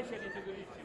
special integration.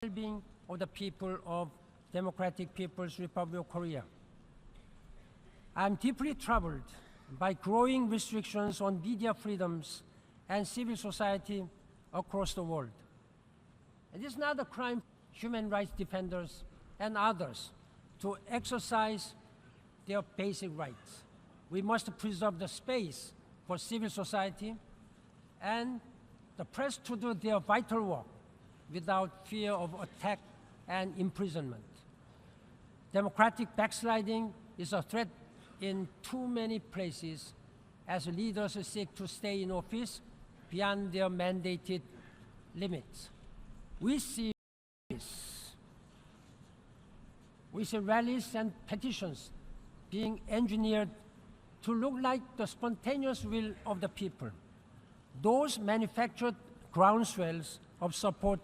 well-being of the people of Democratic People's Republic of Korea. I'm deeply troubled by growing restrictions on media freedoms and civil society across the world. It is not a crime for human rights defenders and others to exercise their basic rights. We must preserve the space for civil society and the press to do their vital work without fear of attack and imprisonment. Democratic backsliding is a threat in too many places as leaders seek to stay in office beyond their mandated limits. We see rallies and petitions being engineered to look like the spontaneous will of the people. Those manufactured groundswells of support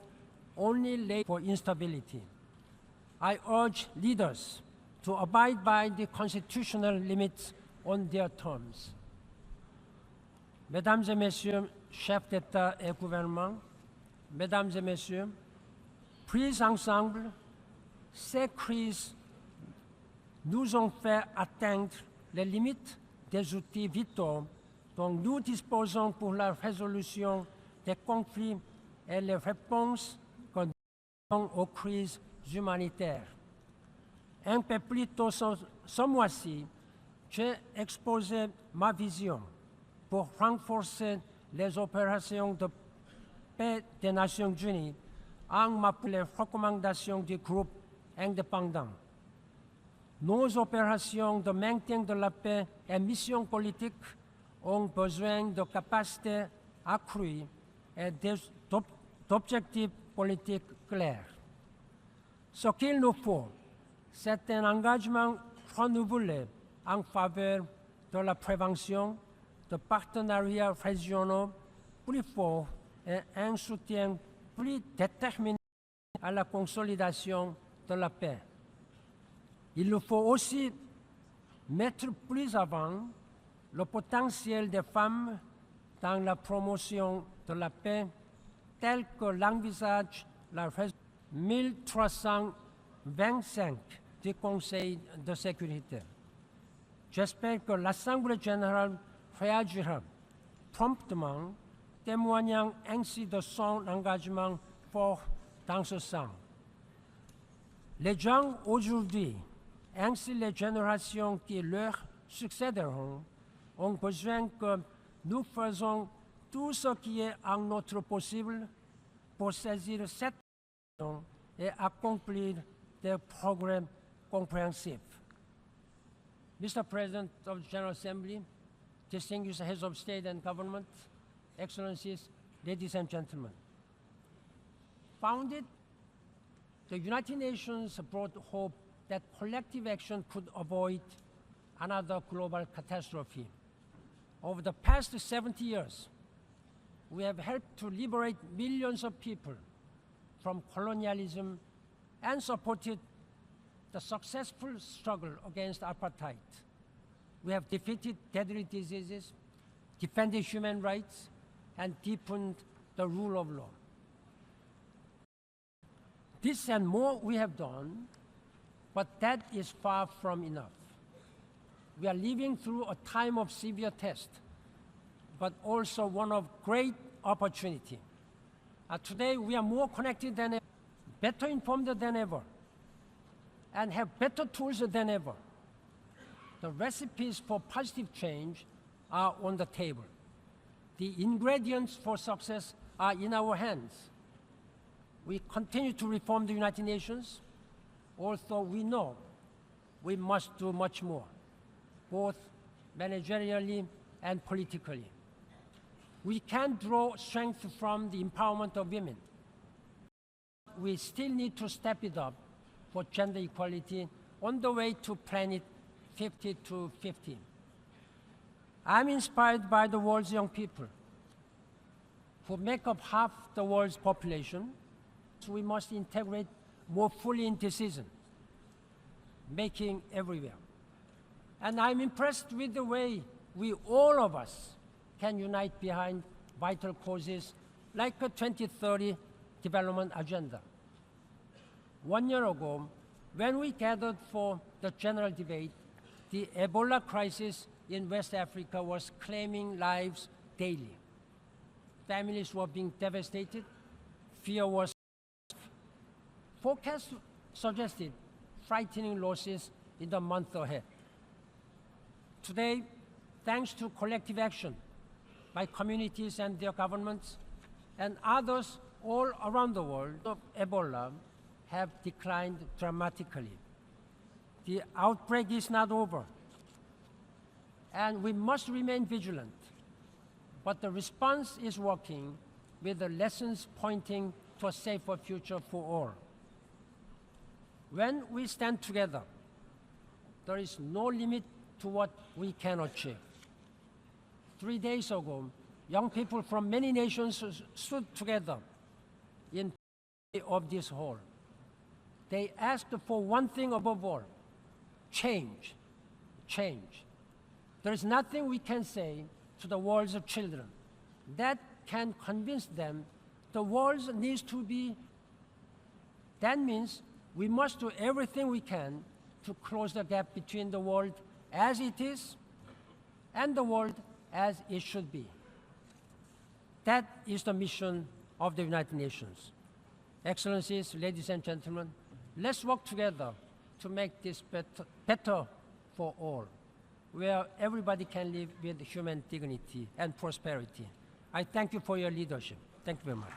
only lay for instability. I urge leaders to abide by the constitutional limits on their terms. Mesdames et Messieurs, chefs d'État et gouvernement, Mesdames et Messieurs, pris ensemble, ces crises nous ont fait atteindre les limites des outils vitaux dont nous disposons pour la résolution des conflits et les réponses que nous donnons aux crises humanitaires. Un peu plus tôt ce mois-ci, j'ai exposé ma vision pour renforcer les opérations de paix des Nations Unies en m'appelant les recommandations du groupe indépendant. Nos opérations de maintien de la paix et missions politiques ont besoin de capacités accrues et d'objectifs politiques clairs. Ce qu'il nous faut, c'est un engagement renouvelé en faveur de la prévention, de partenariats régionaux plus forts et un soutien plus déterminé à la consolidation de la paix. Il nous faut aussi mettre plus avant le potentiel des femmes dans la promotion de la paix, tel que l'envisage la résolution 1325 du Conseil de sécurité. J'espère que l'Assemblée générale réagira promptement, témoignant ainsi de son engagement fort dans ce sens. Les gens aujourd'hui, ainsi les générations qui leur succéderont, ont besoin que nous fassions tout ce qui est en notre possible pour saisir cette occasion et accomplir des progrès compréhensifs. Mr. President of the General Assembly, distinguished heads of state and government, Excellencies, ladies and gentlemen. Founded, the United Nations brought hope that collective action could avoid another global catastrophe. Over the past 70 years, we have helped to liberate millions of people from colonialism and supported the successful struggle against apartheid. We have defeated deadly diseases, defended human rights, and deepened the rule of law. This and more we have done, but that is far from enough. We are living through a time of severe test, but also one of great opportunity. Today, we are more connected than ever, better informed than ever, and have better tools than ever. The recipes for positive change are on the table. The ingredients for success are in our hands. We continue to reform the United Nations, although we know we must do much more, both managerially and politically. We can draw strength from the empowerment of women. We still need to step it up for gender equality on the way to Planet 50 to 50. I'm inspired by the world's young people, who make up half the world's population. So we must integrate more fully in decision making everywhere. And I'm impressed with the way we, all of us, can unite behind vital causes like the 2030 Development Agenda. 1 year ago, when we gathered for the general debate, the Ebola crisis in West Africa was claiming lives daily. Families were being devastated. Fear was. Forecasts suggested frightening losses in the month ahead. Today, thanks to collective action by communities and their governments and others all around the world, Ebola have declined dramatically. The outbreak is not over, and we must remain vigilant. But the response is working, with the lessons pointing to a safer future for all. When we stand together, there is no limit to what we can achieve. 3 days ago, young people from many nations stood together in of this hall. They asked for one thing above all: change. Change. There is nothing we can say to the world's children that can convince them the world needs to be. That means we must do everything we can to close the gap between the world as it is and the world as it should be. That is the mission of the United Nations. Excellencies, ladies and gentlemen, let's work together to make this better for all, where everybody can live with human dignity and prosperity. I thank you for your leadership. Thank you very much.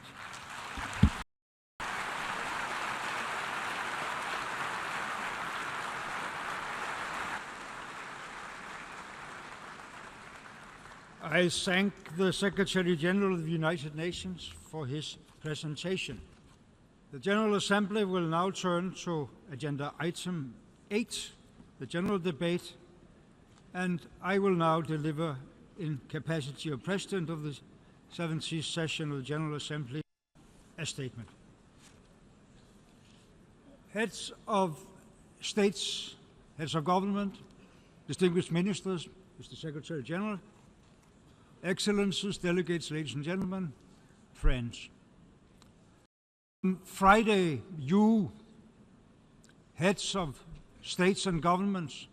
I thank the Secretary General of the United Nations for his presentation. The General Assembly will now turn to agenda item 8, the general debate, and I will now deliver, in capacity of President of the 70th session of the General Assembly, a statement. Heads of states, heads of government, distinguished ministers, Mr. Secretary General, Excellencies, delegates, ladies and gentlemen, friends. On Friday, you, heads of states and governments,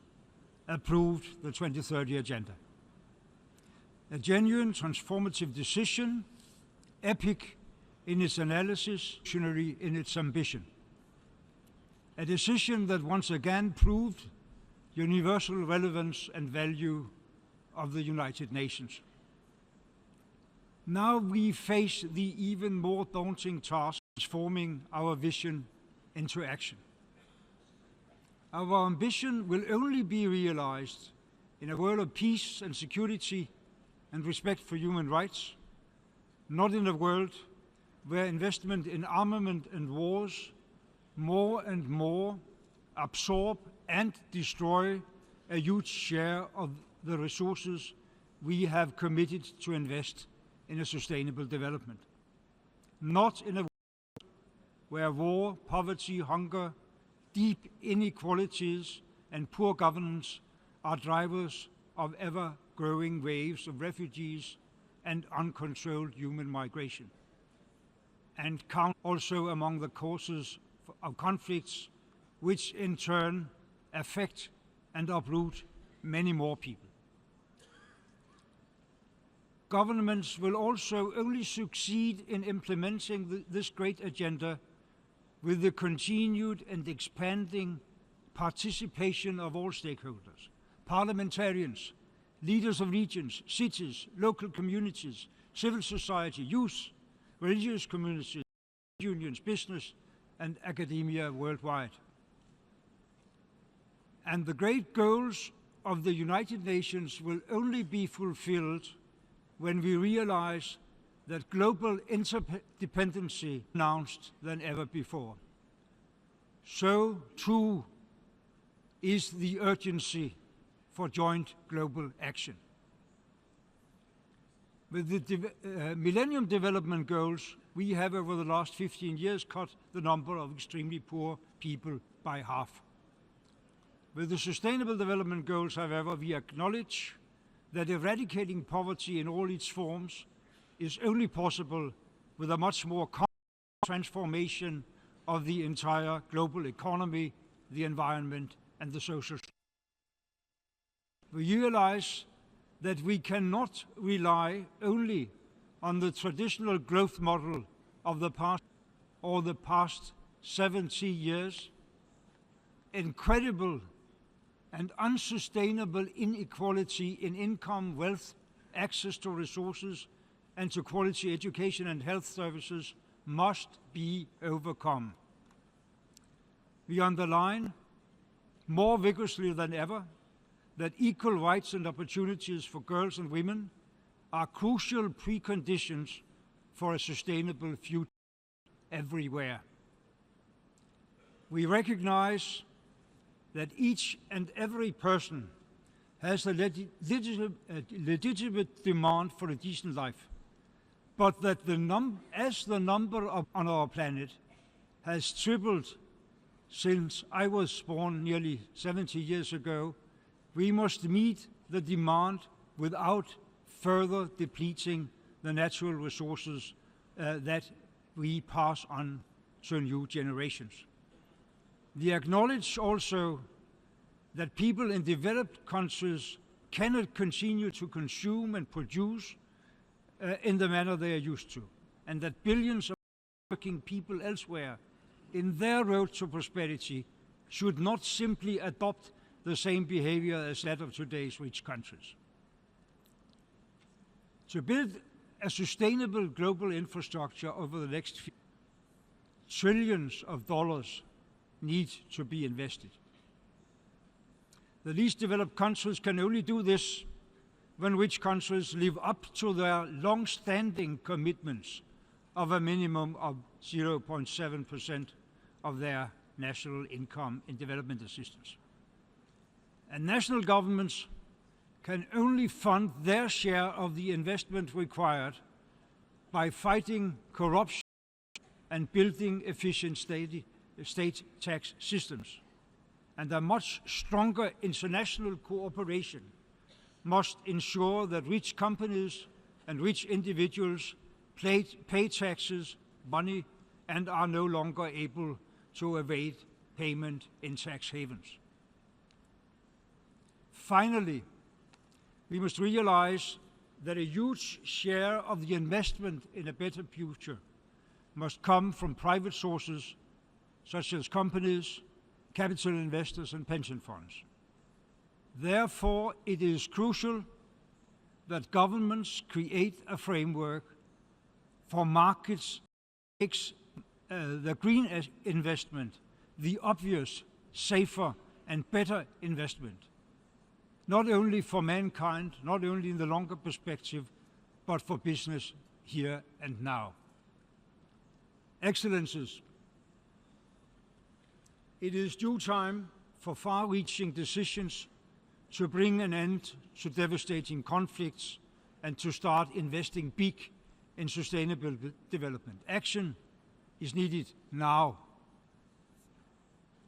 approved the 2030 Agenda. A genuine, transformative decision, epic in its analysis, visionary in its ambition. A decision that once again proved the universal relevance and value of the United Nations. Now we face the even more daunting task of transforming our vision into action. Our ambition will only be realized in a world of peace and security and respect for human rights, not in a world where investment in armament and wars more and more absorb and destroy a huge share of the resources we have committed to invest in a sustainable development. Not in a world where war, poverty, hunger, deep inequalities and poor governance are drivers of ever-growing waves of refugees and uncontrolled human migration, and count also among the causes of conflicts which in turn affect and uproot many more people. Governments will also only succeed in implementing this great agenda with the continued and expanding participation of all stakeholders, parliamentarians, leaders of regions, cities, local communities, civil society, youth, religious communities, unions, business, and academia worldwide. And the great goals of the United Nations will only be fulfilled when we realize that global interdependency is announced than ever before. So too is the urgency for joint global action. With the Millennium Development Goals, we have over the last 15 years cut the number of extremely poor people by half. With the Sustainable Development Goals, however, we acknowledge that eradicating poverty in all its forms is only possible with a much more complex transformation of the entire global economy, the environment, and the social structure. We realize that we cannot rely only on the traditional growth model of the past or the past 70 years. Incredible and unsustainable inequality in income, wealth, access to resources, and to quality education and health services must be overcome. We underline more vigorously than ever that equal rights and opportunities for girls and women are crucial preconditions for a sustainable future everywhere. We recognize that each and every person has a legitimate demand for a decent life, but that as the number on our planet has tripled since I was born nearly 70 years ago, we must meet the demand without further depleting the natural resources that we pass on to new generations. We acknowledge also that people in developed countries cannot continue to consume and produce in the manner they are used to, and that billions of working people elsewhere in their road to prosperity should not simply adopt the same behavior as that of today's rich countries. To build a sustainable global infrastructure over the next few trillions of dollars need to be invested. The least developed countries can only do this when rich countries live up to their long-standing commitments of a minimum of 0.7% of their national income in development assistance. And national governments can only fund their share of the investment required by fighting corruption and building efficient state tax systems. And a much stronger international cooperation must ensure that rich companies and rich individuals pay taxes, money, and are no longer able to evade payment in tax havens. Finally, we must realize that a huge share of the investment in a better future must come from private sources such as companies, capital investors, and pension funds. Therefore, it is crucial that governments create a framework for markets that makes the green investment the obvious, safer, and better investment, not only for mankind, not only in the longer perspective, but for business here and now. Excellencies, it is due time for far-reaching decisions to bring an end to devastating conflicts and to start investing big in sustainable development. Action is needed now.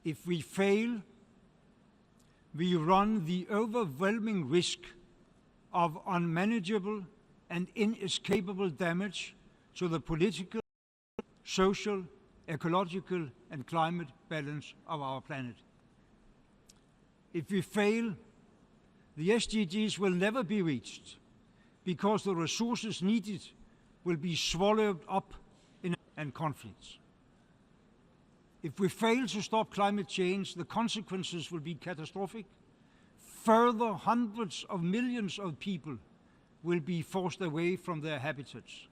If we fail, we run the overwhelming risk of unmanageable and inescapable damage to the political, social, ecological, and climate balance of our planet. If we fail, the SDGs will never be reached because the resources needed will be swallowed up in conflicts. If we fail to stop climate change, the consequences will be catastrophic. Further, hundreds of millions of people will be forced away from their habitats.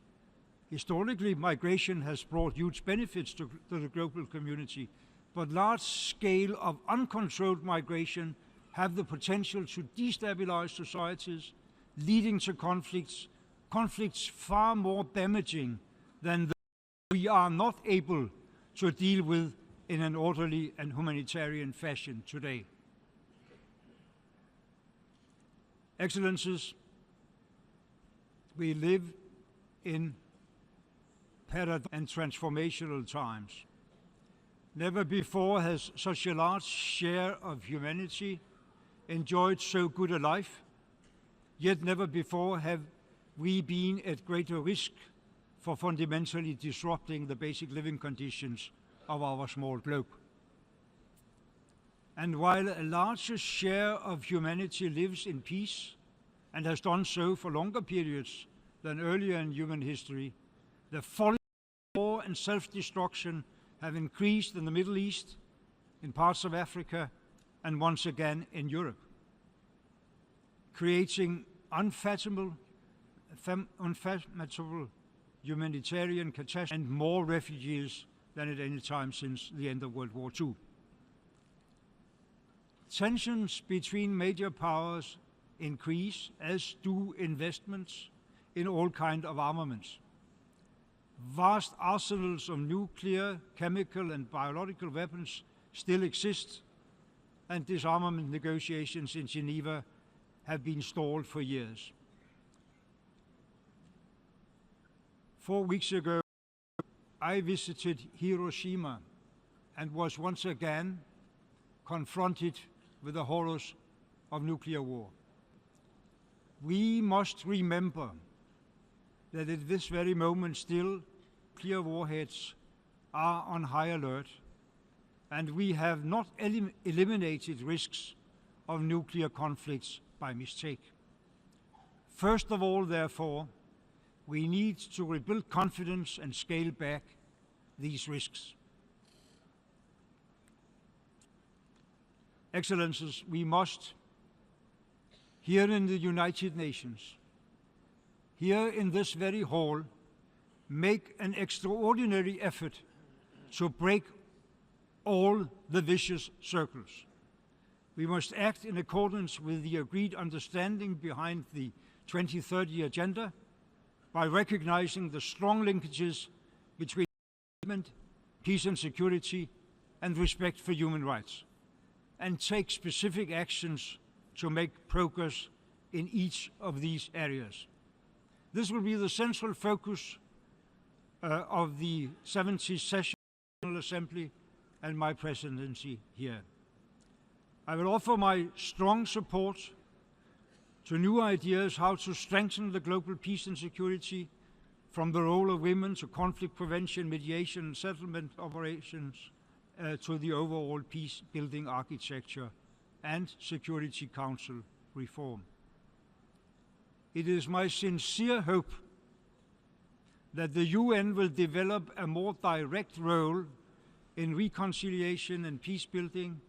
Historically, migration has brought huge benefits to the global community, but large scale of uncontrolled migration have the potential to destabilize societies, leading to conflicts far more damaging than those we are not able to deal with in an orderly and humanitarian fashion today. Excellencies, we live in paradigm and transformational times. Never before has such a large share of humanity enjoyed so good a life, yet never before have we been at greater risk for fundamentally disrupting the basic living conditions of our small globe. And while a larger share of humanity lives in peace and has done so for longer periods than earlier in human history, the folly of war and self-destruction have increased in the Middle East, in parts of Africa, and once again in Europe, creating unfathomable humanitarian catastrophe and more refugees than at any time since the end of World War II. Tensions between major powers increase, as do investments in all kinds of armaments. Vast arsenals of nuclear, chemical, and biological weapons still exist, and disarmament negotiations in Geneva have been stalled for years. 4 weeks ago, I visited Hiroshima and was once again confronted with the horrors of nuclear war. We must remember that at this very moment still, nuclear warheads are on high alert, and we have not eliminated risks of nuclear conflicts by mistake. First of all, therefore, we need to rebuild confidence and scale back these risks. Excellencies, we must, here in the United Nations, here in this very hall, make an extraordinary effort to break all the vicious circles. We must act in accordance with the agreed understanding behind the 2030 Agenda by recognizing the strong linkages between development, peace and security, and respect for human rights, and take specific actions to make progress in each of these areas. This will be the central focus of the 70th session of the General Assembly and my presidency here. I will offer my strong support to new ideas how to strengthen the global peace and security, from the role of women to conflict prevention, mediation and settlement operations, to the overall peace-building architecture and Security Council reform. It is my sincere hope that the UN will develop a more direct role in reconciliation and peace-building,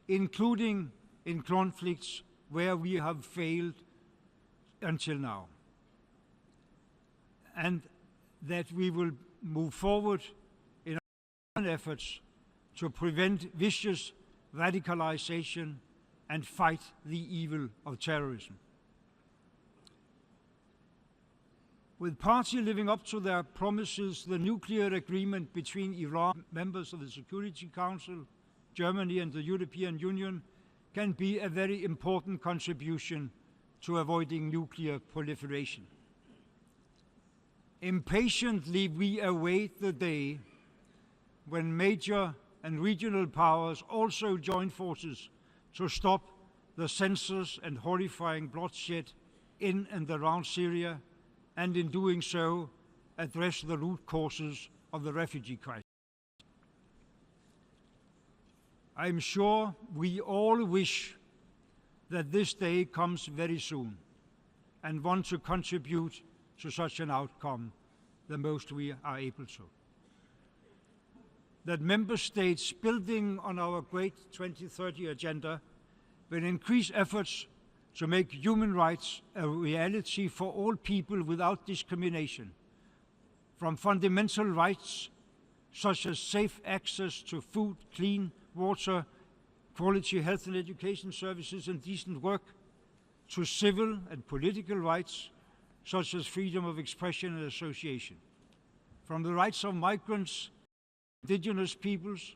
including in conflicts where we have failed until now, and that we will move forward in our efforts to prevent vicious radicalization and fight the evil of terrorism. With parties living up to their promises, the nuclear agreement between Iran, members of the Security Council, Germany and the European Union can be a very important contribution to avoiding nuclear proliferation. Impatiently, we await the day when major and regional powers also join forces to stop the senseless and horrifying bloodshed in and around Syria, and in doing so, address the root causes of the refugee crisis. I am sure we all wish that this day comes very soon and want to contribute to such an outcome the most we are able to. That member states, building on our great 2030 agenda, will increase efforts to make human rights a reality for all people without discrimination, from fundamental rights such as safe access to food, clean water, quality health and education services, and decent work, to civil and political rights such as freedom of expression and association, from the rights of migrants, indigenous peoples,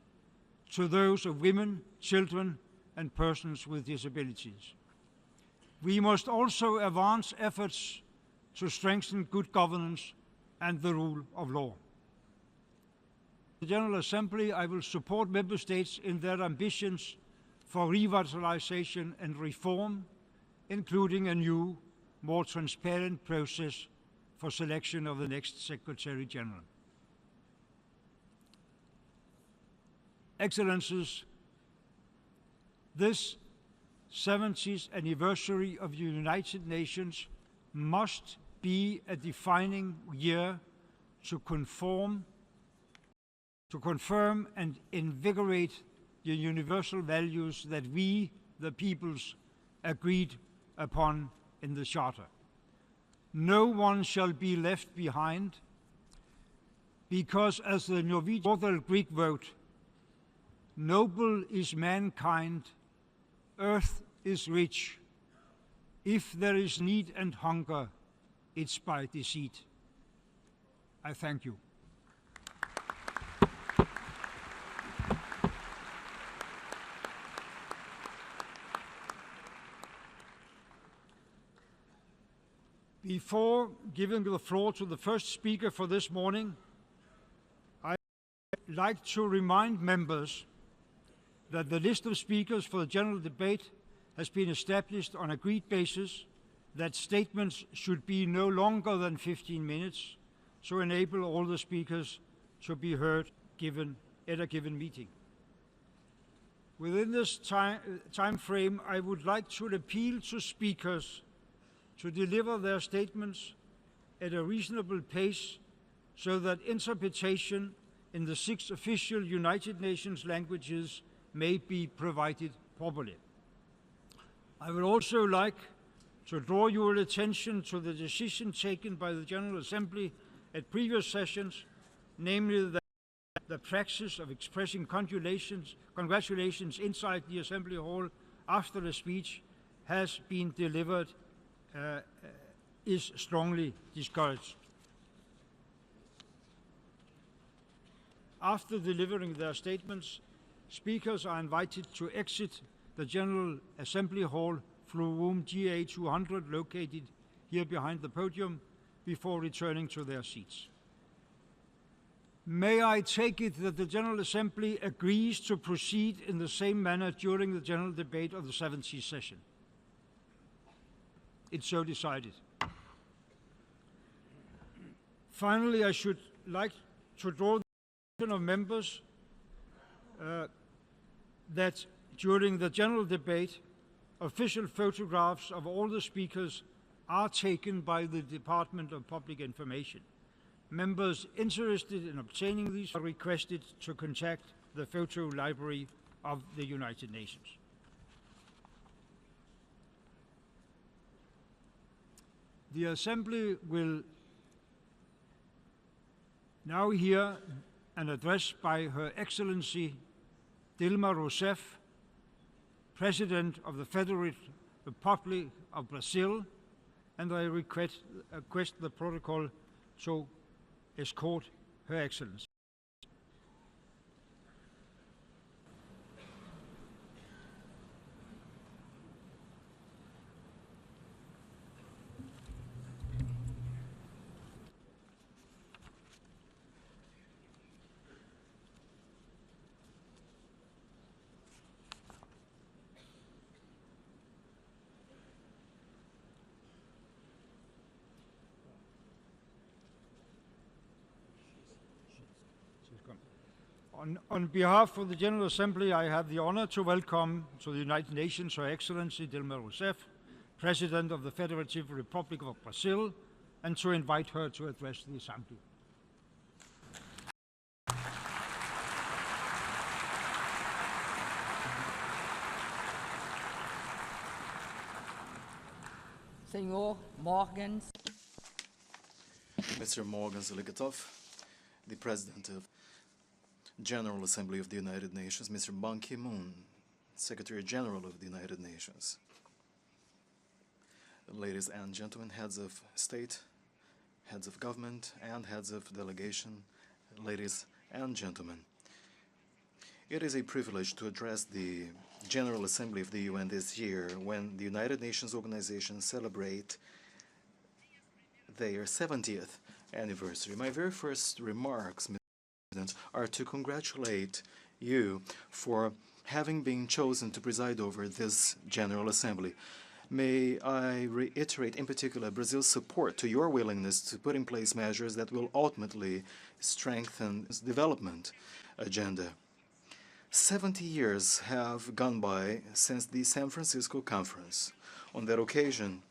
to those of women, children, and persons with disabilities. We must also advance efforts to strengthen good governance and the rule of law. The General Assembly, I will support member states in their ambitions for revitalization and reform, including a new, more transparent process for selection of the next Secretary General. Excellencies, this 70th anniversary of the United Nations must be a defining year to confirm and invigorate the universal values that we, the peoples, agreed upon in the Charter. No one shall be left behind, because as the Norwegian Greek wrote, "Noble is mankind, earth is rich. If there is need and hunger, it's by deceit." I thank you. Before giving the floor to the first speaker for this morning, I'd like to remind members that the list of speakers for the general debate has been established on agreed basis, that statements should be no longer than 15 minutes to enable all the speakers to be heard at a given meeting. Within this time frame, I would like to appeal to speakers to deliver their statements at a reasonable pace so that interpretation in the 6 official United Nations languages may be provided properly. I would also like to draw your attention to the decision taken by the General Assembly at previous sessions, namely that the practice of expressing congratulations inside the Assembly Hall after a speech has been delivered is strongly discouraged. After delivering their statements, speakers are invited to exit the General Assembly Hall through room GA 200, located here behind the podium, before returning to their seats. May I take it that the General Assembly agrees to proceed in the same manner during the general debate of the 70th session? It's so decided. Finally, I should like to draw the attention of members that during the general debate, official photographs of all the speakers are taken by the Department of Public Information. Members interested in obtaining these are requested to contact the photo library of the United Nations. The Assembly will now hear an address by Her Excellency Dilma Rousseff, President of the Federal Republic of Brazil, and I request the protocol to escort Her Excellency. On behalf of the General Assembly, I have the honor to welcome to the United Nations Her Excellency Dilma Rousseff, President of the Federative Republic of Brazil, and to invite her to address the Assembly. Senor Morgans. Mr. Morgans Legatov, the President of General Assembly of the United Nations, Mr. Ban Ki-moon, Secretary General of the United Nations, ladies and gentlemen, heads of state, heads of government, and heads of delegation, ladies and gentlemen. It is a privilege to address the General Assembly of the UN this year when the United Nations organization celebrate their 70th anniversary. My very first remarks, Mr. President, are to congratulate you for having been chosen to preside over this General Assembly. May I reiterate in particular Brazil's support to your willingness to put in place measures that will ultimately strengthen its development agenda. 70 years have gone by since the San Francisco Conference. On that occasion,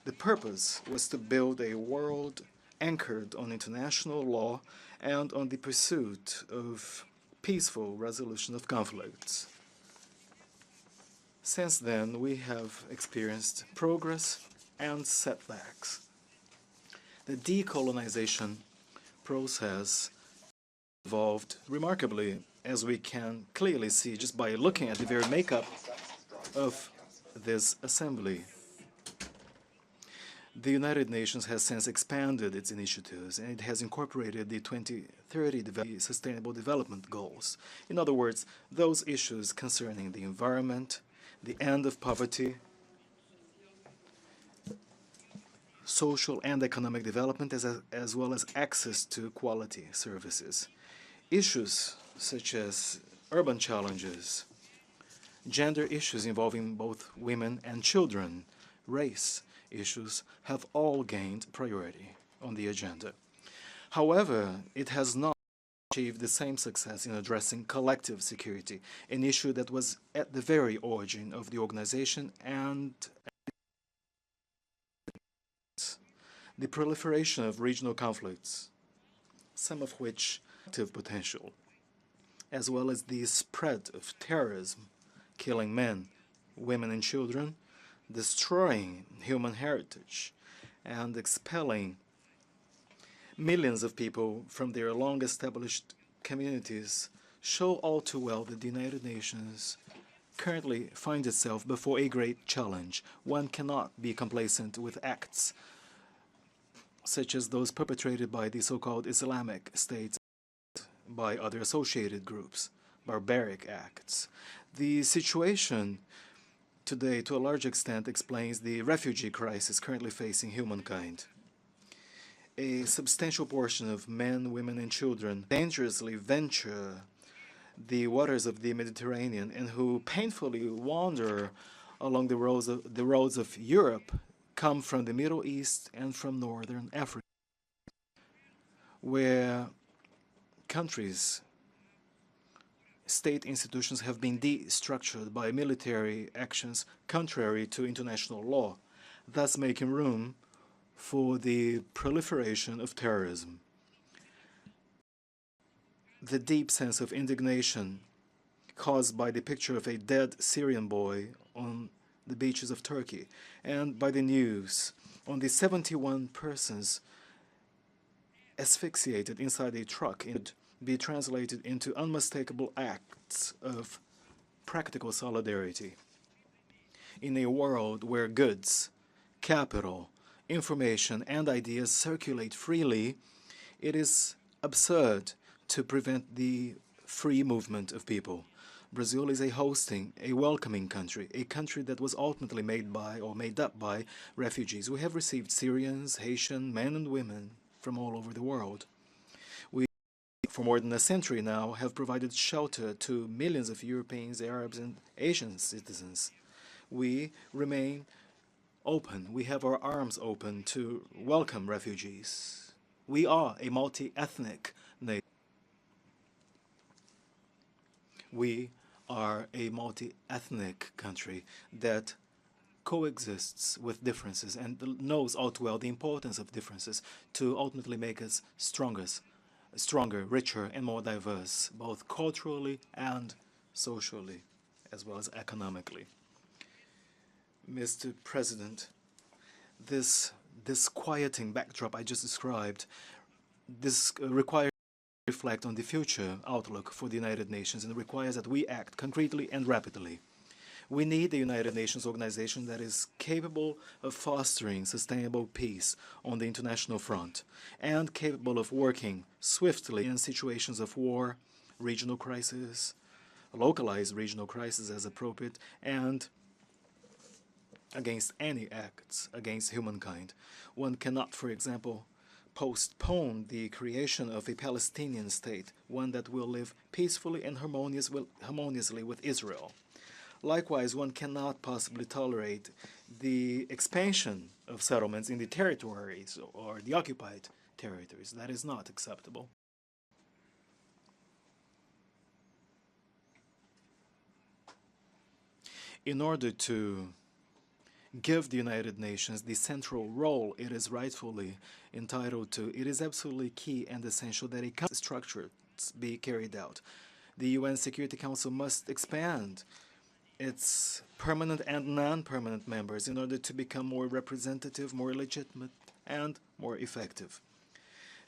the purpose was to build a world anchored on international law and on the pursuit of peaceful resolution of conflicts. Since then, we have experienced progress and setbacks. The decolonization process evolved remarkably, as we can clearly see just by looking at the very makeup of this assembly. The United Nations has since expanded its initiatives, and it has incorporated the 2030 Sustainable Development Goals. In other words, those issues concerning the environment, the end of poverty, social and economic development, as well as access to quality services. Issues such as urban challenges, gender issues involving both women and children, race issues have all gained priority on the agenda. However, it has not achieved the same success in addressing collective security, an issue that was at the very origin of the organization and the proliferation of regional conflicts, some of which have potential, as well as the spread of terrorism, killing men, women and children, destroying human heritage, and expelling millions of people from their long-established communities show all too well that the United Nations currently finds itself before a great challenge. One cannot be complacent with acts such as those perpetrated by the so-called Islamic states, by other associated groups, barbaric acts. The situation today, to a large extent, explains the refugee crisis currently facing humankind. A substantial portion of men, women, and children dangerously venture the waters of the Mediterranean and who painfully wander along the roads of Europe come from the Middle East and from Northern Africa, where countries, state institutions have been destructured by military actions contrary to international law, thus making room for the proliferation of terrorism. The deep sense of indignation caused by the picture of a dead Syrian boy on the beaches of Turkey and by the news on the 71 persons asphyxiated inside a truck be translated into unmistakable acts of practical solidarity. In a world where goods, capital, information, and ideas circulate freely, it is absurd to prevent the free movement of people. Brazil is a welcoming country, a country that was ultimately made up by refugees. We have received Syrians, Haitian men and women from all over the world. We, for more than a century now, have provided shelter to millions of Europeans, Arabs, and Asian citizens. We remain open. We have our arms open to welcome refugees. We are a multi-ethnic nation. We are a multi-ethnic country that coexists with differences and knows all too well the importance of differences to ultimately make us stronger, richer, and more diverse, both culturally and socially, as well as economically. Mr. President, this quieting backdrop I just described, this requires reflect on the future outlook for the United Nations and requires that we act concretely and rapidly. We need the United Nations organization that is capable of fostering sustainable peace on the international front and capable of working swiftly in situations of war, regional crisis, localized regional crisis as appropriate, and against any acts against humankind. One cannot, for example, postpone the creation of a Palestinian state, one that will live peacefully and harmoniously with Israel. Likewise, one cannot possibly tolerate the expansion of settlements in the territories or the occupied territories. That is not acceptable. In order to give the United Nations the central role it is rightfully entitled to, it is absolutely key and essential that a structure be carried out. The UN Security Council must expand its permanent and non-permanent members in order to become more representative, more legitimate, and more effective.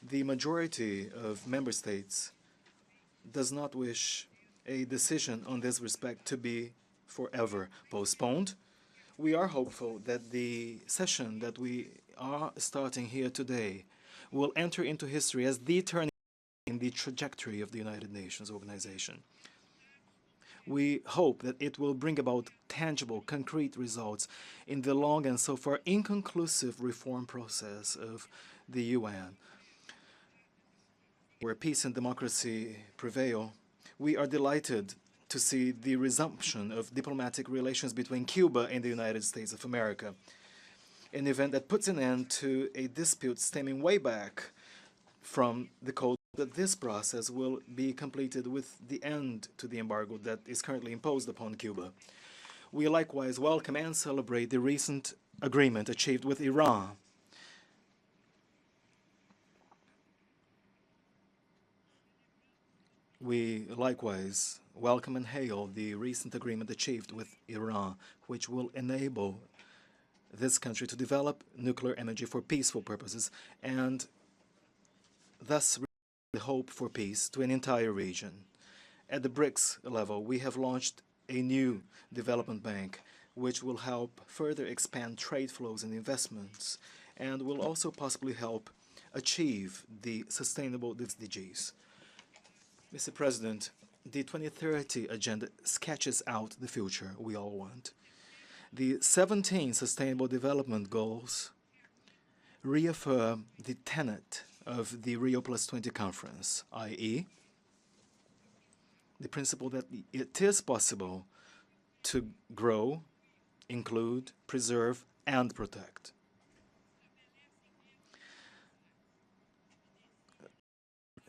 The majority of member states does not wish a decision on this respect to be forever postponed. We are hopeful that the session that we are starting here today will enter into history as the turning in the trajectory of the United Nations organization. We hope that it will bring about tangible, concrete results in the long and so far inconclusive reform process of the UN. Where peace and democracy prevail, we are delighted to see the resumption of diplomatic relations between Cuba and the United States of America, an event that puts an end to a dispute stemming way back from the Cold War. That this process will be completed with the end to the embargo that is currently imposed upon Cuba. We likewise welcome and celebrate the recent agreement achieved with Iran. We likewise welcome and hail the recent agreement achieved with Iran, which will enable this country to develop nuclear energy for peaceful purposes and thus the hope for peace to an entire region. At the BRICS level, we have launched a new development bank which will help further expand trade flows and investments and will also possibly help achieve the sustainable SDGs. Mr. President, the 2030 Agenda sketches out the future we all want. The 17 Sustainable Development Goals reaffirm the tenet of the Rio +20 conference, i.e., the principle that it is possible to grow, include, preserve, and protect.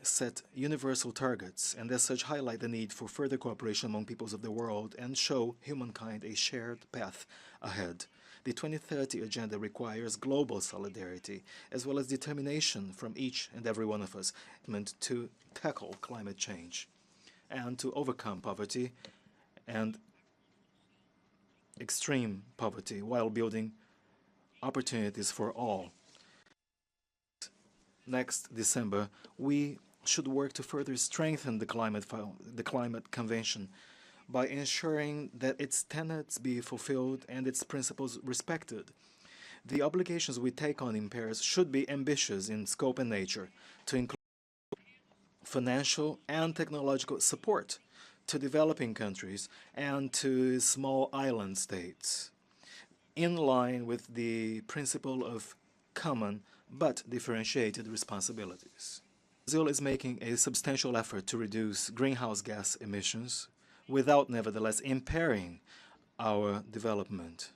Set universal targets and as such highlight the need for further cooperation among peoples of the world and show humankind a shared path ahead. The 2030 Agenda requires global solidarity as well as determination from each and every one of us meant to tackle climate change and to overcome poverty and extreme poverty while building opportunities for all. Next December, we should work to further strengthen the climate convention by ensuring that its tenets be fulfilled and its principles respected. The obligations we take on in Paris should be ambitious in scope and nature, to include financial and technological support to developing countries and to small island states, in line with the principle of common but differentiated responsibilities. Brazil is making a substantial effort to reduce greenhouse gas emissions without nevertheless impairing our development.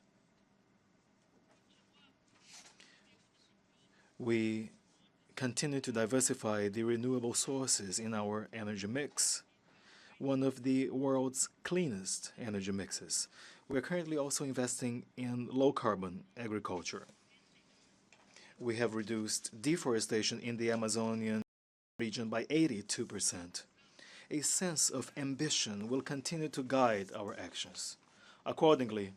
We continue to diversify the renewable sources in our energy mix, one of the world's cleanest energy mixes. We are currently also investing in low-carbon agriculture. We have reduced deforestation in the Amazonian region by 82%. A sense of ambition will continue to guide our actions. Accordingly,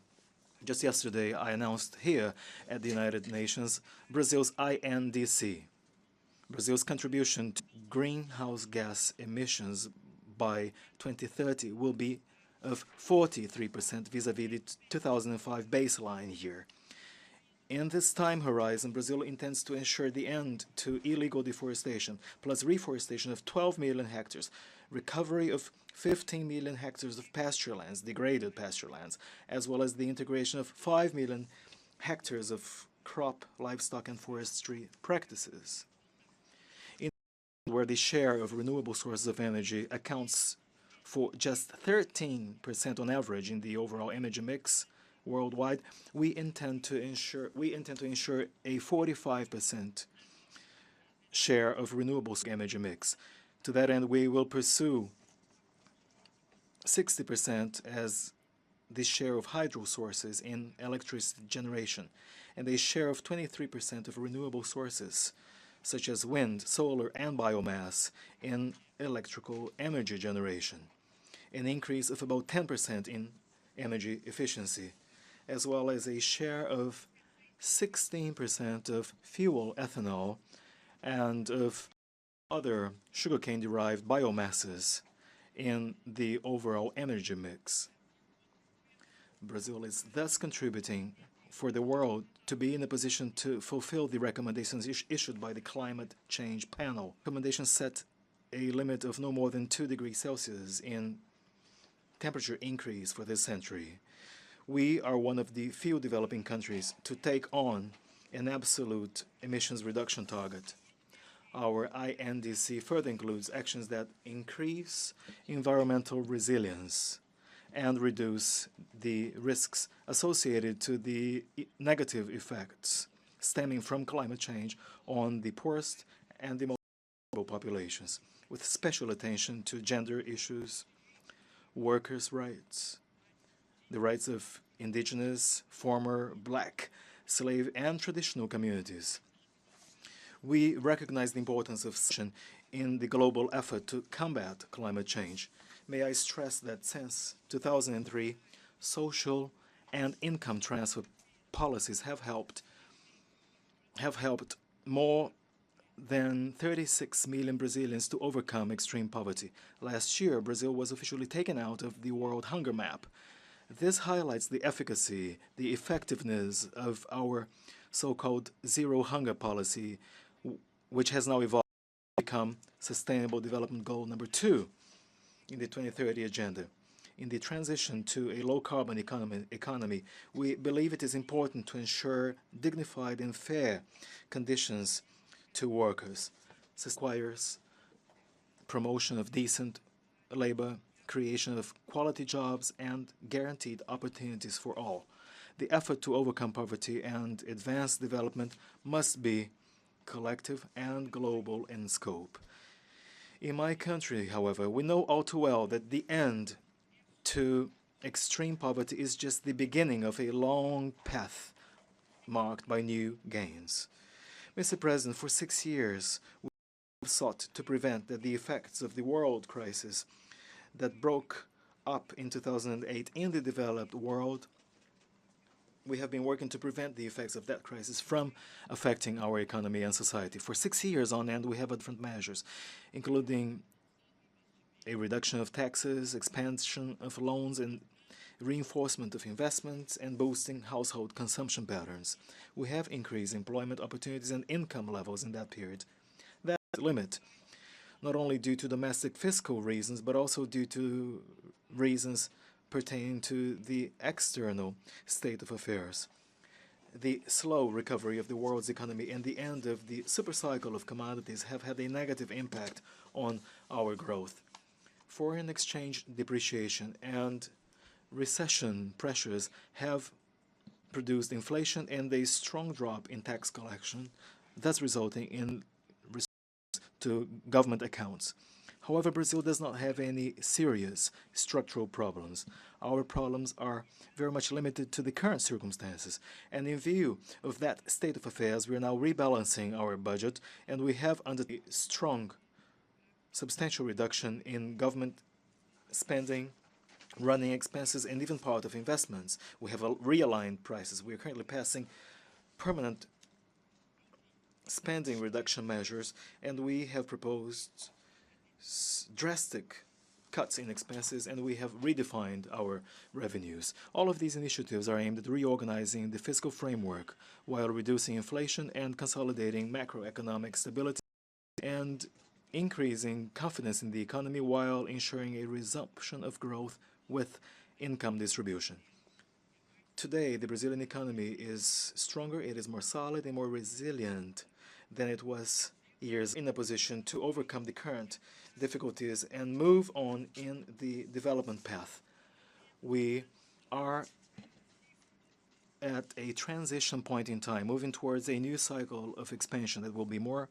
just yesterday I announced here at the United Nations Brazil's INDC. Brazil's contribution to greenhouse gas emissions by 2030 will be of 43% vis-à-vis the 2005 baseline year. In this time horizon, Brazil intends to ensure the end to illegal deforestation, plus reforestation of 12 million hectares, recovery of 15 million hectares of pasture lands, degraded pasture lands, as well as the integration of 5 million hectares of crop, livestock, and forestry practices. In where the share of renewable sources of energy accounts for just 13% on average in the overall energy mix worldwide, we intend to ensure a 45% share of renewables energy mix. To that end, we will pursue 60% as the share of hydro sources in electricity generation and a share of 23% of renewable sources, such as wind, solar, and biomass, in electrical energy generation, an increase of about 10% in energy efficiency, as well as a share of 16% of fuel ethanol and of other sugarcane-derived biomasses in the overall energy mix. Brazil is thus contributing for the world to be in a position to fulfill the recommendations issued by the Climate Change Panel. Recommendations set a limit of no more than 2 degrees Celsius in temperature increase for this century. We are one of the few developing countries to take on an absolute emissions reduction target. Our INDC further includes actions that increase environmental resilience and reduce the risks associated to the negative effects stemming from climate change on the poorest and the most vulnerable populations, with special attention to gender issues, workers' rights, the rights of indigenous, former, black, slave, and traditional communities. We recognize the importance of action in the global effort to combat climate change. May I stress that since 2003, social and income transfer policies have helped more than 36 million Brazilians to overcome extreme poverty. Last year, Brazil was officially taken out of the World Hunger Map. This highlights the efficacy, the effectiveness of our so-called zero hunger policy, which has now evolved to become Sustainable Development Goal number 2 in the 2030 Agenda. In the transition to a low-carbon economy, we believe it is important to ensure dignified and fair conditions to workers. This requires promotion of decent labor, creation of quality jobs, and guaranteed opportunities for all. The effort to overcome poverty and advance development must be collective and global in scope. In my country, however, we know all too well that the end to extreme poverty is just the beginning of a long path marked by new gains. Mr. President, for 6 years, we have sought to prevent that the effects of the world crisis that broke up in 2008 in the developed world, we have been working to prevent the effects of that crisis from affecting our economy and society. For 6 years on end, we have different measures, including a reduction of taxes, expansion of loans, and reinforcement of investments, and boosting household consumption patterns. We have increased employment opportunities and income levels in that period. That limit, not only due to domestic fiscal reasons, but also due to reasons pertaining to the external state of affairs. The slow recovery of the world's economy and the end of the supercycle of commodities have had a negative impact on our growth. Foreign exchange depreciation and recession pressures have produced inflation and a strong drop in tax collection, thus resulting in to government accounts. However, Brazil does not have any serious structural problems. Our problems are very much limited to the current circumstances. And in view of that state of affairs, we are now rebalancing our budget, and we have under a strong, substantial reduction in government spending, running expenses, and even part of investments. We have realigned prices. We are currently passing permanent spending reduction measures, and we have proposed drastic cuts in expenses, and we have redefined our revenues. All of these initiatives are aimed at reorganizing the fiscal framework while reducing inflation and consolidating macroeconomic stability and increasing confidence in the economy while ensuring a resumption of growth with income distribution. Today, the Brazilian economy is stronger, it is more solid and more resilient than it was years in a position to overcome the current difficulties and move on in the development path. We are at a transition point in time, moving towards a new cycle of expansion that will be more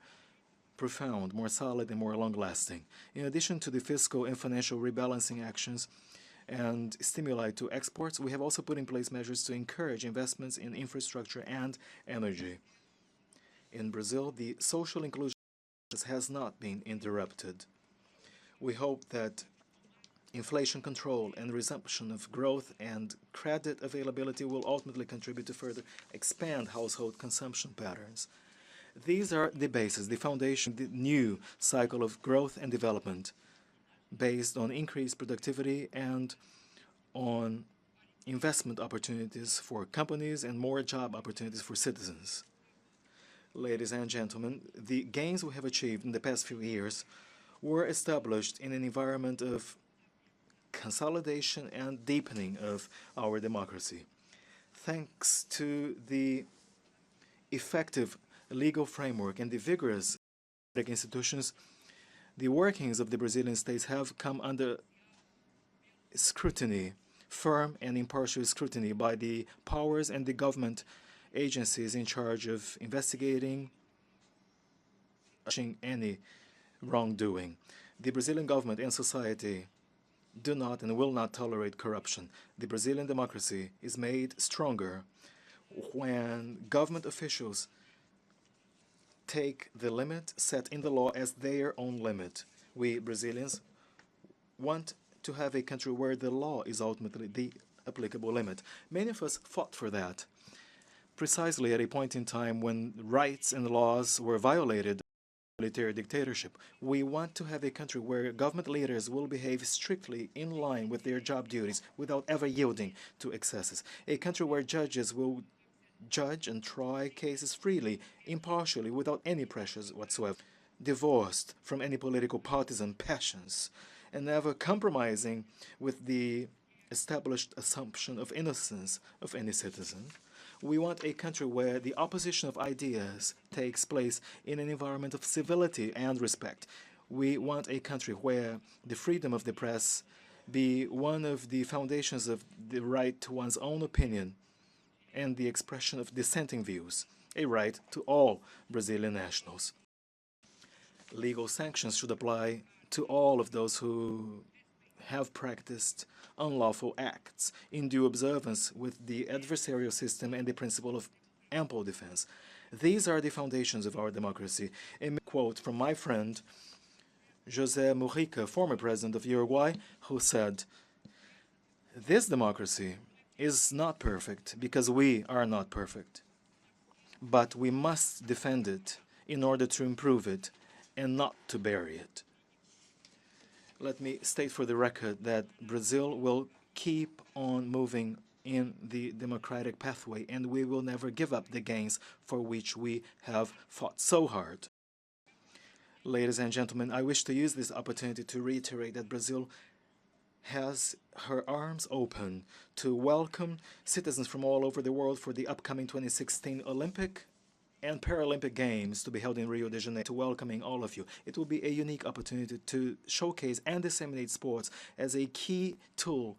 profound, more solid, and more long-lasting. In addition to the fiscal and financial rebalancing actions, and stimuli to exports, we have also put in place measures to encourage investments in infrastructure and energy. In Brazil, the social inclusion has not been interrupted. We hope that inflation control and resumption of growth and credit availability will ultimately contribute to further expand household consumption patterns. These are the basis, the foundation, the new cycle of growth and development based on increased productivity and on investment opportunities for companies and more job opportunities for citizens. Ladies and gentlemen, the gains we have achieved in the past few years were established in an environment of consolidation and deepening of our democracy. Thanks to the effective legal framework and the vigorous institutions, the workings of the Brazilian states have come under scrutiny, firm and impartial scrutiny by the powers and the government agencies in charge of investigating any wrongdoing. The Brazilian government and society do not and will not tolerate corruption. The Brazilian democracy is made stronger when government officials take the limit set in the law as their own limit. We Brazilians want to have a country where the law is ultimately the applicable limit. Many of us fought for that, precisely at a point in time when rights and laws were violated. Military dictatorship. We want to have a country where government leaders will behave strictly in line with their job duties without ever yielding to excesses. A country where judges will judge and try cases freely, impartially, without any pressures whatsoever, divorced from any political partisan passions, and never compromising with the established assumption of innocence of any citizen. We want a country where the opposition of ideas takes place in an environment of civility and respect. We want a country where the freedom of the press be one of the foundations of the right to one's own opinion and the expression of dissenting views, a right to all Brazilian nationals. Legal sanctions should apply to all of those who have practiced unlawful acts in due observance with the adversarial system and the principle of ample defense. These are the foundations of our democracy. A quote from my friend, José Mujica, former president of Uruguay, who said, "This democracy is not perfect because we are not perfect, but we must defend it in order to improve it and not to bury it." Let me state for the record that Brazil will keep on moving in the democratic pathway, and we will never give up the gains for which we have fought so hard. Ladies and gentlemen, I wish to use this opportunity to reiterate that Brazil has her arms open to welcome citizens from all over the world for the upcoming 2016 Olympic and Paralympic Games to be held in Rio de Janeiro, to welcoming all of you. It will be a unique opportunity to showcase and disseminate sports as a key tool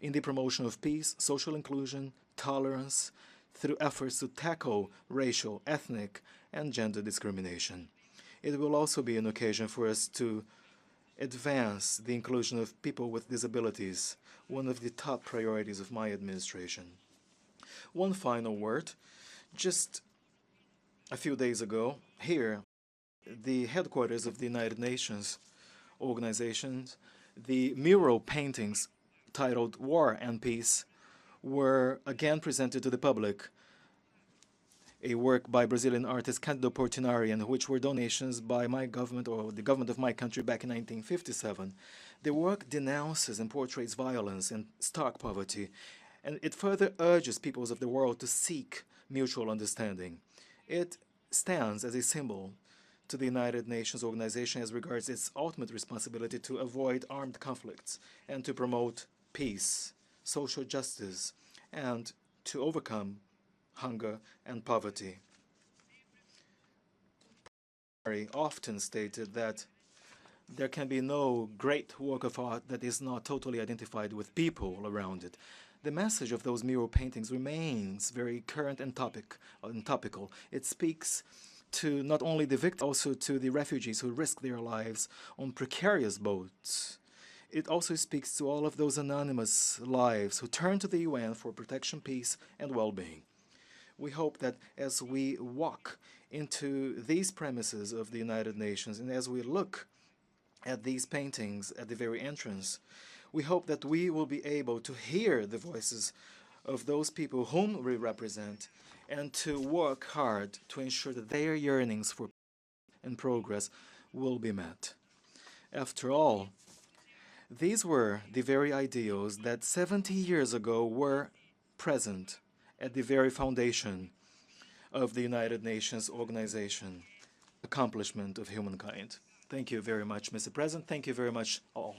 in the promotion of peace, social inclusion, tolerance, through efforts to tackle racial, ethnic, and gender discrimination. It will also be an occasion for us to advance the inclusion of people with disabilities, one of the top priorities of my administration. One final word. Just a few days ago, here, the headquarters of the United Nations organizations, the mural paintings titled War and Peace were again presented to the public. A work by Brazilian artist Cândido Portinari, and which were donations by my government or the government of my country back in 1957. The work denounces and portrays violence and stark poverty, and it further urges peoples of the world to seek mutual understanding. It stands as a symbol to the United Nations organization as regards its ultimate responsibility to avoid armed conflicts and to promote peace, social justice, and to overcome hunger and poverty. He often stated that there can be no great work of art that is not totally identified with people around it. The message of those mural paintings remains very current and topical. It speaks to not only the victims, also to the refugees who risk their lives on precarious boats. It also speaks to all of those anonymous lives who turn to the UN for protection, peace, and well-being. We hope that as we walk into these premises of the United Nations and as we look at these paintings at the very entrance, we hope that we will be able to hear the voices of those people whom we represent and to work hard to ensure that their yearnings for peace and progress will be met. After all, these were the very ideals that 70 years ago were present at the very foundation of the United Nations organization, accomplishment of humankind. Thank you very much, Mr. President. Thank you very much, all.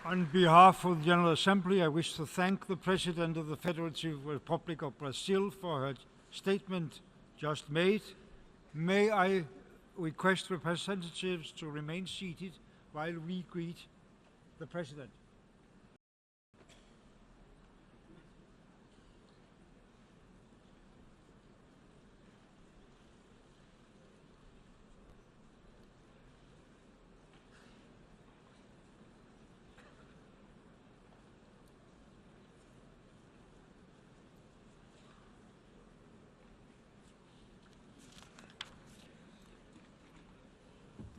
On behalf of the General Assembly, I wish to thank the President of the Federative Republic of Brazil for her statement just made. May I request representatives to remain seated while we greet the President.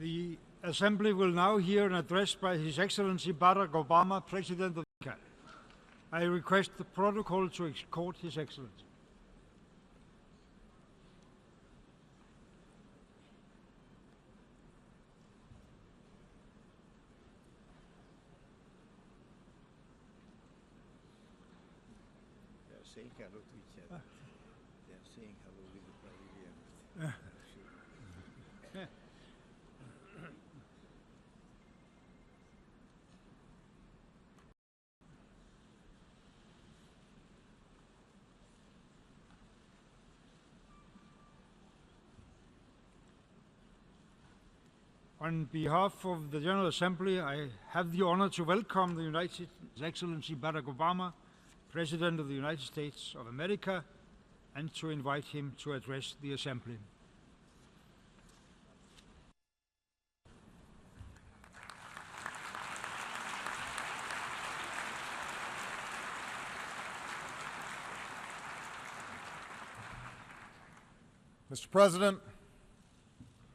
The Assembly will now hear an address by His Excellency Barack Obama, President of America. I request the protocol to escort His Excellency. They're saying hello to each other. They're saying hello with the Brazilians. On behalf of the General Assembly, I have the honor to welcome the His Excellency Barack Obama, President of the United States of America, and to invite him to address the Assembly. Mr. President,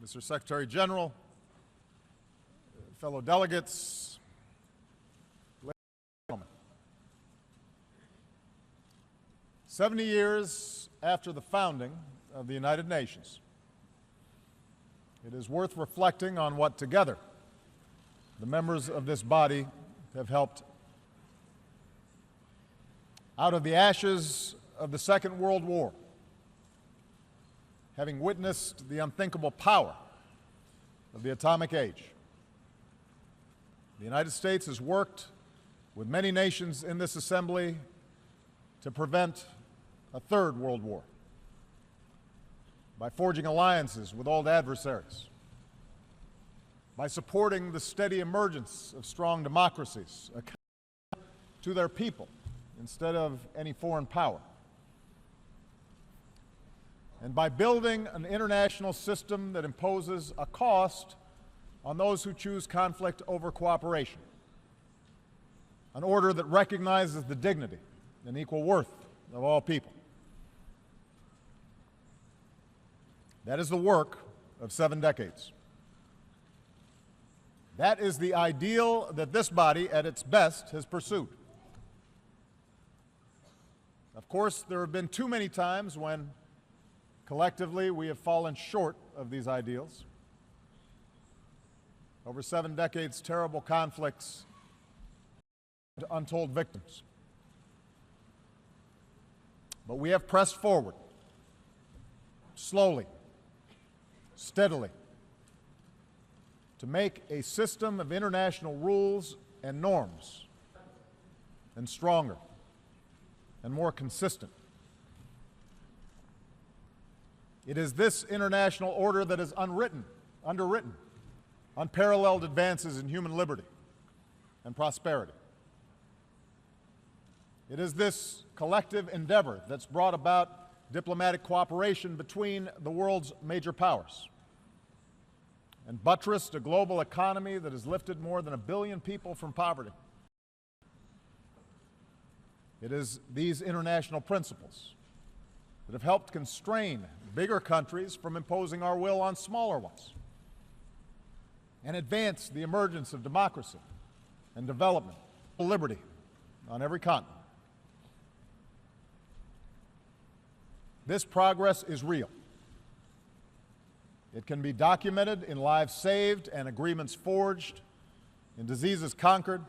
Mr. Secretary General, fellow delegates, ladies and gentlemen. 70 years after the founding of the United Nations, it is worth reflecting on what together the members of this body have helped out of the ashes of the Second World War, having witnessed the unthinkable power of the atomic age. The United States has worked with many nations in this assembly to prevent a third world war by forging alliances with old adversaries, by supporting the steady emergence of strong democracies accountable to their people instead of any foreign power, and by building an international system that imposes a cost on those who choose conflict over cooperation, an order that recognizes the dignity and equal worth of all people. That is the work of 7 decades. That is the ideal that this body, at its best, has pursued. Of course, there have been too many times when, collectively, we have fallen short of these ideals. Over 7 decades, terrible conflicts and untold victims. But we have pressed forward, slowly, steadily, to make a system of international rules and norms, and stronger and more consistent. It is this international order that is underwritten, unparalleled advances in human liberty and prosperity. It is this collective endeavor that's brought about diplomatic cooperation between the world's major powers and buttressed a global economy that has lifted more than 1 billion people from poverty. It is these international principles that have helped constrain bigger countries from imposing our will on smaller ones and advance the emergence of democracy and development, liberty on every continent. This progress is real. It can be documented in lives saved and agreements forged, in diseases conquered,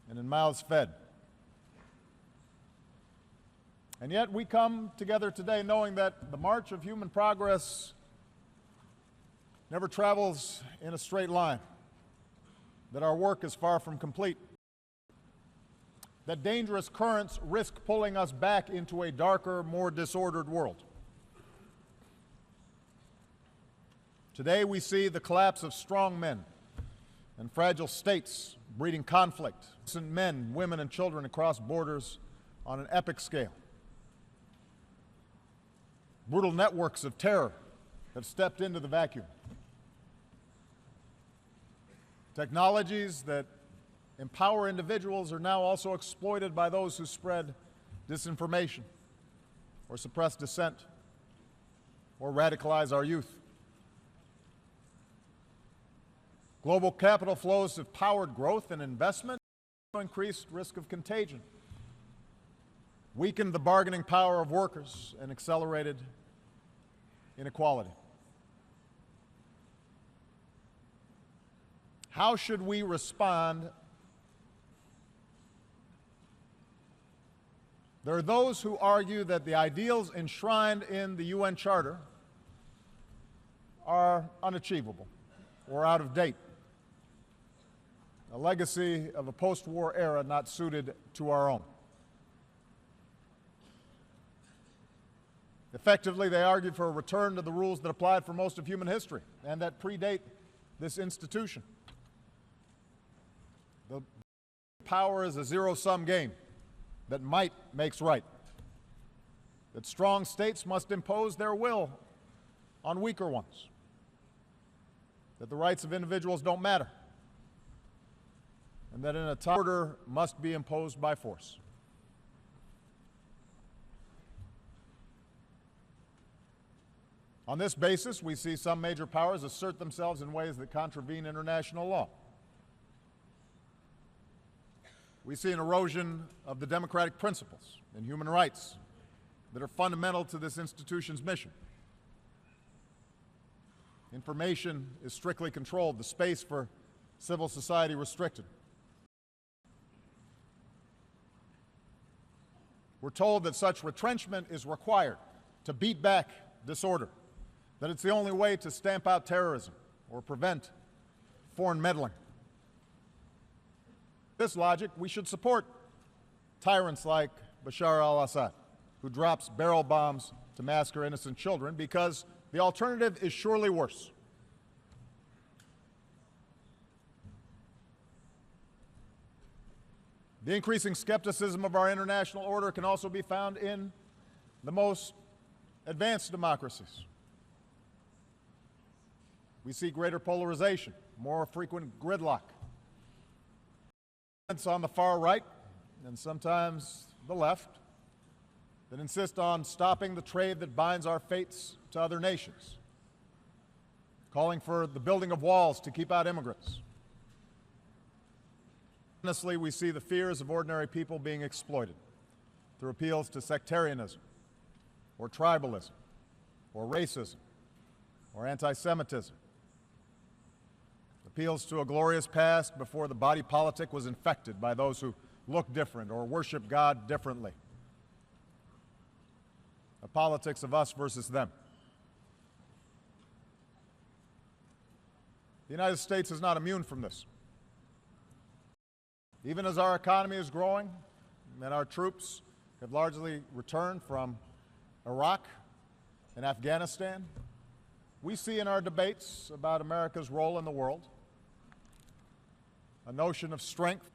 and in mouths fed. And yet we come together today knowing that the march of human progress never travels in a straight line, that our work is far from complete, that dangerous currents risk pulling us back into a darker, more disordered world. Today we see the collapse of strong men and fragile states breeding conflict, innocent men, women, and children across borders on an epic scale. Brutal networks of terror have stepped into the vacuum. Technologies that empower individuals are now also exploited by those who spread disinformation or suppress dissent or radicalize our youth. Global capital flows have powered growth and investment, increased risk of contagion, weakened the bargaining power of workers, and accelerated inequality. How should we respond? There are those who argue that the ideals enshrined in the UN Charter are unachievable or out of date, a legacy of a post-war era not suited to our own. Effectively, they argued for a return to the rules that applied for most of human history and that predate this institution. The power is a zero-sum game, that might makes right, that strong states must impose their will on weaker ones, that the rights of individuals don't matter, and that in a time order must be imposed by force. On this basis, we see some major powers assert themselves in ways that contravene international law. We see an erosion of the democratic principles and human rights that are fundamental to this institution's mission. Information is strictly controlled, the space for civil society restricted. We're told that such retrenchment is required to beat back disorder, that it's the only way to stamp out terrorism or prevent foreign meddling. This logic, we should support tyrants like Bashar al-Assad, who drops barrel bombs to massacre innocent children, because the alternative is surely worse. The increasing skepticism of our international order can also be found in the most advanced democracies. We see greater polarization, more frequent gridlock. On the far right, and sometimes the left, that insist on stopping the trade that binds our fates to other nations, calling for the building of walls to keep out immigrants. Honestly, we see the fears of ordinary people being exploited through appeals to sectarianism, or tribalism, or racism, or anti-Semitism. Appeals to a glorious past before the body politic was infected by those who look different or worship God differently. A politics of us versus them. The United States is not immune from this. Even as our economy is growing and our troops have largely returned from Iraq and Afghanistan, we see in our debates about America's role in the world a notion of strength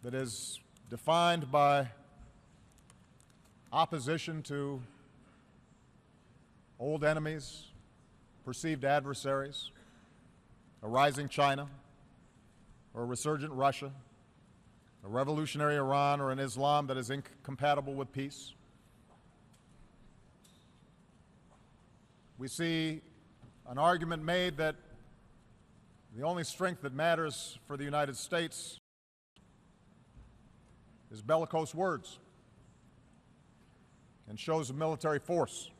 that is defined by opposition to old enemies, perceived adversaries, a rising China, or a resurgent Russia, a revolutionary Iran, or an Islam that is incompatible with peace. We see an argument made that the only strength that matters for the United States is bellicose words and shows of military force,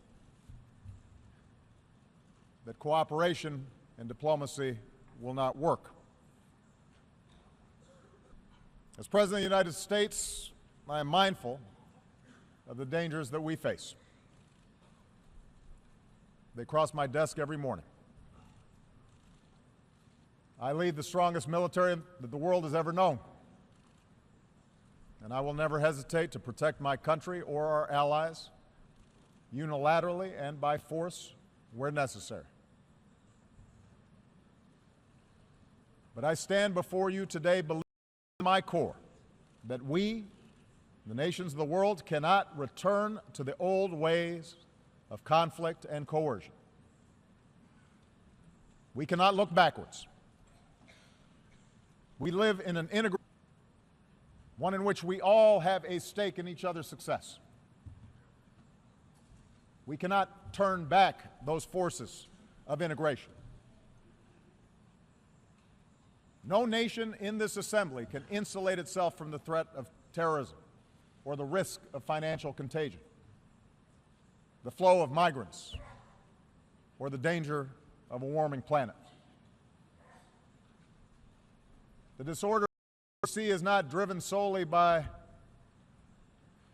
that cooperation and diplomacy will not work. As President of the United States, I am mindful of the dangers that we face. They cross my desk every morning. I lead the strongest military that the world has ever known, and I will never hesitate to protect my country or our allies unilaterally and by force where necessary. But I stand before you today believing in my core that we, the nations of the world, cannot return to the old ways of conflict and coercion. We cannot look backwards. We live in an integrated, one in which we all have a stake in each other's success. We cannot turn back those forces of integration. No nation in this assembly can insulate itself from the threat of terrorism or the risk of financial contagion, the flow of migrants, or the danger of a warming planet. The disorder we see is not driven solely by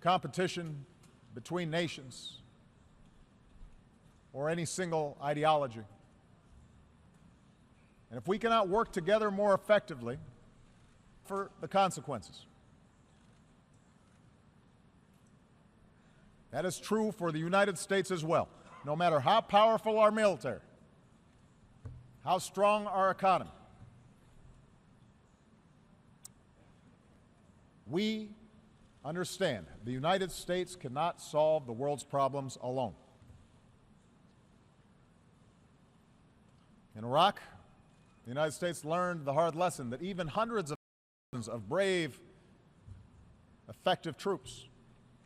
competition between nations or any single ideology. And if we cannot work together more effectively, for the consequences. That is true for the United States as well. No matter how powerful our military, how strong our economy, we understand the United States cannot solve the world's problems alone. In Iraq, the United States learned the hard lesson that even hundreds of thousands of brave, effective troops,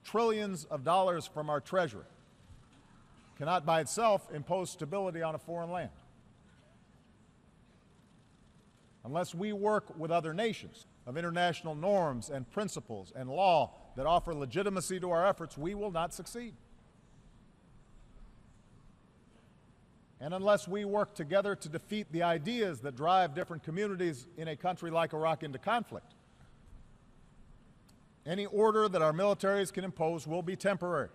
trillions of dollars from our treasury, cannot by itself impose stability on a foreign land. Unless we work with other nations of international norms and principles and law that offer legitimacy to our efforts, we will not succeed. And unless we work together to defeat the ideas that drive different communities in a country like Iraq into conflict, any order that our militaries can impose will be temporary.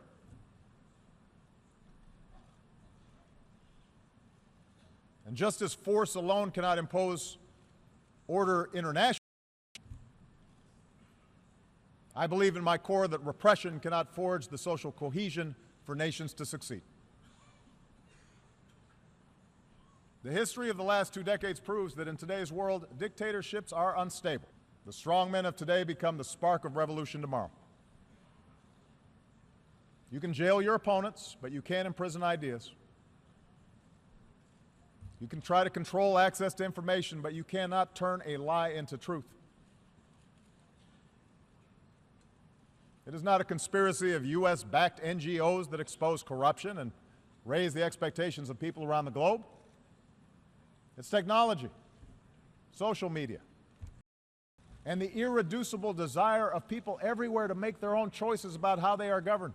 And just as force alone cannot impose order internationally, I believe in my core that repression cannot forge the social cohesion for nations to succeed. The history of the last 2 decades proves that in today's world, dictatorships are unstable. The strong men of today become the spark of revolution tomorrow. You can jail your opponents, but you can't imprison ideas. You can try to control access to information, but you cannot turn a lie into truth. It is not a conspiracy of U.S.-backed NGOs that expose corruption and raise the expectations of people around the globe. It's technology, social media, and the irreducible desire of people everywhere to make their own choices about how they are governed.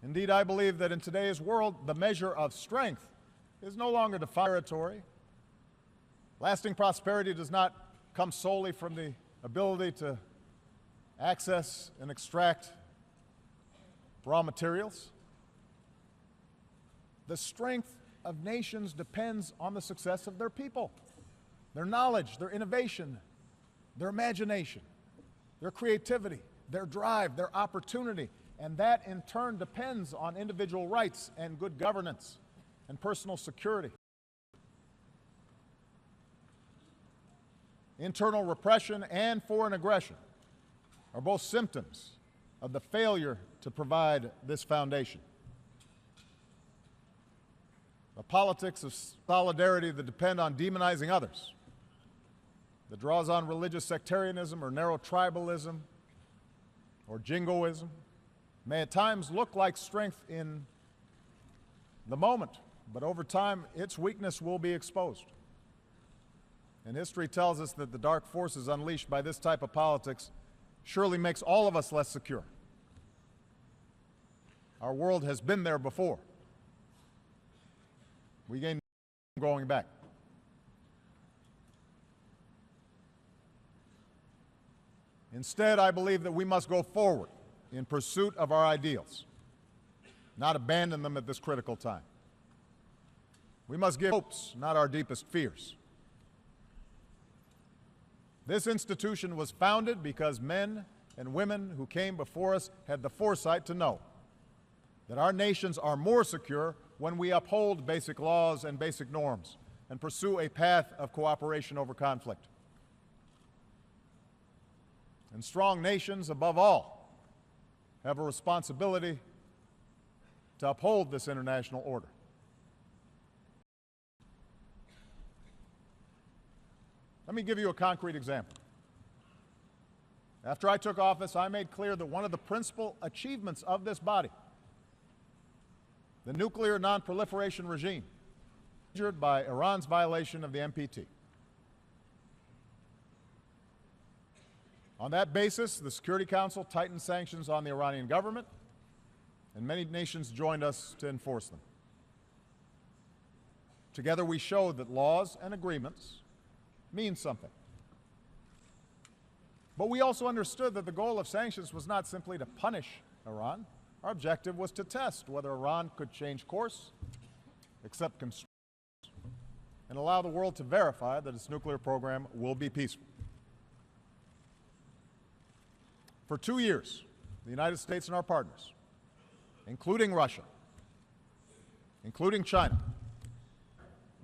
Indeed, I believe that in today's world, the measure of strength is no longer defined by territory. Lasting prosperity does not come solely from the ability to access and extract raw materials. The strength of nations depends on the success of their people, their knowledge, their innovation, their imagination, their creativity, their drive, their opportunity, and that in turn depends on individual rights and good governance and personal security. Internal repression and foreign aggression are both symptoms of the failure to provide this foundation. The politics of solidarity that depend on demonizing others, that draws on religious sectarianism or narrow tribalism or jingoism, may at times look like strength in the moment, but over time its weakness will be exposed. And history tells us that the dark forces unleashed by this type of politics surely makes all of us less secure. Our world has been there before. We gain going back. Instead, I believe that we must go forward in pursuit of our ideals, not abandon them at this critical time. We must give hopes, not our deepest fears. This institution was founded because men and women who came before us had the foresight to know that our nations are more secure when we uphold basic laws and basic norms and pursue a path of cooperation over conflict. And strong nations, above all, have a responsibility to uphold this international order. Let me give you a concrete example. After I took office, I made clear that one of the principal achievements of this body, the nuclear non-proliferation regime, injured by Iran's violation of the NPT. On that basis, the Security Council tightened sanctions on the Iranian government, and many nations joined us to enforce them. Together we showed that laws and agreements mean something. But we also understood that the goal of sanctions was not simply to punish Iran. Our objective was to test whether Iran could change course, accept constraints, and allow the world to verify that its nuclear program will be peaceful. For 2 years, the United States and our partners, including Russia, including China,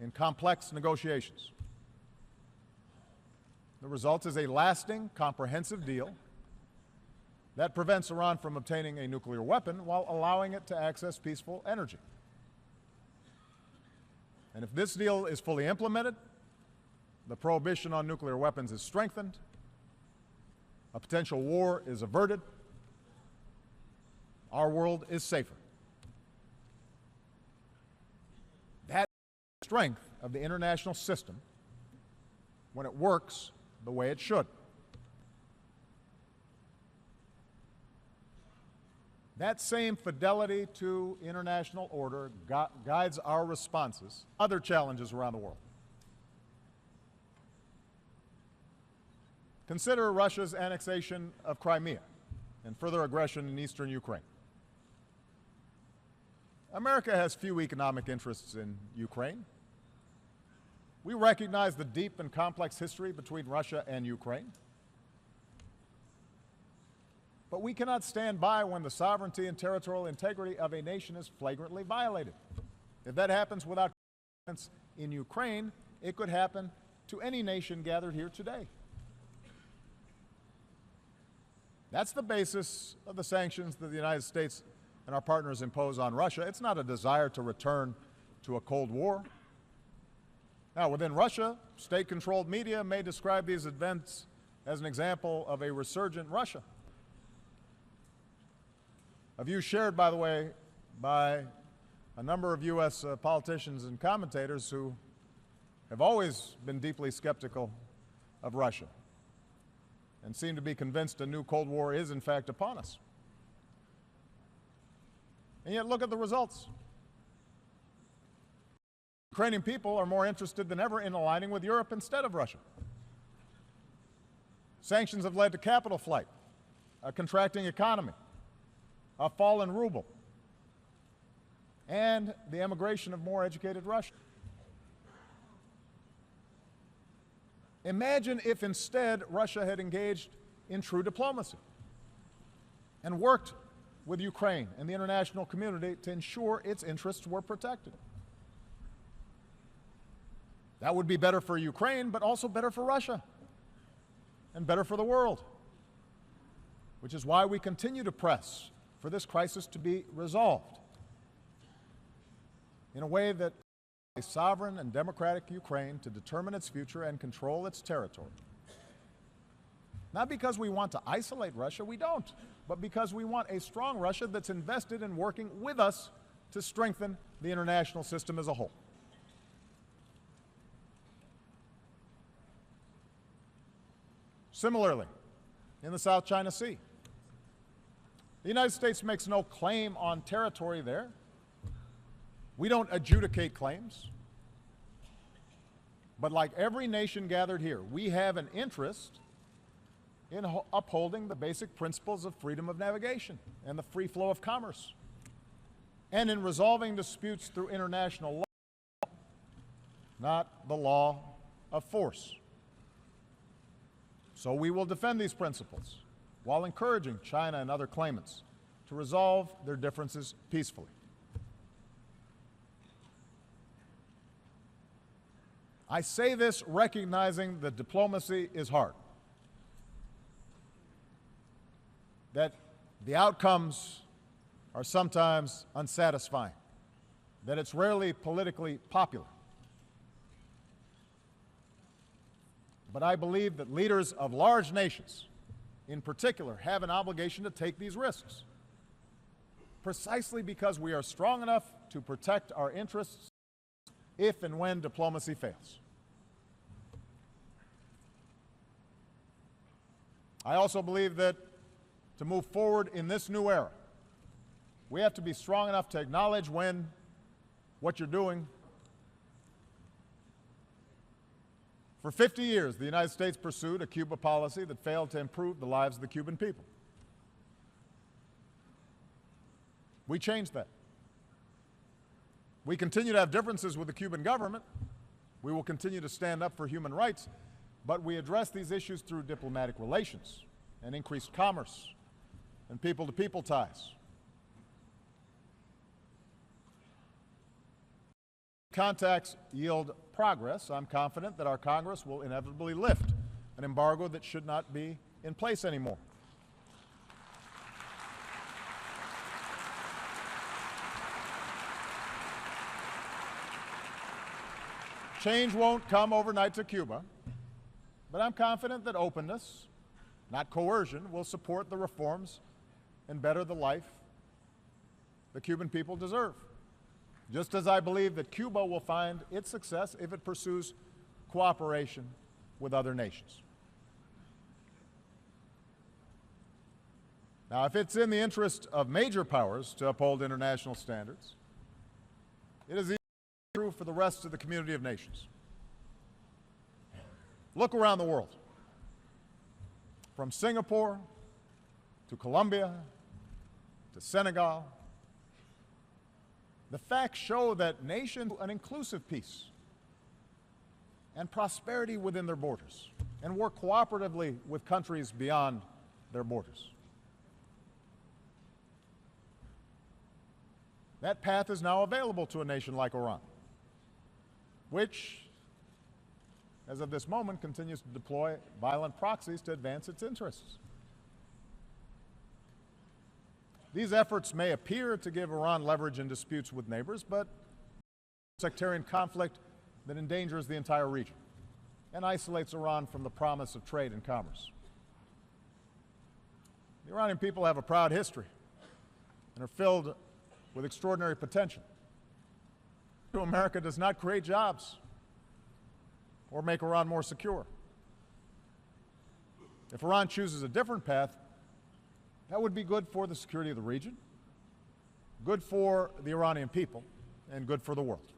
in complex negotiations. The result is a lasting, comprehensive deal that prevents Iran from obtaining a nuclear weapon while allowing it to access peaceful energy. And if this deal is fully implemented, the prohibition on nuclear weapons is strengthened, a potential war is averted, our world is safer. That is the strength of the international system when it works the way it should. That same fidelity to international order guides our responses to other challenges around the world. Consider Russia's annexation of Crimea and further aggression in eastern Ukraine. America has few economic interests in Ukraine. We recognize the deep and complex history between Russia and Ukraine. But we cannot stand by when the sovereignty and territorial integrity of a nation is flagrantly violated. If that happens without consequence in Ukraine, it could happen to any nation gathered here today. That's the basis of the sanctions that the United States and our partners impose on Russia. It's not a desire to return to a Cold War. Now, within Russia, state-controlled media may describe these events as an example of a resurgent Russia. A view shared, by the way, by a number of U.S. politicians and commentators who have always been deeply skeptical of Russia and seem to be convinced a new Cold War is, in fact, upon us. And yet, look at the results. Ukrainian people are more interested than ever in aligning with Europe instead of Russia. Sanctions have led to capital flight, a contracting economy, a fallen ruble, and the emigration of more educated Russians. Imagine if instead Russia had engaged in true diplomacy and worked with Ukraine and the international community to ensure its interests were protected. That would be better for Ukraine, but also better for Russia and better for the world. which is why we continue to press for this crisis to be resolved in a way that a sovereign and democratic Ukraine to determine its future and control its territory. Not because we want to isolate Russia, we don't, but because we want a strong Russia that's invested in working with us to strengthen the international system as a whole. Similarly, in the South China Sea, the United States makes no claim on territory there. We don't adjudicate claims. But like every nation gathered here, we have an interest in upholding the basic principles of freedom of navigation and the free flow of commerce, and in resolving disputes through international law, not the law of force. So we will defend these principles while encouraging China and other claimants to resolve their differences peacefully. I say this recognizing that diplomacy is hard, that the outcomes are sometimes unsatisfying, that it's rarely politically popular. But I believe that leaders of large nations, in particular, have an obligation to take these risks, precisely because we are strong enough to protect our interests if and when diplomacy fails. I also believe that to move forward in this new era, we have to be strong enough to acknowledge when what you're doing. For 50 years, the United States pursued a Cuba policy that failed to improve the lives of the Cuban people. We changed that. We continue to have differences with the Cuban government. We will continue to stand up for human rights, but we address these issues through diplomatic relations and increased commerce and people-to-people ties. Contacts yield progress. I'm confident that our Congress will inevitably lift an embargo that should not be in place anymore. Change won't come overnight to Cuba, but I'm confident that openness, not coercion, will support the reforms and better the life the Cuban people deserve. Just as I believe that Cuba will find its success if it pursues cooperation with other nations. Now, if it's in the interest of major powers to uphold international standards, it is true for the rest of the community of nations. Look around the world. From Singapore to Colombia to Senegal, the facts show that nations an inclusive peace and prosperity within their borders and work cooperatively with countries beyond their borders. That path is now available to a nation like Iran, which, as of this moment, continues to deploy violent proxies to advance its interests. These efforts may appear to give Iran leverage in disputes with neighbors, but sectarian conflict that endangers the entire region and isolates Iran from the promise of trade and commerce. The Iranian people have a proud history and are filled with extraordinary potential. America does not create jobs or make Iran more secure. If Iran chooses a different path, that would be good for the security of the region, good for the Iranian people, and good for the world.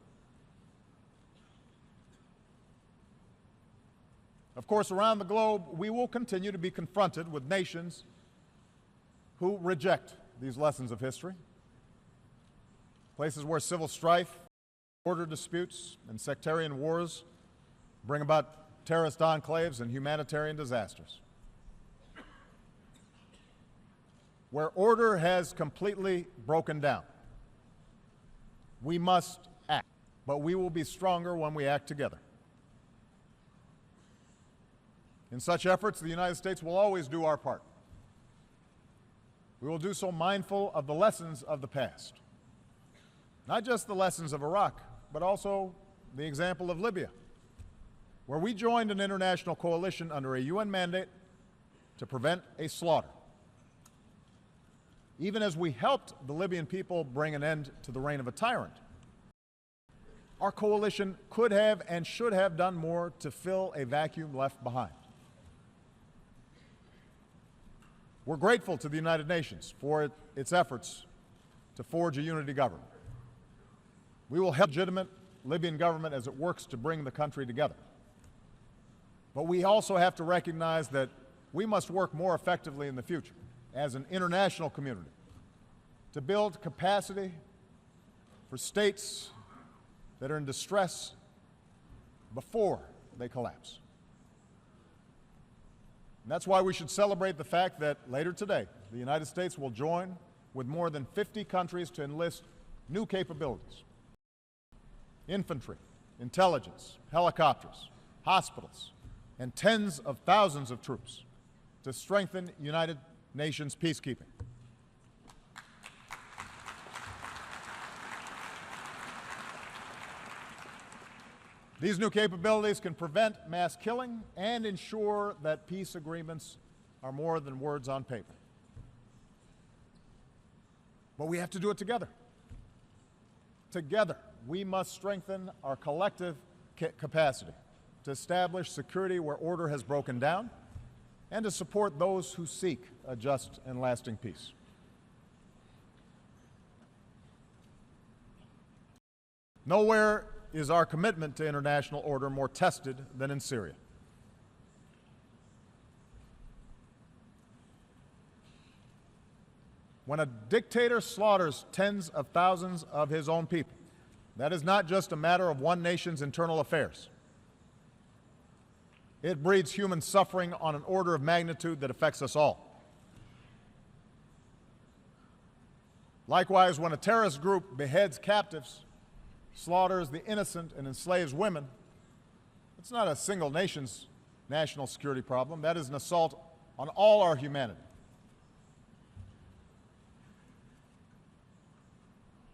Of course, around the globe, we will continue to be confronted with nations who reject these lessons of history, places where civil strife, border disputes, and sectarian wars bring about terrorist enclaves and humanitarian disasters, where order has completely broken down. We must act, but we will be stronger when we act together. In such efforts, the United States will always do our part. We will do so mindful of the lessons of the past. Not just the lessons of Iraq, but also the example of Libya, where we joined an international coalition under a UN mandate to prevent a slaughter. Even as we helped the Libyan people bring an end to the reign of a tyrant, our coalition could have and should have done more to fill a vacuum left behind. We're grateful to the United Nations for its efforts to forge a unity government. We will help the legitimate Libyan government as it works to bring the country together. But we also have to recognize that we must work more effectively in the future as an international community to build capacity for states that are in distress before they collapse. And that's why we should celebrate the fact that later today, the United States will join with more than 50 countries to enlist new capabilities: infantry, intelligence, helicopters, hospitals, and tens of thousands of troops to strengthen United Nations peacekeeping. These new capabilities can prevent mass killing and ensure that peace agreements are more than words on paper. But we have to do it together. Together, we must strengthen our collective capacity to establish security where order has broken down and to support those who seek a just and lasting peace. Nowhere is our commitment to international order more tested than in Syria. When a dictator slaughters tens of thousands of his own people, that is not just a matter of one nation's internal affairs. It breeds human suffering on an order of magnitude that affects us all. Likewise, when a terrorist group beheads captives, slaughters the innocent, and enslaves women, it's not a single nation's national security problem. That is an assault on all our humanity.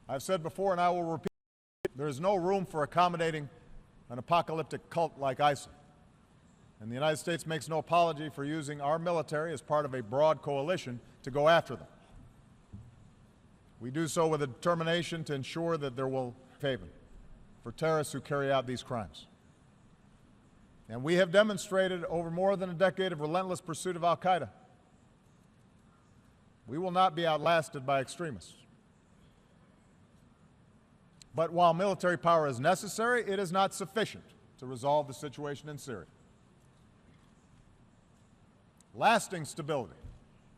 I've said before, and I will repeat, there is no room for accommodating an apocalyptic cult like ISIL. And the United States makes no apology for using our military as part of a broad coalition to go after them. We do so with a determination to ensure that there will be haven for terrorists who carry out these crimes. And we have demonstrated over more than a decade of relentless pursuit of al-Qaeda. We will not be outlasted by extremists. But while military power is necessary, it is not sufficient to resolve the situation in Syria. Lasting stability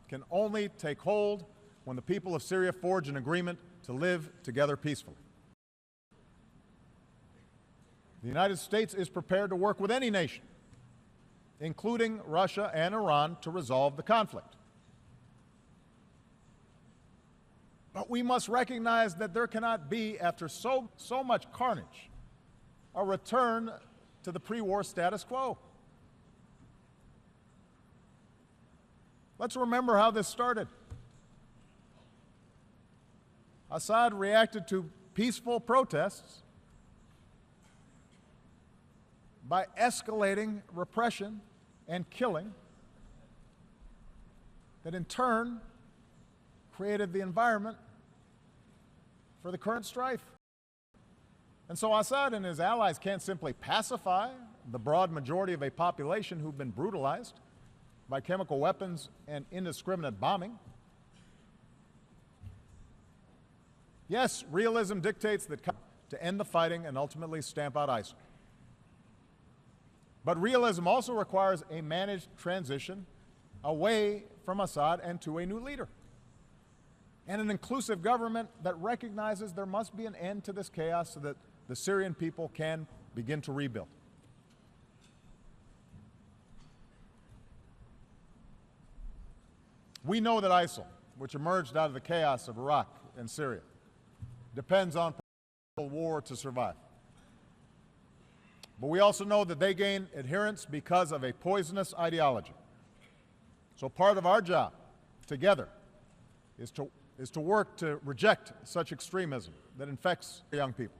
can only take hold when the people of Syria forge an agreement to live together peacefully. The United States is prepared to work with any nation, including Russia and Iran, to resolve the conflict. But we must recognize that there cannot be, after so much carnage, a return to the pre-war status quo. Let's remember how this started. Assad reacted to peaceful protests by escalating repression and killing that in turn created the environment for the current strife. And so Assad and his allies can't simply pacify the broad majority of a population who've been brutalized by chemical weapons and indiscriminate bombing. Yes, realism dictates that to end the fighting and ultimately stamp out ISIL. But realism also requires a managed transition away from Assad and to a new leader, and an inclusive government that recognizes there must be an end to this chaos so that the Syrian people can begin to rebuild. We know that ISIL, which emerged out of the chaos of Iraq and Syria, depends on war to survive. But we also know that they gain adherents because of a poisonous ideology. So part of our job, together, is to work to reject such extremism that infects young people.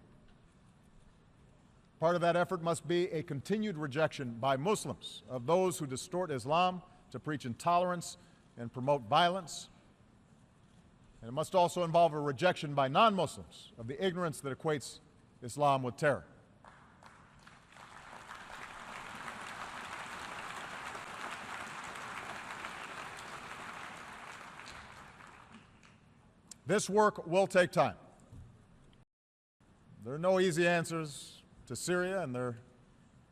Part of that effort must be a continued rejection by Muslims of those who distort Islam to preach intolerance and promote violence. And it must also involve a rejection by non-Muslims of the ignorance that equates Islam with terror. This work will take time. There are no easy answers to Syria, and there are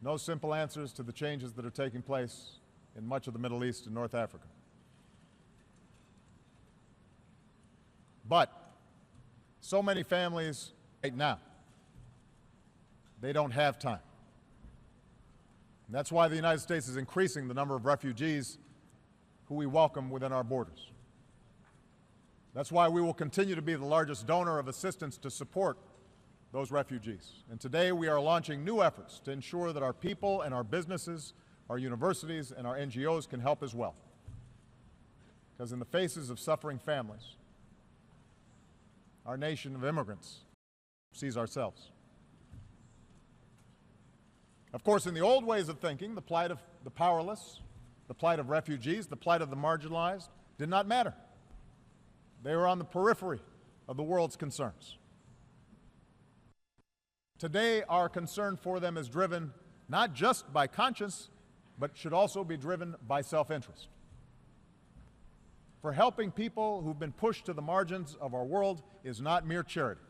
no simple answers to the changes that are taking place in much of the Middle East and North Africa. But so many families right now, they don't have time. And that's why the United States is increasing the number of refugees who we welcome within our borders. That's why we will continue to be the largest donor of assistance to support those refugees. And today we are launching new efforts to ensure that our people and our businesses, our universities and our NGOs can help as well. Because in the faces of suffering families, our nation of immigrants sees ourselves. Of course, in the old ways of thinking, the plight of the powerless, the plight of refugees, the plight of the marginalized did not matter. They were on the periphery of the world's concerns. Today, our concern for them is driven not just by conscience, but should also be driven by self-interest. For helping people who've been pushed to the margins of our world is not mere charity.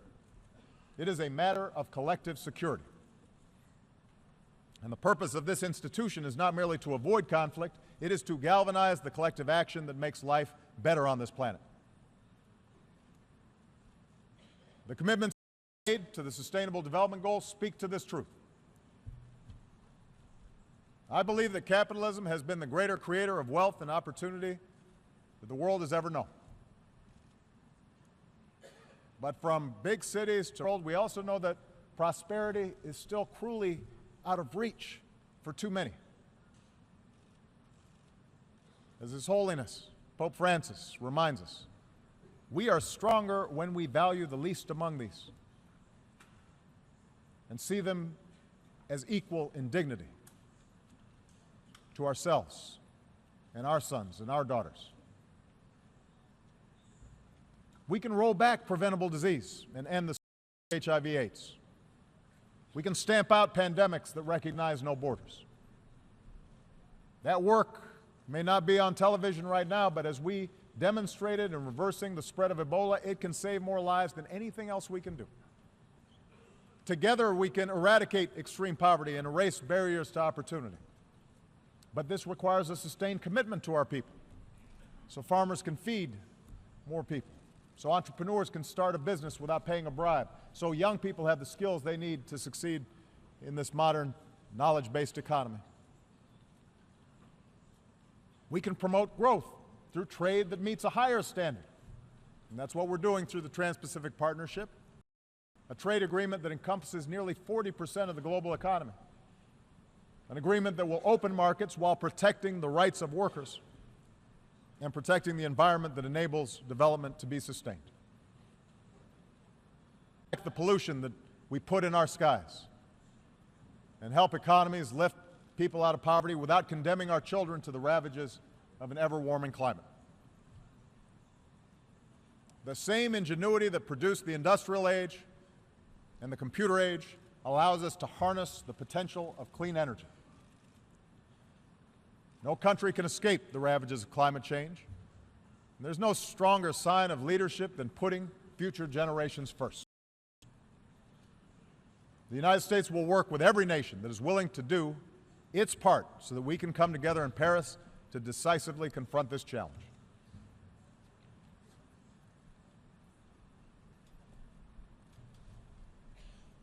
It is a matter of collective security. And the purpose of this institution is not merely to avoid conflict, it is to galvanize the collective action that makes life better on this planet. The commitments made to the Sustainable Development Goals speak to this truth. I believe that capitalism has been the greater creator of wealth and opportunity that the world has ever known. But from big cities to the world, we also know that prosperity is still cruelly out of reach for too many. As His Holiness, Pope Francis, reminds us, we are stronger when we value the least among these and see them as equal in dignity to ourselves and our sons and our daughters. We can roll back preventable disease and end the HIV/AIDS. We can stamp out pandemics that recognize no borders. That work may not be on television right now, but as we demonstrated in reversing the spread of Ebola, it can save more lives than anything else we can do. Together, we can eradicate extreme poverty and erase barriers to opportunity. But this requires a sustained commitment to our people, so farmers can feed more people, so entrepreneurs can start a business without paying a bribe, so young people have the skills they need to succeed in this modern knowledge-based economy. We can promote growth through trade that meets a higher standard. And that's what we're doing through the Trans-Pacific Partnership, a trade agreement that encompasses nearly 40% of the global economy, an agreement that will open markets while protecting the rights of workers and protecting the environment that enables development to be sustained. The pollution that we put in our skies and help economies lift people out of poverty without condemning our children to the ravages of an ever-warming climate. The same ingenuity that produced the industrial age and the computer age allows us to harness the potential of clean energy. No country can escape the ravages of climate change. And there's no stronger sign of leadership than putting future generations first. The United States will work with every nation that is willing to do its part so that we can come together in Paris to decisively confront this challenge.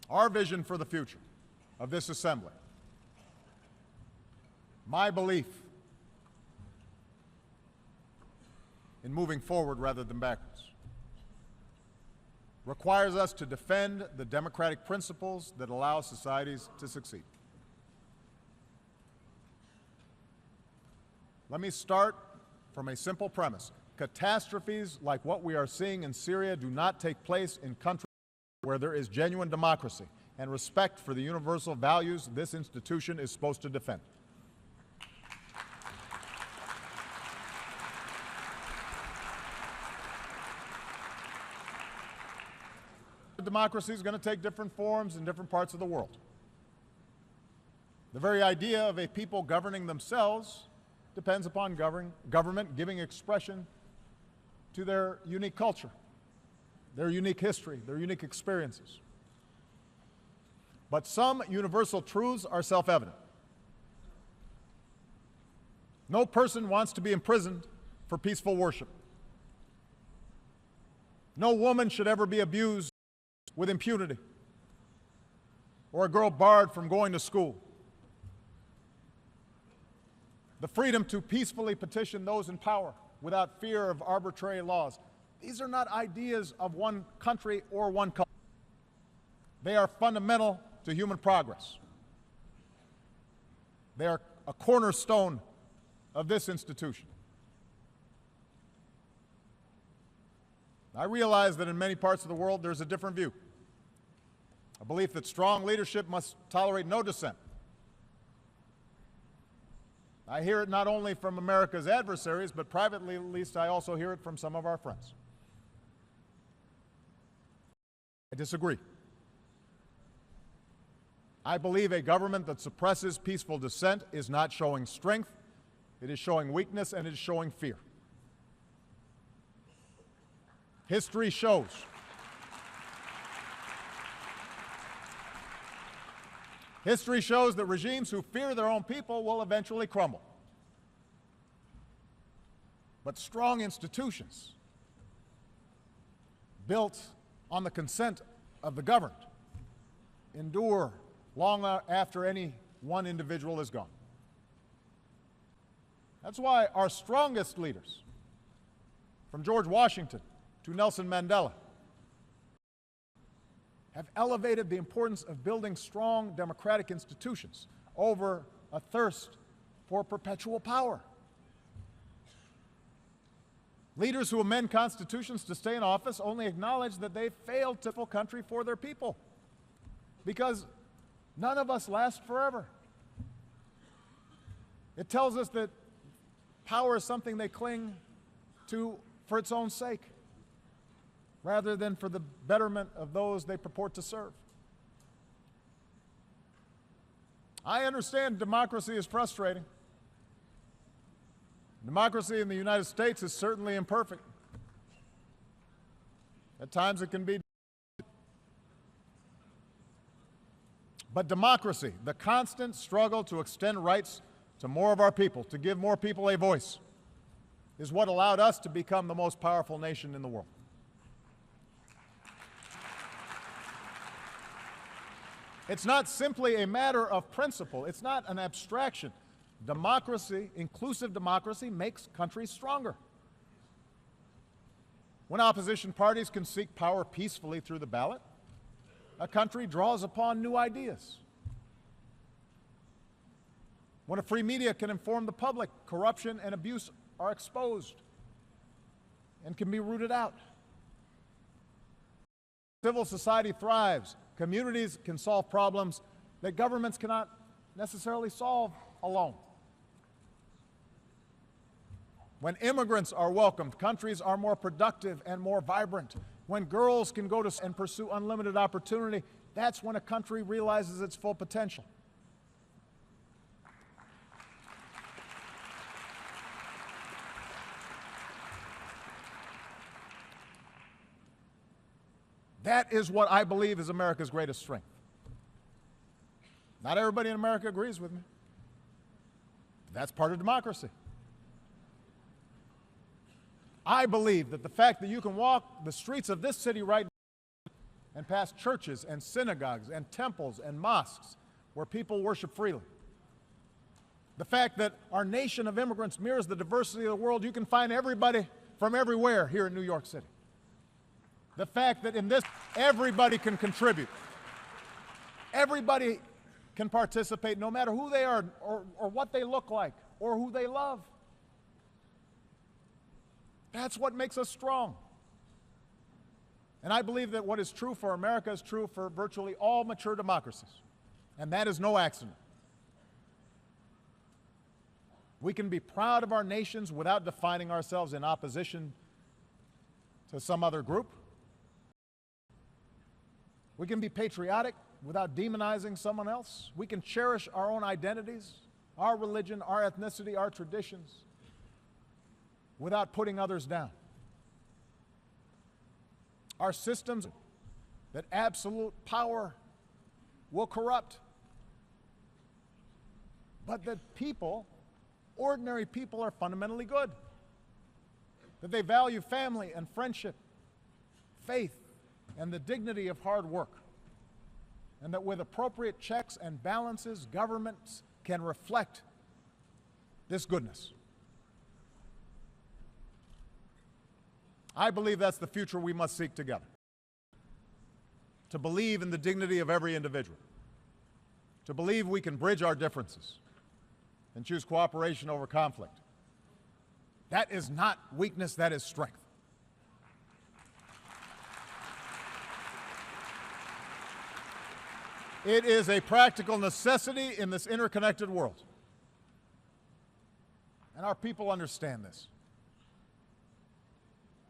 Our vision for the future of this assembly, my belief in moving forward rather than backwards, requires us to defend the democratic principles that allow societies to succeed. Let me start from a simple premise. Catastrophes like what we are seeing in Syria do not take place in countries where there is genuine democracy and respect for the universal values this institution is supposed to defend. Democracy is going to take different forms in different parts of the world. The very idea of a people governing themselves depends upon government giving expression to their unique culture, their unique history, their unique experiences. But some universal truths are self-evident. No person wants to be imprisoned for peaceful worship. No woman should ever be abused with impunity, or a girl barred from going to school. The freedom to peacefully petition those in power without fear of arbitrary laws. These are not ideas of one country or one culture. They are fundamental to human progress. They are a cornerstone of this institution. I realize that in many parts of the world there's a different view. A belief that strong leadership must tolerate no dissent. I hear it not only from America's adversaries, but privately at least I also hear it from some of our friends. I disagree. I believe a government that suppresses peaceful dissent is not showing strength, it is showing weakness, and it is showing fear. History shows that regimes who fear their own people will eventually crumble. But strong institutions built on the consent of the governed endure long after any one individual is gone. That's why our strongest leaders, from George Washington to Nelson Mandela, have elevated the importance of building strong democratic institutions over a thirst for perpetual power. Leaders who amend constitutions to stay in office only acknowledge that they failed to fulfill country for their people, because none of us last forever. It tells us that power is something they cling to for its own sake, rather than for the betterment of those they purport to serve. I understand democracy is frustrating. Democracy in the United States is certainly imperfect. At times it can be. But democracy, the constant struggle to extend rights to more of our people, to give more people a voice, is what allowed us to become the most powerful nation in the world. It's not simply a matter of principle. It's not an abstraction. Democracy, inclusive democracy, makes countries stronger. When opposition parties can seek power peacefully through the ballot, a country draws upon new ideas. When a free media can inform the public, corruption and abuse are exposed and can be rooted out. Civil society thrives. Communities can solve problems that governments cannot necessarily solve alone. When immigrants are welcomed, countries are more productive and more vibrant. When girls can go to and pursue unlimited opportunity, that's when a country realizes its full potential. That is what I believe is America's greatest strength. Not everybody in America agrees with me. That's part of democracy. I believe that the fact that you can walk the streets of this city right now and pass churches and synagogues and temples and mosques where people worship freely, the fact that our nation of immigrants mirrors the diversity of the world, you can find everybody from everywhere here in New York City. The fact that in this, everybody can contribute. Everybody can participate, no matter who they are or what they look like or who they love. That's what makes us strong. And I believe that what is true for America is true for virtually all mature democracies. And that is no accident. We can be proud of our nations without defining ourselves in opposition to some other group. We can be patriotic without demonizing someone else. We can cherish our own identities, our religion, our ethnicity, our traditions, without putting others down. Our systems that absolute power will corrupt, but that people, ordinary people, are fundamentally good, that they value family and friendship, faith, and the dignity of hard work, and that with appropriate checks and balances, governments can reflect this goodness. I believe that's the future we must seek together. To believe in the dignity of every individual. To believe we can bridge our differences and choose cooperation over conflict. That is not weakness, that is strength. It is a practical necessity in this interconnected world. And our people understand this.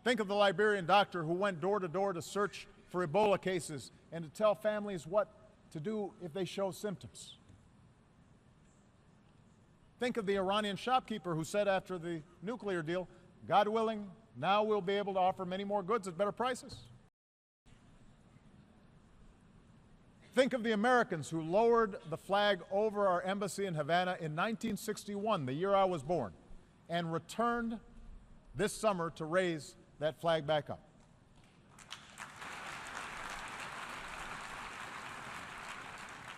Think of the Liberian doctor who went door to door to search for Ebola cases and to tell families what to do if they show symptoms. Think of the Iranian shopkeeper who said after the nuclear deal, God willing, now we'll be able to offer many more goods at better prices. Think of the Americans who lowered the flag over our embassy in Havana in 1961, the year I was born, and returned this summer to raise that flag back up.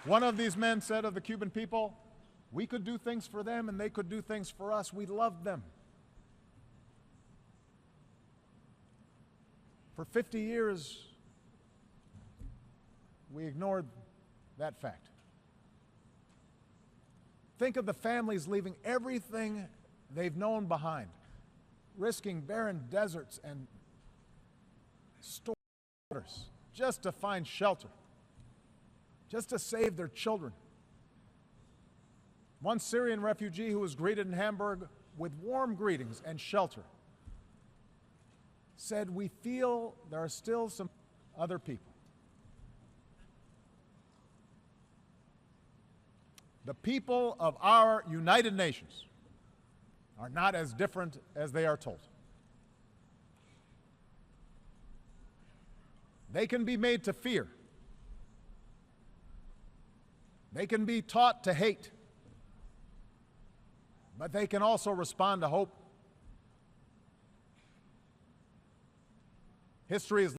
One of these men said of the Cuban people, we could do things for them and they could do things for us. We loved them. For 50 years, we ignored that fact. Think of the families leaving everything they've known behind, risking barren deserts and waters just to find shelter, just to save their children. One Syrian refugee who was greeted in Hamburg with warm greetings and shelter said, we feel there are still some other people. The people of our United Nations are not as different as they are told. They can be made to fear. They can be taught to hate. But they can also respond to hope. History is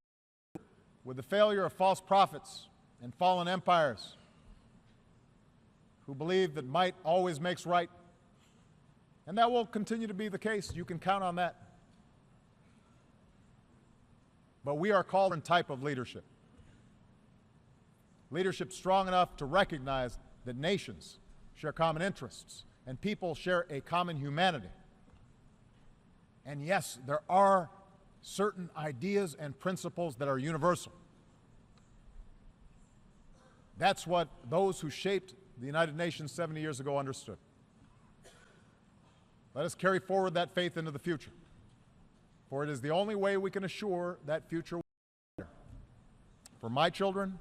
with the failure of false prophets and fallen empires who believe that might always makes right. And that will continue to be the case. You can count on that. But we are called to a different type of leadership. Leadership strong enough to recognize that nations share common interests and people share a common humanity. And yes, there are certain ideas and principles that are universal. That's what those who shaped the United Nations 70 years ago understood. Let us carry forward that faith into the future, for it is the only way we can assure that future will be better for my children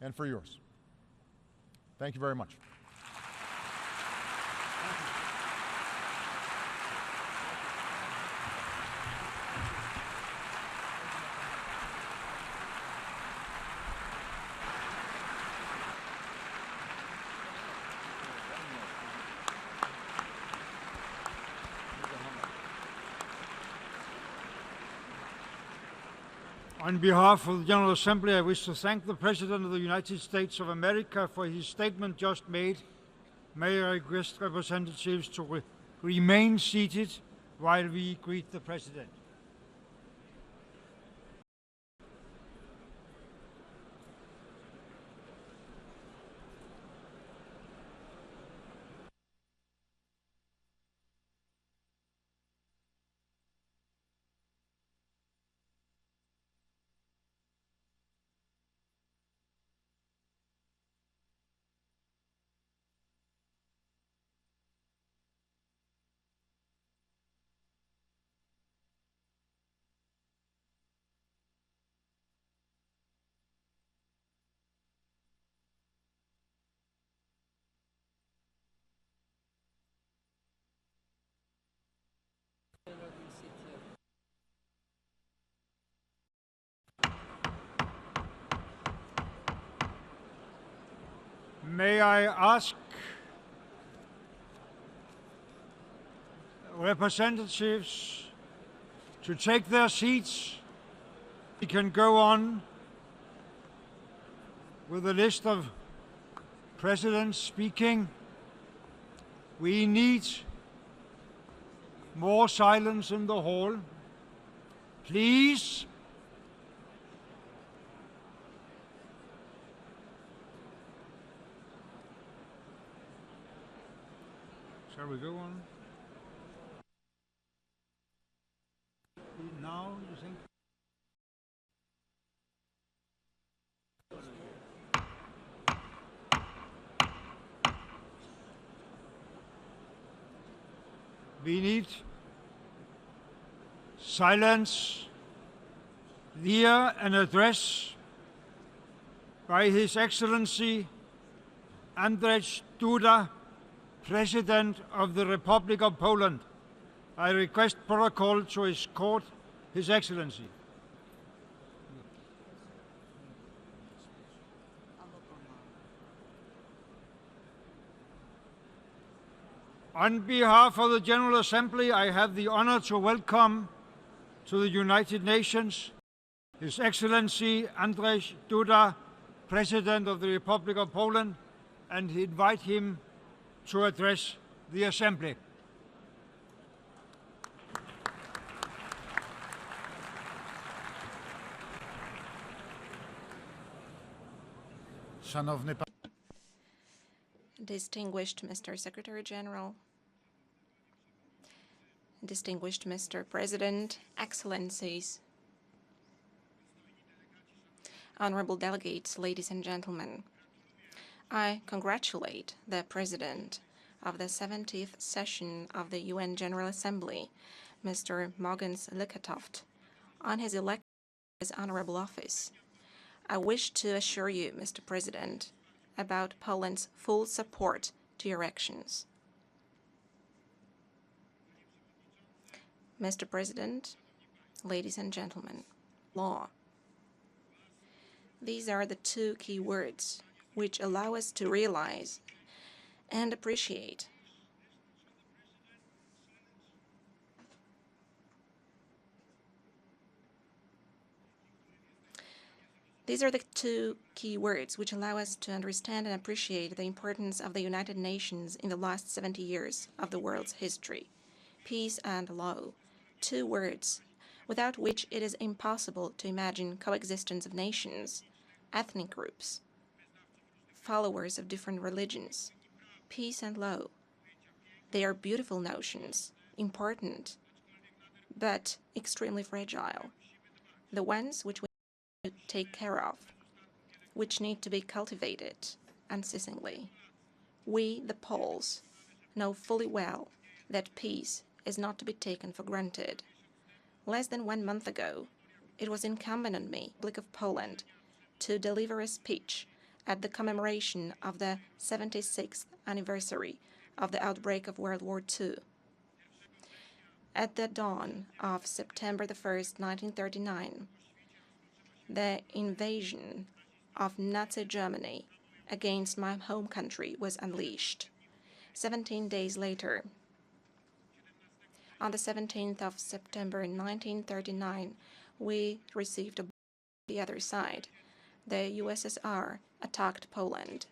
and for yours. Thank you very much. On behalf of the General Assembly, I wish to thank the President of the United States of America for his statement just made. May I request representatives to remain seated while we greet the President. May I ask representatives to take their seats? We can go on with the list of presidents speaking. We need more silence in the hall. Please. Shall we go on? Now, you think? We need silence via an address by His Excellency Andrzej Duda, President of the Republic of Poland. I request protocol to escort His Excellency. On behalf of the General Assembly, I have the honor to welcome to the United Nations His Excellency Andrzej Duda, President of the Republic of Poland, and invite him to address the Assembly. Distinguished Mr. Secretary General, distinguished Mr. President, Excellencies, honorable delegates, ladies and gentlemen, I congratulate the President of the 70th session of the UN General Assembly, Mr. Mogens Lykketoft, on his election to his honorable office. I wish to assure you, Mr. President, about Poland's full support to your actions. Mr. President, ladies and gentlemen, law. These are the two key words which allow us to realize and appreciate These are the two key words which allow us to understand and appreciate the importance of the United Nations in the last 70 years of the world's history. Peace and law, two words without which it is impossible to imagine coexistence of nations, ethnic groups, followers of different religions. Peace and law, they are beautiful notions, important, but extremely fragile. The ones which we need to take care of, which need to be cultivated unceasingly. We, the Poles, know fully well that peace is not to be taken for granted. Less than 1 month ago, it was incumbent on me, Republic of Poland, to deliver a speech at the commemoration of the 76th anniversary of the outbreak of World War II. At the dawn of September the 1st, 1939, the invasion of Nazi Germany against my home country was unleashed. 17 days later, on the 17th of September 1939, we received a blow from the other side. The USSR attacked Poland,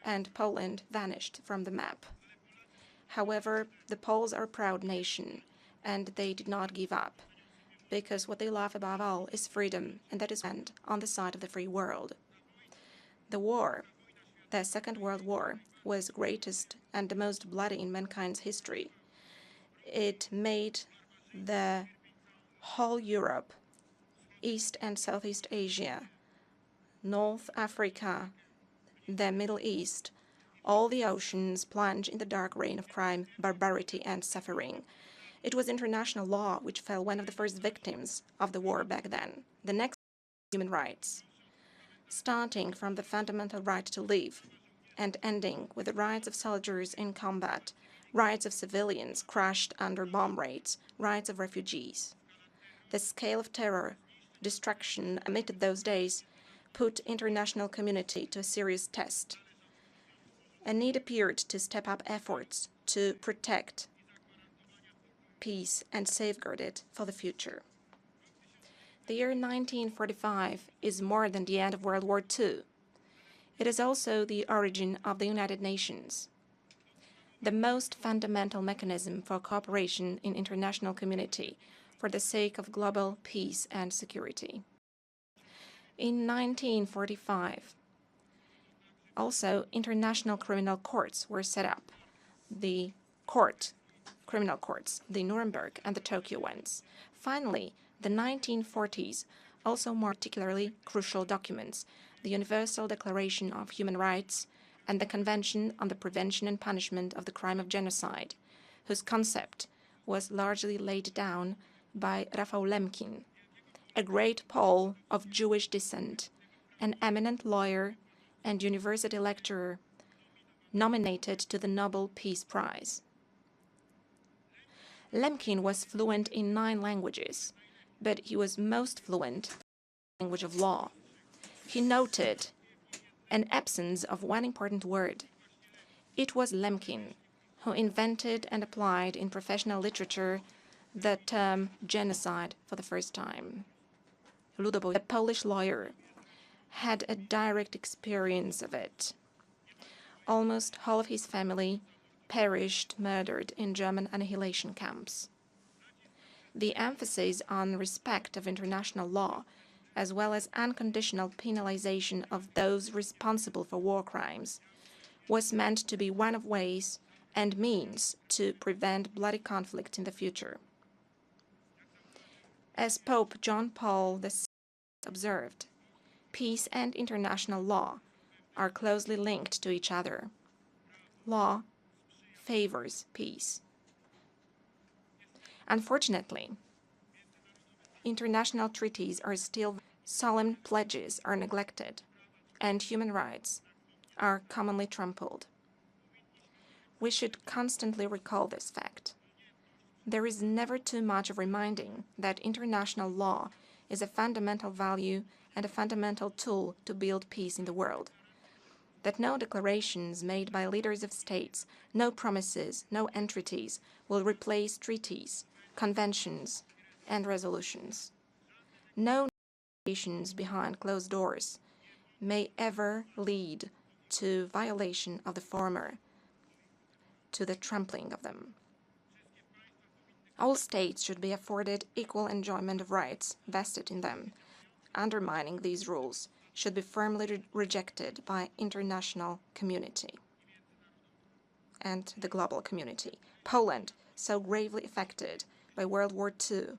and Poland vanished from the map. However, the Poles are a proud nation, and they did not give up, because what they love above all is freedom, and that is on the side of the free world. The war, the Second World War, was the greatest and the most bloody in mankind's history. It made the whole Europe, East and Southeast Asia, North Africa, the Middle East, all the oceans plunge in the dark rain of crime, barbarity, and suffering. It was international law which fell one of the first victims of the war back then. The next, human rights, starting from the fundamental right to live and ending with the rights of soldiers in combat, rights of civilians crushed under bomb raids, rights of refugees. The scale of terror, destruction amid those days put international community to a serious test. a need appeared to step up efforts to protect peace and safeguard it for the future. The year 1945 is more than the end of World War II. It is also the origin of the United Nations, the most fundamental mechanism for cooperation in international community for the sake of global peace and security. In 1945, also international criminal courts were set up, the criminal courts, the Nuremberg and the Tokyo ones. Finally, the 1940s, also more particularly crucial documents, the Universal Declaration of Human Rights and the Convention on the Prevention and Punishment of the Crime of Genocide, whose concept was largely laid down by Rafał Lemkin, a great Pole of Jewish descent, an eminent lawyer and university lecturer, nominated to the Nobel Peace Prize. Lemkin was fluent in 9 languages, but he was most fluent in the language of law. He noted an absence of one important word. It was Lemkin who invented and applied in professional literature the term genocide for the first time. Ludobójstwo, a Polish lawyer, had a direct experience of it. Almost all of his family perished, murdered in German annihilation camps. The emphasis on respect of international law, as well as unconditional penalization of those responsible for war crimes, was meant to be one of ways and means to prevent bloody conflict in the future. As Pope John Paul VI observed, peace and international law are closely linked to each other. Law favors peace. Unfortunately, international treaties are still solemn pledges are neglected, and human rights are commonly trampled. We should constantly recall this fact. There is never too much of reminding that international law is a fundamental value and a fundamental tool to build peace in the world. That no declarations made by leaders of states, no promises, no entreaties will replace treaties, conventions, and resolutions. No negotiations behind closed doors may ever lead to violation of the former, to the trampling of them. All states should be afforded equal enjoyment of rights vested in them. Undermining these rules should be firmly rejected by international community and the global community. Poland, so gravely affected by World War II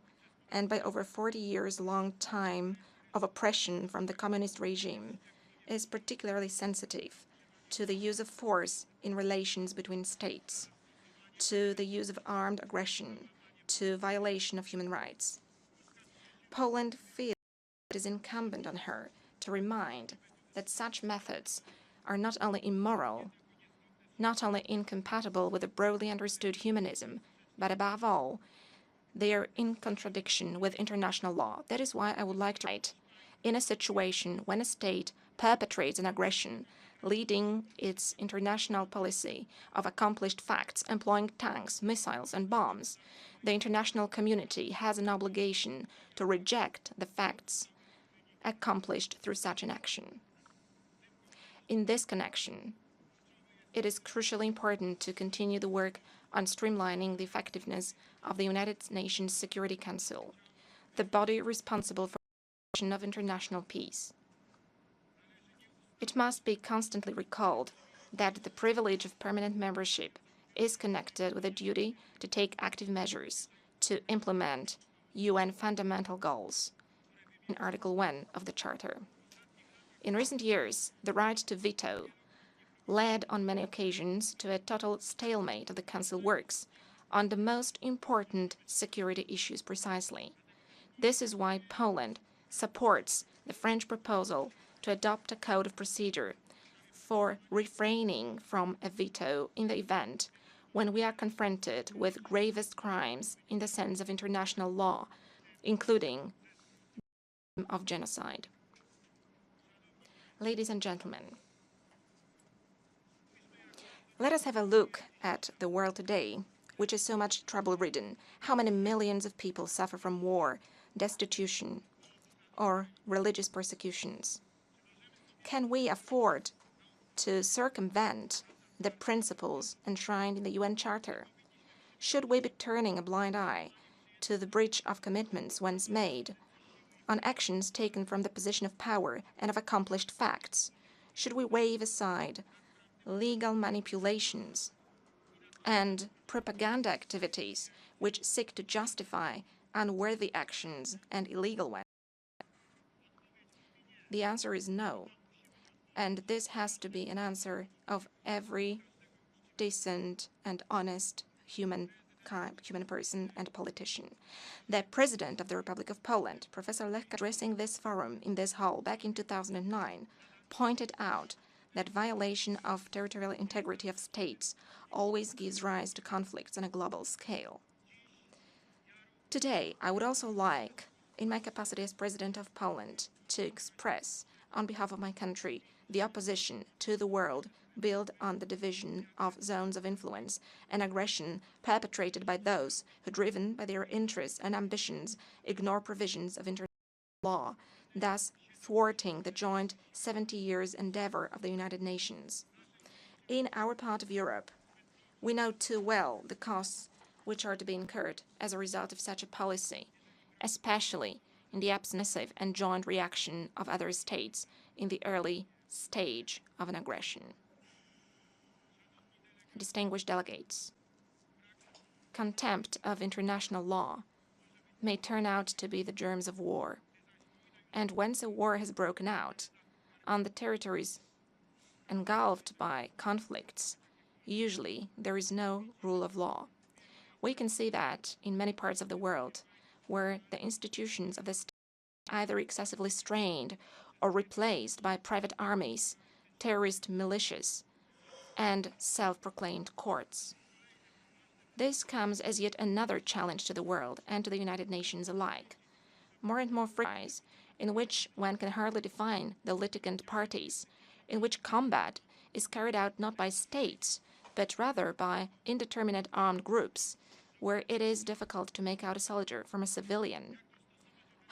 and by over 40 years long time of oppression from the communist regime, is particularly sensitive to the use of force in relations between states, to the use of armed aggression, to violation of human rights. Poland feels it is incumbent on her to remind that such methods are not only immoral, not only incompatible with a broadly understood humanism, but above all, they are in contradiction with international law. That is why I would like to write, in a situation when a state perpetrates an aggression, leading its international policy of accomplished facts, employing tanks, missiles, and bombs, the international community has an obligation to reject the facts accomplished through such an action. In this connection, it is crucially important to continue the work on streamlining the effectiveness of the United Nations Security Council, the body responsible for the protection of international peace. It must be constantly recalled that the privilege of permanent membership is connected with a duty to take active measures to implement UN fundamental goals in Article 1 of the Charter. In recent years, the right to veto led on many occasions to a total stalemate of the Council works on the most important security issues precisely. This is why Poland supports the French proposal to adopt a code of procedure for refraining from a veto in the event when we are confronted with gravest crimes in the sense of international law, including of genocide. Ladies and gentlemen, Let us have a look at the world today, which is so much trouble-ridden. How many millions of people suffer from war, destitution, or religious persecutions? Can we afford to circumvent the principles enshrined in the UN Charter? Should we be turning a blind eye to the breach of commitments once made, on actions taken from the position of power and of accomplished facts? Should we wave aside legal manipulations and propaganda activities which seek to justify unworthy actions and illegal ones? The answer is no. And this has to be an answer of every decent and honest human person and politician. The President of the Republic of Poland, Professor Lech, addressing this forum in this hall back in 2009, pointed out that violation of territorial integrity of states always gives rise to conflicts on a global scale. Today, I would also like, in my capacity as President of Poland, to express, on behalf of my country, the opposition to the world built on the division of zones of influence and aggression perpetrated by those who, driven by their interests and ambitions, ignore provisions of international law, thus thwarting the joint 70 years endeavor of the United Nations. In our part of Europe, we know too well the costs which are to be incurred as a result of such a policy, especially in the absence of and joint reaction of other states in the early stage of an aggression. Distinguished delegates, contempt of international law may turn out to be the germs of war, and once a war has broken out on the territories engulfed by conflicts, usually there is no rule of law. We can see that in many parts of the world where the institutions of the state are either excessively strained or replaced by private armies, terrorist militias, and self-proclaimed courts. This comes as yet another challenge to the world and to the United Nations alike. More and more frequent, in which one can hardly define the litigant parties, in which combat is carried out not by states, but rather by indeterminate armed groups, where it is difficult to make out a soldier from a civilian.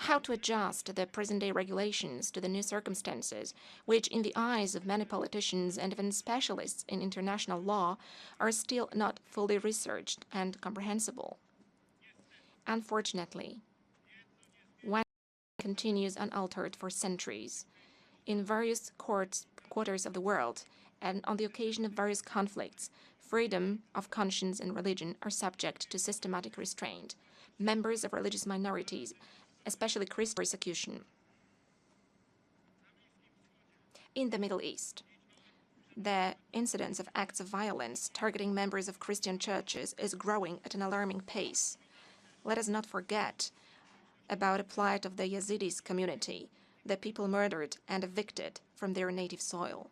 How to adjust the present-day regulations to the new circumstances, which in the eyes of many politicians and even specialists in international law are still not fully researched and comprehensible. Unfortunately, one continues unaltered for centuries. In various quarters of the world, and on the occasion of various conflicts, freedom of conscience and religion are subject to systematic restraint. Members of religious minorities, especially Christian persecution. In the Middle East, the incidence of acts of violence targeting members of Christian churches is growing at an alarming pace. Let us not forget about the plight of the Yazidis community, the people murdered and evicted from their native soil.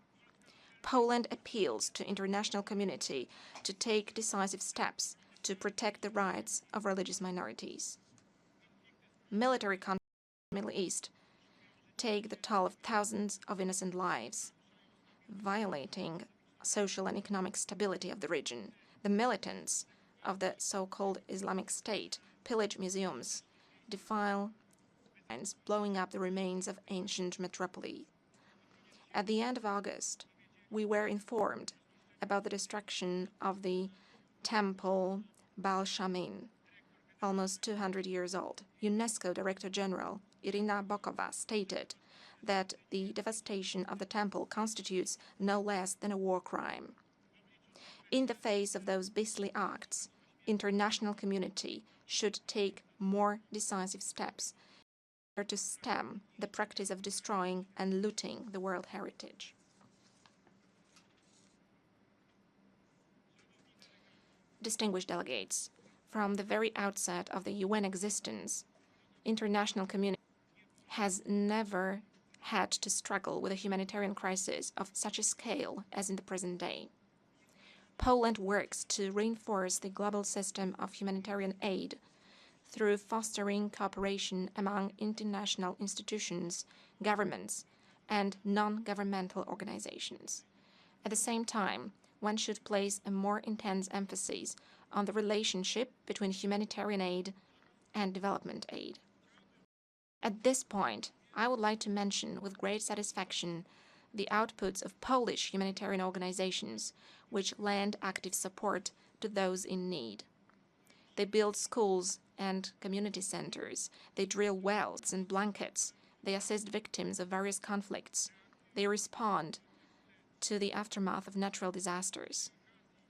Poland appeals to international community to take decisive steps to protect the rights of religious minorities. Military conflicts in the Middle East take the toll of thousands of innocent lives, violating social and economic stability of the region. The militants of the so-called Islamic State pillage museums, defile and blowing up the remains of ancient metropolis. At the end of August, we were informed about the destruction of the temple Baal Shamin, almost 200 years old. UNESCO Director General Irina Bokova stated that the devastation of the temple constitutes no less than a war crime. In the face of those beastly acts, international community should take more decisive steps in order to stem the practice of destroying and looting the world heritage. Distinguished delegates, from the very outset of the UN existence, international community has never had to struggle with a humanitarian crisis of such a scale as in the present day. Poland works to reinforce the global system of humanitarian aid through fostering cooperation among international institutions, governments, and non-governmental organizations. At the same time, one should place a more intense emphasis on the relationship between humanitarian aid and development aid. At this point, I would like to mention with great satisfaction the outputs of Polish humanitarian organizations which lend active support to those in need. They build schools and community centers, they drill wells and blankets, they assist victims of various conflicts, they respond to the aftermath of natural disasters.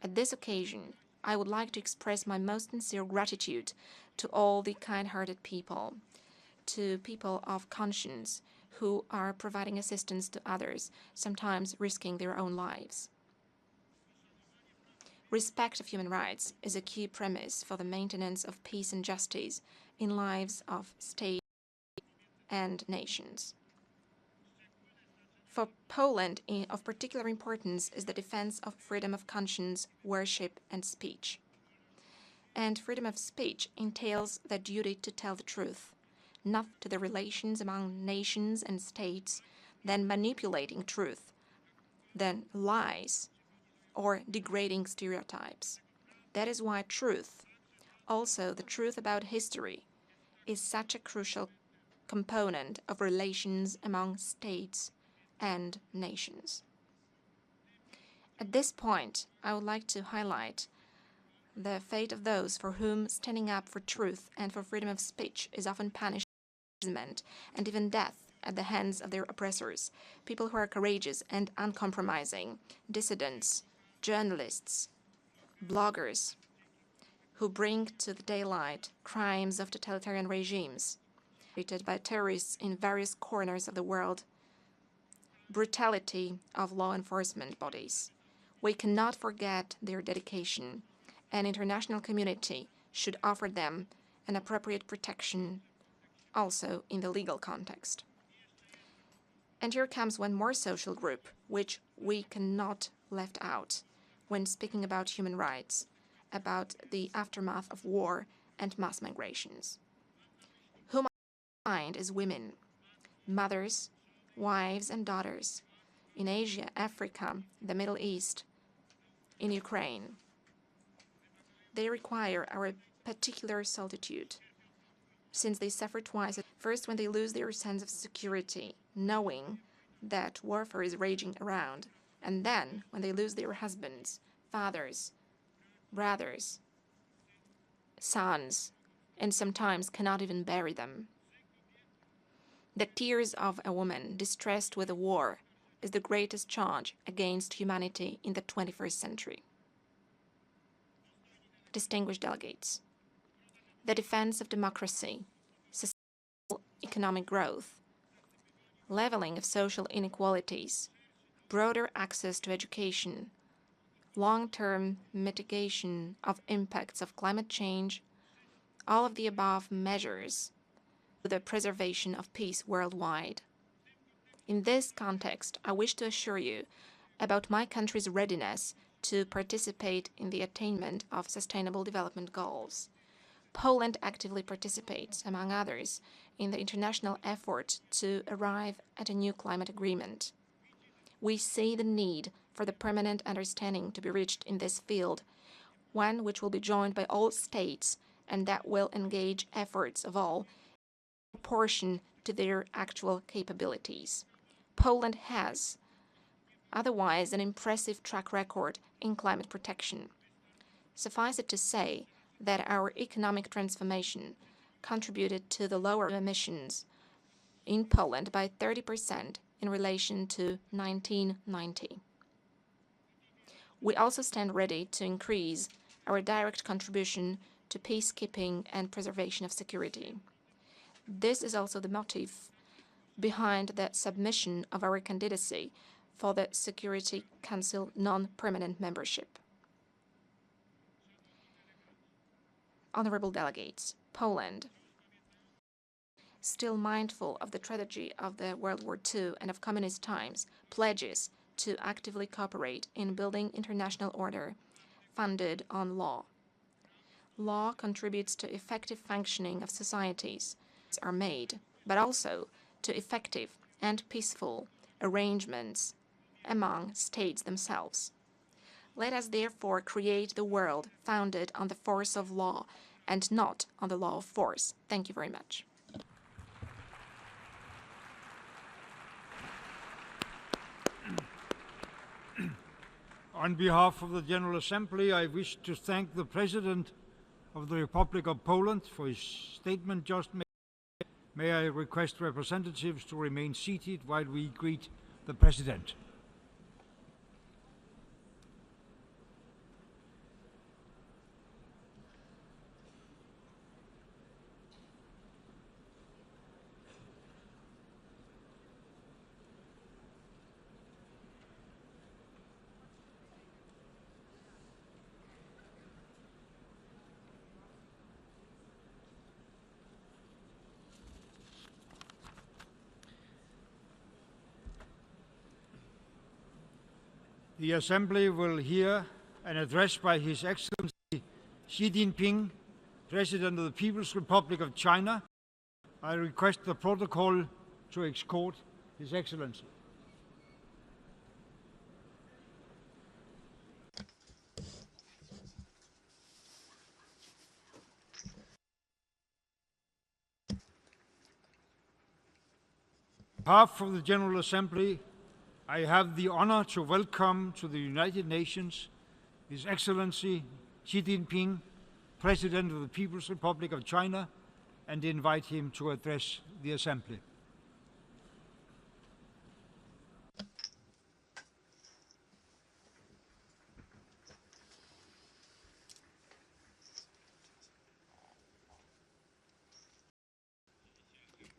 At this occasion, I would like to express my most sincere gratitude to all the kind-hearted people, to people of conscience who are providing assistance to others, sometimes risking their own lives. Respect of human rights is a key premise for the maintenance of peace and justice in lives of states and nations. For Poland, of particular importance is the defense of freedom of conscience, worship, and speech. And freedom of speech entails the duty to tell the truth, not to the relations among nations and states, then manipulating truth, then lies, or degrading stereotypes. That is why truth, also the truth about history, is such a crucial component of relations among states and nations. At this point, I would like to highlight the fate of those for whom standing up for truth and for freedom of speech is often punished with imprisonment and even death at the hands of their oppressors, people who are courageous and uncompromising, dissidents, journalists, bloggers, who bring to the daylight crimes of totalitarian regimes, committed by terrorists in various corners of the world, brutality of law enforcement bodies. We cannot forget their dedication. An international community should offer them an appropriate protection, also in the legal context. And here comes one more social group, which we cannot left out when speaking about human rights, about the aftermath of war and mass migrations. Whom I find is women, mothers, wives and daughters, in Asia, Africa, the Middle East, in Ukraine. They require our particular solicitude, since they suffer twice. First, when they lose their sense of security, knowing that warfare is raging around, and then when they lose their husbands, fathers, brothers, sons, and sometimes cannot even bury them. The tears of a woman distressed with a war is the greatest charge against humanity in the 21st century. Distinguished delegates, the defense of democracy, sustainable economic growth, leveling of social inequalities, broader access to education, long-term mitigation of impacts of climate change, all of the above measures the preservation of peace worldwide. In this context, I wish to assure you about my country's readiness to participate in the attainment of Sustainable Development Goals. Poland actively participates, among others, in the international effort to arrive at a new climate agreement. We see the need for the permanent understanding to be reached in this field, one which will be joined by all states and that will engage efforts of all in proportion to their actual capabilities. Poland has, otherwise, an impressive track record in climate protection. Suffice it to say that our economic transformation contributed to the lower emissions in Poland by 30% in relation to 1990. We also stand ready to increase our direct contribution to peacekeeping and preservation of security. This is also the motive behind the submission of our candidacy for the Security Council non-permanent membership. Honorable delegates, Poland, still mindful of the tragedy of the World War II and of communist times, pledges to actively cooperate in building international order founded on law. Law contributes to effective functioning of societies are made, but also to effective and peaceful arrangements among states themselves. Let us therefore create the world founded on the force of law and not on the law of force. Thank you very much. On behalf of the General Assembly, I wish to thank the President of the Republic of Poland for his statement just made. May I request representatives to remain seated while we greet the President. The Assembly will hear an address by His Excellency Xi Jinping, President of the People's Republic of China. I request the protocol to escort His Excellency. On behalf of the General Assembly, I have the honor to welcome to the United Nations His Excellency Xi Jinping, President of the People's Republic of China, and invite him to address the Assembly.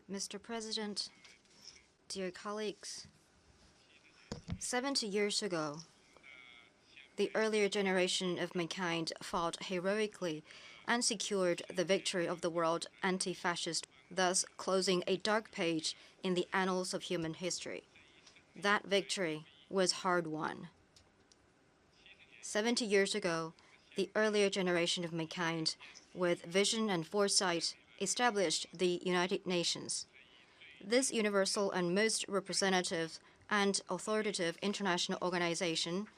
Mr. President, dear colleagues, 70 years ago, the earlier generation of mankind fought heroically and secured the victory of the world anti-fascist, thus closing a dark page in the annals of human history. That victory was hard-won. 70 years ago, the earlier generation of mankind, with vision and foresight, established the United Nations. This universal and most representative and authoritative international organization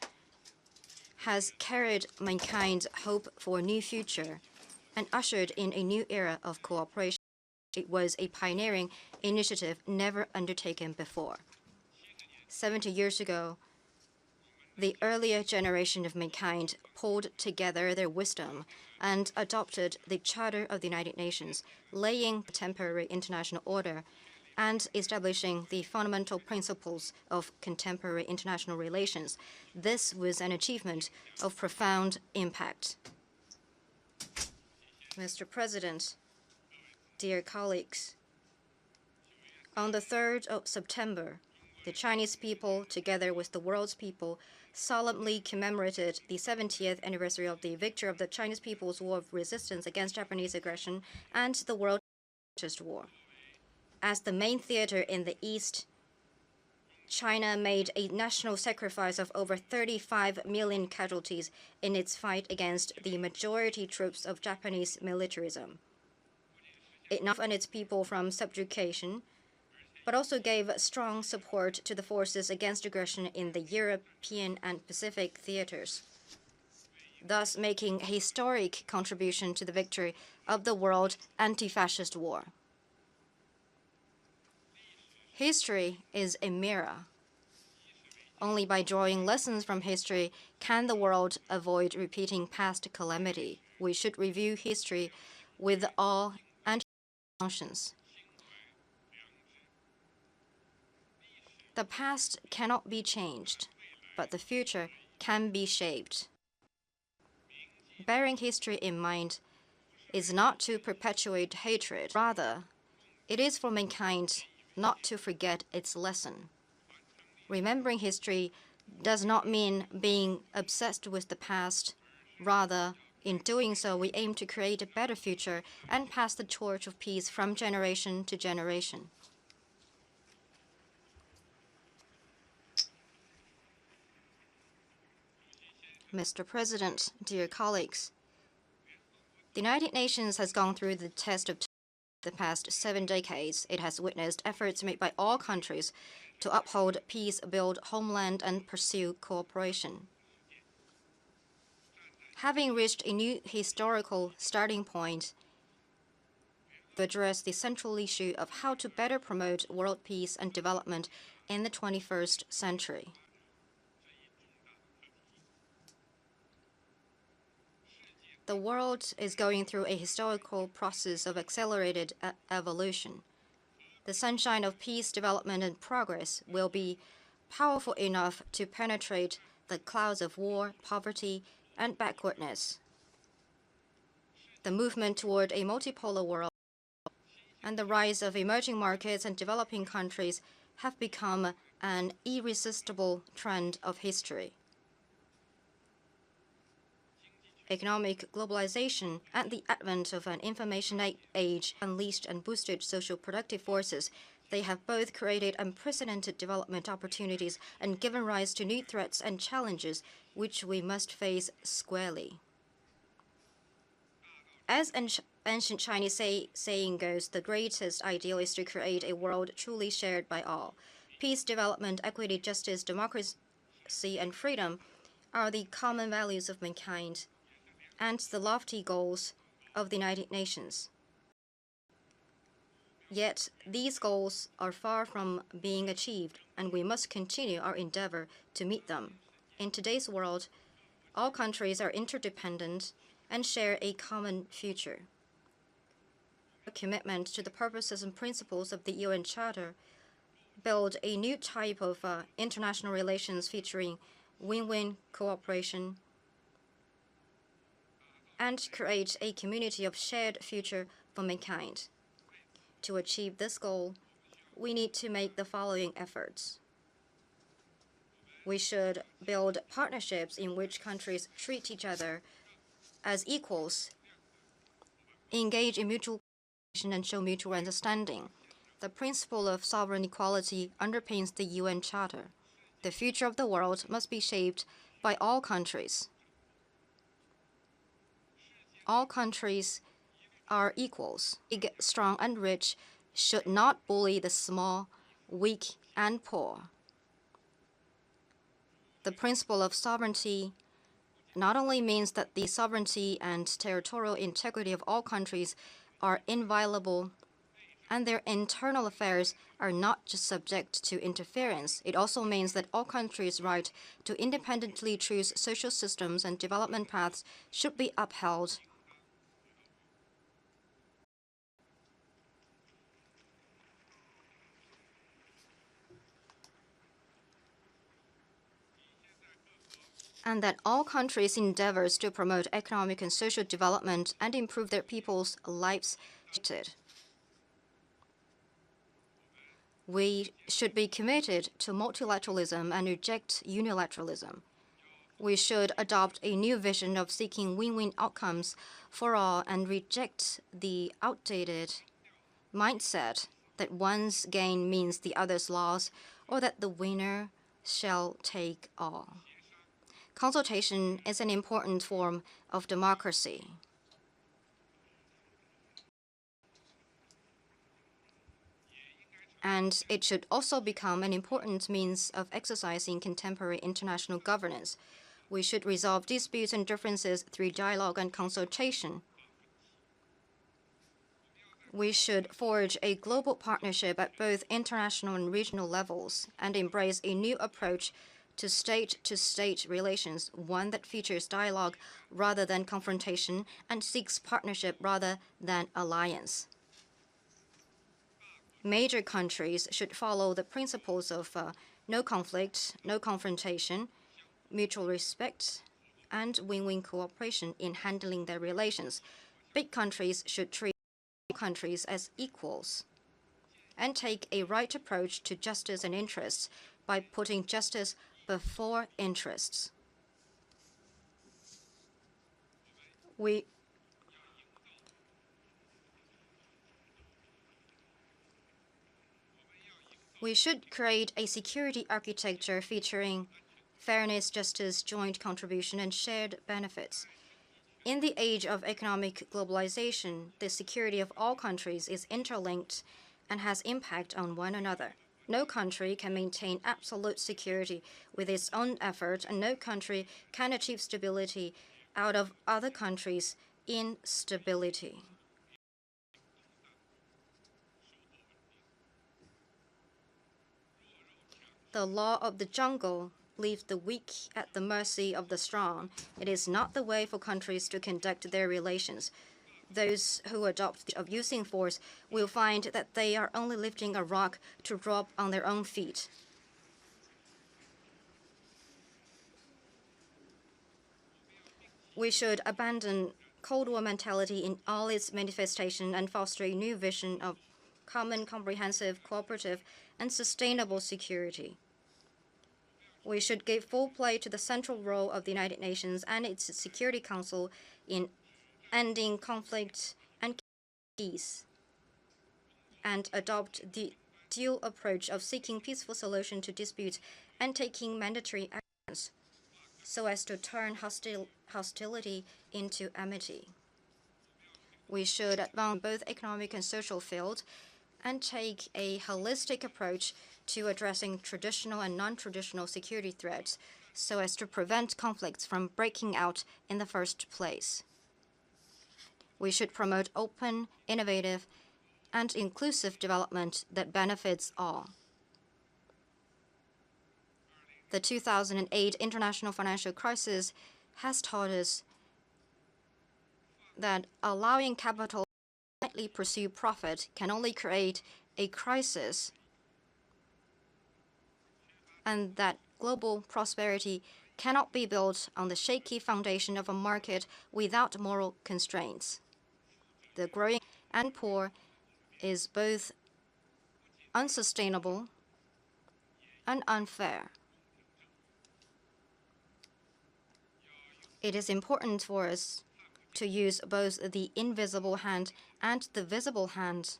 has carried mankind's hope for a new future and ushered in a new era of cooperation. It was a pioneering initiative never undertaken before. 70 years ago, the earlier generation of mankind pulled together their wisdom and adopted the Charter of the United Nations, laying the temporary international order and establishing the fundamental principles of contemporary international relations. This was an achievement of profound impact. Mr. President, dear colleagues, on the 3rd of September, the Chinese people, together with the world's people, solemnly commemorated the 70th anniversary of the victory of the Chinese People's War of Resistance against Japanese aggression and the World War. As the main theater in the East, China made a national sacrifice of over 35 million casualties in its fight against the majority troops of Japanese militarism. It not only its people from subjugation, but also gave strong support to the forces against aggression in the European and Pacific theaters, thus making a historic contribution to the victory of the world anti-fascist war. History is a mirror. Only by drawing lessons from history can the world avoid repeating past calamity. We should review history with awe and conscience. The past cannot be changed, but the future can be shaped. Bearing history in mind is not to perpetuate hatred. Rather, it is for mankind not to forget its lesson. Remembering history does not mean being obsessed with the past. Rather, in doing so, we aim to create a better future and pass the torch of peace from generation to generation. Mr. President, dear colleagues, the United Nations has gone through the test of the past 7 decades. It has witnessed efforts made by all countries to uphold peace, build homeland, and pursue cooperation. Having reached a new historical starting point to address the central issue of how to better promote world peace and development in the 21st century. The world is going through a historical process of accelerated evolution. The sunshine of peace, development, and progress will be powerful enough to penetrate the clouds of war, poverty, and backwardness. The movement toward a multipolar world and the rise of emerging markets and developing countries have become an irresistible trend of history. Economic globalization and the advent of an information age unleashed and boosted social productive forces. They have both created unprecedented development opportunities and given rise to new threats and challenges which we must face squarely. As ancient Chinese saying goes, the greatest ideal is to create a world truly shared by all. Peace, development, equity, justice, democracy, and freedom are the common values of mankind and the lofty goals of the United Nations. Yet, these goals are far from being achieved, and we must continue our endeavor to meet them. In today's world, all countries are interdependent and share a common future. A commitment to the purposes and principles of the UN Charter build a new type of international relations featuring win-win cooperation and create a community of shared future for mankind. To achieve this goal, we need to make the following efforts. We should build partnerships in which countries treat each other as equals, engage in mutual cooperation, and show mutual understanding. The principle of sovereign equality underpins the UN Charter. The future of the world must be shaped by all countries. All countries are equals. Big, strong, and rich should not bully the small, weak, and poor. The principle of sovereignty not only means that the sovereignty and territorial integrity of all countries are inviolable and their internal affairs are not just subject to interference. It also means that all countries' right to independently choose social systems and development paths should be upheld. And that all countries' endeavors to promote economic and social development and improve their people's lives. We should be committed to multilateralism and reject unilateralism. We should adopt a new vision of seeking win-win outcomes for all and reject the outdated mindset that one's gain means the other's loss, or that the winner shall take all. Consultation is an important form of democracy. And it should also become an important means of exercising contemporary international governance. We should resolve disputes and differences through dialogue and consultation. We should forge a global partnership at both international and regional levels and embrace a new approach to state relations, one that features dialogue rather than confrontation and seeks partnership rather than alliance. Major countries should follow the principles of no conflict, no confrontation, mutual respect, and win-win cooperation in handling their relations. Big countries should treat countries as equals and take a right approach to justice and interests by putting justice before interests. We should create a security architecture featuring fairness, justice, joint contribution, and shared benefits. In the age of economic globalization, the security of all countries is interlinked and has impact on one another. No country can maintain absolute security with its own effort, and no country can achieve stability out of other countries' instability. The law of the jungle leaves the weak at the mercy of the strong. It is not the way for countries to conduct their relations. Those who adopt of using force will find that they are only lifting a rock to drop on their own feet. We should abandon Cold War mentality in all its manifestation and foster a new vision of common, comprehensive, cooperative, and sustainable security. We should give full play to the central role of the United Nations and its Security Council in ending conflict and peace, and adopt the dual approach of seeking peaceful solution to disputes and taking mandatory actions so as to turn hostility into amity. We should advance both economic and social fields and take a holistic approach to addressing traditional and non-traditional security threats so as to prevent conflicts from breaking out in the first place. We should promote open, innovative, and inclusive development that benefits all. The 2008 international financial crisis has taught us that allowing capital to blindly pursue profit can only create a crisis, and that global prosperity cannot be built on the shaky foundation of a market without moral constraints. The growing and poor is both unsustainable and unfair. It is important for us to use both the invisible hand and the visible hand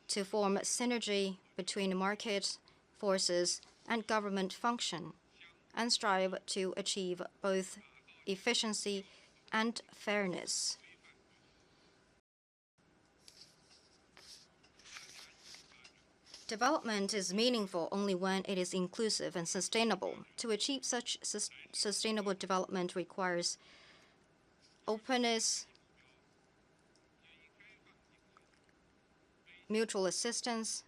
to form synergy between market forces and government function, and strive to achieve both efficiency and fairness. Development is meaningful only when it is inclusive and sustainable. To achieve such sustainable development requires openness, mutual assistance,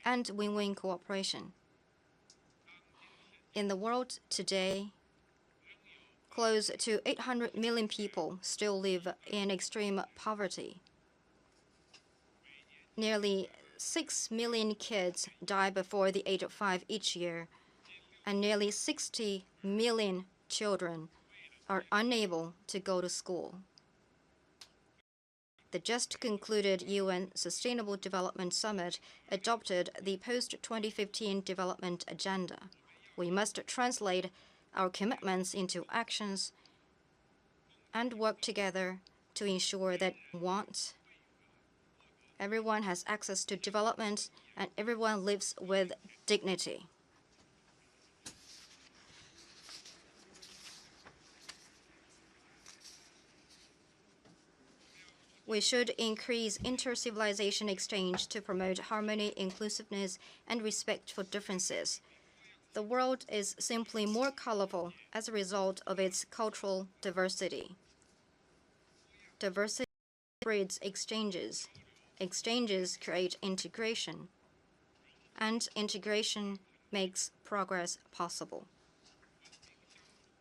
and win-win cooperation. In the world today, close to 800 million people still live in extreme poverty. Nearly 6 million kids die before the age of 5 each year, and nearly 60 million children are unable to go to school. The just concluded UN Sustainable Development Summit adopted the post-2015 development agenda. We must translate our commitments into actions and work together to ensure that everyone has access to development and everyone lives with dignity. We should increase inter-civilization exchange to promote harmony, inclusiveness, and respect for differences. The world is simply more colorful as a result of its cultural diversity. Diversity breeds exchanges. Exchanges create integration, and integration makes progress possible.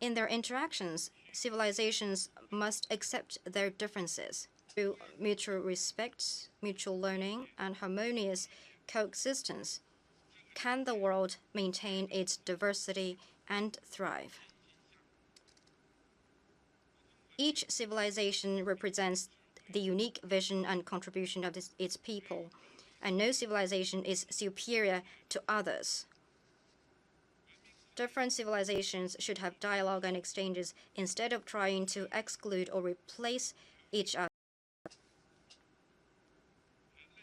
In their interactions, civilizations must accept their differences. Through mutual respect, mutual learning, and harmonious coexistence, can the world maintain its diversity and thrive. Each civilization represents the unique vision and contribution of its people, and no civilization is superior to others. Different civilizations should have dialogue and exchanges instead of trying to exclude or replace each other.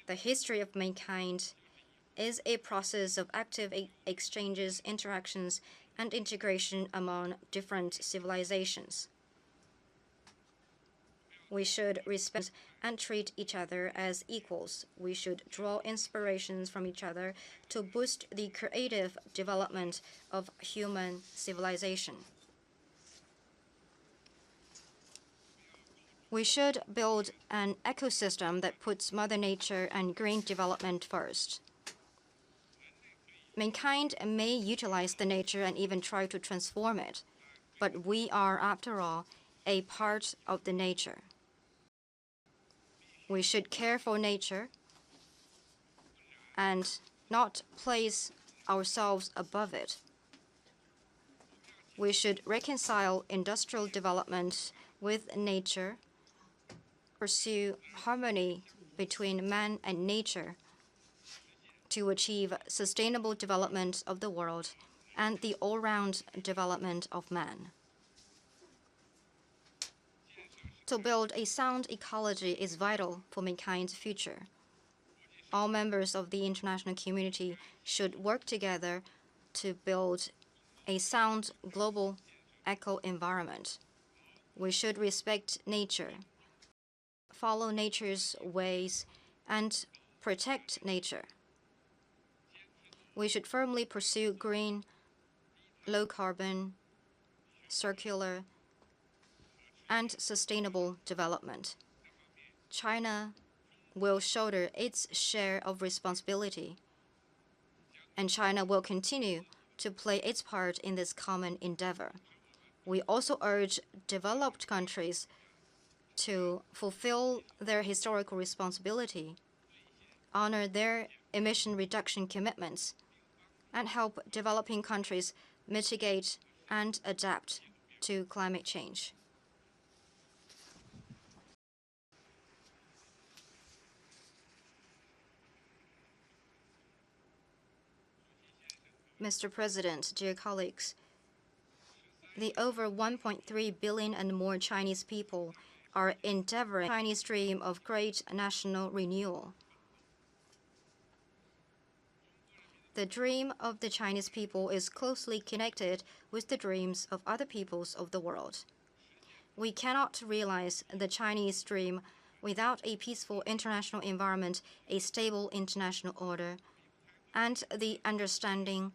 The history of mankind is a process of active exchanges, interactions, and integration among different civilizations. We should respect and treat each other as equals. We should draw inspirations from each other to boost the creative development of human civilization. We should build an ecosystem that puts Mother Nature and green development first. Mankind may utilize the nature and even try to transform it, but we are, after all, a part of the nature. We should care for nature and not place ourselves above it. We should reconcile industrial development with nature, pursue harmony between man and nature to achieve sustainable development of the world and the all-round development of man. To build a sound ecology is vital for mankind's future. All members of the international community should work together to build a sound global eco-environment. We should respect nature, follow nature's ways, and protect nature. We should firmly pursue green, low-carbon, circular, and sustainable development. China will shoulder its share of responsibility, and China will continue to play its part in this common endeavor. We also urge developed countries to fulfill their historical responsibility, honor their emission reduction commitments, and help developing countries mitigate and adapt to climate change. Mr. President, dear colleagues, the over 1.3 billion and more Chinese people are endeavoring the Chinese dream of great national renewal. The dream of the Chinese people is closely connected with the dreams of other peoples of the world. We cannot realize the Chinese dream without a peaceful international environment, a stable international order, and the understanding,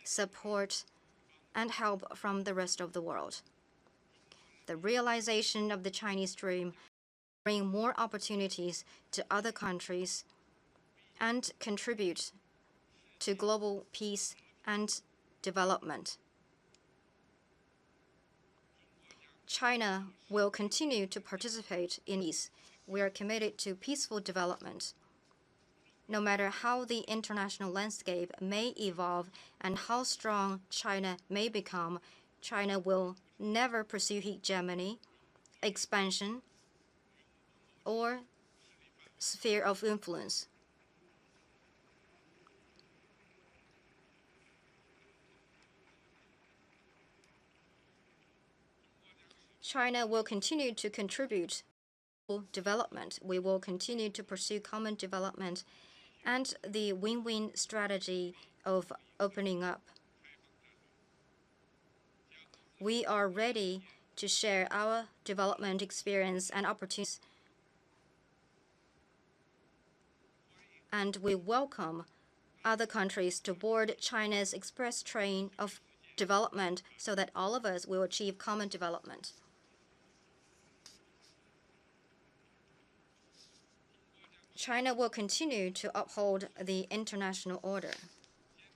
support, and help from the rest of the world. The realization of the Chinese dream will bring more opportunities to other countries and contribute to global peace and development. China will continue to participate in peace. We are committed to peaceful development. No matter how the international landscape may evolve and how strong China may become, China will never pursue hegemony, expansion, or sphere of influence. China will continue to contribute to development. We will continue to pursue common development and the win-win strategy of opening up. We are ready to share our development experience and opportunities, and we welcome other countries to board China's express train of development so that all of us will achieve common development. China will continue to uphold the international order.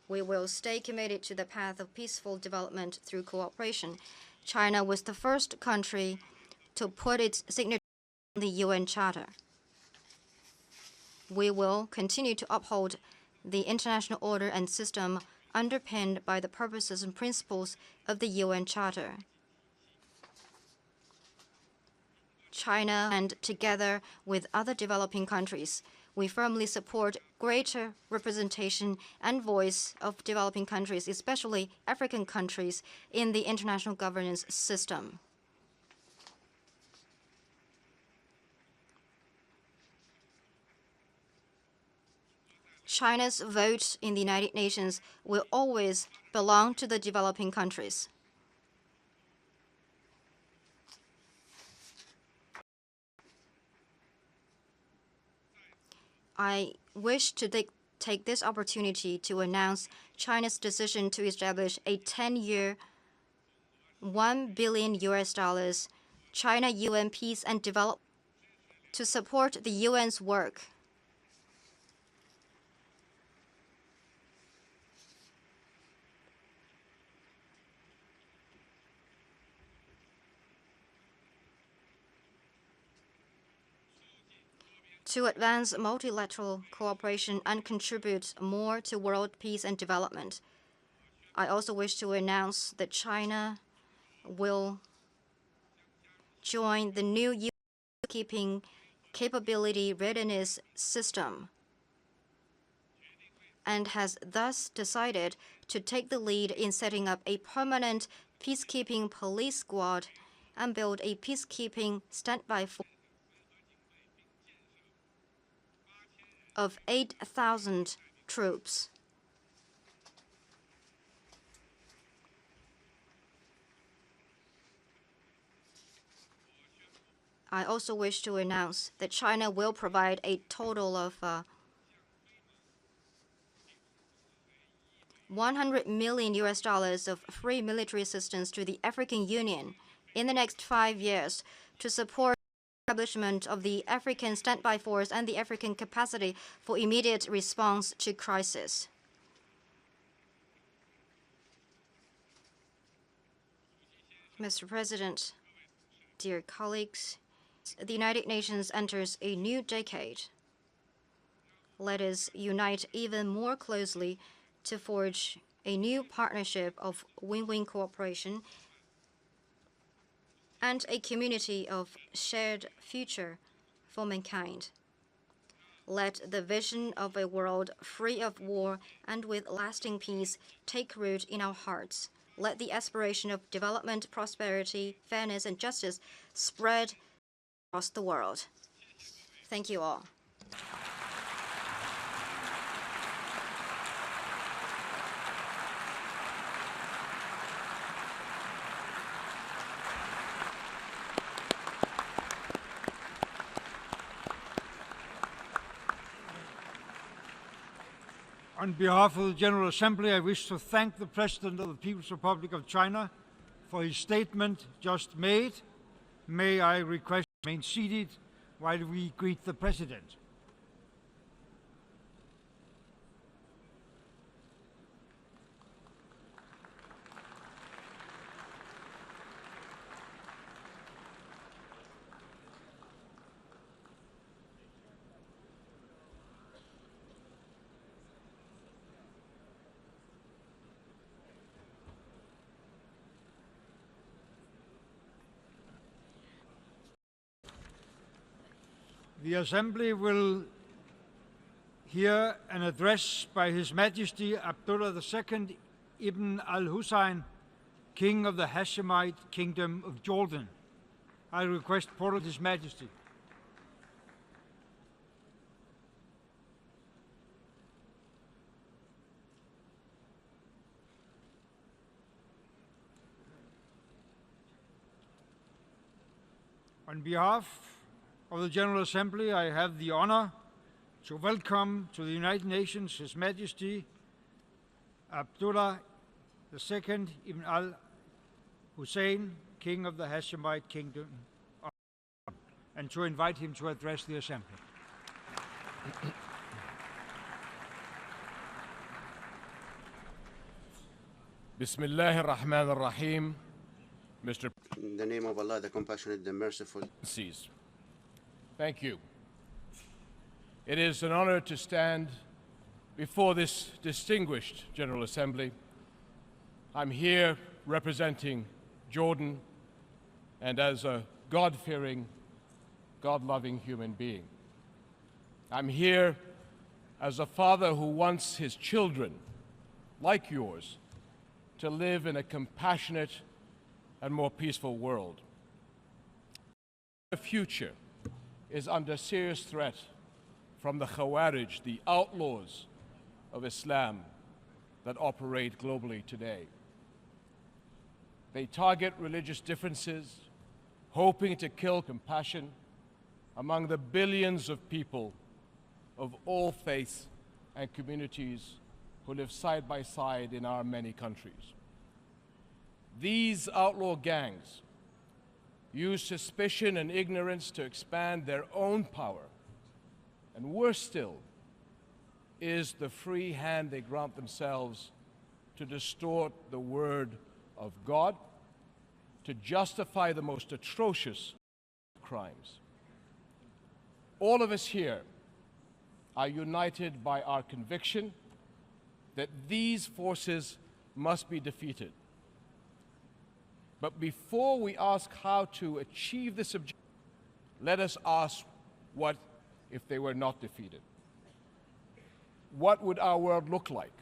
We will stay committed to the path of peaceful development through cooperation. China was the first country to put its signature on the UN Charter. We will continue to uphold the international order and system underpinned by the purposes and principles of the UN Charter. China, and together with other developing countries, we firmly support greater representation and voice of developing countries, especially African countries, in the international governance system. China's vote in the United Nations will always belong to the developing countries. I wish to take this opportunity to announce China's decision to establish a 10-year, $1 billion China-UN Peace and Development to support the UN's work. To advance multilateral cooperation and contribute more to world peace and development. I also wish to announce that China will join the new UN peacekeeping capability readiness system and has thus decided to take the lead in setting up a permanent peacekeeping police squad and build a peacekeeping standby force of 8,000 troops. I also wish to announce that China will provide a total of $100 million of free military assistance to the African Union in the next 5 years to support the establishment of the African Standby Force and the African capacity for immediate response to crisis. Mr. President, dear colleagues, the United Nations enters a new decade. Let us unite even more closely to forge a new partnership of win-win cooperation and a community of shared future for mankind. Let the vision of a world free of war and with lasting peace take root in our hearts. Let the aspiration of development, prosperity, fairness, and justice spread across the world. Thank you all. On behalf of the General Assembly, I wish to thank the President of the People's Republic of China for his statement just made. May I request to remain seated while we greet the President. The Assembly will hear an address by His Majesty Abdullah II Ibn al-Hussein, King of the Hashemite Kingdom of Jordan. I request for His Majesty. On behalf of the General Assembly, I have the honor to welcome to the United Nations His Majesty Abdullah II Ibn al-Hussein, King of the Hashemite Kingdom of Jordan, and to invite him to address the Assembly. Bismillah ar-Rahman ar-Rahim, Mr. In the name of Allah, the Compassionate, the Merciful. Thank you. It is an honor to stand before this distinguished General Assembly. I'm here representing Jordan and as a God-fearing, God-loving human being. I'm here as a father who wants his children, like yours, to live in a compassionate and more peaceful world. The future is under serious threat from the Khawarij, the outlaws of Islam that operate globally today. They target religious differences, hoping to kill compassion among the billions of people of all faiths and communities who live side by side in our many countries. These outlaw gangs use suspicion and ignorance to expand their own power, and worse still, is the free hand they grant themselves to distort the word of God, to justify the most atrocious crimes. All of us here are united by our conviction that these forces must be defeated. But before we ask how to achieve this objective, let us ask, what if they were not defeated? What would our world look like?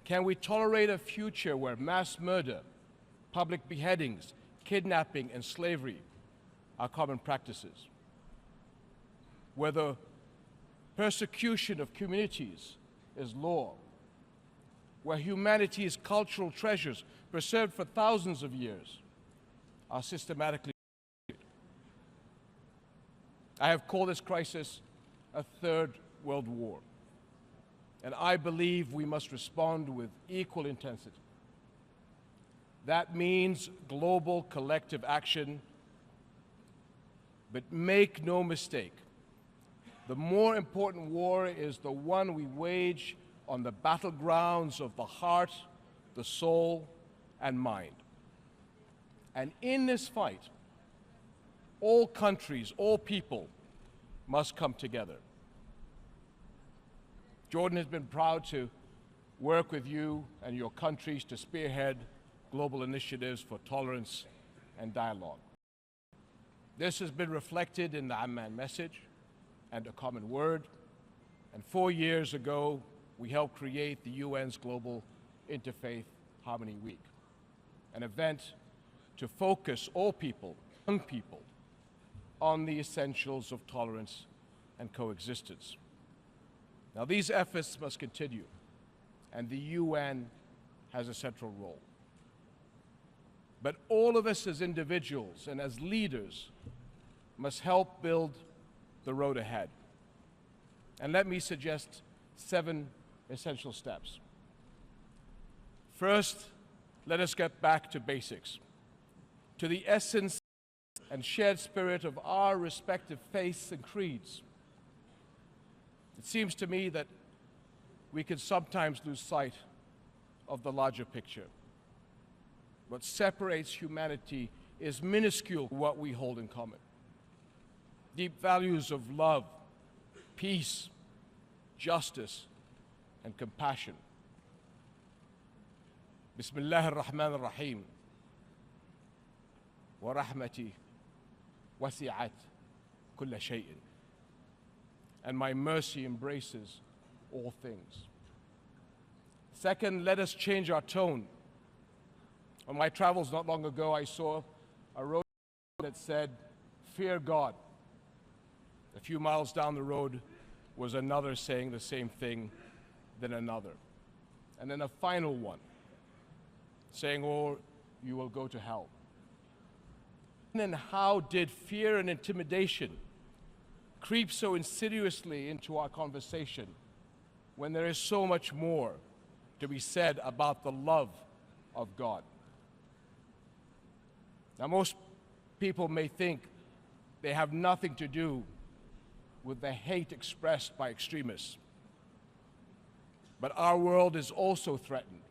Can we tolerate a future where mass murder, public beheadings, kidnapping, and slavery are common practices? Where the persecution of communities is law? Where humanity's cultural treasures, preserved for thousands of years, are systematically destroyed? I have called this crisis a third world war, and I believe we must respond with equal intensity. That means global collective action, but make no mistake, the more important war is the one we wage on the battlegrounds of the heart, the soul, and mind. And in this fight, all countries, all people must come together. Jordan has been proud to work with you and your countries to spearhead global initiatives for tolerance and dialogue. This has been reflected in the Amman message and a common word. And 4 years ago, we helped create the UN's Global Interfaith Harmony Week, an event to focus all people, young people, on the essentials of tolerance and coexistence. Now, these efforts must continue, and the UN has a central role. But all of us as individuals and as leaders must help build the road ahead. And let me suggest 7 essential steps. First, let us get back to basics, to the essence and shared spirit of our respective faiths and creeds. It seems to me that we can sometimes lose sight of the larger picture. What separates humanity is minuscule to what we hold in common. Deep values of love, peace, justice, and compassion. Bismillah ar-Rahman ar-Rahim. Wa rahmati wasi'at kulla shay'in. And my mercy embraces all things. Second, let us change our tone. On my travels not long ago, I saw a road that said, "Fear God." A few miles down the road was another saying the same thing, then another. And then a final one saying, "Oh, you will go to hell." And then how did fear and intimidation creep so insidiously into our conversation when there is so much more to be said about the love of God? Now, most people may think they have nothing to do with the hate expressed by extremists. But our world is also threatened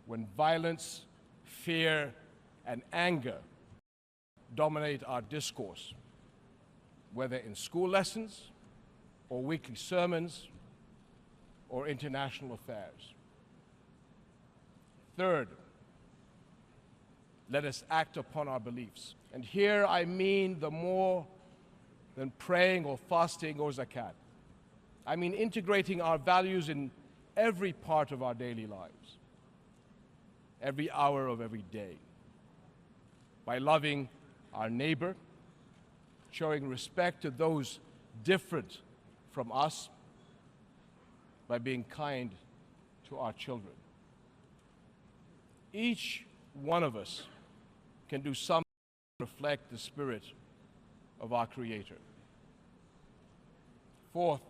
when violence, fear, and anger dominate our discourse, whether in school lessons or weekly sermons or international affairs. Third, let us act upon our beliefs. And here I mean the more than praying or fasting or zakat. I mean integrating our values in every part of our daily lives, every hour of every day, by loving our neighbor, showing respect to those different from us, by being kind to our children. Each one of us can do something to reflect the spirit of our Creator. Fourth,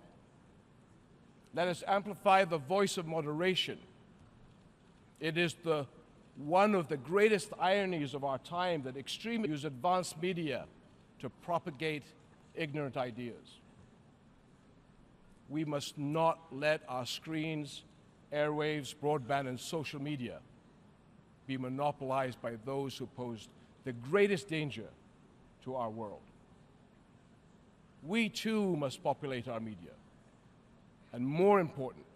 let us amplify the voice of moderation. It is the one of the greatest ironies of our time that extremists use advanced media to propagate ignorant ideas. We must not let our screens, airwaves, broadband, and social media be monopolized by those who pose the greatest danger to our world. We too must populate our media, and more important,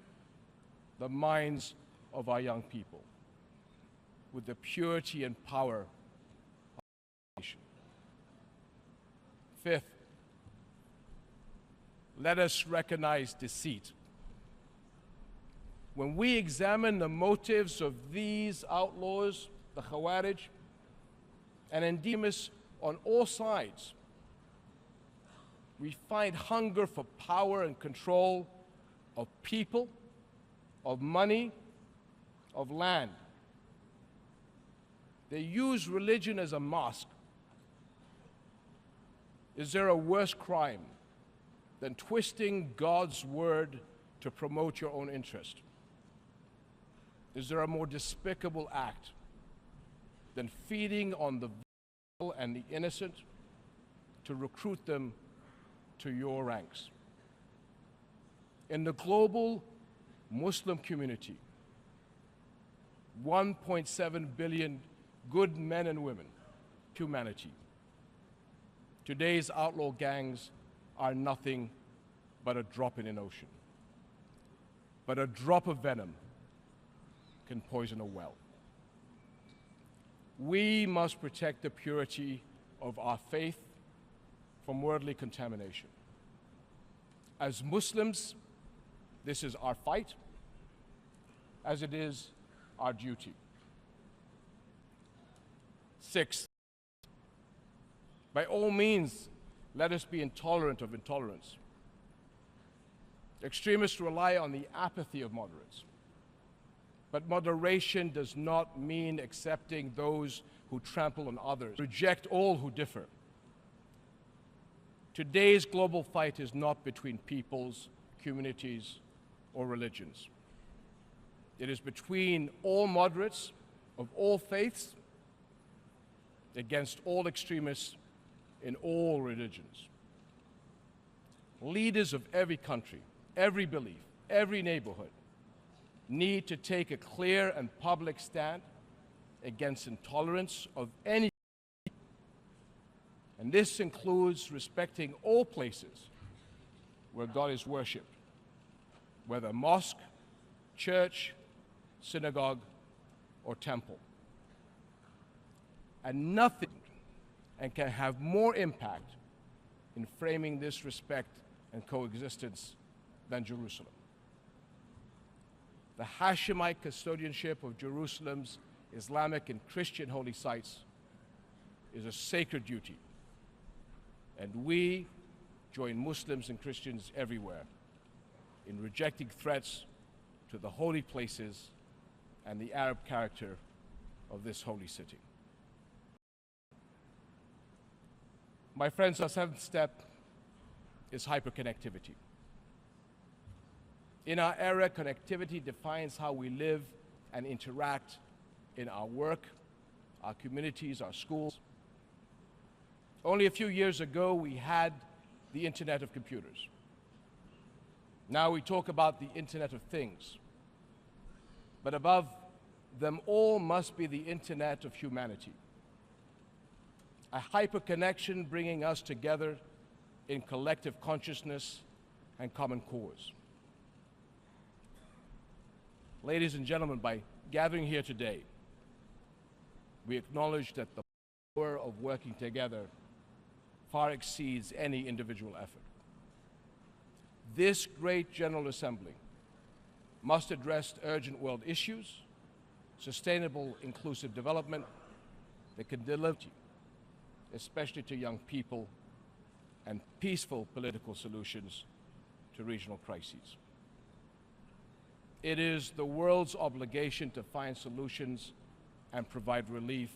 the minds of our young people with the purity and power of our nation. Fifth, let us recognize deceit. When we examine the motives of these outlaws, the Khawarij, and endemism on all sides, we find hunger for power and control of people, of money, of land. They use religion as a mask. Is there a worse crime than twisting God's word to promote your own interest? Is there a more despicable act than feeding on the vulnerable and the innocent to recruit them to your ranks? In the global Muslim community, 1.7 billion good men and women, humanity. Today's outlaw gangs are nothing but a drop in an ocean. But a drop of venom can poison a well. We must protect the purity of our faith from worldly contamination. As Muslims, this is our fight, as it is our duty. Sixth, by all means, let us be intolerant of intolerance. Extremists rely on the apathy of moderates. But moderation does not mean accepting those who trample on others. Reject all who differ. Today's global fight is not between peoples, communities, or religions. It is between all moderates of all faiths against all extremists in all religions. Leaders of every country, every belief, every neighborhood need to take a clear and public stand against intolerance of any kind. And this includes respecting all places where God is worshipped, whether mosque, church, synagogue, or temple. And nothing can have more impact in framing this respect and coexistence than Jerusalem. The Hashemite custodianship of Jerusalem's Islamic and Christian holy sites is a sacred duty, and we join Muslims and Christians everywhere in rejecting threats to the holy places and the Arab character of this holy city. My friends, our seventh step is hyperconnectivity. In our era, connectivity defines how we live and interact in our work, our communities, our schools. Only a few years ago, we had the Internet of Computers. Now we talk about the Internet of Things. But above them all must be the Internet of humanity. A hyperconnection bringing us together in collective consciousness and common cause. Ladies and gentlemen, by gathering here today, we acknowledge that the power of working together far exceeds any individual effort. This great General Assembly must address urgent world issues, sustainable inclusive development that can deliver, especially to young people, and peaceful political solutions to regional crises. It is the world's obligation to find solutions and provide relief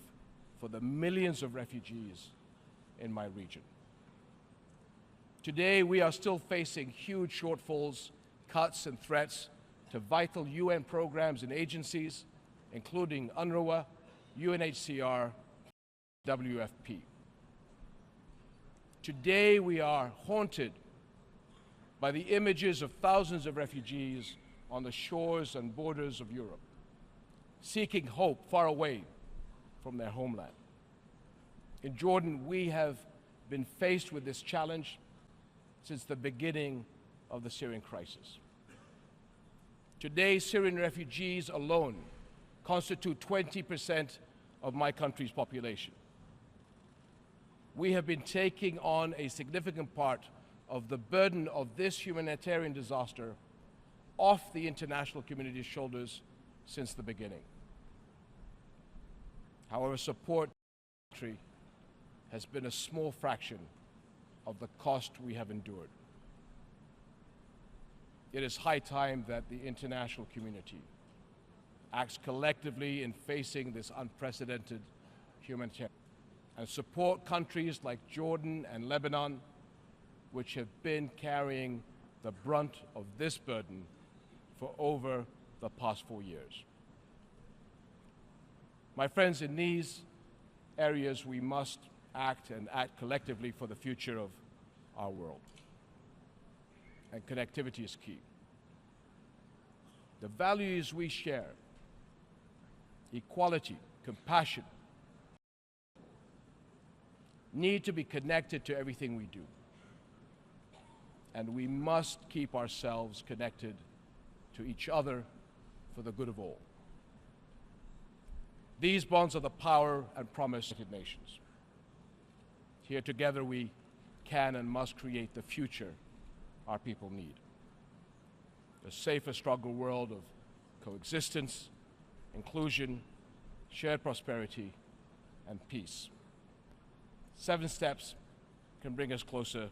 for the millions of refugees in my region. Today, we are still facing huge shortfalls, cuts, and threats to vital UN programs and agencies including UNRWA, UNHCR, WFP. Today we are haunted by the images of thousands of refugees on the shores and borders of Europe, seeking hope far away from their homeland. In Jordan, we have been faced with this challenge since the beginning of the Syrian crisis. Today, Syrian refugees alone constitute 20% of my country's population. We have been taking on a significant part of the burden of this humanitarian disaster off the international community's shoulders since the beginning. However, support has been a small fraction of the cost we have endured. It is high time that the international community acts collectively in facing this unprecedented humanitarian and support countries like Jordan and Lebanon, which have been carrying the brunt of this burden for over the past 4 years. My friends, in these areas we must act and act collectively for the future of our world. And connectivity is key. The values we share, equality, compassion, need to be connected to everything we do. And we must keep ourselves connected to each other for the good of all. These bonds are the power and promise of the United Nations. Here together we can and must create the future our people need. A safer, stronger world of coexistence, inclusion, shared prosperity, and peace. 7 steps can bring us closer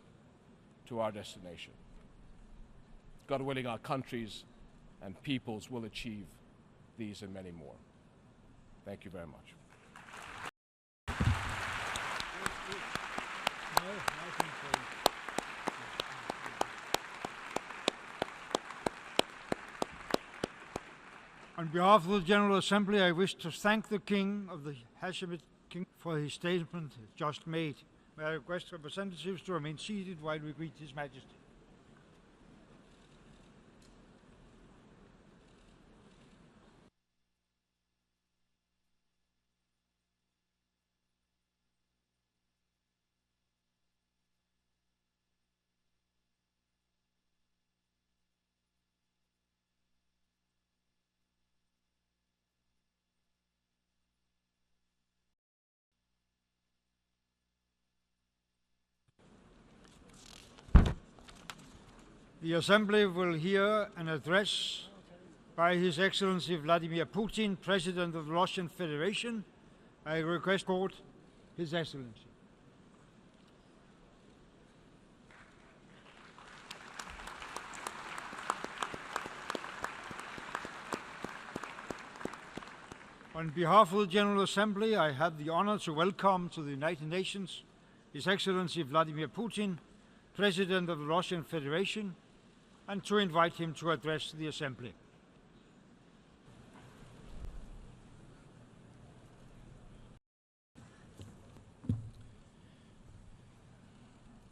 to our destination. God willing, our countries and peoples will achieve these and many more. Thank you very much. On behalf of the General Assembly, I wish to thank the King of the Hashemite King for his statement just made. May I request representatives to remain seated while we greet His Majesty. The Assembly will hear an address by His Excellency Vladimir Putin, President of the Russian Federation. I request court His Excellency. On behalf of the General Assembly, I have the honor to welcome to the United Nations His Excellency Vladimir Putin, President of the Russian Federation, and to invite him to address the Assembly.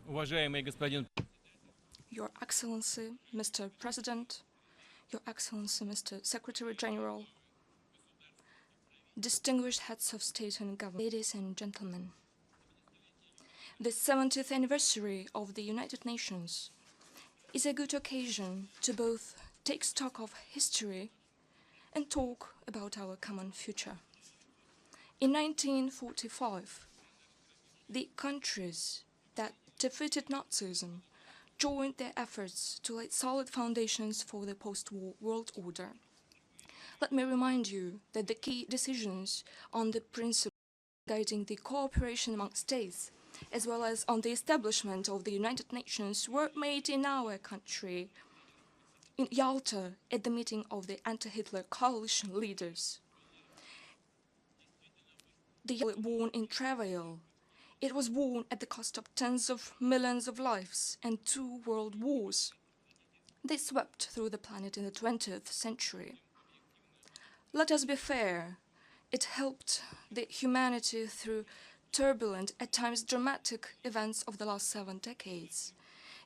Уважаемый господин Your Excellency, Mr. President, Your Excellency, Mr. Secretary General, distinguished heads of state and government, ladies and gentlemen, the 70th anniversary of the United Nations is a good occasion to both take stock of history and talk about our common future. In 1945, the countries that defeated Nazism joined their efforts to lay solid foundations for the post-war world order. Let me remind you that the key decisions on the principles guiding the cooperation among states, as well as on the establishment of the United Nations, were made in our country, in Yalta, at the meeting of the anti-Hitler coalition leaders. The Yalta born in travail. It was born at the cost of tens of millions of lives and 2 world wars. They swept through the planet in the 20th century. Let us be fair. It helped the humanity through turbulent, at times dramatic events of the last 7 decades.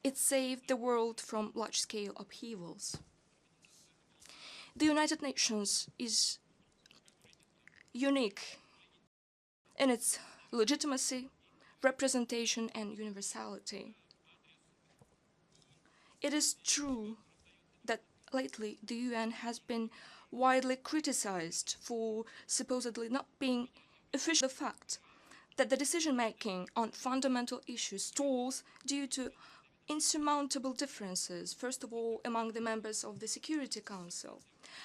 It saved the world from large-scale upheavals. The United Nations is unique in its legitimacy, representation, and universality. It is true that lately the UN has been widely criticized for supposedly not being official. The fact that the decision-making on fundamental issues stalls due to insurmountable differences, first of all, among the members of the Security Council.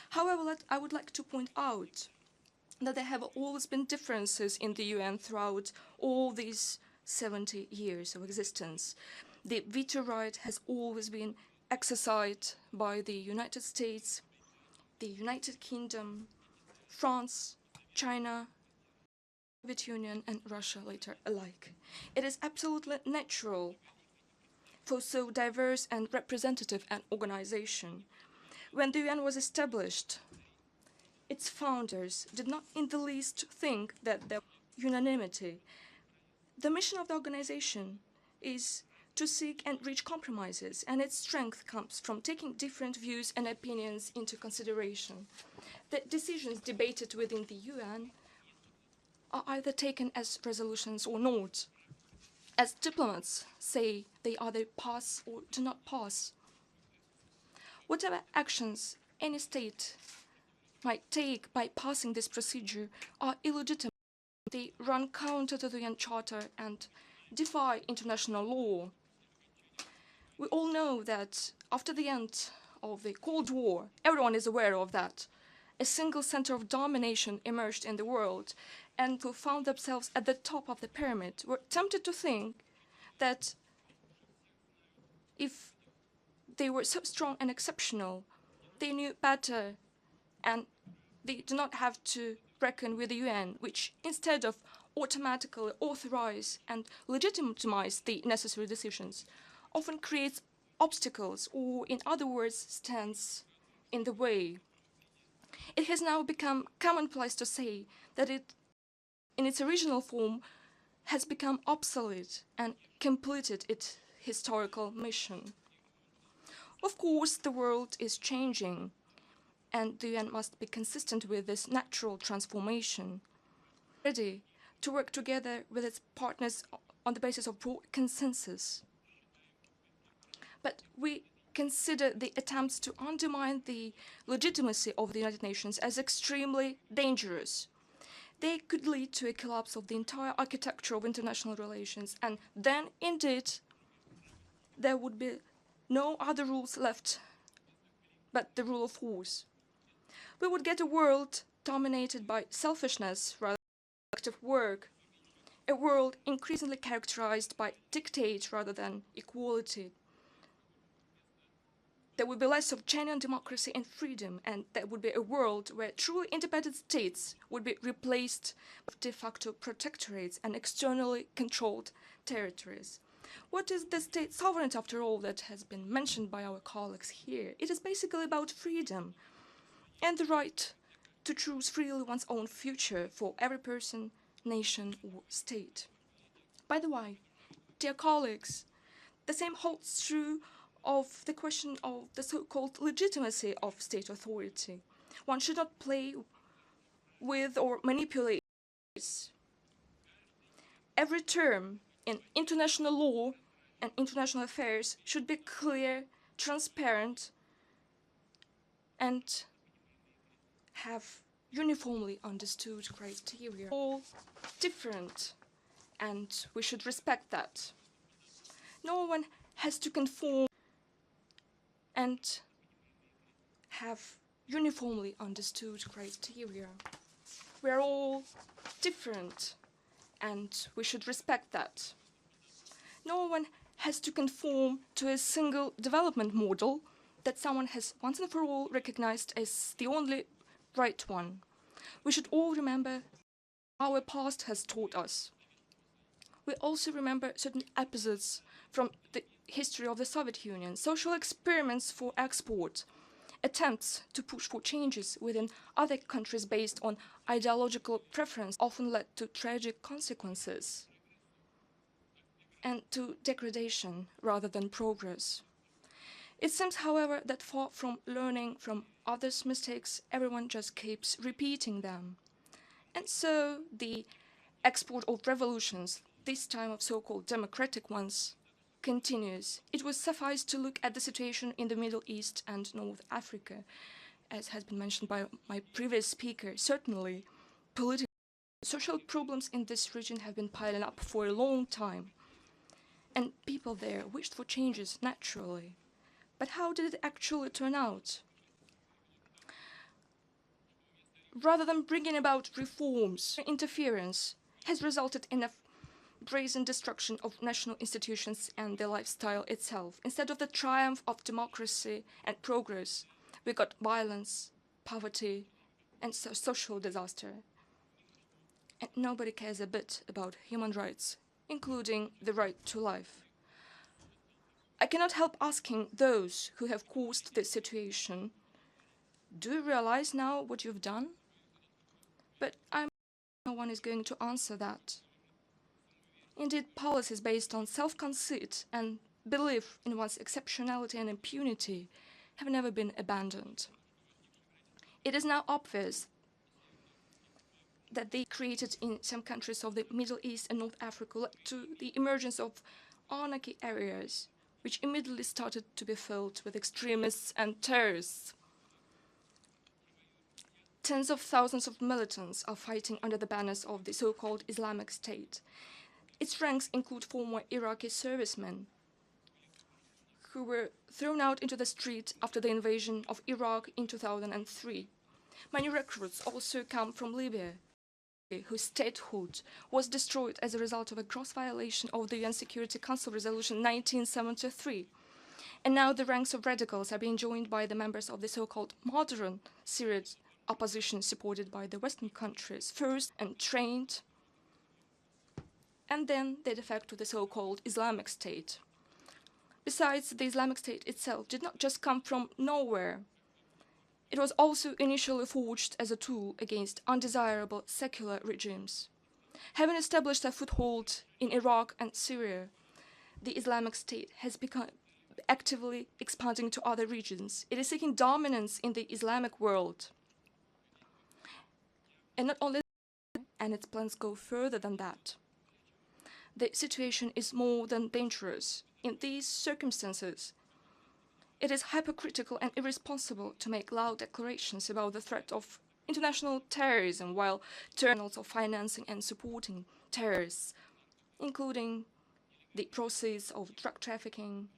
However, I would like to point out that there have always been differences in the UN throughout all these 70 years of existence. The veto right has always been exercised by the United States, the United Kingdom, France, China, the Soviet Union, and Russia later alike. It is absolutely natural for so diverse and representative an organization. When the UN was established, its founders did not in the least think that there was unanimity. The mission of the organization is to seek and reach compromises, and its strength comes from taking different views and opinions into consideration. The decisions debated within the UN are either taken as resolutions or not. As diplomats say, they either pass or do not pass. Whatever actions any state might take by passing this procedure are illegitimate. They run counter to the UN Charter and defy international law. We all know that after the end of the Cold War, everyone is aware of that, a single center of domination emerged in the world, and who found themselves at the top of the pyramid were tempted to think that if they were so strong and exceptional, they knew better, and they do not have to reckon with the UN, which instead of automatically authorize and legitimize the necessary decisions, often creates obstacles, or in other words, stands in the way. It has now become commonplace to say that it, in its original form, has become obsolete and completed its historical mission. Of course, the world is changing, and the UN must be consistent with this natural transformation, ready to work together with its partners on the basis of broad consensus. But we consider the attempts to undermine the legitimacy of the United Nations as extremely dangerous. They could lead to a collapse of the entire architecture of international relations, and then, indeed, there would be no other rules left but the rule of force. We would get a world dominated by selfishness rather than collective work, a world increasingly characterized by dictate rather than equality. There would be less of genuine democracy and freedom, and there would be a world where truly independent states would be replaced with de facto protectorates and externally controlled territories. What is the state sovereignty, after all, that has been mentioned by our colleagues here? It is basically about freedom and the right to choose freely one's own future for every person, nation, or state. By the way, dear colleagues, the same holds true of the question of the so-called legitimacy of state authority. One should not play with or manipulate this. Every term in international law and international affairs should be clear, transparent, and have uniformly understood criteria. All different, and we should respect that. No one has to conform and have uniformly understood criteria. We are all different, and we should respect that. No one has to conform to a single development model that someone has once and for all recognized as the only right one. We should all remember our past has taught us. We also remember certain episodes from the history of the Soviet Union, social experiments for export, attempts to push for changes within other countries based on ideological preference often led to tragic consequences and to degradation rather than progress. It seems, however, that far from learning from others' mistakes, everyone just keeps repeating them. And so the export of revolutions, this time of so-called democratic ones, continues. It will suffice to look at the situation in the Middle East and North Africa, as has been mentioned by my previous speaker. Certainly, political and social problems in this region have been piling up for a long time, and people there wished for changes naturally. But how did it actually turn out? Rather than bringing about reforms, interference has resulted in a brazen destruction of national institutions and their lifestyle itself. Instead of the triumph of democracy and progress, we got violence, poverty, and social disaster. And nobody cares a bit about human rights, including the right to life. I cannot help asking those who have caused this situation, do you realize now what you've done? But no one is going to answer that. Indeed, policies based on self-conceit and belief in one's exceptionality and impunity have never been abandoned. It is now obvious that they created in some countries of the Middle East and North Africa led to the emergence of anarchy areas, which immediately started to be filled with extremists and terrorists. Tens of thousands of militants are fighting under the banners of the so-called Islamic State. Its ranks include former Iraqi servicemen who were thrown out into the street after the invasion of Iraq in 2003. Many recruits also come from Libya, whose statehood was destroyed as a result of a gross violation of the UN Security Council Resolution 1973. And now the ranks of radicals are being joined by the members of the so-called modern Syrian opposition supported by the Western countries, first and trained, and then they defect to the so-called Islamic State. Besides, the Islamic State itself did not just come from nowhere. It was also initially forged as a tool against undesirable secular regimes. Having established a foothold in Iraq and Syria, the Islamic State has become actively expanding to other regions. It is seeking dominance in the Islamic world. And not only that, and its plans go further than that. The situation is more than dangerous. In these circumstances, it is hypocritical and irresponsible to make loud declarations about the threat of international terrorism while terminals of financing and supporting terrorists, including the proceeds of drug trafficking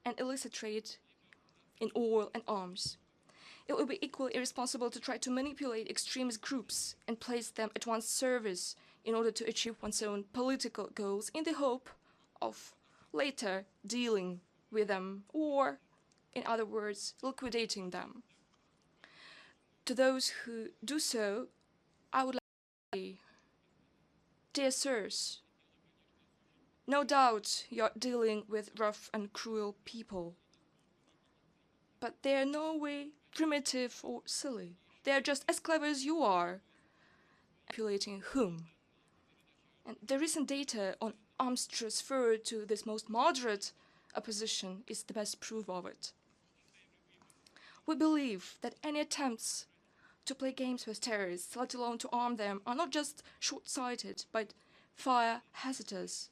and illicit trade in oil and arms. It would be equally irresponsible to try to manipulate extremist groups and place them at one's service in order to achieve one's own political goals in the hope of later dealing with them or, in other words, liquidating them. To those who do so, I would like to say, dear sirs, no doubt you're dealing with rough and cruel people, but they are no way primitive or silly. They are just as clever as you are, manipulating whom? And the recent data on arms transfer to this most moderate opposition is the best proof of it. We believe that any attempts to play games with terrorists, let alone to arm them, are not just short-sighted, but fire hazardous.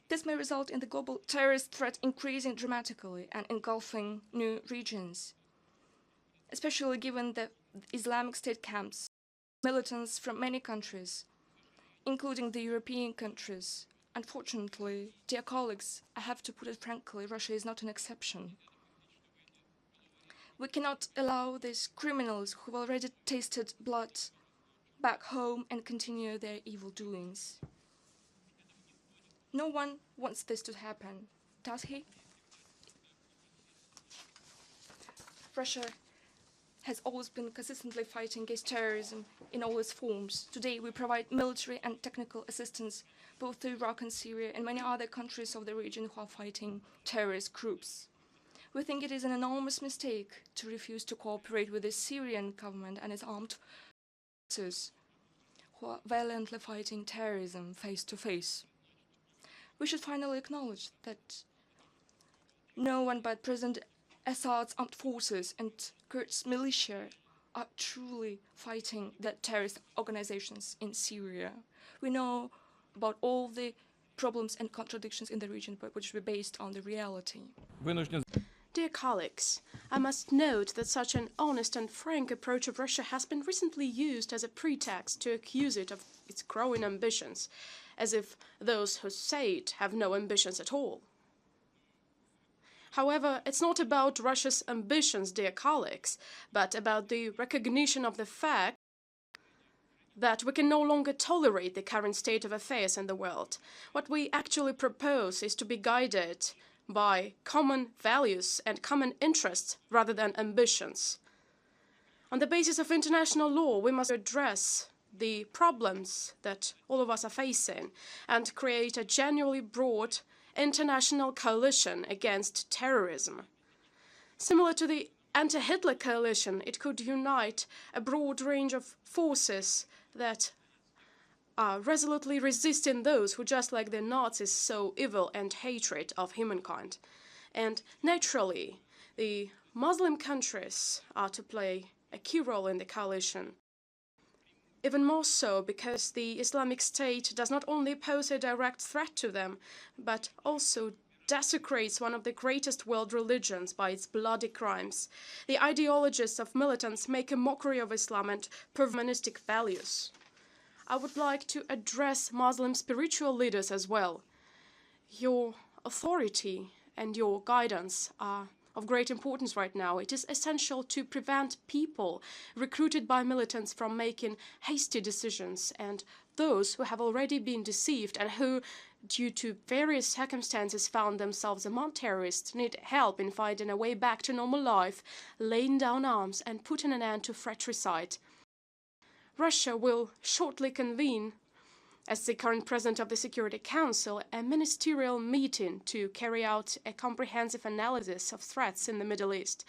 This may result in the global terrorist threat increasing dramatically and engulfing new regions, especially given the Islamic State camps, militants from many countries, including the European countries. Unfortunately, dear colleagues, I have to put it frankly, Russia is not an exception. We cannot allow these criminals who've already tasted blood back home and continue their evil doings. No one wants this to happen, does he? Russia has always been consistently fighting against terrorism in all its forms. Today, we provide military and technical assistance both to Iraq and Syria and many other countries of the region who are fighting terrorist groups. We think it is an enormous mistake to refuse to cooperate with the Syrian government and its armed forces who are violently fighting terrorism face to face. We should finally acknowledge that no one but President Assad's armed forces and Kurds militia are truly fighting the terrorist organizations in Syria. We know about all the problems and contradictions in the region, but which were based on the reality. Dear colleagues, I must note that such an honest and frank approach of Russia has been recently used as a pretext to accuse it of its growing ambitions, as if those who say it have no ambitions at all. However, it's not about Russia's ambitions, dear colleagues, but about the recognition of the fact that we can no longer tolerate the current state of affairs in the world. What we actually propose is to be guided by common values and common interests rather than ambitions. On the basis of international law, we must address the problems that all of us are facing and create a genuinely broad international coalition against terrorism. Similar to the anti-Hitler coalition, it could unite a broad range of forces that are resolutely resisting those who, just like the Nazis, sow evil and hatred of humankind. And naturally, the Muslim countries are to play a key role in the coalition. Even more so because the Islamic State does not only pose a direct threat to them, but also desecrates one of the greatest world religions by its bloody crimes. The ideologies of militants make a mockery of Islam and humanistic values. I would like to address Muslim spiritual leaders as well. Your authority and your guidance are of great importance right now. It is essential to prevent people recruited by militants from making hasty decisions, and those who have already been deceived and who, due to various circumstances, found themselves among terrorists need help in finding a way back to normal life, laying down arms and putting an end to fratricide. Russia will shortly convene, as the current president of the Security Council, a ministerial meeting to carry out a comprehensive analysis of threats in the Middle East.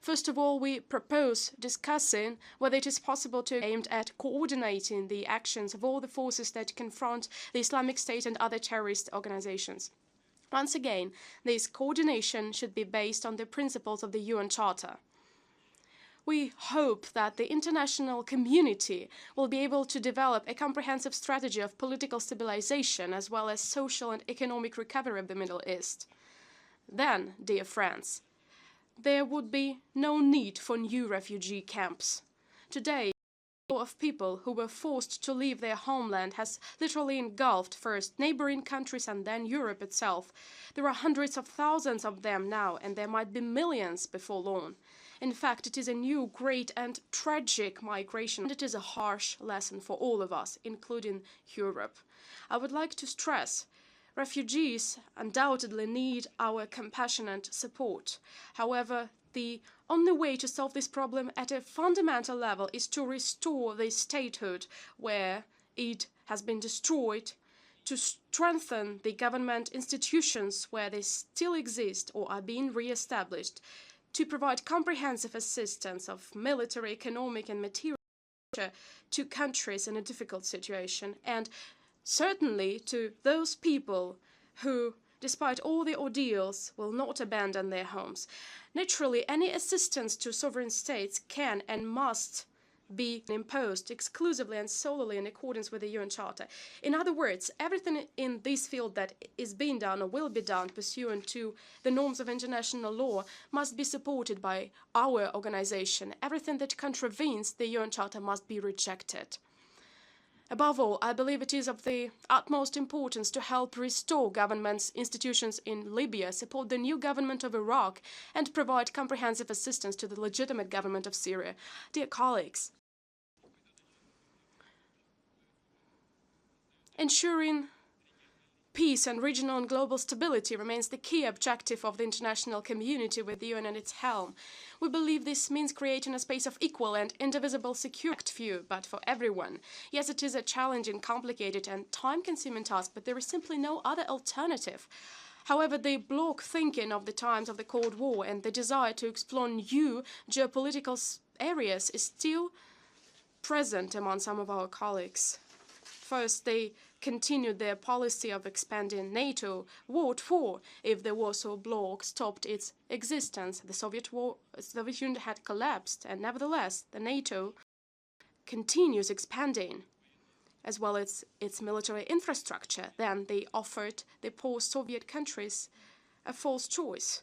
First of all, we propose discussing whether it is possible to aimed at coordinating the actions of all the forces that confront the Islamic State and other terrorist organizations. Once again, this coordination should be based on the principles of the UN Charter. We hope that the international community will be able to develop a comprehensive strategy of political stabilization as well as social and economic recovery of the Middle East. Then, dear friends, there would be no need for new refugee camps. Today, the flow of people who were forced to leave their homeland has literally engulfed first neighboring countries and then Europe itself. There are hundreds of thousands of them now, and there might be millions before long. In fact, it is a new, great and tragic migration, and it is a harsh lesson for all of us, including Europe. I would like to stress, refugees undoubtedly need our compassionate support. However, the only way to solve this problem at a fundamental level is to restore the statehood where it has been destroyed, to strengthen the government institutions where they still exist or are being re-established, to provide comprehensive assistance of military, economic and material to countries in a difficult situation, and certainly to those people who, despite all the ordeals, will not abandon their homes. Naturally, any assistance to sovereign states can and must be imposed exclusively and solely in accordance with the UN Charter. In other words, everything in this field that is being done or will be done pursuant to the norms of international law must be supported by our organization. Everything that contravenes the UN Charter must be rejected. Above all, I believe it is of the utmost importance to help restore government's institutions in Libya, support the new government of Iraq, and provide comprehensive assistance to the legitimate government of Syria. Dear colleagues, ensuring peace and regional and global stability remains the key objective of the international community with the UN at its helm. We believe this means creating a space of equal and indivisible security view, but for everyone. Yes, it is a challenging, complicated and time-consuming task, but there is simply no other alternative. However, the bloc thinking of the times of the Cold War and the desire to explore new geopolitical areas is still present among some of our colleagues. First, they continued their policy of expanding NATO, World War, if the Warsaw Bloc stopped its existence. The Soviet Union had collapsed, and nevertheless, the NATO continues expanding, as well as its military infrastructure. Then they offered the post-Soviet countries a false choice,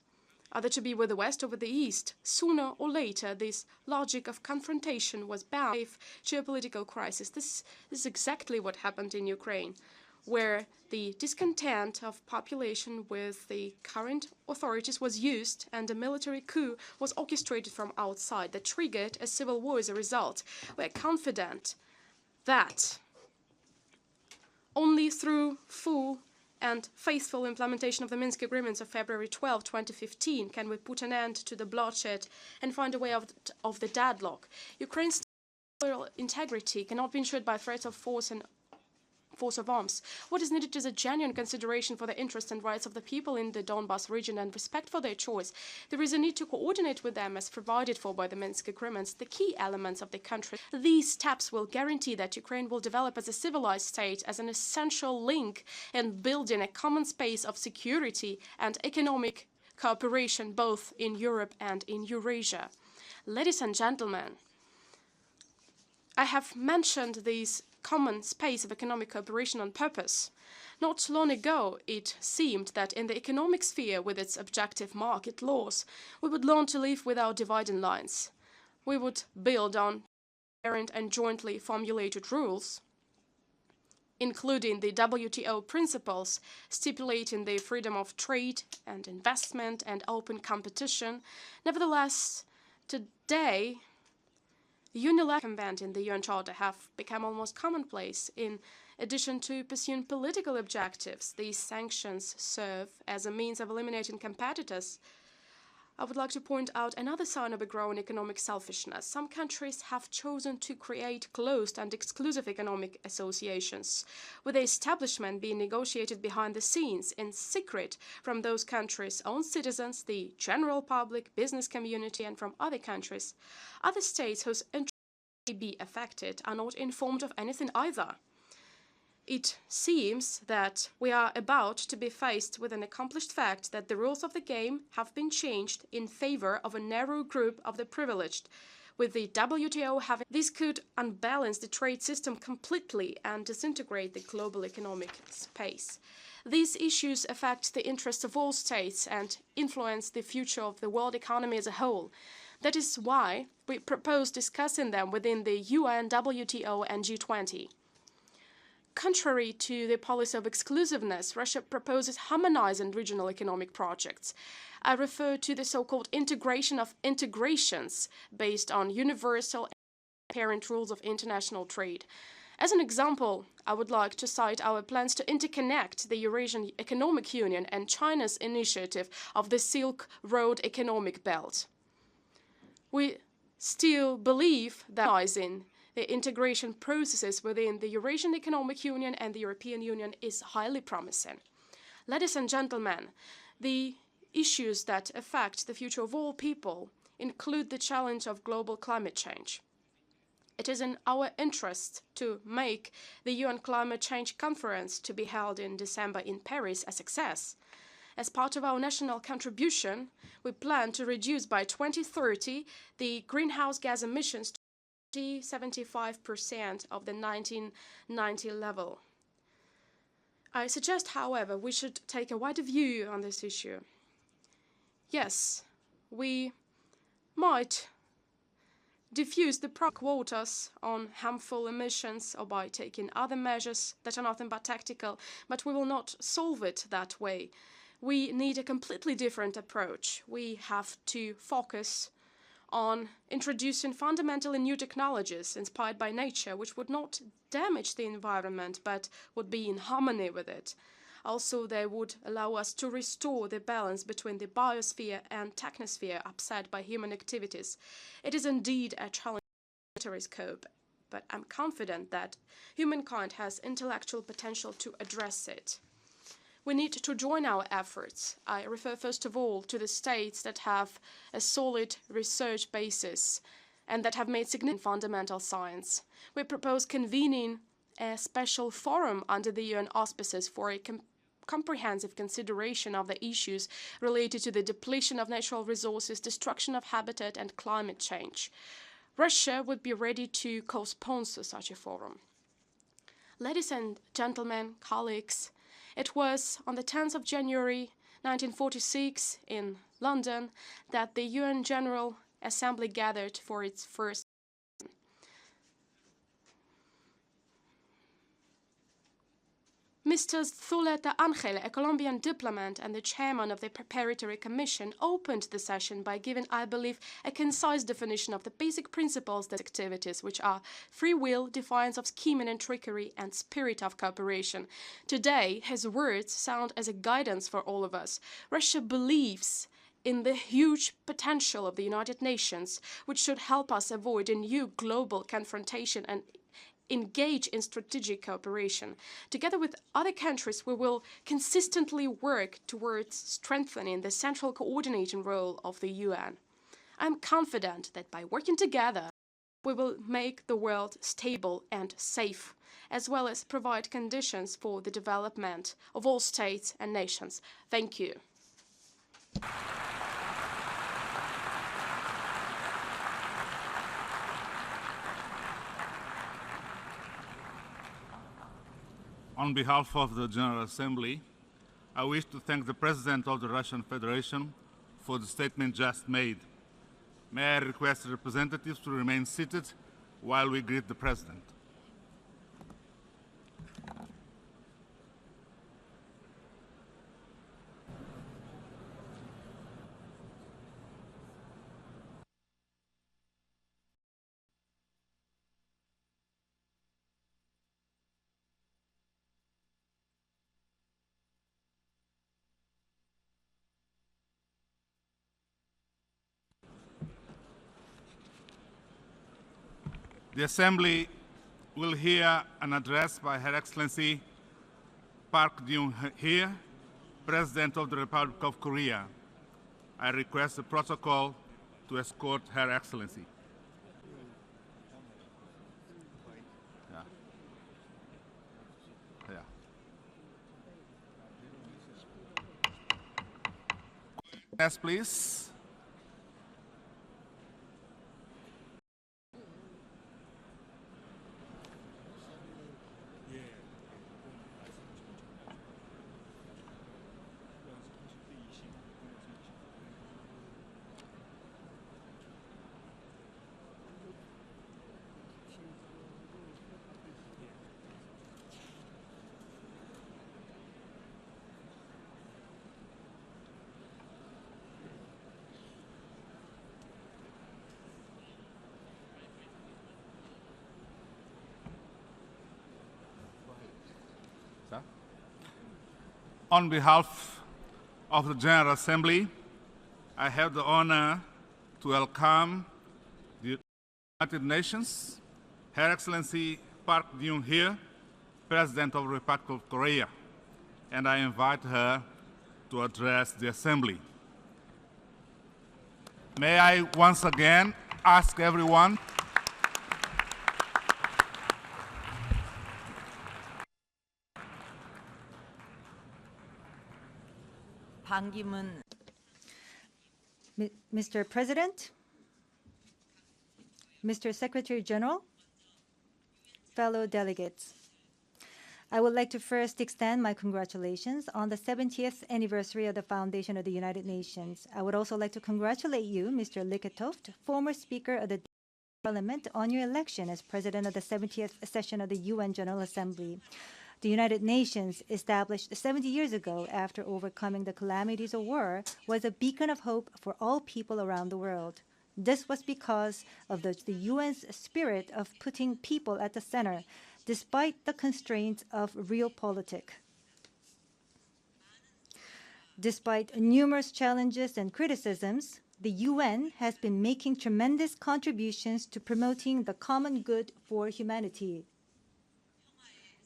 either to be with the West or with the East. Sooner or later, this logic of confrontation was bound to a geopolitical crisis. This is exactly what happened in Ukraine, where the discontent of population with the current authorities was used and a military coup was orchestrated from outside that triggered a civil war as a result. We're confident that only through full and faithful implementation of the Minsk agreements of February 12, 2015, can we put an end to the bloodshed and find a way out of the deadlock. Ukraine's territorial integrity cannot be ensured by threats of force of arms. What is needed is a genuine consideration for the interests and rights of the people in the Donbas region and respect for their choice. There is a need to coordinate with them as provided for by the Minsk agreements, the key elements of the country. These steps will guarantee that Ukraine will develop as a civilized state, as an essential link in building a common space of security and economic cooperation both in Europe and in Eurasia. Ladies and gentlemen, I have mentioned these common space of economic cooperation on purpose. Not long ago, it seemed that in the economic sphere, with its objective market laws, we would learn to live without dividing lines. We would build on transparent and jointly formulated rules, including the WTO principles stipulating the freedom of trade and investment and open competition. Nevertheless, today, unilateral convene in the UN Charter have become almost commonplace. In addition to pursuing political objectives, these sanctions serve as a means of eliminating competitors. I would like to point out another sign of a growing economic selfishness. Some countries have chosen to create closed and exclusive economic associations, with the establishment being negotiated behind the scenes in secret from those countries' own citizens, the general public, business community, and from other countries. Other states whose interests may be affected are not informed of anything either. It seems that we are about to be faced with an accomplished fact that the rules of the game have been changed in favor of a narrow group of the privileged, with the WTO having. This could unbalance the trade system completely and disintegrate the global economic space. These issues affect the interests of all states and influence the future of the world economy as a whole. That is why we propose discussing them within the UN, WTO, and G20. Contrary to the policy of exclusiveness, Russia proposes harmonizing regional economic projects. I refer to the so-called integration of integrations based on universal and transparent rules of international trade. As an example, I would like to cite our plans to interconnect the Eurasian Economic Union and China's initiative of the Silk Road Economic Belt. We still believe that the integration processes within the Eurasian Economic Union and the European Union is highly promising. Ladies and gentlemen, the issues that affect the future of all people include the challenge of global climate change. It is in our interest to make the UN Climate Change Conference to be held in December in Paris a success. As part of our national contribution, we plan to reduce by 2030 the greenhouse gas emissions to 75% of the 1990 level. I suggest, however, we should take a wider view on this issue. Yes, we might diffuse the quotas on harmful emissions or by taking other measures that are nothing but tactical, but we will not solve it that way. We need a completely different approach. We have to focus on introducing fundamentally new technologies inspired by nature, which would not damage the environment, but would be in harmony with it. Also, they would allow us to restore the balance between the biosphere and technosphere upset by human activities. It is indeed a challenge in the planetary scope, but I'm confident that humankind has intellectual potential to address it. We need to join our efforts. I refer first of all to the states that have a solid research basis and that have made significant fundamental science. We propose convening a special forum under the UN auspices for a comprehensive consideration of the issues related to the depletion of natural resources, destruction of habitat, and climate change. Russia would be ready to co-sponsor such a forum. Ladies and gentlemen, colleagues, it was on the 10th of January 1946 in London that the UN General Assembly gathered for its first. Mr. Zuleta Angel, a Colombian diplomat and the chairman of the Preparatory Commission, opened the session by giving, I believe, a concise definition of the basic principles of these activities, which are free will, defiance of scheming and trickery, and spirit of cooperation. Today, his words sound as a guidance for all of us. Russia believes in the huge potential of the United Nations, which should help us avoid a new global confrontation and engage in strategic cooperation. Together with other countries, we will consistently work towards strengthening the central coordinating role of the UN. I'm confident that by working together, we will make the world stable and safe, as well as provide conditions for the development of all states and nations. Thank you. On behalf of the General Assembly, I wish to thank the President of the Russian Federation for the statement just made. May I request representatives to remain seated while we greet the President. The Assembly will hear an address by Her Excellency Park Geun-hye, President of the Republic of Korea. I request the protocol to escort Her Excellency. Yes, please. On behalf of the General Assembly, I have the honor to welcome the United Nations, Her Excellency Park Geun-hye, President of the Republic of Korea, and I invite her to address the Assembly. May I once again ask everyone Mr. President, Mr. Secretary General, fellow delegates, I would like to first extend my congratulations on the 70th anniversary of the foundation of the United Nations. I would also like to congratulate you, Mr. Liketoft, former Speaker of the Parliament, on your election as President of the 70th session of the UN General Assembly. The United Nations, established 70 years ago after overcoming the calamities of war, was a beacon of hope for all people around the world. This was because of the UN's spirit of putting people at the center, despite the constraints of realpolitik. Despite numerous challenges and criticisms, the UN has been making tremendous contributions to promoting the common good for humanity.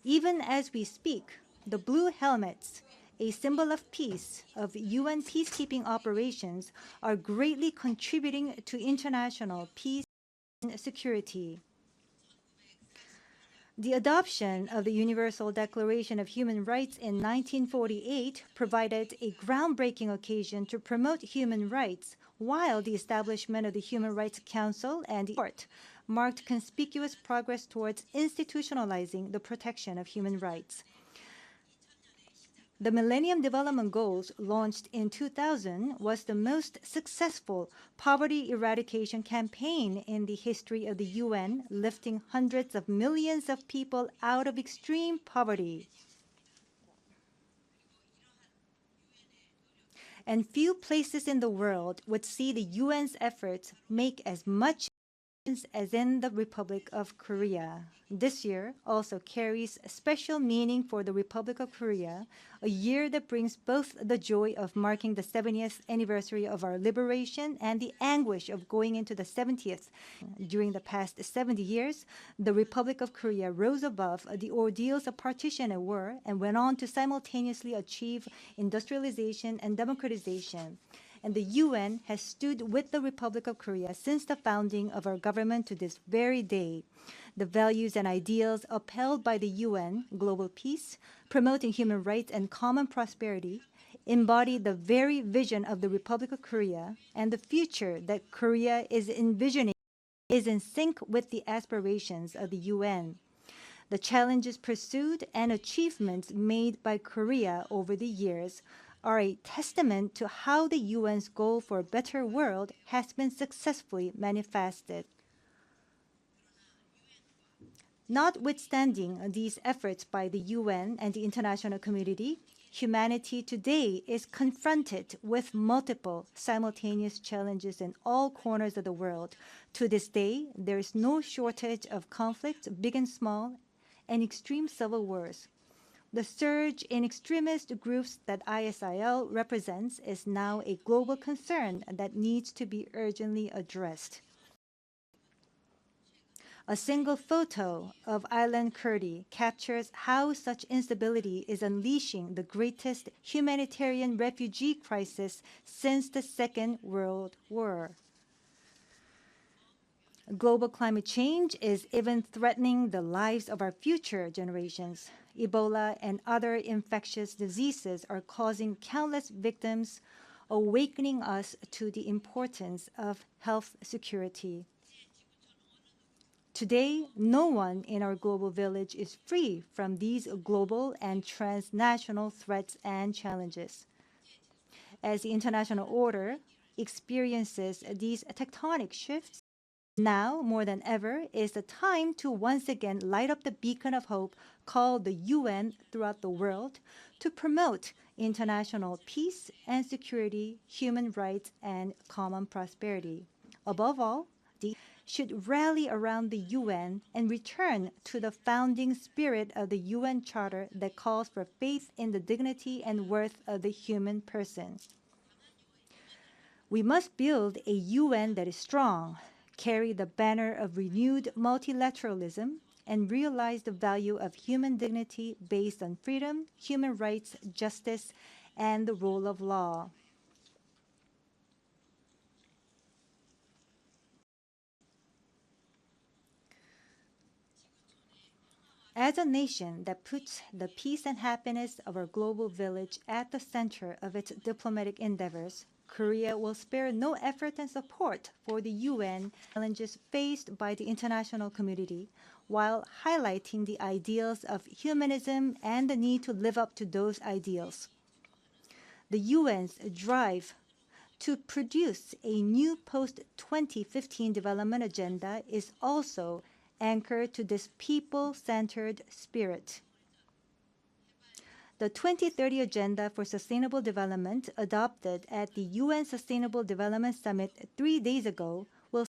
Even as we speak, the blue helmets a symbol of peace, of UN peacekeeping operations, are greatly contributing to international peace and security. The adoption of the Universal Declaration of Human Rights in 1948 provided a groundbreaking occasion to promote human rights, while the establishment of the Human Rights Council and the Court marked conspicuous progress towards institutionalizing the protection of human rights. The Millennium Development Goals, launched in 2000, was the most successful poverty eradication campaign in the history of the UN, lifting hundreds of millions of people out of extreme poverty. And few places in the world would see the UN's efforts make as much as in the Republic of Korea. This year also carries special meaning for the Republic of Korea, a year that brings both the joy of marking the 70th anniversary of our liberation and the anguish of going into the 70th. During the past 70 years, the Republic of Korea rose above the ordeals of partition and war and went on to simultaneously achieve industrialization and democratization. And the UN has stood with the Republic of Korea since the founding of our government to this very day. The values and ideals upheld by the UN, global peace, promoting human rights and common prosperity, embody the very vision of the Republic of Korea, and the future that Korea is envisioning is in sync with the aspirations of the UN. The challenges pursued and achievements made by Korea over the years are a testament to how the UN's goal for a better world has been successfully manifested. Notwithstanding these efforts by the UN and the international community, humanity today is confronted with multiple simultaneous challenges in all corners of the world. To this day, there is no shortage of conflicts, big and small, and extreme civil wars. The surge in extremist groups that ISIL represents is now a global concern that needs to be urgently addressed. A single photo of Aylan Kurdi captures how such instability is unleashing the greatest humanitarian refugee crisis since the Second World War. Global climate change is even threatening the lives of our future generations. Ebola and other infectious diseases are causing countless victims, awakening us to the importance of health security. Today, no one in our global village is free from these global and transnational threats and challenges. As the international order experiences these tectonic shifts, now, more than ever, is the time to once again light up the beacon of hope called the UN throughout the world to promote international peace and security, human rights, and common prosperity. Above all, the should rally around the UN and return to the founding spirit of the UN Charter that calls for faith in the dignity and worth of the human person. We must build a UN that is strong, carry the banner of renewed multilateralism, and realize the value of human dignity based on freedom, human rights, justice, and the rule of law. As a nation that puts the peace and happiness of our global village at the center of its diplomatic endeavors, Korea will spare no effort and support for the UN challenges faced by the international community, while highlighting the ideals of humanism and the need to live up to those ideals. The UN's drive to produce a new post-2015 development agenda is also anchored to this people-centered spirit. The 2030 Agenda for Sustainable Development, adopted at the UN Sustainable Development Summit 3 days ago, will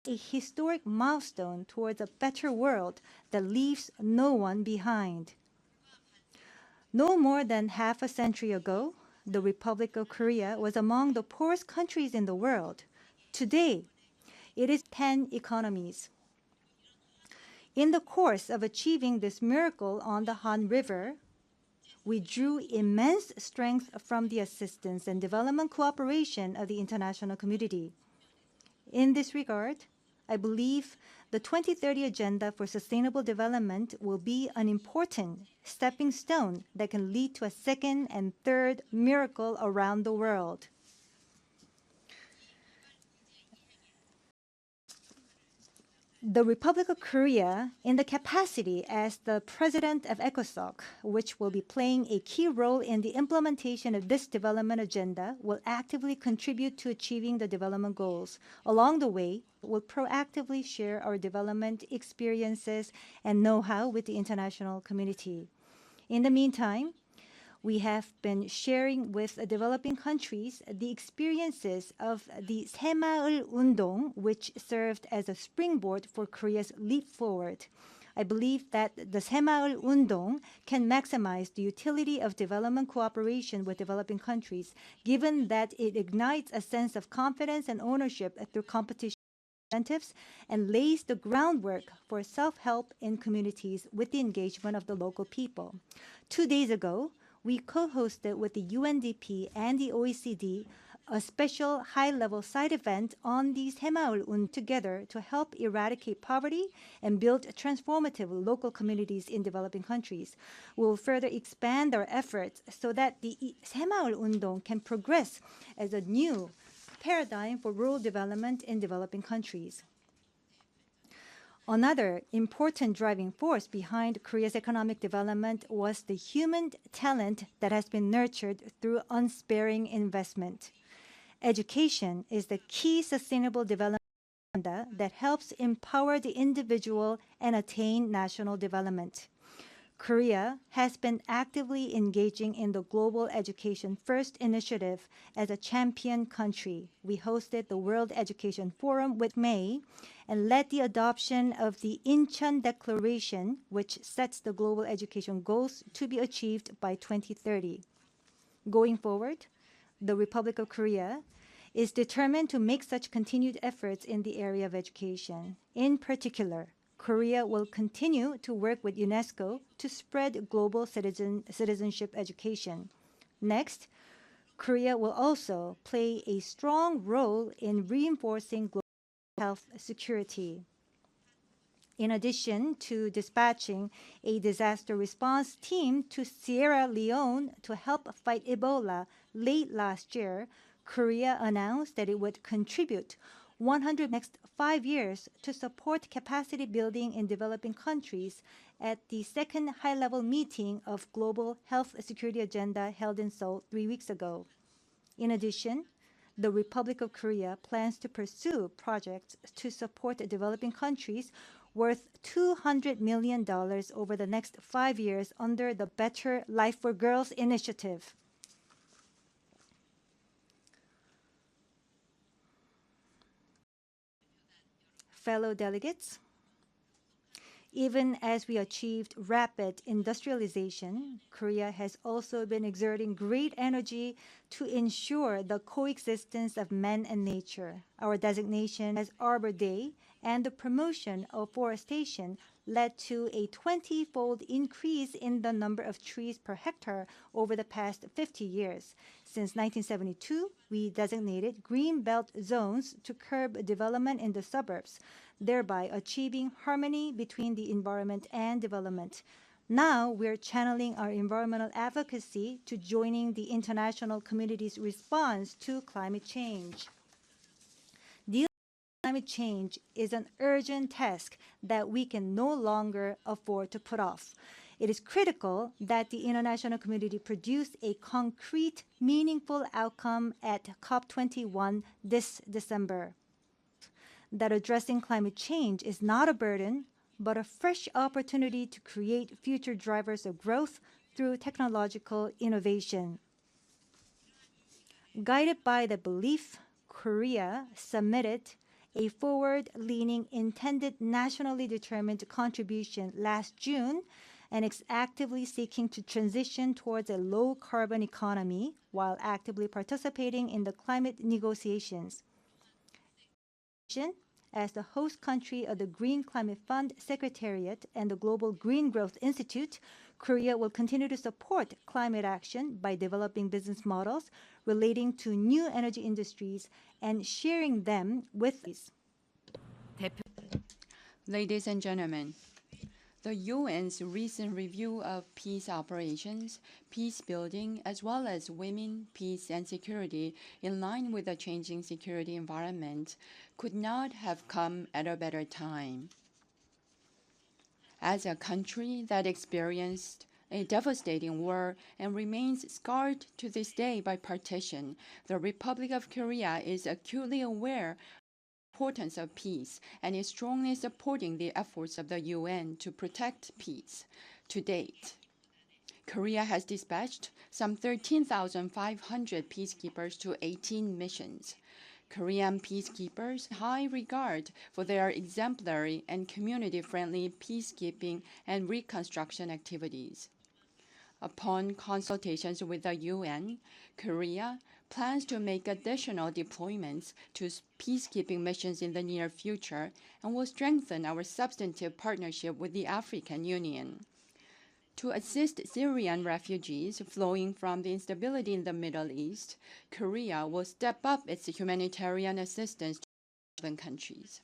be a historic milestone towards a better world that leaves no one behind. No more than half a century ago, the Republic of Korea was among the poorest countries in the world. Today, it is 10 economies. In the course of achieving this miracle on the Han River, we drew immense strength from the assistance and development cooperation of the international community. In this regard, I believe the 2030 Agenda for Sustainable Development will be an important stepping stone that can lead to a second and third miracle around the world. The Republic of Korea, in the capacity as the president of ECOSOC, which will be playing a key role in the implementation of this development agenda, will actively contribute to achieving the development goals. Along the way, we'll proactively share our development experiences and know-how with the international community. In the meantime, we have been sharing with developing countries the experiences of the 새마을 운동, which served as a springboard for Korea's leap forward. I believe that the 새마을 운동 can maximize the utility of development cooperation with developing countries, given that it ignites a sense of confidence and ownership through competition incentives and lays the groundwork for self-help in communities with the engagement of the local people. 2 days ago, we co-hosted with the UNDP and the OECD a special high-level side event on the 새마을 운동 together to help eradicate poverty and build transformative local communities in developing countries. We will further expand our efforts so that the 새마을 운동 can progress as a new paradigm for rural development in developing countries. Another important driving force behind Korea's economic development was the human talent that has been nurtured through unsparing investment. Education is the key sustainable development agenda that helps empower the individual and attain national development. Korea has been actively engaging in the Global Education First initiative as a champion country. We hosted the World Education Forum with May and led the adoption of the Incheon Declaration, which sets the global education goals to be achieved by 2030. Going forward, the Republic of Korea is determined to make such continued efforts in the area of education. In particular, Korea will continue to work with UNESCO to spread global citizenship education. Next, Korea will also play a strong role in reinforcing global health security. In addition to dispatching a disaster response team to Sierra Leone to help fight Ebola late last year, Korea announced that it would contribute 100 next 5 years to support capacity building in developing countries at the second high-level meeting of Global Health Security Agenda held in Seoul 3 weeks ago. In addition, the Republic of Korea plans to pursue projects to support developing countries worth $200 million over the next 5 years under the Better Life for Girls initiative. Fellow delegates, even as we achieved rapid industrialization, Korea has also been exerting great energy to ensure the coexistence of man and nature. Our designation as Arbor Day and the promotion of forestation led to a 20-fold increase in the number of trees per hectare over the past 50 years. Since 1972, we designated green belt zones to curb development in the suburbs, thereby achieving harmony between the environment and development. Now we're channeling our environmental advocacy to joining the international community's response to climate change. Dealing with climate change is an urgent task that we can no longer afford to put off. It is critical that the international community produce a concrete, meaningful outcome at COP21 this December. That addressing climate change is not a burden, but a fresh opportunity to create future drivers of growth through technological innovation. Guided by the belief, Korea submitted a forward-leaning intended nationally determined contribution last June and is actively seeking to transition towards a low-carbon economy while actively participating in the climate negotiations. As the host country of the Green Climate Fund Secretariat and the Global Green Growth Institute, Korea will continue to support climate action by developing business models relating to new energy industries and sharing them with us. Ladies and gentlemen, the UN's recent review of peace operations, peace building, as well as women, peace, and security in line with the changing security environment could not have come at a better time. As a country that experienced a devastating war and remains scarred to this day by partition, the Republic of Korea is acutely aware importance of peace and is strongly supporting the efforts of the UN to protect peace. To date, Korea has dispatched some 13,500 peacekeepers to 18 missions. Korean peacekeepers have high regard for their exemplary and community-friendly peacekeeping and reconstruction activities. Upon consultations with the UN, Korea plans to make additional deployments to peacekeeping missions in the near future and will strengthen our substantive partnership with the African Union. To assist Syrian refugees flowing from the instability in the Middle East, Korea will step up its humanitarian assistance to 7 countries.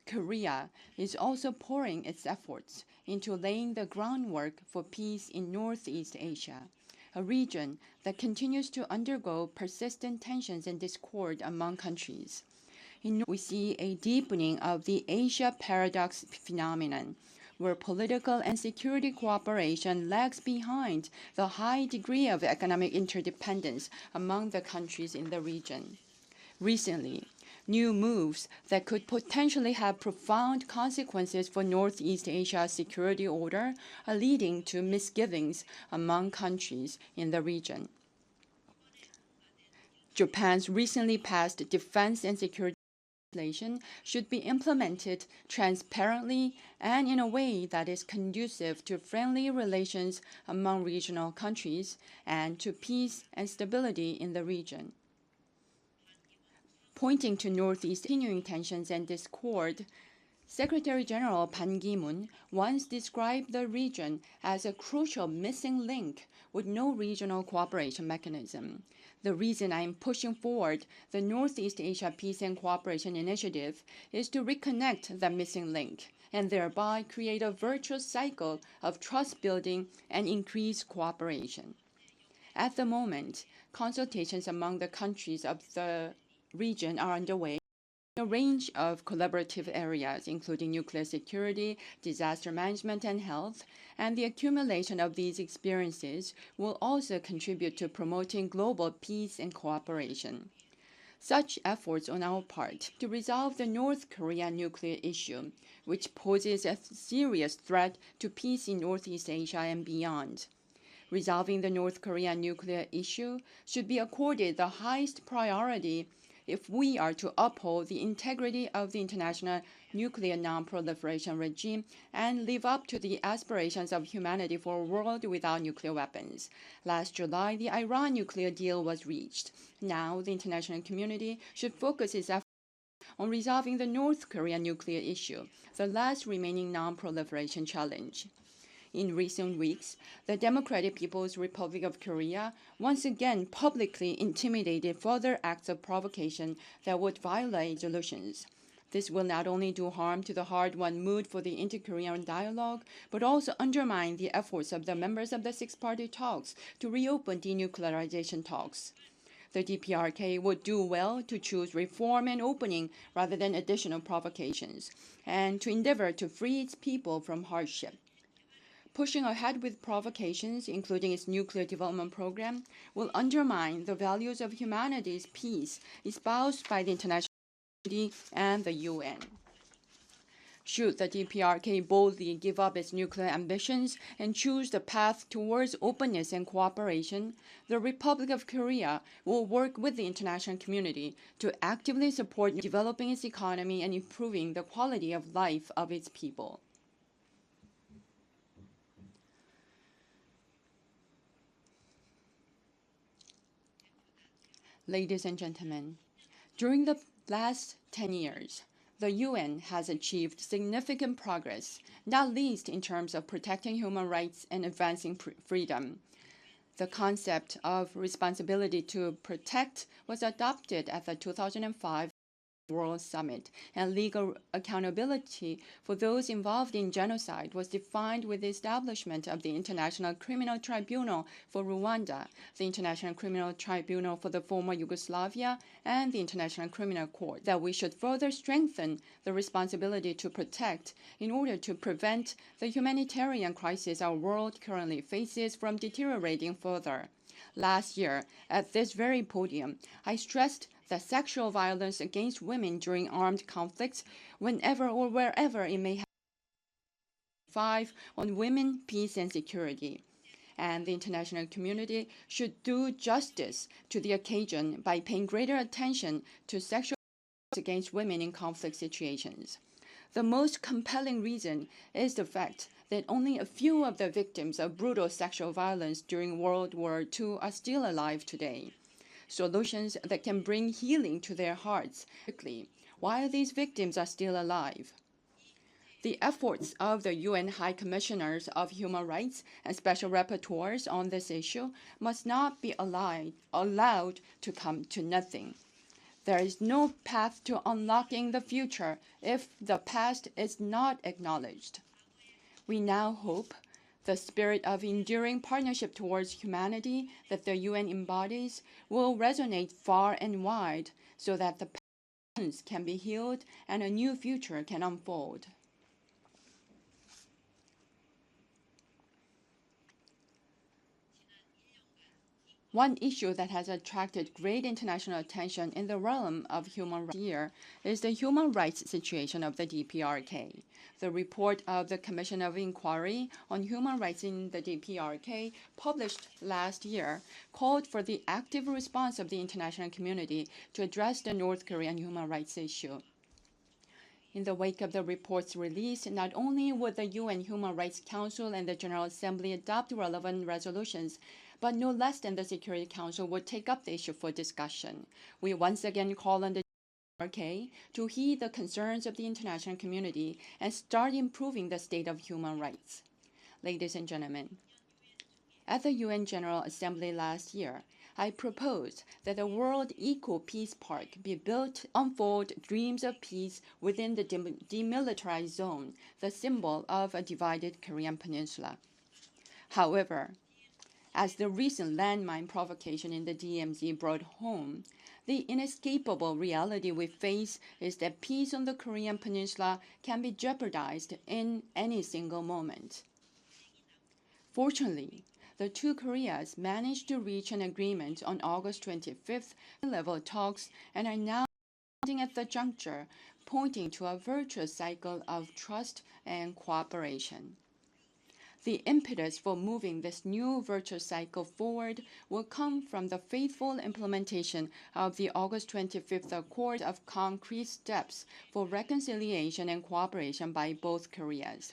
Korea is also pouring its efforts into laying the groundwork for peace in Northeast Asia, a region that continues to undergo persistent tensions and discord among countries. We see a deepening of the Asia paradox phenomenon, where political and security cooperation lags behind the high degree of economic interdependence among the countries in the region. Recently, new moves that could potentially have profound consequences for Northeast Asia's security order are leading to misgivings among countries in the region. Japan's recently passed defense and security legislation should be implemented transparently and in a way that is conducive to friendly relations among regional countries and to peace and stability in the region. Pointing to Northeast continuing tensions and discord, Secretary General Ban Ki-moon once described the region as a crucial missing link with no regional cooperation mechanism. The reason I am pushing forward the Northeast Asia Peace and Cooperation Initiative is to reconnect that missing link and thereby create a virtuous cycle of trust building and increased cooperation. At the moment, consultations among the countries of the region are underway in a range of collaborative areas, including nuclear security, disaster management, and health, and the accumulation of these experiences will also contribute to promoting global peace and cooperation. Such efforts on our part to resolve the North Korean nuclear issue, which poses a serious threat to peace in Northeast Asia and beyond. Resolving the North Korean nuclear issue should be accorded the highest priority if we are to uphold the integrity of the international nuclear non-proliferation regime and live up to the aspirations of humanity for a world without nuclear weapons. Last July, the Iran nuclear deal was reached. Now, the international community should focus its efforts on resolving the North Korean nuclear issue, the last remaining non-proliferation challenge. In recent weeks, the Democratic People's Republic of Korea once again publicly intimidated further acts of provocation that would violate resolutions. This will not only do harm to the hard-won mood for the inter-Korean dialogue, but also undermine the efforts of the members of the six-party talks to reopen denuclearization talks. The DPRK would do well to choose reform and opening rather than additional provocations, and to endeavor to free its people from hardship. Pushing ahead with provocations, including its nuclear development program, will undermine the values of humanity's peace espoused by the international community and the UN. Should the DPRK boldly give up its nuclear ambitions and choose the path towards openness and cooperation, the Republic of Korea will work with the international community to actively support developing its economy and improving the quality of life of its people. Ladies and gentlemen, during the last 10 years, the UN has achieved significant progress, not least in terms of protecting human rights and advancing freedom. The concept of responsibility to protect was adopted at the 2005 World Summit, and legal accountability for those involved in genocide was defined with the establishment of the International Criminal Tribunal for Rwanda, the International Criminal Tribunal for the former Yugoslavia, and the International Criminal Court. That we should further strengthen the responsibility to protect in order to prevent the humanitarian crisis our world currently faces from deteriorating further. Last year, at this very podium, I stressed that sexual violence against women during armed conflicts, whenever or wherever it may happen, 5 on women, peace, and security. And the international community should do justice to the occasion by paying greater attention to sexual violence against women in conflict situations. The most compelling reason is the fact that only a few of the victims of brutal sexual violence during World War II are still alive today. Solutions that can bring healing to their hearts quickly, while these victims are still alive. The efforts of the UN High Commissioners of Human Rights and Special Rapporteurs on this issue must not be allowed to come to nothing. There is no path to unlocking the future if the past is not acknowledged. We now hope the spirit of enduring partnership towards humanity that the UN embodies will resonate far and wide so that the past can be healed and a new future can unfold. One issue that has attracted great international attention in the realm of human rights here is the human rights situation of the DPRK. The report of the Commission of Inquiry on Human Rights in the DPRK, published last year, called for the active response of the international community to address the North Korean human rights issue. In the wake of the report's release, not only would the UN Human Rights Council and the General Assembly adopt relevant resolutions, but no less than the Security Council would take up the issue for discussion. We once again call on the DPRK to heed the concerns of the international community and start improving the state of human rights. Ladies and gentlemen, at the UN General Assembly last year, I proposed that a World Eco Peace Park be built to unfold dreams of peace within the demilitarized zone, the symbol of a divided Korean peninsula. However, as the recent landmine provocation in the DMZ brought home, the inescapable reality we face is that peace on the Korean peninsula can be jeopardized in any single moment. Fortunately, the two Koreas managed to reach an agreement on August 25th level talks and are now at the juncture, pointing to a virtuous cycle of trust and cooperation. The impetus for moving this new virtuous cycle forward will come from the faithful implementation of the August 25th Accord of concrete steps for reconciliation and cooperation by both Koreas.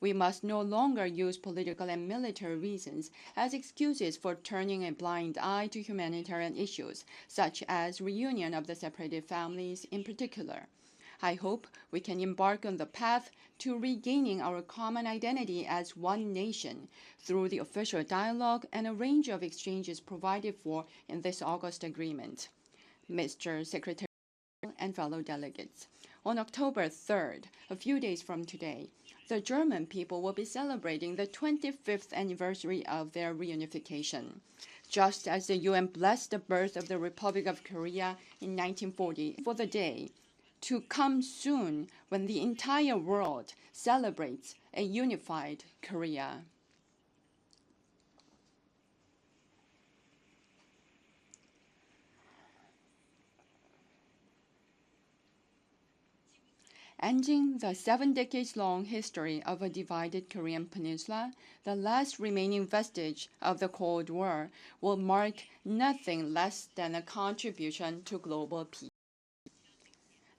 We must no longer use political and military reasons as excuses for turning a blind eye to humanitarian issues, such as reunion of the separated families in particular. I hope we can embark on the path to regaining our common identity as one nation through the official dialogue and a range of exchanges provided for in this August agreement. Mr. Secretary and fellow delegates, on October 3rd, a few days from today, the German people will be celebrating the 25th anniversary of their reunification. Just as the UN blessed the birth of the Republic of Korea in 1940 for the day to come soon when the entire world celebrates a unified Korea. Ending the 7 decades-long history of a divided Korean peninsula, the last remaining vestige of the Cold War will mark nothing less than a contribution to global peace.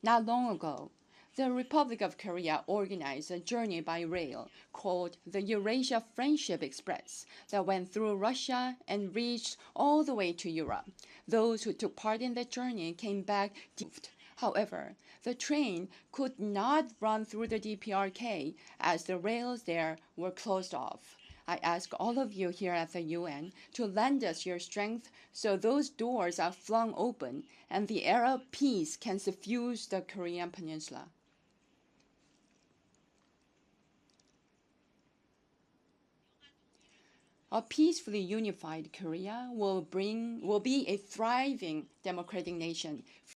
Not long ago, the Republic of Korea organized a journey by rail called the Eurasia Friendship Express that went through Russia and reached all the way to Europe. Those who took part in that journey came back However, the train could not run through the DPRK as the rails there were closed off. I ask all of you here at the UN to lend us your strength so those doors are flung open and the era of peace can suffuse the Korean peninsula. A peacefully unified Korea will be a thriving democratic nation, free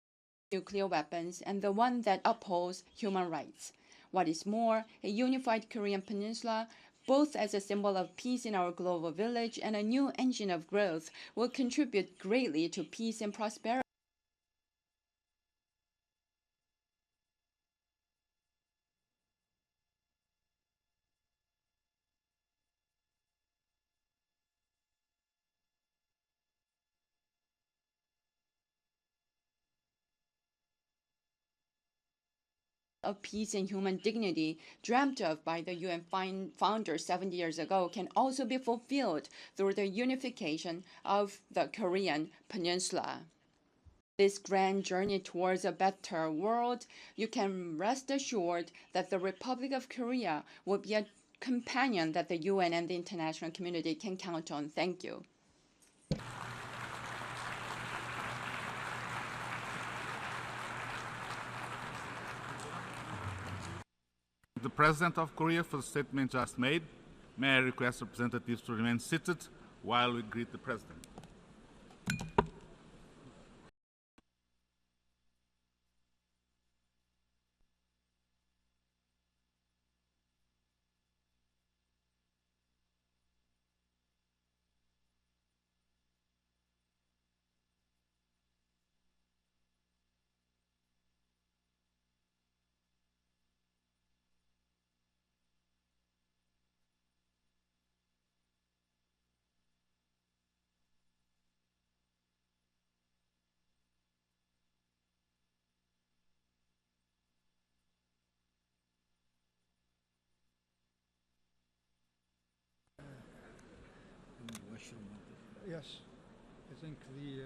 from nuclear weapons, and the one that upholds human rights. What is more, a unified Korean peninsula, both as a symbol of peace in our global village and a new engine of growth, will contribute greatly to peace and prosperity. Of peace and human dignity dreamt of by the UN founders 70 years ago can also be fulfilled through the unification of the Korean peninsula. This grand journey towards a better world, you can rest assured that the Republic of Korea will be a companion that the UN and the international community can count on. Thank you. The President of Korea for the statement just made. May I request representatives to remain seated while we greet the President. Yes, I think he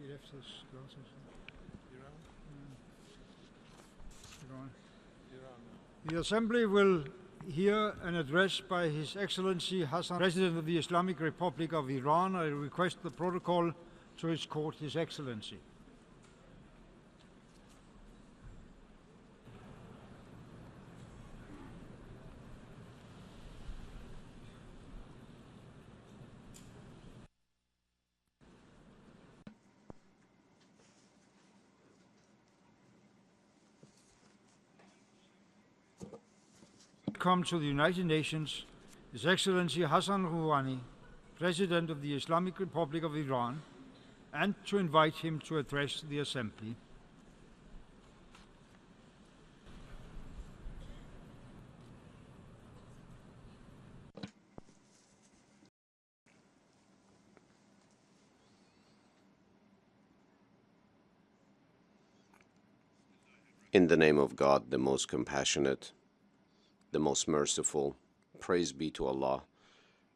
left his glasses. Iran. The Assembly will hear an address by His Excellency Hassan, President of the Islamic Republic of Iran. I request the protocol to escort His Excellency. Welcome to the United Nations, His Excellency Hassan Rouhani, President of the Islamic Republic of Iran, and to invite him to address the Assembly. In the name of God, the most compassionate, the most merciful, praise be to Allah,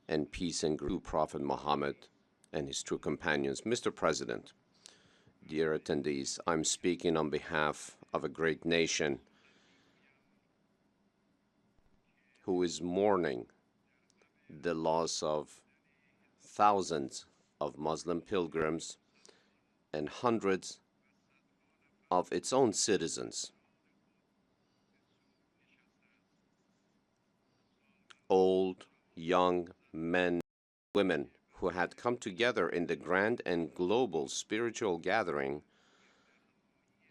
and peace and grace to Prophet Muhammad and his true companions. Mr. President, dear attendees, I'm speaking on behalf of a great nation who is mourning the loss of thousands of Muslim pilgrims and hundreds of its own citizens. Old, young, men, women who had come together in the grand and global spiritual gathering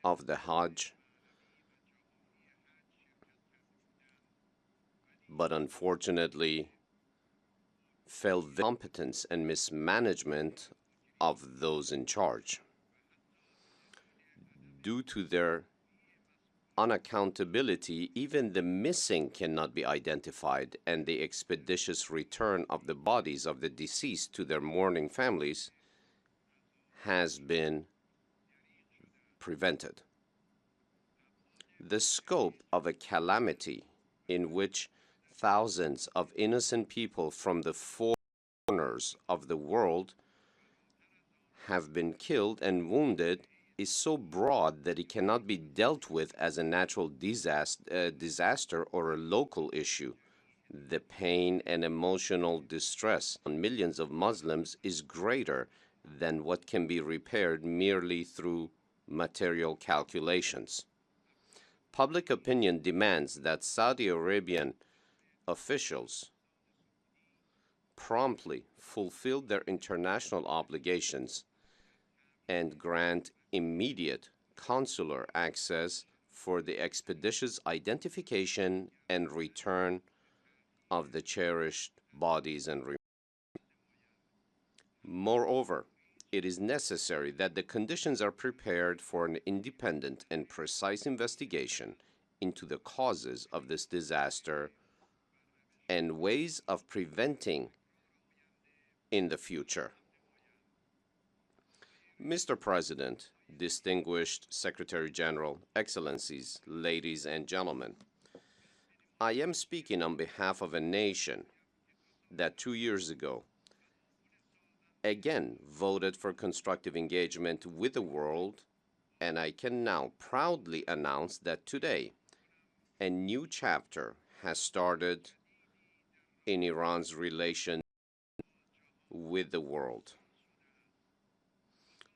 of the Hajj, but unfortunately fell victim to the incompetence and mismanagement of those in charge. Due to their unaccountability, even the missing cannot be identified, and the expeditious return of the bodies of the deceased to their mourning families has been prevented. The scope of a calamity in which thousands of innocent people from the 4 corners of the world have been killed and wounded is so broad that it cannot be dealt with as a natural disaster or a local issue. The pain and emotional distress on millions of Muslims is greater than what can be repaired merely through material calculations. Public opinion demands that Saudi Arabian officials promptly fulfill their international obligations and grant immediate consular access for the expeditious identification and return of the cherished bodies and remains. Moreover, it is necessary that the conditions are prepared for an independent and precise investigation into the causes of this disaster and ways of preventing in the future. Mr. President, distinguished Secretary General, Excellencies, ladies and gentlemen, I am speaking on behalf of a nation that 2 years ago again voted for constructive engagement with the world, and I can now proudly announce that today a new chapter has started in Iran's relation with the world.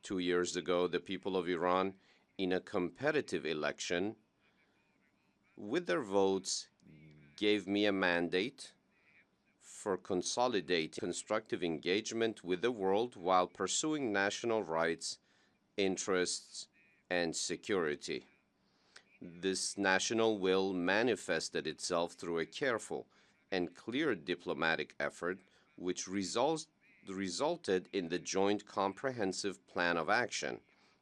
2 years ago, the people of Iran, in a competitive election, with their votes, gave me a mandate for consolidating constructive engagement with the world while pursuing national rights, interests, and security. This national will manifested itself through a careful and clear diplomatic effort, which resulted in the joint comprehensive plan of action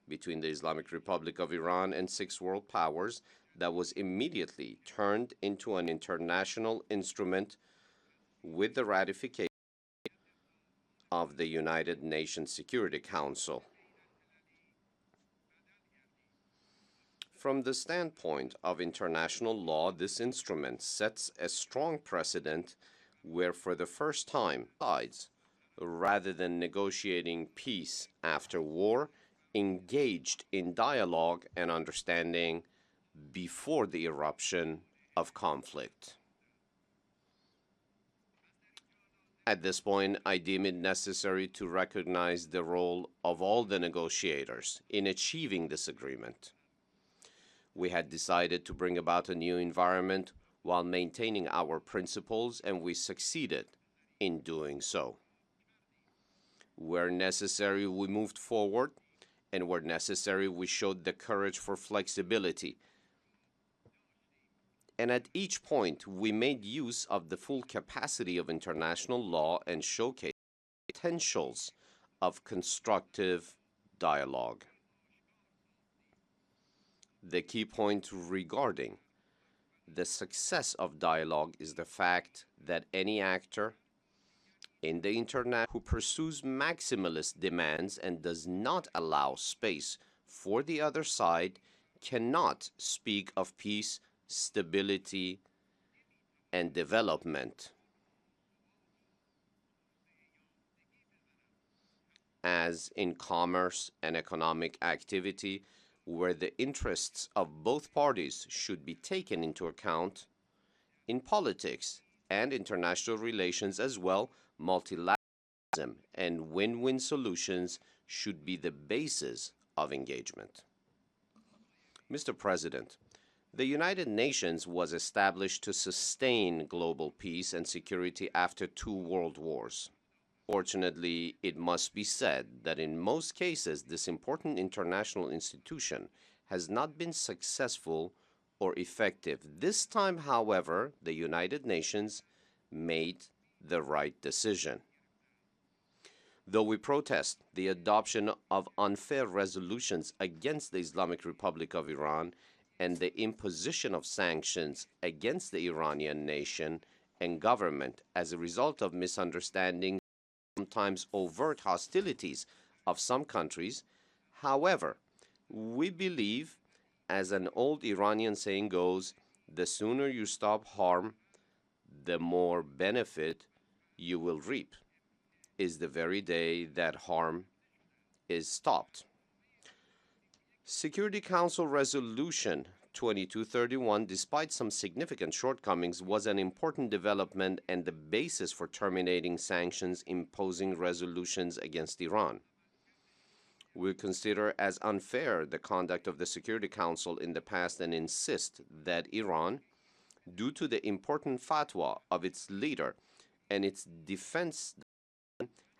between the Islamic Republic of Iran and 6 world powers that was immediately turned into an international instrument with the ratification of the United Nations Security Council. From the standpoint of international law, this instrument sets a strong precedent where for the first time, sides, rather than negotiating peace after war, engaged in dialogue and understanding before the eruption of conflict. At this point, I deem it necessary to recognize the role of all the negotiators in achieving this agreement. We had decided to bring about a new environment while maintaining our principles, and we succeeded in doing so. Where necessary, we moved forward, and where necessary, we showed the courage for flexibility. And at each point, we made use of the full capacity of international law and showcased the potentials of constructive dialogue. The key point regarding the success of dialogue is the fact that any actor in the internet who pursues maximalist demands and does not allow space for the other side cannot speak of peace, stability, and development. As in commerce and economic activity, where the interests of both parties should be taken into account, in politics and international relations as well, multilateralism and win-win solutions should be the basis of engagement. Mr. President, the United Nations was established to sustain global peace and security after 2 world wars. Fortunately, it must be said that in most cases, this important international institution has not been successful or effective. This time, however, the United Nations made the right decision. Though we protest the adoption of unfair resolutions against the Islamic Republic of Iran and the imposition of sanctions against the Iranian nation and government as a result of misunderstandings, sometimes overt hostilities of some countries, however, we believe, as an old Iranian saying goes, the sooner you stop harm, the more benefit you will reap. is the very day that harm is stopped. Security Council Resolution 2231, despite some significant shortcomings, was an important development and the basis for terminating sanctions imposing resolutions against Iran. We consider as unfair the conduct of the Security Council in the past and insist that Iran, due to the important fatwa of its leader and its defense,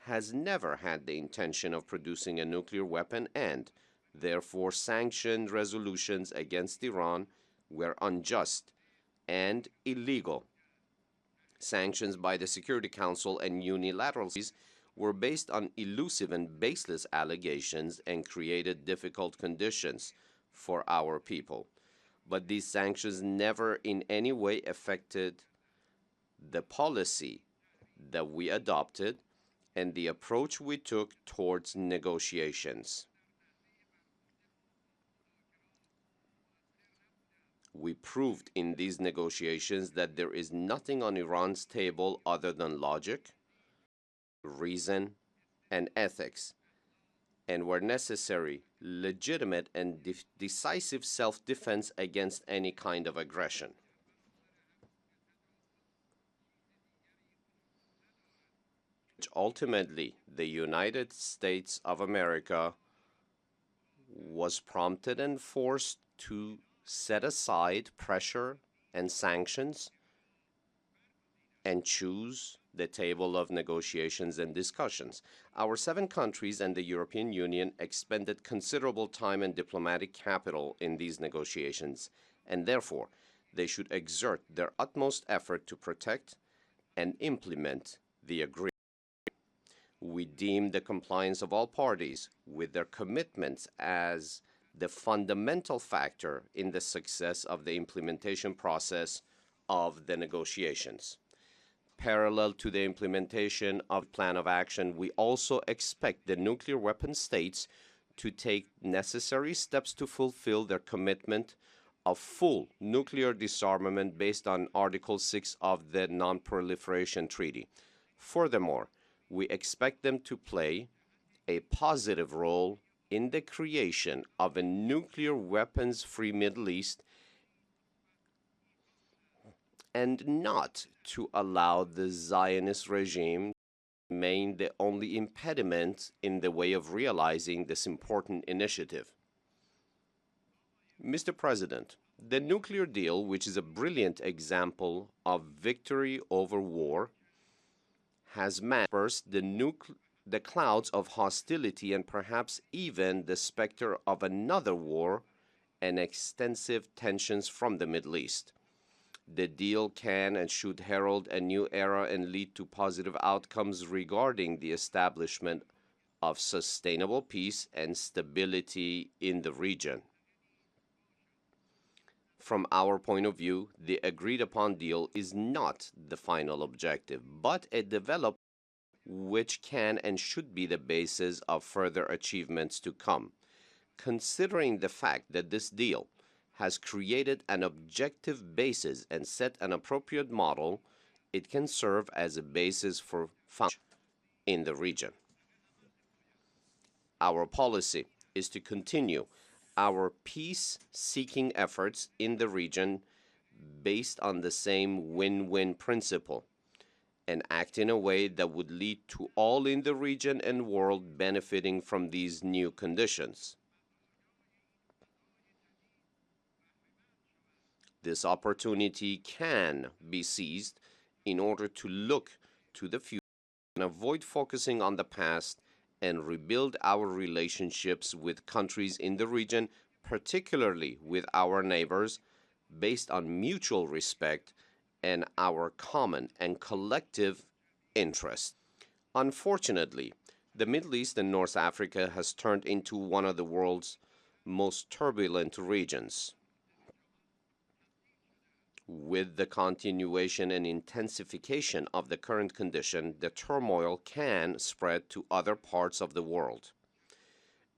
has never had the intention of producing a nuclear weapon and, therefore, sanctioned resolutions against Iran were unjust and illegal. Sanctions by the Security Council and unilateral were based on elusive and baseless allegations and created difficult conditions for our people. But these sanctions never in any way affected the policy that we adopted and the approach we took towards negotiations. We proved in these negotiations that there is nothing on Iran's table other than logic, reason, and ethics, and where necessary, legitimate and decisive self-defense against any kind of aggression. Ultimately, the United States of America was prompted and forced to set aside pressure and sanctions and choose the table of negotiations and discussions. Our 7 countries and the European Union expended considerable time and diplomatic capital in these negotiations, and therefore they should exert their utmost effort to protect and implement the agreement. We deem the compliance of all parties with their commitments as the fundamental factor in the success of the implementation process of the negotiations. Parallel to the implementation of plan of action, we also expect the nuclear weapon states to take necessary steps to fulfill their commitment of full nuclear disarmament based on Article 6 of the Non-Proliferation Treaty. Furthermore, we expect them to play a positive role in the creation of a nuclear weapons-free Middle East and not to allow the Zionist regime to remain the only impediment in the way of realizing this important initiative. Mr. President, the nuclear deal, which is a brilliant example of victory over war, has dispersed the clouds of hostility and perhaps even the specter of another war and extensive tensions from the Middle East. The deal can and should herald a new era and lead to positive outcomes regarding the establishment of sustainable peace and stability in the region. From our point of view, the agreed-upon deal is not the final objective, but a development which can and should be the basis of further achievements to come. Considering the fact that this deal has created an objective basis and set an appropriate model, it can serve as a basis for function in the region. Our policy is to continue our peace-seeking efforts in the region based on the same win-win principle and act in a way that would lead to all in the region and world benefiting from these new conditions. This opportunity can be seized in order to look to the future and avoid focusing on the past and rebuild our relationships with countries in the region, particularly with our neighbors, based on mutual respect and our common and collective interest. Unfortunately, the Middle East and North Africa has turned into one of the world's most turbulent regions. With the continuation and intensification of the current condition, the turmoil can spread to other parts of the world.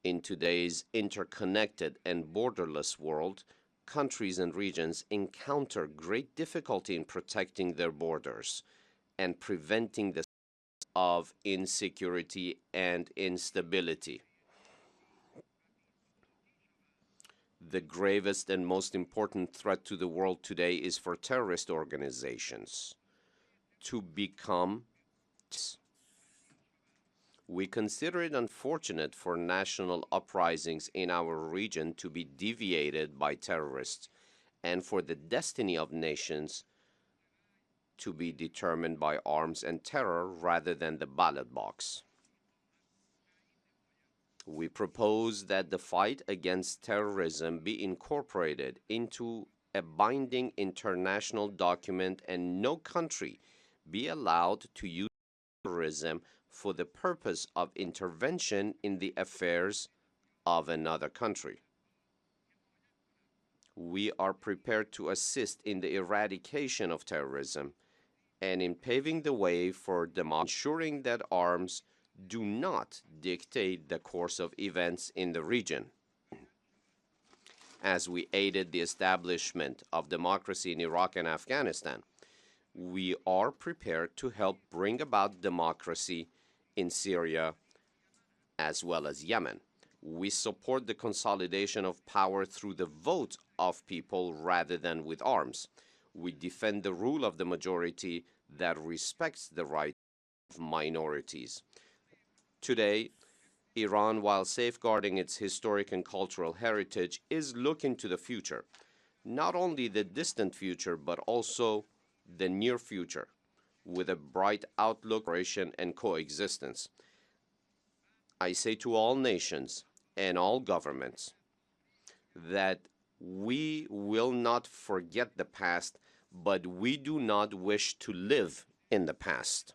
In today's interconnected and borderless world, countries and regions encounter great difficulty in protecting their borders and preventing the of insecurity and instability. The gravest and most important threat to the world today is for terrorist organizations to become. We consider it unfortunate for national uprisings in our region to be deviated by terrorists and for the destiny of nations to be determined by arms and terror rather than the ballot box. We propose that the fight against terrorism be incorporated into a binding international document and no country be allowed to use terrorism for the purpose of intervention in the affairs of another country. We are prepared to assist in the eradication of terrorism and in paving the way for ensuring that arms do not dictate the course of events in the region. As we aided the establishment of democracy in Iraq and Afghanistan, we are prepared to help bring about democracy in Syria as well as Yemen. We support the consolidation of power through the vote of people rather than with arms. We defend the rule of the majority that respects the rights of minorities. Today, Iran, while safeguarding its historic and cultural heritage, is looking to the future, not only the distant future, but also the near future, with a bright outlook, and coexistence. I say to all nations and all governments that we will not forget the past, but we do not wish to live in the past.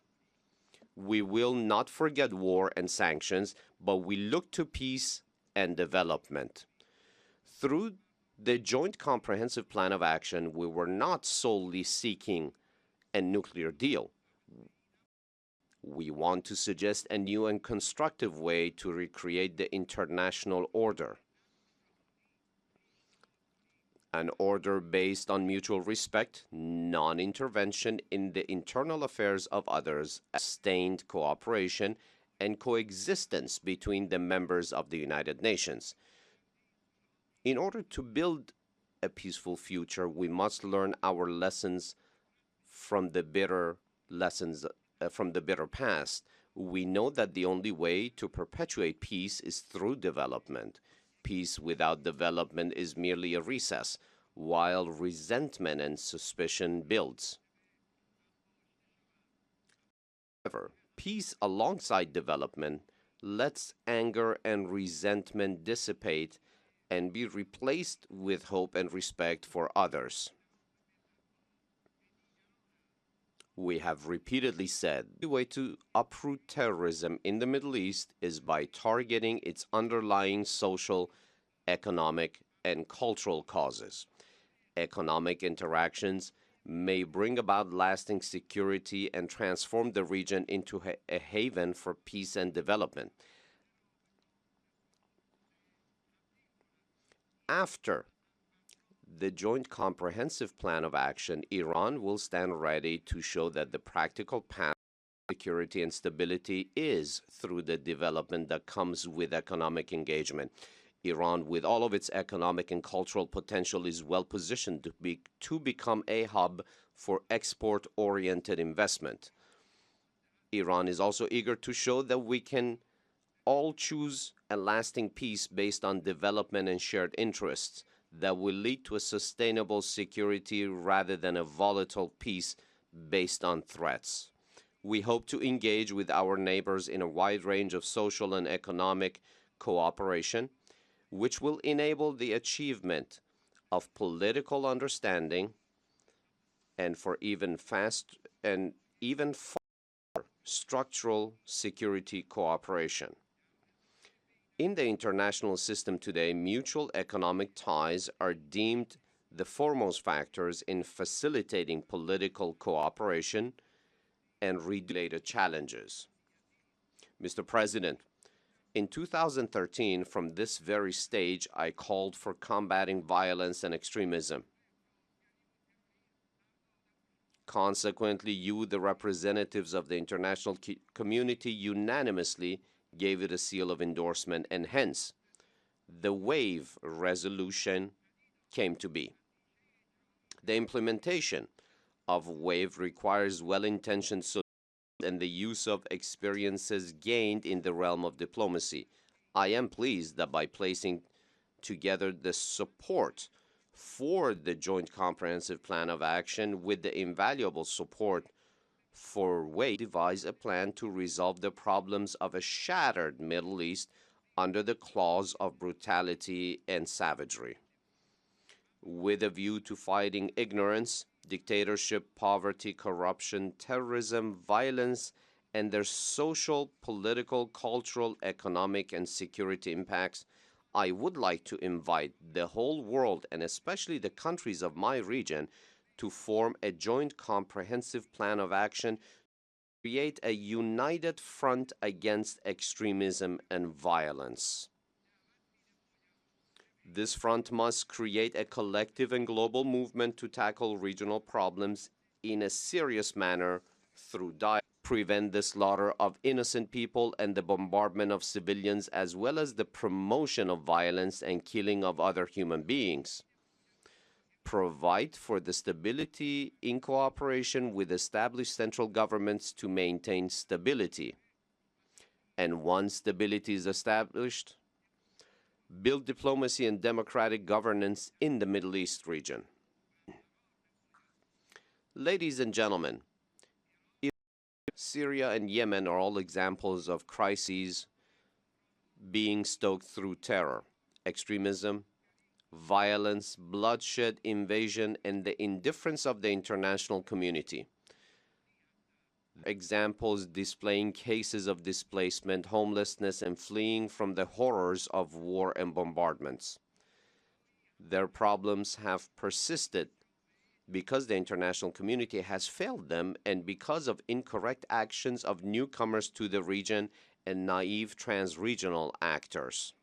We will not forget war and sanctions, but we look to peace and development. Through the Joint Comprehensive Plan of Action, we were not solely seeking a nuclear deal. We want to suggest a new and constructive way to recreate the international order. An order based on mutual respect, non-intervention in the internal affairs of others, sustained cooperation, and coexistence between the members of the United Nations. In order to build a peaceful future, we must learn our lessons from the bitter past. We know that the only way to perpetuate peace is through development. Peace without development is merely a recess, while resentment and suspicion builds. However, peace alongside development lets anger and resentment dissipate and be replaced with hope and respect for others. We have repeatedly said the way to uproot terrorism in the Middle East is by targeting its underlying social, economic, and cultural causes. Economic interactions may bring about lasting security and transform the region into a haven for peace and development. After the Joint Comprehensive Plan of Action, Iran will stand ready to show that the practical path to security and stability is through the development that comes with economic engagement. Iran, with all of its economic and cultural potential, is well positioned to become a hub for export-oriented investment. Iran is also eager to show that we can all choose a lasting peace based on development and shared interests that will lead to a sustainable security rather than a volatile peace based on threats. We hope to engage with our neighbors in a wide range of social and economic cooperation, which will enable the achievement of political understanding and for even faster structural security cooperation. In the international system today, mutual economic ties are deemed the foremost factors in facilitating political cooperation and related challenges. Mr. President, in 2013, from this very stage, I called for combating violence and extremism. Consequently, you, the representatives of the international community, unanimously gave it a seal of endorsement, and hence the WAVE resolution came to be. The implementation of WAVE requires well-intentioned solutions and the use of experiences gained in the realm of diplomacy. I am pleased that by placing together the support for the Joint Comprehensive Plan of Action with the invaluable support for WAVE, devise a plan to resolve the problems of a shattered Middle East under the clause of brutality and savagery, with a view to fighting ignorance, dictatorship, poverty, corruption, terrorism, violence, and their social, political, cultural, economic, and security impacts. I would like to invite the whole world, and especially the countries of my region, to form a joint comprehensive plan of action to create a united front against extremism and violence. This front must create a collective and global movement to tackle regional problems in a serious manner through dialogue, prevent the slaughter of innocent people and the bombardment of civilians, as well as the promotion of violence and killing of other human beings. Provide for the stability in cooperation with established central governments to maintain stability. And once stability is established, build diplomacy and democratic governance in the Middle East region. Ladies and gentlemen, Syria and Yemen are all examples of crises being stoked through terror, extremism, violence, bloodshed, invasion, and the indifference of the international community. Examples displaying cases of displacement, homelessness, and fleeing from the horrors of war and bombardments. Their problems have persisted because the international community has failed them and because of incorrect actions of newcomers to the region and naive trans-regional actors.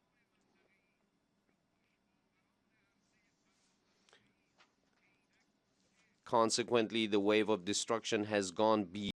Consequently, the wave of destruction has gone beyond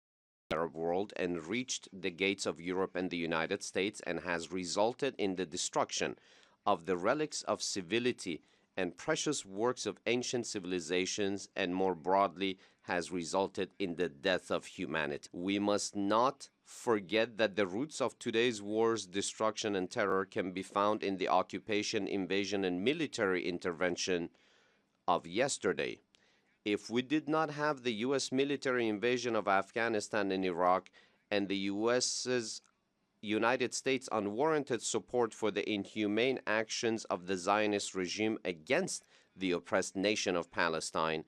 the Arab world and reached the gates of Europe and the United States, and has resulted in the destruction of the relics of civility and precious works of ancient civilizations, and more broadly has resulted in the death of humanity. We must not forget that the roots of today's wars, destruction, and terror can be found in the occupation, invasion, and military intervention of yesterday. If we did not have the U.S. military invasion of Afghanistan and Iraq, and the United States' unwarranted support for the inhumane actions of the Zionist regime against the oppressed nation of Palestine,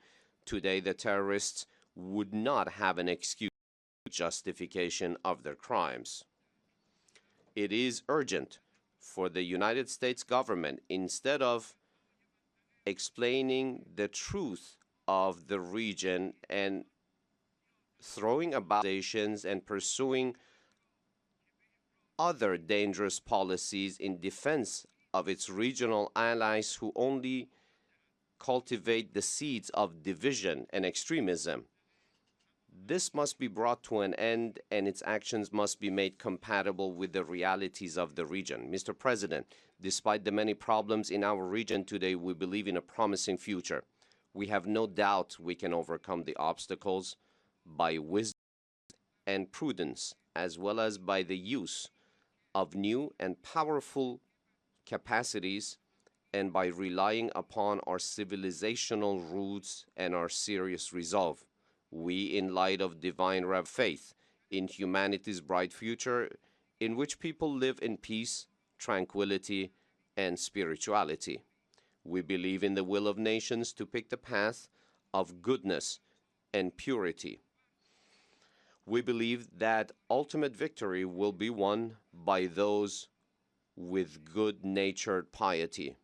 today the terrorists would not have an excuse or justification of their crimes. It is urgent for the United States government, instead of explaining the truth of the region and throwing about accusations and pursuing other dangerous policies in defense of its regional allies who only cultivate the seeds of division and extremism. This must be brought to an end, and its actions must be made compatible with the realities of the region. Mr. President, despite the many problems in our region today, we believe in a promising future. We have no doubt we can overcome the obstacles by wisdom and prudence, as well as by the use of new and powerful capacities, and by relying upon our civilizational roots and our serious resolve. We, in light of divine faith in humanity's bright future, in which people live in peace, tranquility, and spirituality. We believe in the will of nations to pick the path of goodness and purity. We believe that ultimate victory will be won by those with good-natured piety.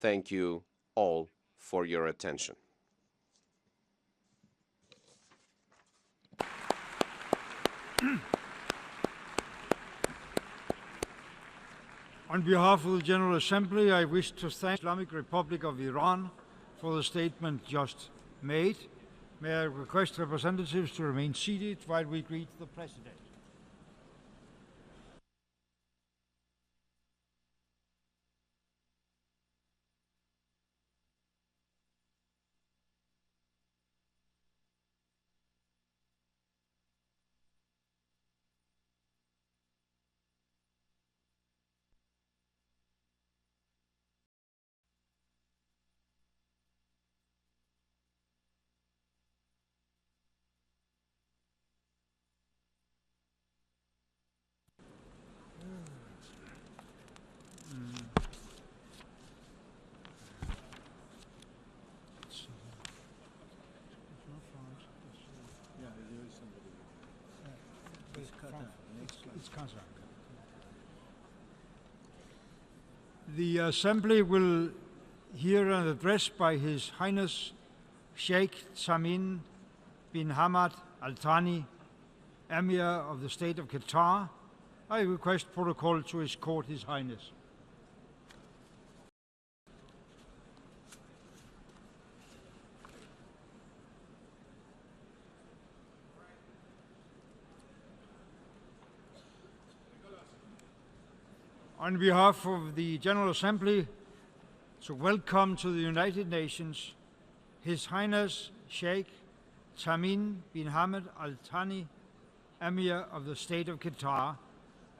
Thank you all for your attention. On behalf of the General Assembly, I wish to thank the Islamic Republic of Iran for the statement just made. May I request representatives to remain seated while we greet the President. The Assembly will hear an address by His Highness Sheikh Tamim bin Hamad Al Thani, Emir of the State of Qatar. I request protocol to escort His Highness. On behalf of the General Assembly, to welcome to the United Nations His Highness Sheikh Tamim bin Hamad Al Thani, Emir of the State of Qatar,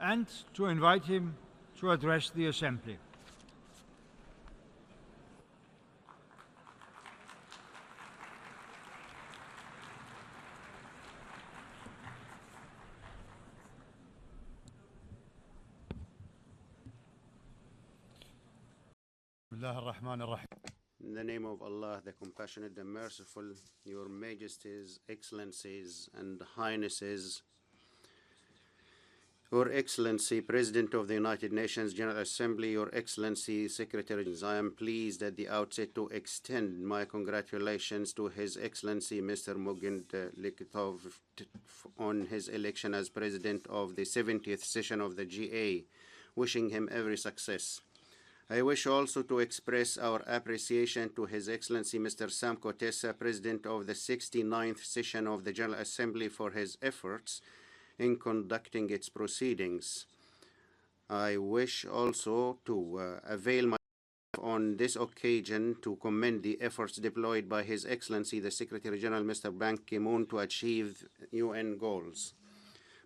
and to invite him to address the Assembly. In the name of Allah, the Compassionate, the Merciful, Your Majesties, Excellencies, and Highnesses, Your Excellency, President of the United Nations General Assembly, Your Excellency, Secretary, I am pleased at the outset to extend my congratulations to His Excellency Mr. Mugen Likitov on his election as President of the 70th session of the GA, wishing him every success. I wish also to express our appreciation to His Excellency Mr. Sam Kotesa, President of the 69th session of the General Assembly, for his efforts in conducting its proceedings. I wish also to avail myself on this occasion to commend the efforts deployed by His Excellency the Secretary General Mr. Ban Ki-moon to achieve UN goals.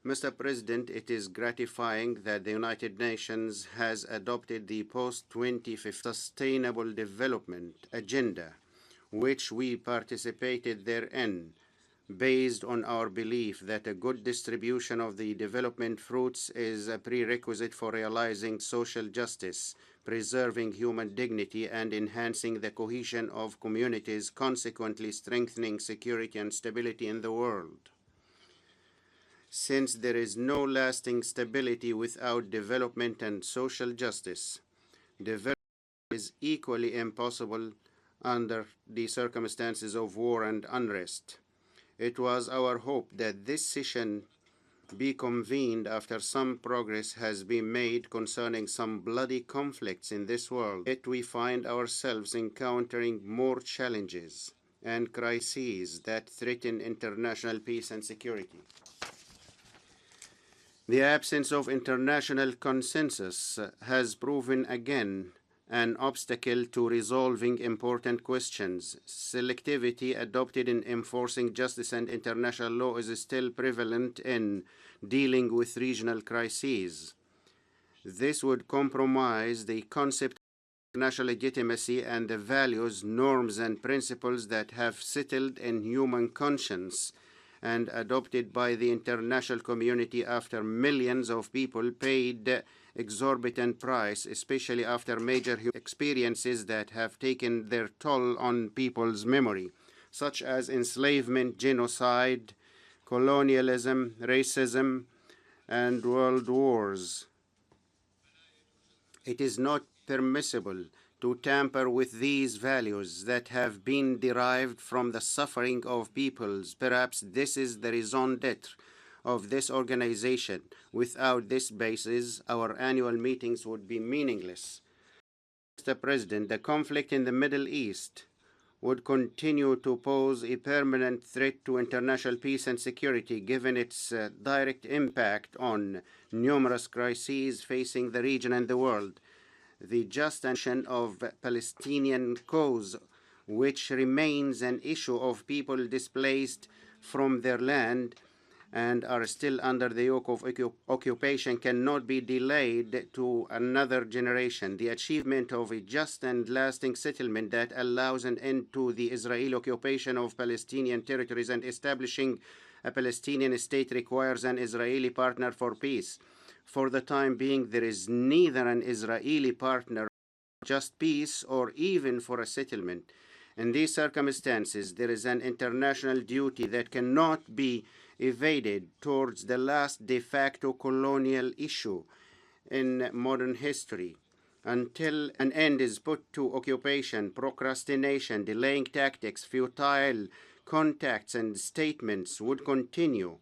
Mr. President, it is gratifying that the United Nations has adopted the post-2050 Sustainable Development Agenda, which we participated therein, based on our belief that a good distribution of the development fruits is a prerequisite for realizing social justice, preserving human dignity, and enhancing the cohesion of communities, consequently strengthening security and stability in the world. Since there is no lasting stability without development and social justice, development is equally impossible under the circumstances of war and unrest. It was our hope that this session be convened after some progress has been made concerning some bloody conflicts in this world. Yet we find ourselves encountering more challenges and crises that threaten international peace and security. The absence of international consensus has proven again an obstacle to resolving important questions. Selectivity adopted in enforcing justice and international law is still prevalent in dealing with regional crises. This would compromise the concept of international legitimacy and the values, norms, and principles that have settled in human conscience and adopted by the international community after millions of people paid exorbitant price, especially after major experiences that have taken their toll on people's memory, such as enslavement, genocide, colonialism, racism, and world wars. It is not permissible to tamper with these values that have been derived from the suffering of peoples. Perhaps this is the raison d'etre of this organization. Without this basis, our annual meetings would be meaningless. Mr. President, the conflict in the Middle East would continue to pose a permanent threat to international peace and security, given its direct impact on numerous crises facing the region and the world. The just action of Palestinian cause, which remains an issue of people displaced from their land and are still under the yoke of occupation, cannot be delayed to another generation. The achievement of a just and lasting settlement that allows an end to the Israeli occupation of Palestinian territories and establishing a Palestinian state requires an Israeli partner for peace. For the time being, there is neither an Israeli partner for just peace or even for a settlement. In these circumstances, there is an international duty that cannot be evaded towards the last de facto colonial issue in modern history. Until an end is put to occupation, procrastination, delaying tactics, futile contacts and statements would continue.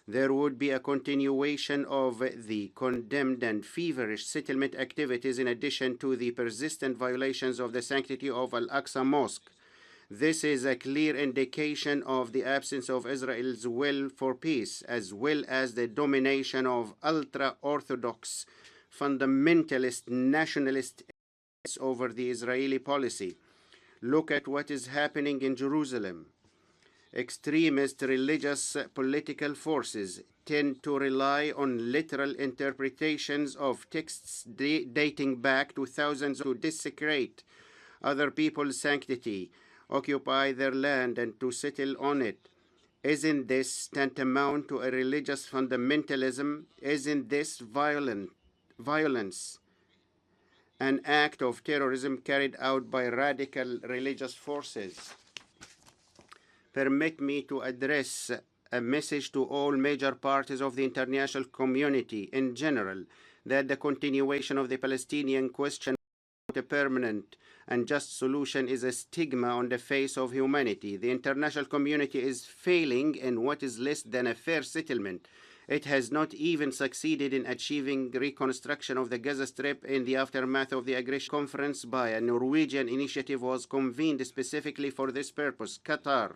There would be a continuation of the condemned and feverish settlement activities in addition to the persistent violations of the sanctity of Al-Aqsa Mosque. This is a clear indication of the absence of Israel's will for peace, as well as the domination of ultra-Orthodox, fundamentalist, nationalist over the Israeli policy. Look at what is happening in Jerusalem. Extremist religious political forces tend to rely on literal interpretations of texts dating back to thousands to desecrate other people's sanctity, occupy their land, and to settle on it. Isn't this tantamount to a religious fundamentalism? Isn't this violence an act of terrorism carried out by radical religious forces? Permit me to address a message to all major parties of the international community in general that the continuation of the Palestinian question without a permanent and just solution is a stigma on the face of humanity. The international community is failing in what is less than a fair settlement. It has not even succeeded in achieving reconstruction of the Gaza Strip in the aftermath of the aggression. Conference by a Norwegian initiative was convened specifically for this purpose. Qatar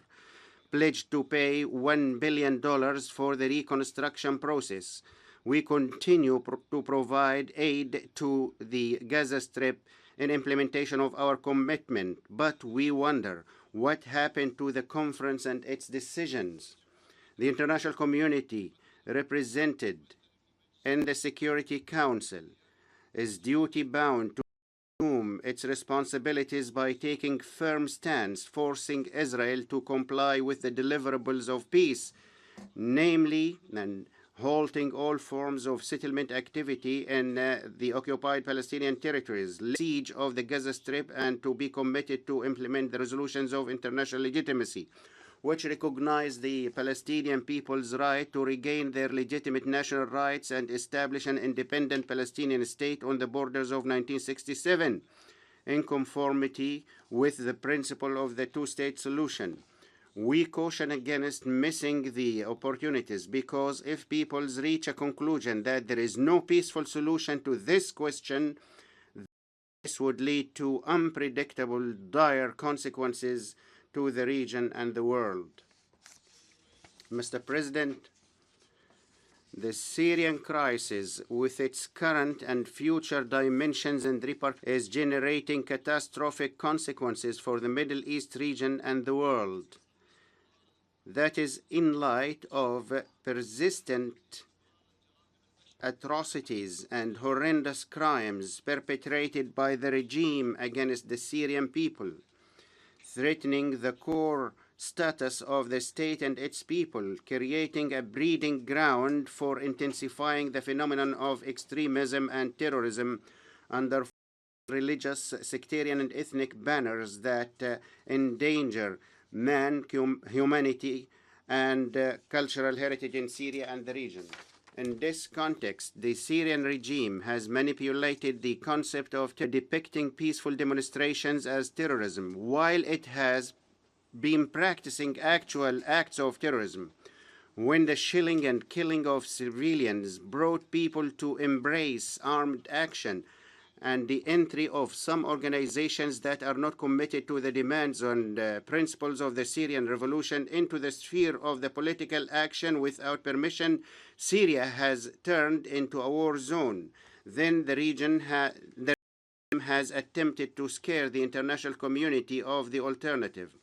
pledged to pay $1 billion for the reconstruction process. We continue to provide aid to the Gaza Strip in implementation of our commitment, but we wonder what happened to the conference and its decisions. The international community represented in the Security Council is duty-bound to assume its responsibilities by taking firm stance, forcing Israel to comply with the deliverables of peace, namely, and halting all forms of settlement activity in the occupied Palestinian territories, siege of the Gaza Strip, and to be committed to implement the resolutions of international legitimacy, which recognize the Palestinian people's right to regain their legitimate national rights and establish an independent Palestinian state on the borders of 1967, in conformity with the principle of the two-state solution. We caution against missing the opportunities, because if peoples reach a conclusion that there is no peaceful solution to this question, this would lead to unpredictable, dire consequences to the region and the world. Mr. President, the Syrian crisis, with its current and future dimensions and repercussions, is generating catastrophic consequences for the Middle East region and the world. That is in light of persistent atrocities and horrendous crimes perpetrated by the regime against the Syrian people, threatening the core status of the state and its people, creating a breeding ground for intensifying the phenomenon of extremism and terrorism under religious, sectarian, and ethnic banners that endanger humanity, and cultural heritage in Syria and the region. In this context, the Syrian regime has manipulated the concept of depicting peaceful demonstrations as terrorism, while it has been practicing actual acts of terrorism. when the shelling and killing of civilians brought people to embrace armed action, and the entry of some organizations that are not committed to the demands and principles of the Syrian revolution into the sphere of the political action without permission, Syria has turned into a war zone. Then the region has attempted to scare the international community of the alternative.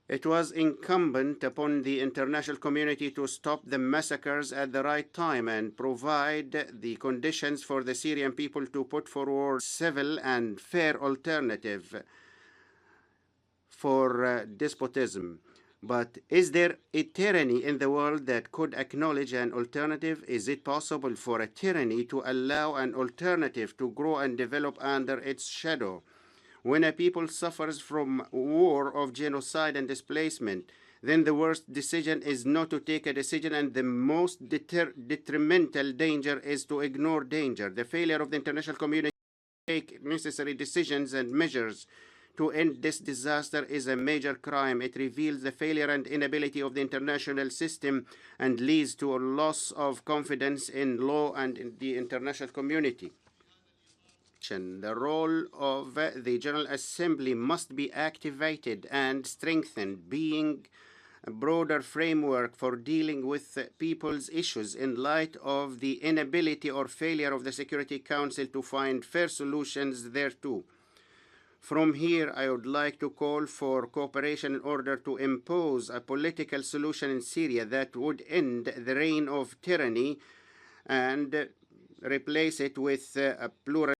It was incumbent upon the international community to stop the massacres at the right time and provide the conditions for the Syrian people to put forward civil and fair alternative for despotism. But is there a tyranny in the world that could acknowledge an alternative? Is it possible for a tyranny to allow an alternative to grow and develop under its shadow? When a people suffers from war of genocide and displacement, then the worst decision is not to take a decision, and the most detrimental danger is to ignore danger. The failure of the international community to take necessary decisions and measures to end this disaster is a major crime. It reveals the failure and inability of the international system and leads to a loss of confidence in law and in the international community. The role of the General Assembly must be activated and strengthened, being a broader framework for dealing with people's issues in light of the inability or failure of the Security Council to find fair solutions thereto. From here, I would like to call for cooperation in order to impose a political solution in Syria that would end the reign of tyranny and replace it with a plural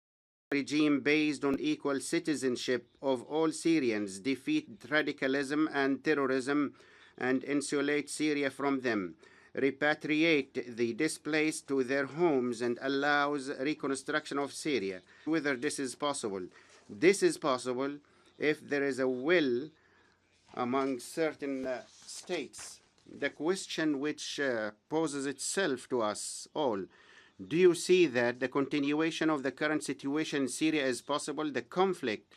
regime based on equal citizenship of all Syrians, defeat radicalism and terrorism, and insulate Syria from them, repatriate the displaced to their homes, and allows reconstruction of Syria. Whether this is possible. This is possible if there is a will among certain states. The question which poses itself to us all: do you see that the continuation of the current situation in Syria is possible? The conflict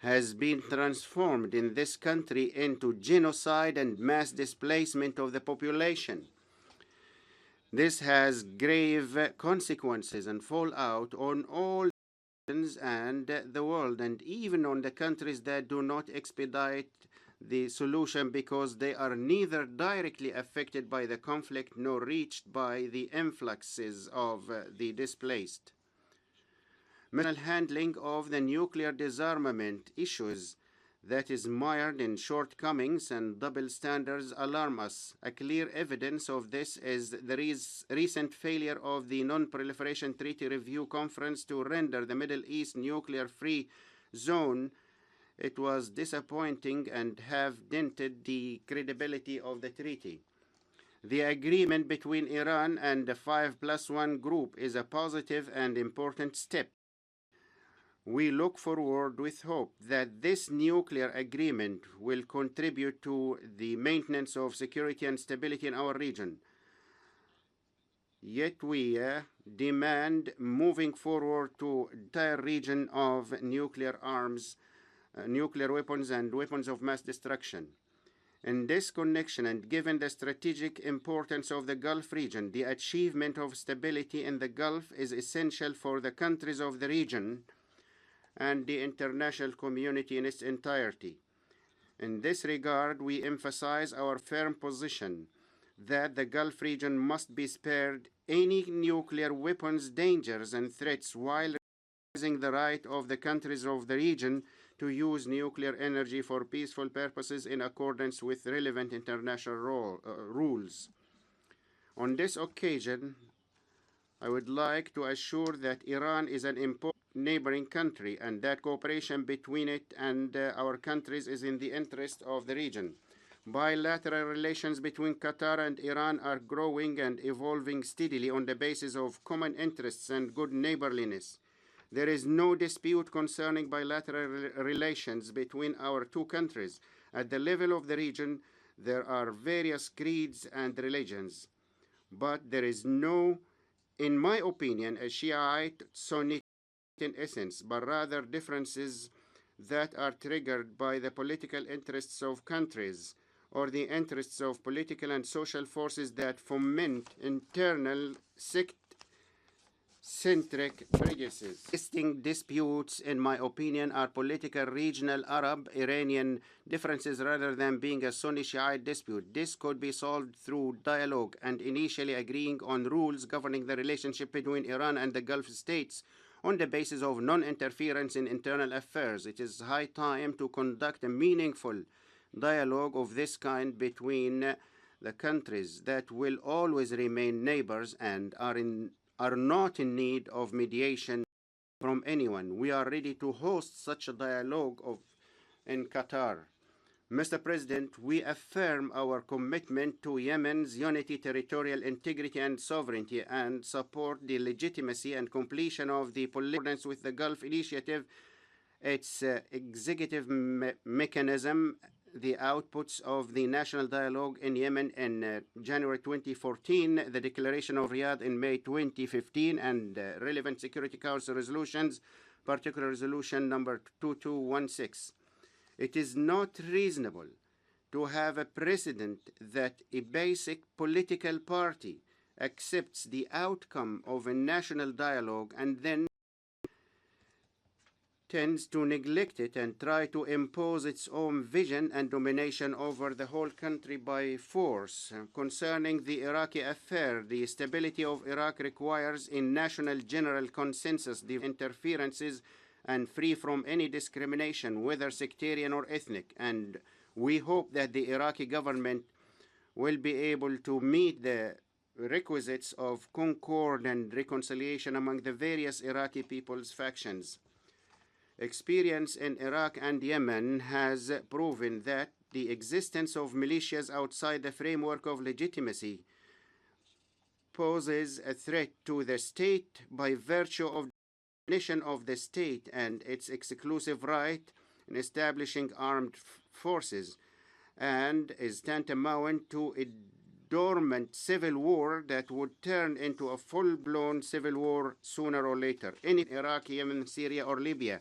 has been transformed in this country into genocide and mass displacement of the population. This has grave consequences and fallout on all nations and the world, and even on the countries that do not expedite the solution because they are neither directly affected by the conflict nor reached by the influxes of the displaced. Handling of the nuclear disarmament issues that is mired in shortcomings and double standards alarm us. A clear evidence of this is the recent failure of the Non-Proliferation Treaty Review Conference to render the Middle East nuclear-free zone. It was disappointing and have dented the credibility of the treaty. The agreement between Iran and the 5+1 group is a positive and important step. We look forward with hope that this nuclear agreement will contribute to the maintenance of security and stability in our region. Yet we demand moving forward to the entire region of nuclear arms, nuclear weapons and weapons of mass destruction. In this connection, and given the strategic importance of the Gulf region, the achievement of stability in the Gulf is essential for the countries of the region and the international community in its entirety. In this regard, we emphasize our firm position that the Gulf region must be spared any nuclear weapons dangers and threats while recognizing the right of the countries of the region to use nuclear energy for peaceful purposes in accordance with relevant international rules. On this occasion, I would like to assure that Iran is an important neighboring country and that cooperation between it and our countries is in the interest of the region. Bilateral relations between Qatar and Iran are growing and evolving steadily on the basis of common interests and good neighborliness. There is no dispute concerning bilateral relations between our two countries. At the level of the region, there are various creeds and religions, but there is no, in my opinion, a Shiite Sunni in essence, but rather differences that are triggered by the political interests of countries or the interests of political and social forces that foment internal sect-centric prejudices. Existing disputes, in my opinion, are political, regional, Arab, Iranian differences rather than being a Sunni Shiite dispute. This could be solved through dialogue and initially agreeing on rules governing the relationship between Iran and the Gulf states on the basis of non-interference in internal affairs. It is high time to conduct a meaningful dialogue of this kind between the countries that will always remain neighbors and are not in need of mediation from anyone. We are ready to host such a dialogue in Qatar. Mr. President, we affirm our commitment to Yemen's unity, territorial integrity, and sovereignty, and support the legitimacy and completion of the accordance with the Gulf Initiative, its executive mechanism, the outputs of the national dialogue in Yemen in January 2014, the declaration of Riyadh in May 2015, and relevant Security Council resolutions, particular resolution number 2216. It is not reasonable to have a precedent that a basic political party accepts the outcome of a national dialogue and then tends to neglect it and try to impose its own vision and domination over the whole country by force. Concerning the Iraqi affair, the stability of Iraq requires a national general consensus, the interferences, and free from any discrimination, whether sectarian or ethnic. And we hope that the Iraqi government will be able to meet the requisites of concord and reconciliation among the various Iraqi people's factions. Experience in Iraq and Yemen has proven that the existence of militias outside the framework of legitimacy poses a threat to the state by virtue of the definition of the state and its exclusive right in establishing armed forces, and is tantamount to a dormant civil war that would turn into a full-blown civil war sooner or later. Any Iraq, Yemen, Syria, or Libya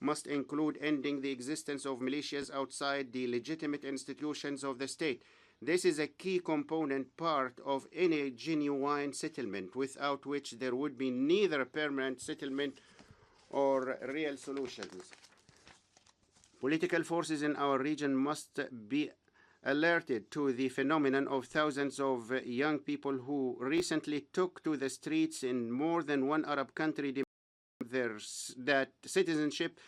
must include ending the existence of militias outside the legitimate institutions of the state. This is a key component part of any genuine settlement, without which there would be neither a permanent settlement or real solutions. Political forces in our region must be alerted to the phenomenon of thousands of young people who recently took to the streets in more than one Arab country that citizenship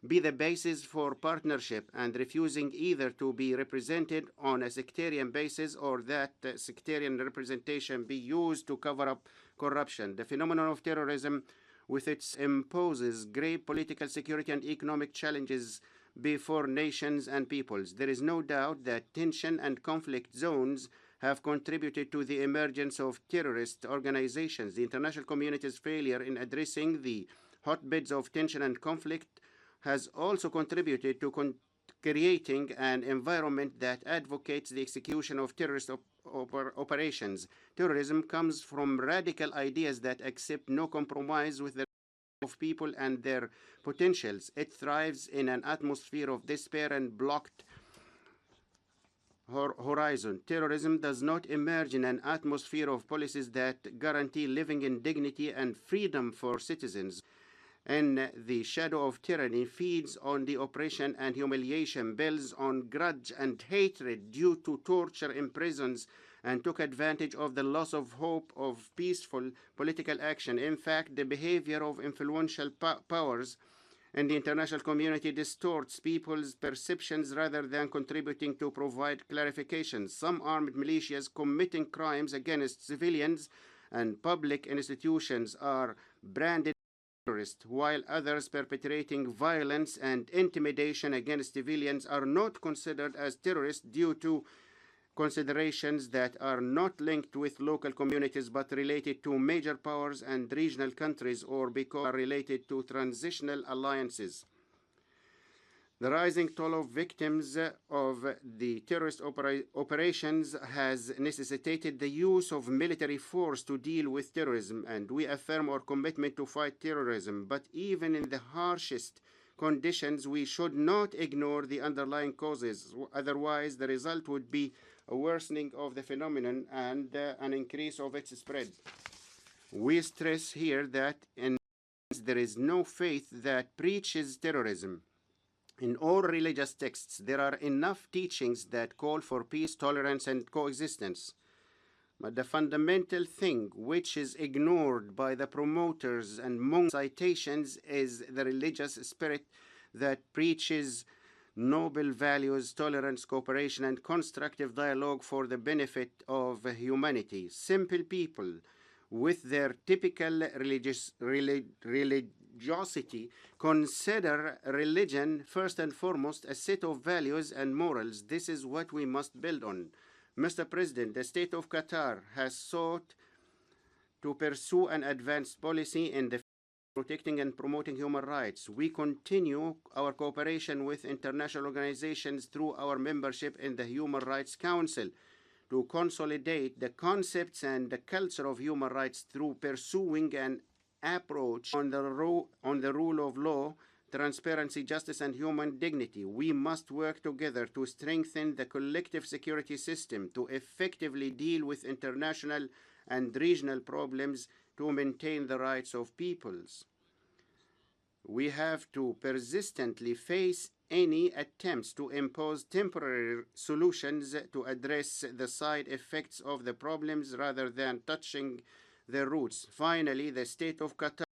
be the basis for partnership, and refusing either to be represented on a sectarian basis or that sectarian representation be used to cover up corruption. The phenomenon of terrorism, with its imposes grave political, security, and economic challenges before nations and peoples. There is no doubt that tension and conflict zones have contributed to the emergence of terrorist organizations. The international community's failure in addressing the hotbeds of tension and conflict has also contributed to creating an environment that advocates the execution of terrorist operations. Terrorism comes from radical ideas that accept no compromise with the of people and their potentials. It thrives in an atmosphere of despair and blocked horizon. Terrorism does not emerge in an atmosphere of policies that guarantee living in dignity and freedom for citizens. And the shadow of tyranny feeds on the oppression and humiliation, builds on grudge and hatred due to torture in prisons, and took advantage of the loss of hope of peaceful political action. In fact, the behavior of influential powers in the international community distorts people's perceptions rather than contributing to provide clarifications. Some armed militias committing crimes against civilians and public institutions are branded terrorists, while others perpetrating violence and intimidation against civilians are not considered as terrorists due to considerations that are not linked with local communities but related to major powers and regional countries, or because are related to transitional alliances. The rising toll of victims of the terrorist operations has necessitated the use of military force to deal with terrorism, and we affirm our commitment to fight terrorism. But even in the harshest conditions, we should not ignore the underlying causes. Otherwise, the result would be a worsening of the phenomenon and an increase of its spread. We stress here that there is no faith that preaches terrorism. In all religious texts, there are enough teachings that call for peace, tolerance, and coexistence. But the fundamental thing which is ignored by the promoters and monk citations is the religious spirit that preaches noble values, tolerance, cooperation, and constructive dialogue for the benefit of humanity. Simple people, with their typical religiosity, consider religion first and foremost a set of values and morals. This is what we must build on. Mr. President, the state of Qatar has sought to pursue an advanced policy in the protecting and promoting human rights. We continue our cooperation with international organizations through our membership in the Human Rights Council to consolidate the concepts and the culture of human rights through pursuing an approach on the rule of law, transparency, justice, and human dignity. We must work together to strengthen the collective security system, to effectively deal with international and regional problems, to maintain the rights of peoples. We have to persistently face any attempts to impose temporary solutions to address the side effects of the problems rather than touching their roots. Finally, the state of Qatar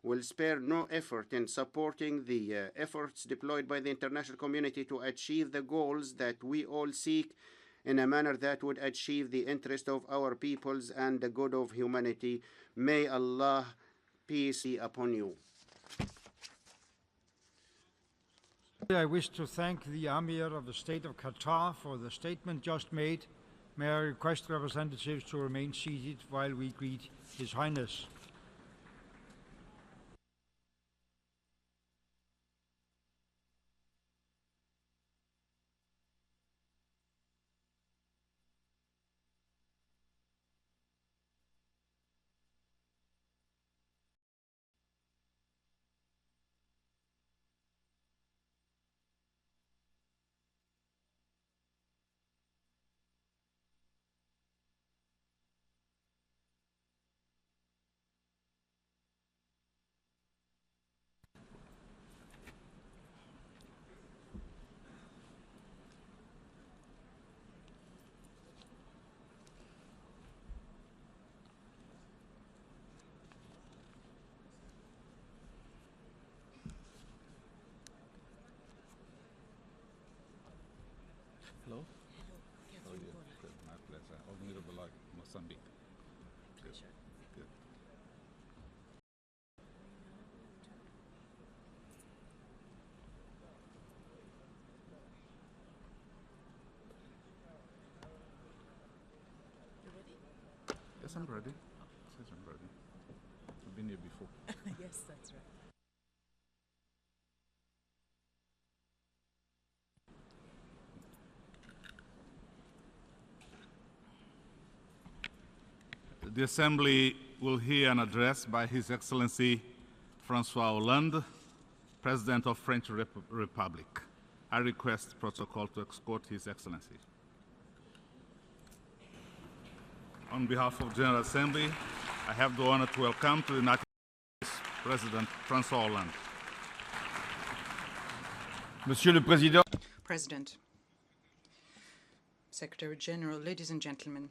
will spare no effort in supporting the efforts deployed by the international community to achieve the goals that we all seek in a manner that would achieve the interest of our peoples and the good of humanity. May Allah peace be upon you. I wish to thank the Amir of the State of Qatar for the statement just made. May I request representatives to remain seated while we greet His Highness. Hello? How are you? Good, my pleasure. Honorable Mozambique. Good. Good. Yes, I'm ready. Yes, I'm ready. I've been here before. Yes, that's right. The Assembly will hear an address by His Excellency François Hollande, President of French Republic. I request protocol to escort His Excellency. On behalf of General Assembly, I have the honor to welcome to the United States President François Hollande. Monsieur le Président. President, Secretary General, ladies and gentlemen,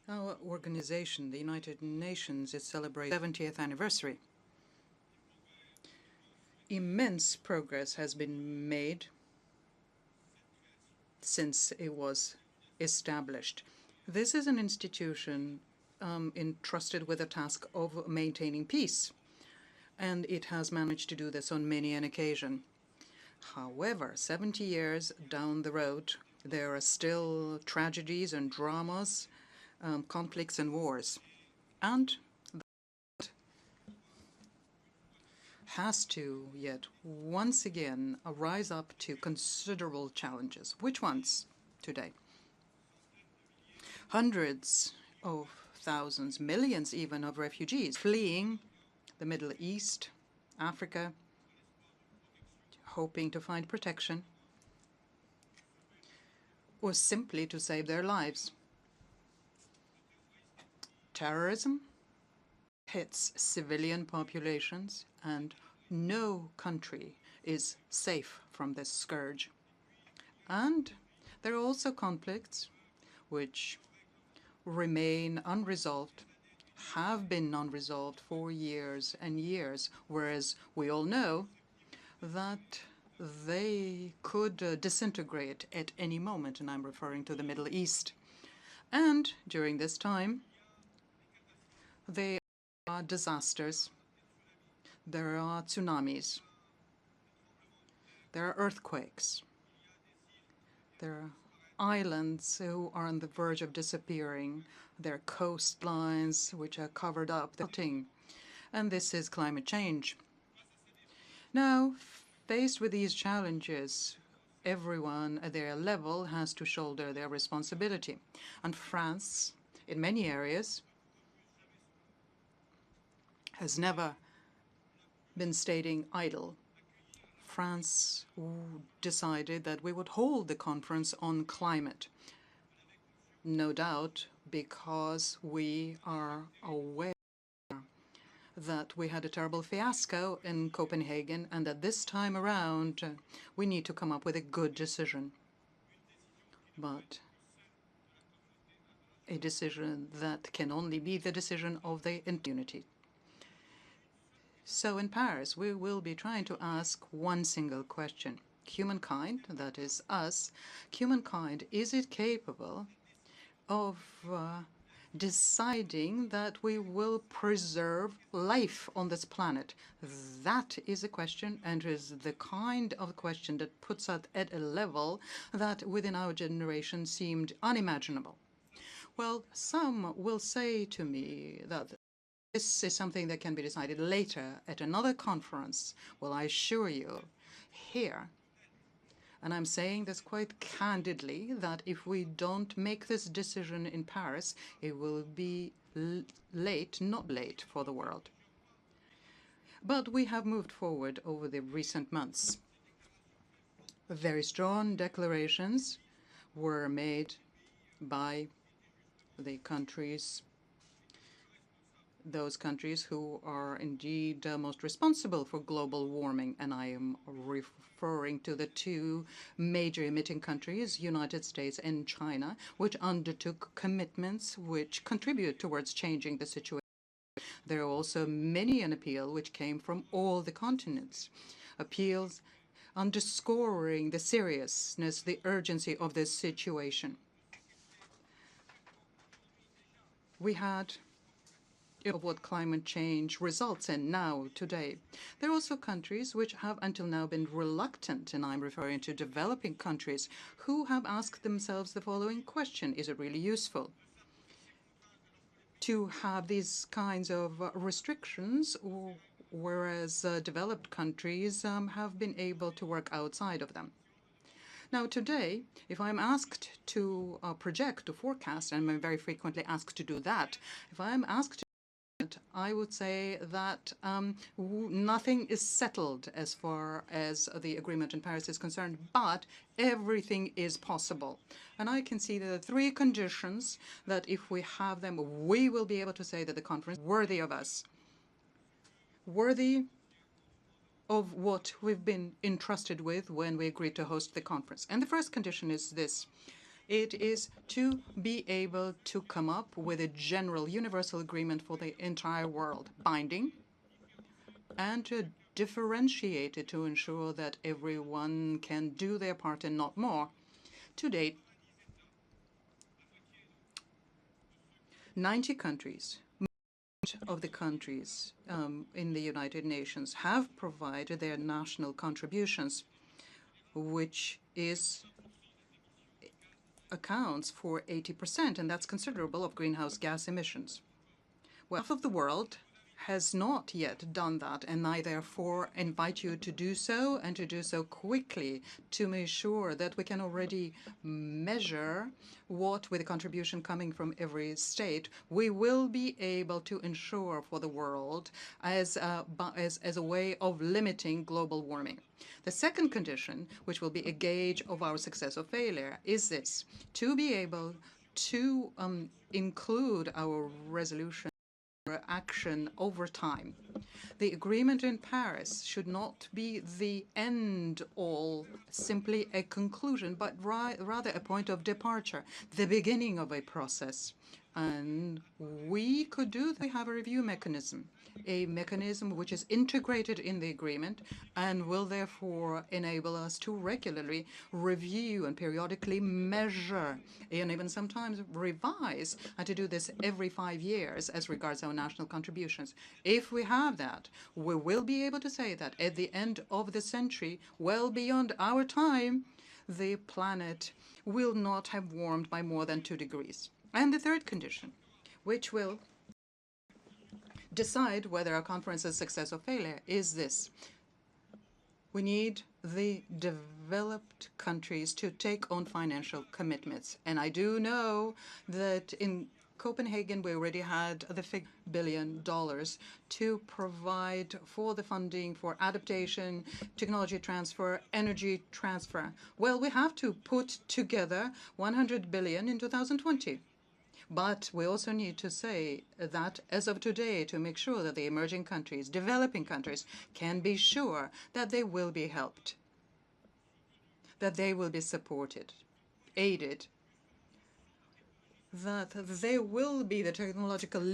our organization, the United Nations, is celebrating its 70th anniversary. Immense progress has been made since it was established. This is an institution entrusted with the task of maintaining peace, and it has managed to do this on many an occasion. However, 70 years down the road, there are still tragedies and dramas, conflicts and wars, and that has to yet once again rise up to considerable challenges. Which ones today? Hundreds of thousands, millions even, of refugees fleeing the Middle East, Africa, hoping to find protection or simply to save their lives. Terrorism hits civilian populations, and no country is safe from this scourge. And there are also conflicts which remain unresolved, have been unresolved for years and years, whereas we all know that they could disintegrate at any moment, and I'm referring to the Middle East. And during this time, there are disasters, there are tsunamis, there are earthquakes, there are islands who are on the verge of disappearing, there are coastlines which are covered up, and this is climate change. Now, faced with these challenges, everyone at their level has to shoulder their responsibility. And France, in many areas, has never been staying idle. France decided that we would hold the conference on climate, no doubt because we are aware that we had a terrible fiasco in Copenhagen and that this time around we need to come up with a good decision. But a decision that can only be the decision of the impunity. So in Paris, we will be trying to ask one single question. Humankind, that is us, humankind, is it capable of deciding that we will preserve life on this planet? That is a question, and is the kind of question that puts us at a level that within our generation seemed unimaginable. Well, some will say to me that this is something that can be decided later at another conference. Well, I assure you, here, and I'm saying this quite candidly, that if we don't make this decision in Paris, it will be late, not late for the world. But we have moved forward over the recent months. Very strong declarations were made by the countries, those countries who are indeed most responsible for global warming, and I am referring to the two major emitting countries, United States and China, which undertook commitments which contribute towards changing the situation. There are also many an appeal which came from all the continents, appeals underscoring the seriousness, the urgency of this situation. We had of what climate change results in now, today. There are also countries which have until now been reluctant, and I'm referring to developing countries, who have asked themselves the following question: is it really useful to have these kinds of restrictions, whereas developed countries have been able to work outside of them? Now, today, if I'm asked to project, to forecast, and I'm very frequently asked to do that, if I'm asked to, I would say that nothing is settled as far as the agreement in Paris is concerned, but everything is possible. And I can see the three conditions that if we have them, we will be able to say that the conference is worthy of us, worthy of what we've been entrusted with when we agreed to host the conference. And the first condition is this: it is to be able to come up with a general universal agreement for the entire world, binding, and to differentiate it to ensure that everyone can do their part and not more. To date, 90 countries, most of the countries in the United Nations have provided their national contributions, which accounts for 80%, and that's considerable, of greenhouse gas emissions. Well, half of the world has not yet done that, and I therefore invite you to do so, and to do so quickly, to make sure that we can already measure what, with the contribution coming from every state, we will be able to ensure for the world as a way of limiting global warming. The second condition, which will be a gauge of our success or failure, is this: to be able to include our resolution action over time. The agreement in Paris should not be the end all, simply a conclusion, but rather a point of departure, the beginning of a process. And we could do that. We have a review mechanism, a mechanism which is integrated in the agreement and will therefore enable us to regularly review and periodically measure and even sometimes revise, and to do this every 5 years as regards our national contributions. If we have that, we will be able to say that at the end of the century, well beyond our time, the planet will not have warmed by more than 2 degrees. And the third condition, which will decide whether our conference is success or failure, is this: we need the developed countries to take on financial commitments. And I do know that in Copenhagen, we already had the $1 billion to provide for the funding for adaptation, technology transfer, energy transfer. Well, we have to put together 100 billion in 2020. But we also need to say that as of today, to make sure that the emerging countries, developing countries, can be sure that they will be helped, that they will be supported, aided, that there will be the technological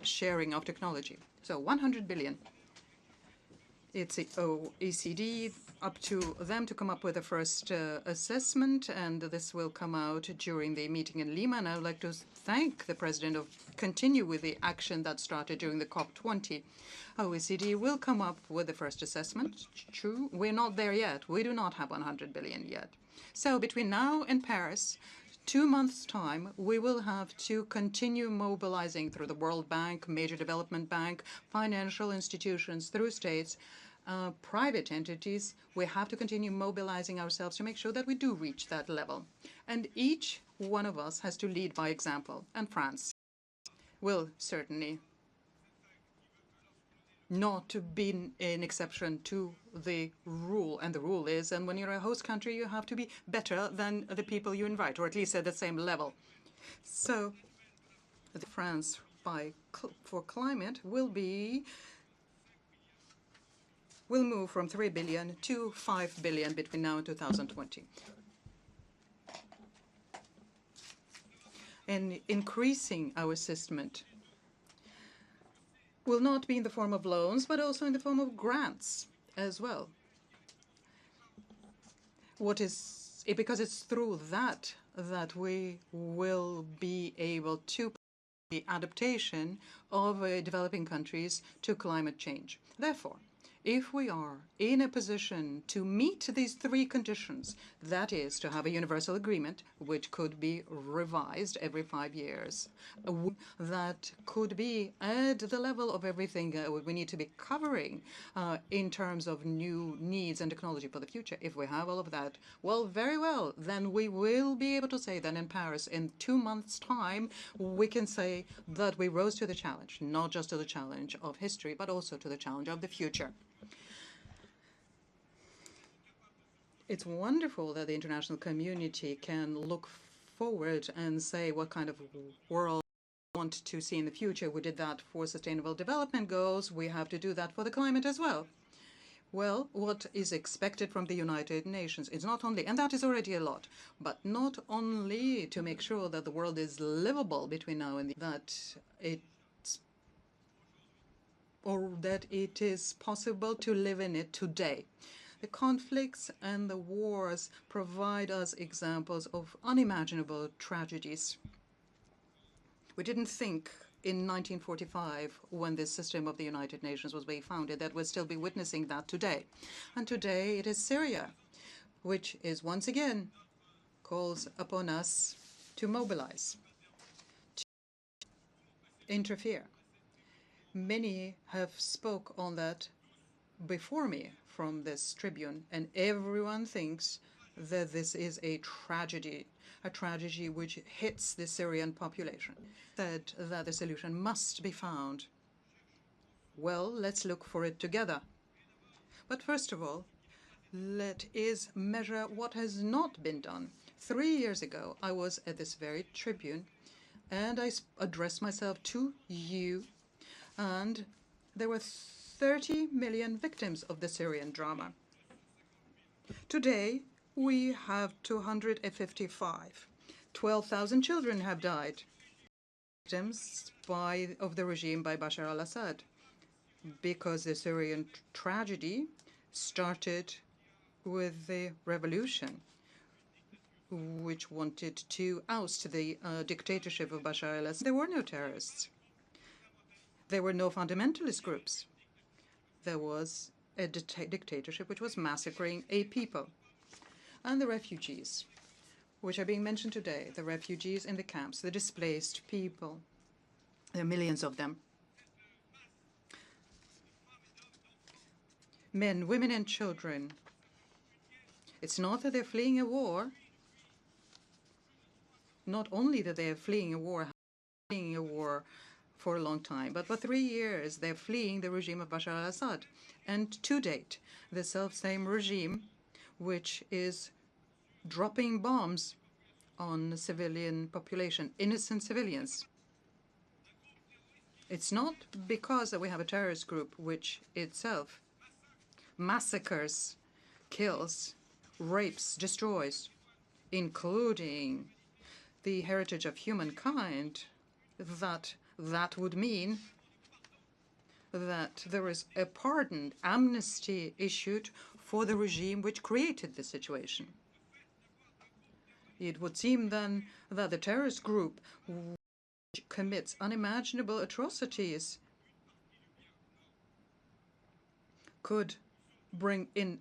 sharing of technology. So 100 billion. It's the OECD, up to them to come up with a first assessment, and this will come out during the meeting in Lima. And I would like to thank the President of continue with the action that started during the COP20. OECD will come up with the first assessment. True, we're not there yet. We do not have 100 billion yet. So between now and Paris, 2 months' time, we will have to continue mobilizing through the World Bank, major development bank, financial institutions, through states, private entities. We have to continue mobilizing ourselves to make sure that we do reach that level. And each one of us has to lead by example. And France will certainly not to be an exception to the rule. And the rule is, and when you're a host country, you have to be better than the people you invite, or at least at the same level. So France for climate will move from 3 billion to 5 billion between now and 2020. And increasing our assessment will not be in the form of loans, but also in the form of grants as well. Because it's through that we will be able to the adaptation of developing countries to climate change. Therefore, if we are in a position to meet these 3 conditions, that is, to have a universal agreement, which could be revised every 5 years, that could be at the level of everything we need to be covering in terms of new needs and technology for the future. If we have all of that, well, very well, then we will be able to say that in Paris, in 2 months' time, we can say that we rose to the challenge, not just to the challenge of history, but also to the challenge of the future. It's wonderful that the international community can look forward and say what kind of world we want to see in the future. We did that for Sustainable Development Goals. We have to do that for the climate as well. Well, what is expected from the United Nations is not only, and that is already a lot, but not only to make sure that the world is livable between now and that it is possible to live in it today. The conflicts and the wars provide us examples of unimaginable tragedies. We didn't think in 1945, when this system of the United Nations was being founded, that we'd still be witnessing that today. And today it is Syria, which is once again calls upon us to mobilize, to interfere. Many have spoke on that before me from this tribune, and everyone thinks that this is a tragedy which hits the Syrian population, that the solution must be found. Well, let's look for it together. But first of all, let us measure what has not been done. 3 years ago, I was at this very tribune, and I addressed myself to you, and there were 30 million victims of the Syrian drama. Today, we have 255. 12,000 children have died, victims of the regime by Bashar al-Assad, because the Syrian tragedy started with the revolution, which wanted to oust the dictatorship of Bashar al-Assad. There were no terrorists. There were no fundamentalist groups. There was a dictatorship which was massacring a people. And the refugees, which are being mentioned today, the refugees in the camps, the displaced people, there are millions of them. Men, women, and children. It's not that they're fleeing a war. Not only that they're fleeing a war for a long time, but for 3 years they're fleeing the regime of Bashar al-Assad. And to date, the self-same regime which is dropping bombs on the civilian population, innocent civilians. It's not because that we have a terrorist group which itself massacres, kills, rapes, destroys, including the heritage of humankind, that would mean that there is a pardon, amnesty issued for the regime which created the situation. It would seem then that the terrorist group which commits unimaginable atrocities could bring in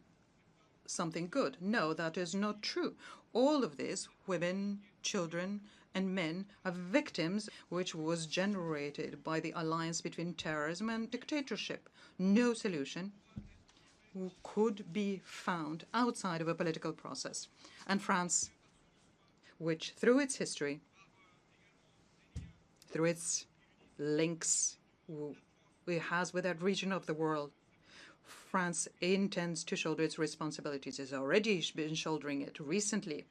something good. No, that is not true. All of this, women, children, and men, are victims which was generated by the alliance between terrorism and dictatorship. No solution could be found outside of a political process. And France, which through its history, through its links it has with that region of the world, France intends to shoulder its responsibilities. It's already been shouldering it recently.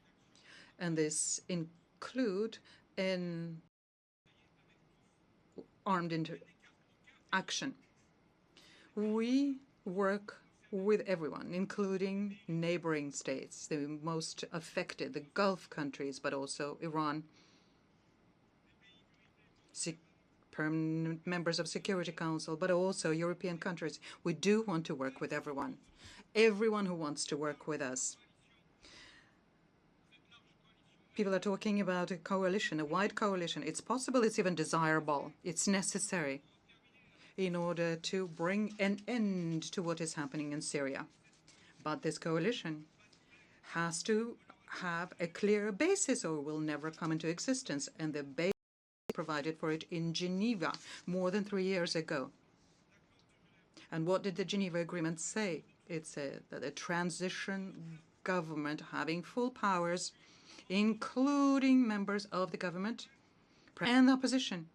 And this include an armed interaction. We work with everyone, including neighboring states, the most affected, the Gulf countries, but also Iran, permanent members of Security Council, but also European countries. We do want to work with everyone who wants to work with us. People are talking about a coalition, a wide coalition. It's possible, it's even desirable, it's necessary in order to bring an end to what is happening in Syria. But this coalition has to have a clear basis or it will never come into existence. And the basis provided for it in Geneva more than 3 years ago. And what did the Geneva Agreement say? It said that a transition government having full powers, including members of the government and the opposition,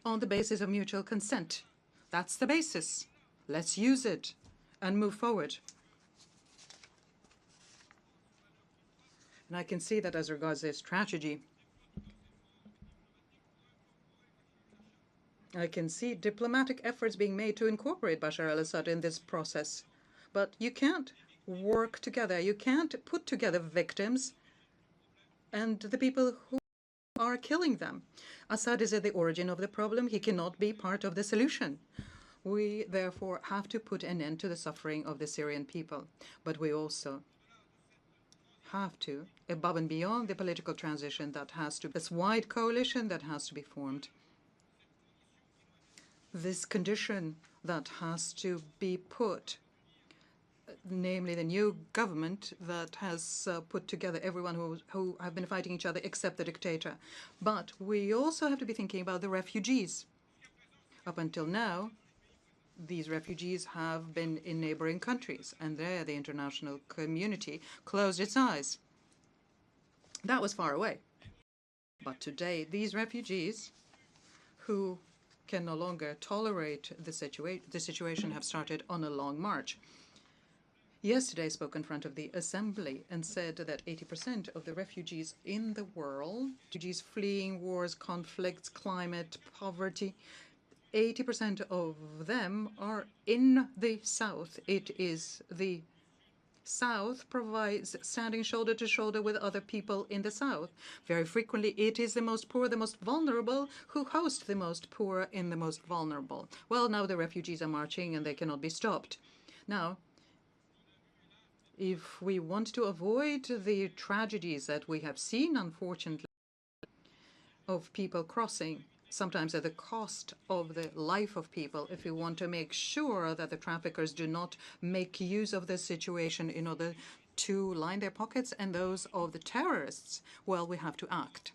on the basis of mutual consent. That's the basis. Let's use it and move forward. And I can see that as regards this tragedy, I can see diplomatic efforts being made to incorporate Bashar al-Assad in this process. But you can't work together. You can't put together victims and the people who are killing them. Assad is at the origin of the problem. He cannot be part of the solution. We therefore have to put an end to the suffering of the Syrian people. But we also have to, above and beyond the political transition that has to, this wide coalition that has to be formed, this condition that has to be put, namely the new government that has put together everyone who have been fighting each other except the dictator. But we also have to be thinking about the refugees. Up until now, these refugees have been in neighboring countries, and there the international community closed its eyes. That was far away. But today, these refugees who can no longer tolerate the situation have started on a long march. Yesterday I spoke in front of the Assembly and said that 80% of the refugees in the world, refugees fleeing wars, conflicts, climate, poverty, 80% of them are in the South. It is the South provides standing shoulder to shoulder with other people in the South. Very frequently, it is the most poor, the most vulnerable, who host the most poor and the most vulnerable. Well, now the refugees are marching and they cannot be stopped. Now, if we want to avoid the tragedies that we have seen, unfortunately, of people crossing, sometimes at the cost of the life of people, if we want to make sure that the traffickers do not make use of the situation in order to line their pockets and those of the terrorists, well, we have to act.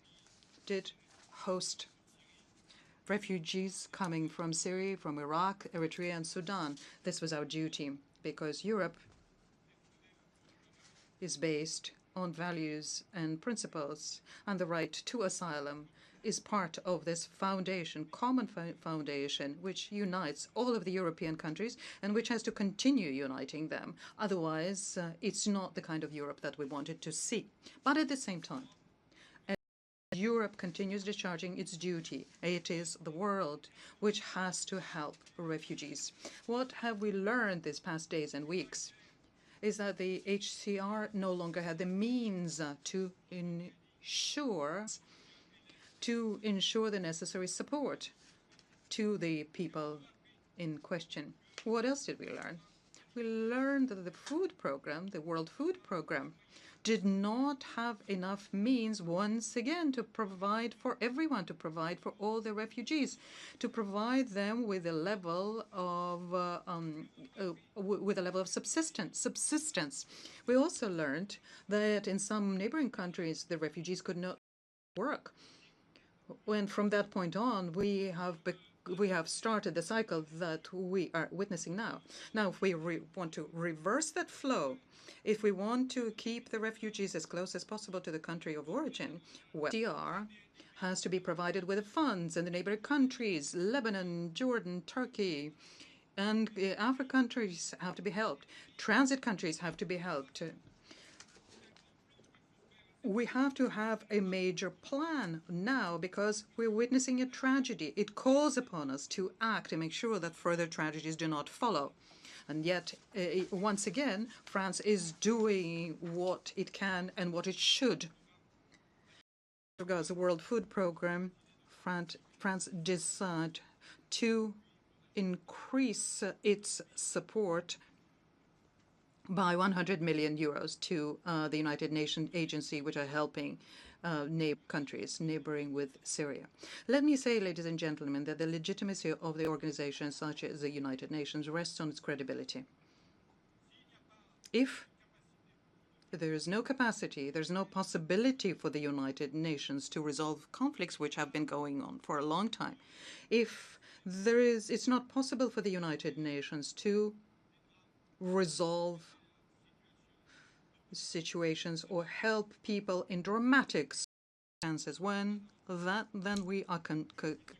Did host refugees coming from Syria, from Iraq, Eritrea, and Sudan. This was our duty because Europe is based on values and principles, and the right to asylum is part of this foundation, common foundation, which unites all of the European countries and which has to continue uniting them. Otherwise, it's not the kind of Europe that we wanted to see. But at the same time, as Europe continues discharging its duty, it is the world which has to help refugees. What have we learned these past days and weeks is that the HCR no longer had the means to ensure the necessary support to the people in question. What else did we learn? We learned that the food program, the World Food Program, did not have enough means once again to provide for everyone, to provide for all the refugees, to provide them with a level of subsistence. We also learned that in some neighboring countries the refugees could not work. When from that point on, we have started the cycle that we are witnessing now. Now, if we want to reverse that flow, if we want to keep the refugees as close as possible to the country of origin, well, HCR has to be provided with funds in the neighboring countries, Lebanon, Jordan, Turkey, and African countries have to be helped. Transit countries have to be helped. We have to have a major plan now because we're witnessing a tragedy. It calls upon us to act and make sure that further tragedies do not follow. And yet, once again, France is doing what it can and what it should. As regards the World Food Program, France decided to increase its support by 100 million euros to the United Nations agency, which are helping countries neighboring with Syria. Let me say, ladies and gentlemen, that the legitimacy of the organizations such as the United Nations rests on its credibility. If there is no capacity, there's no possibility for the United Nations to resolve conflicts which have been going on for a long time. If it's not possible for the United Nations to resolve situations or help people in dramatic circumstances, then we are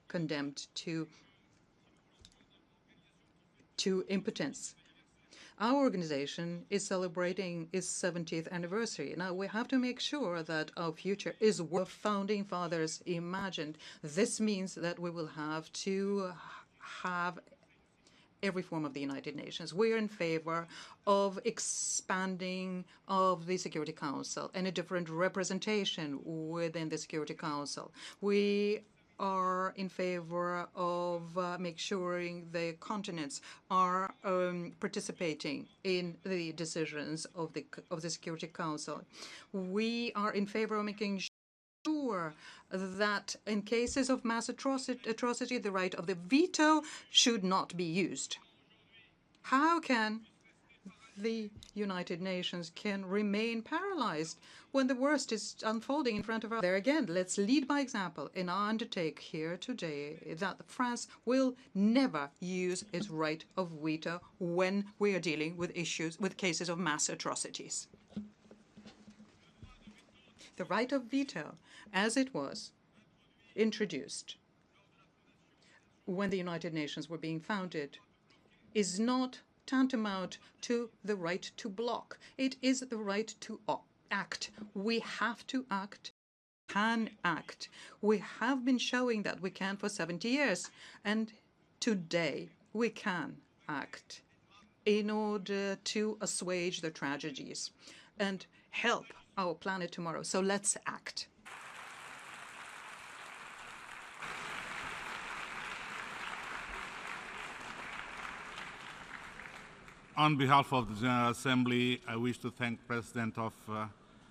condemned to impotence. Our organization is celebrating its 70th anniversary. Now, we have to make sure that our future is what founding fathers imagined. This means that we will have to have every form of the United Nations. We are in favor of expanding of the Security Council and a different representation within the Security Council. We are in favor of make sure the continents are participating in the decisions of the Security Council. We are in favor of making sure that in cases of mass atrocity, the right of the veto should not be used. How can the United Nations remain paralyzed? when the worst is unfolding in front of us. There again, let's lead by example in our undertake here today that France will never use its right of veto when we are dealing with cases of mass atrocities. The right of veto, as it was introduced when the United Nations were being founded, is not tantamount to the right to block. It is the right to act. We have to act, can act. We have been showing that we can for 70 years, and today we can act in order to assuage the tragedies and help our planet tomorrow. So let's act. On behalf of the General Assembly, I wish to thank the President of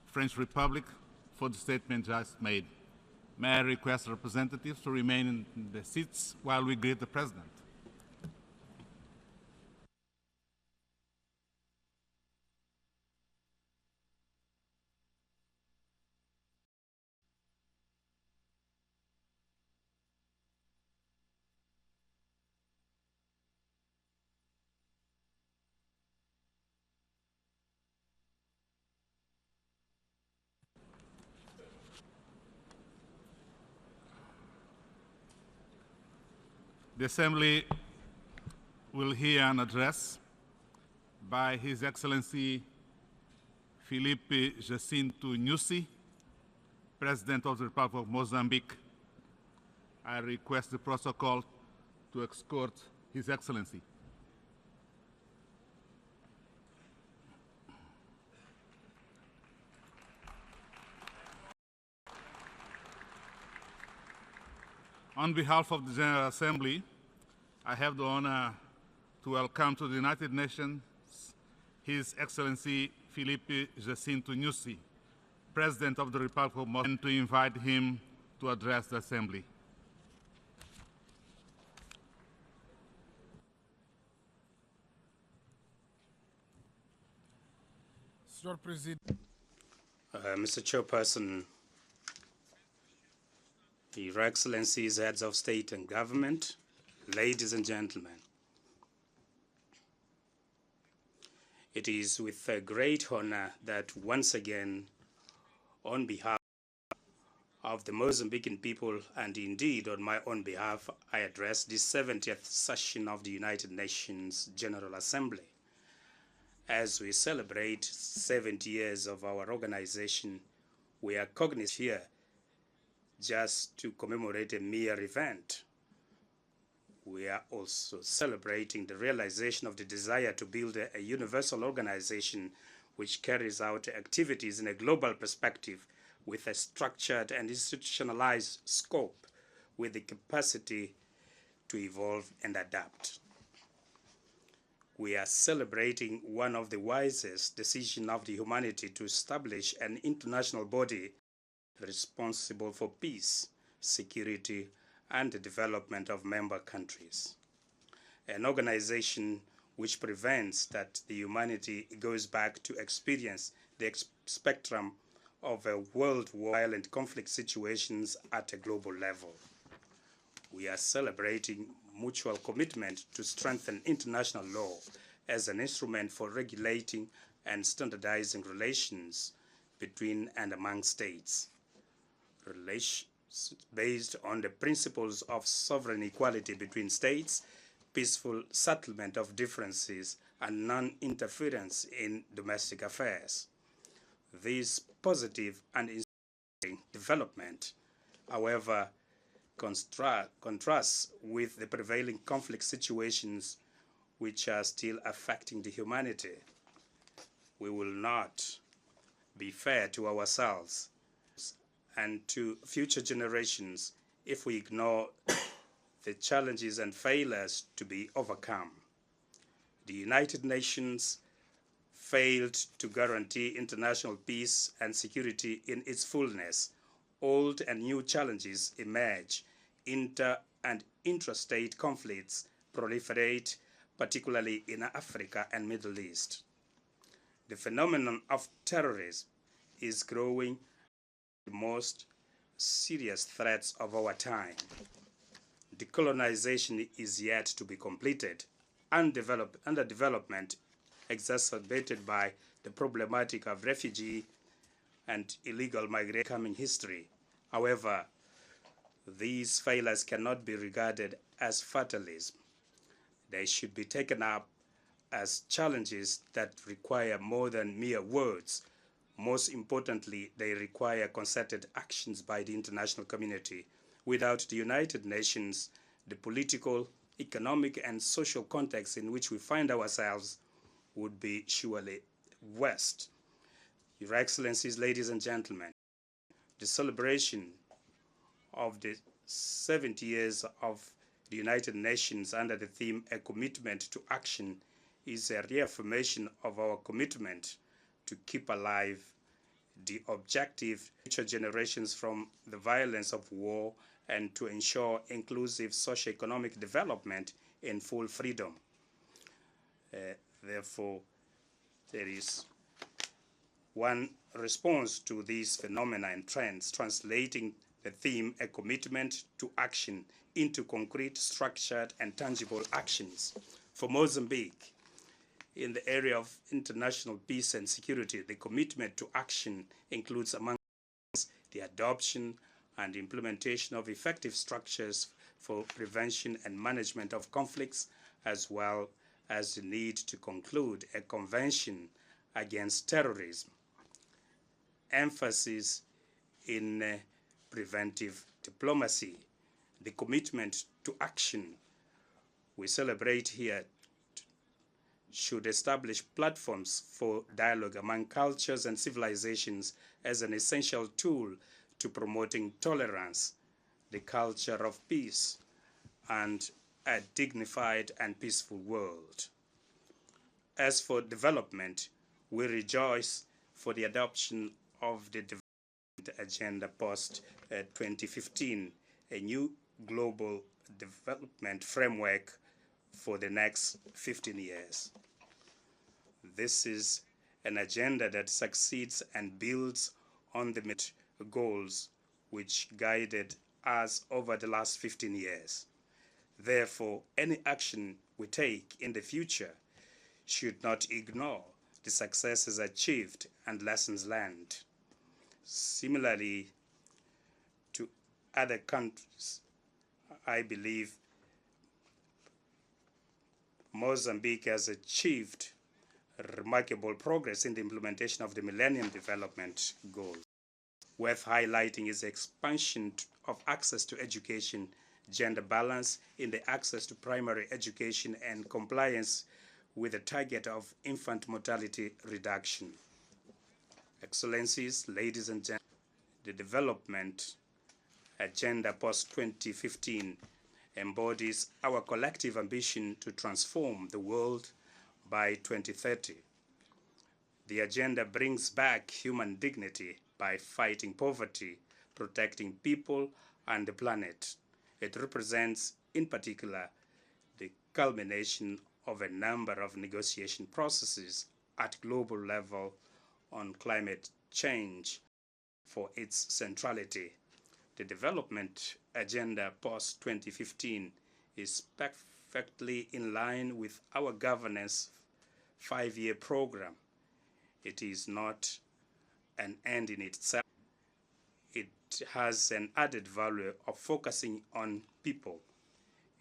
French Republic for the statement just made. May I request representatives to remain in their seats while we greet the President. The Assembly will hear an address by His Excellency Filipe Jacinto Nyusi, President of the Republic of Mozambique. I request the protocol to escort His Excellency. On behalf of the General Assembly, I have the honor to welcome to the United Nations His Excellency Filipe Jacinto Nyusi, President of the Republic of Mozambique, and to invite him to address the Assembly. Mr. Chairperson, Your Excellencies, Heads of State and Government, ladies and gentlemen, it is with a great honor that once again, on behalf of the Mozambican people and indeed on my own behalf, I address the 70th session of the United Nations General Assembly. As we celebrate 70 years of our organization, we are cognizant here just to commemorate a mere event. We are also celebrating the realization of the desire to build a universal organization which carries out activities in a global perspective with a structured and institutionalized scope with the capacity to evolve and adapt. We are celebrating one of the wisest decisions of the humanity to establish an international body responsible for peace, security, and the development of member countries. An organization which prevents that the humanity goes back to experience the spectrum of a world war violent conflict situations at a global level. We are celebrating mutual commitment to strengthen international law as an instrument for regulating and standardizing relations between and among states. Relations based on the principles of sovereign equality between states, peaceful settlement of differences, and non-interference in domestic affairs. This positive and inspiring development, however, contrasts with the prevailing conflict situations which are still affecting the humanity. We will not be fair to ourselves and to future generations if we ignore the challenges and failures to be overcome. The United Nations failed to guarantee international peace and security in its fullness. Old and new challenges emerge. Inter- and intrastate conflicts proliferate, particularly in Africa and Middle East. The phenomenon of terrorism is growing the most serious threats of our time. Decolonization is yet to be completed. Underdevelopment exacerbated by the problematic of refugee and illegal migration coming history. However, these failures cannot be regarded as fatalism. They should be taken up as challenges that require more than mere words. Most importantly, they require concerted actions by the international community. Without the United Nations, the political, economic, and social context in which we find ourselves would be surely worse. Your Excellencies, ladies and gentlemen, the celebration of the 70 years of the United Nations under the theme "A Commitment to Action" is a reaffirmation of our commitment to keep alive the objective future generations from the violence of war and to ensure inclusive socio-economic development in full freedom. Therefore, there is one response to these phenomena and trends, translating the theme "A Commitment to Action" into concrete, structured, and tangible actions. For Mozambique, in the area of international peace and security, the commitment to action includes, among others, the adoption and implementation of effective structures for prevention and management of conflicts, as well as the need to conclude a convention against terrorism. Emphasis in preventive diplomacy, the commitment to action we celebrate here should establish platforms for dialogue among cultures and civilizations as an essential tool to promoting tolerance, the culture of peace, and a dignified and peaceful world. As for development, we rejoice for the adoption of the Development Agenda post-2015, a new global development framework for the next 15 years. This is an agenda that succeeds and builds on the goals which guided us over the last 15 years. Therefore, any action we take in the future should not ignore the successes achieved and lessons learned. Similarly to other countries, I believe Mozambique has achieved remarkable progress in the implementation of the Millennium Development Goals. Worth highlighting is the expansion of access to education, gender balance in the access to primary education, and compliance with the target of infant mortality reduction. Excellencies, ladies and gentlemen, the Development Agenda post-2015 embodies our collective ambition to transform the world by 2030. The agenda brings back human dignity by fighting poverty, protecting people and the planet. It represents, in particular, the culmination of a number of negotiation processes at global level on climate change for its centrality. The Development Agenda post-2015 is perfectly in line with our governance 5-year program. It is not an end in itself. It has an added value of focusing on people.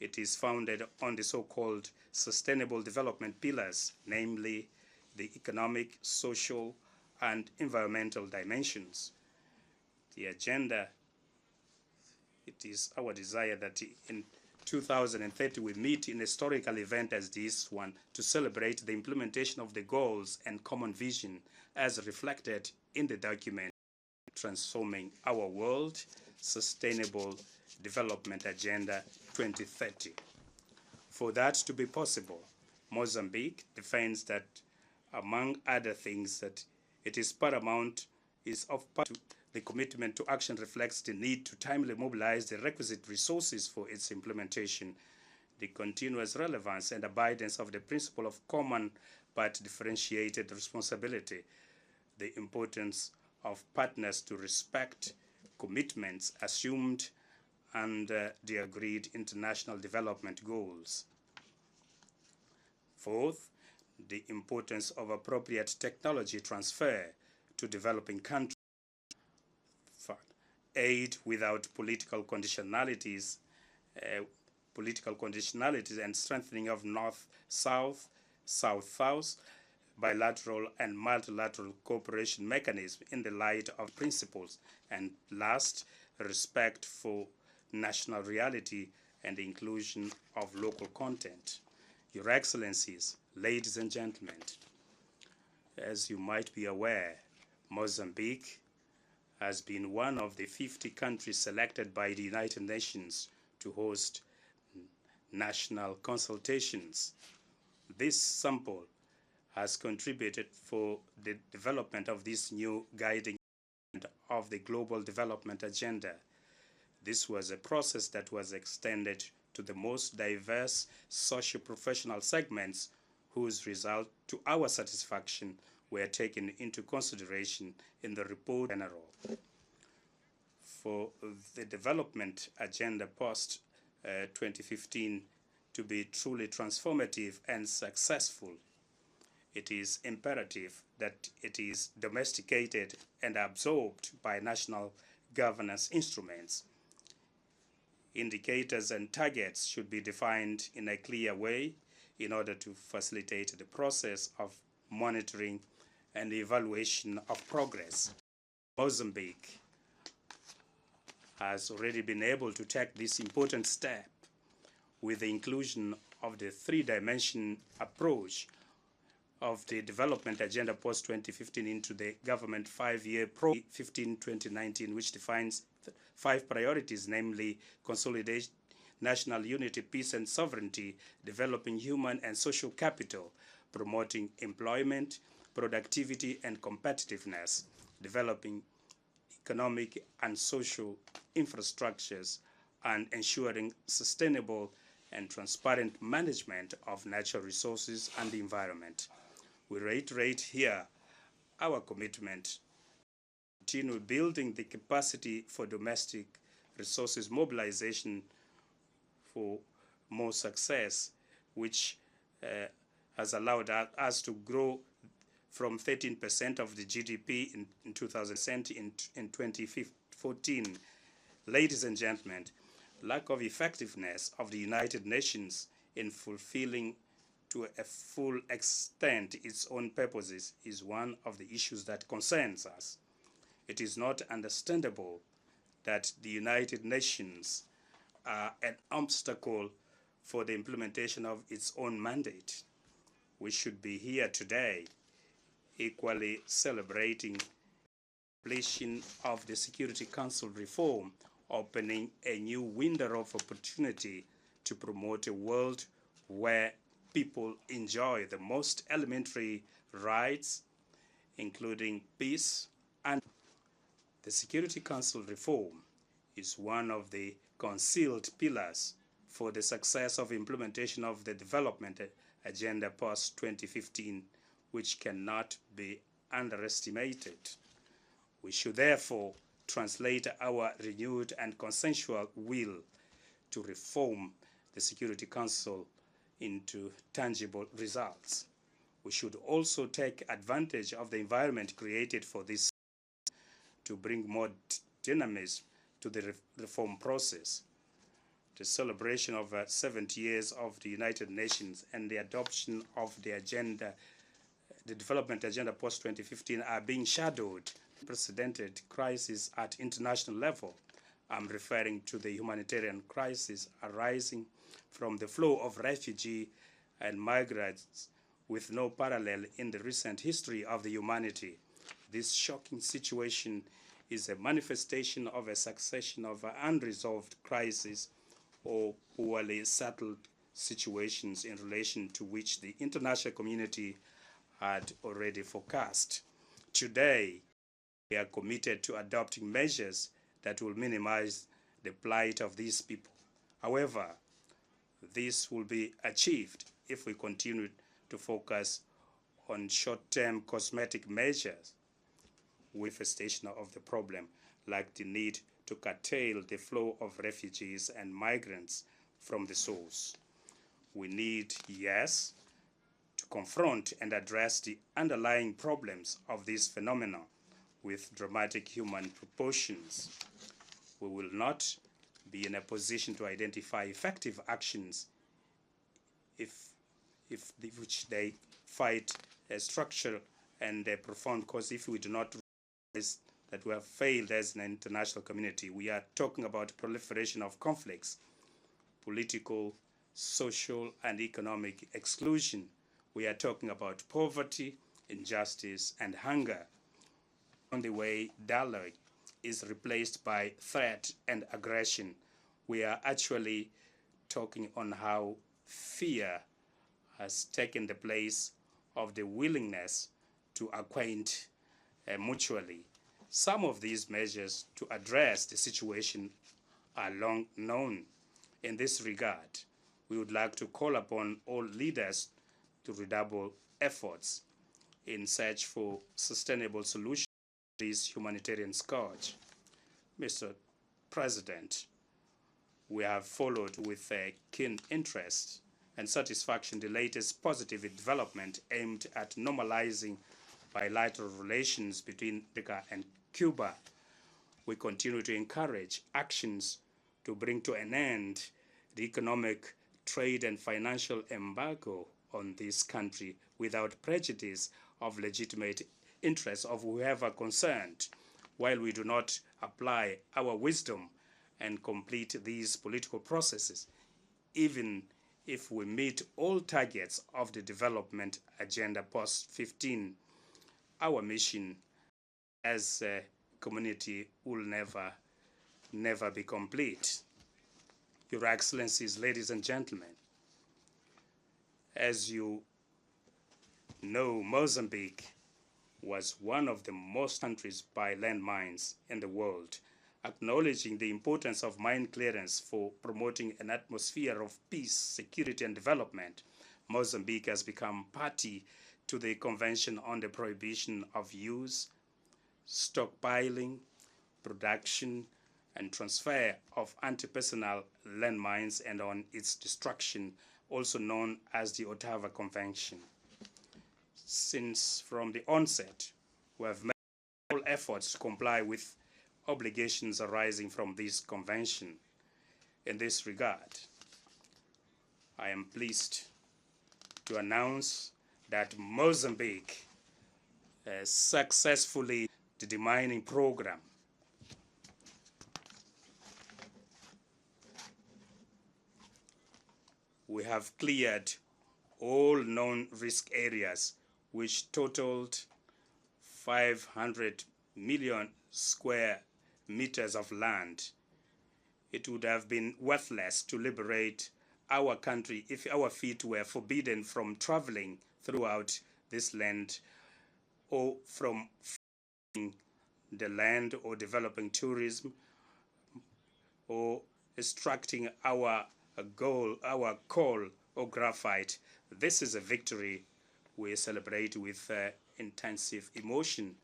It is founded on the so-called sustainable development pillars, namely the economic, social, and environmental dimensions. The agenda, it is our desire that in 2030 we meet in a historical event as this one to celebrate the implementation of the goals and common vision as reflected in the document Transforming Our World, Sustainable Development Agenda 2030. For that to be possible, Mozambique defends that, among other things, that it is paramount, the commitment to action reflects the need to timely mobilize the requisite resources for its implementation, the continuous relevance and abidance of the principle of common but differentiated responsibility, the importance of partners to respect commitments assumed under the agreed international development goals. Fourth, the importance of appropriate technology transfer to developing countries. Aid without political conditionalities and strengthening of North-South, South-South, bilateral and multilateral cooperation mechanisms in the light of principles. And last, respect for national reality and the inclusion of local content. Your Excellencies, ladies and gentlemen, as you might be aware, Mozambique has been one of the 50 countries selected by the United Nations to host national consultations. This sample has contributed for the development of this new guiding of the Global Development Agenda. This was a process that was extended to the most diverse socio-professional segments whose results, to our satisfaction, were taken into consideration in the report general. For the development agenda post 2015 to be truly transformative and successful, it is imperative that it is domesticated and absorbed by national governance instruments. Indicators and targets should be defined in a clear way in order to facilitate the process of monitoring and evaluation of progress. Mozambique has already been able to take this important step with the inclusion of the three-dimension approach of the development agenda post-2015 into the government five-year pro 15-2019, which defines 5 priorities, namely consolidation, national unity, peace and sovereignty, developing human and social capital, promoting employment, productivity and competitiveness, developing economic and social infrastructures, and ensuring sustainable and transparent management of natural resources and the environment. We reiterate here our commitment to continue building the capacity for domestic resources mobilization for more success, which has allowed us to grow from 13% of the GDP in 2000 in 2014. Ladies and gentlemen, lack of effectiveness of the United Nations in fulfilling to a full extent its own purposes is one of the issues that concerns us. It is not understandable that the United Nations are an obstacle for the implementation of its own mandate. We should be here today equally celebrating completion of the Security Council reform, opening a new window of opportunity to promote a world where people enjoy the most elementary rights, including peace. And the Security Council reform is one of the concealed pillars for the success of implementation of the development agenda post-2015, which cannot be underestimated. We should therefore translate our renewed and consensual will to reform the Security Council into tangible results. We should also take advantage of the environment created for this to bring more dynamism to the reform process. The celebration of 70 years of the United Nations and the adoption of the agenda, the development agenda post-2015, are being shadowed unprecedented crisis at international level. I'm referring to the humanitarian crisis arising from the flow of refugees and migrants with no parallel in the recent history of the humanity. This shocking situation is a manifestation of a succession of unresolved crises or poorly settled situations in relation to which the international community had already forecast. Today, we are committed to adopting measures that will minimize the plight of these people. However, this will be achieved if we continue to focus on short-term cosmetic measures manifestation of the problem, like the need to curtail the flow of refugees and migrants from the source. We need, yes, to confront and address the underlying problems of this phenomenon with dramatic human proportions. We will not be in a position to identify effective actions which they fight a structural and a profound cause if we do not realize that we have failed as an international community. We are talking about proliferation of conflicts, political, social, and economic exclusion. We are talking about poverty, injustice, and hunger. On the way, dialogue is replaced by threat and aggression. We are actually talking on how fear has taken the place of the willingness to acquaint mutually. Some of these measures to address the situation are long known. In this regard, we would like to call upon all leaders to redouble efforts in search for sustainable solutions to this humanitarian scourge. Mr. President, we have followed with keen interest and satisfaction the latest positive development aimed at normalizing bilateral relations between America and Cuba. We continue to encourage actions to bring to an end the economic, trade, and financial embargo on this country without prejudice of legitimate interests of whoever concerned, while we do not apply our wisdom and complete these political processes, even if we meet all targets of the development agenda post-15, our mission as a community will never be complete. Your Excellencies, ladies and gentlemen, as you know, Mozambique was one of the most countries by landmines in the world. Acknowledging the importance of mine clearance for promoting an atmosphere of peace, security, and development, Mozambique has become party to the Convention on the Prohibition of Use, Stockpiling, Production, and Transfer of Anti-Personnel Landmines and on its destruction, also known as the Ottawa Convention. Since from the onset, we have made all efforts to comply with obligations arising from this convention. In this regard, I am pleased to announce that Mozambique has successfully the demining program. We have cleared all known risk areas, which totaled 500 million square meters of land. It would have been worthless to liberate our country if our feet were forbidden from traveling throughout this land or from the land or developing tourism or extracting our gold, our coal or graphite. This is a victory we celebrate with intensive emotion,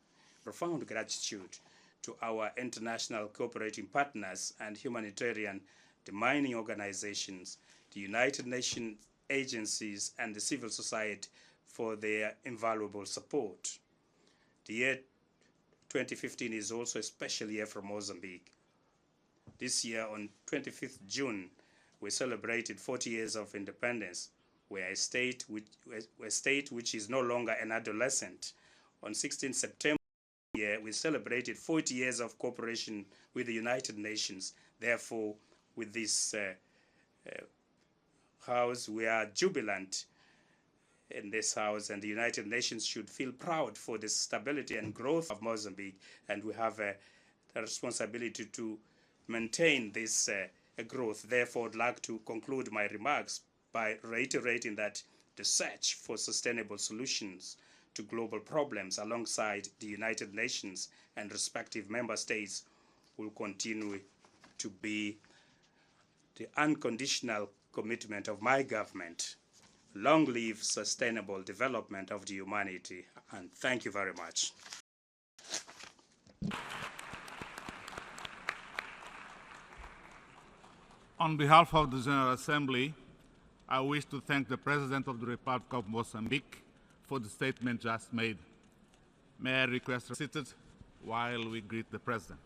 profound gratitude to our international cooperating partners and humanitarian demining organizations, the United Nations agencies, and the civil society for their invaluable support. The year 2015 is also a special year for Mozambique. This year, on 25th June, we celebrated 40 years of independence. We are a state which is no longer an adolescent. On 16 September year, we celebrated 40 years of cooperation with the United Nations. Therefore, with this house, we are jubilant in this house, and the United Nations should feel proud for the stability and growth of Mozambique, and we have a responsibility to maintain this growth. Therefore, I'd like to conclude my remarks by reiterating that the search for sustainable solutions to global problems alongside the United Nations and respective member states will continue to be the unconditional commitment of my government. Long live sustainable development of the humanity, and thank you very much. On behalf of the General Assembly, I wish to thank the President of the Republic of Mozambique for the statement just made. May I request to sit while we greet the President.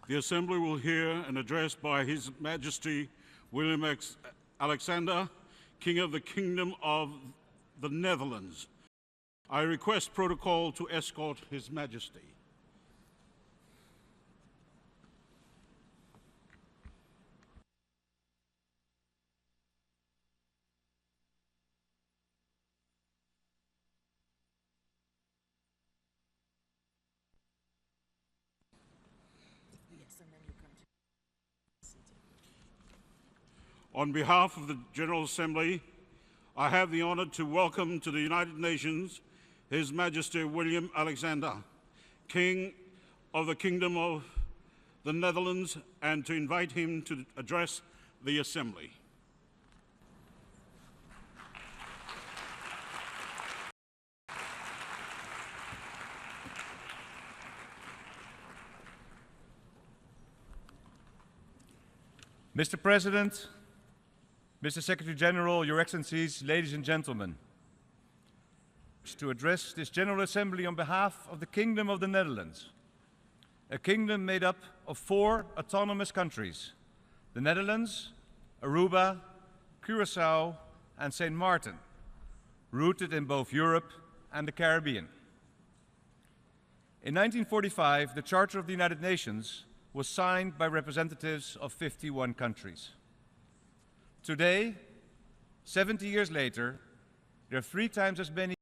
The Assembly will hear an address by His Majesty William Alexander, King of the Kingdom of the Netherlands. I request protocol to escort His Majesty. On behalf of the General Assembly, I have the honor to welcome to the United Nations His Majesty William Alexander, King of the Kingdom of the Netherlands, and to invite him to address the Assembly. Mr. President, Mr. Secretary General, Your Excellencies, ladies and gentlemen, to address this General Assembly on behalf of the Kingdom of the Netherlands, a kingdom made up of 4 autonomous countries: the Netherlands, Aruba, Curaçao, and St. Martin, rooted in both Europe and the Caribbean. In 1945, the Charter of the United Nations was signed by representatives of 51 countries. Today, 70 years later, there are 3 times as many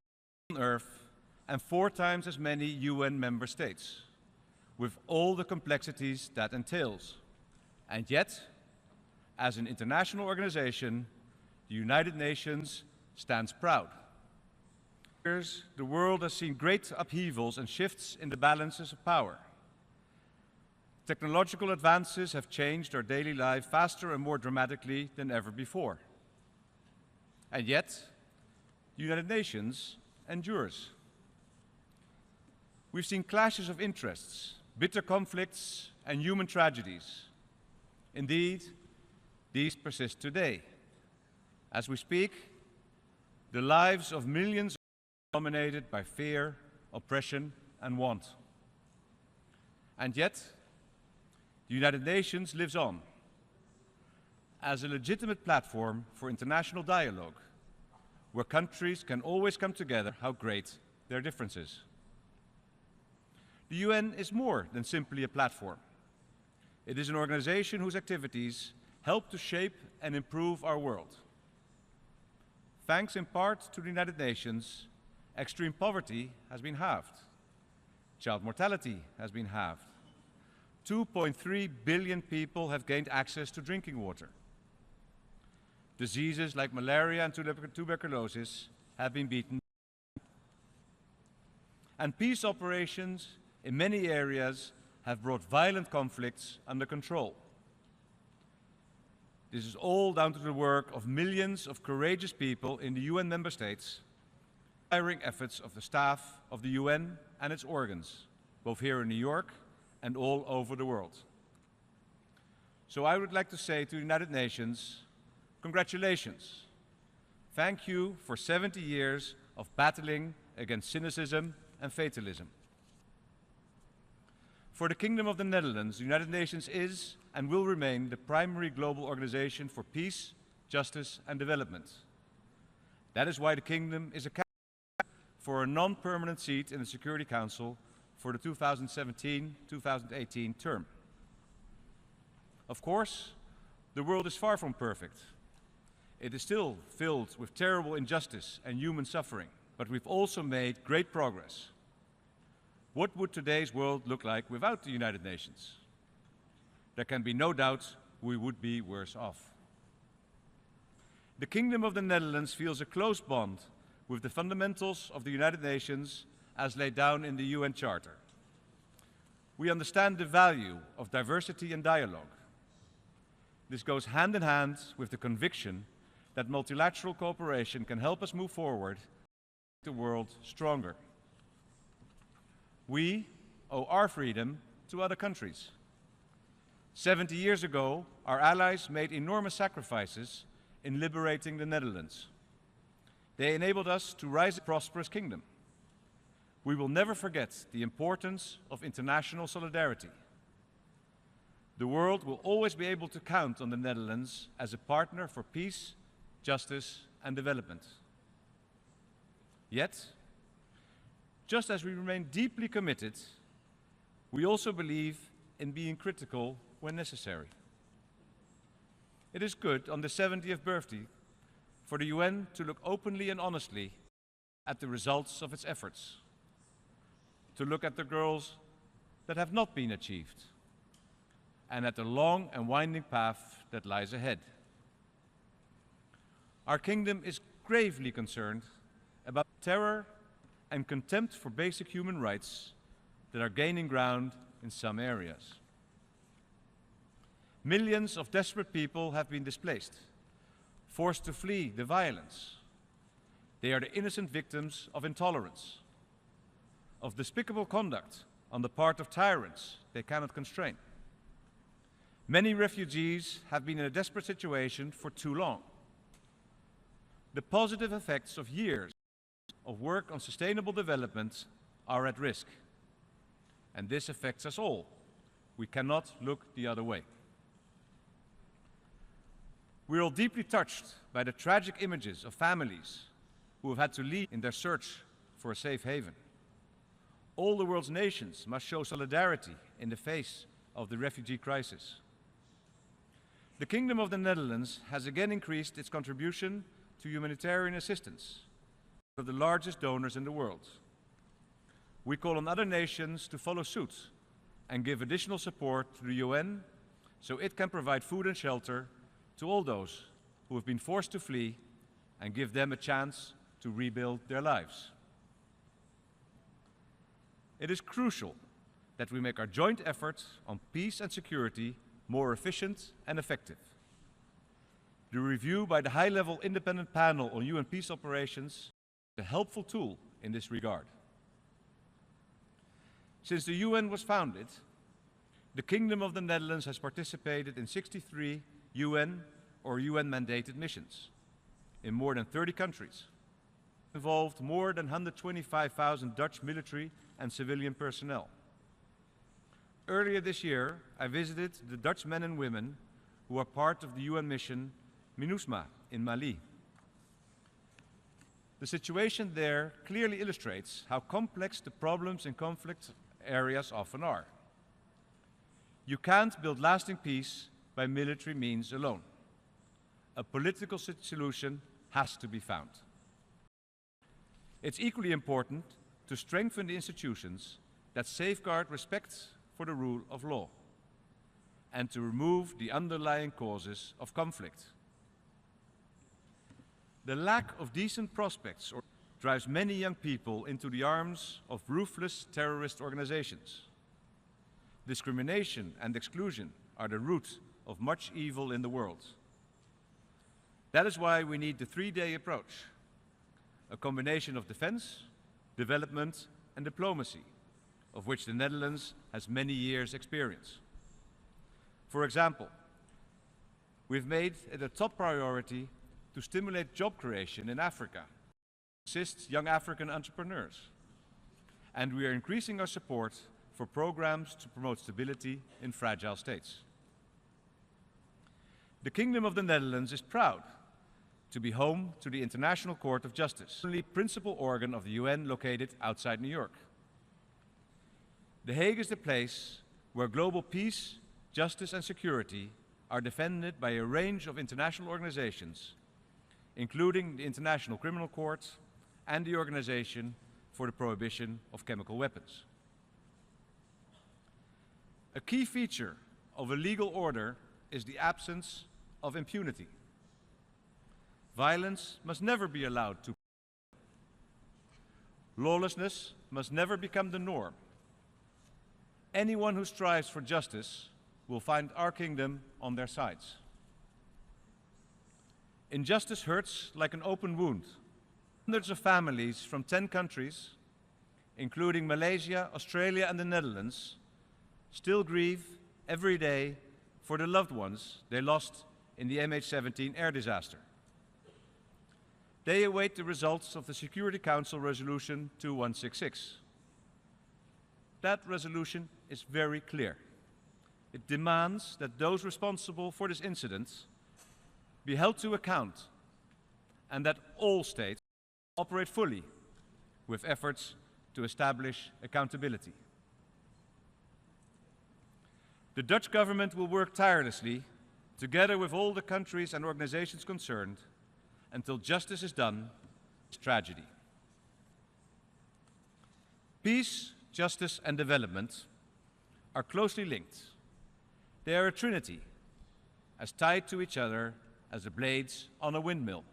on Earth and 4 times as many UN member states, with all the complexities that entails. And yet, as an international organization, the United Nations stands proud. The world has seen great upheavals and shifts in the balances of power. Technological advances have changed our daily life faster and more dramatically than ever before. And yet, the United Nations endures. We've seen clashes of interests, bitter conflicts, and human tragedies. Indeed, these persist today. As we speak, the lives of millions are dominated by fear, oppression, and want. And yet, the United Nations lives on as a legitimate platform for international dialogue, where countries can always come together, how great their differences. The UN is more than simply a platform. It is an organization whose activities help to shape and improve our world. Thanks in part to the United Nations, extreme poverty has been halved. Child mortality has been halved. 2.3 billion people have gained access to drinking water. Diseases like malaria and tuberculosis have been beaten. And peace operations in many areas have brought violent conflicts under control. This is all down to the work of millions of courageous people in the UN member states, inspiring efforts of the staff of the UN and its organs, both here in New York and all over the world. So I would like to say to the United Nations, congratulations. Thank you for 70 years of battling against cynicism and fatalism. For the Kingdom of the Netherlands, the United Nations is and will remain the primary global organization for peace, justice and development. That is why the Kingdom is a candidate for a non-permanent seat in the Security Council for the 2017-2018 term. Of course, the world is far from perfect. It is still filled with terrible injustice and human suffering, but we've also made great progress. What would today's world look like without the United Nations? There can be no doubt we would be worse off. The Kingdom of the Netherlands feels a close bond with the fundamentals of the United Nations as laid down in the UN Charter. We understand the value of diversity and dialogue. This goes hand in hand with the conviction that multilateral cooperation can help us move forward, make the world stronger. We owe our freedom to other countries. 70 years ago, our allies made enormous sacrifices in liberating the Netherlands. They enabled us to rise a prosperous kingdom. We will never forget the importance of international solidarity. The world will always be able to count on the Netherlands as a partner for peace, justice and development. Yet, just as we remain deeply committed, we also believe in being critical when necessary. It is good on the 70th birthday for the UN to look openly and honestly at the results of its efforts, to look at the goals that have not been achieved, and at the long and winding path that lies ahead. Our kingdom is gravely concerned about terror and contempt for basic human rights that are gaining ground in some areas. Millions of desperate people have been displaced, forced to flee the violence. They are the innocent victims of intolerance, of despicable conduct on the part of tyrants they cannot constrain. Many refugees have been in a desperate situation for too long. The positive effects of years of work on sustainable development are at risk. And this affects us all. We cannot look the other way. We are all deeply touched by the tragic images of families who have had to leave in their search for a safe haven. All the world's nations must show solidarity in the face of the refugee crisis. The Kingdom of the Netherlands has again increased its contribution to humanitarian assistance, one of the largest donors in the world. We call on other nations to follow suit and give additional support to the UN so it can provide food and shelter to all those who have been forced to flee and give them a chance to rebuild their lives. It is crucial that we make our joint efforts on peace and security more efficient and effective. The review by the high-level independent panel on UN peace operations is a helpful tool in this regard. Since the UN was founded, the Kingdom of the Netherlands has participated in 63 UN or UN-mandated missions in more than 30 countries. Involved more than 125,000 Dutch military and civilian personnel. Earlier this year, I visited the Dutch men and women who are part of the UN mission MINUSMA in Mali. The situation there clearly illustrates how complex the problems in conflict areas often are. You can't build lasting peace by military means alone. A political solution has to be found. It's equally important to strengthen the institutions that safeguard respect for the rule of law and to remove the underlying causes of conflict. The lack of decent prospects drives many young people into the arms of ruthless terrorist organizations. Discrimination and exclusion are the root of much evil in the world. That is why we need the three-day approach, a combination of defense, development and diplomacy, of which the Netherlands has many years' experience. For example, we've made it a top priority to stimulate job creation in Africa, assist young African entrepreneurs, and we are increasing our support for programs to promote stability in fragile states. The Kingdom of the Netherlands is proud to be home to the International Court of Justice, the principal organ of the UN located outside New York. The Hague is the place where global peace, justice and security are defended by a range of international organizations, including the International Criminal Court and the Organization for the Prohibition of Chemical Weapons. A key feature of a legal order is the absence of impunity. Violence must never be allowed to. Lawlessness must never become the norm. Anyone who strives for justice will find our kingdom on their sides. Injustice hurts like an open wound. Hundreds of families from 10 countries, including Malaysia, Australia and the Netherlands, still grieve every day for the loved ones they lost in the MH17 air disaster. They await the results of the Security Council Resolution 2166. That resolution is very clear. It demands that those responsible for this incident be held to account and that all states operate fully with efforts to establish accountability. The Dutch government will work tirelessly, together with all the countries and organizations concerned, until justice is done. It's tragedy. Peace, justice and development are closely linked. They are a trinity, as tied to each other as the blades on a windmill.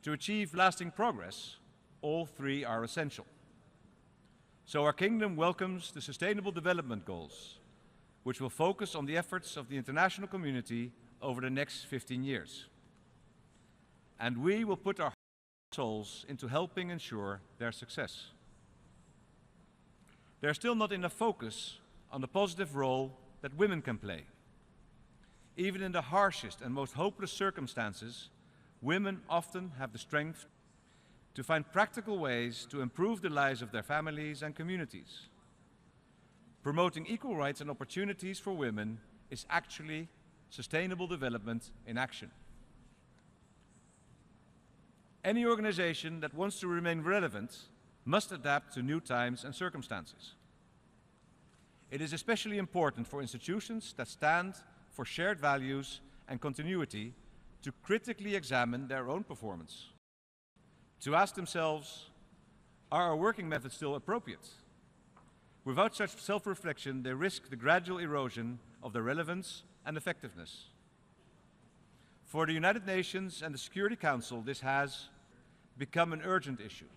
To achieve lasting progress, all three are essential. So our kingdom welcomes the Sustainable Development Goals, which will focus on the efforts of the international community over the next 15 years. And we will put our souls into helping ensure their success. There's still not enough focus on the positive role that women can play. Even in the harshest and most hopeless circumstances, women often have the strength to find practical ways to improve the lives of their families and communities. Promoting equal rights and opportunities for women is actually sustainable development in action. Any organization that wants to remain relevant must adapt to new times and circumstances. It is especially important for institutions that stand for shared values and continuity to critically examine their own performance. To ask themselves, are our working methods still appropriate? Without such self-reflection, they risk the gradual erosion of their relevance and effectiveness. For the United Nations and the Security Council, this has become an urgent issue.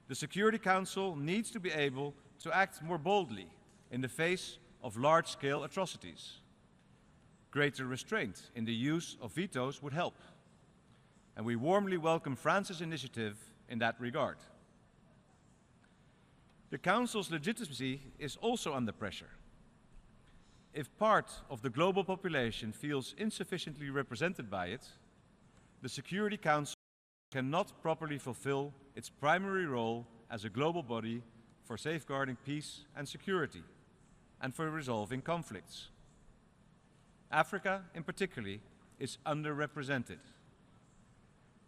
The Security Council needs to be able to act more boldly in the face of large-scale atrocities. Greater restraint in the use of vetoes would help, and we warmly welcome France's initiative in that regard. The Council's legitimacy is also under pressure. If part of the global population feels insufficiently represented by it, the Security Council cannot properly fulfill its primary role as a global body for safeguarding peace and security and for resolving conflicts. Africa, in particular, is underrepresented.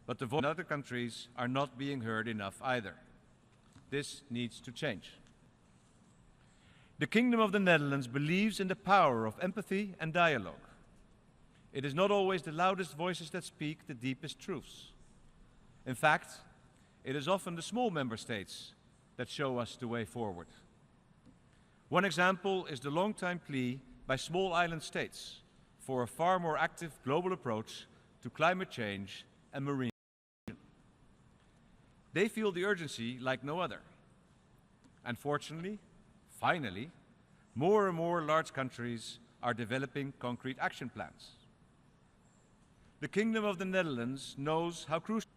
But the voices of other countries are not being heard enough either. This needs to change. The Kingdom of the Netherlands believes in the power of empathy and dialogue. It is not always the loudest voices that speak the deepest truths. In fact, it is often the small member states that show us the way forward. One example is the long-time plea by small island states for a far more active global approach to climate change and marine protection. They feel the urgency like no other. And fortunately, finally, more and more large countries are developing concrete action plans. The Kingdom of the Netherlands knows how crucial.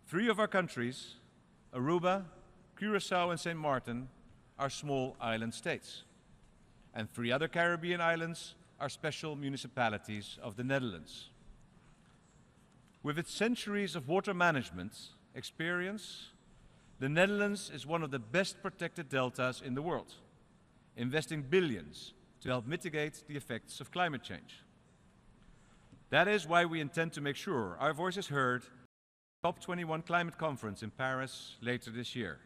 3 of our countries, Aruba, Curaçao and St. Martin, are small island states. And 3 other Caribbean islands are special municipalities of the Netherlands. With its centuries of water management experience, The Netherlands is one of the best protected deltas in the world, investing billions to help mitigate the effects of climate change. That is why we intend to make sure our voice is heard at the COP21 climate conference in Paris later this year.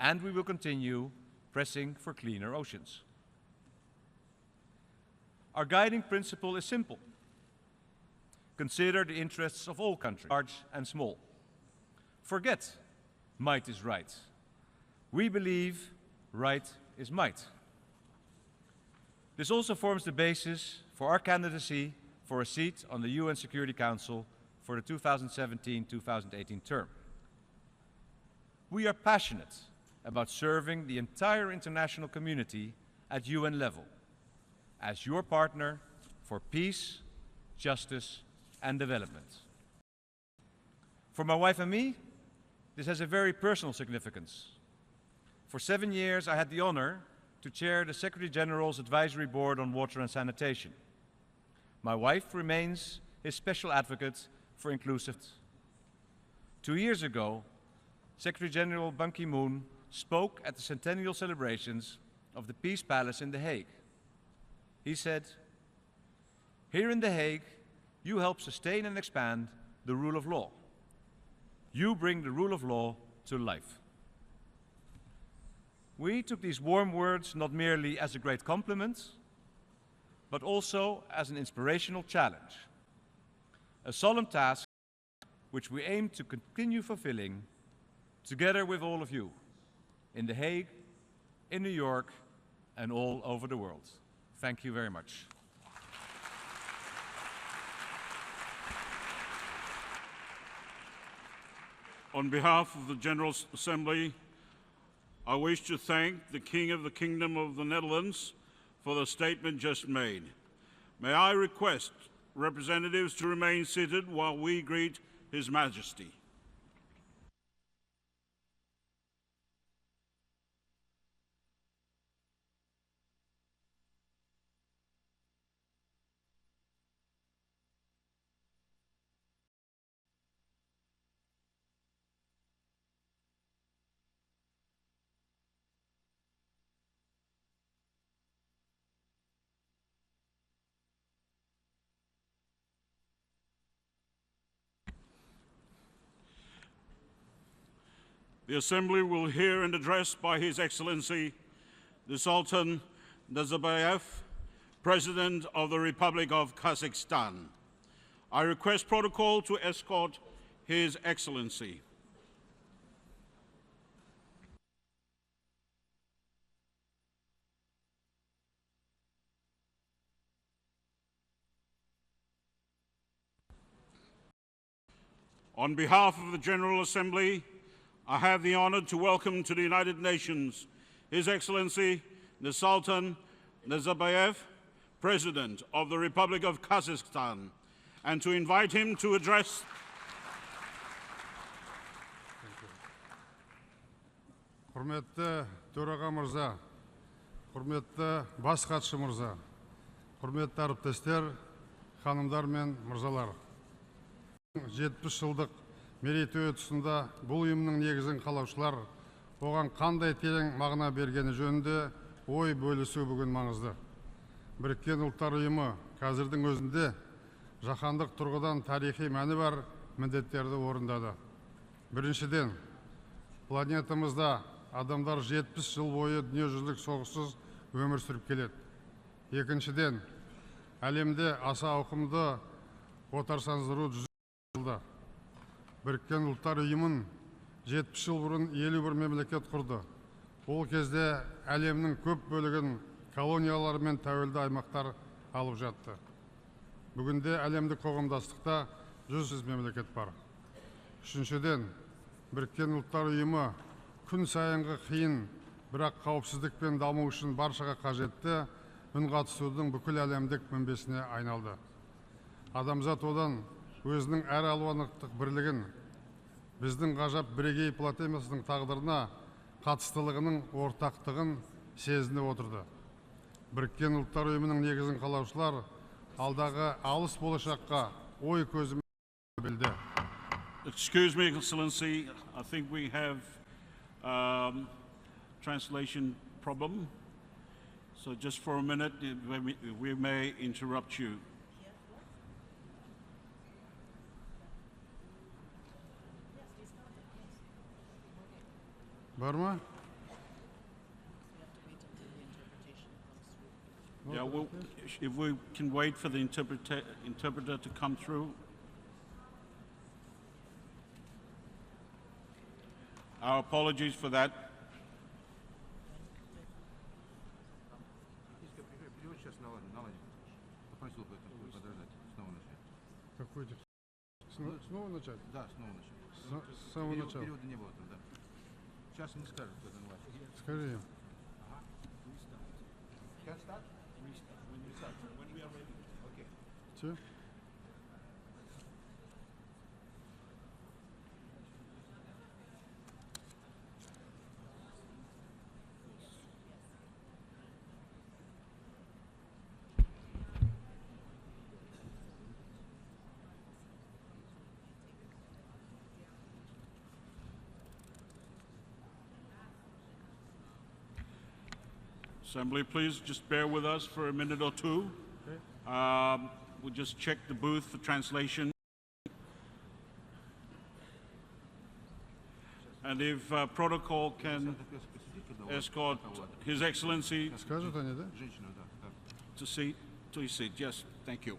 And we will continue pressing for cleaner oceans. Our guiding principle is simple. Consider the interests of all countries, large and small. Forget might is right. We believe right is might. This also forms the basis for our candidacy for a seat on the UN Security Council for the 2017-2018 term. We are passionate about serving the entire international community at UN level as your partner for peace, justice, and development. For my wife and me, this has a very personal significance. For 7 years, I had the honor to chair the Secretary General's Advisory Board on Water and Sanitation. My wife remains his special advocate for inclusive. 2 years ago, Secretary General Ban Ki-moon spoke at the centennial celebrations of the Peace Palace in The Hague. He said, "Here in The Hague, you help sustain and expand the rule of law. You bring the rule of law to life." We took these warm words not merely as a great compliment, but also as an inspirational challenge, a solemn task which we aim to continue fulfilling together with all of you in The Hague, in New York, and all over the world. Thank you very much. On behalf of the General Assembly, I wish to thank the King of the Kingdom of the Netherlands for the statement just made. May I request representatives to remain seated while we greet His Majesty. The Assembly will hear an address by His Excellency, the Sultan Nazarbayev, President of the Republic of Kazakhstan. I request protocol to escort His Excellency. On behalf of the General Assembly, I have the honor to welcome to the United Nations His Excellency, the Sultan Nazarbayev, President of the Republic of Kazakhstan, and to invite him to address Құрметті төраға мырза, құрметті бас хатшы мырза, құрметті әріптестер, ханымдар мен мырзалар. 70 жылдық мерейтойы тұсында бұл ұйымның негізін қалаушылар оған қандай терең мағына бергені жөнінде ой бөлісу бүгін маңызды. Біріккен ұлттар ұйымы қазірдің өзінде жаһандық тұрғыдан тарихи мәні бар міндеттерді орындады. Біріншіден, планетамызда адамдар 70 жыл бойы дүниежүзілік соғыссыз өмір сүріп келеді. Екіншіден, әлемде аса ауқымды отарсыздандыру жүзеге Біріккен ұлттар ұйымын 70 жыл бұрын 51 мемлекет құрды. Ол кезде әлемнің көп бөлігін колониялар мен тәуелді аймақтар алып жатты. Бүгінде әлемдік қоғамдастықта 100 мемлекет бар. Үшіншіден, Біріккен ұлттар ұйымы күн сайынғы қиын, бірақ қауіпсіздік пен даму үшін баршаға қажетті үн қатысудың бүкіл әлемдік мінбесіне айналды. Адамзат одан өзінің әр алуандықтық бірлігін, біздің ғажап бірегей планетамыздың тағдырына қатыстылығының ортақтығын сезініп отырды. Біріккен ұлттар ұйымының негізін қалаушылар алдағы алыс болашаққа ой көзімен білді. Excuse me, Excellency. I think we have translation problem. So just for a minute, we may interrupt you. Burma? Yeah, well, if we can wait for the interpreter to come through. Our apologies for that. Какой снова начать? Да, снова начать. С самого начала. Периода не было там, да. Сейчас не скажут, когда начать. Скажи им. Can start? Restart. When we start. When we are ready. Okay. Все? Assembly, please just bear with us for a minute or two. We'll just check the booth for translation. And if protocol can escort His Excellency to his seat. Yes, thank you.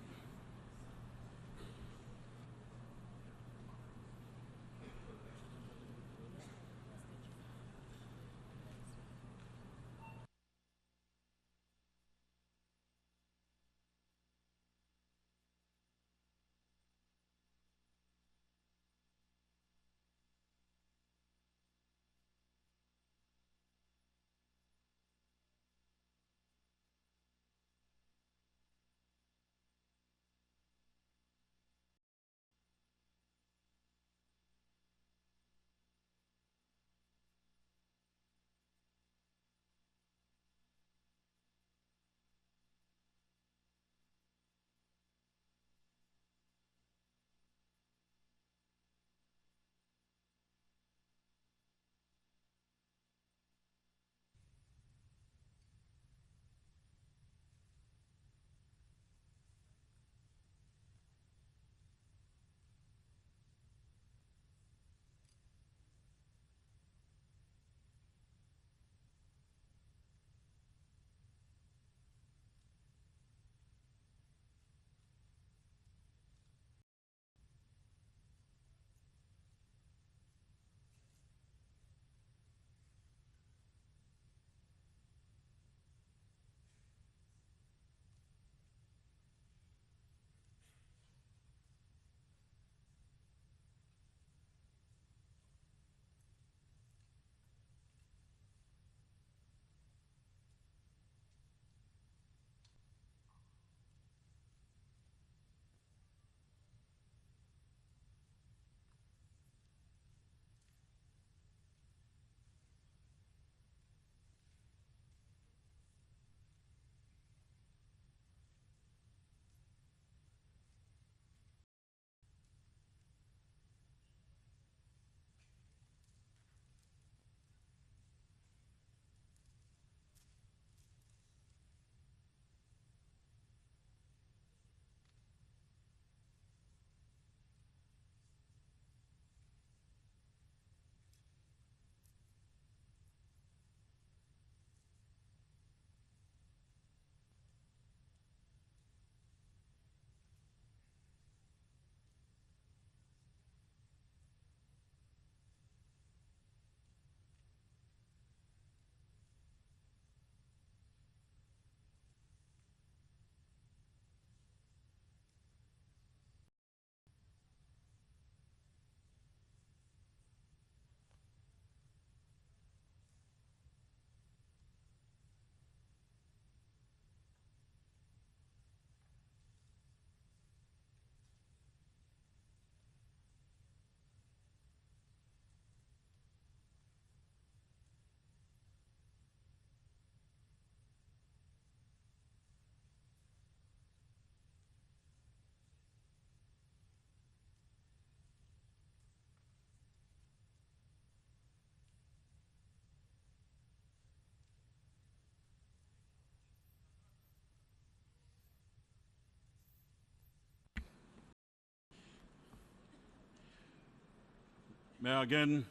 May I again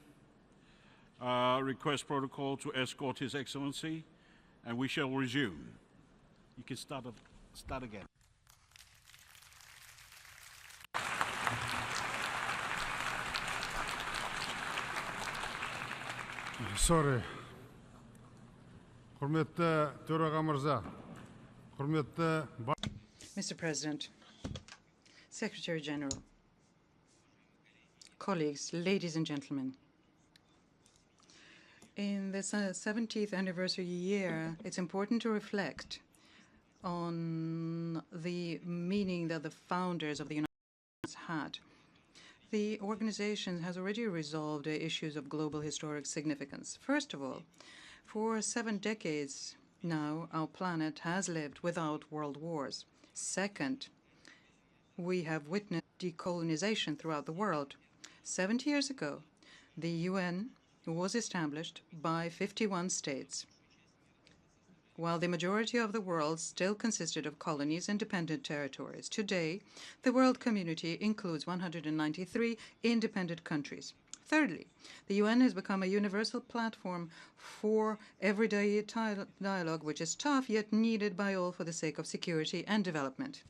request protocol to escort His Excellency, and we shall resume. You can start again. Sorry. Hürmetli Төраға мырза, hürmetli Mr. President, Secretary General, colleagues, ladies and gentlemen, in the 70th anniversary year, it's important to reflect on the meaning that the founders of the United Nations had. The organization has already resolved issues of global historic significance. First of all, for 7 decades now, our planet has lived without world wars. Second, we have witnessed decolonization throughout the world. 70 years ago, the UN was established by 51 states, while the majority of the world still consisted of colonies and dependent territories. Today, the world community includes 193 independent countries. Thirdly, the UN has become a universal platform for everyday dialogue, which is tough yet needed by all for the sake of security and development.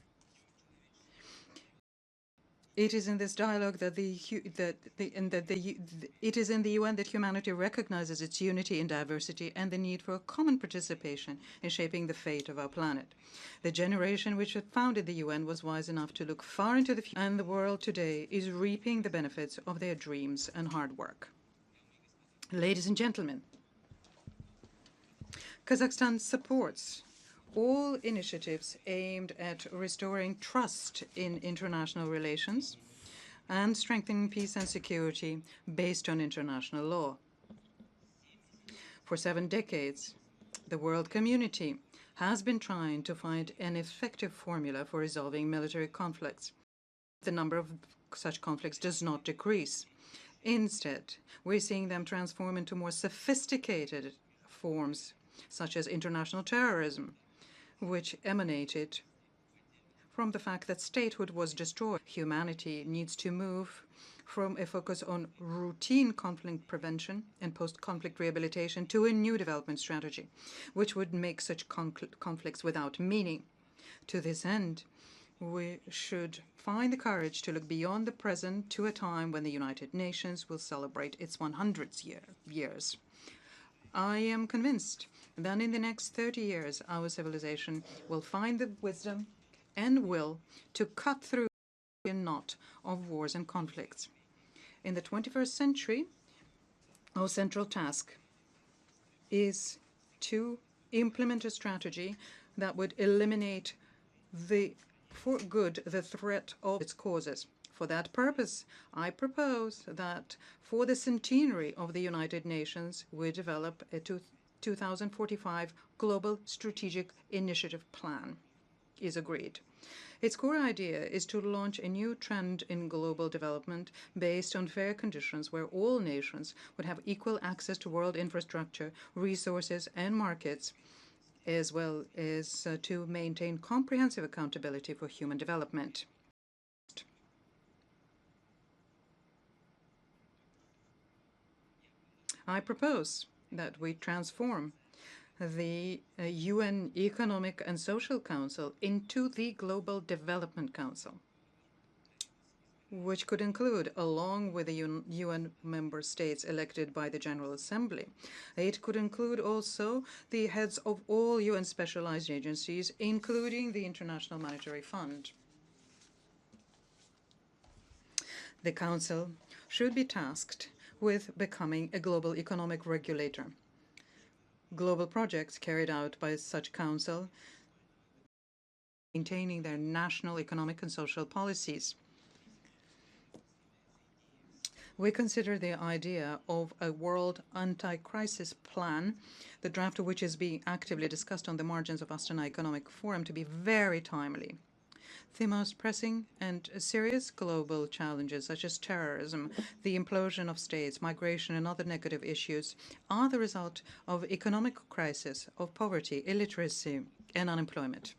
It is in this dialogue that it is in the UN that humanity recognizes its unity in diversity and the need for a common participation in shaping the fate of our planet. The generation which founded the UN was wise enough to look far into the future, and the world today is reaping the benefits of their dreams and hard work. Ladies and gentlemen, Kazakhstan supports all initiatives aimed at restoring trust in international relations and strengthening peace and security based on international law. For 7 decades, the world community has been trying to find an effective formula for resolving military conflicts. The number of such conflicts does not decrease. Instead, we're seeing them transform into more sophisticated forms, such as international terrorism, which emanated from the fact that statehood was destroyed. Humanity needs to move from a focus on routine conflict prevention and post-conflict rehabilitation to a new development strategy, which would make such conflicts without meaning. To this end, we should find the courage to look beyond the present to a time when the United Nations will celebrate its 100th years. I am convinced that in the next 30 years, our civilization will find the wisdom and will to cut through the knot of wars and conflicts. In the 21st century, our central task is to implement a strategy that would eliminate for good the threat of its causes. For that purpose, I propose that for the centenary of the United Nations, we develop a 2045 Global Strategic Initiative Plan is agreed. Its core idea is to launch a new trend in global development based on fair conditions where all nations would have equal access to world infrastructure, resources, and markets, as well as to maintain comprehensive accountability for human development. I propose that we transform the UN Economic and Social Council into the Global Development Council, which could include, along with the UN member states elected by the General Assembly, it could include also the heads of all UN specialized agencies, including the International Monetary Fund. The Council should be tasked with becoming a global economic regulator. Global projects carried out by such council maintaining their national economic and social policies. We consider the idea of a world anti-crisis plan, the draft of which is being actively discussed on the margins of Astana Economic Forum, to be very timely. The most pressing and serious global challenges, such as terrorism, the implosion of states, migration, and other negative issues, are the result of economic crisis, of poverty, illiteracy, and unemployment.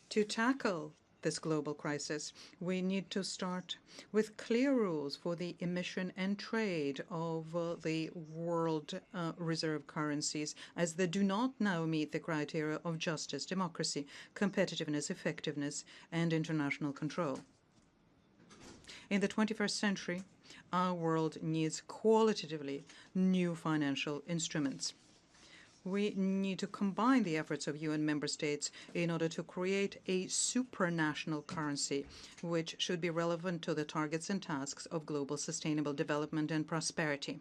To tackle this global crisis. We need to start with clear rules for the emission and trade of the world reserve currencies, as they do not now meet the criteria of justice, democracy, competitiveness, effectiveness, and international control. In the 21st century, our world needs qualitatively new financial instruments. We need to combine the efforts of UN member states in order to create a supranational currency, which should be relevant to the targets and tasks of global sustainable development and prosperity.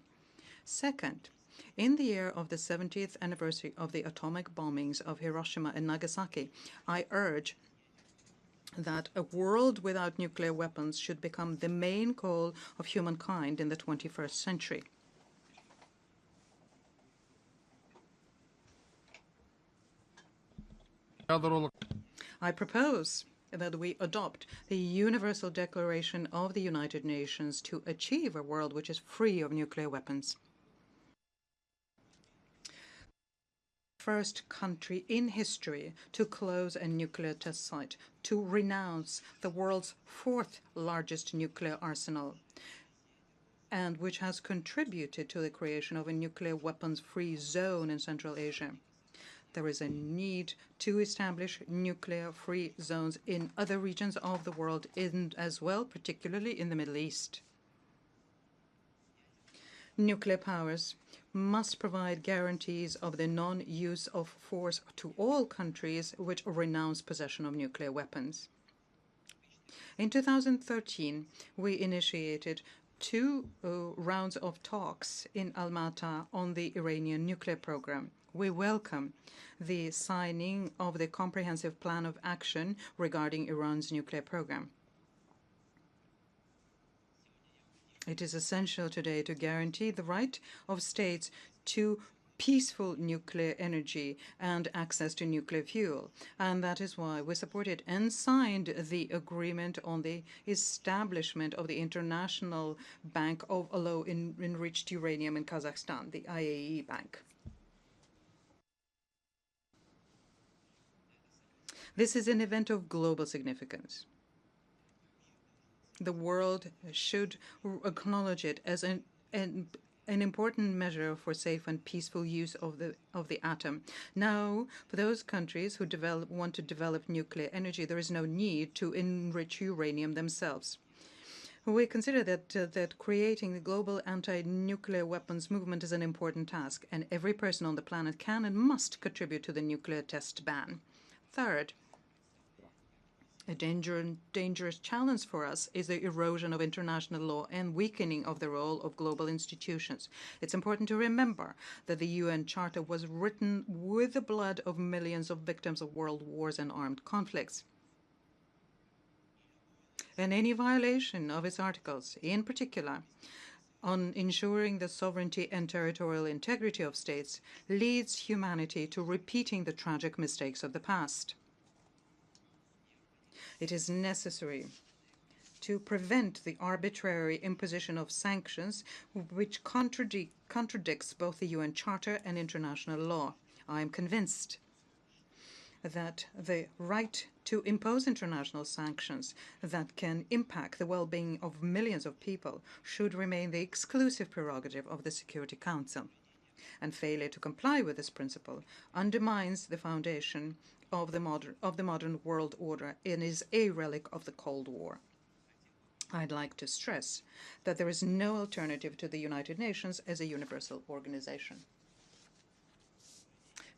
Second, in the year of the 70th anniversary of the atomic bombings of Hiroshima and Nagasaki, I urge that a world without nuclear weapons should become the main goal of humankind in the 21st century. I propose that we adopt the Universal Declaration of the United Nations to achieve a world which is free of nuclear weapons. First country in history to close a nuclear test site, to renounce the world's fourth largest nuclear arsenal, and which has contributed to the creation of a nuclear weapons-free zone in Central Asia. There is a need to establish nuclear-free zones in other regions of the world as well, particularly in the Middle East. Nuclear powers must provide guarantees of the non-use of force to all countries which renounce possession of nuclear weapons. In 2013, we initiated two rounds of talks in Almaty on the Iranian nuclear program. We welcome the signing of the Comprehensive Plan of Action regarding Iran's nuclear program. It is essential today to guarantee the right of states to peaceful nuclear energy and access to nuclear fuel. And that is why we supported and signed the agreement on the establishment of the International Bank of Low Enriched Uranium in Kazakhstan, the IAEA Bank. This is an event of global significance. The world should acknowledge it as an important measure for safe and peaceful use of the atom. Now, for those countries who want to develop nuclear energy, there is no need to enrich uranium themselves. We consider that creating the global anti-nuclear weapons movement is an important task, and every person on the planet can and must contribute to the nuclear test ban. Third, a dangerous challenge for us is the erosion of international law and weakening of the role of global institutions. It's important to remember that the UN Charter was written with the blood of millions of victims of world wars and armed conflicts. And any violation of its articles, in particular, on ensuring the sovereignty and territorial integrity of states, leads humanity to repeating the tragic mistakes of the past. It is necessary to prevent the arbitrary imposition of sanctions which contradicts both the UN Charter and international law. I am convinced that the right to impose international sanctions that can impact the well-being of millions of people should remain the exclusive prerogative of the Security Council. And failure to comply with this principle undermines the foundation of the modern world order and is a relic of the Cold War. I'd like to stress that there is no alternative to the United Nations as a universal organization.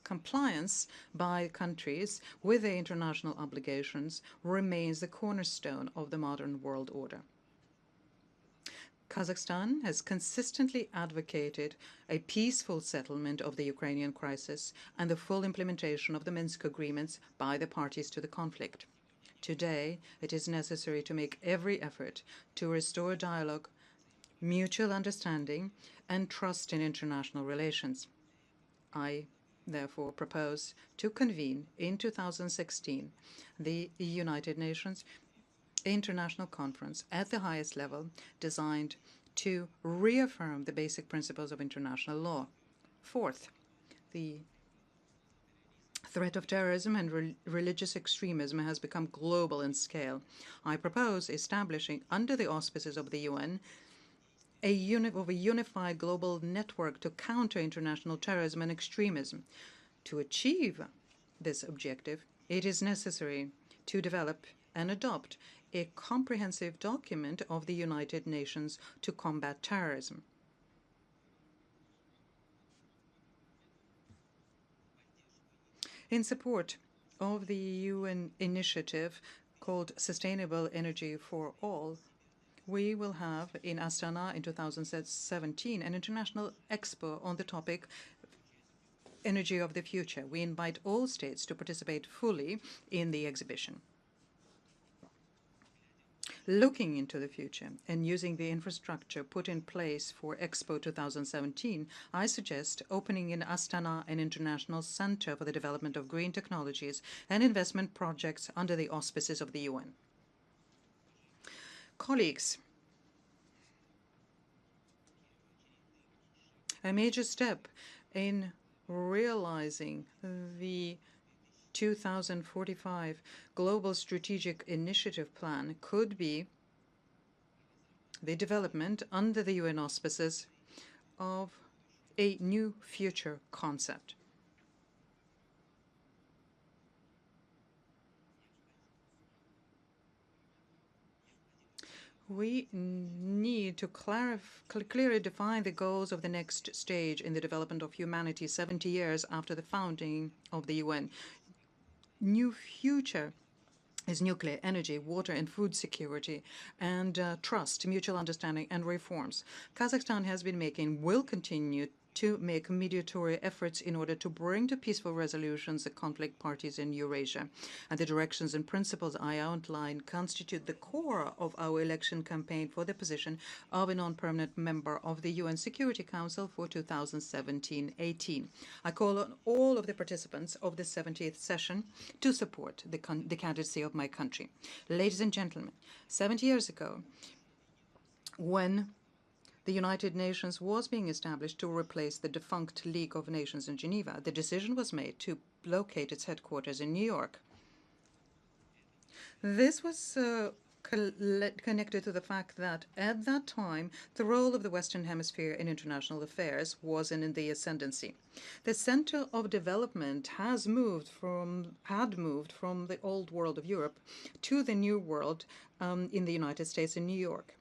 Compliance by countries with their international obligations remains the cornerstone of the modern world order. Kazakhstan has consistently advocated a peaceful settlement of the Ukrainian crisis and the full implementation of the Minsk agreements by the parties to the conflict. Today, it is necessary to make every effort to restore dialogue, mutual understanding, and trust in international relations. I therefore propose to convene in 2016 the United Nations International Conference at the highest level designed to reaffirm the basic principles of international law. Fourth, the threat of terrorism and religious extremism has become global in scale. I propose establishing, under the auspices of the UN, a unified global network to counter international terrorism and extremism. To achieve this objective, it is necessary to develop and adopt a comprehensive document of the United Nations to combat terrorism. In support of the UN initiative called Sustainable Energy for All, we will have in Astana in 2017 an international expo on the topic Energy of the Future. We invite all states to participate fully in the exhibition. Looking into the future and using the infrastructure put in place for Expo 2017, I suggest opening in Astana an international center for the development of green technologies and investment projects under the auspices of the UN. Colleagues, a major step in realizing the 2045 Global Strategic Initiative Plan could be the development under the UN auspices of a new future concept. We need to clearly define the goals of the next stage in the development of humanity 70 years after the founding of the UN. New future is nuclear energy, water and food security, and trust, mutual understanding, and reforms. Kazakhstan has been making, will continue to make mediatory efforts in order to bring to peaceful resolutions the conflict parties in Eurasia. And the directions and principles I outlined constitute the core of our election campaign for the position of a non-permanent member of the UN Security Council for 2017-18. I call on all of the participants of the 70th session to support the candidacy of my country. Ladies and gentlemen, 70 years ago, when the United Nations was being established to replace the defunct League of Nations in Geneva, the decision was made to locate its headquarters in New York. This was connected to the fact that at that time, the role of the Western Hemisphere in international affairs was in the ascendancy. The center of development had moved from the old world of Europe to the new world in the United States in New York.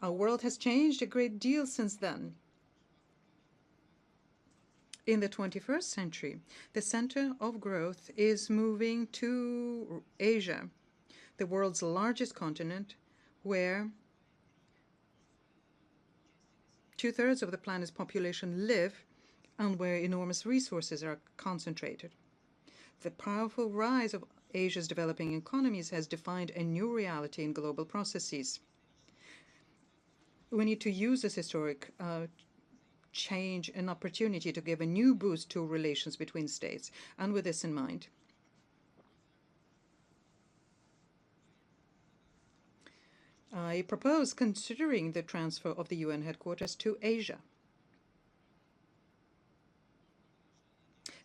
Our world has changed a great deal since then. In the 21st century, the center of growth is moving to Asia, the world's largest continent, where 2/3 of the planet's population live and where enormous resources are concentrated. The powerful rise of Asia's developing economies has defined a new reality in global processes. We need to use this historic change and opportunity to give a new boost to relations between states. And with this in mind, I propose considering the transfer of the UN headquarters to Asia.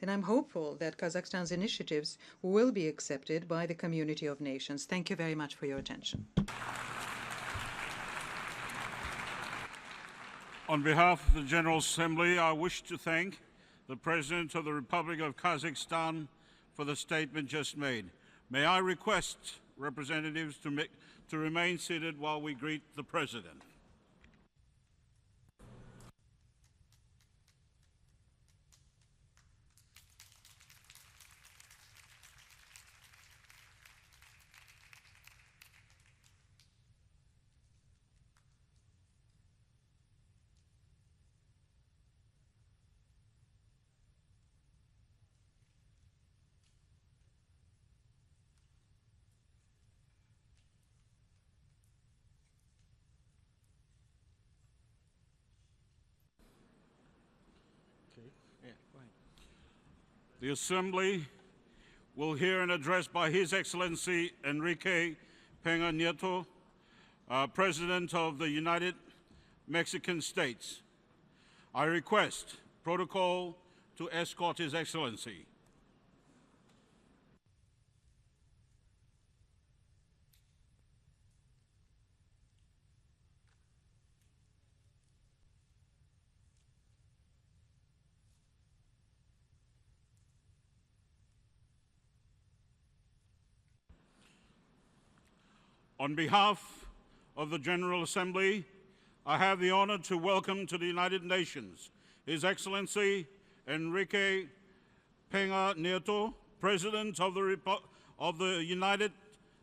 And I'm hopeful that Kazakhstan's initiatives will be accepted by the community of nations. Thank you very much for your attention. On behalf of the General Assembly, I wish to thank the President of the Republic of Kazakhstan for the statement just made. May I request representatives to remain seated while we greet the President. The Assembly will hear an address by His Excellency Enrique Peña Nieto, President of the United Mexican States. I request protocol to escort His Excellency. On behalf of the General Assembly, I have the honor to welcome to the United Nations His Excellency Enrique Peña Nieto, President of the United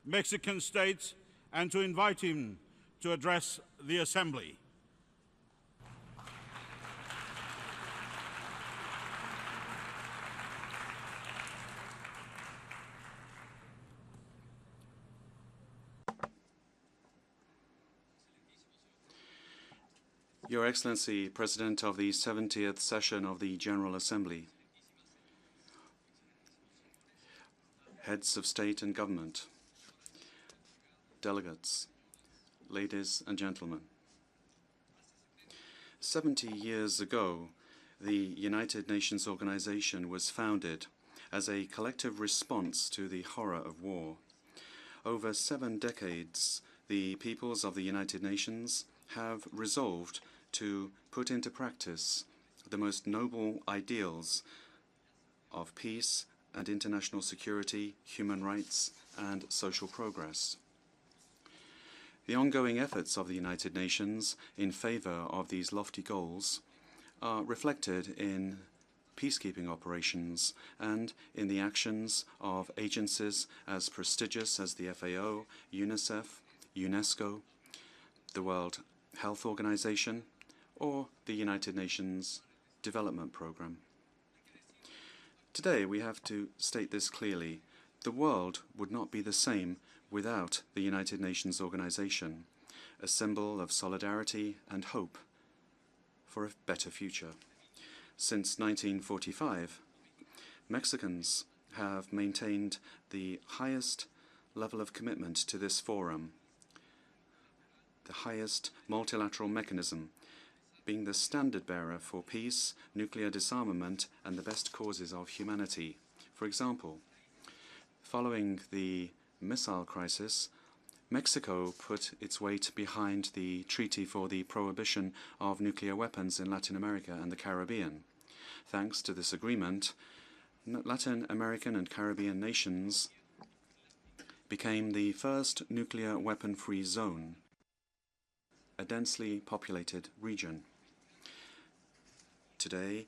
Mexican States, and to invite him to address the Assembly. Your Excellency, President of the 70th session of the General Assembly, heads of state and government, delegates, ladies and gentlemen. 70 years ago, the United Nations organization was founded as a collective response to the horror of war. Over 7 decades, the peoples of the United Nations have resolved to put into practice the most noble ideals of peace and international security, human rights, and social progress. The ongoing efforts of the United Nations in favor of these lofty goals are reflected in peacekeeping operations and in the actions of agencies as prestigious as the FAO, UNICEF, UNESCO, the World Health Organization, or the United Nations Development Programme. Today, we have to state this clearly. The world would not be the same without the United Nations organization, a symbol of solidarity and hope for a better future. Since 1945, Mexicans have maintained the highest level of commitment to this forum, the highest multilateral mechanism, being the standard bearer for peace, nuclear disarmament, and the best causes of humanity. For example, following the missile crisis, Mexico put its weight behind the Treaty for the Prohibition of Nuclear Weapons in Latin America and the Caribbean. Thanks to this agreement, Latin American and Caribbean nations became the first nuclear weapon-free zone, a densely populated region. Today,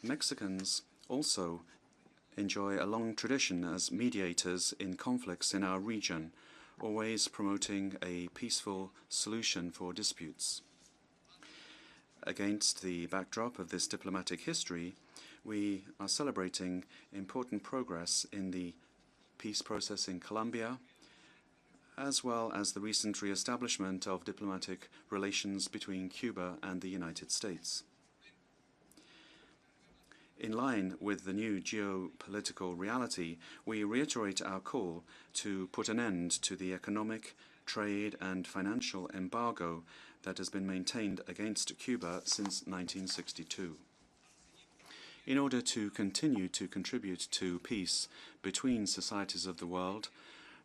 Mexicans also enjoy a long tradition as mediators in conflicts in our region, always promoting a peaceful solution for disputes. Against the backdrop of this diplomatic history, we are celebrating important progress in the peace process in Colombia, as well as the recent re-establishment of diplomatic relations between Cuba and the United States. In line with the new geopolitical reality, we reiterate our call to put an end to the economic, trade, and financial embargo that has been maintained against Cuba since 1962. In order to continue to contribute to peace between societies of the world,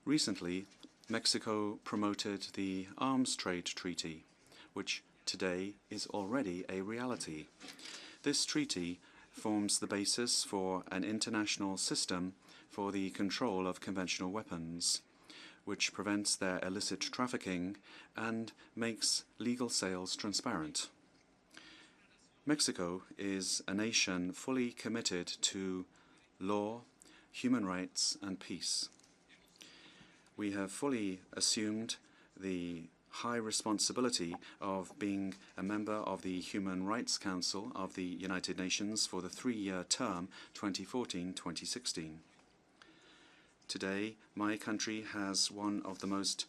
recently Mexico promoted the Arms Trade Treaty, which today is already a reality. This treaty forms the basis for an international system for the control of conventional weapons, which prevents their illicit trafficking and makes legal sales transparent. Mexico is a nation fully committed to law, human rights, and peace. We have fully assumed the high responsibility of being a member of the Human Rights Council of the United Nations for the 3-year term 2014-2016. Today, my country has one of the most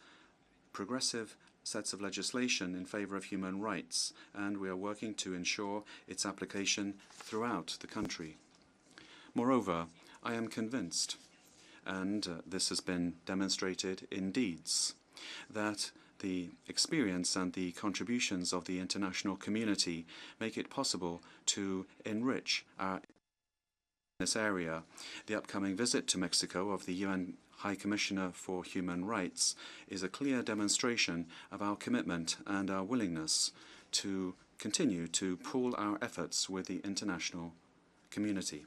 progressive sets of legislation in favor of human rights, and we are working to ensure its application throughout the country. Moreover, I am convinced, and this has been demonstrated in deeds, that the experience and the contributions of the international community make it possible to enrich our this area. The upcoming visit to Mexico of the UN High Commissioner for Human Rights is a clear demonstration of our commitment and our willingness to continue to pool our efforts with the international community.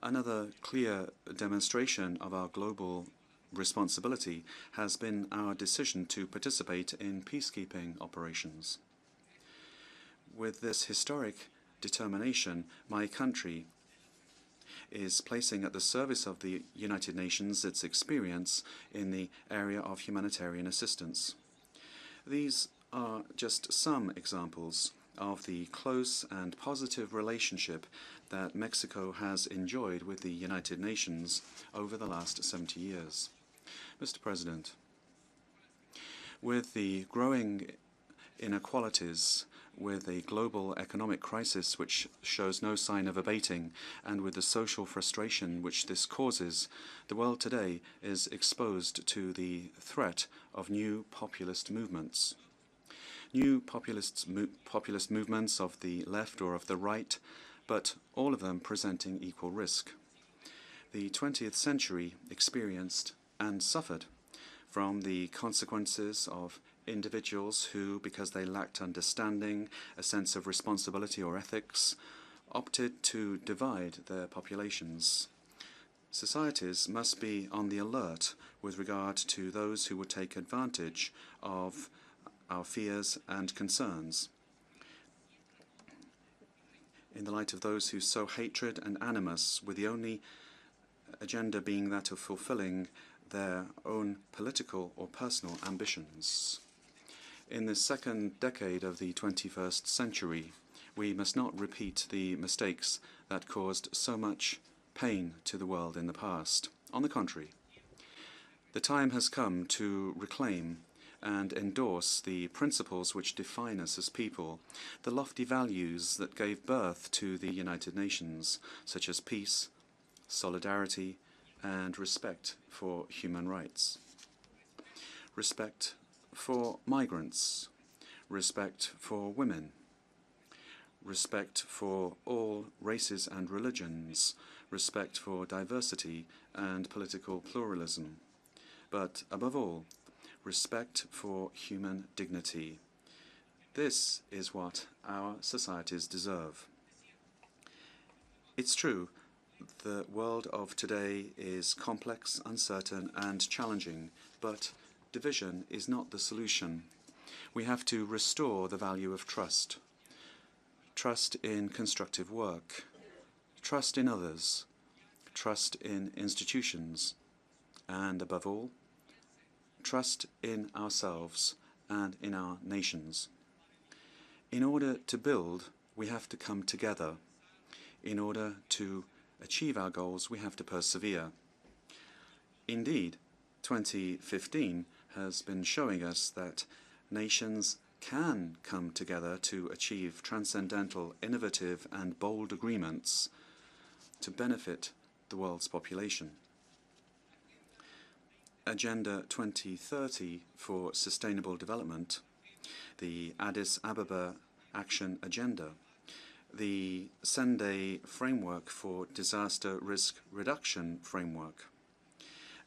Another clear demonstration of our global responsibility has been our decision to participate in peacekeeping operations. With this historic determination, my country is placing at the service of the United Nations its experience in the area of humanitarian assistance. These are just some examples of the close and positive relationship that Mexico has enjoyed with the United Nations over the last 70 years. Mr. President, with the growing inequalities, with a global economic crisis which shows no sign of abating, and with the social frustration which this causes, the world today is exposed to the threat of new populist movements. New populist movements of the left or of the right, but all of them presenting equal risk. The 20th century experienced and suffered from the consequences of individuals who, because they lacked understanding, a sense of responsibility or ethics, opted to divide their populations. Societies must be on the alert with regard to those who would take advantage of our fears and concerns. In the light of those who sow hatred and animus, with the only agenda being that of fulfilling their own political or personal ambitions. In the second decade of the 21st century, we must not repeat the mistakes that caused so much pain to the world in the past. On the contrary, the time has come to reclaim and endorse the principles which define us as people, the lofty values that gave birth to the United Nations, such as peace, solidarity, and respect for human rights. Respect for migrants, respect for women, respect for all races and religions, respect for diversity and political pluralism, but above all, respect for human dignity. This is what our societies deserve. It's true, the world of today is complex, uncertain, and challenging, but division is not the solution. We have to restore the value of trust. Trust in constructive work, trust in others, trust in institutions, and above all, trust in ourselves and in our nations. In order to build, we have to come together. In order to achieve our goals, we have to persevere. Indeed, 2015 has been showing us that nations can come together to achieve transcendental, innovative, and bold agreements to benefit the world's population. Agenda 2030 for Sustainable Development, the Addis Ababa Action Agenda, the Sendai Framework for Disaster Risk Reduction Framework,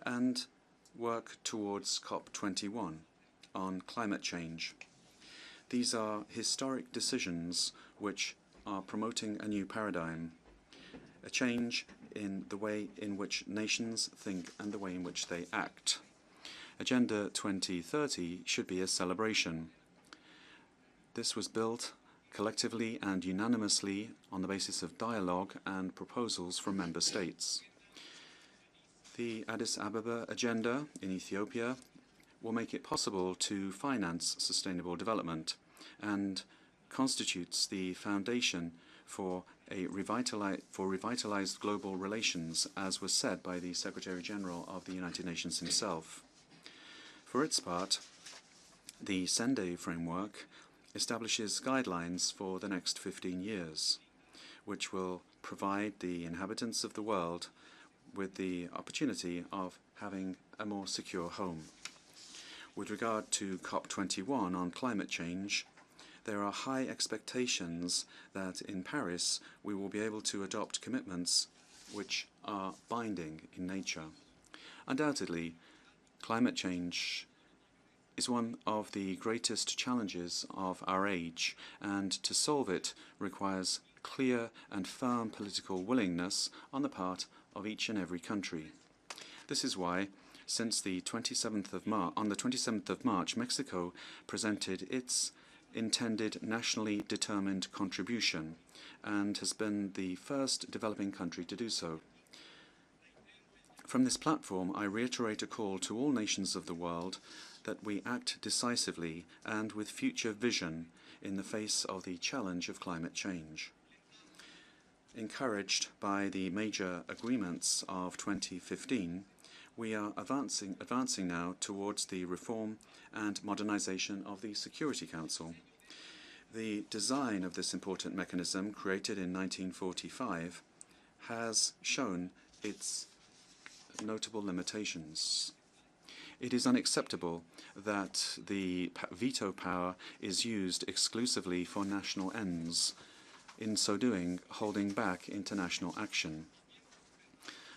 and work towards COP21 on climate change. These are historic decisions which are promoting a new paradigm, a change in the way in which nations think and the way in which they act. Agenda 2030 should be a celebration. This was built collectively and unanimously on the basis of dialogue and proposals from member states. The Addis Ababa agenda in Ethiopia will make it possible to finance sustainable development and constitutes the foundation for revitalized global relations, as was said by the Secretary General of the United Nations himself. For its part, the Sendai framework establishes guidelines for the next 15 years, which will provide the inhabitants of the world with the opportunity of having a more secure home. With regard to COP21 on climate change, there are high expectations that in Paris we will be able to adopt commitments which are binding in nature. Undoubtedly, climate change is one of the greatest challenges of our age, and to solve it requires clear and firm political willingness on the part of each and every country. This is why Since the 27th of on the 27th of March, Mexico presented its intended nationally determined contribution and has been the first developing country to do so. From this platform, I reiterate a call to all nations of the world that we act decisively and with future vision in the face of the challenge of climate change. Encouraged by the major agreements of 2015, we are advancing now towards the reform and modernization of the Security Council. The design of this important mechanism, created in 1945, has shown its notable limitations. It is unacceptable that the veto power is used exclusively for national ends, in so doing holding back international action.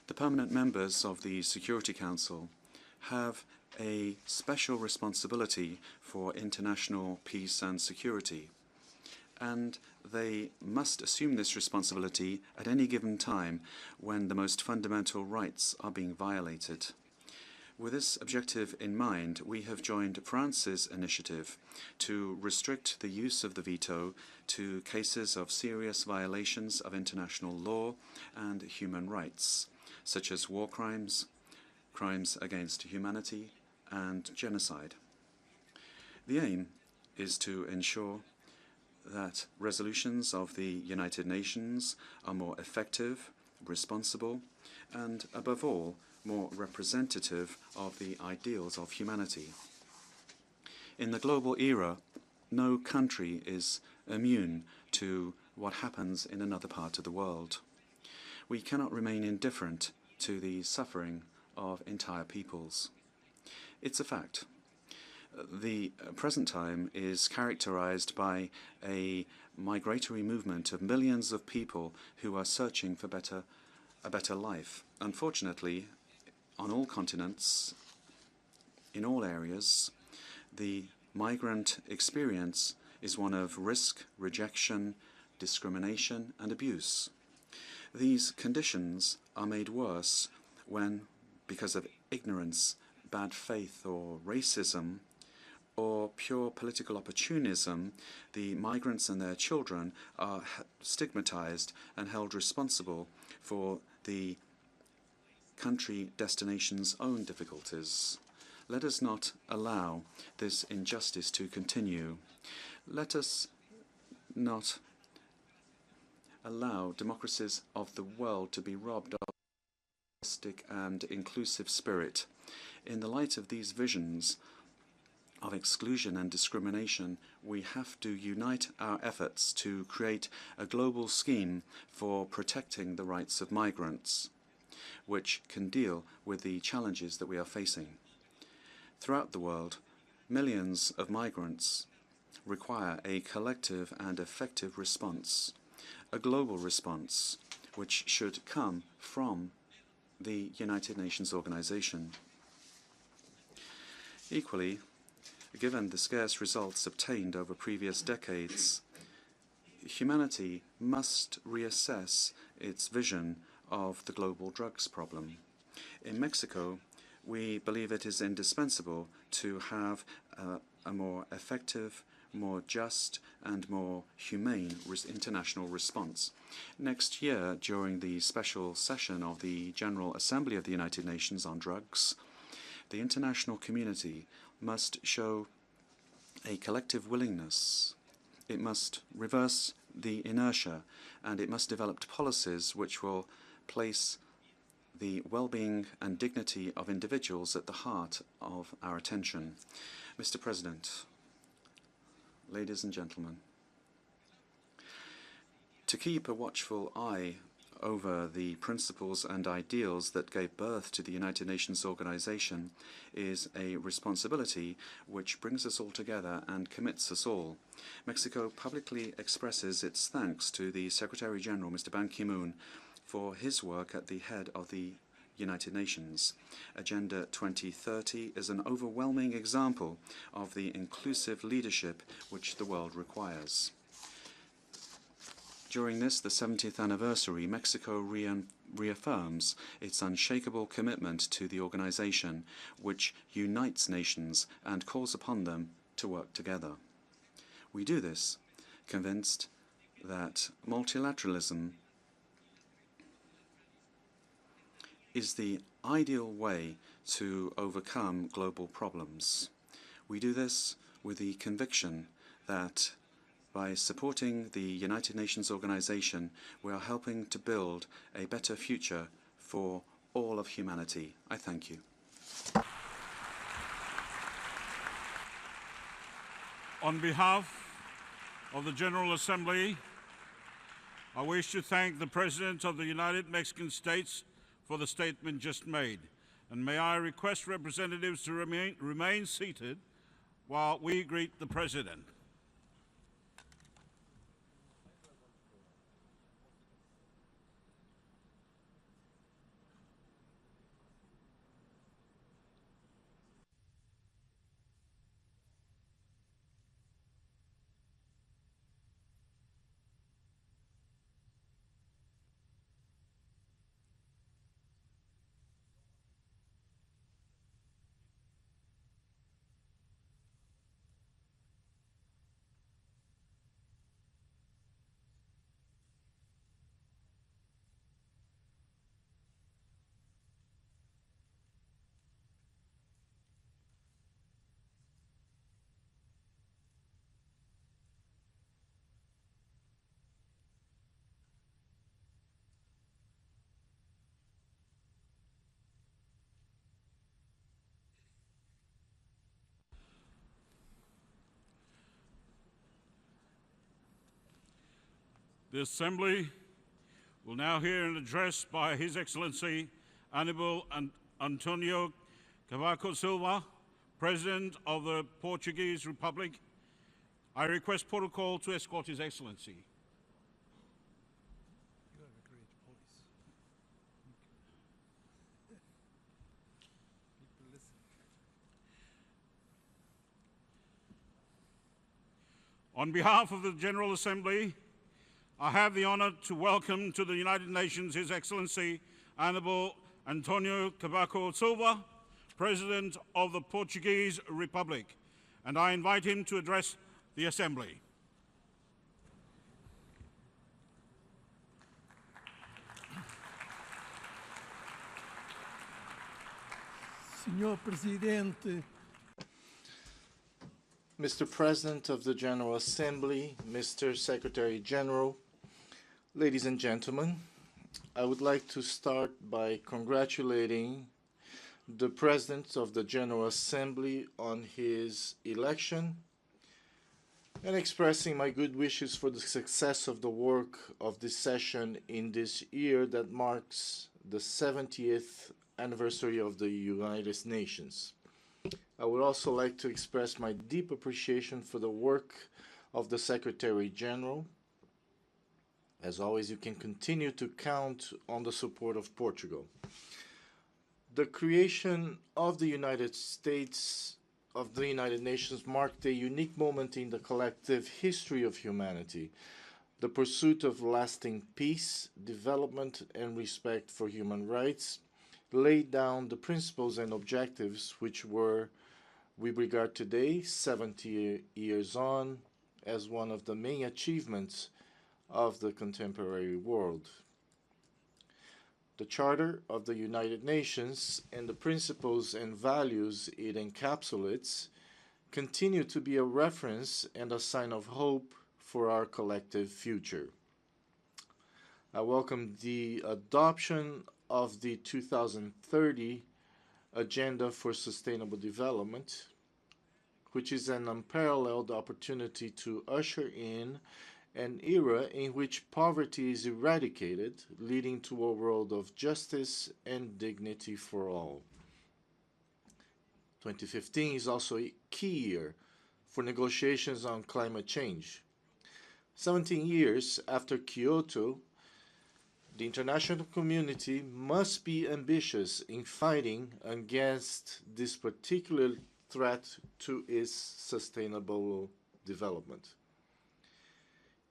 The permanent members of the Security Council have a special responsibility for international peace and security, and they must assume this responsibility at any given time when the most fundamental rights are being violated. With this objective in mind, we have joined France's initiative to restrict the use of the veto to cases of serious violations of international law and human rights, such as war crimes, crimes against humanity, and genocide. The aim is to ensure that resolutions of the United Nations are more effective, responsible, and, above all, more representative of the ideals of humanity. In the global era, no country is immune to what happens in another part of the world. We cannot remain indifferent to the suffering of entire peoples. It's a fact. The present time is characterized by a migratory movement of millions of people who are searching for a better life. Unfortunately, on all continents, in all areas, the migrant experience is one of risk, rejection, discrimination, and abuse. These conditions are made worse when, because of ignorance, bad faith, or racism, or pure political opportunism, the migrants and their children are stigmatized and held responsible for the country destination's own difficulties. Let us not allow this injustice to continue. Let us not allow democracies of the world to be robbed of a pluralistic and inclusive spirit. In the light of these visions of exclusion and discrimination, we have to unite our efforts to create a global scheme for protecting the rights of migrants, which can deal with the challenges that we are facing. Throughout the world, millions of migrants require a collective and effective response, a global response, which should come from the United Nations organization. Equally, given the scarce results obtained over previous decades, humanity must reassess its vision of the global drugs problem. In Mexico, we believe it is indispensable to have a more effective, more just, and more humane international response. Next year, during the special session of the General Assembly of the United Nations on drugs, the international community must show a collective willingness. It must reverse the inertia, and it must develop policies which will place the well-being and dignity of individuals at the heart of our attention. Mr. President, ladies and gentlemen, to keep a watchful eye over the principles and ideals that gave birth to the United Nations organization is a responsibility which brings us all together and commits us all. Mexico publicly expresses its thanks to the Secretary General, Mr. Ban Ki-moon, for his work at the head of the United Nations. Agenda 2030 is an overwhelming example of the inclusive leadership which the world requires. During this, the 70th anniversary, Mexico reaffirms its unshakable commitment to the organization, which unites nations and calls upon them to work together. We do this convinced that multilateralism is the ideal way to overcome global problems. We do this with the conviction that by supporting the United Nations organization, we are helping to build a better future for all of humanity. I thank you. On behalf of the General Assembly, I wish to thank the President of the United Mexican States for the statement just made. And may I request representatives to remain seated while we greet the President. The Assembly will now hear an address by His Excellency Aníbal António Cavaco Silva, President of the Portuguese Republic. I request protocol to escort His Excellency. On behalf of the General Assembly, I have the honor to welcome to the United Nations His Excellency Aníbal António Cavaco Silva, President of the Portuguese Republic, and I invite him to address the Assembly. Senhor Presidente, Mr. President of the General Assembly, Mr. Secretary General, ladies and gentlemen, I would like to start by congratulating the President of the General Assembly on his election and expressing my good wishes for the success of the work of this session in this year that marks the 70th anniversary of the United Nations. I would also like to express my deep appreciation for the work of the Secretary General. As always, you can continue to count on the support of Portugal. The creation of the United States, of the United Nations, marked a unique moment in the collective history of humanity. The pursuit of lasting peace, development, and respect for human rights laid down the principles and objectives which were, we regard today, 70 years on, as one of the main achievements of the contemporary world. The Charter of the United Nations and the principles and values it encapsulates continue to be a reference and a sign of hope for our collective future. I welcome the adoption of the 2030 Agenda for Sustainable Development, which is an unparalleled opportunity to usher in an era in which poverty is eradicated, leading to a world of justice and dignity for all. 2015 is also a key year for negotiations on climate change. 17 years after Kyoto, the international community must be ambitious in fighting against this particular threat to its sustainable development.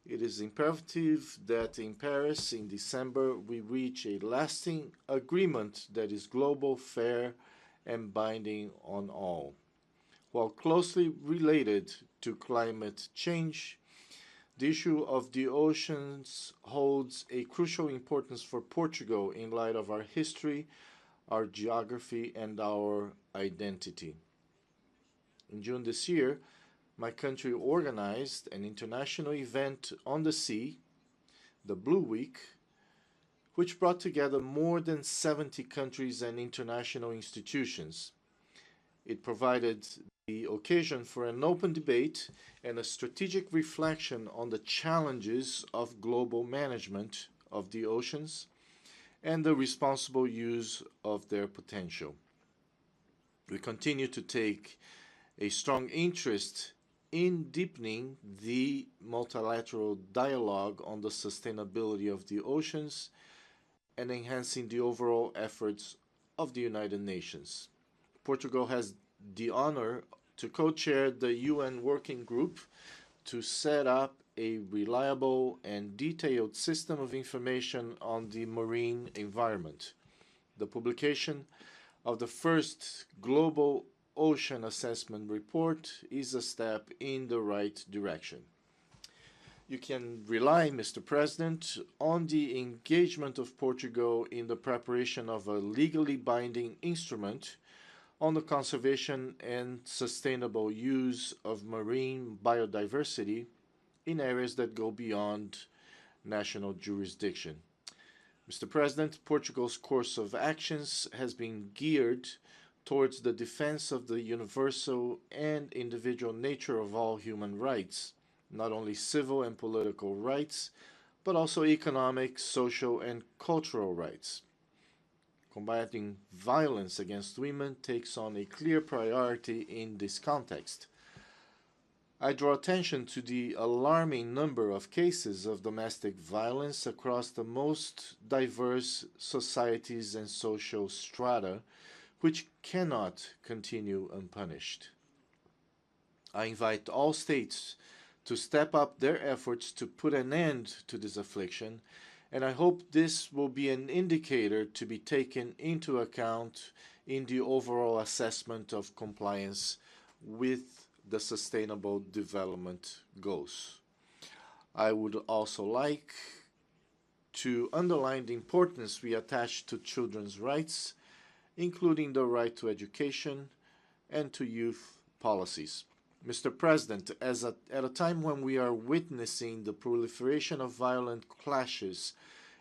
It is imperative that in Paris in December we reach a lasting agreement that is global, fair, and binding on all. While closely related to climate change, the issue of the oceans holds a crucial importance for Portugal in light of our history, our geography, and our identity. In June this year, my country organized an international event on the sea, the Blue Week, which brought together more than 70 countries and international institutions. It provided the occasion for an open debate and a strategic reflection on the challenges of global management of the oceans and the responsible use of their potential. We continue to take a strong interest in deepening the multilateral dialogue on the sustainability of the oceans and enhancing the overall efforts of the United Nations. Portugal has the honor to co-chair the UN Working Group to set up a reliable and detailed system of information on the marine environment. The publication of the first global Ocean Assessment Report is a step in the right direction. You can rely, Mr. President, on the engagement of Portugal in the preparation of a legally binding instrument on the conservation and sustainable use of marine biodiversity in areas that go beyond national jurisdiction. Mr. President, Portugal's course of actions has been geared towards the defense of the universal and individual nature of all human rights, not only civil and political rights, but also economic, social, and cultural rights. Combating violence against women takes on a clear priority in this context. I draw attention to the alarming number of cases of domestic violence across the most diverse societies and social strata, which cannot continue unpunished. I invite all states to step up their efforts to put an end to this affliction, and I hope this will be an indicator to be taken into account in the overall assessment of compliance with the Sustainable Development Goals. I would also like to underline the importance we attach to children's rights, including the right to education and to youth policies. Mr. President, at a time when we are witnessing the proliferation of violent clashes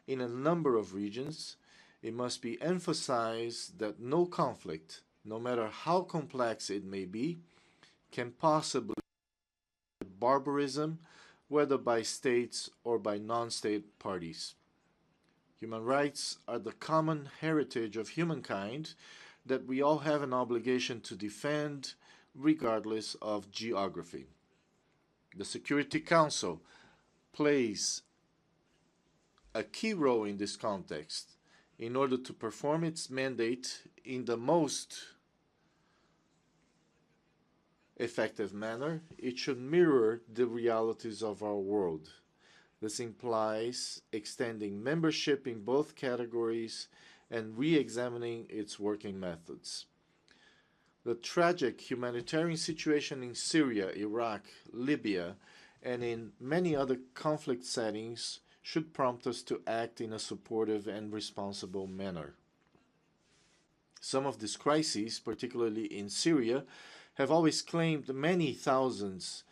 in a number of regions, it must be emphasized that no conflict, no matter how complex it may be, can possibly be barbarism, whether by states or by non-state parties. Human rights are the common heritage of humankind that we all have an obligation to defend regardless of geography. The Security Council plays a key role in this context in order to perform its mandate in the most effective manner. It should mirror the realities of our world. This implies extending membership in both categories and re-examining its working methods. The tragic humanitarian situation in Syria, Iraq, Libya, and in many other conflict settings should prompt us to act in a supportive and responsible manner. Some of these crises, particularly in Syria, have always claimed many thousands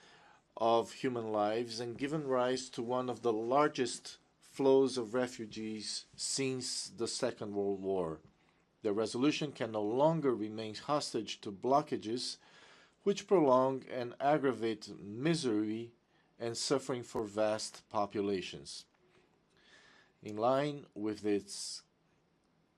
of human lives and given rise to one of the largest flows of refugees since the Second World War. The resolution can no longer remain hostage to blockages which prolong and aggravate misery and suffering for vast populations. In line with its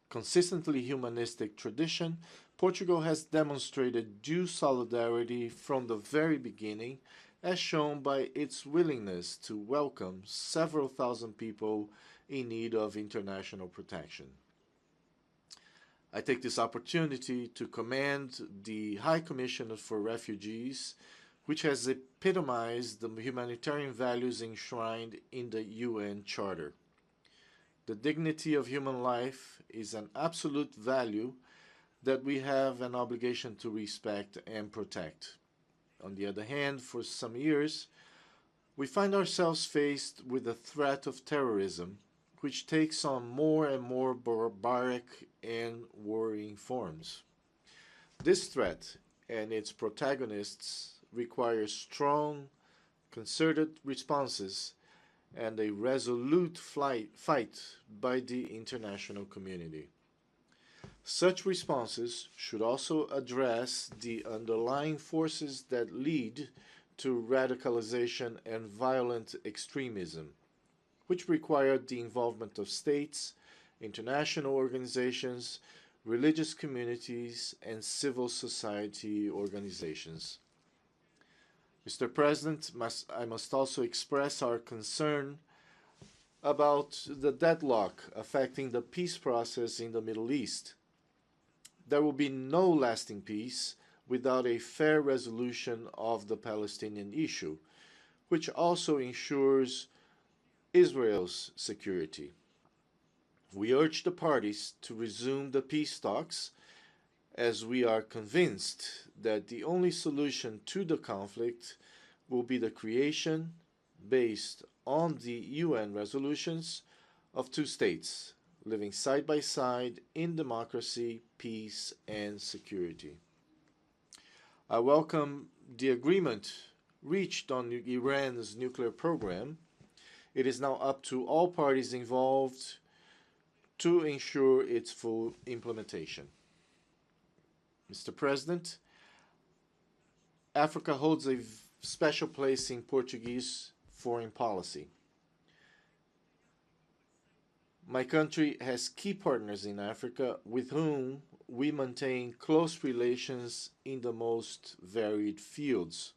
consistently humanistic tradition, Portugal has demonstrated due solidarity from the very beginning, as shown by its willingness to welcome several thousand people in need of international protection. I take this opportunity to commend the High Commissioner for Refugees, which has epitomized the humanitarian values enshrined in the UN Charter. The dignity of human life is an absolute value that we have an obligation to respect and protect. On the other hand, for some years, we find ourselves faced with the threat of terrorism, which takes on more and more barbaric and worrying forms. This threat and its protagonists require strong, concerted responses and a resolute fight by the international community. Such responses should also address the underlying forces that lead to radicalization and violent extremism, which require the involvement of states, international organizations, religious communities, and civil society organizations. Mr. President, I must also express our concern about the deadlock affecting the peace process in the Middle East. There will be no lasting peace without a fair resolution of the Palestinian issue, which also ensures Israel's security. We urge the parties to resume the peace talks, as we are convinced that the only solution to the conflict will be the creation, based on the UN resolutions, of two states living side by side in democracy, peace, and security. I welcome the agreement reached on Iran's nuclear program. It is now up to all parties involved to ensure its full implementation. Mr. President, Africa holds a special place in Portuguese foreign policy. My country has key partners in Africa with whom we maintain close relations in the most varied fields,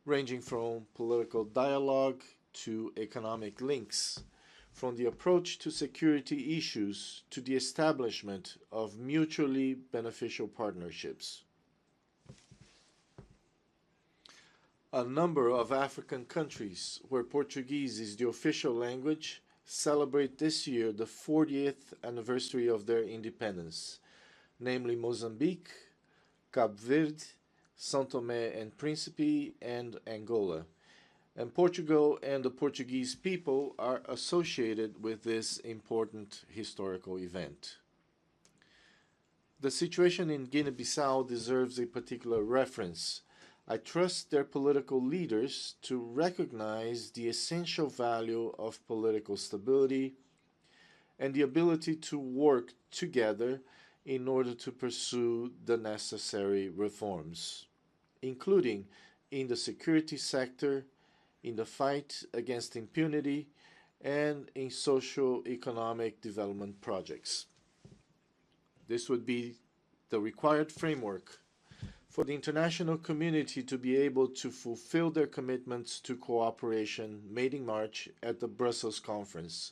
ranging from political dialogue to economic links, from the approach to security issues to the establishment of mutually beneficial partnerships. A number of African countries where Portuguese is the official language celebrate this year the 40th anniversary of their independence, namely Mozambique, Cabo Verde, São Tomé and Príncipe, and Angola. And Portugal and the Portuguese people are associated with this important historical event. The situation in Guinea-Bissau deserves a particular reference. I trust their political leaders to recognize the essential value of political stability and the ability to work together in order to pursue the necessary reforms, including in the security sector, in the fight against impunity, and in socio-economic development projects. This would be the required framework for the international community to be able to fulfill their commitments to cooperation made in March at the Brussels conference.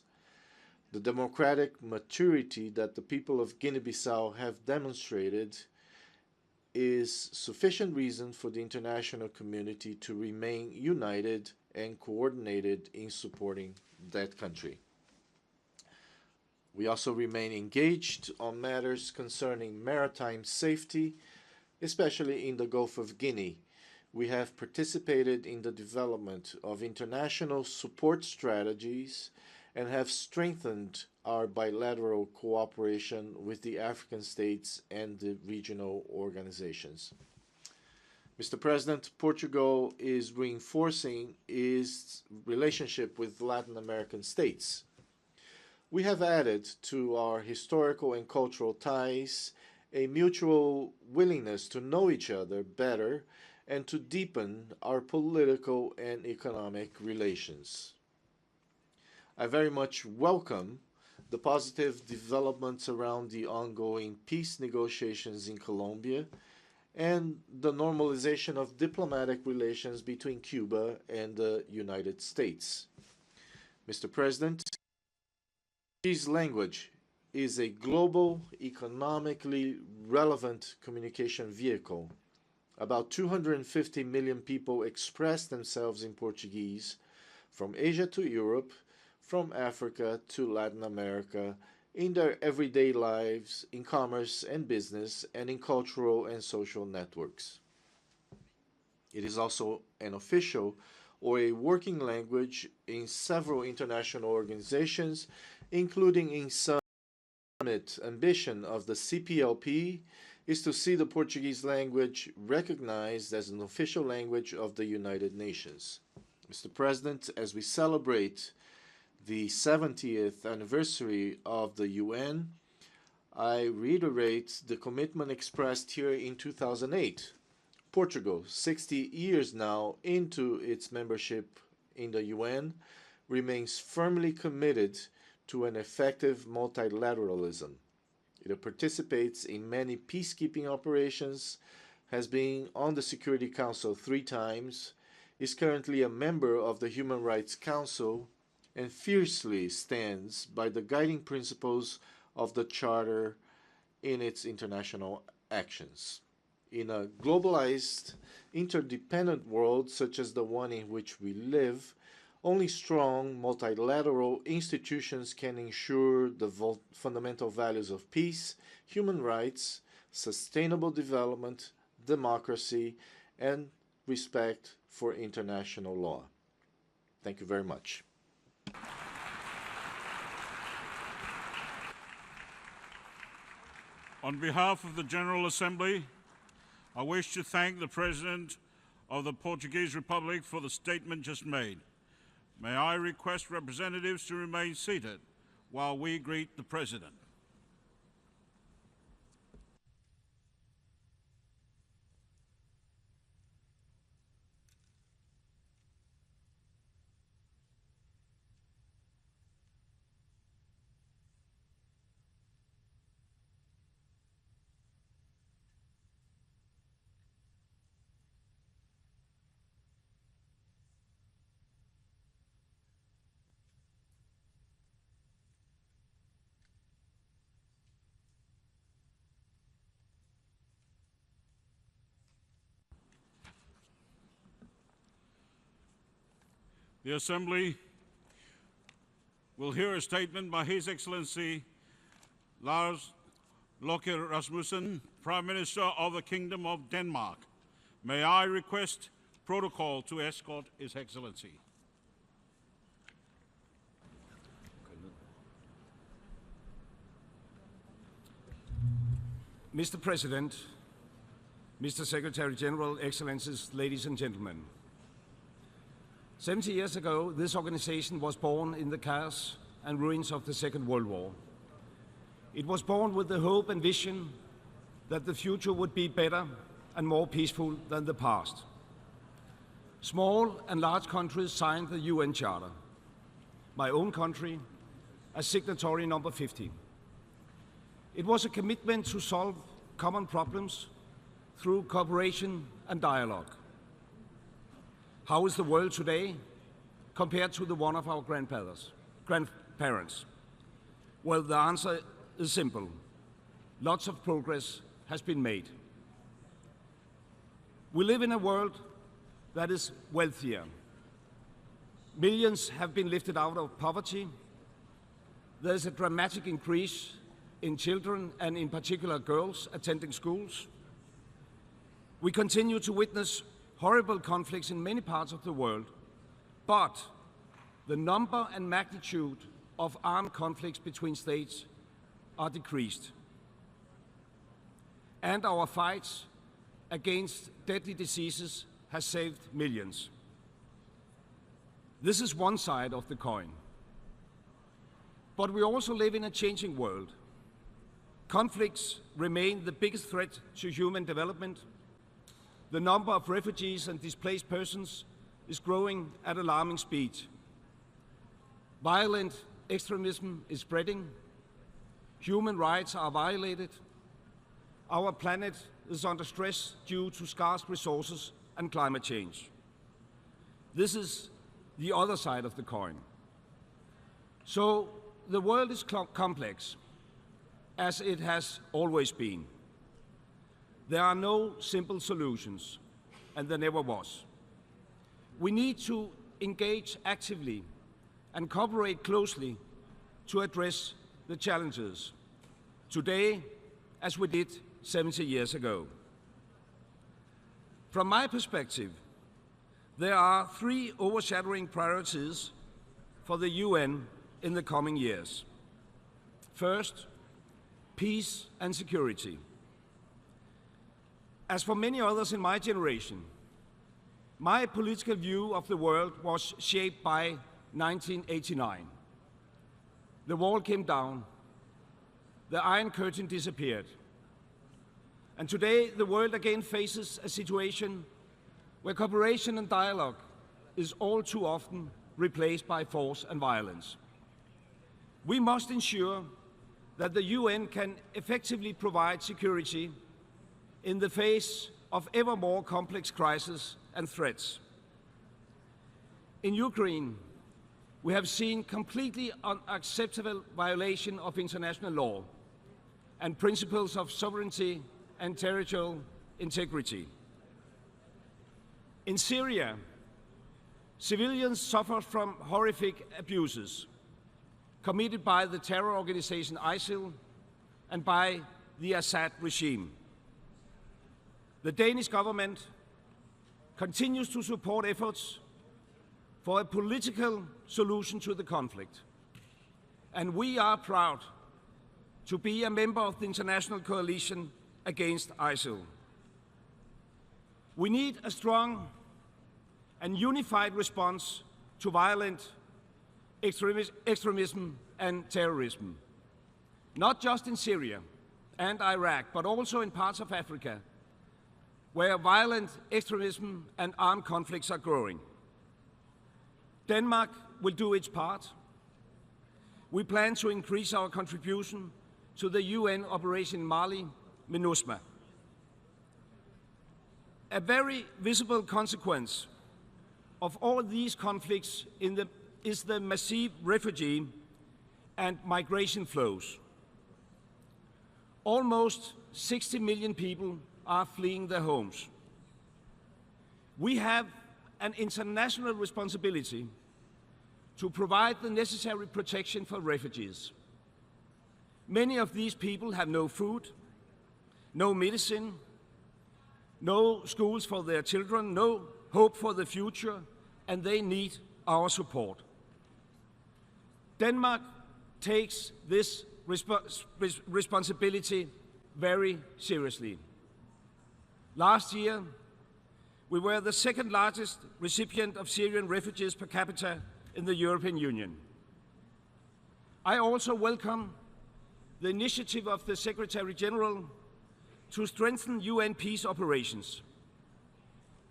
The democratic maturity that the people of Guinea-Bissau have demonstrated is sufficient reason for the international community to remain united and coordinated in supporting that country. We also remain engaged on matters concerning maritime safety, especially in the Gulf of Guinea. We have participated in the development of international support strategies and have strengthened our bilateral cooperation with the African states and the regional organizations. Mr. President, Portugal is reinforcing its relationship with Latin American states. We have added to our historical and cultural ties a mutual willingness to know each other better and to deepen our political and economic relations. I very much welcome the positive developments around the ongoing peace negotiations in Colombia and the normalization of diplomatic relations between Cuba and the United States. Mr. President, Portuguese language is a global, economically relevant communication vehicle, About 250 million people express themselves in Portuguese, from Asia to Europe, from Africa to Latin America, in their everyday lives, in commerce and business, and in cultural and social networks. It is also an official or a working language in several international organizations, including in some. Ambition of the CPLP is to see the Portuguese language recognized as an official language of the United Nations. Mr. President, as we celebrate the 70th anniversary of the UN, I reiterate the commitment expressed here in 2008. Portugal, 60 years now into its membership in the UN, remains firmly committed to an effective multilateralism. It participates in many peacekeeping operations, has been on the Security Council 3 times, is currently a member of the Human Rights Council, and fiercely stands by the guiding principles of the Charter in its international actions. In a globalized, interdependent world such as the one in which we live, only strong multilateral institutions can ensure the fundamental values of peace, human rights, sustainable development, democracy, and respect for international law. Thank you very much. On behalf of the General Assembly, I wish to thank the President of the Portuguese Republic for the statement just made. May I request representatives to remain seated while we greet the President. The Assembly will hear a statement by His Excellency Lars Løkke Rasmussen, Prime Minister of the Kingdom of Denmark. May I request protocol to escort His Excellency. Mr. President, Mr. Secretary General, Excellencies, ladies and gentlemen. 70 years ago, this organization was born in the chaos and ruins of the Second World War. It was born with the hope and vision that the future would be better and more peaceful than the past. Small and large countries signed the UN Charter. My own country, as signatory number 50. It was a commitment to solve common problems through cooperation and dialogue. How is the world today compared to the one of our grandparents? Well, the answer is simple. Lots of progress has been made. We live in a world that is wealthier. Millions have been lifted out of poverty. There is a dramatic increase in children, and in particular girls, attending schools. We continue to witness horrible conflicts in many parts of the world, but the number and magnitude of armed conflicts between states are decreased. And our fights against deadly diseases has saved millions. This is one side of the coin. But we also live in a changing world. Conflicts remain the biggest threat to human development. The number of refugees and displaced persons is growing at alarming speed. Violent extremism is spreading. Human rights are violated. Our planet is under stress due to scarce resources and climate change. This is the other side of the coin. So the world is complex, as it has always been. There are no simple solutions, and there never was. We need to engage actively and cooperate closely to address the challenges today as we did 70 years ago. From my perspective, there are three overshadowing priorities for the UN in the coming years. First, peace and security. As for many others in my generation, my political view of the world was shaped by 1989. The wall came down, the Iron Curtain disappeared, and today the world again faces a situation where cooperation and dialogue is all too often replaced by force and violence. We must ensure that the UN can effectively provide security in the face of ever more complex crises and threats. In Ukraine, we have seen completely unacceptable violation of international law and principles of sovereignty and territorial integrity. In Syria, civilians suffer from horrific abuses committed by the terror organization ISIL and by the Assad regime. The Danish government continues to support efforts for a political solution to the conflict, and we are proud to be a member of the international coalition against ISIL. We need a strong and unified response to violent extremism and terrorism, not just in Syria and Iraq, but also in parts of Africa, where violent extremism and armed conflicts are growing. Denmark will do its part. We plan to increase our contribution to the UN operation in Mali, MINUSMA. A very visible consequence of all these conflicts is the massive refugee and migration flows. Almost 60 million people are fleeing their homes. We have an international responsibility to provide the necessary protection for refugees. Many of these people have no food, no medicine, no schools for their children, no hope for the future, and they need our support. Denmark takes this responsibility very seriously. Last year, we were the second largest recipient of Syrian refugees per capita in the European Union. I also welcome the initiative of the Secretary General to strengthen UN peace operations.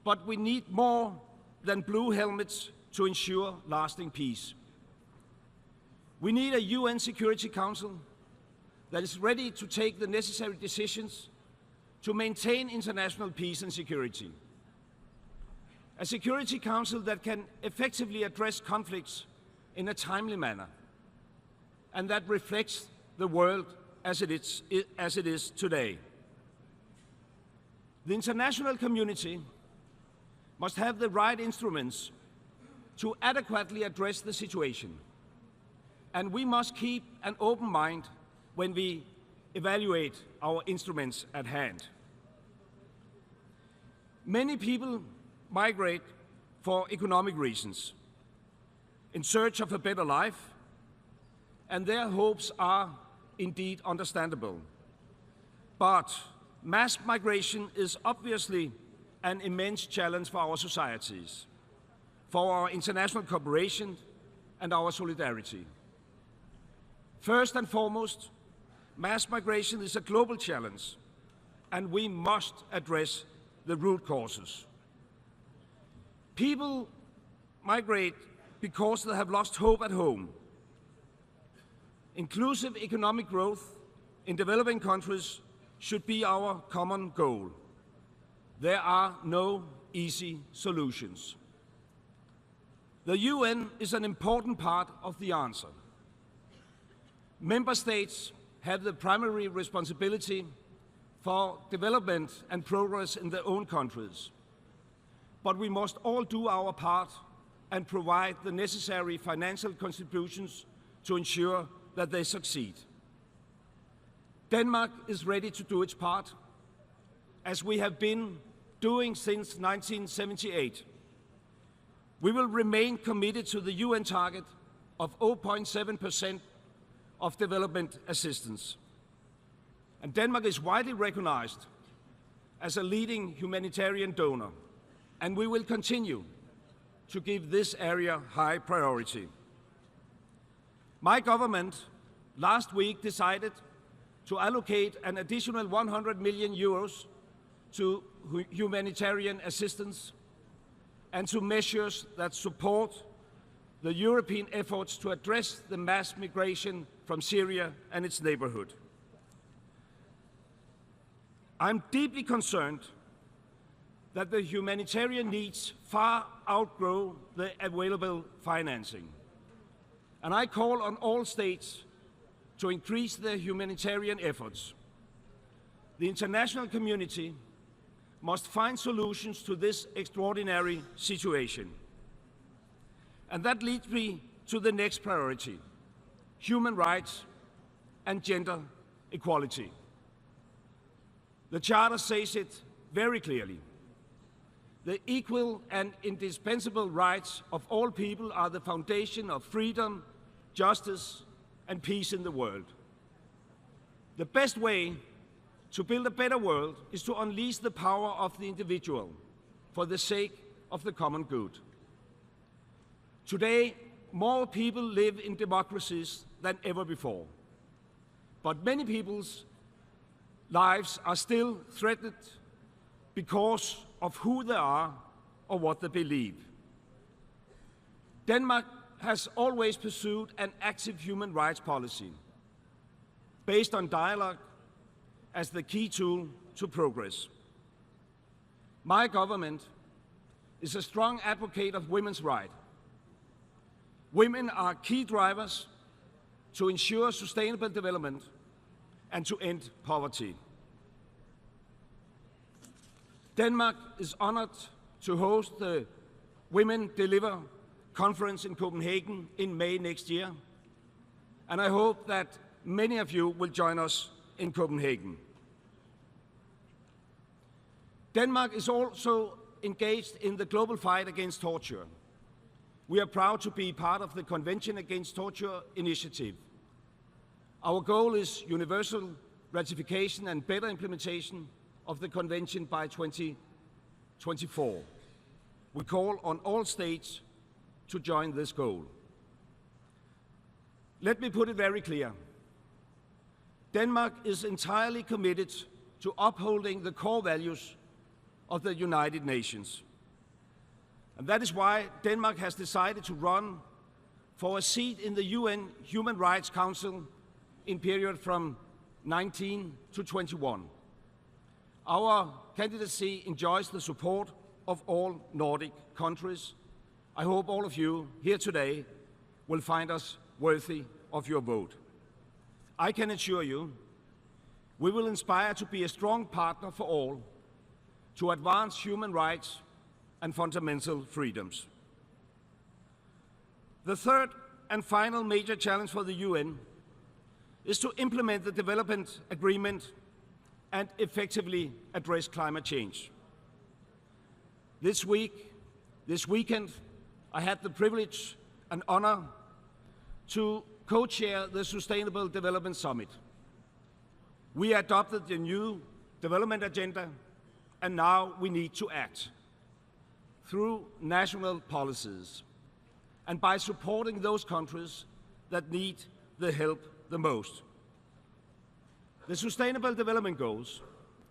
But we need more than blue helmets to ensure lasting peace. We need a UN Security Council that is ready to take the necessary decisions to maintain international peace and security. A Security Council that can effectively address conflicts in a timely manner and that reflects the world as it is today. The international community must have the right instruments to adequately address the situation, and we must keep an open mind when we evaluate our instruments at hand. Many people migrate for economic reasons, in search of a better life, and their hopes are indeed understandable. But mass migration is obviously an immense challenge for our societies, for our international cooperation and our solidarity. First and foremost, mass migration is a global challenge, and we must address the root causes. People migrate because they have lost hope at home. Inclusive economic growth in developing countries should be our common goal. There are no easy solutions. The UN is an important part of the answer. Member states have the primary responsibility for development and progress in their own countries. But we must all do our part and provide the necessary financial contributions to ensure that they succeed. Denmark is ready to do its part, as we have been doing since 1978. We will remain committed to the UN target of 0.7% of development assistance. And Denmark is widely recognized as a leading humanitarian donor, and we will continue to give this area high priority. My government last week decided to allocate an additional 100 million euros to humanitarian assistance and to measures that support the European efforts to address the mass migration from Syria and its neighborhood. I'm deeply concerned that the humanitarian needs far outgrow the available financing. And I call on all states to increase their humanitarian efforts. The international community must find solutions to this extraordinary situation. And that leads me to the next priority: human rights and gender equality. The Charter says it very clearly. The equal and indispensable rights of all people are the foundation of freedom, justice, and peace in the world. The best way to build a better world is to unleash the power of the individual for the sake of the common good. Today, more people live in democracies than ever before, but many people's lives are still threatened because of who they are or what they believe. Denmark has always pursued an active human rights policy based on dialogue as the key tool to progress. My government is a strong advocate of women's rights. Women are key drivers to ensure sustainable development and to end poverty. Denmark is honored to host the Women Deliver conference in Copenhagen in May next year, and I hope that many of you will join us in Copenhagen. Denmark is also engaged in the global fight against torture. We are proud to be part of the Convention Against Torture initiative. Our goal is universal ratification and better implementation of the Convention by 2024. We call on all states to join this goal. Let me put it very clear. Denmark is entirely committed to upholding the core values of the United Nations. And that is why Denmark has decided to run for a seat in the UN Human Rights Council in period from 19 to 21. Our candidacy enjoys the support of all Nordic countries. I hope all of you here today will find us worthy of your vote. I can assure you, we will aspire to be a strong partner for all, to advance human rights and fundamental freedoms. The third and final major challenge for the UN is to implement the development agreement and effectively address climate change. This weekend, I had the privilege and honor to co-chair the Sustainable Development Summit. We adopted the new development agenda, and now we need to act through national policies and by supporting those countries that need the help the most. The Sustainable Development Goals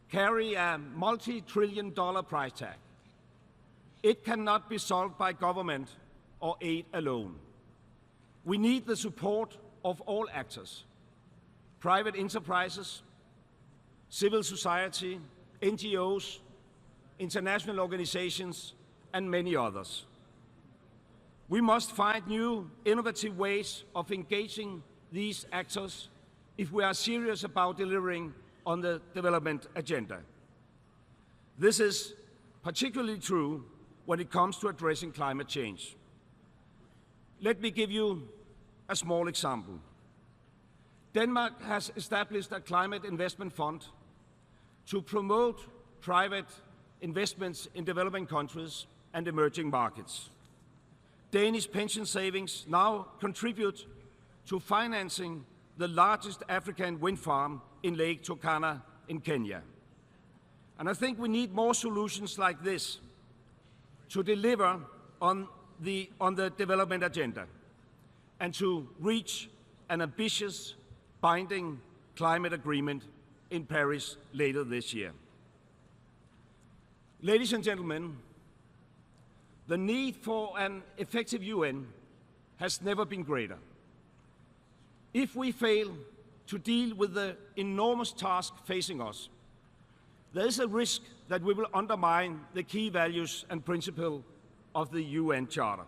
carry a multi-trillion-dollar price tag. It cannot be solved by government or aid alone. We need the support of all actors: private enterprises, civil society, NGOs, international organizations, and many others. We must find new, innovative ways of engaging these actors if we are serious about delivering on the development agenda. This is particularly true when it comes to addressing climate change. Let me give you a small example. Denmark has established a climate investment fund to promote private investments in developing countries and emerging markets. Danish pension savings now contribute to financing the largest African wind farm in Lake Turkana in Kenya. And I think we need more solutions like this to deliver on the development agenda and to reach an ambitious, binding climate agreement in Paris later this year. Ladies and gentlemen, the need for an effective UN has never been greater. If we fail to deal with the enormous task facing us, there is a risk that we will undermine the key values and principles of the UN Charter.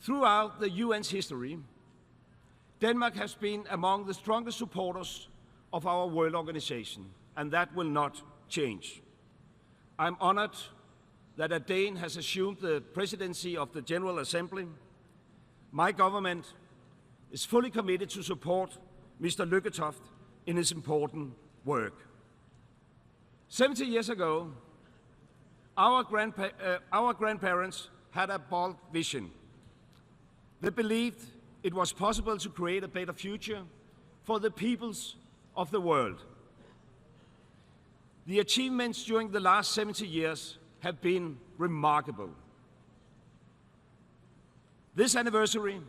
Throughout the UN's history, Denmark has been among the strongest supporters of our World Organization, and that will not change. I'm honored that a Dane has assumed the presidency of the General Assembly. My government is fully committed to support Mr. Lykketoft in his important work. 70 years ago, our grandparents had a bold vision. They believed it was possible to create a better future for the peoples of the world. The achievements during the last 70 years have been remarkable. This anniversary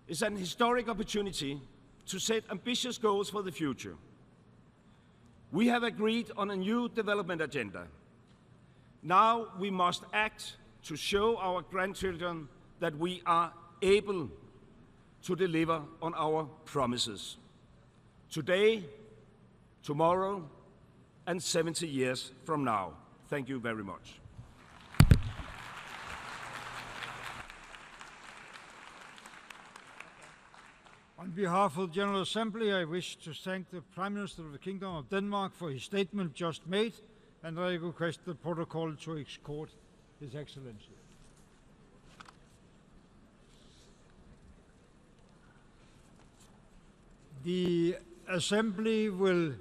is an historic opportunity to set ambitious goals for the future. We have agreed on a new development agenda. Now we must act to show our grandchildren that we are able to deliver on our promises. Today, tomorrow, and 70 years from now. Thank you very much. On behalf of the General Assembly, I wish to thank the Prime Minister of the Kingdom of Denmark for his statement just made, and I request the protocol to escort His Excellency. The Assembly will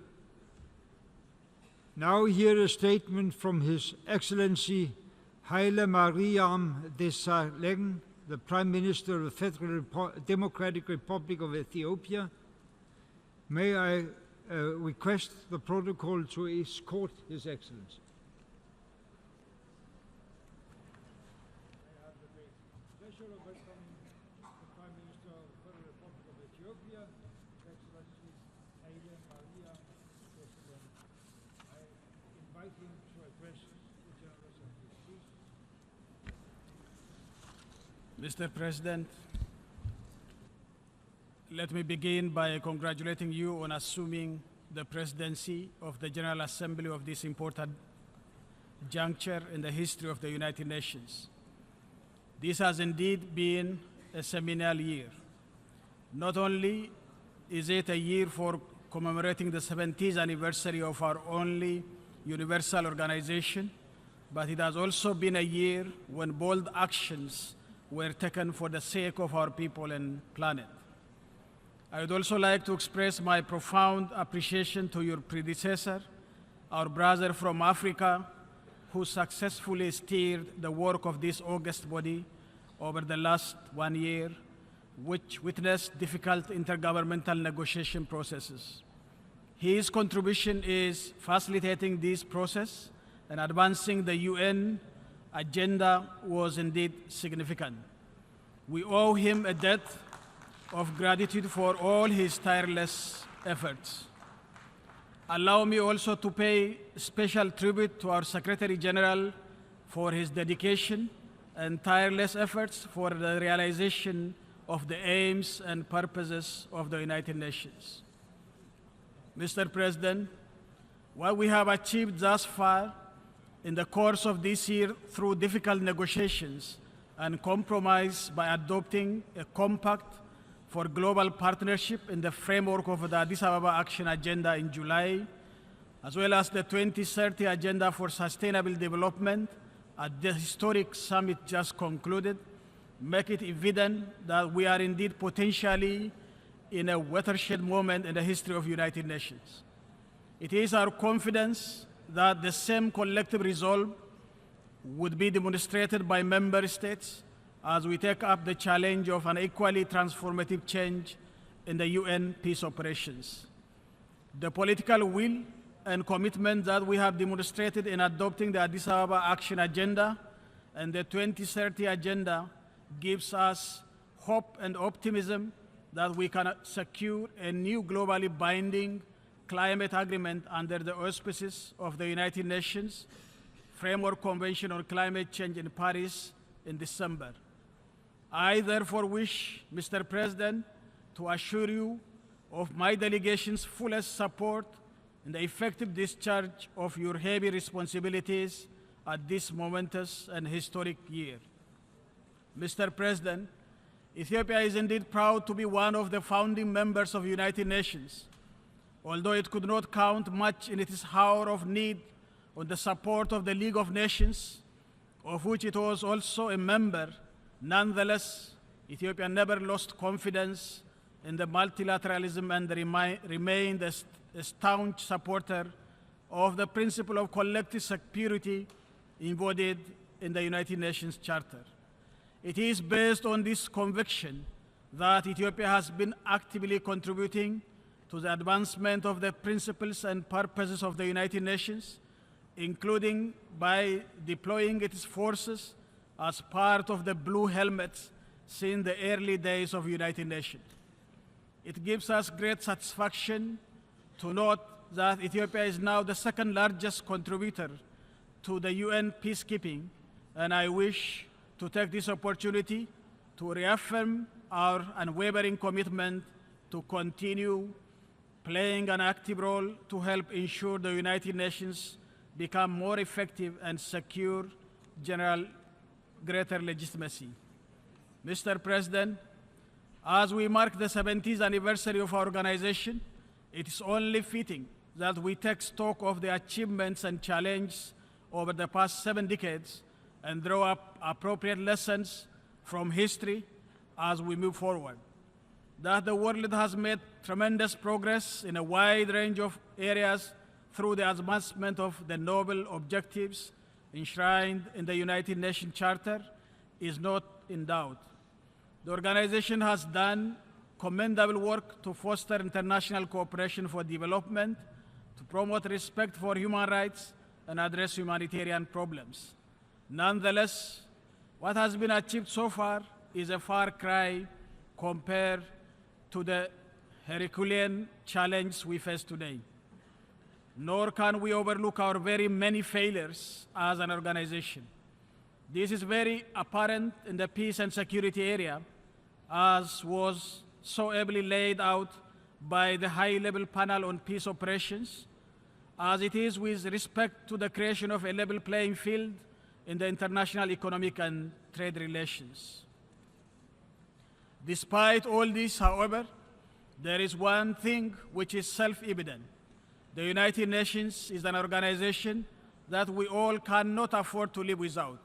now hear a statement from His Excellency Haile Mariam Desalegn, the Prime Minister of the Federal Democratic Republic of Ethiopia. May I request the protocol to escort His Excellency. I have the great pleasure of welcoming the Prime Minister of the Federal Republic of Ethiopia, His Excellency Haile Mariam Desalegn. I invite him to address the General Assembly. Please. Mr. President, let me begin by congratulating you on assuming the presidency of the General Assembly of this important juncture in the history of the United Nations. This has indeed been a seminal year. Not only is it a year for commemorating the 70th anniversary of our only universal organization, but it has also been a year when bold actions were taken for the sake of our people and planet. I would also like to express my profound appreciation to your predecessor, our brother from Africa, who successfully steered the work of this august body over the last 1 year, which witnessed difficult intergovernmental negotiation processes. His contribution is facilitating this process, and advancing the UN agenda was indeed significant. We owe him a debt of gratitude for all his tireless efforts. Allow me also to pay special tribute to our Secretary General for his dedication and tireless efforts for the realization of the aims and purposes of the United Nations. Mr. President, what we have achieved thus far in the course of this year through difficult negotiations and compromise by adopting a compact for global partnership in the framework of the Addis Ababa Action Agenda in July, as well as the 2030 Agenda for Sustainable Development at the historic summit just concluded, make it evident that we are indeed potentially in a watershed moment in the history of the United Nations. It is our confidence that the same collective resolve would be demonstrated by member states as we take up the challenge of an equally transformative change in the UN peace operations. The political will and commitment that we have demonstrated in adopting the Addis Ababa Action Agenda and the 2030 Agenda gives us hope and optimism that we can secure a new globally binding climate agreement under the auspices of the United Nations Framework Convention on Climate Change in Paris in December. I therefore wish, Mr. President, to assure you of my delegation's fullest support in the effective discharge of your heavy responsibilities at this momentous and historic year. Mr. President, Ethiopia is indeed proud to be one of the founding members of the United Nations. Although it could not count much in its hour of need on the support of the League of Nations, of which it was also a member, nonetheless, Ethiopia never lost confidence in the multilateralism and remained a staunch supporter of the principle of collective security embodied in the United Nations Charter. It is based on this conviction that Ethiopia has been actively contributing to the advancement of the principles and purposes of the United Nations, including by deploying its forces as part of the Blue Helmets since the early days of the United Nations. It gives us great satisfaction to note that Ethiopia is now the second largest contributor to the UN peacekeeping, and I wish to take this opportunity to reaffirm our unwavering commitment to continue playing an active role to help ensure the United Nations become more effective and secure greater legitimacy. Mr. President, as we mark the 70th anniversary of our organization, it is only fitting that we take stock of the achievements and challenges over the past 7 decades and draw up appropriate lessons from history as we move forward. That the world has made tremendous progress in a wide range of areas through the advancement of the noble objectives enshrined in the United Nations Charter is not in doubt. The organization has done commendable work to foster international cooperation for development, to promote respect for human rights, and address humanitarian problems. Nonetheless, what has been achieved so far is a far cry compared to the Herculean challenge we face today. Nor can we overlook our very many failures as an organization. This is very apparent in the peace and security area, as was so ably laid out by the high-level panel on peace operations, as it is with respect to the creation of a level playing field in the international economic and trade relations. Despite all this, however, there is one thing which is self-evident. The United Nations is an organization that we all cannot afford to live without.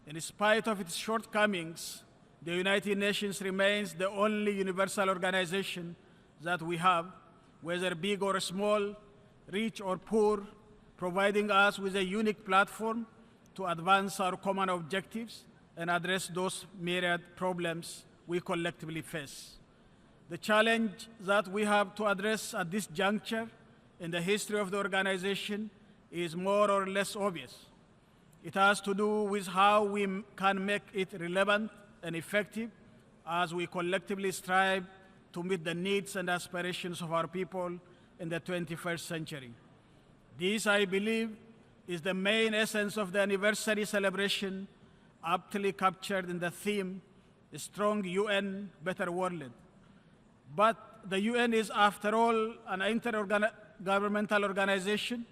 In spite of its shortcomings, the United Nations remains the only universal organization that we have, whether big or small, rich or poor, providing us with a unique platform to advance our common objectives and address those myriad problems we collectively face. The challenge that we have to address at this juncture in the history of the organization is more or less obvious. It has to do with how we can make it relevant and effective as we collectively strive to meet the needs and aspirations of our people in the 21st century. This, I believe, is the main essence of the anniversary celebration, aptly captured in the theme, "A Strong UN, Better World." But the UN is, after all, an intergovernmental organization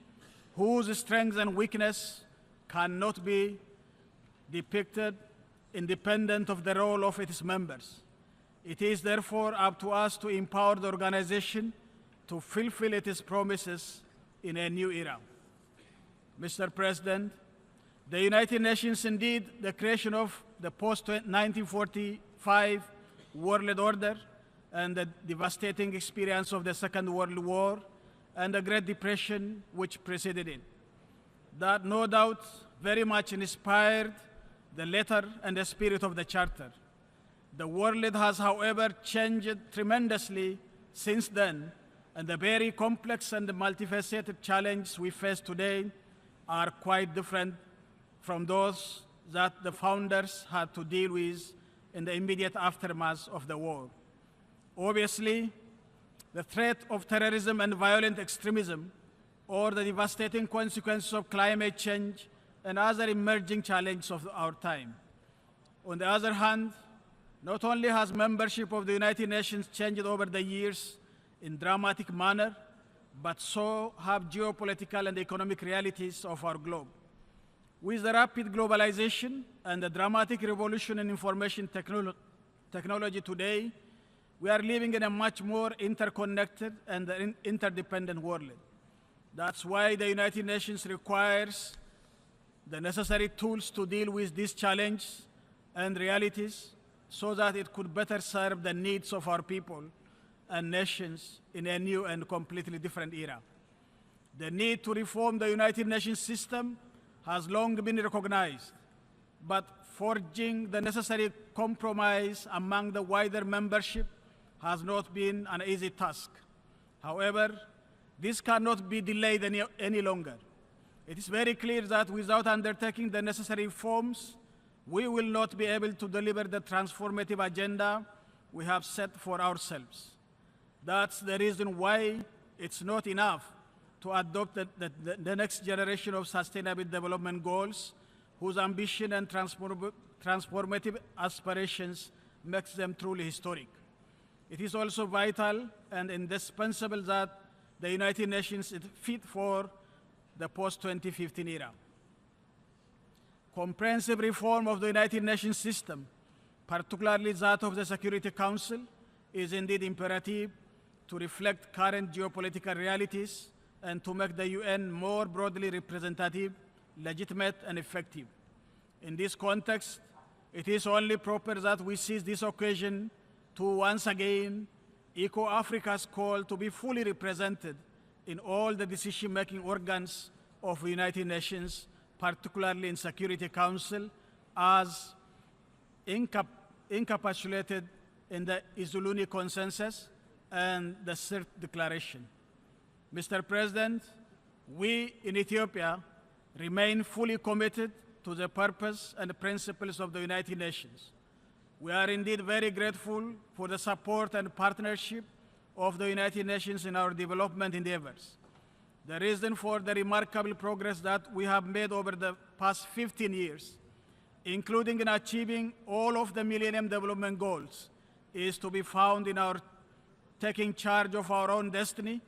whose strengths and weakness cannot be depicted independent of the role of its members. It is therefore up to us to empower the organization to fulfill its promises in a new era. Mr. President, the United Nations, indeed, the creation of the post-1945 world order and the devastating experience of the Second World War and the Great Depression which preceded it, that no doubt very much inspired the letter and the spirit of the Charter. The world has, however, changed tremendously since then, and the very complex and multifaceted challenges we face today are quite different from those that the founders had to deal with in the immediate aftermath of the war. Obviously, the threat of terrorism and violent extremism, or the devastating consequences of climate change and other emerging challenges of our time. On the other hand, not only has membership of the United Nations changed over the years in dramatic manner, but so have geopolitical and economic realities of our globe. With the rapid globalization and the dramatic revolution in information technology today, we are living in a much more interconnected and interdependent world. That's why the United Nations requires the necessary tools to deal with these challenges and realities so that it could better serve the needs of our people and nations in a new and completely different era. The need to reform the United Nations system has long been recognized, but forging the necessary compromise among the wider membership has not been an easy task. However, this cannot be delayed any longer. It is very clear that without undertaking the necessary reforms, we will not be able to deliver the transformative agenda we have set for ourselves. That's the reason why it's not enough to adopt the next generation of sustainable development goals whose ambition and transformative aspirations makes them truly historic. It is also vital and indispensable that the United Nations is fit for the post-2015 era. Comprehensive reform of the United Nations system, particularly that of the Security Council, is indeed imperative to reflect current geopolitical realities and to make the UN more broadly representative, legitimate, and effective. In this context, it is only proper that we seize this occasion to once again echo Africa's call to be fully represented in all the decision-making organs of the United Nations, particularly in Security Council, as encapsulated in the Isoluni Consensus and the Sept Declaration. Mr. President, we in Ethiopia remain fully committed to the purpose and principles of the United Nations. We are indeed very grateful for the support and partnership of the United Nations in our development endeavors. The reason for the remarkable progress that we have made over the past 15 years, including in achieving all of the Millennium Development Goals, is to be found in our taking charge of our own destiny,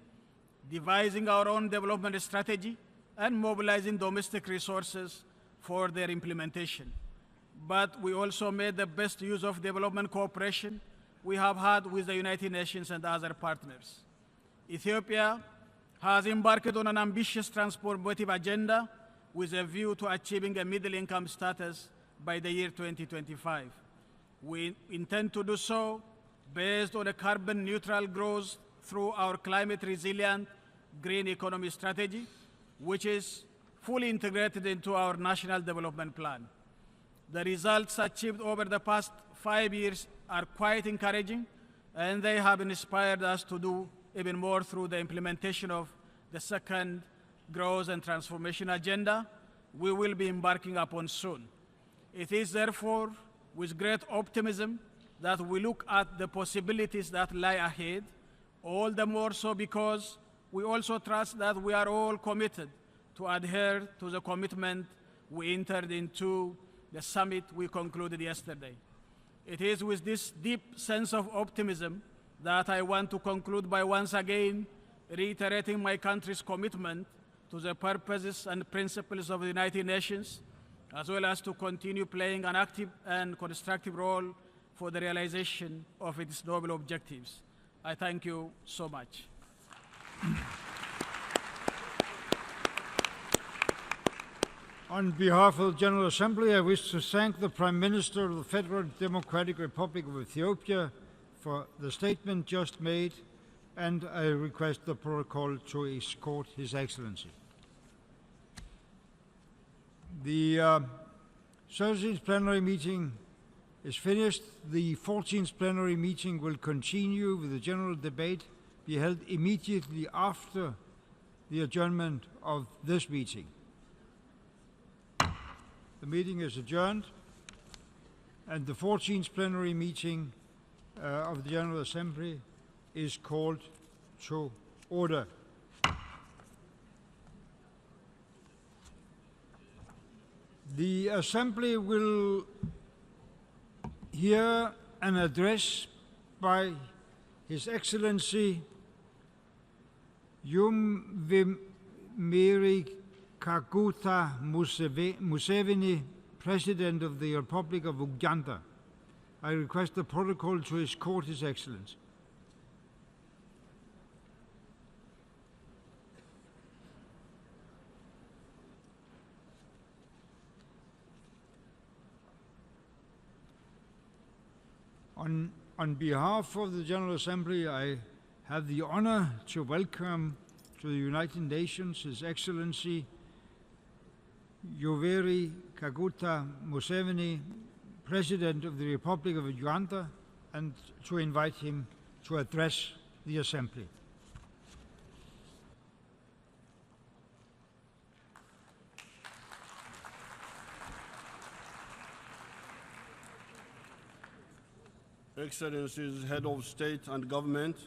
devising our own development strategy, and mobilizing domestic resources for their implementation. But we also made the best use of development cooperation we have had with the United Nations and other partners. Ethiopia has embarked on an ambitious transformative agenda with a view to achieving a middle-income status by the year 2025. We intend to do so based on a carbon-neutral growth through our climate-resilient green economy strategy, which is fully integrated into our National Development Plan. The results achieved over the past 5 years are quite encouraging, and they have inspired us to do even more through the implementation of the second Growth and Transformation Agenda we will be embarking upon soon. It is therefore with great optimism that we look at the possibilities that lie ahead, all the more so because we also trust that we are all committed to adhere to the commitment we entered into the summit we concluded yesterday. It is with this deep sense of optimism that I want to conclude by once again reiterating my country's commitment to the purposes and principles of the United Nations, as well as to continue playing an active and constructive role for the realization of its noble objectives. I thank you so much. On behalf of the General Assembly, I wish to thank the Prime Minister of the Federal Democratic Republic of Ethiopia for the statement just made, and I request the protocol to escort His Excellency. The 13th plenary meeting is finished. The 14th plenary meeting will continue with the general debate be held immediately after the adjournment of this meeting. The meeting is adjourned, and the 14th plenary meeting of the General Assembly is called to order. The Assembly will hear an address by His Excellency Yoweri Kaguta Museveni, President of the Republic of Uganda. I request the protocol to escort His Excellency. On behalf of the General Assembly, I have the honor to welcome to the United Nations His Excellency Yoweri Kaguta Museveni, President of the Republic of Uganda, and to invite him to address the Assembly. Excellencies, Head of State and Government,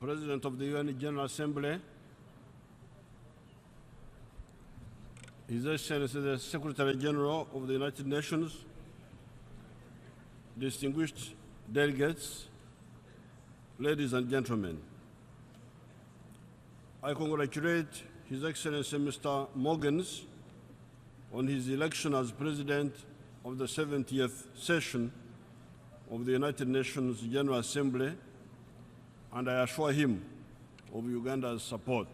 President of the UN General Assembly, His Excellency the Secretary General of the United Nations, distinguished delegates, ladies and gentlemen. I congratulate His Excellency Mr. Morgans on his election as President of the 70th session of the United Nations General Assembly, and I assure him of Uganda's support.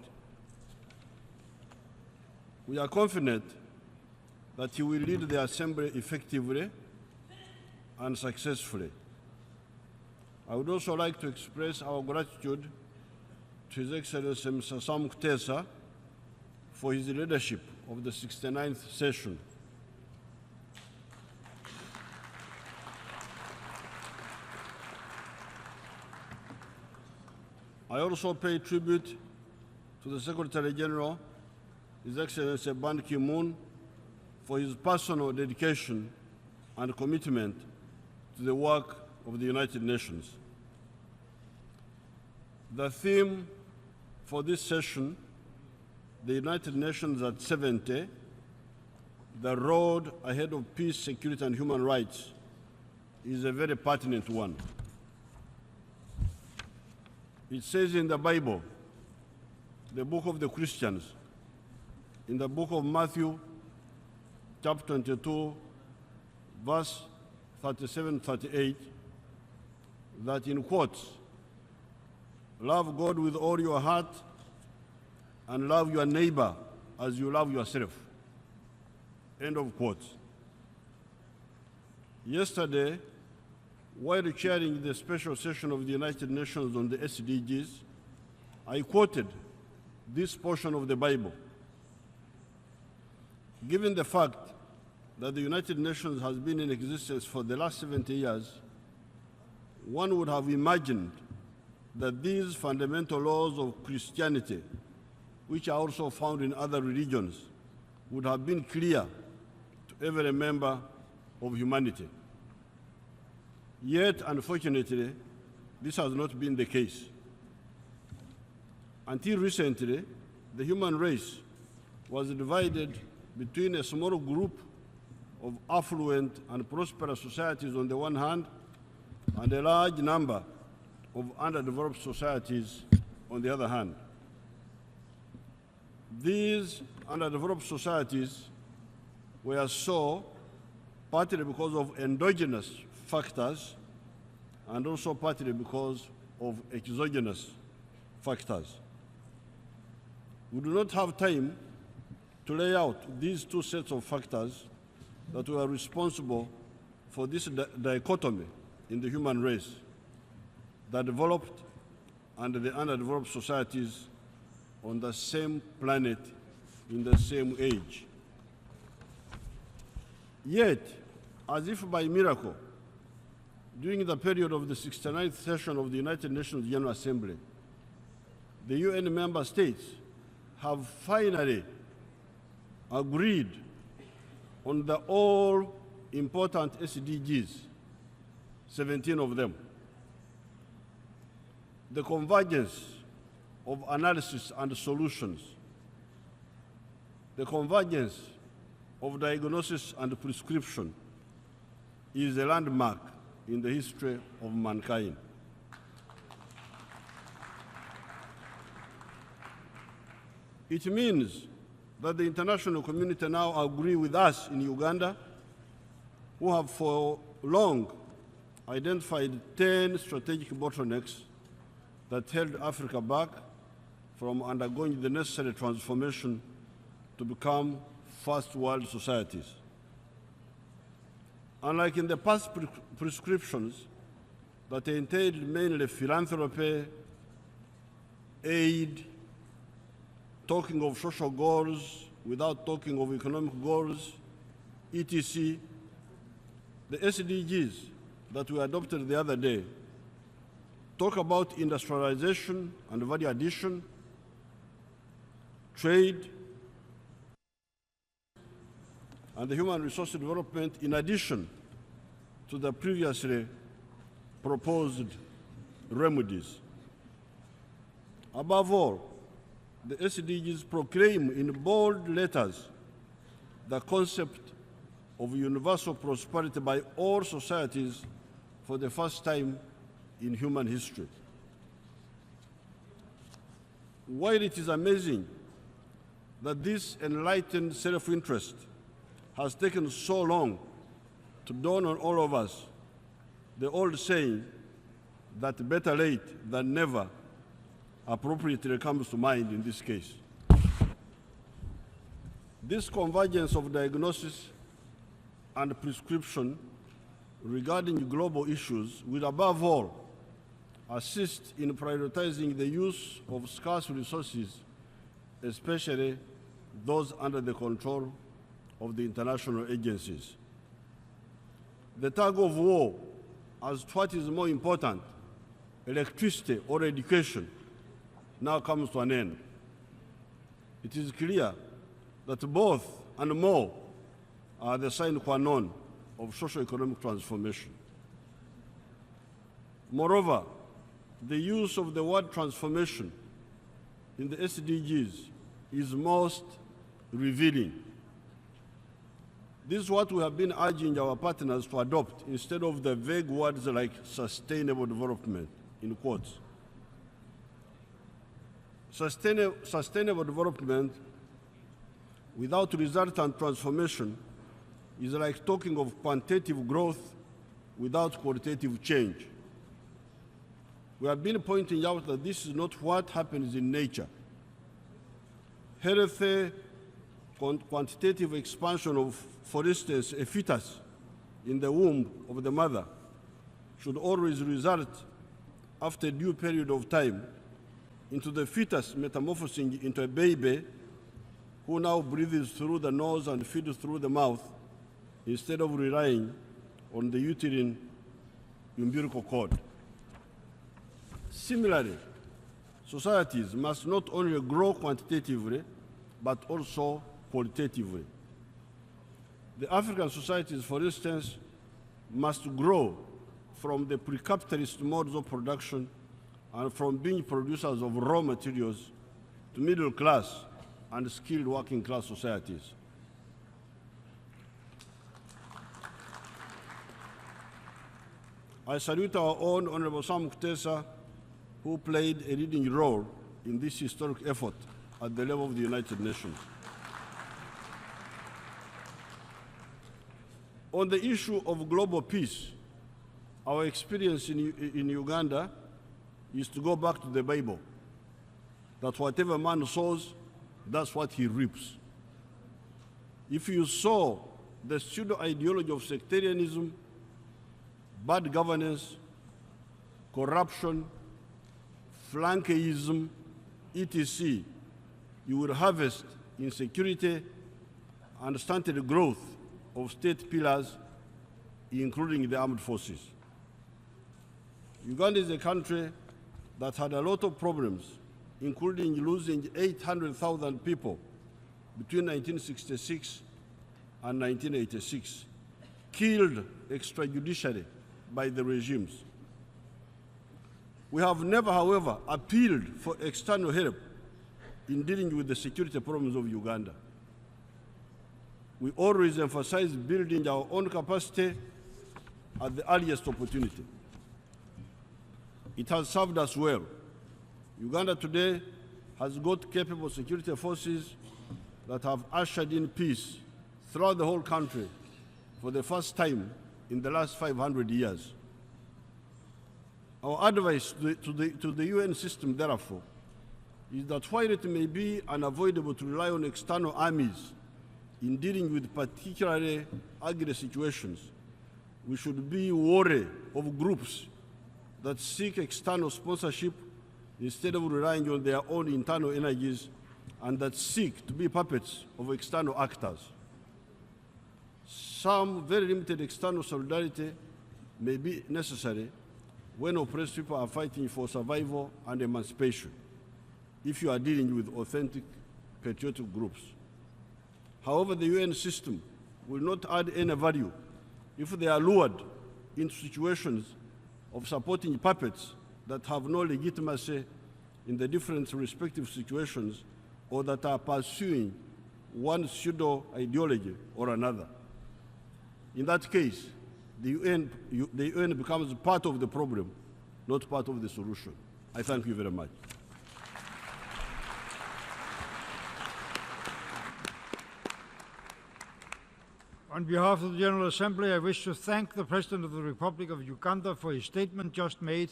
We are confident that he will lead the Assembly effectively and successfully. I would also like to express our gratitude to His Excellency Mr. Sam Kutesa for his leadership of the 69th session. I also pay tribute to the Secretary General, His Excellency Ban Ki-moon, for his personal dedication and commitment to the work of the United Nations. The theme for this session, the United Nations at 70, the road ahead of peace, security, and human rights, is a very pertinent one. It says in the Bible, the book of the Christians, in the book of Matthew, chapter 22, verse 37-38, that in quotes, love God with all your heart and love your neighbor as you love yourself. End of quotes. Yesterday, while chairing the special session of the United Nations on the SDGs, I quoted this portion of the Bible. Given the fact that the United Nations has been in existence for the last 70 years, one would have imagined that these fundamental laws of Christianity, which are also found in other religions, would have been clear to every member of humanity. Yet, unfortunately, this has not been the case. Until recently, the human race was divided between a small group of affluent and prosperous societies on the one hand, and a large number of underdeveloped societies on the other hand. These underdeveloped societies were so partly because of endogenous factors and also partly because of exogenous factors. We do not have time to lay out these two sets of factors that were responsible for this dichotomy in the human race, the developed and the underdeveloped societies on the same planet in the same age. Yet, as if by miracle, during the period of the 69th session of the United Nations General Assembly, the UN member states have finally agreed on the all-important SDGs, 17 of them. The convergence of analysis and solutions, the convergence of diagnosis and prescription is a landmark in the history of mankind. It means that the international community now agree with us in Uganda, who have for long identified 10 strategic bottlenecks that held Africa back from undergoing the necessary transformation to become first world societies. Unlike in the past prescriptions that entailed mainly philanthropy, aid, talking of social goals without talking of economic goals, etc., the SDGs that we adopted the other day talk about industrialization and value addition, trade, and the human resource development in addition to the previously proposed remedies. Above all, the SDGs proclaim in bold letters the concept of universal prosperity by all societies for the first time in human history. While it is amazing that this enlightened self-interest has taken so long to dawn on all of us, the old saying that better late than never appropriately comes to mind in this case. This convergence of diagnosis and prescription regarding global issues will above all assist in prioritizing the use of scarce resources, especially those under the control of the international agencies. The tug of war as to what is more important, electricity or education, now comes to an end. It is clear that both and more are the sine qua non of socio-economic transformation. Moreover, the use of the word transformation in the SDGs is most revealing. This is what we have been urging our partners to adopt instead of the vague words like sustainable development, in quotes. Sustainable development without resultant transformation is like talking of quantitative growth without qualitative change. We have been pointing out that this is not what happens in nature. Healthy quantitative expansion of, for instance, a fetus in the womb of the mother should always result after a due period of time into the fetus metamorphosing into a baby who now breathes through the nose and feeds through the mouth instead of relying on the uterine umbilical cord. Similarly, societies must not only grow quantitatively, but also qualitatively. The African societies, for instance, must grow from the pre-capitalist modes of production and from being producers of raw materials to middle class and skilled working class societies. I salute our own Honorable Sam Kutesa, who played a leading role in this historic effort at the level of the United Nations. On the issue of global peace, our experience in Uganda is to go back to the Bible, that whatever man sows, that's what he reaps. If you sow the pseudo-ideology of sectarianism, bad governance, corruption, flankeism, etc., you will harvest insecurity and stunted growth of state pillars, including the armed forces. Uganda is a country that had a lot of problems, including losing 800,000 people between 1966 and 1986, killed extrajudicially by the regimes. We have never, however, appealed for external help in dealing with the security problems of Uganda. We always emphasize building our own capacity at the earliest opportunity. It has served us well. Uganda today has got capable security forces that have ushered in peace throughout the whole country for the first time in the last 500 years. Our advice to the UN system, therefore, is that while it may be unavoidable to rely on external armies in dealing with particularly ugly situations, we should be wary of groups that seek external sponsorship instead of relying on their own internal energies and that seek to be puppets of external actors. Some very limited external solidarity may be necessary when oppressed people are fighting for survival and emancipation, if you are dealing with authentic patriotic groups. However, the UN system will not add any value if they are lured into situations of supporting puppets that have no legitimacy in the different respective situations or that are pursuing one pseudo-ideology or another. In that case, the UN becomes part of the problem, not part of the solution. I thank you very much. On behalf of the General Assembly, I wish to thank the President of the Republic of Uganda for his statement just made.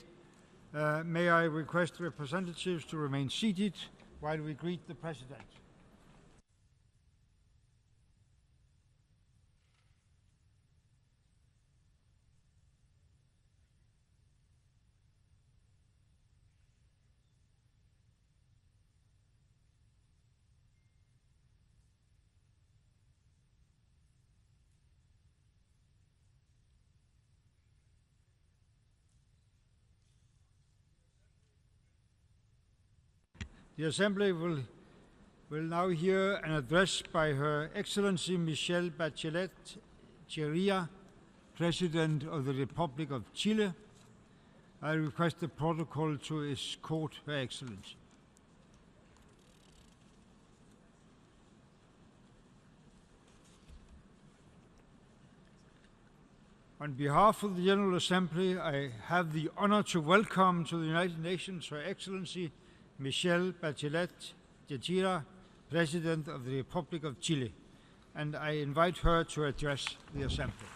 May I request representatives to remain seated while we greet the President. The Assembly will now hear an address by Her Excellency Michelle Bachelet Cheria, President of the Republic of Chile. I request the protocol to escort Her Excellency. On behalf of the General Assembly, I have the honor to welcome to the United Nations Her Excellency Michelle Bachelet Cheria, President of the Republic of Chile, and I invite her to address the Assembly.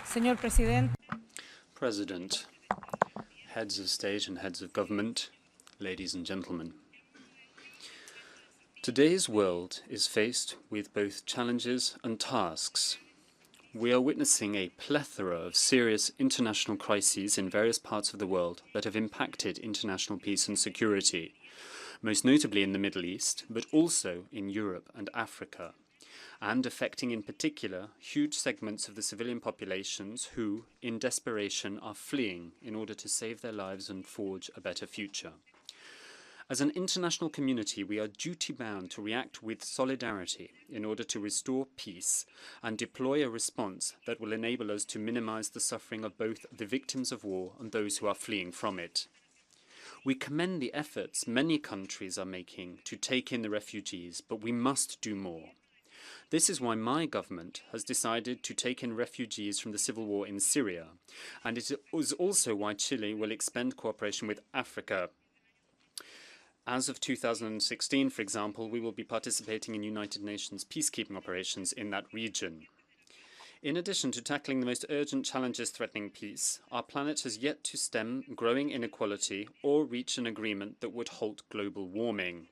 Señor Presidente. President, heads of state and heads of government, ladies and gentlemen. Today's world is faced with both challenges and tasks. We are witnessing a plethora of serious international crises in various parts of the world that have impacted international peace and security, most notably in the Middle East, but also in Europe and Africa, and affecting in particular huge segments of the civilian populations who, in desperation, are fleeing in order to save their lives and forge a better future. As an international community, we are duty-bound to react with solidarity in order to restore peace and deploy a response that will enable us to minimize the suffering of both the victims of war and those who are fleeing from it. We commend the efforts many countries are making to take in the refugees, but we must do more. This is why my government has decided to take in refugees from the civil war in Syria, and it is also why Chile will expand cooperation with Africa. As of 2016, for example, we will be participating in United Nations peacekeeping operations in that region. In addition to tackling the most urgent challenges threatening peace, our planet has yet to stem growing inequality or reach an agreement that would halt global warming.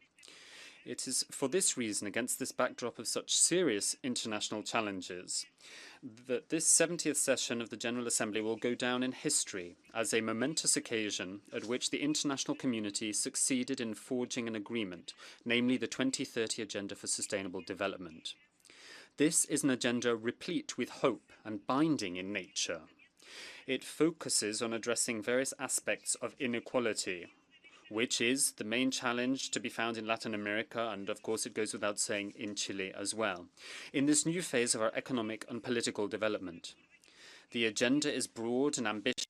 It is for this reason, against this backdrop of such serious international challenges, that this 70th session of the General Assembly will go down in history as a momentous occasion at which the international community succeeded in forging an agreement, namely the 2030 Agenda for Sustainable Development. This is an agenda replete with hope and binding in nature. It focuses on addressing various aspects of inequality, which is the main challenge to be found in Latin America, and of course it goes without saying in Chile as well, in this new phase of our economic and political development. The agenda is broad and ambitious,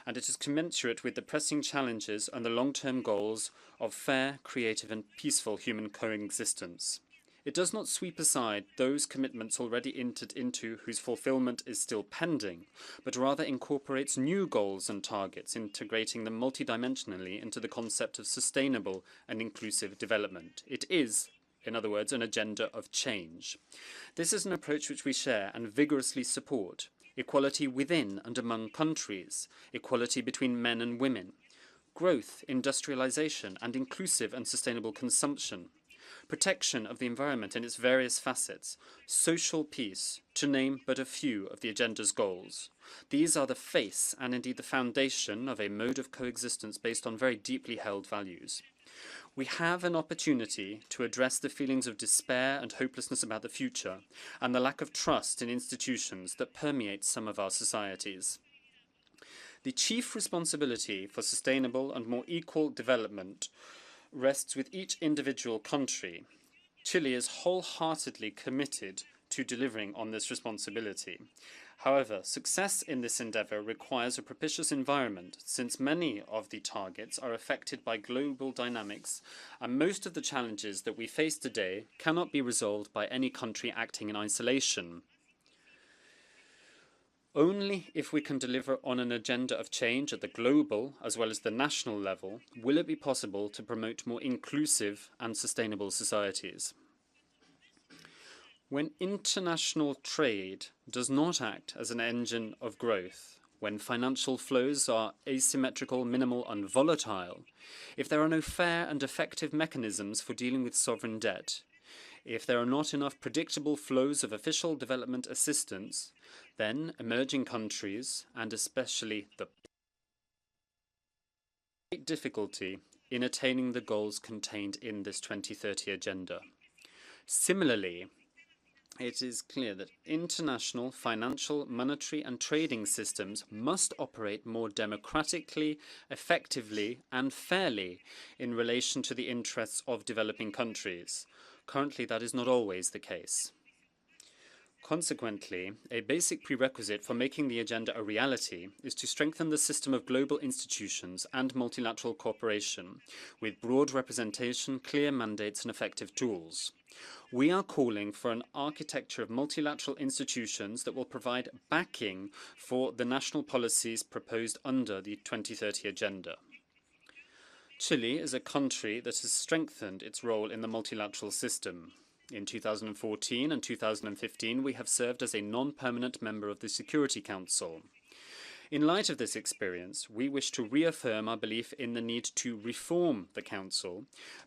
and it is commensurate with the pressing challenges and the long-term goals of fair, creative and peaceful human coexistence. It does not sweep aside those commitments already entered into whose fulfillment is still pending, but rather incorporates new goals and targets, integrating them multidimensionally into the concept of sustainable and inclusive development. It is, in other words, an agenda of change. This is an approach which we share and vigorously support. Equality within and among countries, equality between men and women, growth, industrialization, and inclusive and sustainable consumption, protection of the environment in its various facets, social peace, to name but a few of the agenda's goals. These are the face and indeed the foundation of a mode of coexistence based on very deeply held values. We have an opportunity to address the feelings of despair and hopelessness about the future and the lack of trust in institutions that permeate some of our societies. The chief responsibility for sustainable and more equal development rests with each individual country. Chile is wholeheartedly committed to delivering on this responsibility. However, success in this endeavour requires a propitious environment, since many of the targets are affected by global dynamics, and most of the challenges that we face today cannot be resolved by any country acting in isolation. Only if we can deliver on an agenda of change at the global as well as the national level will it be possible to promote more inclusive and sustainable societies. When international trade does not act as an engine of growth, when financial flows are asymmetrical, minimal and volatile, if there are no fair and effective mechanisms for dealing with sovereign debt, if there are not enough predictable flows of official development assistance, then emerging countries, and especially the great difficulty in attaining the goals contained in this 2030 agenda. Similarly, it is clear that international financial, monetary and trading systems must operate more democratically, effectively and fairly in relation to the interests of developing countries. Currently, that is not always the case. Consequently, a basic prerequisite for making the agenda a reality is to strengthen the system of global institutions and multilateral cooperation, with broad representation, clear mandates and effective tools. We are calling for an architecture of multilateral institutions that will provide backing for the national policies proposed under the 2030 Agenda. Chile is a country that has strengthened its role in the multilateral system. In 2014 and 2015, we have served as a non-permanent member of the Security Council. In light of this experience, we wish to reaffirm our belief in the need to reform the Council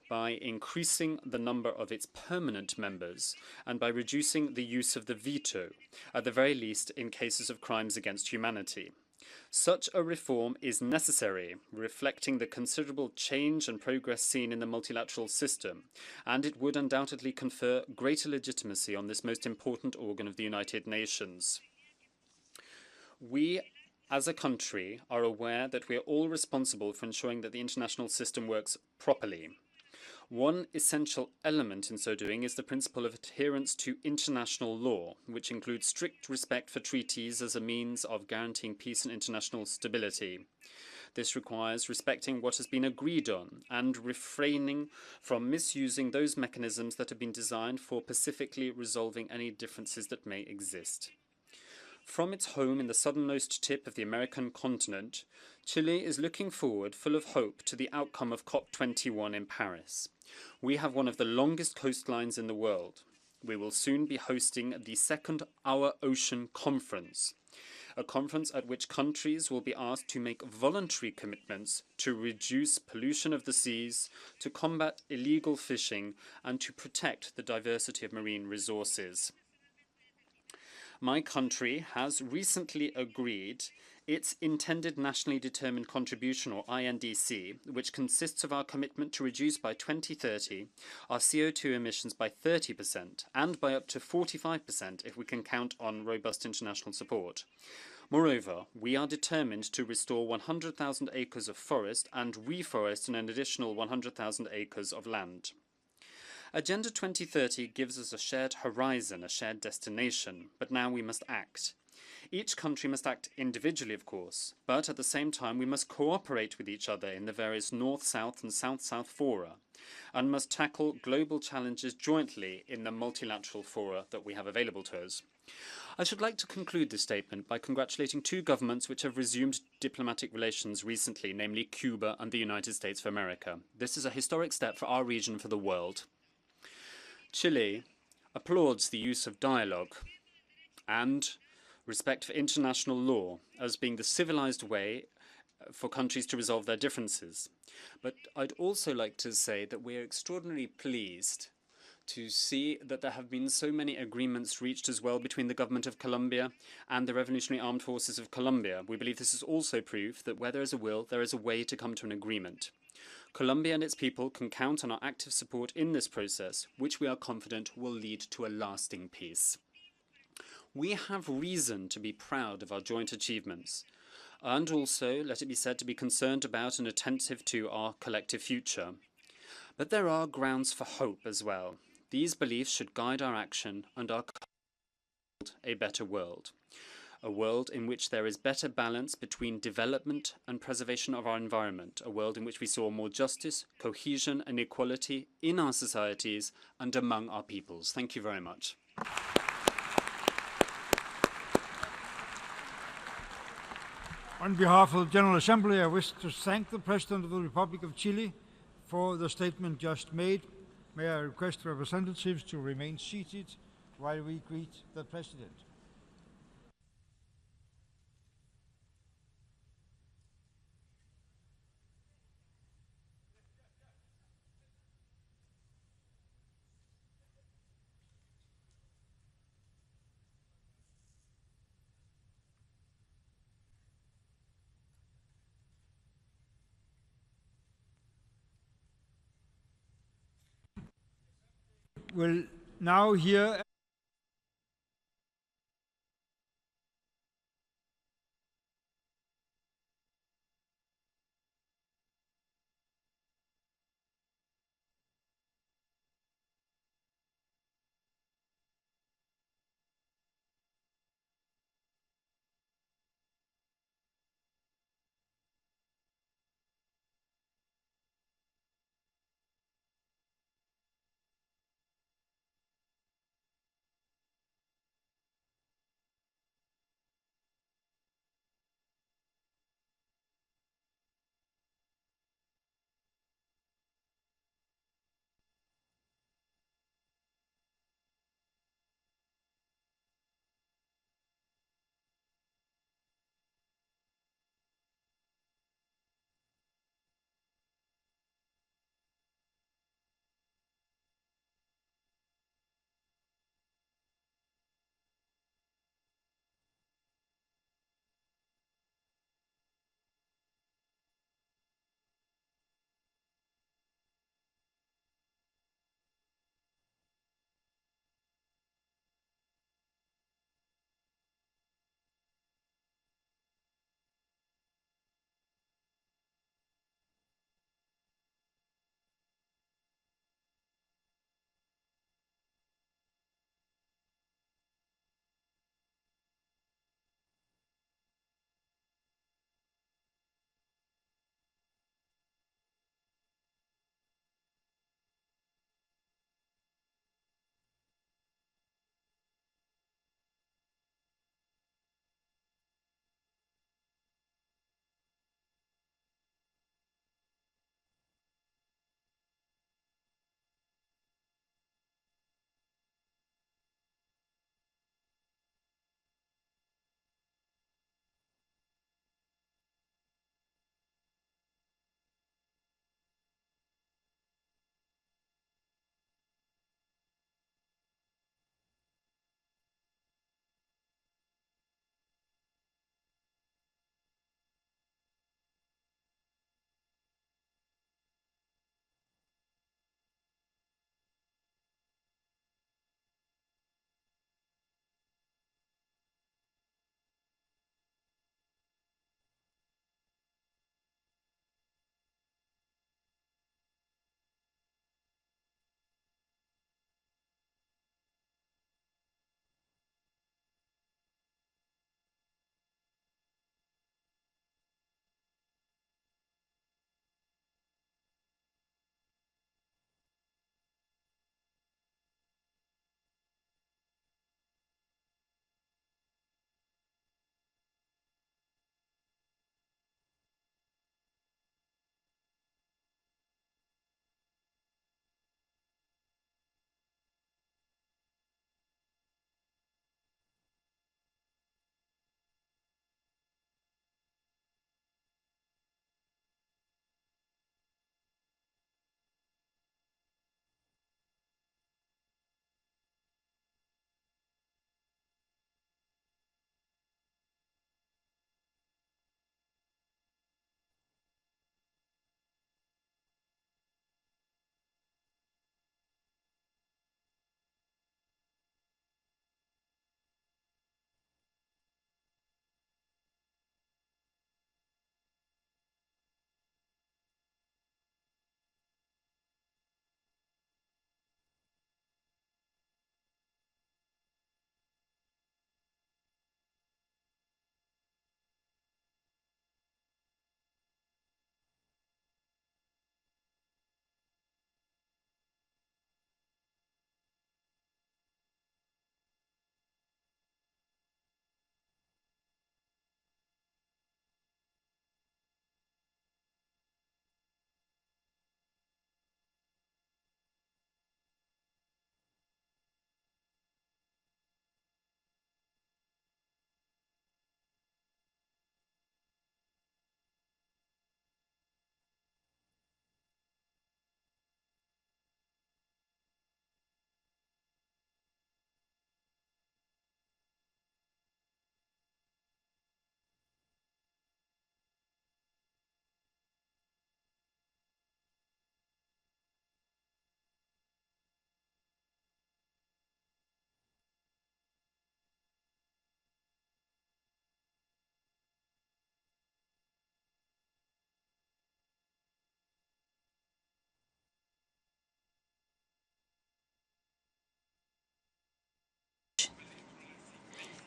by increasing the number of its permanent members and by reducing the use of the veto, at the very least in cases of crimes against humanity. Such a reform is necessary, reflecting the considerable change and progress seen in the multilateral system, and it would undoubtedly confer greater legitimacy on this most important organ of the United Nations. We, as a country, are aware that we are all responsible for ensuring that the international system works properly. One essential element in so doing is the principle of adherence to international law, which includes strict respect for treaties as a means of guaranteeing peace and international stability. This requires respecting what has been agreed on and refraining from misusing those mechanisms that have been designed for pacifically resolving any differences that may exist. From its home in the southernmost tip of the American continent, Chile is looking forward, full of hope, to the outcome of COP21 in Paris. We have one of the longest coastlines in the world. We will soon be hosting the second Our Ocean Conference, a conference at which countries will be asked to make voluntary commitments to reduce pollution of the seas, to combat illegal fishing, and to protect the diversity of marine resources. My country has recently agreed its intended nationally determined contribution, or INDC, which consists of our commitment to reduce by 2030 our CO2 emissions by 30% and by up to 45% if we can count on robust international support. Moreover, we are determined to restore 100,000 acres of forest and reforest an additional 100,000 acres of land. Agenda 2030 gives us a shared horizon, a shared destination, but now we must act. Each country must act individually, of course, but at the same time we must cooperate with each other in the various North-South and South-South fora, and must tackle global challenges jointly in the multilateral fora that we have available to us. I should like to conclude this statement by congratulating two governments which have resumed diplomatic relations recently, namely Cuba and the United States of America. This is a historic step for our region and for the world. Chile applauds the use of dialogue and respect for international law as being the civilized way for countries to resolve their differences. But I'd also like to say that we're extraordinarily pleased to see that there have been so many agreements reached as well between the government of Colombia and the Revolutionary Armed Forces of Colombia. We believe this is also proof that where there is a will, there is a way to come to an agreement. Colombia and its people can count on our active support in this process, which we are confident will lead to a lasting peace. We have reason to be proud of our joint achievements, and also, let it be said, to be concerned about and attentive to our collective future. But there are grounds for hope as well. These beliefs should guide our action and our a better world. A world in which there is better balance between development and preservation of our environment. A world in which we saw more justice, cohesion and equality in our societies and among our peoples. Thank you very much. On behalf of the General Assembly, I wish to thank the President of the Republic of Chile for the statement just made. May I request representatives to remain seated while we greet the President. We'll now hear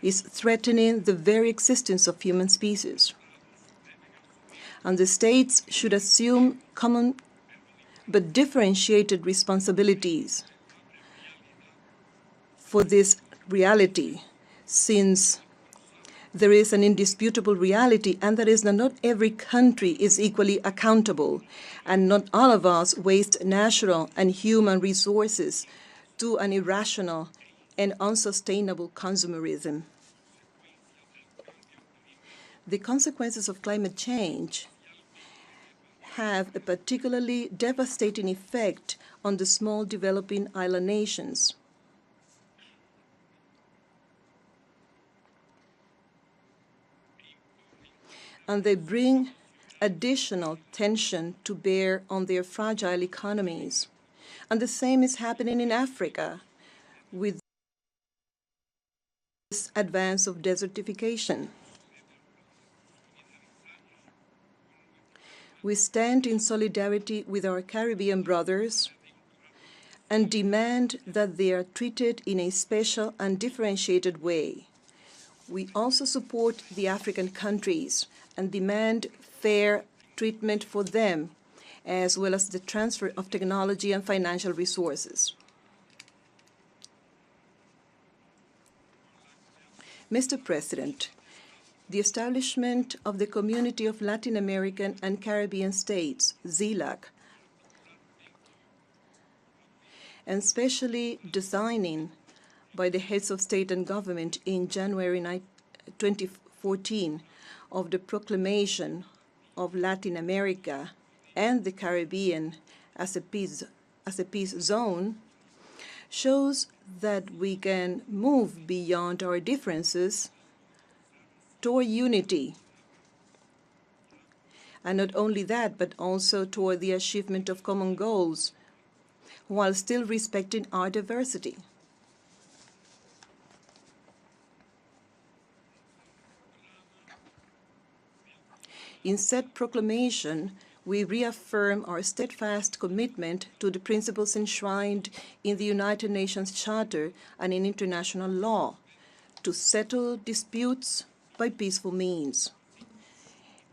is threatening the very existence of human species. And the states should assume common but differentiated responsibilities for this reality, since there is an indisputable reality, and that is that not every country is equally accountable, and not all of us waste natural and human resources to an irrational and unsustainable consumerism. The consequences of climate change have a particularly devastating effect on the small developing island nations. And they bring additional tension to bear on their fragile economies. And the same is happening in Africa with this advance of desertification. We stand in solidarity with our Caribbean brothers and demand that they are treated in a special and differentiated way. We also support the African countries and demand fair treatment for them, as well as the transfer of technology and financial resources. Mr. President, the establishment of the Community of Latin American and Caribbean States, ZLAC, and specially designing by the heads of state and government in January 2014 of the proclamation of Latin America and the Caribbean as a peace zone, shows that we can move beyond our differences toward unity. And not only that, but also toward the achievement of common goals, while still respecting our diversity. In said proclamation, we reaffirm our steadfast commitment to the principles enshrined in the United Nations Charter and in international law to settle disputes by peaceful means.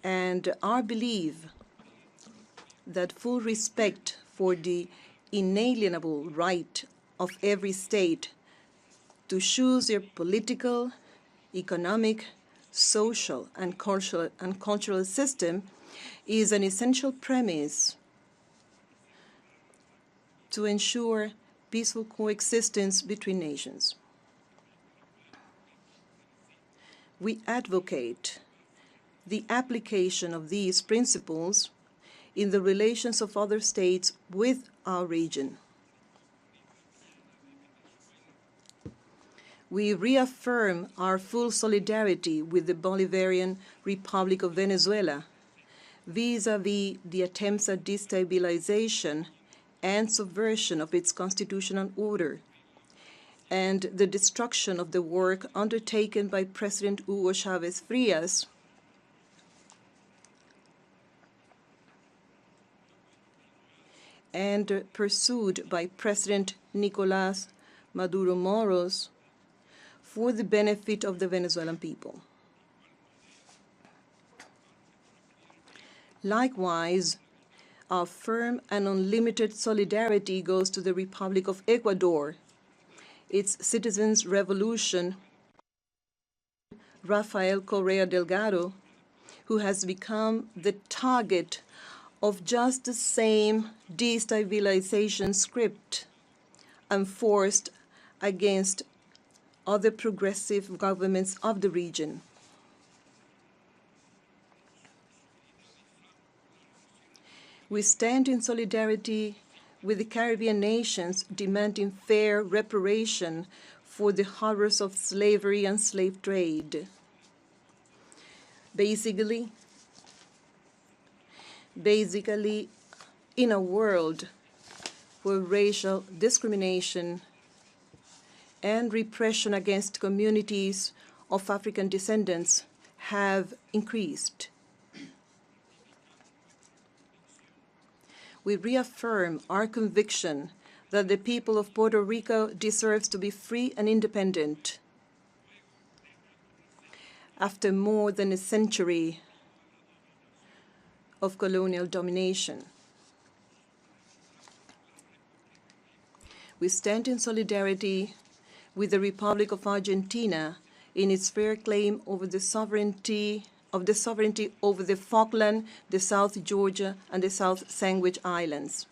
And our belief that full respect for the inalienable right of every state to choose their political, economic, social, and cultural system is an essential premise to ensure peaceful coexistence between nations. We advocate the application of these principles in the relations of other states with our region. We reaffirm our full solidarity with the Bolivarian Republic of Venezuela vis-à-vis the attempts at destabilization and subversion of its constitutional order, and the destruction of the work undertaken by President Hugo Chavez Frias and pursued by President Nicolás Maduro Moros for the benefit of the Venezuelan people. Likewise, our firm and unlimited solidarity goes to the Republic of Ecuador, its citizens' revolution, Rafael Correa Delgado, who has become the target of just the same destabilization script enforced against other progressive governments of the region. We stand in solidarity with the Caribbean nations demanding fair reparation for the horrors of slavery and slave trade. Basically, in a world where racial discrimination and repression against communities of African descendants have increased. We reaffirm our conviction that the people of Puerto Rico deserves to be free and independent. after more than a century of colonial domination. We stand in solidarity with the Republic of Argentina in its fair claim over the sovereignty over the Falkland, the South Georgia, and the South Sandwich Islands.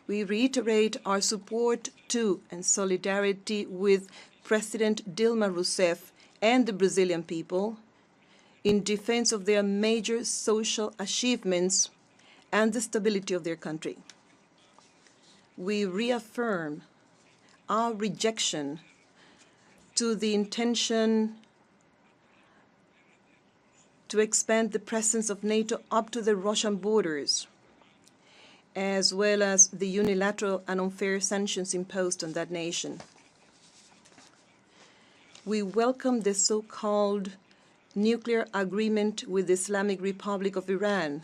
We reiterate our support to and solidarity with President Dilma Rousseff and the Brazilian people in defense of their major social achievements and the stability of their country. We reaffirm our rejection to the intention to expand the presence of NATO up to the Russian borders, as well as the unilateral and unfair sanctions imposed on that nation. We welcome the so-called nuclear agreement with the Islamic Republic of Iran,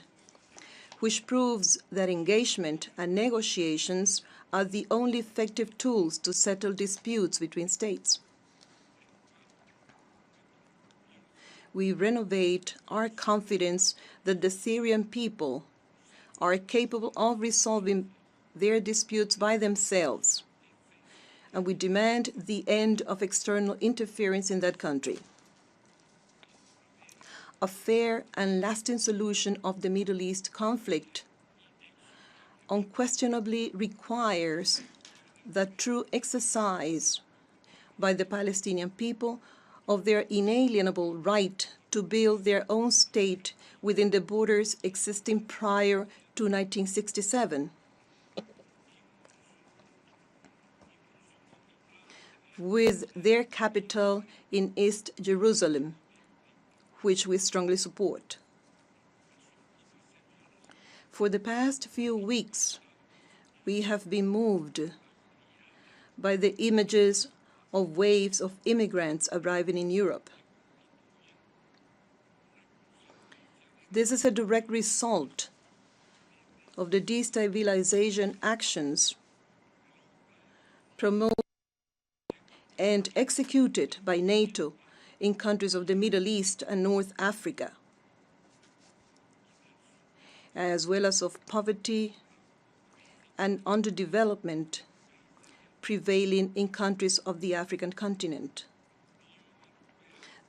which proves that engagement and negotiations are the only effective tools to settle disputes between states. We renovate our confidence that the Syrian people are capable of resolving their disputes by themselves, and we demand the end of external interference in that country. A fair and lasting solution of the Middle East conflict unquestionably requires the true exercise by the Palestinian people of their inalienable right to build their own state within the borders existing prior to 1967, with their capital in East Jerusalem, which we strongly support. For the past few weeks, we have been moved by the images of waves of immigrants arriving in Europe. This is a direct result of the destabilization actions promoted and executed by NATO in countries of the Middle East and North Africa, as well as of poverty and underdevelopment prevailing in countries of the African continent.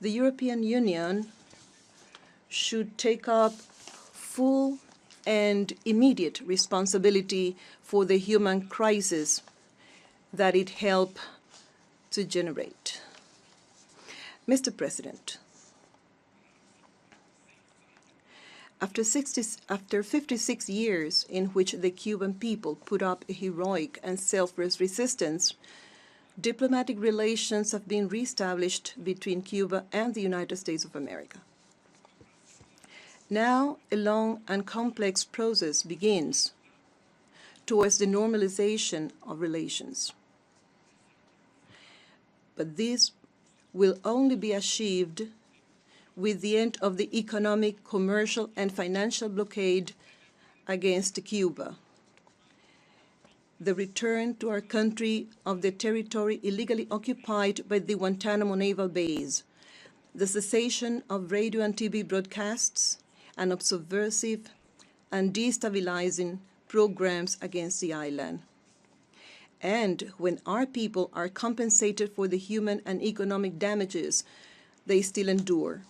The European Union should take up full and immediate responsibility for the human crisis that it helped to generate. Mr. President, after 56 years in which the Cuban people put up a heroic and selfless resistance, diplomatic relations have been reestablished between Cuba and the United States of America. Now, a long and complex process begins towards the normalization of relations. But this will only be achieved with the end of the economic, commercial, and financial blockade against Cuba, the return to our country of the territory illegally occupied by the Guantanamo Naval Base, the cessation of radio and TV broadcasts, and of subversive and destabilizing programs against the island. And when our people are compensated for the human and economic damages they still endure.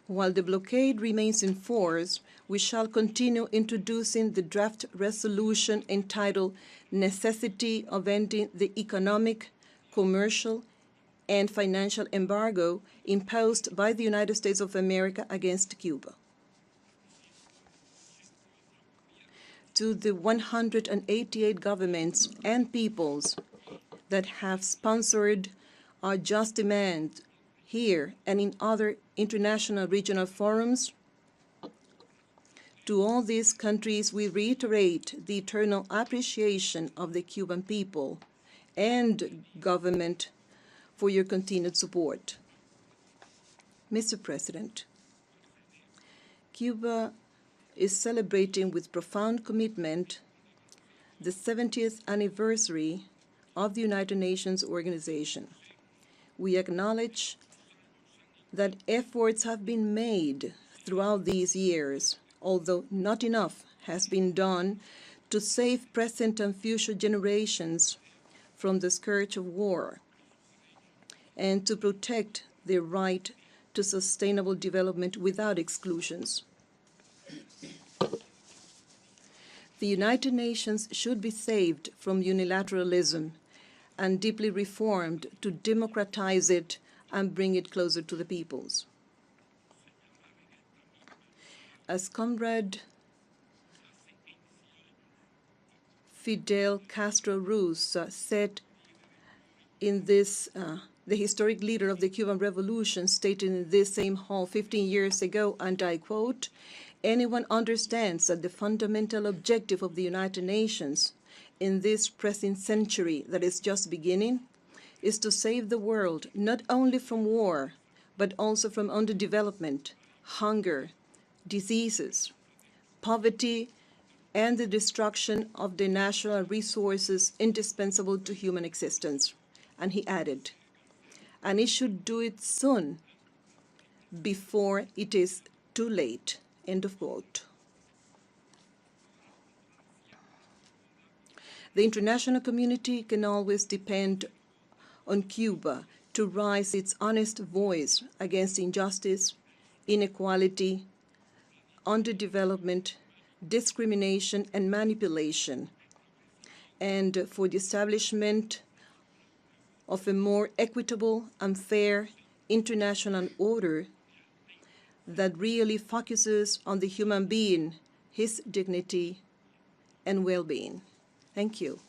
While the blockade remains in force, we shall continue introducing the draft resolution entitled Necessity of Ending the Economic, Commercial, and Financial Embargo imposed by the United States of America against Cuba. To the 188 governments and peoples that have sponsored our just demand here and in other international regional forums, to all these countries we reiterate the eternal appreciation of the Cuban people and government for your continued support. Mr. President, Cuba is celebrating with profound commitment the 70th anniversary of the United Nations organization. We acknowledge that efforts have been made throughout these years, although not enough has been done to save present and future generations from the scourge of war and to protect their right to sustainable development without exclusions. The United Nations should be saved from unilateralism and deeply reformed to democratize it and bring it closer to the peoples. As Comrade Fidel Castro Ruz said in this, the historic leader of the Cuban Revolution stated in this same hall 15 years ago, and I quote, "Anyone understands that the fundamental objective of the United Nations in this present century that is just beginning is to save the world not only from war, but also from underdevelopment, hunger, diseases, poverty, and the destruction of the natural resources indispensable to human existence." And he added, "And it should do it soon, before it is too late." End of quote. The international community can always depend on Cuba to raise its honest voice against injustice, inequality, underdevelopment, discrimination, and manipulation, and for the establishment of a more equitable and fair international order that really focuses on the human being, his dignity, and well-being. Thank you.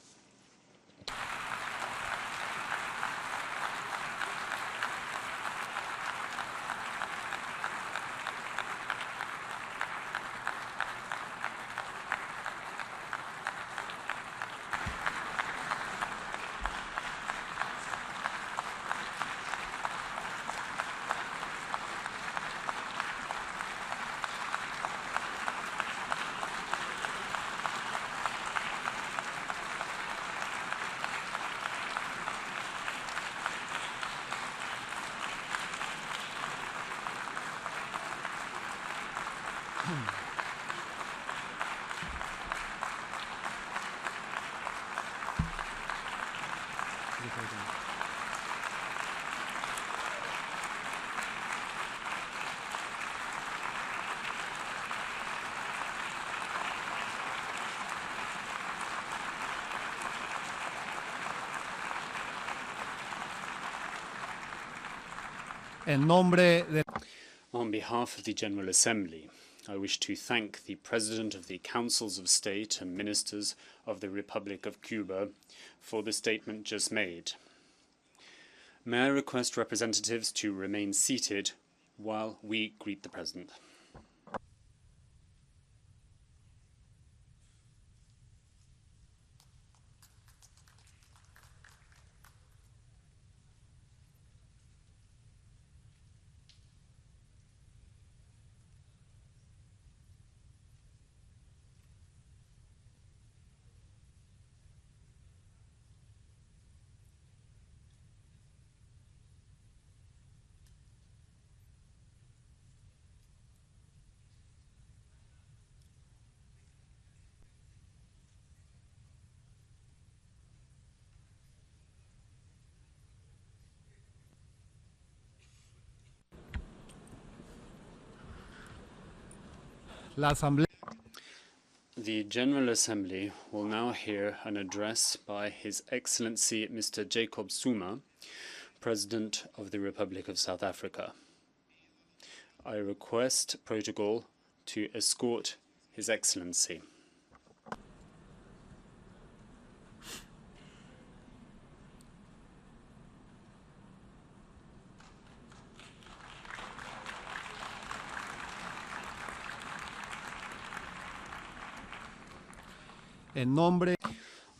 On behalf of the General Assembly, I wish to thank the President of the Councils of State and Ministers of the Republic of Cuba for the statement just made. May I request representatives to remain seated while we greet the President. The General Assembly will now hear an address by His Excellency Mr. Jacob Zuma, President of the Republic of South Africa. I request protocol to escort His Excellency.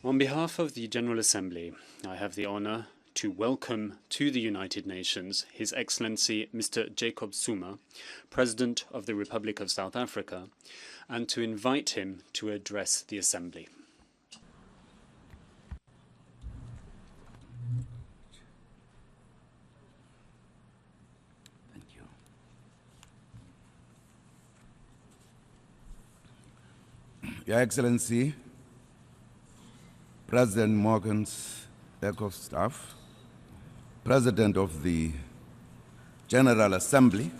On behalf of the General Assembly, I have the honor to welcome to the United Nations His Excellency Mr. Jacob Zuma, President of the Republic of South Africa, and to invite him to address the Assembly. Your Excellency, President Morgan's Chief of Staff, President of the General Assembly,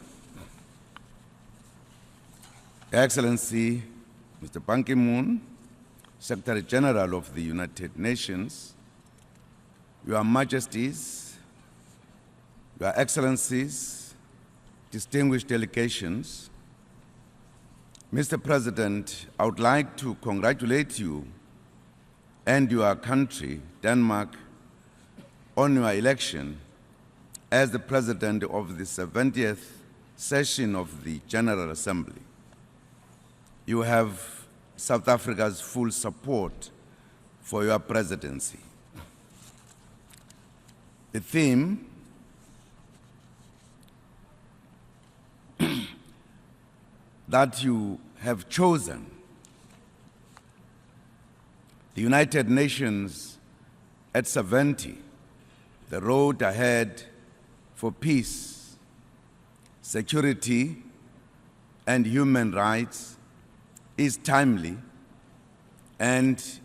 Your Excellency, Mr. Ban Ki-moon, Secretary General of the United Nations, Your Majesties, Your Excellencies, distinguished delegations, Mr. President, I would like to congratulate you and your country, Denmark, on your election as the President of the 70th session of the General Assembly. You have South Africa's full support for your presidency. The theme that you have chosen, the United Nations at 70, the road ahead for peace, security, and human rights, is timely and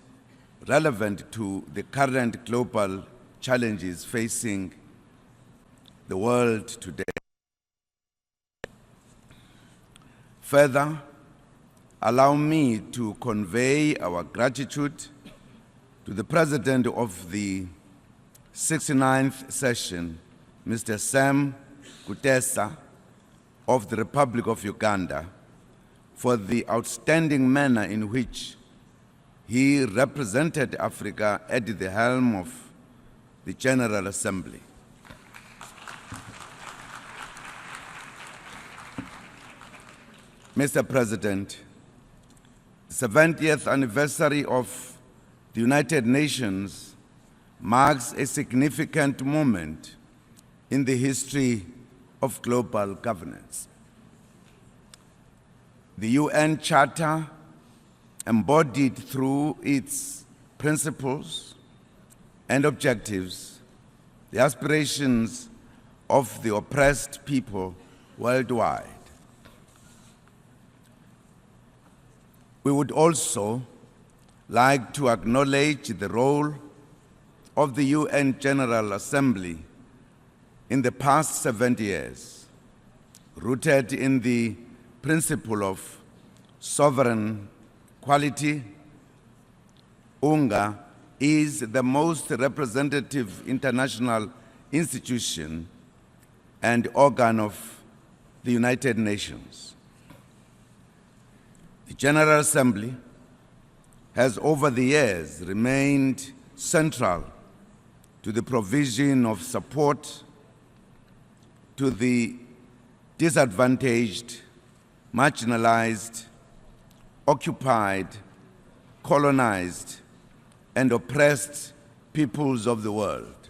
relevant to the current global challenges facing the world today. Further, allow me to convey our gratitude to the President of the 69th session, Mr. Sam Kutesa of the Republic of Uganda, for the outstanding manner in which he represented Africa at the helm of the General Assembly. Mr. President, the 70th anniversary of the United Nations marks a significant moment in the history of global governance. The UN Charter, embodied through its principles and objectives, the aspirations of the oppressed people worldwide. We would also like to acknowledge the role of the UN General Assembly in the past 70 years, rooted in the principle of sovereign quality. UNGA is the most representative international institution and organ of the United Nations. The General Assembly has over the years remained central to the provision of support to the disadvantaged, marginalized, occupied, colonized, and oppressed peoples of the world.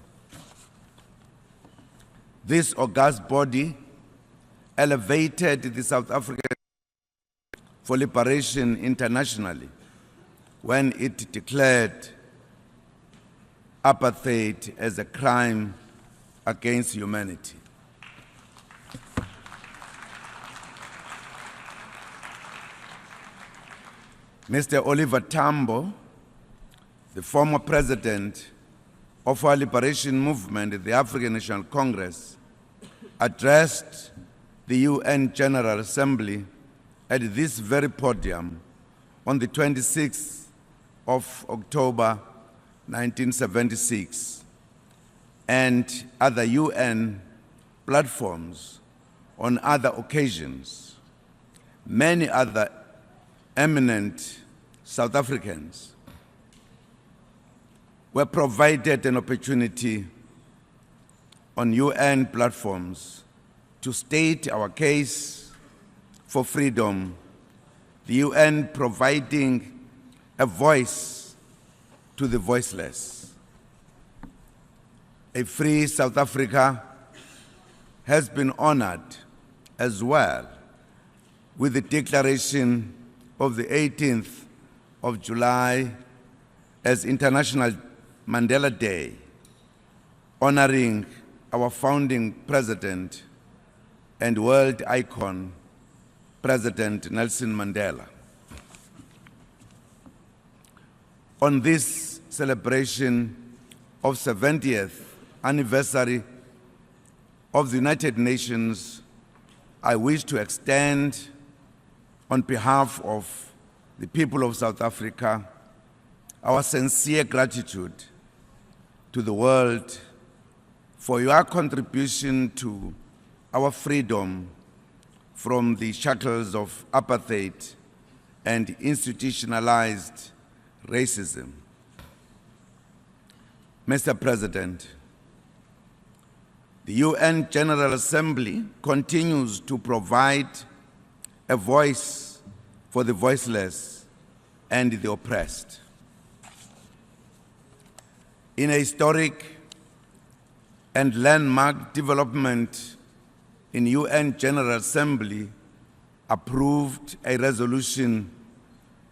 This august body elevated the South African for Liberation internationally when it declared apartheid as a crime against humanity. Mr. Oliver Tambo, the former president of our liberation movement, the African National Congress, addressed the UN General Assembly at this very podium on the 26th of October 1976 and other UN platforms on other occasions. Many other eminent South Africans were provided an opportunity on UN platforms to state our case for freedom, the UN providing a voice to the voiceless. A free South Africa has been honored as well with the declaration of the 18th of July as International Mandela Day, honoring our founding president and world icon, President Nelson Mandela. On this celebration of 70th anniversary of the United Nations, I wish to extend, on behalf of the people of South Africa, our sincere gratitude to the world for your contribution to our freedom from the shackles of apartheid and institutionalized racism. Mr. President, the UN General Assembly continues to provide a voice for the voiceless and the oppressed. In a historic and landmark development, in UN General Assembly approved a resolution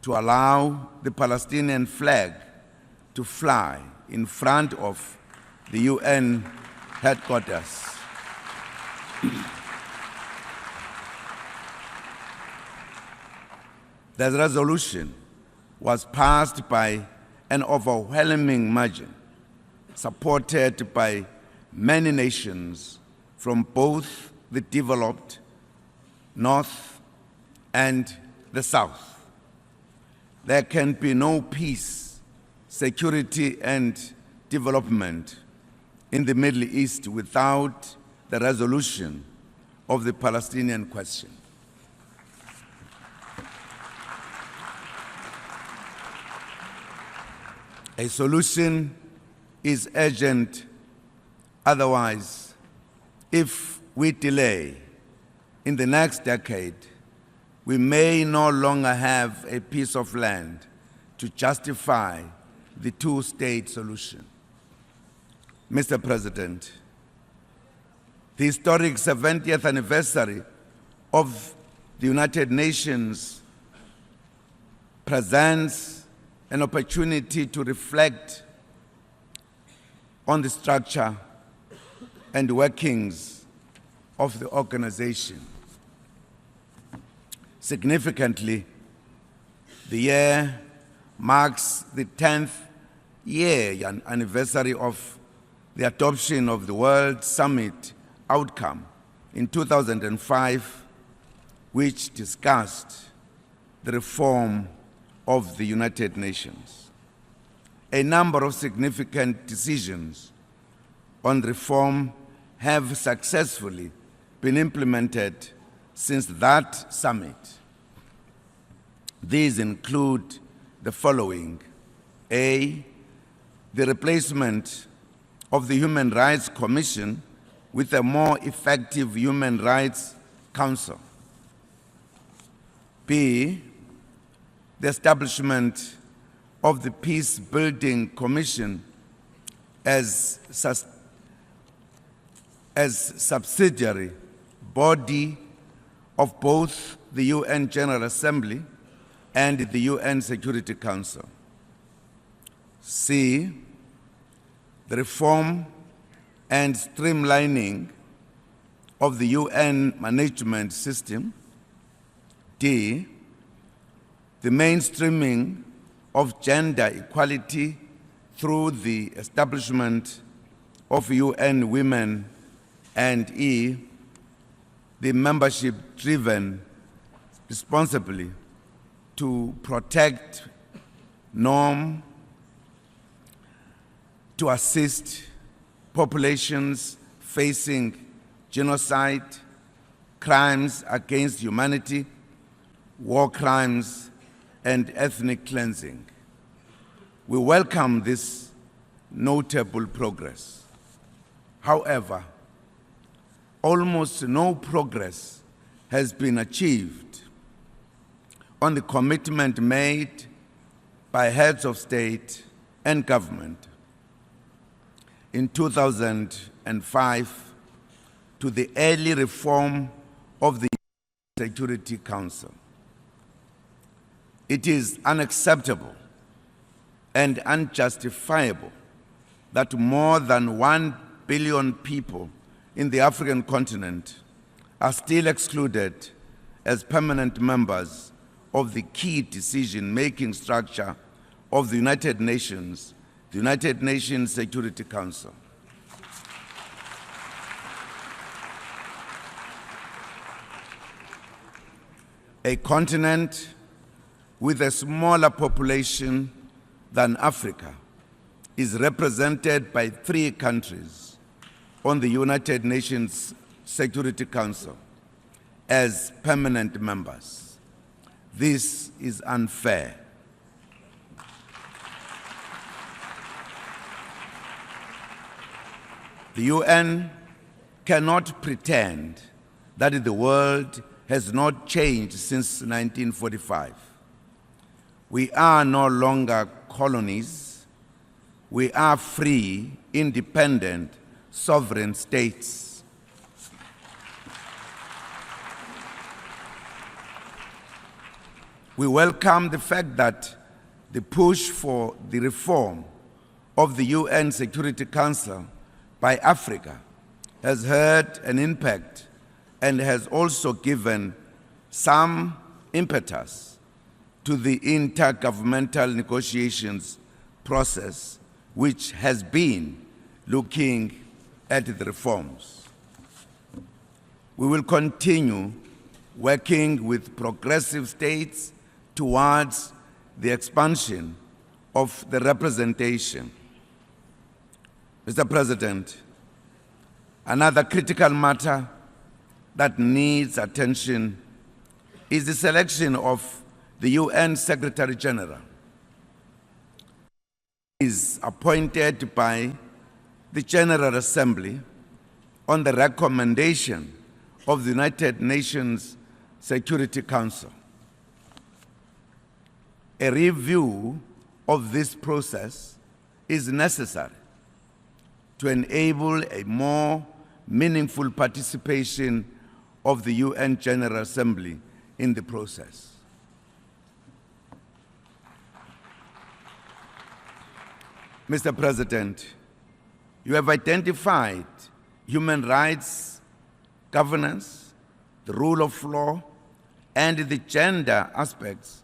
to allow the Palestinian flag to fly in front of the UN headquarters. The resolution was passed by an overwhelming margin, supported by many nations from both the developed North and the South. There can be no peace, security, and development in the Middle East without the resolution of the Palestinian question. A solution is urgent, otherwise, if we delay in the next decade, we may no longer have a piece of land to justify the two-state solution. Mr. President, the historic 70th anniversary of the United Nations presents an opportunity to reflect on the structure and workings of the organization. Significantly, the year marks the 10th year anniversary of the adoption of the World Summit outcome in 2005, which discussed the reform of the United Nations. A number of significant decisions on reform have successfully been implemented since that summit. These include the following: A, the replacement of the Human Rights Commission with a more effective Human Rights Council. B, the establishment of the Peace Building Commission as subsidiary body of both the UN General Assembly and the UN Security Council. C, the reform and streamlining of the UN management system. D, the mainstreaming of gender equality through the establishment of UN Women. And E, the membership-driven responsibly to protect, norm, to assist populations facing genocide, crimes against humanity, war crimes, and ethnic cleansing. We welcome this notable progress. However, almost no progress has been achieved on the commitment made by heads of state and government in 2005 to the early reform of the Security Council. It is unacceptable and unjustifiable that more than 1 billion people in the African continent are still excluded as permanent members of the key decision-making structure of the United Nations Security Council. A continent with a smaller population than Africa is represented by 3 countries on the United Nations Security Council as permanent members. This is unfair. The UN cannot pretend that the world has not changed since 1945. We are no longer colonies. We are free, independent, sovereign states. We welcome the fact that the push for the reform of the UN Security Council by Africa has had an impact and has also given some impetus to the intergovernmental negotiations process, which has been looking at the reforms. We will continue working with progressive states towards the expansion of the representation. Mr. President, another critical matter that needs attention is the selection of the UN Secretary General. He is appointed by the General Assembly on the recommendation of the United Nations Security Council. A review of this process is necessary to enable a more meaningful participation of the UN General Assembly in the process. Mr. President, you have identified human rights, governance, the rule of law, and the gender aspects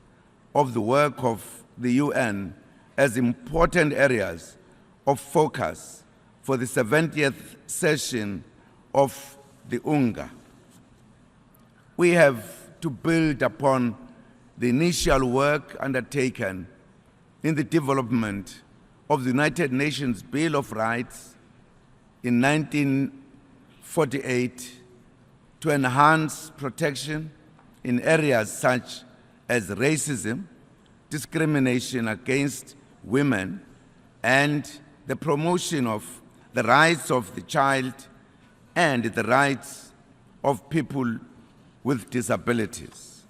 of the work of the UN as important areas of focus for the 70th session of the UNGA. We have to build upon the initial work undertaken in the development of the United Nations Bill of Rights in 1948 to enhance protection in areas such as racism, discrimination against women, and the promotion of the rights of the child and the rights of people with disabilities.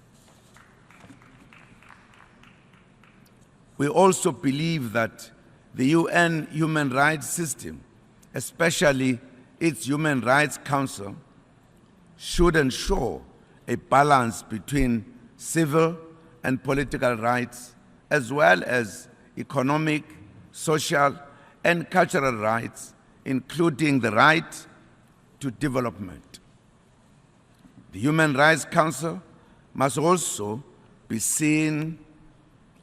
We also believe that the UN human rights system, especially its Human Rights Council, should ensure a balance between civil and political rights, as well as economic, social, and cultural rights, including the right to development. The Human Rights Council must also be seen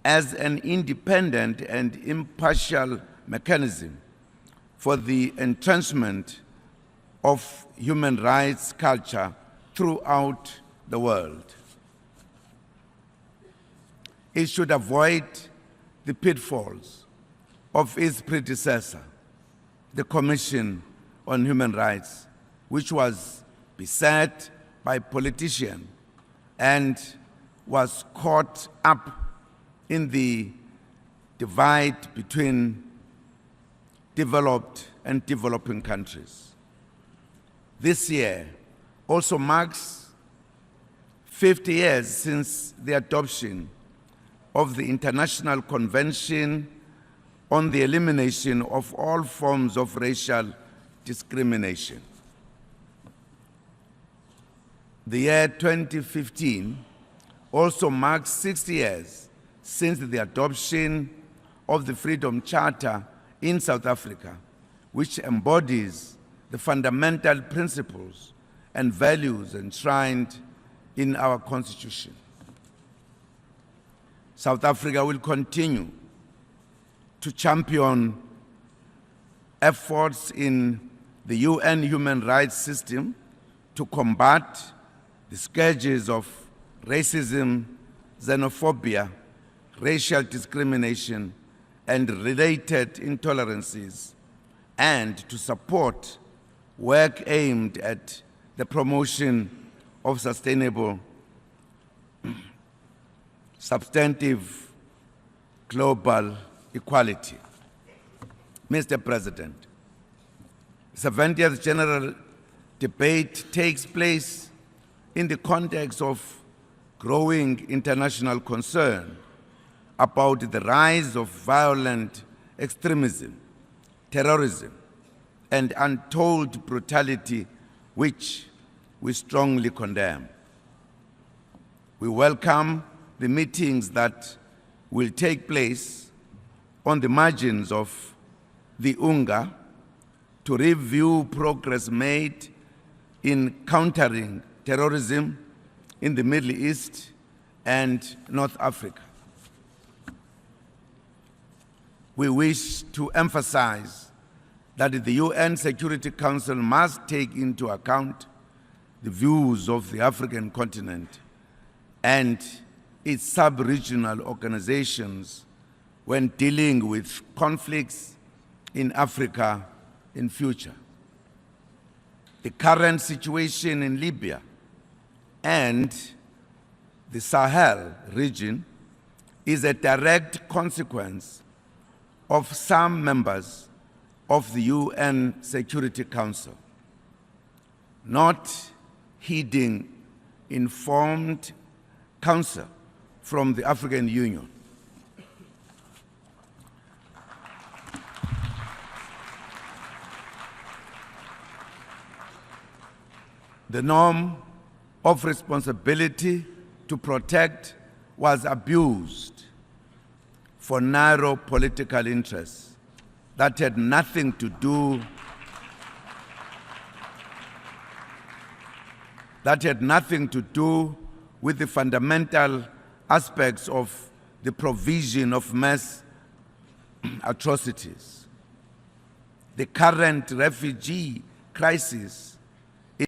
as an independent and impartial mechanism for the entrenchment of human rights culture throughout the world. It should avoid the pitfalls of its predecessor, the Commission on Human Rights, which was beset by politicians and was caught up in the divide between developed and developing countries. This year also marks 50 years since the adoption of the International Convention on the Elimination of All Forms of Racial Discrimination. The year 2015 also marks 60 years since the adoption of the Freedom Charter in South Africa, which embodies the fundamental principles and values enshrined in our Constitution. South Africa will continue to champion efforts in the UN human rights system to combat the scourges of racism, xenophobia, racial discrimination, and related intolerances, and to support work aimed at the promotion of sustainable, substantive global equality. Mr. President, the 70th General Debate takes place in the context of growing international concern about the rise of violent extremism, terrorism, and untold brutality, which we strongly condemn. We welcome the meetings that will take place on the margins of the UNGA to review progress made in countering terrorism in the Middle East and North Africa. We wish to emphasize that the UN Security Council must take into account the views of the African continent and its sub-regional organizations when dealing with conflicts in Africa in future. The current situation in Libya and the Sahel region is a direct consequence of some members of the UN Security Council not heeding informed counsel from the African Union. The norm of responsibility to protect was abused for narrow political interests that had nothing to do with the fundamental aspects of the provision of mass atrocities. The current refugee crisis in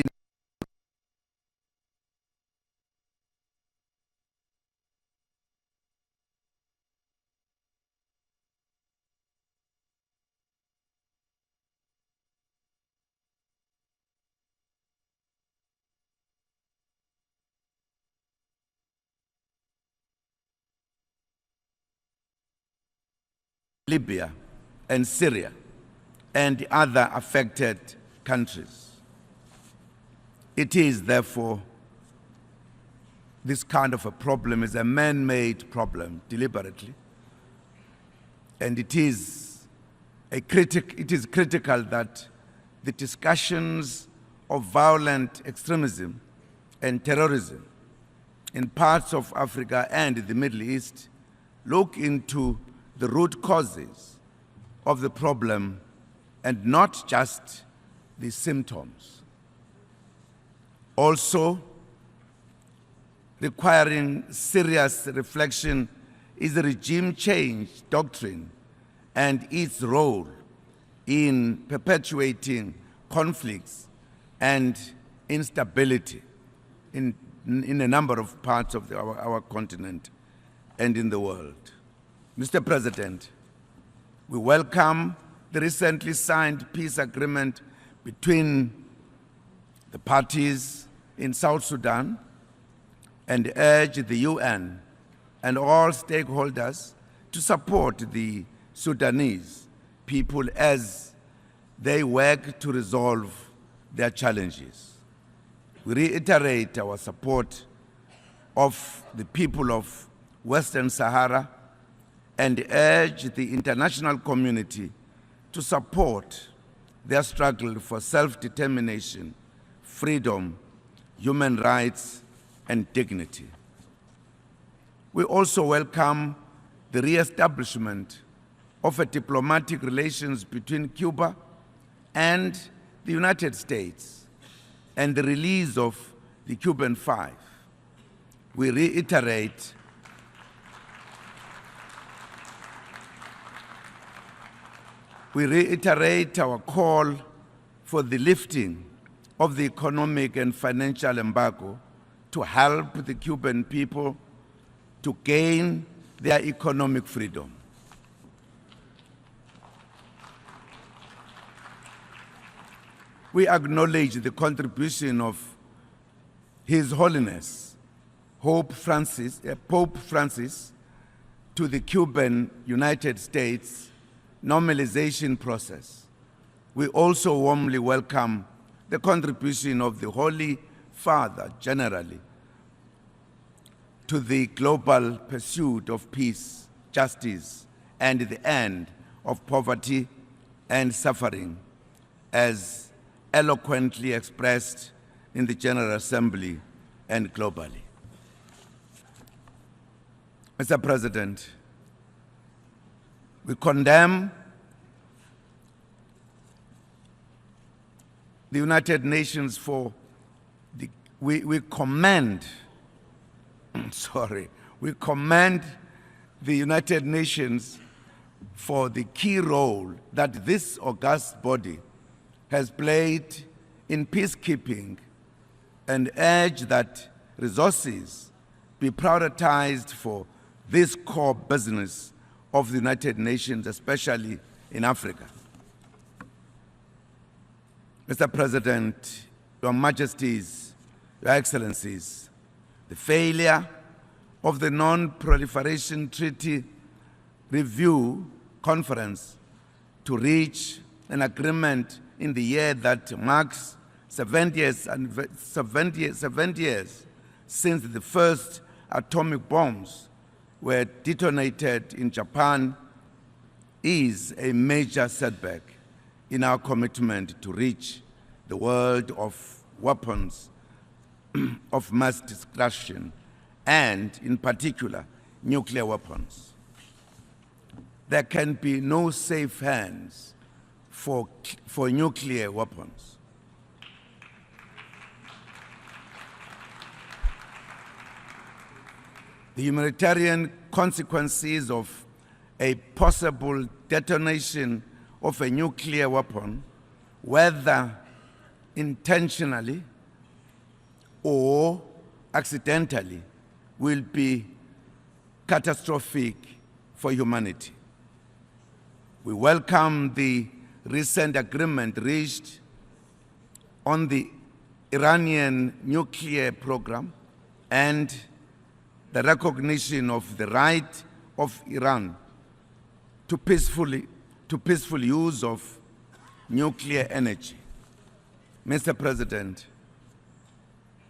Libya and Syria and other affected countries. It is, therefore, this kind of a problem is a man-made problem deliberately, and it is critical that the discussions of violent extremism and terrorism in parts of Africa and the Middle East look into the root causes of the problem and not just the symptoms. Also, requiring serious reflection is the regime change doctrine and its role in perpetuating conflicts and instability in a number of parts of our continent and in the world. Mr. President, we welcome the recently signed peace agreement between the parties in South Sudan and urge the UN and all stakeholders to support the Sudanese people as they work to resolve their challenges. We reiterate our support of the people of Western Sahara and urge the international community to support their struggle for self-determination, freedom, human rights, and dignity. We also welcome the re-establishment of a diplomatic relations between Cuba and the United States and the release of the Cuban Five. We reiterate we reiterate our call for the lifting of the economic and financial embargo to help the Cuban people to gain their economic freedom. We acknowledge the contribution of His Holiness Pope Francis to the Cuban-United States normalization process. We also warmly welcome the contribution of the Holy Father generally to the global pursuit of peace, justice, and the end of poverty and suffering, as eloquently expressed in the General Assembly and globally. Mr. President, we condemn the United Nations for we commend the United Nations for the key role that this august body has played in peacekeeping and urge that resources be prioritized for this core business of the United Nations, especially in Africa. Mr. President, Your Majesties, Your Excellencies, the failure of the Non-Proliferation Treaty Review Conference to reach an agreement in the year that marks 70 years since the first atomic bombs were detonated in Japan is a major setback in our commitment to reach the world of weapons of mass destruction, and in particular, nuclear weapons. There can be no safe hands for nuclear weapons. The humanitarian consequences of a possible detonation of a nuclear weapon, whether intentionally or accidentally, will be catastrophic for humanity. We welcome the recent agreement reached on the Iranian nuclear program and the recognition of the right of Iran to peaceful use of nuclear energy. Mr. President,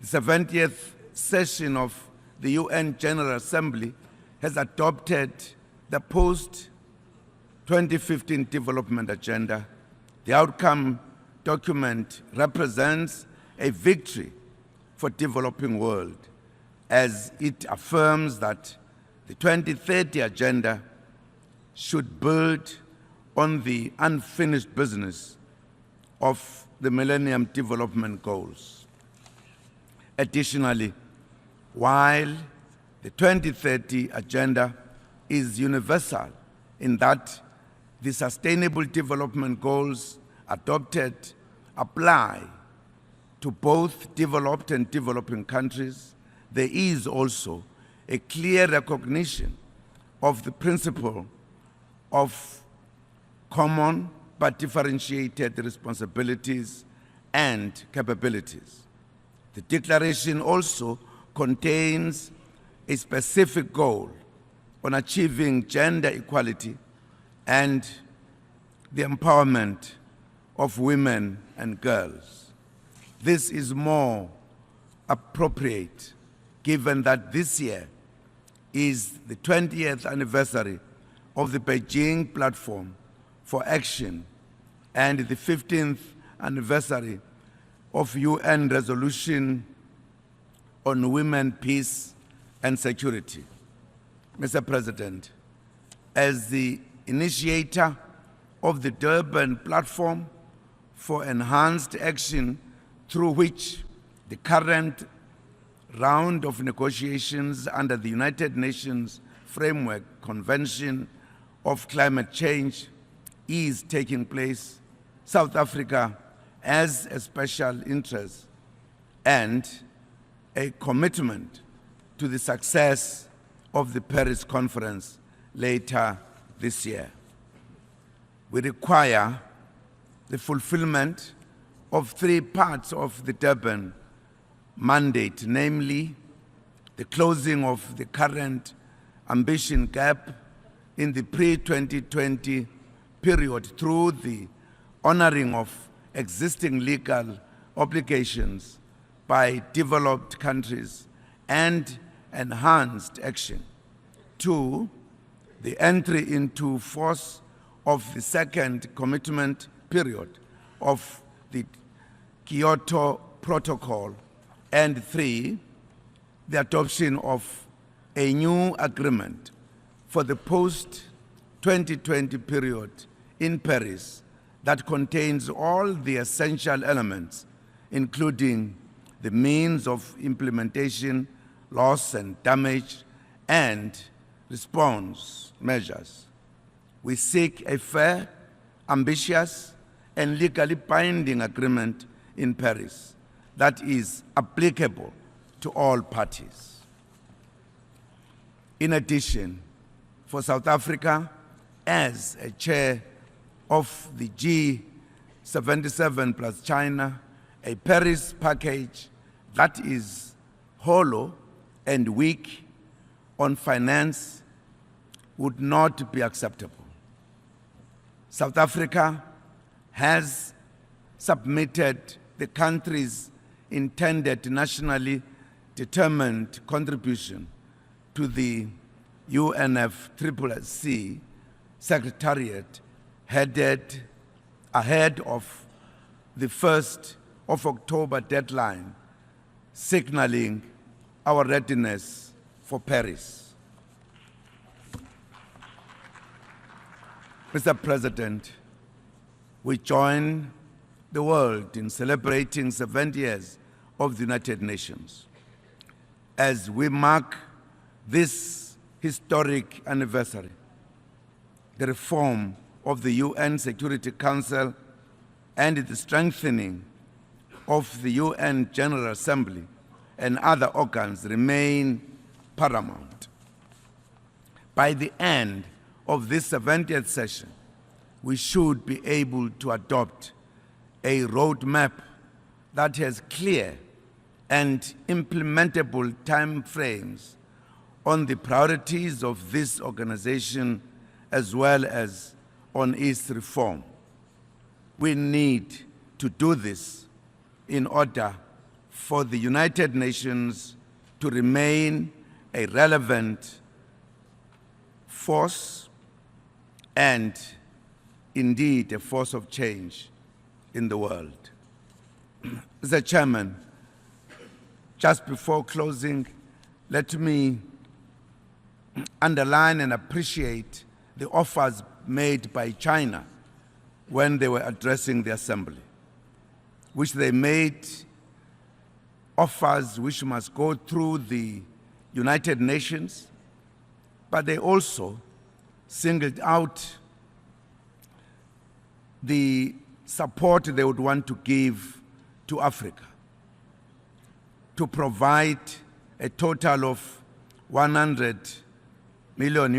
the 70th session of the UN General Assembly has adopted the post-2015 development agenda. The outcome document represents a victory for the developing world, as it affirms that the 2030 agenda should build on the unfinished business of the Millennium Development Goals. Additionally, while the 2030 agenda is universal in that the Sustainable Development Goals adopted apply to both developed and developing countries, there is also a clear recognition of the principle of common but differentiated responsibilities and capabilities. The declaration also contains a specific goal on achieving gender equality and the empowerment of women and girls. This is more appropriate given that this year is the 20th anniversary of the Beijing Platform for Action and the 15th anniversary of UN Resolution on Women, Peace and Security. Mr. President, as the initiator of the Durban Platform for Enhanced Action, through which the current round of negotiations under the United Nations Framework Convention of Climate Change is taking place, South Africa has a special interest and a commitment to the success of the Paris Conference later this year. We require the fulfillment of 3 parts of the Durban mandate, namely the closing of the current ambition gap in the pre-2020 period through the honoring of existing legal obligations by developed countries and enhanced action. 2, the entry into force of the second commitment period of the Kyoto Protocol. And 3, the adoption of a new agreement for the post-2020 period in Paris that contains all the essential elements, including the means of implementation, loss and damage, and response measures. We seek a fair, ambitious, and legally binding agreement in Paris that is applicable to all parties. In addition, for South Africa, as a chair of the G77 plus China, a Paris package that is hollow and weak on finance would not be acceptable. South Africa has submitted the country's intended nationally determined contribution to the UNFCCC Secretariat headed ahead of the 1st of October deadline, signaling our readiness for Paris. Mr. President, we join the world in celebrating 70 years of the United Nations. As we mark this historic anniversary, the reform of the UN Security Council and the strengthening of the UN General Assembly and other organs remain paramount. By the end of this 70th session, we should be able to adopt a roadmap that has clear and implementable timeframes on the priorities of this organization as well as on its reform. We need to do this in order for the United Nations to remain a relevant force and indeed a force of change in the world. Mr. Chairman, just before closing, let me underline and appreciate the offers made by China when they were addressing the Assembly, which they made offers which must go through the United Nations, but they also singled out the support they would want to give to Africa to provide a total of $100 million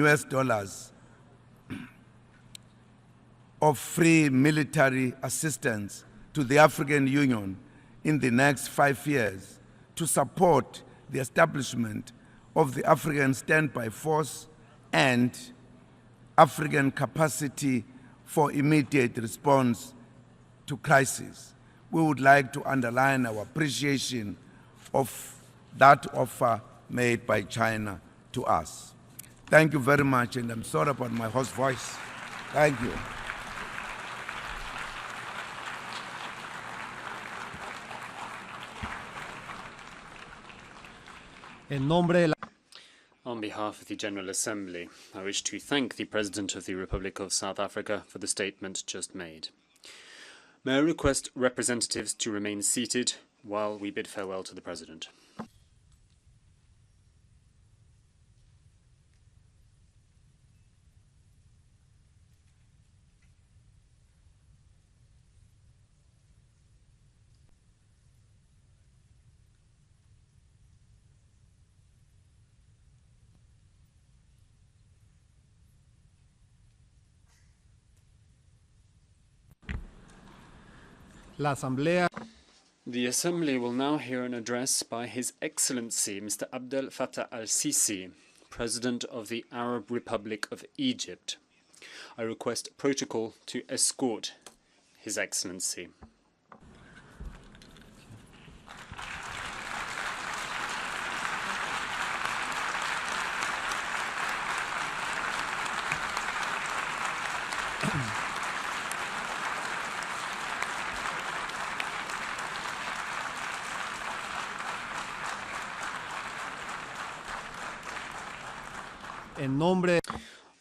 of free military assistance to the African Union in the next 5 years to support the establishment of the African Standby Force and African capacity for immediate response to crisis. We would like to underline our appreciation of that offer made by China to us. Thank you very much, and I'm sorry about my hoarse voice. Thank you. On behalf of the General Assembly, I wish to thank the President of the Republic of South Africa for the statement just made. May I request representatives to remain seated while we bid farewell to the President. The Assembly will now hear an address by His Excellency Mr. Abdel Fattah al-Sisi, President of the Arab Republic of Egypt. I request protocol to escort His Excellency.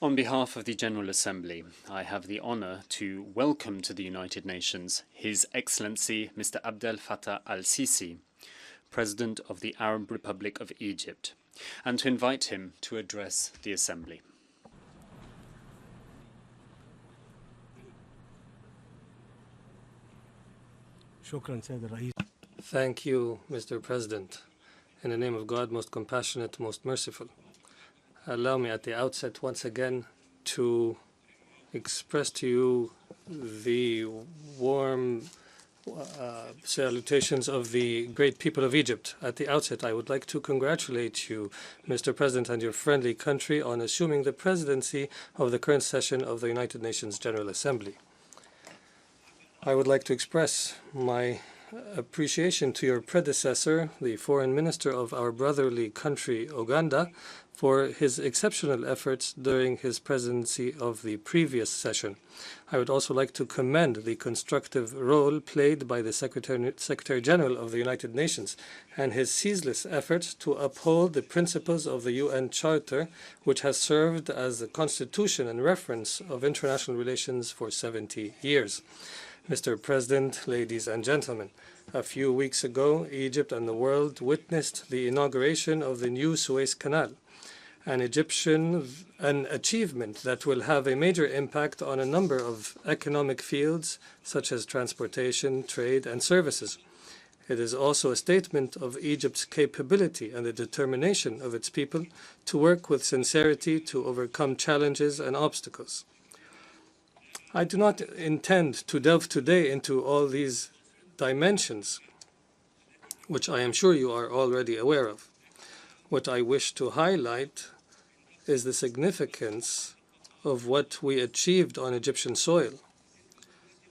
On behalf of the General Assembly, I have the honor to welcome to the United Nations His Excellency Mr. Abdel Fattah al-Sisi, President of the Arab Republic of Egypt, and to invite him to address the Assembly. Thank you, Mr. President. In the name of God, most compassionate, most merciful. Allow me at the outset once again to express to you the warm salutations of the great people of Egypt. At the outset, I would like to congratulate you, Mr. President, and your friendly country on assuming the presidency of the current session of the United Nations General Assembly. I would like to express my appreciation to your predecessor, the foreign minister of our brotherly country, Uganda, for his exceptional efforts during his presidency of the previous session. I would also like to commend the constructive role played by the Secretary General of the United Nations and his ceaseless efforts to uphold the principles of the UN Charter, which has served as the constitution and reference of international relations for 70 years. Mr. President, ladies and gentlemen, a few weeks ago, Egypt and the world witnessed the inauguration of the new Suez Canal, an achievement that will have a major impact on a number of economic fields, such as transportation, trade, and services. It is also a statement of Egypt's capability and the determination of its people to work with sincerity to overcome challenges and obstacles. I do not intend to delve today into all these dimensions, which I am sure you are already aware of. What I wish to highlight is the significance of what we achieved on Egyptian soil.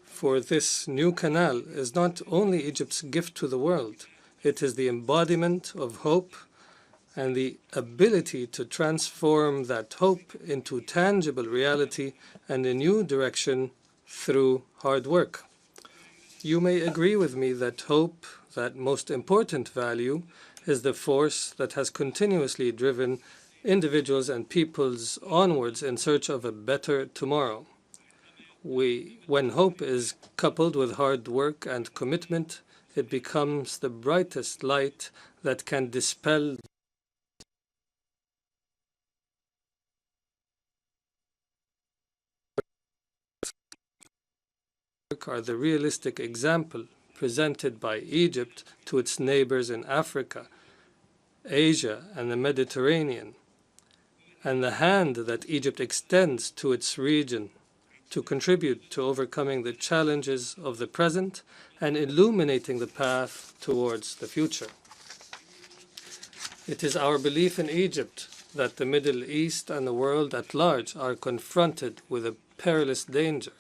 For this new canal is not only Egypt's gift to the world, it is the embodiment of hope and the ability to transform that hope into tangible reality and a new direction through hard work. You may agree with me that hope, that most important value, is the force that has continuously driven individuals and peoples onwards in search of a better tomorrow. When hope is coupled with hard work and commitment, it becomes the brightest light that can dispel are the realistic example presented by Egypt to its neighbors in Africa, Asia, and the Mediterranean, and the hand that Egypt extends to its region to contribute to overcoming the challenges of the present and illuminating the path towards the future. It is our belief in Egypt that the Middle East and the world at large are confronted with a perilous danger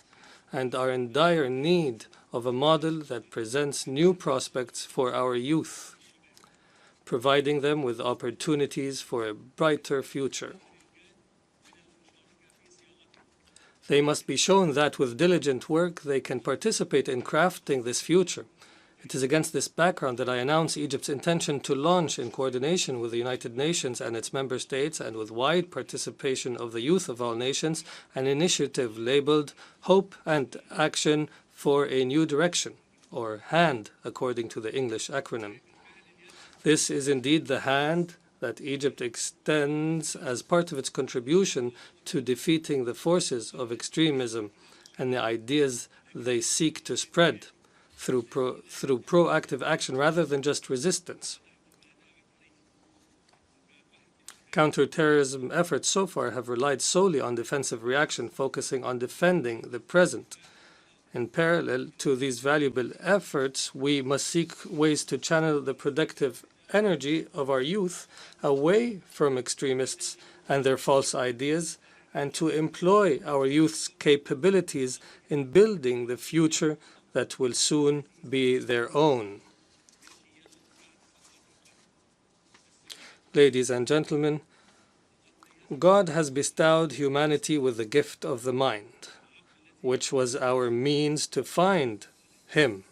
and are in dire need of a model that presents new prospects for our youth, providing them with opportunities for a brighter future. They must be shown that with diligent work they can participate in crafting this future. It is against this background that I announce Egypt's intention to launch, in coordination with the United Nations and its member states and with wide participation of the youth of all nations, an initiative labeled Hope and Action for a New Direction, or HAND, according to the English acronym. This is indeed the hand that Egypt extends as part of its contribution to defeating the forces of extremism and the ideas they seek to spread through proactive action rather than just resistance. Counterterrorism efforts so far have relied solely on defensive reaction, focusing on defending the present. In parallel to these valuable efforts, we must seek ways to channel the productive energy of our youth away from extremists and their false ideas, and to employ our youth's capabilities in building the future that will soon be their own. Ladies and gentlemen, God has bestowed humanity with the gift of the mind, which was our means to find Him.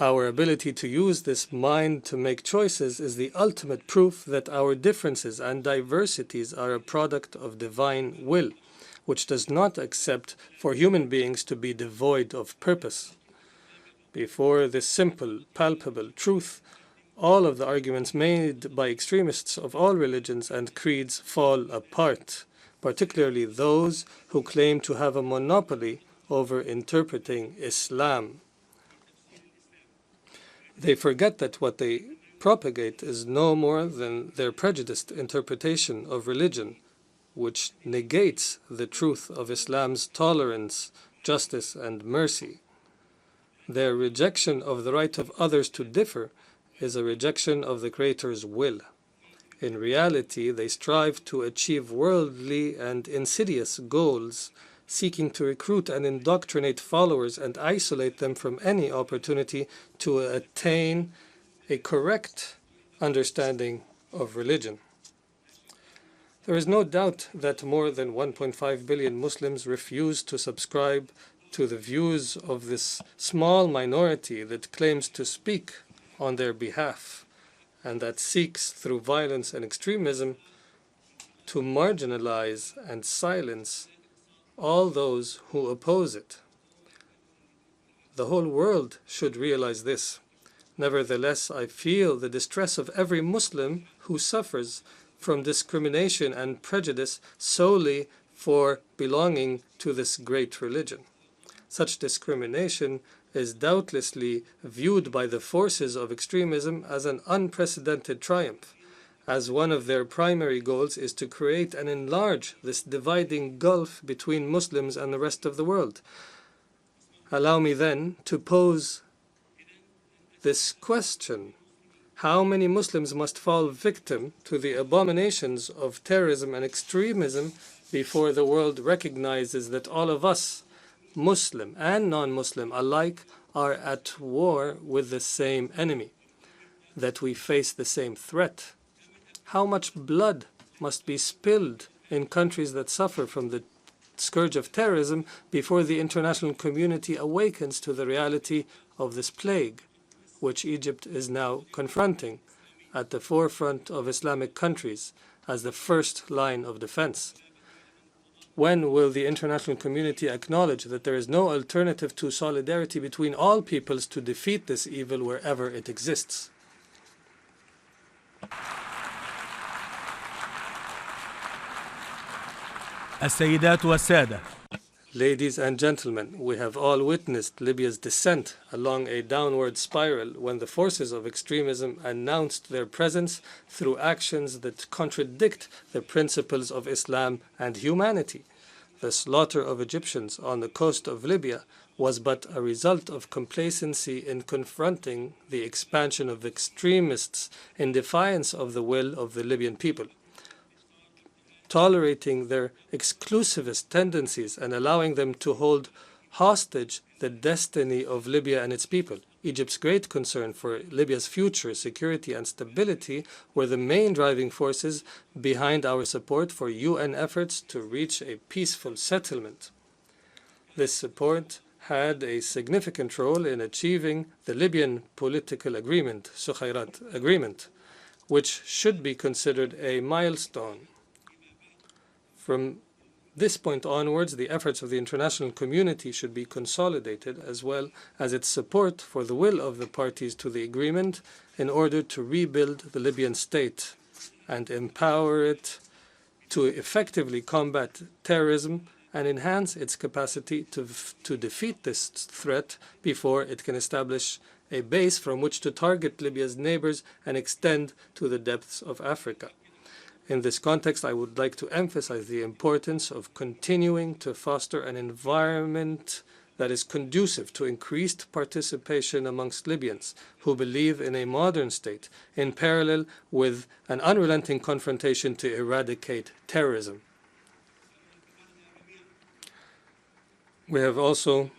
Our ability to use this mind to make choices is the ultimate proof that our differences and diversities are a product of divine will, which does not accept for human beings to be devoid of purpose. Before this simple, palpable truth, all of the arguments made by extremists of all religions and creeds fall apart, particularly those who claim to have a monopoly over interpreting Islam. They forget that what they propagate is no more than their prejudiced interpretation of religion, which negates the truth of Islam's tolerance, justice, and mercy. Their rejection of the right of others to differ is a rejection of the Creator's will. In reality, they strive to achieve worldly and insidious goals, seeking to recruit and indoctrinate followers and isolate them from any opportunity to attain a correct understanding of religion. There is no doubt that more than 1.5 billion Muslims refuse to subscribe to the views of this small minority that claims to speak on their behalf, and that seeks through violence and extremism to marginalize and silence all those who oppose it. The whole world should realize this. Nevertheless, I feel the distress of every Muslim who suffers from discrimination and prejudice solely for belonging to this great religion. Such discrimination is doubtlessly viewed by the forces of extremism as an unprecedented triumph, as one of their primary goals is to create and enlarge this dividing gulf between Muslims and the rest of the world. Allow me then to pose this question: how many Muslims must fall victim to the abominations of terrorism and extremism before the world recognizes that all of us, Muslim and non-Muslim alike, are at war with the same enemy, that we face the same threat? How much blood must be spilled in countries that suffer from the scourge of terrorism before the international community awakens to the reality of this plague, which Egypt is now confronting at the forefront of Islamic countries as the first line of defense? When will the international community acknowledge that there is no alternative to solidarity between all peoples to defeat this evil wherever it exists? السيدات والسادة. Ladies and gentlemen, we have all witnessed Libya's descent along a downward spiral when the forces of extremism announced their presence through actions that contradict the principles of Islam and humanity. The slaughter of Egyptians on the coast of Libya was but a result of complacency in confronting the expansion of extremists in defiance of the will of the Libyan people. Tolerating their exclusivist tendencies and allowing them to hold hostage the destiny of Libya and its people. Egypt's great concern for Libya's future security and stability were the main driving forces behind our support for UN efforts to reach a peaceful settlement. This support had a significant role in achieving the Libyan political agreement, Sukhayrat Agreement, which should be considered a milestone. From this point onwards, the efforts of the international community should be consolidated, as well as its support for the will of the parties to the agreement in order to rebuild the Libyan state and empower it to effectively combat terrorism and enhance its capacity to defeat this threat before it can establish a base from which to target Libya's neighbors and extend to the depths of Africa. In this context, I would like to emphasize the importance of continuing to foster an environment that is conducive to increased participation amongst Libyans who believe in a modern state, in parallel with an unrelenting confrontation to eradicate terrorism. We have also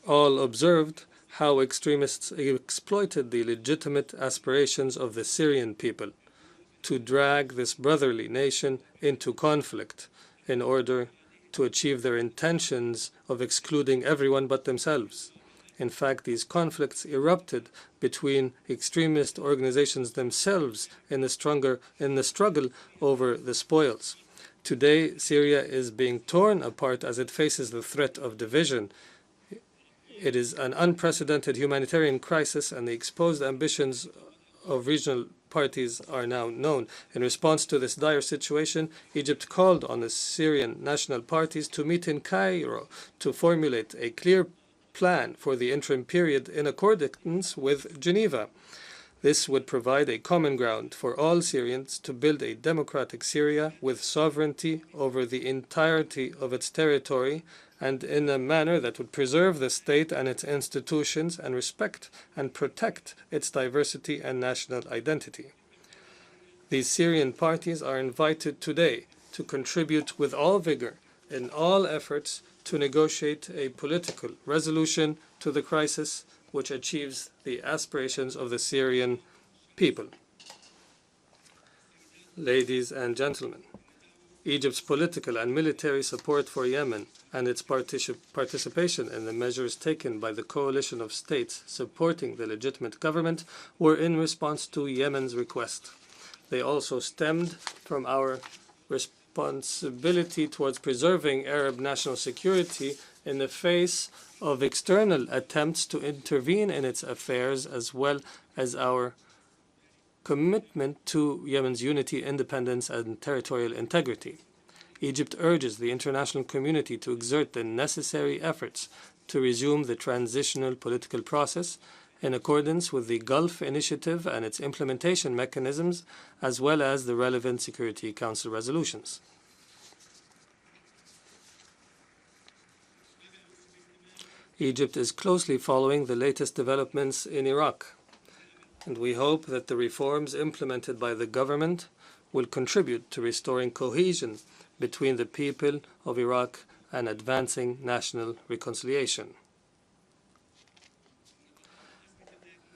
all observed how extremists exploited the legitimate aspirations of the Syrian people to drag this brotherly nation into conflict in order to achieve their intentions of excluding everyone but themselves. In fact, these conflicts erupted between extremist organizations themselves in the struggle over the spoils. Today, Syria is being torn apart as it faces the threat of division. It is an unprecedented humanitarian crisis, and the exposed ambitions of regional parties are now known. In response to this dire situation, Egypt called on the Syrian national parties to meet in Cairo to formulate a clear plan for the interim period in accordance with Geneva. This would provide a common ground for all Syrians to build a democratic Syria with sovereignty over the entirety of its territory and in a manner that would preserve the state and its institutions and respect and protect its diversity and national identity. These Syrian parties are invited today to contribute with all vigor in all efforts to negotiate a political resolution to the crisis which achieves the aspirations of the Syrian people. Ladies and gentlemen, Egypt's political and military support for Yemen and its participation in the measures taken by the coalition of states supporting the legitimate government were in response to Yemen's request. They also stemmed from our responsibility towards preserving Arab national security in the face of external attempts to intervene in its affairs, as well as our commitment to Yemen's unity, independence, and territorial integrity. Egypt urges the international community to exert the necessary efforts to resume the transitional political process in accordance with the Gulf Initiative and its implementation mechanisms, as well as the relevant Security Council resolutions. Egypt is closely following the latest developments in Iraq, and we hope that the reforms implemented by the government will contribute to restoring cohesion between the people of Iraq and advancing national reconciliation.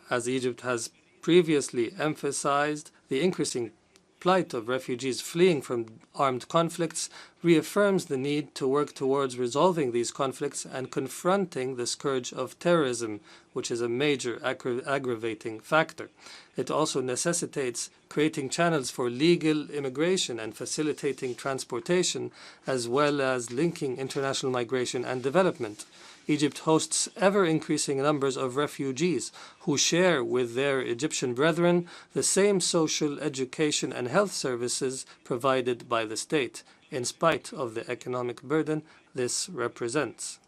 As Egypt has previously emphasized, the increasing plight of refugees fleeing from armed conflicts reaffirms the need to work towards resolving these conflicts and confronting the scourge of terrorism, which is a major aggravating factor. It also necessitates creating channels for legal immigration and facilitating transportation, as well as linking international migration and development. Egypt hosts ever-increasing numbers of refugees who share with their Egyptian brethren the same social, education, and health services provided by the state, in spite of the economic burden this represents.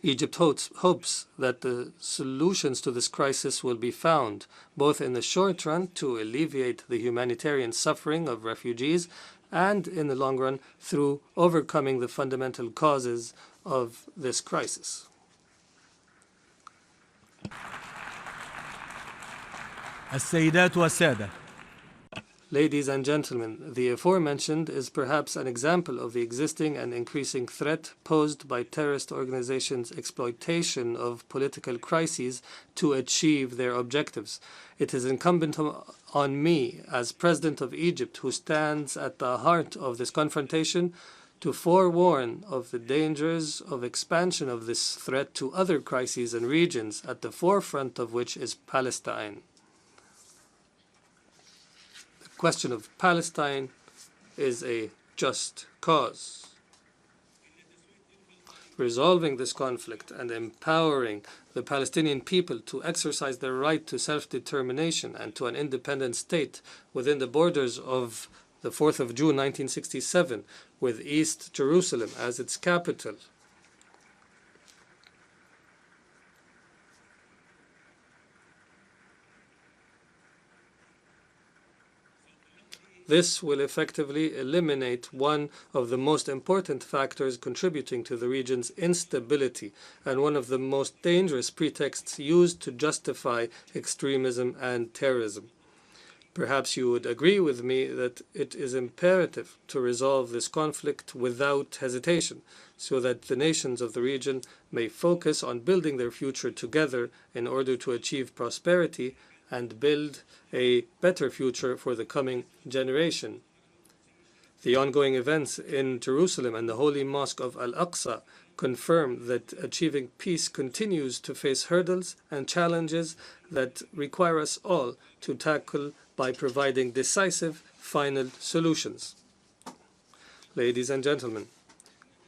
Egypt hopes that the solutions to this crisis will be found, both in the short run to alleviate the humanitarian suffering of refugees, and in the long run through overcoming the fundamental causes of this crisis. السيدات والسادة. Ladies and gentlemen, the aforementioned is perhaps an example of the existing and increasing threat posed by terrorist organizations' exploitation of political crises to achieve their objectives. It is incumbent on me, as President of Egypt, who stands at the heart of this confrontation, to forewarn of the dangers of expansion of this threat to other crises and regions, at the forefront of which is Palestine. The question of Palestine is a just cause. Resolving this conflict and empowering the Palestinian people to exercise their right to self-determination and to an independent state within the borders of the 4th of June 1967, with East Jerusalem as its capital. This will effectively eliminate one of the most important factors contributing to the region's instability and one of the most dangerous pretexts used to justify extremism and terrorism. Perhaps you would agree with me that it is imperative to resolve this conflict without hesitation, so that the nations of the region may focus on building their future together in order to achieve prosperity and build a better future for the coming generation. The ongoing events in Jerusalem and the Holy Mosque of Al-Aqsa confirm that achieving peace continues to face hurdles and challenges that require us all to tackle by providing decisive final solutions. Ladies and gentlemen,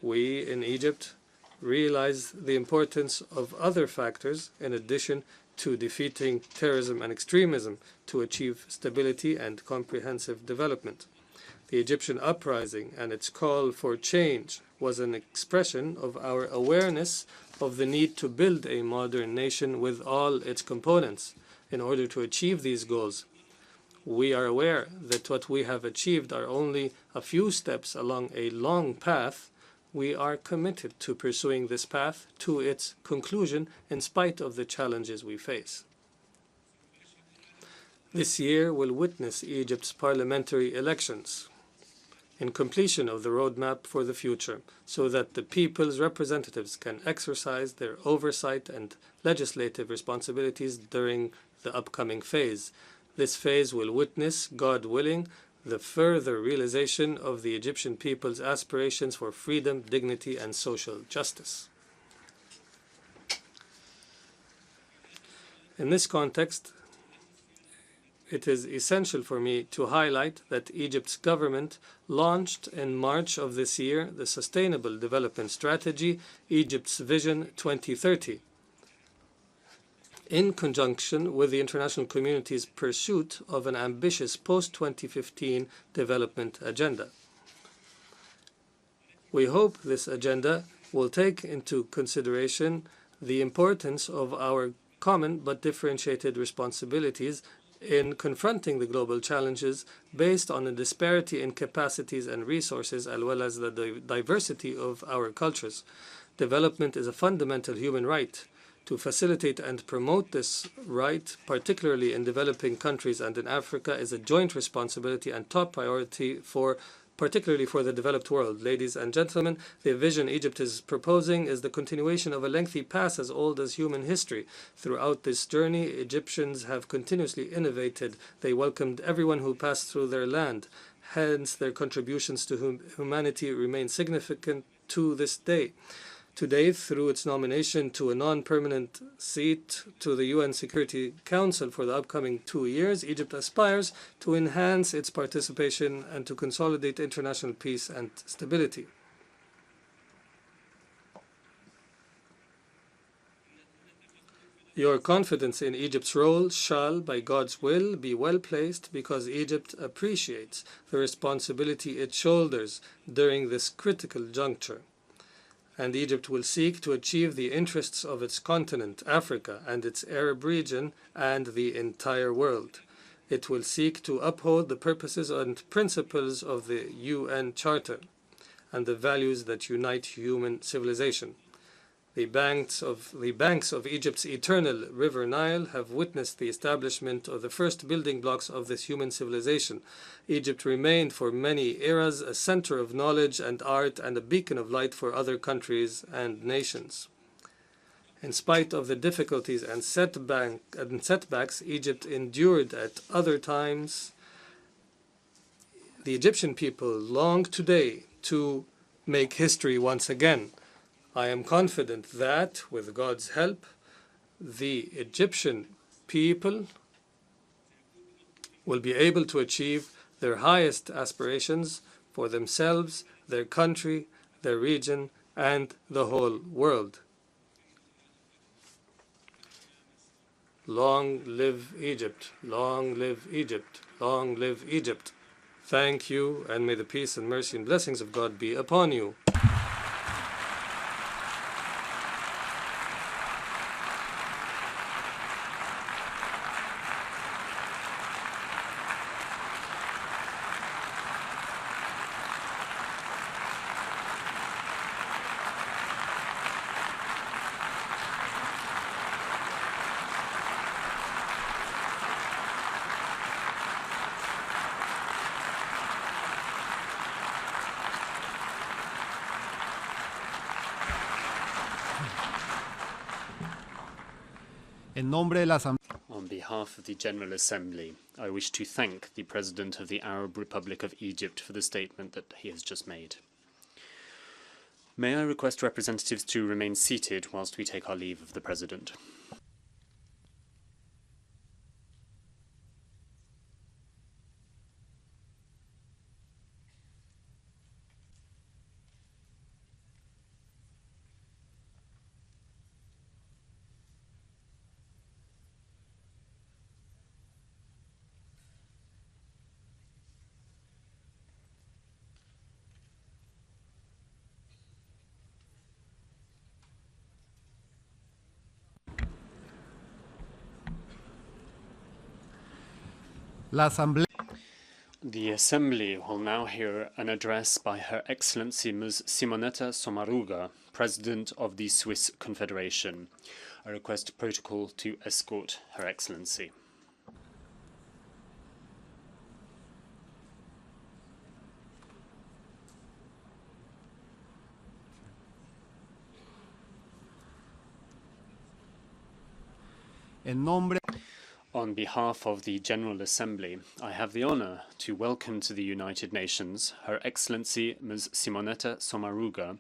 we in Egypt realize the importance of other factors in addition to defeating terrorism and extremism to achieve stability and comprehensive development. The Egyptian uprising and its call for change was an expression of our awareness of the need to build a modern nation with all its components. In order to achieve these goals, we are aware that what we have achieved are only a few steps along a long path. We are committed to pursuing this path to its conclusion in spite of the challenges we face. This year will witness Egypt's parliamentary elections in completion of the roadmap for the future, so that the people's representatives can exercise their oversight and legislative responsibilities during the upcoming phase. This phase will witness, God willing, the further realization of the Egyptian people's aspirations for freedom, dignity, and social justice. In this context, it is essential for me to highlight that Egypt's government launched in March of this year the Sustainable Development Strategy, Egypt's Vision 2030, in conjunction with the international community's pursuit of an ambitious post-2015 development agenda. We hope this agenda will take into consideration the importance of our common but differentiated responsibilities in confronting the global challenges based on a disparity in capacities and resources, as well as the diversity of our cultures. Development is a fundamental human right. To facilitate and promote this right, particularly in developing countries and in Africa, is a joint responsibility and top priority particularly for the developed world. Ladies and gentlemen, the vision Egypt is proposing is the continuation of a lengthy past as old as human history. Throughout this journey, Egyptians have continuously innovated. They welcomed everyone who passed through their land. Hence, their contributions to humanity remain significant to this day. Today, through its nomination to a non-permanent seat to the UN Security Council for the upcoming 2 years, Egypt aspires to enhance its participation and to consolidate international peace and stability. Your confidence in Egypt's role shall, by God's will, be well placed because Egypt appreciates the responsibility it shoulders during this critical juncture. And Egypt will seek to achieve the interests of its continent, Africa, and its Arab region, and the entire world. It will seek to uphold the purposes and principles of the UN Charter and the values that unite human civilization. The banks of Egypt's eternal river Nile have witnessed the establishment of the first building blocks of this human civilization. Egypt remained for many eras a center of knowledge and art and a beacon of light for other countries and nations. In spite of the difficulties and setbacks Egypt endured at other times, the Egyptian people long today to make history once again. I am confident that, with God's help, the Egyptian people will be able to achieve their highest aspirations for themselves, their country, their region, and the whole world. Long live Egypt, long live Egypt, long live Egypt. Thank you, and may the peace and mercy and blessings of God be upon you. On behalf of the General Assembly, I wish to thank the President of the Arab Republic of Egypt for the statement that he has just made. May I request representatives to remain seated whilst we take our leave of the President. The Assembly will now hear an address by Her Excellency Ms. Simonetta Sommaruga, President of the Swiss Confederation. I request protocol to escort Her Excellency. On behalf of the General Assembly, I have the honour to welcome to the United Nations Her Excellency Ms. Simonetta Sommaruga,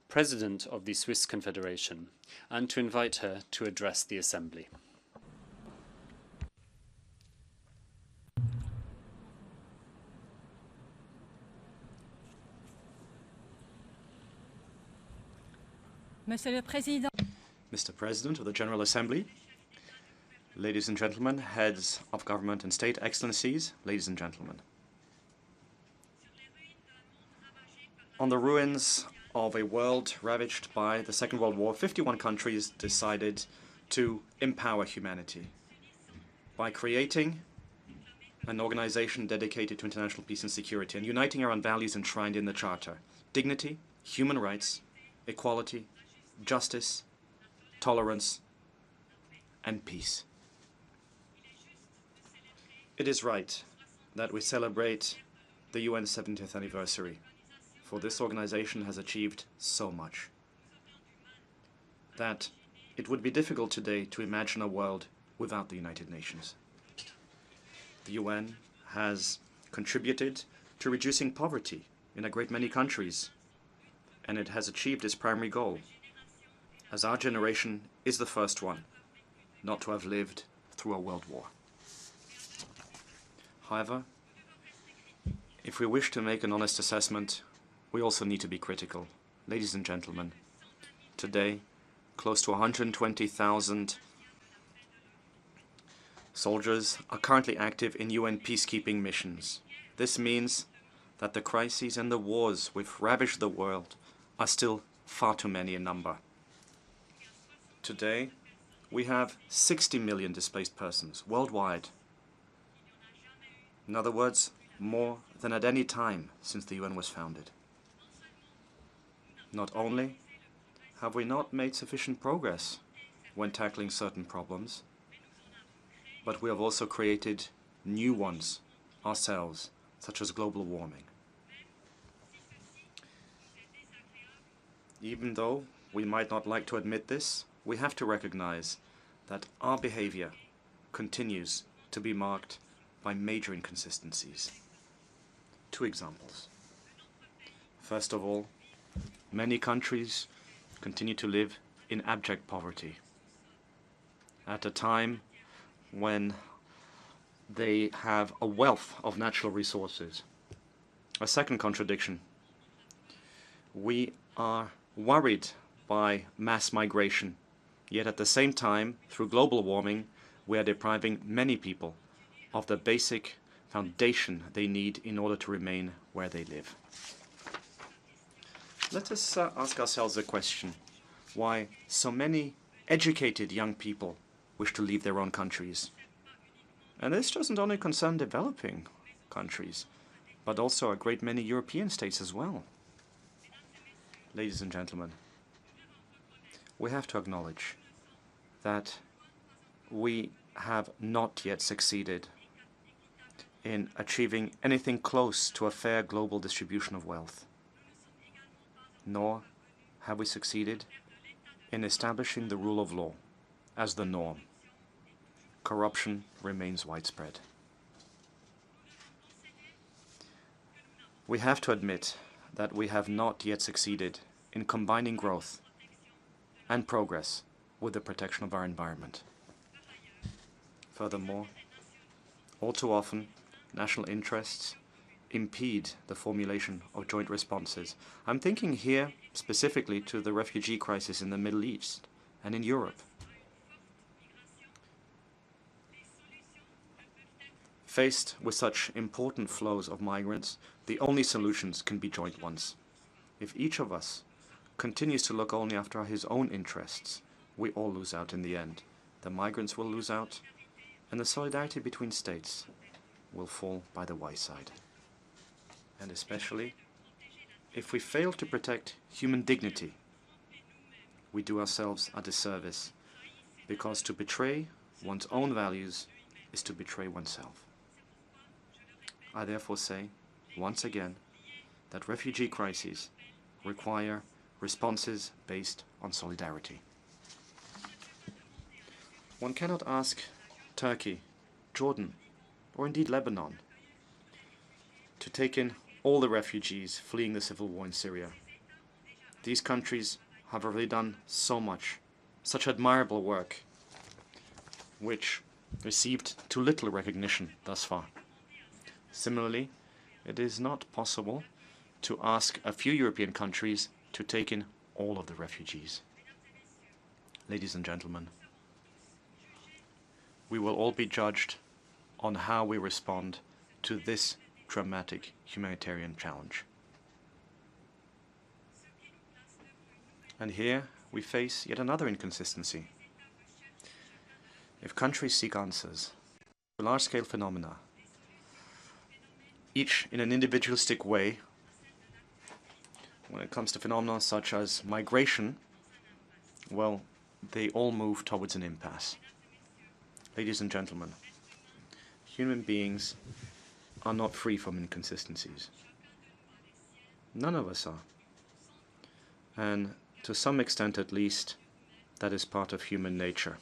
President of the Swiss Confederation, and to invite her to address the Assembly. Mr. President of the General Assembly, ladies and gentlemen, heads of government and state, excellencies, ladies and gentlemen. On the ruins of a world ravaged by the Second World War, 51 countries decided to empower humanity by creating an organization dedicated to international peace and security and uniting around values enshrined in the Charter: dignity, human rights, equality, justice, tolerance, and peace. It is right that we celebrate the UN's 70th anniversary, for this organization has achieved so much that it would be difficult today to imagine a world without the United Nations. The UN has contributed to reducing poverty in a great many countries, and it has achieved its primary goal, as our generation is the first one not to have lived through a world war. However, if we wish to make an honest assessment, we also need to be critical. Ladies and gentlemen, today, close to 120,000 soldiers are currently active in UN peacekeeping missions. This means that the crises and the wars which ravage the world are still far too many in number. Today, we have 60 million displaced persons worldwide. In other words, more than at any time since the UN was founded. Not only have we not made sufficient progress when tackling certain problems, but we have also created new ones ourselves, such as global warming. Even though we might not like to admit this, we have to recognize that our behavior continues to be marked by major inconsistencies. Two examples. First of all, many countries continue to live in abject poverty at a time when they have a wealth of natural resources. A second contradiction. We are worried by mass migration, yet at the same time, through global warming, we are depriving many people of the basic foundation they need in order to remain where they live. Let us ask ourselves the question, why so many educated young people wish to leave their own countries? And this doesn't only concern developing countries, but also a great many European states as well. Ladies and gentlemen, we have to acknowledge that we have not yet succeeded in achieving anything close to a fair global distribution of wealth, nor have we succeeded in establishing the rule of law as the norm. corruption remains widespread. We have to admit that we have not yet succeeded in combining growth and progress with the protection of our environment. Furthermore, all too often, national interests impede the formulation of joint responses. I'm thinking here specifically to the refugee crisis in the Middle East and in Europe. Faced with such important flows of migrants, the only solutions can be joint ones. If each of us continues to look only after his own interests, we all lose out in the end. The migrants will lose out, and the solidarity between states will fall by the wayside. And especially, if we fail to protect human dignity, we do ourselves a disservice, because to betray one's own values is to betray oneself. I therefore say, once again, that refugee crises require responses based on solidarity. One cannot ask Turkey, Jordan, or indeed Lebanon to take in all the refugees fleeing the civil war in Syria. These countries have already done so much, such admirable work, which received too little recognition thus far. Similarly, it is not possible to ask a few European countries to take in all of the refugees. Ladies and gentlemen, we will all be judged on how we respond to this dramatic humanitarian challenge. And here we face yet another inconsistency. If countries seek answers to large-scale phenomena, each in an individualistic way, when it comes to phenomena such as migration, well, they all move towards an impasse. Ladies and gentlemen, human beings are not free from inconsistencies. None of us are. And to some extent at least, that is part of human nature.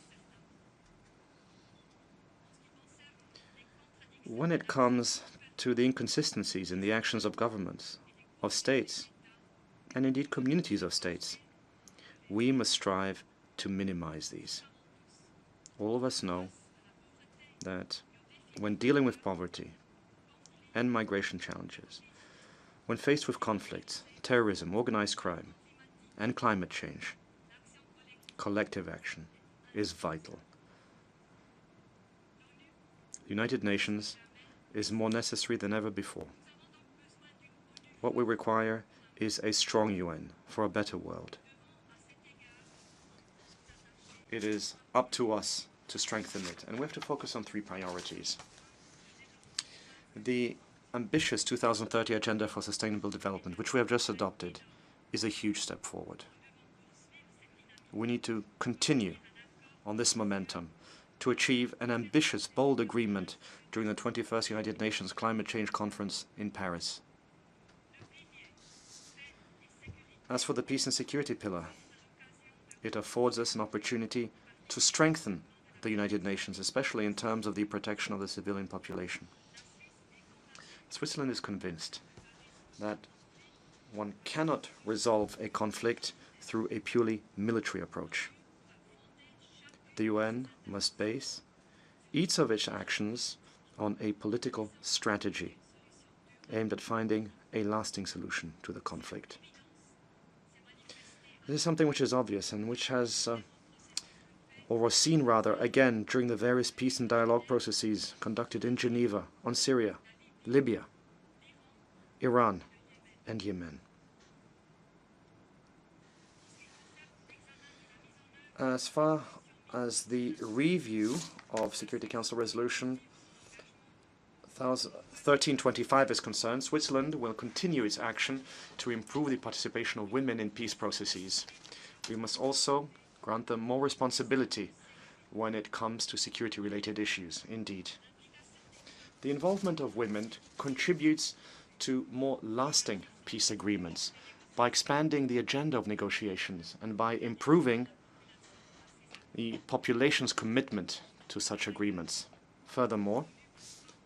When it comes to the inconsistencies in the actions of governments, of states, and indeed communities of states, we must strive to minimize these. All of us know that when dealing with poverty and migration challenges, when faced with conflicts, terrorism, organized crime, and climate change, collective action is vital. The United Nations is more necessary than ever before. What we require is a strong UN for a better world. It is up to us to strengthen it, and we have to focus on three priorities. The ambitious 2030 Agenda for Sustainable Development, which we have just adopted, is a huge step forward. We need to continue on this momentum to achieve an ambitious, bold agreement during the 21st United Nations Climate Change Conference in Paris. As for the peace and security pillar, it affords us an opportunity to strengthen the United Nations, especially in terms of the protection of the civilian population. Switzerland is convinced that one cannot resolve a conflict through a purely military approach. The UN must base each of its actions on a political strategy aimed at finding a lasting solution to the conflict. This is something which is obvious and which has, or was seen rather, again during the various peace and dialogue processes conducted in Geneva on Syria, Libya, Iran, and Yemen. As far as the review of Security Council Resolution 1325 is concerned, Switzerland will continue its action to improve the participation of women in peace processes. We must also grant them more responsibility when it comes to security-related issues. Indeed, the involvement of women contributes to more lasting peace agreements by expanding the agenda of negotiations and by improving the population's commitment to such agreements. Furthermore,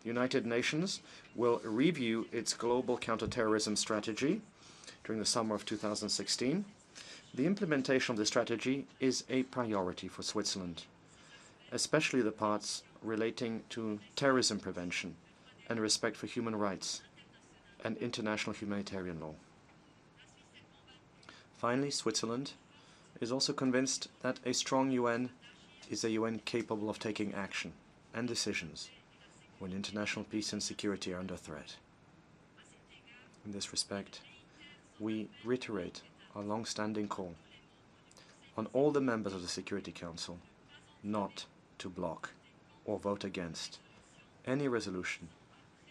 the United Nations will review its global counterterrorism strategy during the summer of 2016. The implementation of the strategy is a priority for Switzerland, especially the parts relating to terrorism prevention and respect for human rights and international humanitarian law. Finally, Switzerland is also convinced that a strong UN is a UN capable of taking action and decisions when international peace and security are under threat. In this respect, we reiterate our long-standing call on all the members of the Security Council not to block or vote against any resolution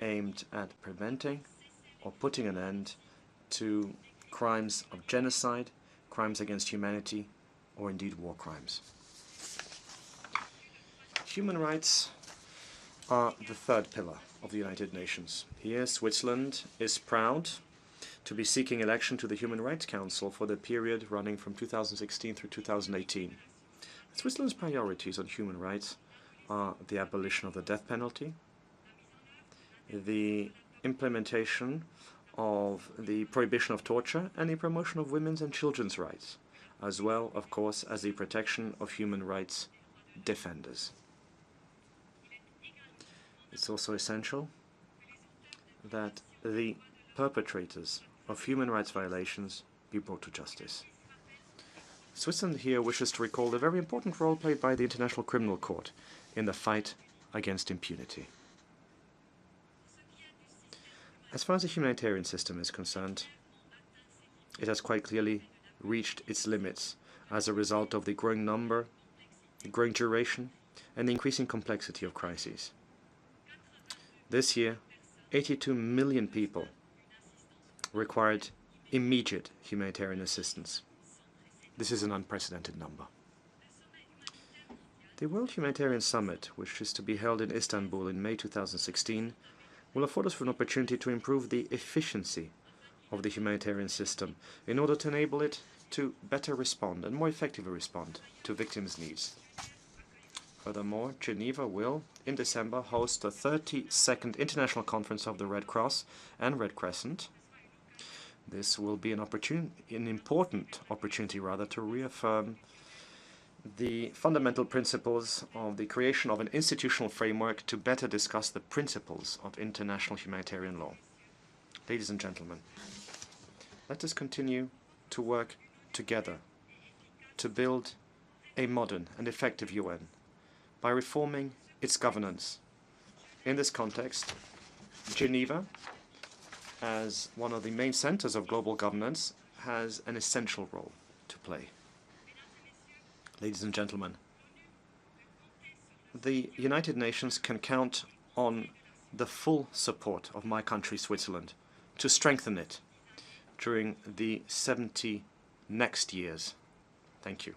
aimed at preventing or putting an end to crimes of genocide, crimes against humanity, or indeed war crimes. Human rights are the third pillar of the United Nations. Here, Switzerland is proud to be seeking election to the Human Rights Council for the period running from 2016 through 2018. Switzerland's priorities on human rights are the abolition of the death penalty, the implementation of the prohibition of torture, and the promotion of women's and children's rights, as well, of course, as the protection of human rights defenders. It's also essential that the perpetrators of human rights violations be brought to justice. Switzerland here wishes to recall the very important role played by the International Criminal Court in the fight against impunity. As far as the humanitarian system is concerned, it has quite clearly reached its limits as a result of the growing number, the growing duration, and the increasing complexity of crises. This year, 82 million people required immediate humanitarian assistance. This is an unprecedented number. The World Humanitarian Summit, which is to be held in Istanbul in May 2016, will afford us an opportunity to improve the efficiency of the humanitarian system in order to enable it to better respond and more effectively respond to victims' needs. Furthermore, Geneva will, in December, host the 32nd International Conference of the Red Cross and Red Crescent. This will be an important opportunity to reaffirm the fundamental principles of the creation of an institutional framework to better discuss the principles of international humanitarian law. Ladies and gentlemen, let us continue to work together to build a modern and effective UN by reforming its governance. In this context, Geneva, as one of the main centers of global governance, has an essential role to play. Ladies and gentlemen, the United Nations can count on the full support of my country, Switzerland, to strengthen it during the 70 next years. Thank you.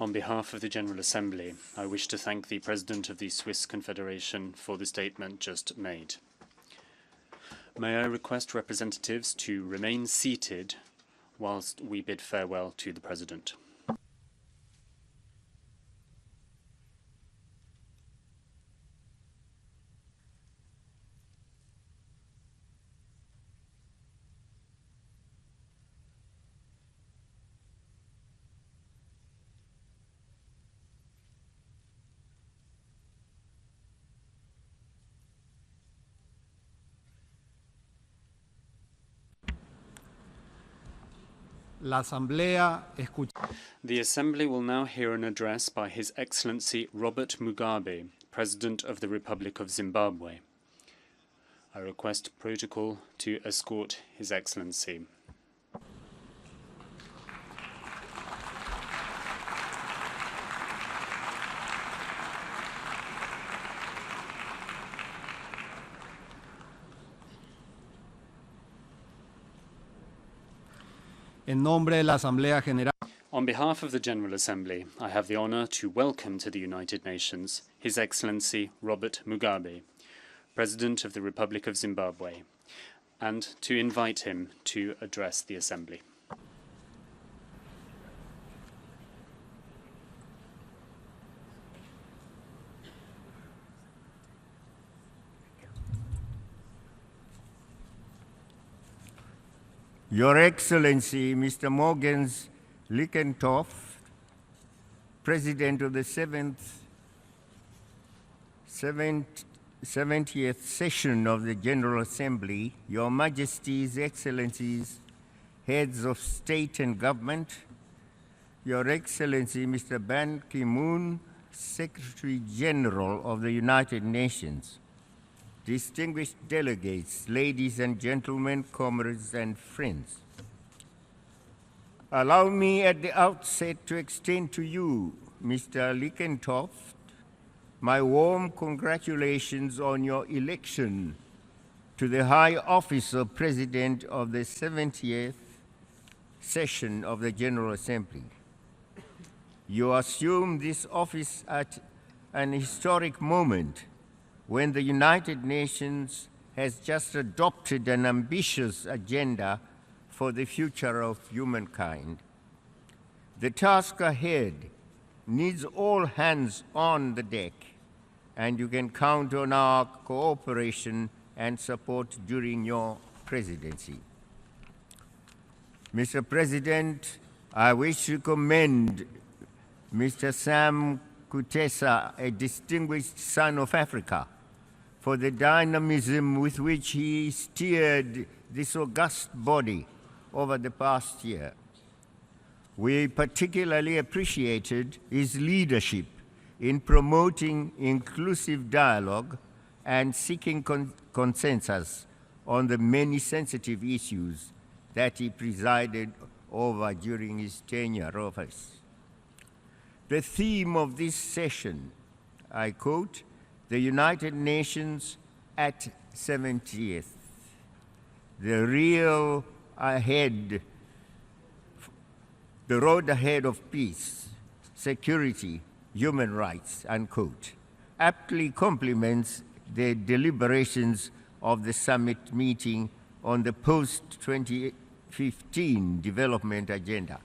On behalf of the General Assembly, I wish to thank the President of the Swiss Confederation for the statement just made. May I request representatives to remain seated whilst we bid farewell to the President. The Assembly will now hear an address by His Excellency Robert Mugabe, President of the Republic of Zimbabwe. I request protocol to escort His Excellency. On behalf of the General Assembly, I have the honor to welcome to the United Nations His Excellency Robert Mugabe, President of the Republic of Zimbabwe, and to invite him to address the Assembly. Your Excellency, Mr. Morgens Lickenthoff, President of the 70th session of the General Assembly, Your Majesties, Excellencies, Heads of State and Government, Your Excellency, Mr. Ban Ki-moon, Secretary General of the United Nations, distinguished delegates, ladies and gentlemen, comrades and friends. Allow me at the outset to extend to you, Mr. Lickenthoff, my warm congratulations on your election to the high office of President of the 70th session of the General Assembly. You assume this office at an historic moment when the United Nations has just adopted an ambitious agenda for the future of humankind. The task ahead needs all hands on the deck, and you can count on our cooperation and support during your presidency. Mr. President, I wish to commend Mr. Sam Kutesa, a distinguished son of Africa, for the dynamism with which he steered this august body over the past year. We particularly appreciated his leadership in promoting inclusive dialogue and seeking consensus on the many sensitive issues that he presided over during his tenure of office. The theme of this session, I quote, "The United Nations at 70th, the road ahead of peace, security, human rights," unquote, aptly complements the deliberations of the summit meeting on the post-2015 development agenda.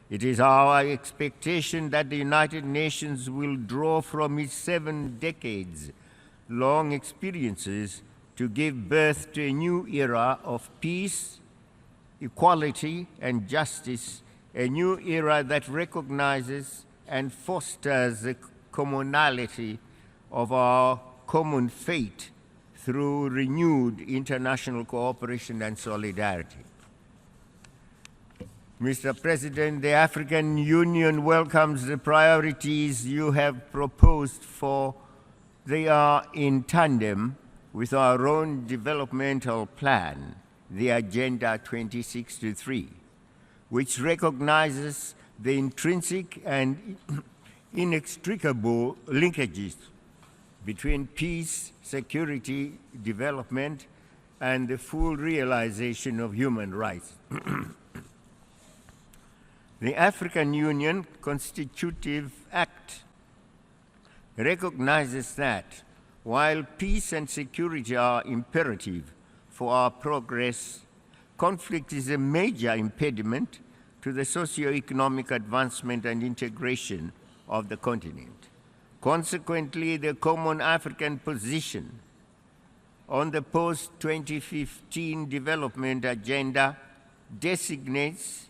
It is our expectation that the United Nations will draw from its 7 decades-long experiences to give birth to a new era of peace, equality, and justice, a new era that recognizes and fosters the commonality of our common fate through renewed international cooperation and solidarity. Mr. President, the African Union welcomes the priorities you have proposed, for they are in tandem with our own developmental plan, the Agenda 2063, which recognizes the intrinsic and inextricable linkages between peace, security, development, and the full realization of human rights. The African Union Constitutive Act recognizes that while peace and security are imperative for our progress, conflict is a major impediment to the socio-economic advancement and integration of the continent. Consequently, the Common African Position on the post-2015 development agenda designates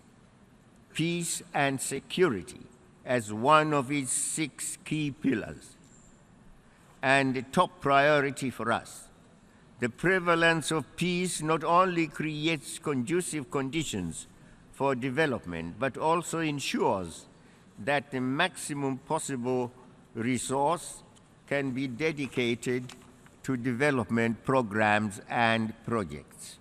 peace and security as one of its 6 key pillars and a top priority for us. The prevalence of peace not only creates conducive conditions for development, but also ensures that the maximum possible resource can be dedicated to development programs and projects.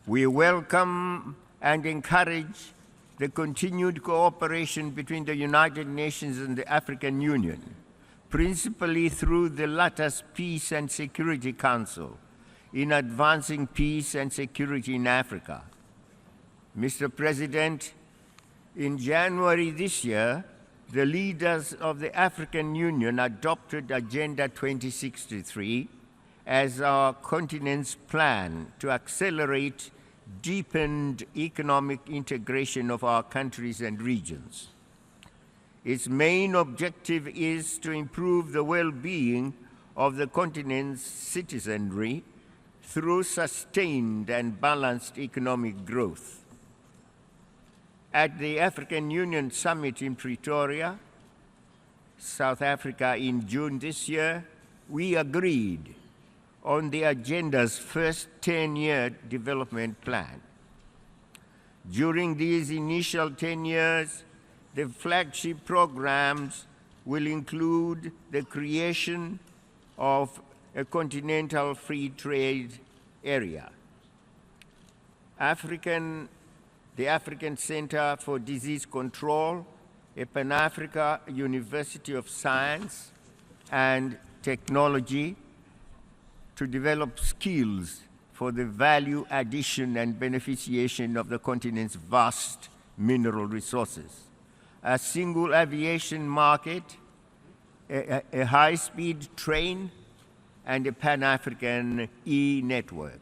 We welcome and encourage the continued cooperation between the United Nations and the African Union, principally through the latter's Peace and Security Council, in advancing peace and security in Africa. Mr. President, in January this year, the leaders of the African Union adopted Agenda 2063 as our continent's plan to accelerate deepened economic integration of our countries and regions. Its main objective is to improve the well-being of the continent's citizenry through sustained and balanced economic growth. At the African Union Summit in Pretoria, South Africa in June this year, we agreed on the agenda's first 10-year development plan. During these initial 10 years, the flagship programs will include the creation of a continental free trade area, the African Center for Disease Control, a Pan-Africa University of Science and Technology to develop skills for the value addition and beneficiation of the continent's vast mineral resources, a single aviation market, a high-speed train, and a Pan-African e-network.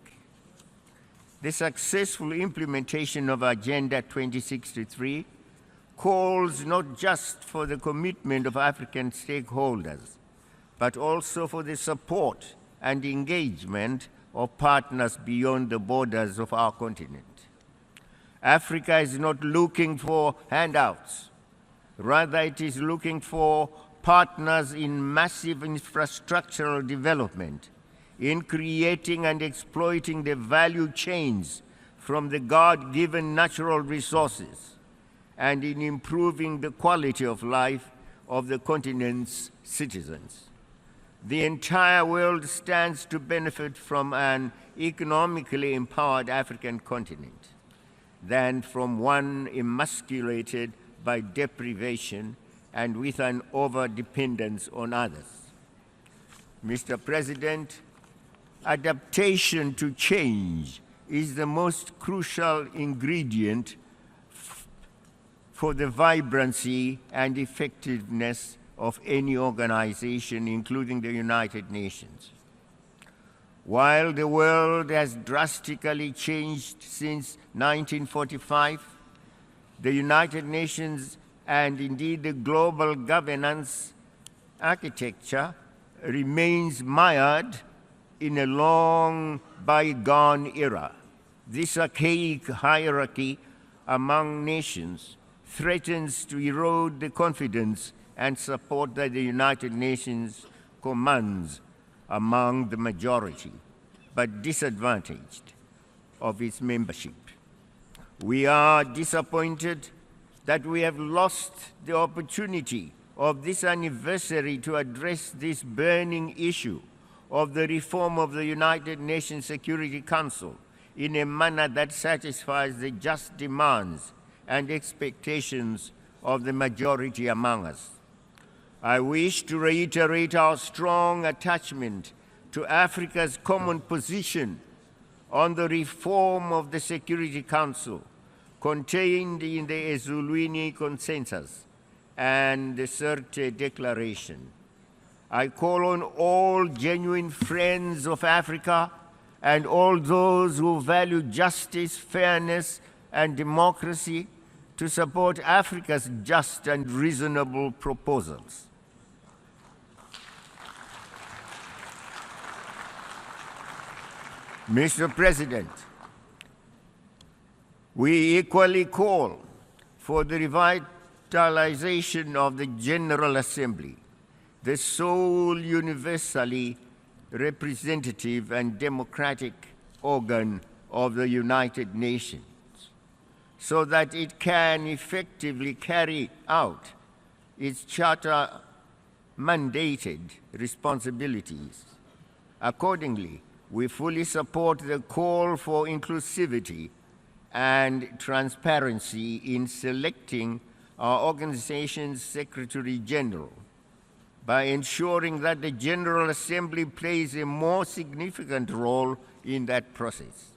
The successful implementation of Agenda 2063 calls not just for the commitment of African stakeholders, but also for the support and engagement of partners beyond the borders of our continent. Africa is not looking for handouts. Rather, it is looking for partners in massive infrastructural development, in creating and exploiting the value chains from the God-given natural resources, and in improving the quality of life of the continent's citizens. The entire world stands to benefit from an economically empowered African continent than from one emasculated by deprivation and with an over-dependence on others. Mr. President, adaptation to change is the most crucial ingredient for the vibrancy and effectiveness of any organization, including the United Nations. While the world has drastically changed since 1945, the United Nations and indeed the global governance architecture remains mired in a long bygone era. This archaic hierarchy among nations threatens to erode the confidence and support that the United Nations commands among the majority, but disadvantaged of its membership. We are disappointed that we have lost the opportunity of this anniversary to address this burning issue of the reform of the United Nations Security Council in a manner that satisfies the just demands and expectations of the majority among us. I wish to reiterate our strong attachment to Africa's common position on the reform of the Security Council contained in the Ezulwini Consensus and the Sept Declaration. I call on all genuine friends of Africa and all those who value justice, fairness, and democracy to support Africa's just and reasonable proposals. Mr. President, we equally call for the revitalization of the General Assembly, the sole universally representative and democratic organ of the United Nations, so that it can effectively carry out its charter-mandated responsibilities. Accordingly, we fully support the call for inclusivity and transparency in selecting our organization's Secretary General by ensuring that the General Assembly plays a more significant role in that process.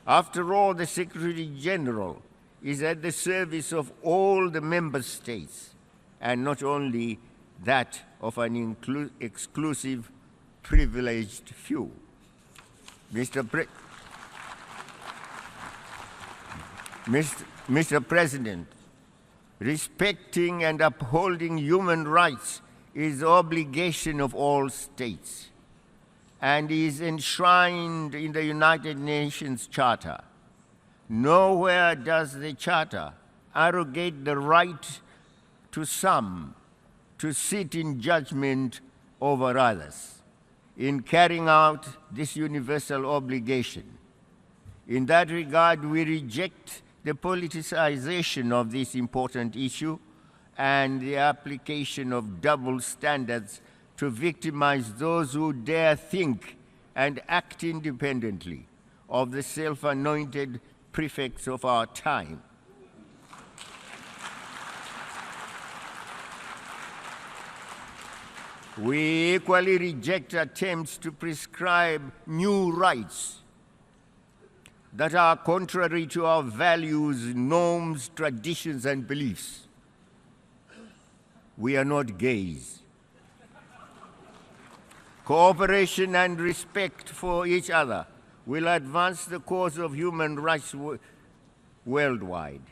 After all, the Secretary General is at the service of all the member states and not only that of an exclusive, privileged few. Mr. President, respecting and upholding human rights is the obligation of all states and is enshrined in the United Nations Charter. Nowhere does the Charter arrogate the right to some to sit in judgment over others in carrying out this universal obligation. In that regard, we reject the politicization of this important issue and the application of double standards to victimize those who dare think and act independently of the self-anointed prefects of our time. We equally reject attempts to prescribe new rights that are contrary to our values, norms, traditions, and beliefs. We are not gays. Cooperation and respect for each other will advance the cause of human rights worldwide.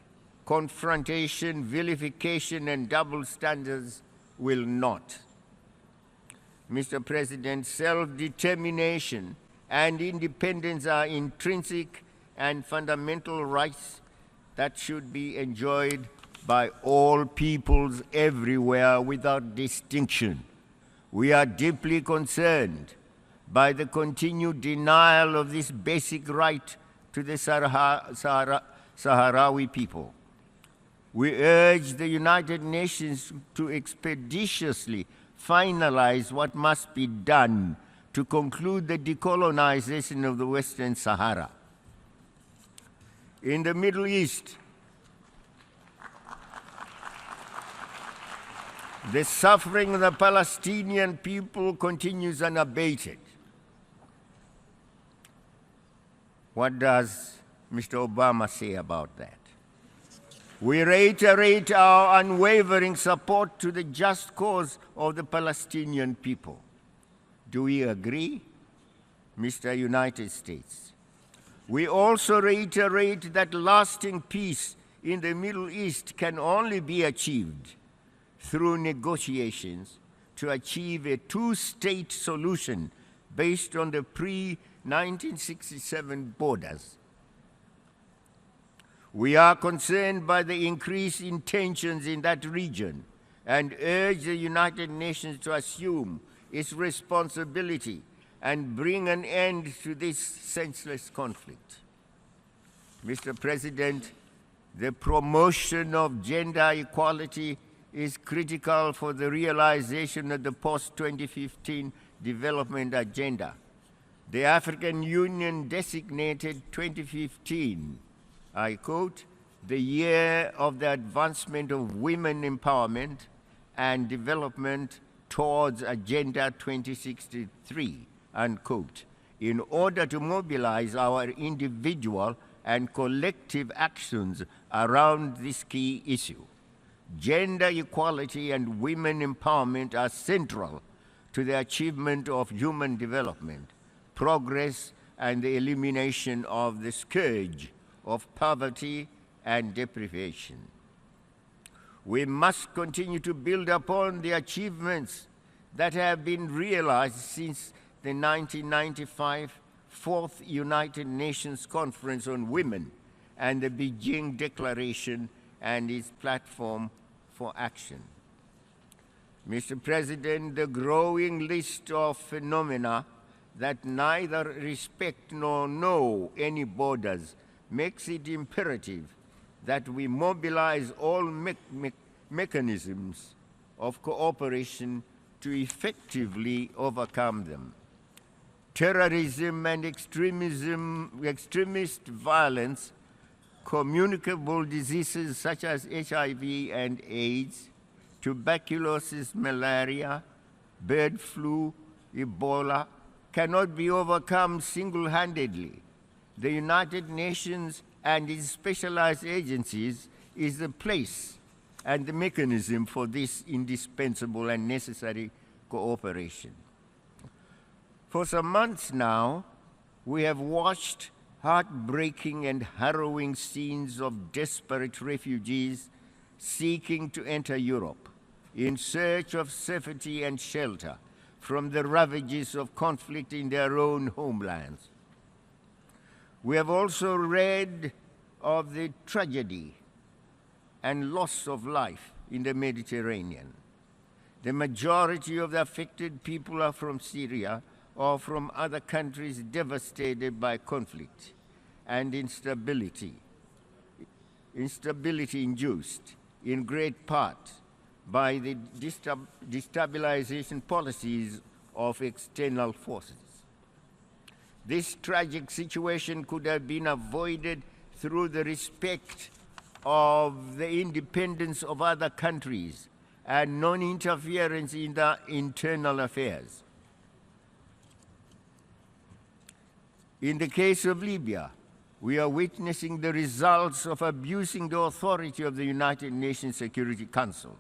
Confrontation, vilification, and double standards will not. Mr. President, self-determination and independence are intrinsic and fundamental rights that should be enjoyed by all peoples everywhere without distinction. We are deeply concerned by the continued denial of this basic right to the Sahrawi people. We urge the United Nations to expeditiously finalize what must be done to conclude the decolonization of the Western Sahara. In the Middle East, the suffering of the Palestinian people continues unabated. What does Mr. Obama say about that? We reiterate our unwavering support to the just cause of the Palestinian people. Do we agree, Mr. United States? We also reiterate that lasting peace in the Middle East can only be achieved through negotiations to achieve a two-state solution based on the pre-1967 borders. We are concerned by the increase in tensions in that region and urge the United Nations to assume its responsibility and bring an end to this senseless conflict. Mr. President, the promotion of gender equality is critical for the realization of the post-2015 development agenda. The African Union designated 2015, I quote, the year of the advancement of women empowerment and development towards Agenda 2063, unquote, in order to mobilize our individual and collective actions around this key issue. Gender equality and women empowerment are central to the achievement of human development, progress, and the elimination of the scourge of poverty and deprivation. We must continue to build upon the achievements that have been realized since the 1995 Fourth United Nations Conference on Women and the Beijing Declaration and its platform for action. Mr. President, the growing list of phenomena that neither respect nor know any borders makes it imperative that we mobilize all mechanisms of cooperation to effectively overcome them. Terrorism and extremist violence, communicable diseases such as HIV and AIDS, tuberculosis, malaria, bird flu, Ebola, cannot be overcome single-handedly. The United Nations and its specialized agencies is the place and the mechanism for this indispensable and necessary cooperation. For some months now, we have watched heartbreaking and harrowing scenes of desperate refugees seeking to enter Europe in search of safety and shelter from the ravages of conflict in their own homelands. We have also read of the tragedy and loss of life in the Mediterranean. The majority of the affected people are from Syria or from other countries devastated by conflict and instability induced in great part by the destabilization policies of external forces. This tragic situation could have been avoided through the respect of the independence of other countries and non-interference in their internal affairs. In the case of Libya, we are witnessing the results of abusing the authority of the United Nations Security Council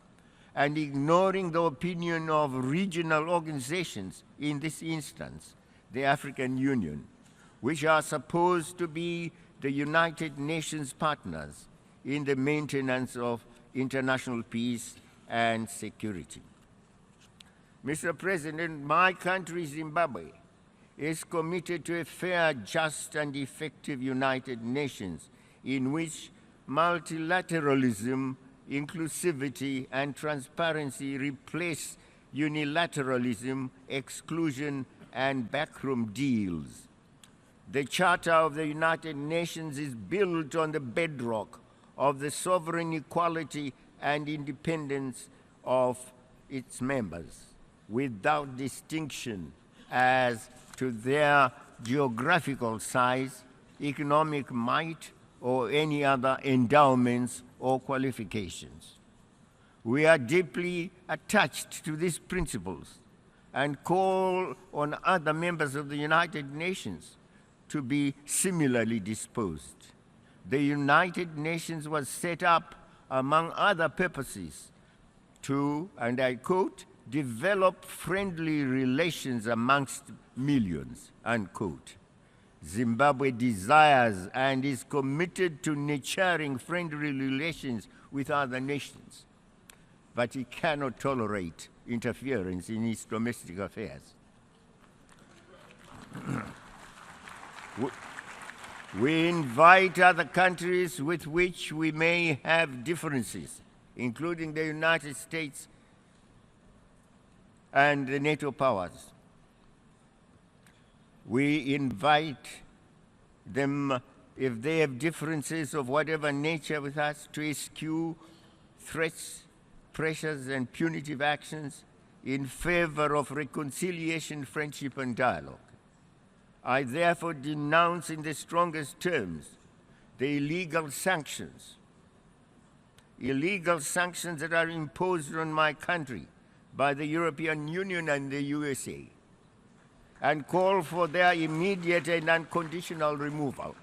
and ignoring the opinion of regional organizations, in this instance, the African Union, which are supposed to be the United Nations partners in the maintenance of international peace and security. Mr. President, my country, Zimbabwe, is committed to a fair, just, and effective United Nations in which multilateralism, inclusivity, and transparency replace unilateralism, exclusion, and backroom deals. The Charter of the United Nations is built on the bedrock of the sovereign equality and independence of its members, without distinction as to their geographical size, economic might, or any other endowments or qualifications. We are deeply attached to these principles and call on other members of the United Nations to be similarly disposed. The United Nations was set up, among other purposes, to, and I quote, develop friendly relations amongst millions, unquote. Zimbabwe desires and is committed to nurturing friendly relations with other nations, but it cannot tolerate interference in its domestic affairs. We invite other countries with which we may have differences, including the United States and the NATO powers. We invite them, if they have differences of whatever nature with us, to eschew threats, pressures, and punitive actions in favor of reconciliation, friendship, and dialogue. I therefore denounce in the strongest terms the illegal sanctions that are imposed on my country by the European Union and the USA, and call for their immediate and unconditional removal.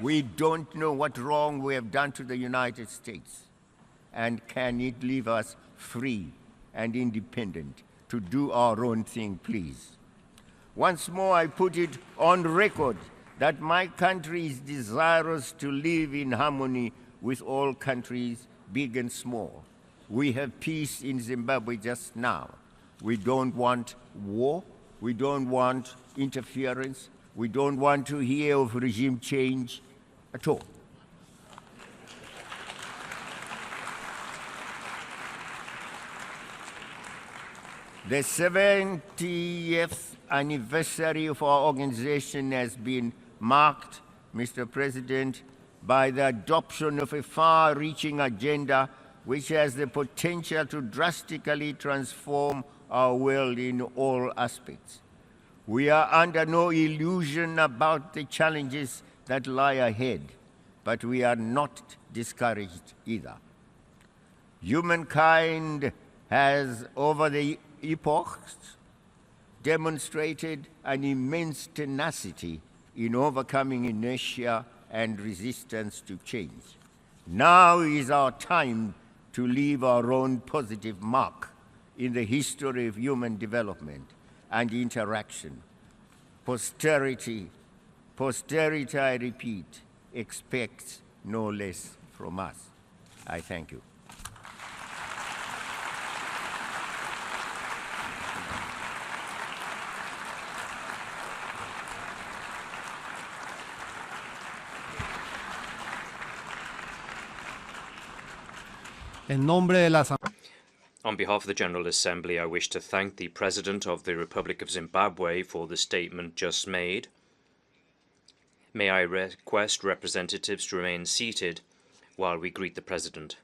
We don't know what wrong we have done to the United States, and can it leave us free and independent to do our own thing, please? Once more, I put it on record that my country is desirous to live in harmony with all countries, big and small. We have peace in Zimbabwe just now. We don't want war. We don't want interference. We don't want to hear of regime change at all. The 70th anniversary of our organization has been marked, Mr. President, by the adoption of a far-reaching agenda which has the potential to drastically transform our world in all aspects. We are under no illusion about the challenges that lie ahead, but we are not discouraged either. Humankind has, over the epochs, demonstrated an immense tenacity in overcoming inertia and resistance to change. Now is our time to leave our own positive mark in the history of human development and interaction. Posterity, I repeat, expects no less from us. I thank you. En nombre de la Asamblea. On behalf of the General Assembly, I wish to thank the President of the Republic of Zimbabwe for the statement just made. May I request representatives to remain seated while we greet the President.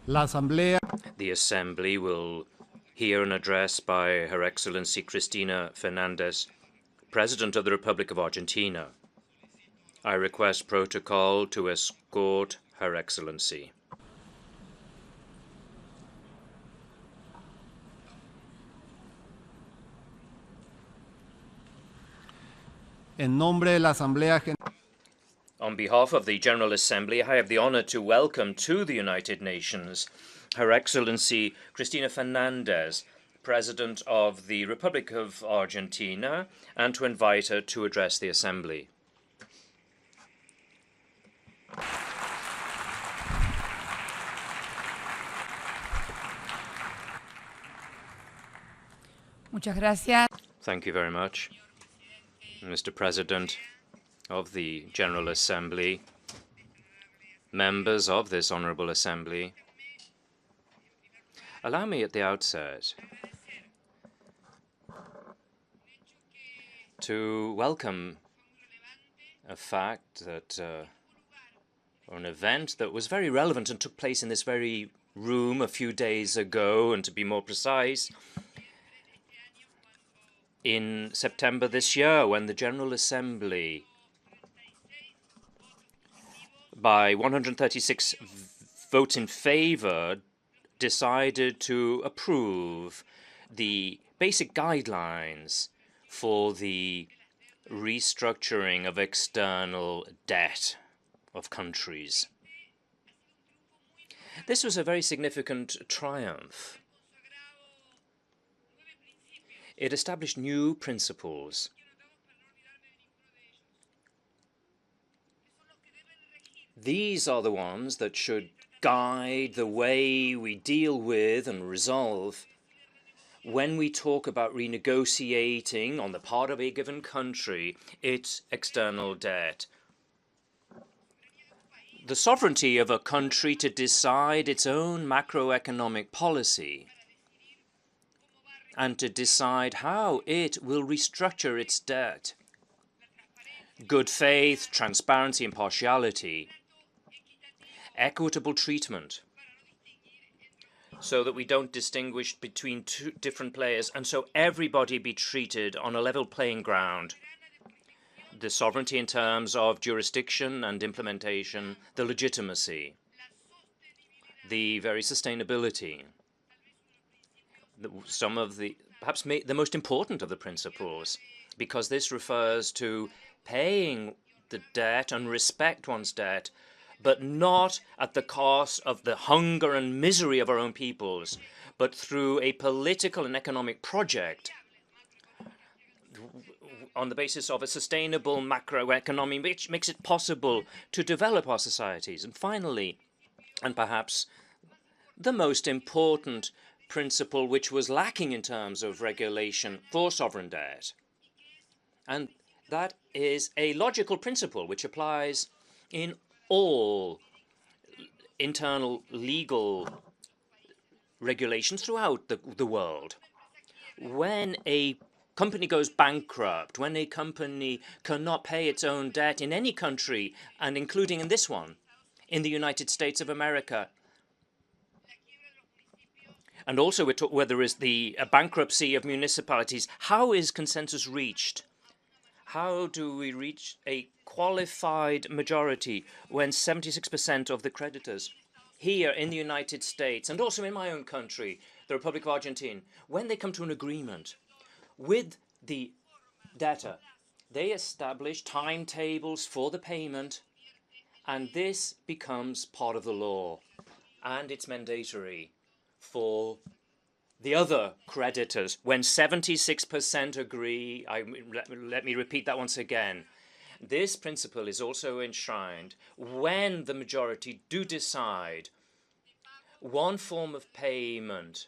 La Asamblea. The Assembly will hear an address by Her Excellency Cristina Fernandez, President of the Republic of Argentina. I request protocol to escort Her Excellency. En nombre de la Asamblea General. On behalf of the General Assembly, I have the honor to welcome to the United Nations Her Excellency Cristina Fernandez, President of the Republic of Argentina, and to invite her to address the Assembly. Muchas gracias. Thank you very much, Mr. President of the General Assembly, members of this Honourable Assembly. Allow me at the outset to welcome a fact that, or an event that was very relevant and took place in this very room a few days ago, and to be more precise, in September this year, when the General Assembly, by 136 votes in favor, decided to approve the basic guidelines for the restructuring of external debt of countries. This was a very significant triumph. It established new principles. These are the ones that should guide the way we deal with and resolve when we talk about renegotiating on the part of a given country its external debt. The sovereignty of a country to decide its own macroeconomic policy and to decide how it will restructure its debt. Good faith, transparency, impartiality, equitable treatment, so that we don't distinguish between two different players, and so everybody be treated on a level playing ground. The sovereignty in terms of jurisdiction and implementation, the legitimacy, the very sustainability, some of the, perhaps the most important of the principles, because this refers to paying the debt and respect one's debt, but not at the cost of the hunger and misery of our own peoples, but through a political and economic project on the basis of a sustainable macroeconomy, which makes it possible to develop our societies. And finally, and perhaps the most important principle which was lacking in terms of regulation for sovereign debt, and that is a logical principle which applies in all internal legal regulations throughout the world. When a company goes bankrupt, when a company cannot pay its own debt in any country, and including in this one, in the United States of America. And also where there is the bankruptcy of municipalities, how is consensus reached? How do we reach a qualified majority when 76% of the creditors here in the United States, and also in my own country, the Republic of Argentina, when they come to an agreement with the debtor, they establish timetables for the payment, and this becomes part of the law, and it's mandatory for the other creditors. When 76% agree, let me repeat that once again. This principle is also enshrined when the majority do decide one form of payment,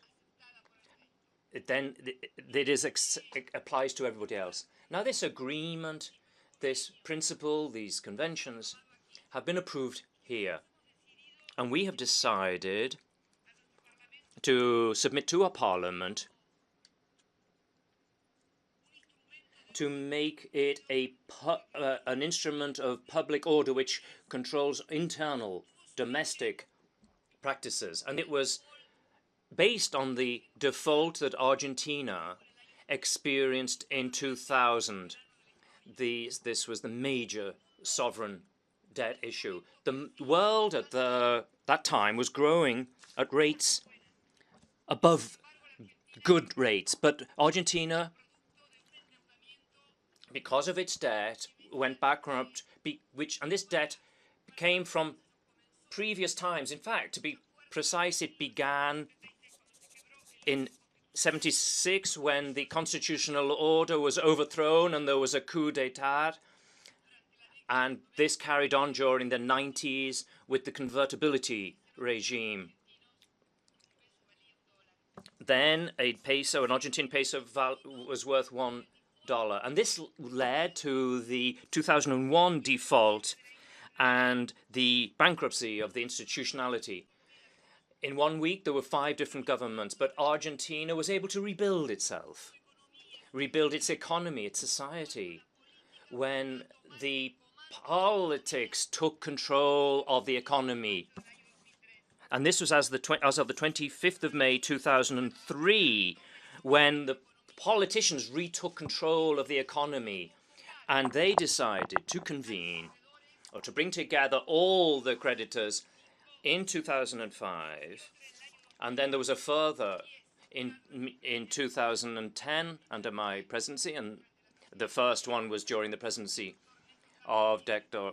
then it applies to everybody else. Now, this agreement, this principle, these conventions have been approved here, and we have decided to submit to our parliament to make it an instrument of public order which controls internal domestic practices. And it was based on the default that Argentina experienced in 2000. This was the major sovereign debt issue. The world at that time was growing at rates above good rates, but Argentina, because of its debt, went bankrupt, and this debt came from previous times. In fact, to be precise, it began in 76 when the constitutional order was overthrown and there was a coup d'etat, and this carried on during the 90s with the convertibility regime. Then an Argentine peso was worth $1. And this led to the 2001 default and the bankruptcy of the institutionality. In 1 week, there were 5 different governments, but Argentina was able to rebuild itself, rebuild its economy, its society, when the politics took control of the economy. And this was as of the 25th of May 2003, when the politicians retook control of the economy, and they decided to convene, or to bring together all the creditors in 2005. And then there was a further in 2010 under my presidency, and the first one was during the presidency of Dr.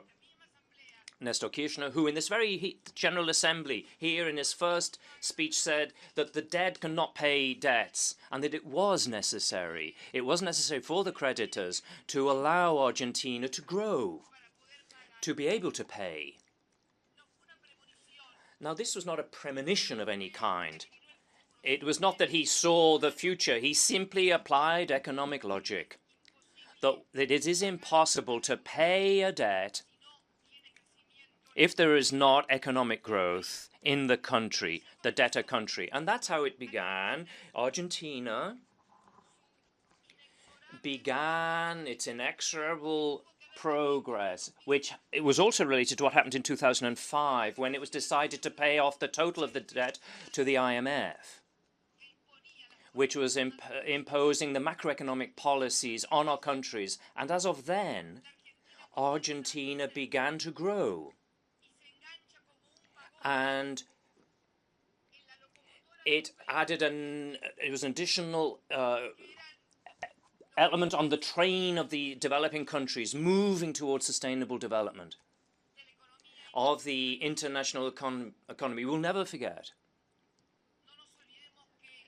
Nestor Kirchner, who in this very General Assembly here in his first speech said that the dead cannot pay debts, and that it was necessary. It was necessary for the creditors to allow Argentina to grow, to be able to pay. Now, this was not a premonition of any kind. It was not that he saw the future. He simply applied economic logic, that it is impossible to pay a debt if there is not economic growth in the country, the debtor country. And that's how it began. Argentina began its inexorable progress, which it was also related to what happened in 2005, when it was decided to pay off the total of the debt to the IMF, which was imposing the macroeconomic policies on our countries. And as of then, Argentina began to grow. And it added an additional element on the train of the developing countries moving towards sustainable development of the international economy. We'll never forget.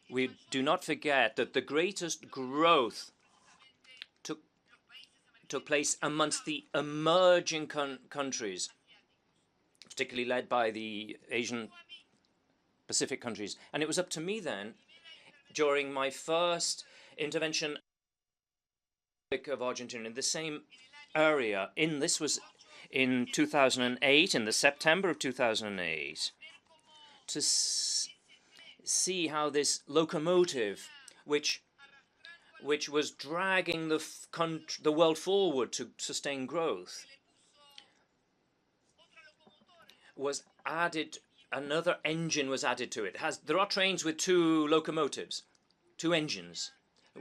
We do not forget that the greatest growth took place amongst the emerging countries, particularly led by the Asian Pacific countries. And it was up to me then, during my first intervention of Argentina in the same area, this was in 2008, in the September of 2008, to see how this locomotive, which which was dragging the world forward to sustain growth, was added. Another engine was added to it. There are trains with two locomotives, two engines.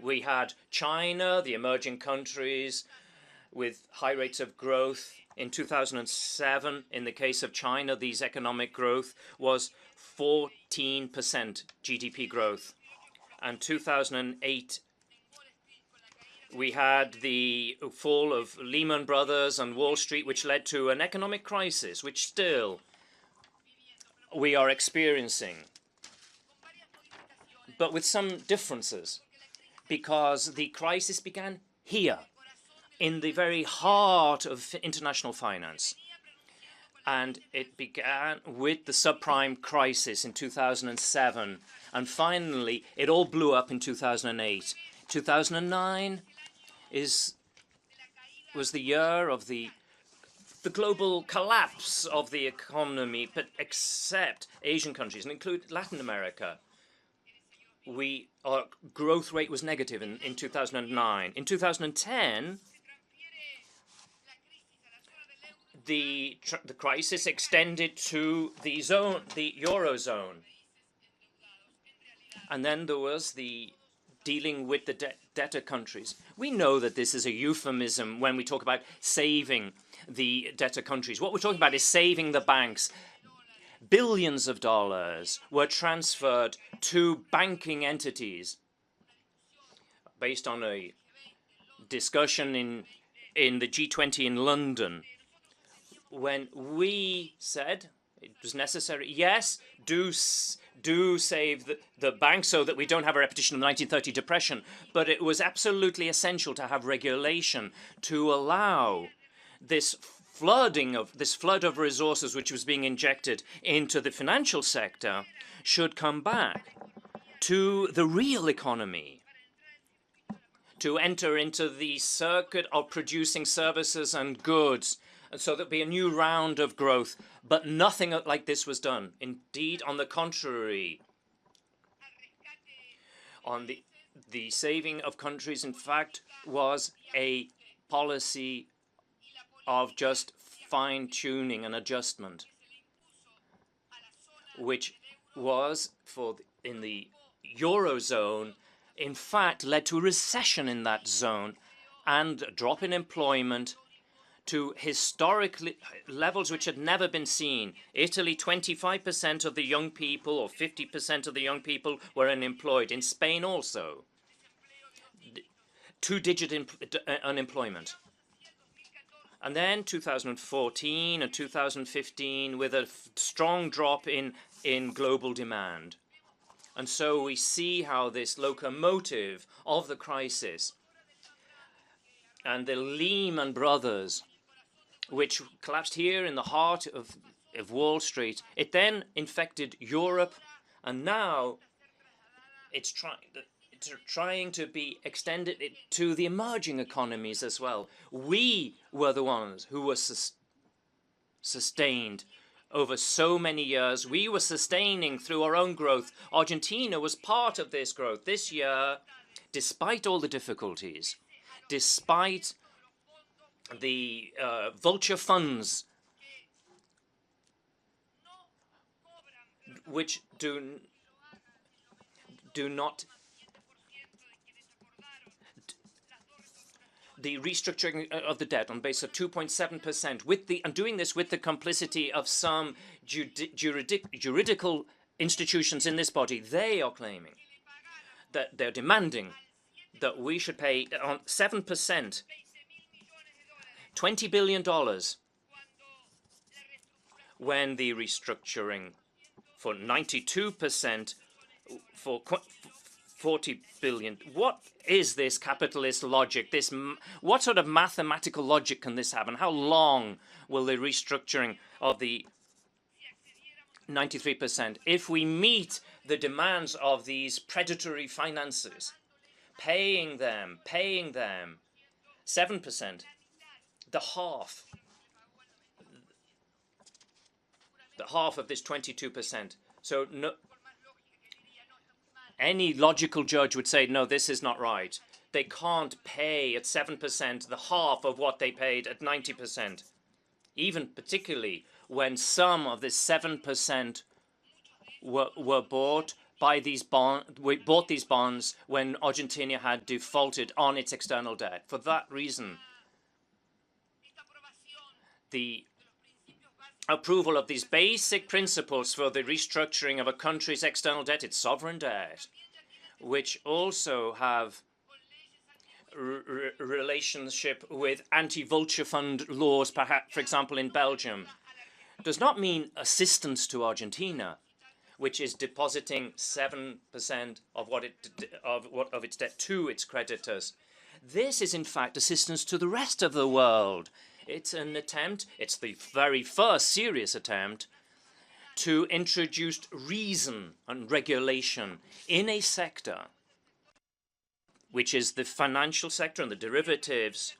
We had China, the emerging countries, with high rates of growth. In 2007, in the case of China, these economic growth was 14% GDP growth. And 2008, we had the fall of Lehman Brothers and Wall Street, which led to an economic crisis, which still we are experiencing, but with some differences, because the crisis began here, in the very heart of international finance. And it began with the subprime crisis in 2007. And finally, it all blew up in 2008. 2009 was the year of the global collapse of the economy, but except Asian countries, and include Latin America. Our growth rate was negative in 2009. In 2010, the crisis extended to the Eurozone. And then there was the dealing with the debtor countries. We know that this is a euphemism when we talk about saving the debtor countries. What we're talking about is saving the banks. Billions of dollars were transferred to banking entities based on a discussion in the G20 in London, when we said it was necessary, yes, do save the banks so that we don't have a repetition of the 1930 depression, but it was absolutely essential to have regulation to allow this flood of resources which was being injected into the financial sector should come back to the real economy, to enter into the circuit of producing services and goods, and so there'd be a new round of growth. But nothing like this was done. Indeed, on the contrary, on the saving of countries, in fact, was a policy of just fine-tuning and adjustment, which was, in the Eurozone, in fact, led to a recession in that zone and a drop in employment to historic levels which had never been seen. Italy, 25% of the young people, or 50% of the young people, were unemployed. In Spain also, two-digit unemployment. And then 2014 and 2015 with a strong drop in global demand. And so we see how this locomotive of the crisis and the Lehman Brothers, which collapsed here in the heart of Wall Street, it then infected Europe, and now it's trying to be extended to the emerging economies as well. We were the ones who were sustained over so many years. We were sustaining through our own growth. Argentina was part of this growth. This year, despite all the difficulties, despite the vulture funds which do not, the restructuring of the debt on the basis of 2.7%, and doing this with the complicity of some juridical institutions in this body. They are claiming that they're demanding that we should pay on 7%, $20 billion, when the restructuring for 92% for 40 billion. What is this capitalist logic? What sort of mathematical logic can this have? And how long will the restructuring of the 93%, if we meet the demands of these predatory finances, paying them 7%, the half of this 22%. So no, Any logical judge would say, no, this is not right. They can't pay at 7% the half of what they paid at 90%. Even particularly when some of this 7% were bought by these bought these bonds when Argentina had defaulted on its external debt. For that reason, the approval of these basic principles for the restructuring of a country's external debt, its sovereign debt, which also have relationship with anti-vulture fund laws, perhaps, for example, in Belgium, does not mean assistance to Argentina, which is depositing 7% of its debt to its creditors. This is, in fact, assistance to the rest of the world. It's an attempt, it's the very first serious attempt to introduce reason and regulation in a sector, which is the financial sector and the derivatives,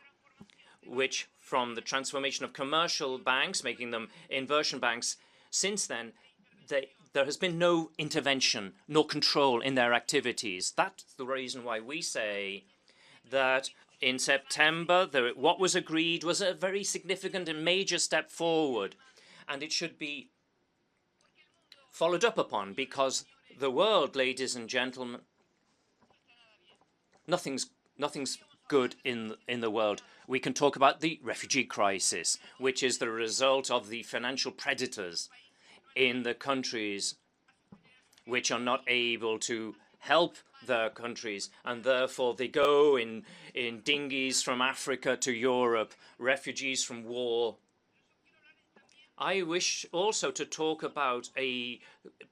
which from the transformation of commercial banks, making them inversion banks, since then, there has been no intervention, no control in their activities. That's the reason why we say that in September, what was agreed was a very significant and major step forward, and it should be followed up upon, because the world, ladies and gentlemen, nothing's good in the world. We can talk about the refugee crisis, which is the result of the financial predators in the countries which are not able to help their countries, and therefore they go in dinghies from Africa to Europe, refugees from war. I wish also to talk about a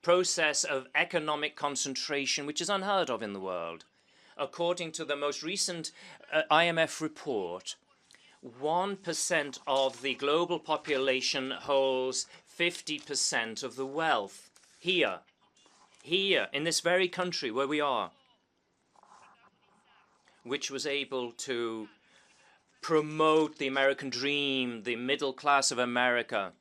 process of economic concentration which is unheard of in the world. According to the most recent IMF report, 1% of the global population holds 50% of the wealth here, in this very country where we are, which was able to promote the American dream, the middle class of America,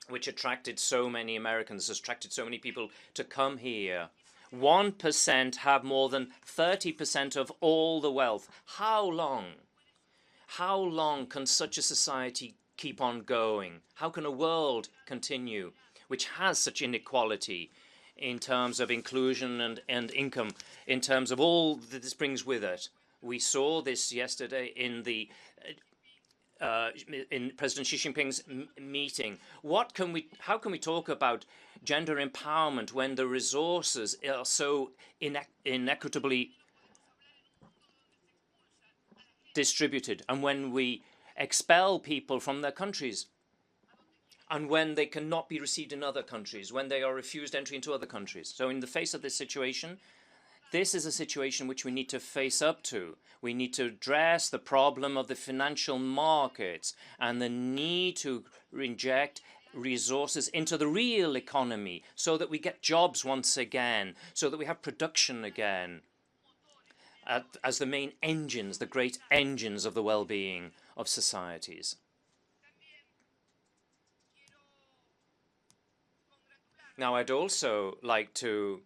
which attracted so many Americans, attracted so many people to come here. 1% have more than 30% of all the wealth. How long? How long can such a society keep on going? How can a world continue which has such inequality in terms of inclusion and income, in terms of all that this brings with it? We saw this yesterday in the in President Xi Jinping's meeting. How can we talk about gender empowerment when the resources are so inequitably distributed, and when we expel people from their countries, and when they cannot be received in other countries, when they are refused entry into other countries? So in the face of this situation, this is a situation which we need to face up to. We need to address the problem of the financial markets and the need to inject resources into the real economy so that we get jobs once again, so that we have production again as the main engines, the great engines of the well-being of societies. Now, I'd also like to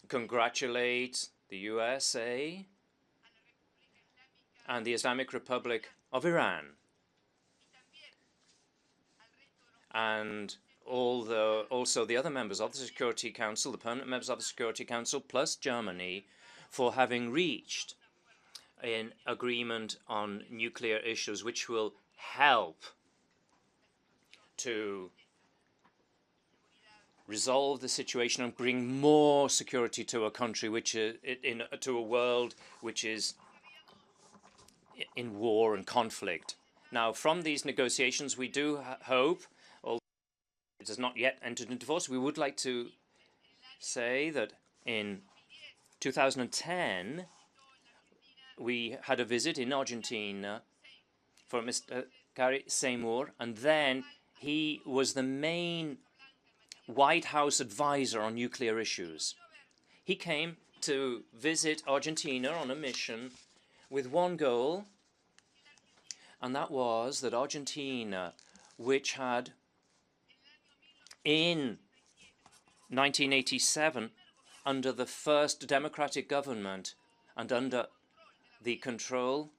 congratulate the USA and the Islamic Republic of Iran and also the other members of the Security Council, the permanent members of the Security Council, plus Germany, for having reached an agreement on nuclear issues which will help to resolve the situation and bring more security to a country which is to a world which is in war and conflict. Now, from these negotiations, we do hope, although it has not yet entered into force, we would like to say that in 2010 we had a visit in Argentina for Mr. Gary Seymour, and then he was the main White House advisor on nuclear issues. He came to visit Argentina on a mission with one goal, and that was that Argentina, which had in 1987 under the first democratic government and under the control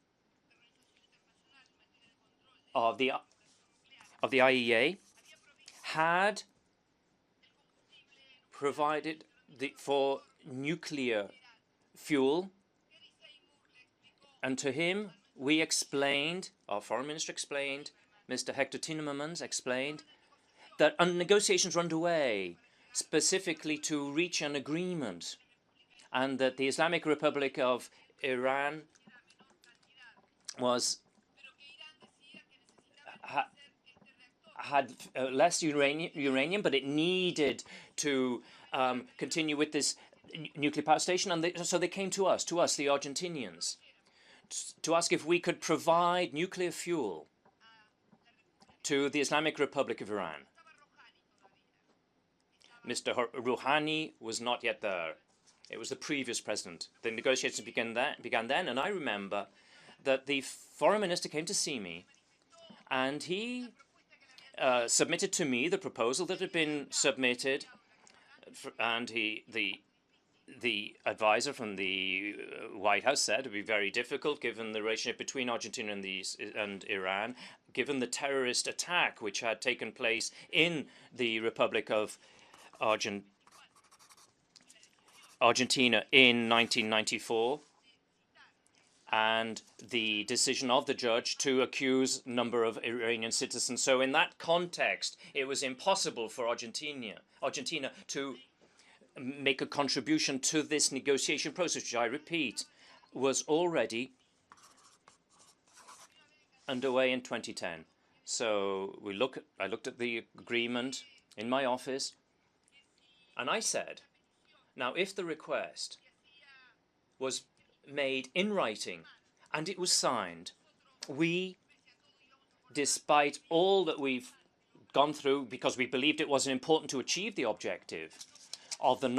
of the IEA, had provided for nuclear fuel. And to him, we explained, our foreign minister explained, Mr. Hector Timmermans explained, that negotiations were underway specifically to reach an agreement, and that the Islamic Republic of Iran had less uranium, but it needed to continue with this nuclear power station, and so they came to us, the Argentinians, to ask if we could provide nuclear fuel to the Islamic Republic of Iran. Mr. Rouhani was not yet there. It was the previous president. The negotiations began then, and I remember that the foreign minister came to see me, and he submitted to me the proposal that had been submitted, and the advisor from the White House said it would be very difficult given the relationship between Argentina and Iran, given the terrorist attack which had taken place in the Republic of Argentina in 1994, and the decision of the judge to accuse a number of Iranian citizens. So in that context, it was impossible for Argentina to make a contribution to this negotiation process, which I repeat, was already underway in 2010. So I looked at the agreement in my office, and I said, now if the request was made in writing and it was signed, we, despite all that we've gone through, because we believed it was important to achieve the objective of the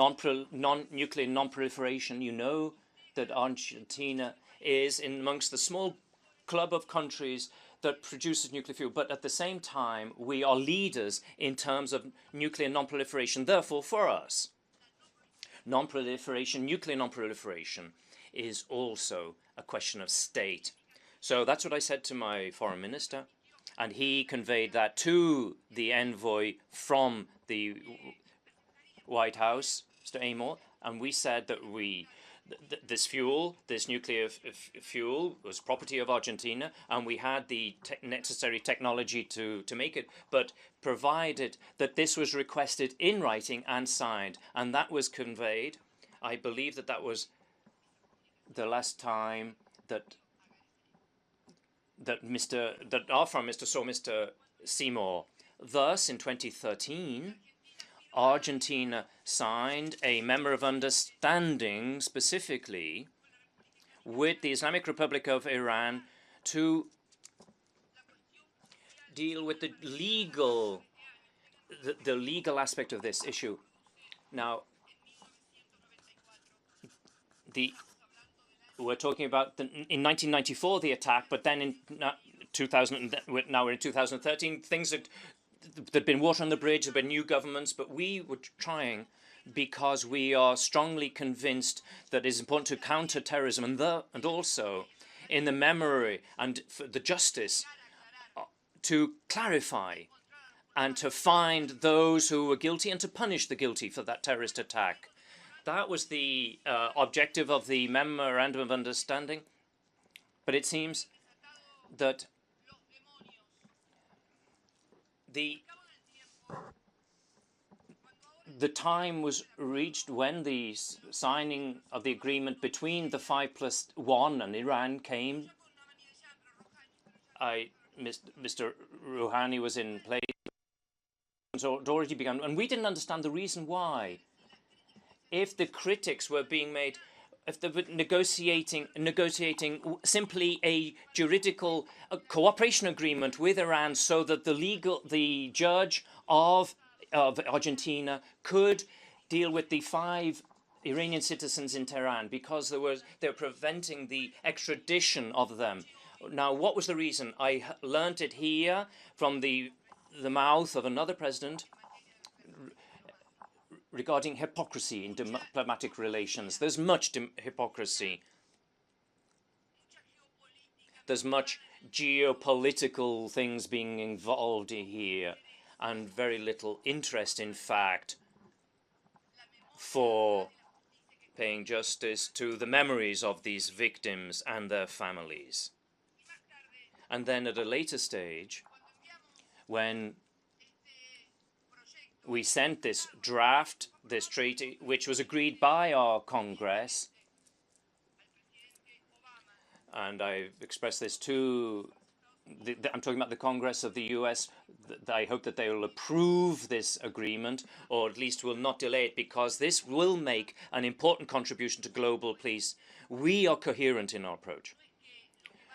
nuclear non-proliferation, you know that Argentina is amongst the small club of countries that produces nuclear fuel, but at the same time, we are leaders in terms of nuclear non-proliferation. Therefore, for us, nuclear non-proliferation is also a question of state. So that's what I said to my foreign minister, and he conveyed that to the envoy from the White House, Mr. Amor, and we said that this nuclear fuel was property of Argentina, and we had the necessary technology to make it, but provided that this was requested in writing and signed, and that was conveyed. I believe that was the last time that our foreign minister saw Mr. Seymour. Thus, in 2013, Argentina signed a memorandum of understanding specifically with the Islamic Republic of Iran to deal with the legal aspect of this issue. Now, we're talking about in 1994 the attack, but then in 2000, now we're in 2013. Things there'd been water on the bridge, there'd been new governments, but we were trying, because we are strongly convinced that it's important to counter terrorism and also in the memory and for the justice to clarify and to find those who were guilty and to punish the guilty for that terrorist attack. That was the objective of the memorandum of understanding, but it seems that the time was reached when the signing of the agreement between the 5+1 and Iran came. Mr. Rouhani was in place, so it already began, and we didn't understand the reason why. If the critics were being made, if they were negotiating simply a juridical cooperation agreement with Iran, so that the judge of Argentina could deal with the 5 Iranian citizens in Tehran, because they were preventing the extradition of them. Now, what was the reason? I learned it here from the mouth of another president, regarding hypocrisy in diplomatic relations. There's much hypocrisy. There's much geopolitical things being involved here, and very little interest, in fact, for paying justice to the memories of these victims and their families. And then at a later stage, when we sent this draft, this treaty, which was agreed by our Congress, and I expressed this to, I'm talking about the Congress of the US, I hope that they will approve this agreement, or at least will not delay it, because this will make an important contribution to global peace. We are coherent in our approach.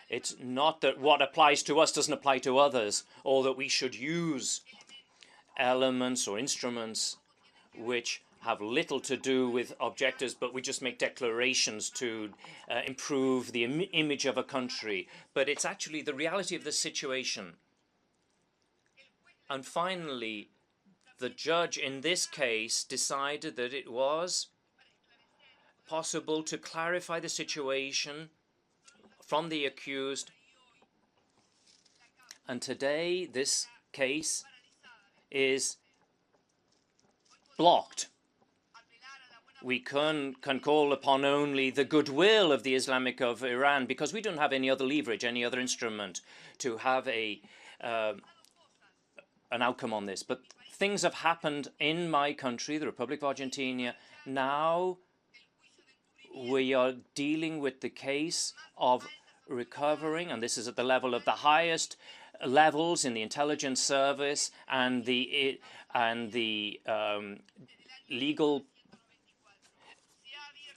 It's not that what applies to us doesn't apply to others, or that we should use elements or instruments which have little to do with objectives, but we just make declarations to improve the image of a country. But it's actually the reality of the situation. And finally, the judge in this case decided that it was possible to clarify the situation from the accused. And today, this case is blocked. We can call upon only the goodwill of the Islamic of Iran, because we don't have any other leverage, any other instrument to have an outcome on this. But things have happened in my country, the Republic of Argentina. Now we are dealing with the case of recovering, and this is at the level of the highest levels in the intelligence service and the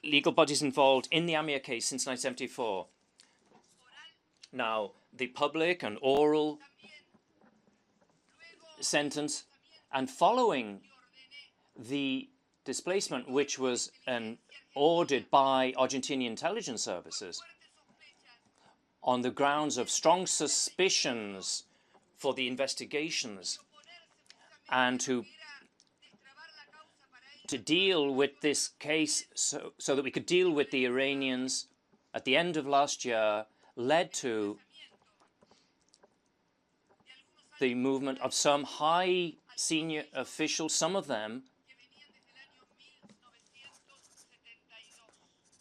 legal bodies involved in the Amir case since 1974. Now, the public and oral sentence, and following the displacement, which was ordered by Argentinian intelligence services, on the grounds of strong suspicions for the investigations, and to deal with this case so that we could deal with the Iranians at the end of last year, led to the movement of some high senior officials, some of them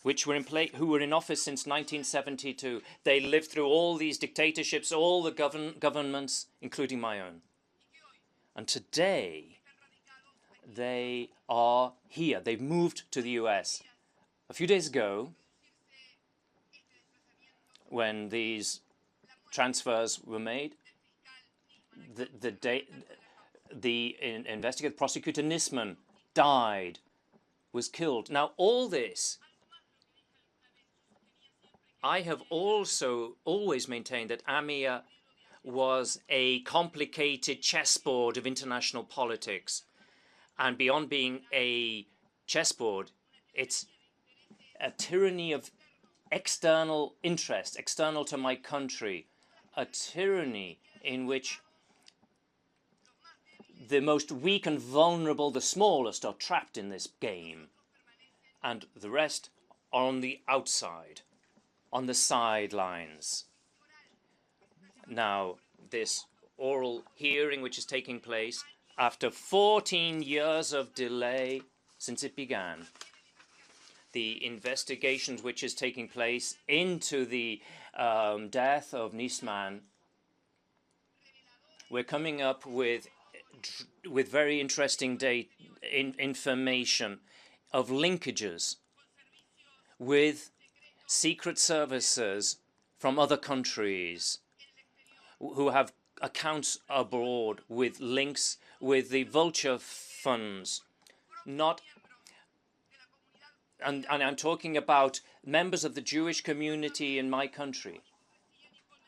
who were in office since 1972. They lived through all these dictatorships, all the governments, including my own. And today, they are here. They've moved to the US. A few days ago, when these transfers were made, the investigative prosecutor Nisman died, was killed. Now, all this, I have also always maintained that AMIA was a complicated chessboard of international politics. And beyond being a chessboard, it's a tyranny of external interest, external to my country, a tyranny in which the most weak and vulnerable, the smallest, are trapped in this game, and the rest are on the outside, on the sidelines. Now, this oral hearing which is taking place after 14 years of delay since it began, the investigations which is taking place into the death of Nisman, we're coming up with very interesting information of linkages with secret services from other countries who have accounts abroad, with links with the vulture funds, and I'm talking about members of the Jewish community in my country.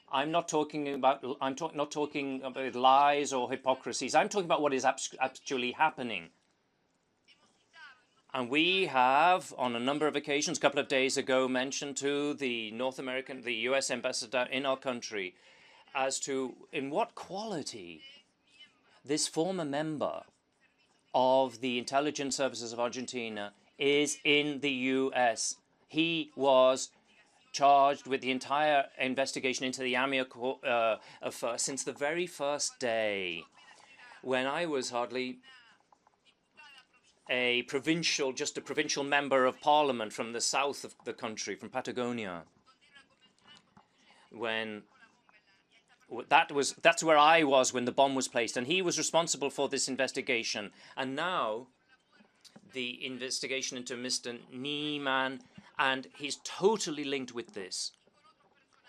I'm not talking about lies or hypocrisies. I'm talking about what is actually happening. And we have, on a number of occasions, a couple of days ago, mentioned to the the US ambassador in our country, as to in what quality this former member of the intelligence services of Argentina is in the US. He was charged with the entire investigation into the AMIA affair since the very first day, when I was hardly just a provincial member of parliament from the south of the country, from Patagonia. That's where I was when the bomb was placed, and he was responsible for this investigation. And now the investigation into Mr. Niemann, and he's totally linked with this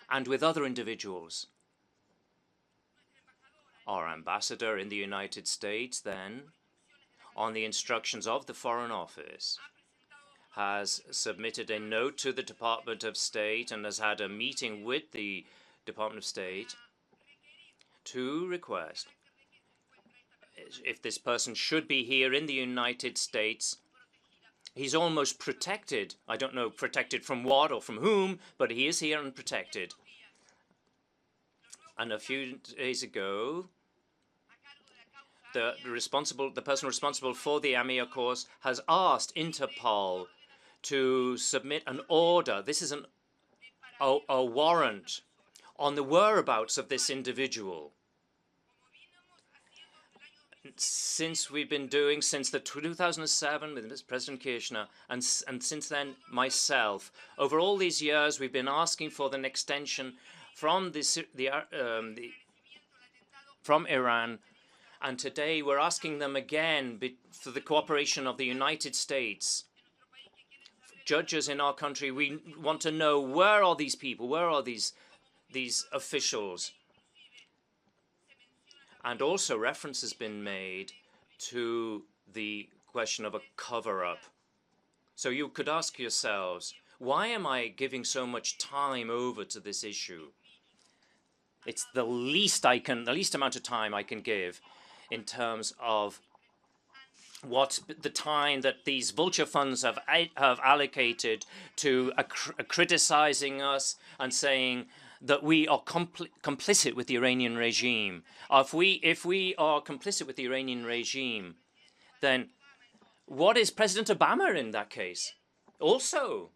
and with other individuals. Our ambassador in the United States, then, on the instructions of the Foreign Office, has submitted a note to the Department of State and has had a meeting with the Department of State to request, if this person should be here in the United States, he's almost protected. I don't know protected from what or from whom, but he is here and protected. And a few days ago, the person responsible for the AMIA course has asked Interpol to submit an order. This is a warrant on the whereabouts of this individual. Since we've been doing, since the 2007 with President Kirchner, and since then myself, over all these years we've been asking for an extension from from Iran, and today we're asking them again for the cooperation of the United States. Judges in our country, we want to know, where are these people? Where are these officials? And also reference has been made to the question of a cover-up. So you could ask yourselves, why am I giving so much time over to this issue? It's the least amount of time I can give in terms of what the time that these vulture funds have allocated to criticizing us and saying that we are complicit with the Iranian regime. If we are complicit with the Iranian regime, then what is President Obama in that case? Also,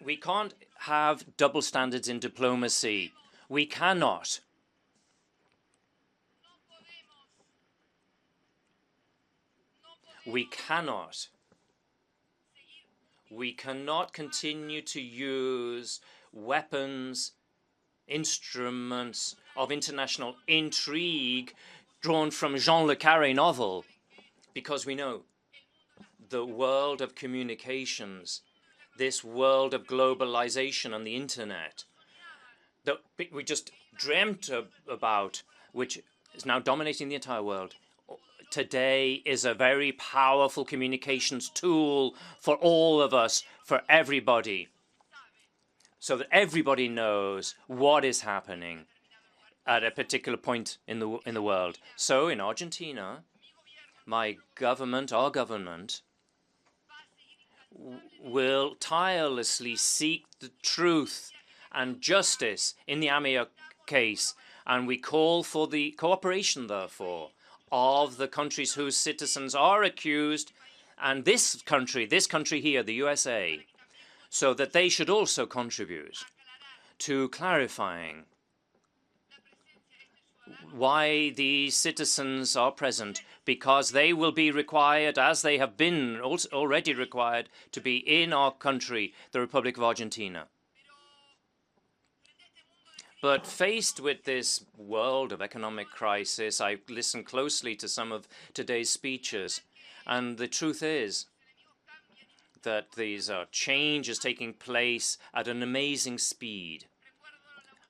we can't have double standards in diplomacy. We cannot. We cannot. We cannot continue to use weapons, instruments of international intrigue drawn from Jean le Carré novel, because we know the world of communications, this world of globalization and the internet that we just dreamt about, which is now dominating the entire world, today is a very powerful communications tool for all of us, for everybody, so that everybody knows what is happening at a particular point in the world. So in Argentina, my government, our government, will tirelessly seek the truth and justice in the AMIA case, and we call for the cooperation, therefore, of the countries whose citizens are accused, and this country here, the USA, so that they should also contribute to clarifying why these citizens are present, because they will be required, as they have been already required, to be in our country, the Republic of Argentina. But faced with this world of economic crisis, I listened closely to some of today's speeches, and the truth is that these are changes taking place at an amazing speed.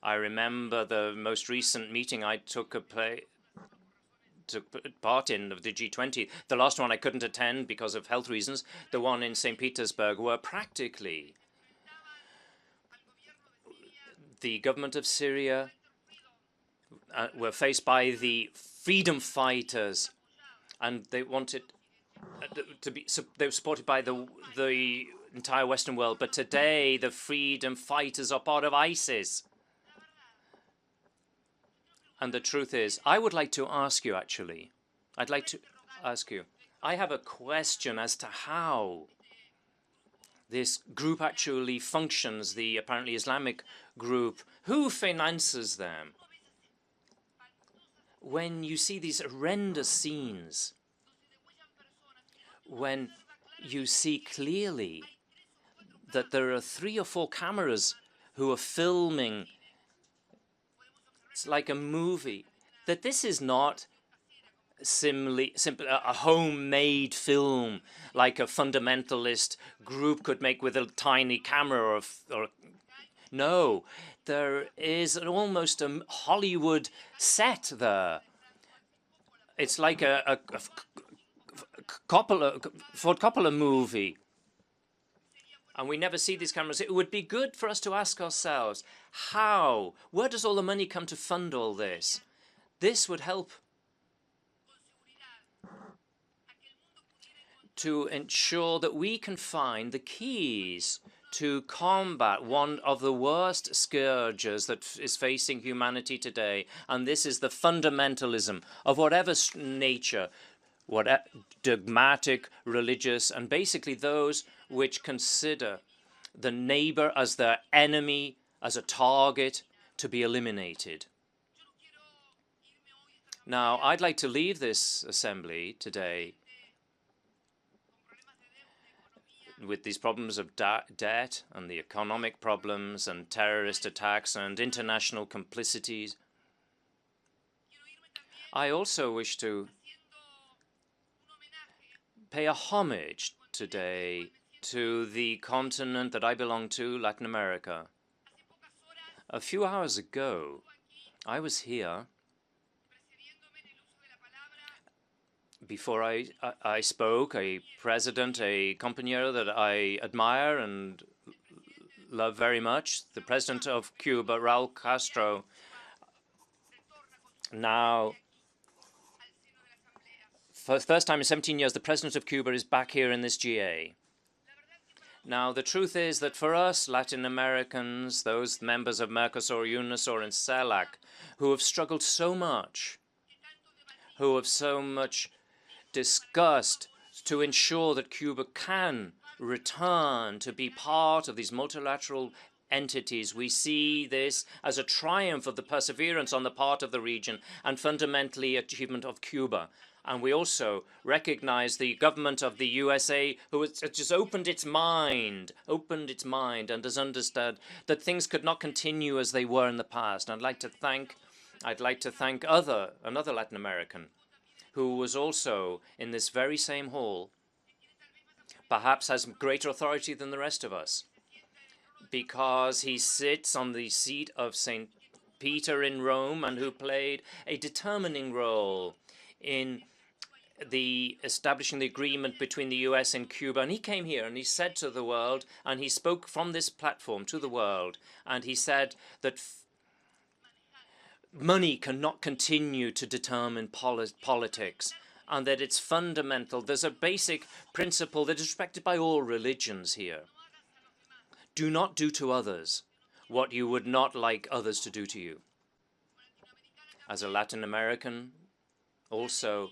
I remember the most recent meeting I took part in of the G20. The last one I couldn't attend because of health reasons, the one in St. Petersburg, where practically the government of Syria were faced by the freedom fighters, and they wanted they were supported by the entire Western world. But today, the freedom fighters are part of ISIS. And the truth is, I would like to ask you, actually, I'd like to ask you, I have a question as to how this group actually functions, the apparently Islamic group. Who finances them? When you see these horrendous scenes, when you see clearly that there are 3 or 4 cameras who are filming, it's like a movie, that this is not simply a homemade film like a fundamentalist group could make with a tiny camera or no, there is almost a Hollywood set there. It's like a Ford Coppola movie. And we never see these cameras. It would be good for us to ask ourselves, how? Where does all the money come to fund all this? This would help to ensure that we can find the keys to combat one of the worst scourges that is facing humanity today. And this is the fundamentalism of whatever nature, whatever dogmatic, religious, and basically those which consider the neighbor as their enemy, as a target to be eliminated. Now, I'd like to leave this assembly today with these problems of debt and the economic problems and terrorist attacks and international complicities. I also wish to pay a homage today to the continent that I belong to, Latin America. A few hours ago, I was here. Before I spoke, a president, a compañero that I admire and love very much, the president of Cuba, Raúl Castro, now, for the first time in 17 years, the president of Cuba is back here in this GA. Now, the truth is that for us, Latin Americans, those members of Mercosur, UNASUR, and CELAC, who have struggled so much, who have so much discussed to ensure that Cuba can return to be part of these multilateral entities. We see this as a triumph of the perseverance on the part of the region and fundamentally achievement of Cuba. And we also recognize the government of the USA, who has just opened its mind and has understood that things could not continue as they were in the past. And I'd like to thank another Latin American who was also in this very same hall, perhaps has greater authority than the rest of us, because he sits on the seat of St. Peter in Rome and who played a determining role in establishing the agreement between the US and Cuba. And he came here and he said to the world, and he spoke from this platform to the world, and he said that money cannot continue to determine politics, and that it's fundamental. There's a basic principle that is respected by all religions here. Do not do to others what you would not like others to do to you. As a Latin American, also,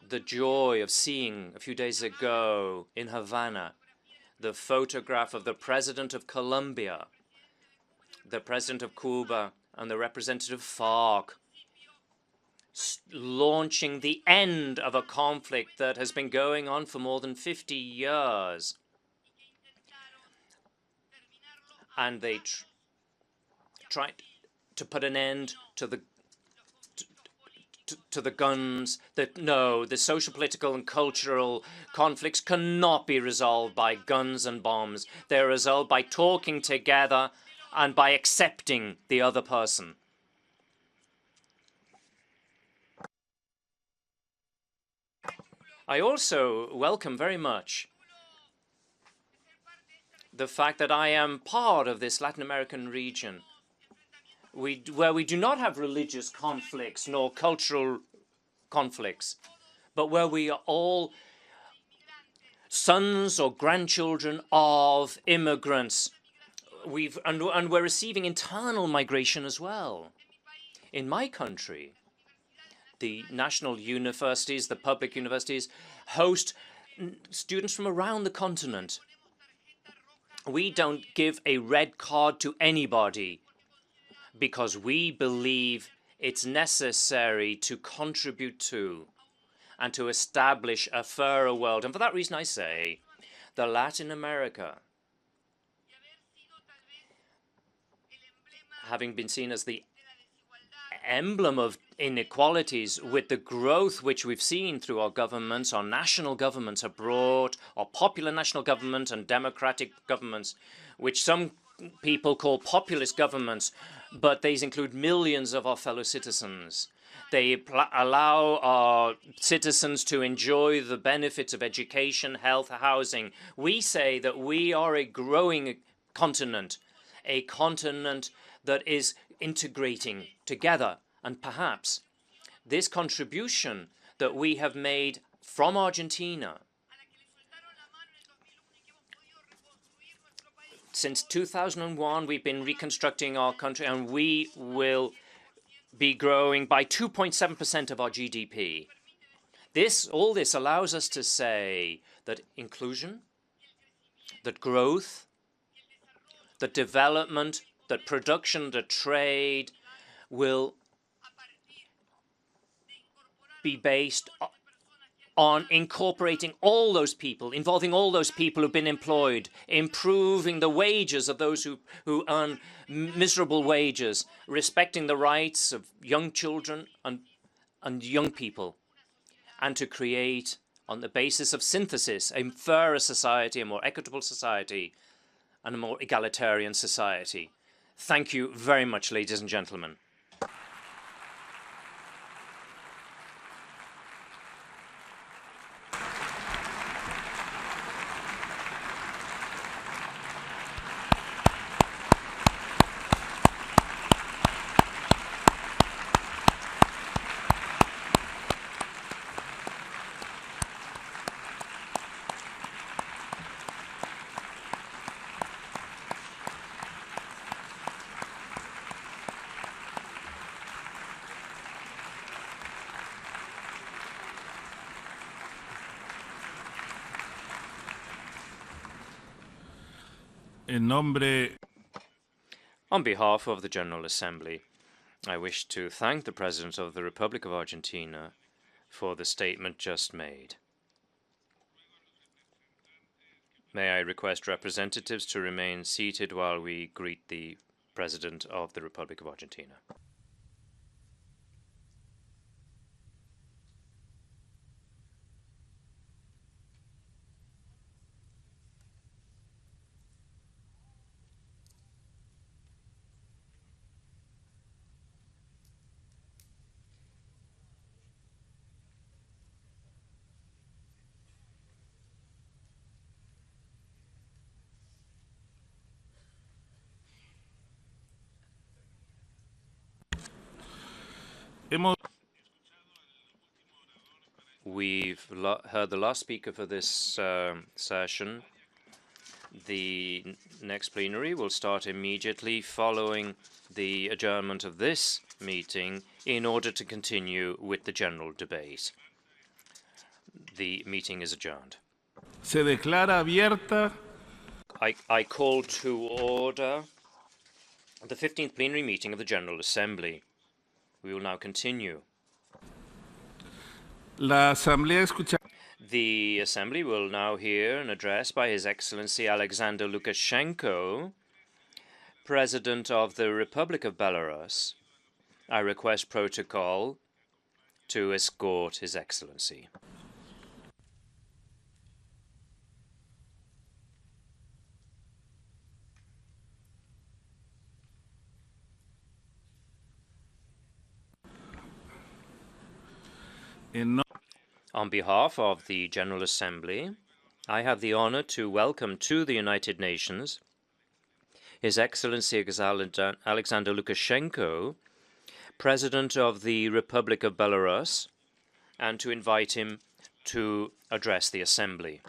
the joy of seeing a few days ago in Havana the photograph of the president of Colombia, the president of Cuba, and the representative FARC launching the end of a conflict that has been going on for more than 50 years. And they tried to put an end to the guns. That no, the social, political, and cultural conflicts cannot be resolved by guns and bombs. They're resolved by talking together and by accepting the other person. I also welcome very much the fact that I am part of this Latin American region, where we do not have religious conflicts nor cultural conflicts, but where we are all sons or grandchildren of immigrants. And we're receiving internal migration as well. In my country, the national universities, the public universities, host students from around the continent. We don't give a red card to anybody because we believe it's necessary to contribute to and to establish a fairer world. And for that reason, I say that Latin America, having been seen as the emblem of inequalities, with the growth which we've seen through our governments, our national governments abroad, our popular national government and democratic governments, which some people call populist governments, but these include millions of our fellow citizens. They allow our citizens to enjoy the benefits of education, health, housing. We say that we are a growing continent, a continent that is integrating together. And perhaps this contribution that we have made from Argentina since 2001, we've been reconstructing our country, and we will be growing by 2.7% of our GDP. All this allows us to say that inclusion, that growth, that development, that production, that trade will be based on incorporating all those people, involving all those people who've been employed, improving the wages of those who earn miserable wages, respecting the rights of young children and young people, and to create, on the basis of synthesis, a fairer society, a more equitable society, and a more egalitarian society. Thank you very much, ladies and gentlemen. On behalf of the General Assembly, I wish to thank the President of the Republic of Argentina for the statement just made. May I request representatives to remain seated while we greet the President of the Republic of Argentina. We've heard the last speaker for this session. The next plenary will start immediately following the adjournment of this meeting in order to continue with the general debate. The meeting is adjourned. Se declara abierta. I call to order the 15th plenary meeting of the General Assembly. We will now continue. The Assembly will now hear an address by His Excellency Alexander Lukashenko, President of the Republic of Belarus. I request protocol to escort His Excellency. On behalf of the General Assembly, I have the honor to welcome to the United Nations His Excellency Alexander Lukashenko, President of the Republic of Belarus, and to invite him to address the Assembly.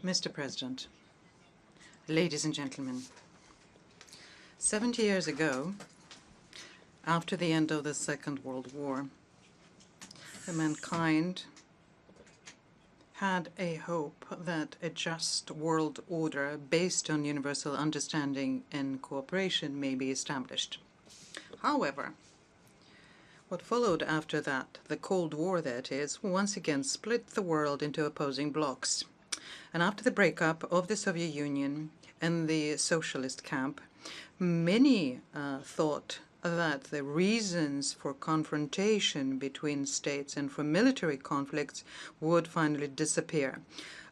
Mr. President, ladies and gentlemen, 70 years ago, after the end of the Second World War, mankind had a hope that a just world order based on universal understanding and cooperation may be established. However, what followed after that, the Cold War that is, once again split the world into opposing blocs. And after the breakup of the Soviet Union and the socialist camp, many thought that the reasons for confrontation between states and for military conflicts would finally disappear.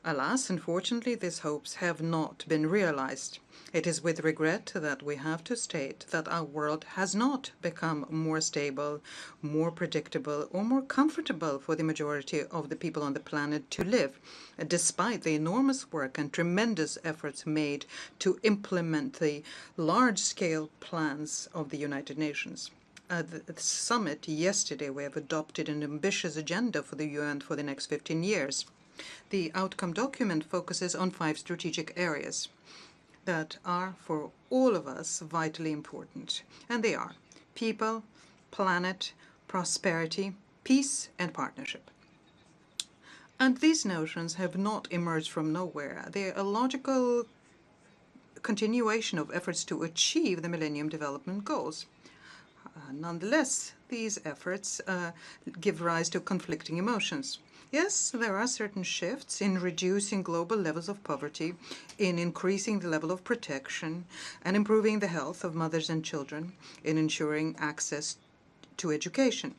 Alas, unfortunately, these hopes have not been realized. It is with regret that we have to state that our world has not become more stable, more predictable, or more comfortable for the majority of the people on the planet to live, despite the enormous work and tremendous efforts made to implement the large-scale plans of the United Nations. At the summit yesterday, we have adopted an ambitious agenda for the UN for the next 15 years. The outcome document focuses on 5 strategic areas that are, for all of us, vitally important. And they are people, planet, prosperity, peace, and partnership. And these notions have not emerged from nowhere. They are a logical continuation of efforts to achieve the Millennium Development Goals. Nonetheless, these efforts give rise to conflicting emotions. Yes, there are certain shifts in reducing global levels of poverty, in increasing the level of protection, and improving the health of mothers and children, in ensuring access to education.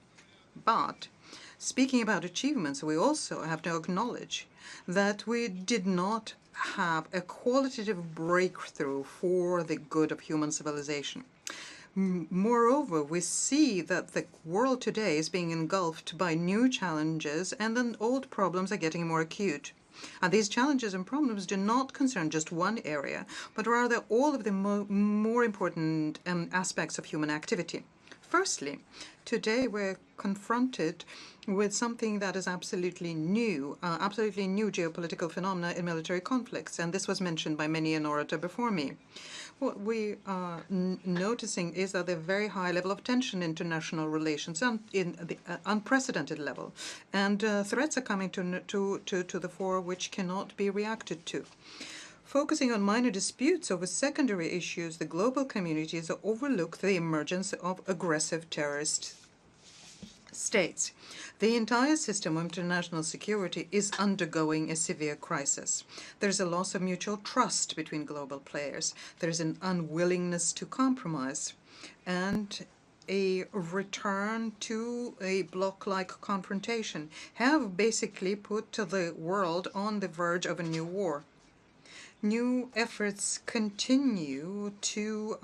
But speaking about achievements, we also have to acknowledge that we did not have a qualitative breakthrough for the good of human civilization. Moreover, we see that the world today is being engulfed by new challenges, and then old problems are getting more acute. And these challenges and problems do not concern just one area, but rather all of the more important aspects of human activity. Firstly, today we're confronted with something that is absolutely new geopolitical phenomena in military conflicts, and this was mentioned by many an orator before me. What we are noticing is that the very high level of tension in international relations in the unprecedented level, and threats are coming to the fore which cannot be reacted to. Focusing on minor disputes over secondary issues, the global community has overlooked the emergence of aggressive terrorist states. The entire system of international security is undergoing a severe crisis. There's a loss of mutual trust between global players. There's an unwillingness to compromise, and a return to a bloc-like confrontation have basically put the world on the verge of a new war. New efforts continue to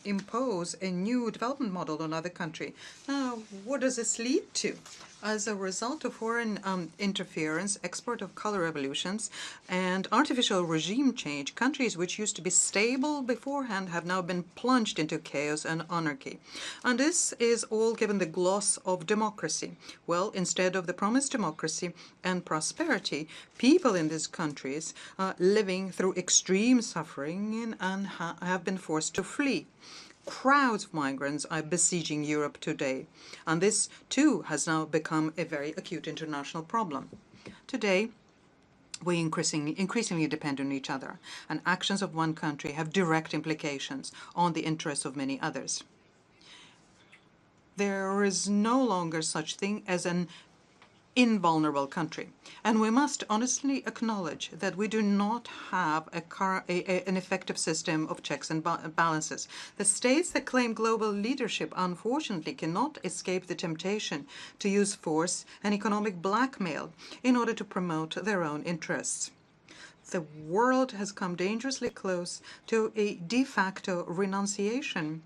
impose a new development model on other countries. Now, what does this lead to? As a result of foreign interference, export of color revolutions, and artificial regime change, countries which used to be stable beforehand have now been plunged into chaos and anarchy. And this is all given the gloss of democracy. Well, instead of the promised democracy and prosperity, people in these countries are living through extreme suffering and have been forced to flee. Crowds of migrants are besieging Europe today, and this too has now become a very acute international problem. Today, we increasingly depend on each other, and actions of one country have direct implications on the interests of many others. There is no longer such thing as an invulnerable country. And we must honestly acknowledge that we do not have an effective system of checks and balances. The states that claim global leadership, unfortunately, cannot escape the temptation to use force and economic blackmail in order to promote their own interests. The world has come dangerously close to a de facto renunciation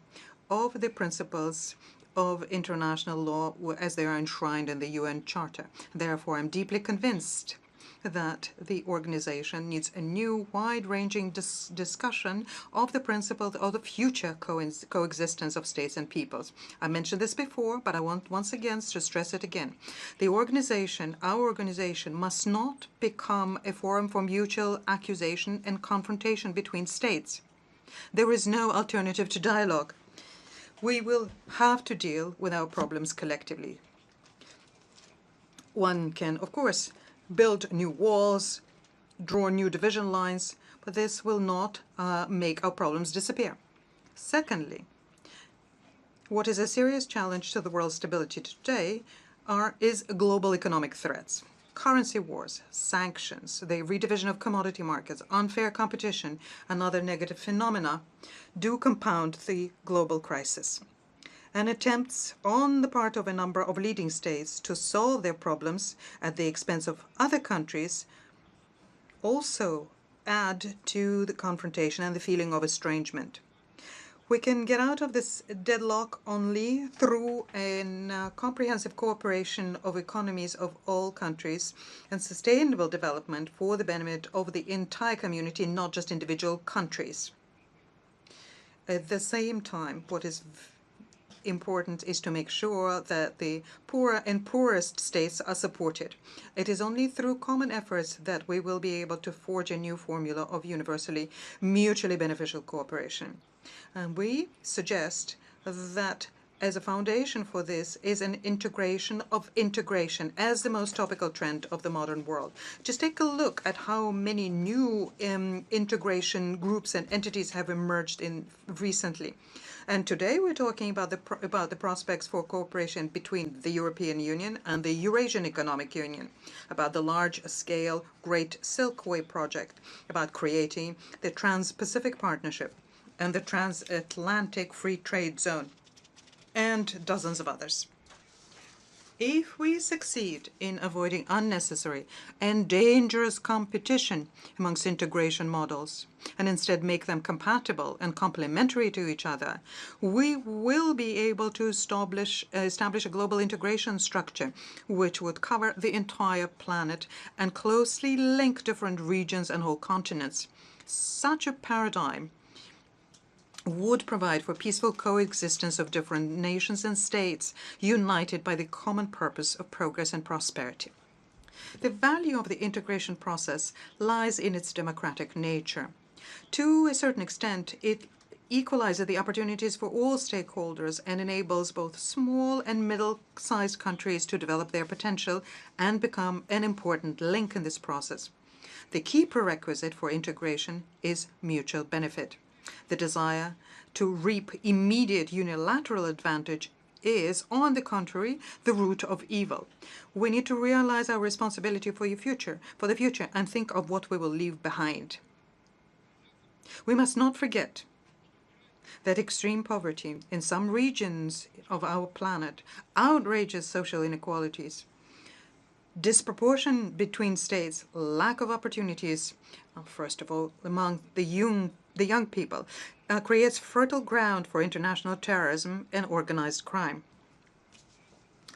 of the principles of international law as they are enshrined in the UN Charter. Therefore, I'm deeply convinced that the organization needs a new, wide-ranging discussion of the principles of the future coexistence of states and peoples. I mentioned this before, but I want once again to stress it again. The organization, our organization, must not become a forum for mutual accusation and confrontation between states. There is no alternative to dialogue. We will have to deal with our problems collectively. One can, of course, build new walls, draw new division lines, but this will not make our problems disappear. Secondly, what is a serious challenge to the world's stability today is global economic threats. Currency wars, sanctions, the redivision of commodity markets, unfair competition, and other negative phenomena do compound the global crisis. And attempts on the part of a number of leading states to solve their problems at the expense of other countries also add to the confrontation and the feeling of estrangement. We can get out of this deadlock only through a comprehensive cooperation of economies of all countries and sustainable development for the benefit of the entire community, not just individual countries. At the same time, what is important is to make sure that the poorer and poorest states are supported. It is only through common efforts that we will be able to forge a new formula of universally mutually beneficial cooperation. And we suggest that as a foundation for this is an integration of integration as the most topical trend of the modern world. Just take a look at how many new integration groups and entities have emerged recently. And today we're talking about the prospects for cooperation between the European Union and the Eurasian Economic Union, about the large-scale Great Silkway project, about creating the Trans-Pacific Partnership and the Transatlantic Free Trade Zone, and dozens of others. If we succeed in avoiding unnecessary and dangerous competition amongst integration models and instead make them compatible and complementary to each other, we will be able to establish a global integration structure which would cover the entire planet and closely link different regions and whole continents. Such a paradigm would provide for peaceful coexistence of different nations and states, united by the common purpose of progress and prosperity. The value of the integration process lies in its democratic nature. To a certain extent, it equalizes the opportunities for all stakeholders and enables both small and middle-sized countries to develop their potential and become an important link in this process. The key prerequisite for integration is mutual benefit. The desire to reap immediate unilateral advantage is, on the contrary, the root of evil. We need to realize our responsibility for the future, and think of what we will leave behind. We must not forget that extreme poverty in some regions of our planet, outrageous social inequalities, disproportion between states, lack of opportunities, first of all among the young people, creates fertile ground for international terrorism and organized crime.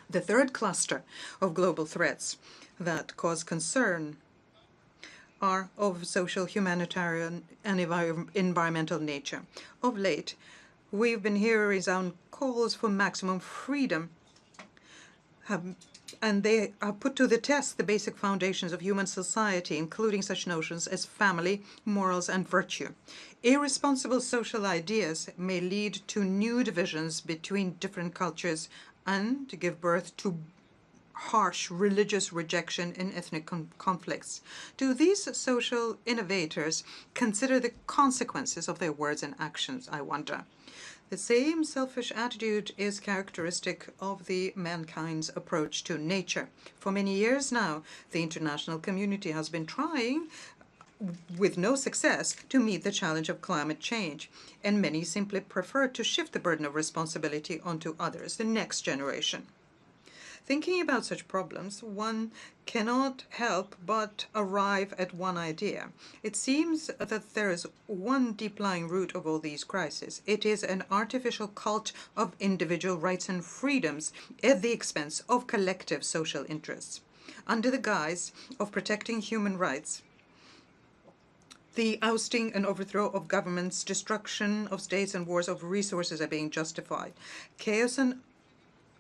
The third cluster of global threats that cause concern are of social, humanitarian, and environmental nature. Of late, we've been hearing resound calls for maximum freedom, and they have put to the test the basic foundations of human society, including such notions as family, morals, and virtue. Irresponsible social ideas may lead to new divisions between different cultures and to give birth to harsh religious rejection and ethnic conflicts. Do these social innovators consider the consequences of their words and actions, I wonder? The same selfish attitude is characteristic of the mankind's approach to nature. For many years now, the international community has been trying, with no success, to meet the challenge of climate change, and many simply prefer to shift the burden of responsibility onto others, the next generation. Thinking about such problems, one cannot help but arrive at one idea. It seems that there is one deep-lying root of all these crises. It is an artificial cult of individual rights and freedoms at the expense of collective social interests. under the guise of protecting human rights. The ousting and overthrow of governments, destruction of states, and wars over resources are being justified. Chaos and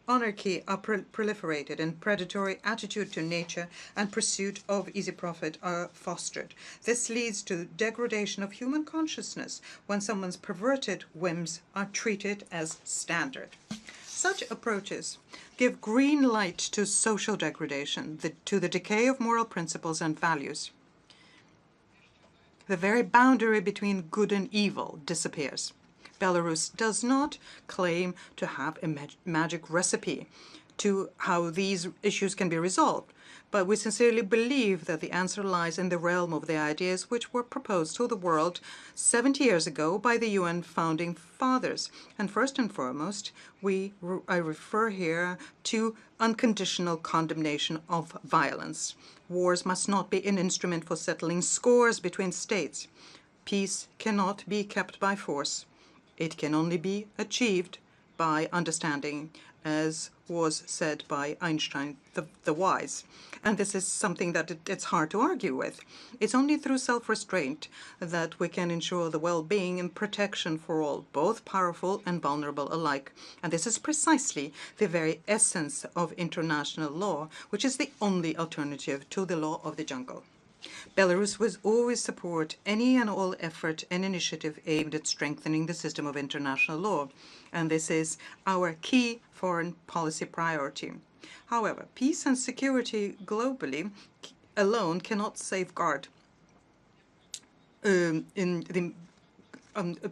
anarchy are proliferated, and predatory attitude to nature and pursuit of easy profit are fostered. This leads to degradation of human consciousness when someone's perverted whims are treated as standard. Such approaches give green light to social degradation, to the decay of moral principles and values. The very boundary between good and evil disappears. Belarus does not claim to have a magic recipe to how these issues can be resolved, but we sincerely believe that the answer lies in the realm of the ideas which were proposed to the world 70 years ago by the UN founding fathers. And first and foremost, I refer here to unconditional condemnation of violence. Wars must not be an instrument for settling scores between states. Peace cannot be kept by force. It can only be achieved by understanding, as was said by Einstein the Wise. And this is something that it's hard to argue with. It's only through self-restraint that we can ensure the well-being and protection for all, both powerful and vulnerable alike. And this is precisely the very essence of international law, which is the only alternative to the law of the jungle. Belarus will always support any and all effort and initiative aimed at strengthening the system of international law, and this is our key foreign policy priority. However, peace and security globally alone cannot safeguard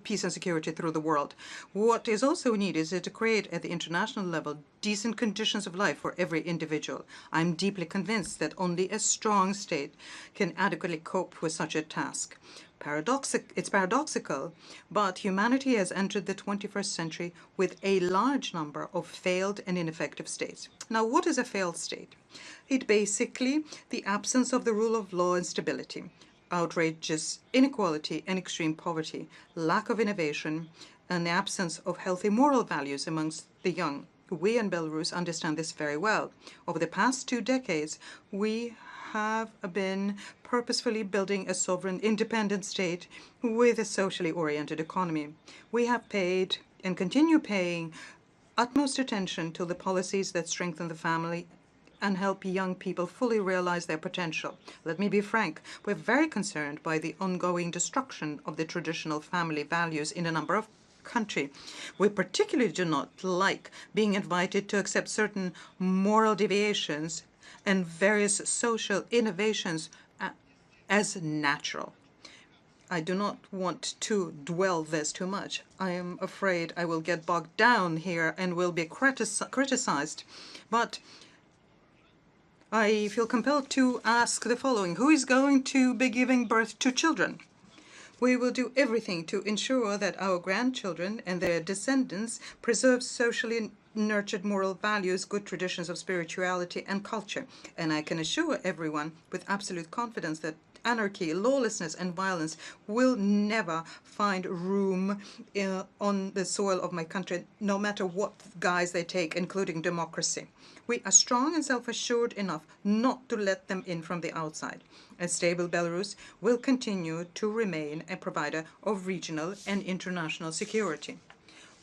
peace and security through the world. What is also needed is to create at the international level decent conditions of life for every individual. I'm deeply convinced that only a strong state can adequately cope with such a task. It's paradoxical, but humanity has entered the 21st century with a large number of failed and ineffective states. Now, what is a failed state? It's basically the absence of the rule of law and stability, outrageous inequality and extreme poverty, lack of innovation, and the absence of healthy moral values amongst the young. We in Belarus understand this very well. Over the past 2 decades, we have been purposefully building a sovereign, independent state with a socially oriented economy. We have paid and continue paying utmost attention to the policies that strengthen the family and help young people fully realize their potential. Let me be frank, we're very concerned by the ongoing destruction of the traditional family values in a number of countries. We particularly do not like being invited to accept certain moral deviations and various social innovations as natural. I do not want to dwell this too much. I am afraid I will get bogged down here and will be criticized. But I feel compelled to ask the following. Who is going to be giving birth to children? We will do everything to ensure that our grandchildren and their descendants preserve socially nurtured moral values, good traditions of spirituality and culture. And I can assure everyone with absolute confidence that anarchy, lawlessness, and violence will never find room on the soil of my country, no matter what guise they take, including democracy. We are strong and self-assured enough not to let them in from the outside. A stable Belarus will continue to remain a provider of regional and international security.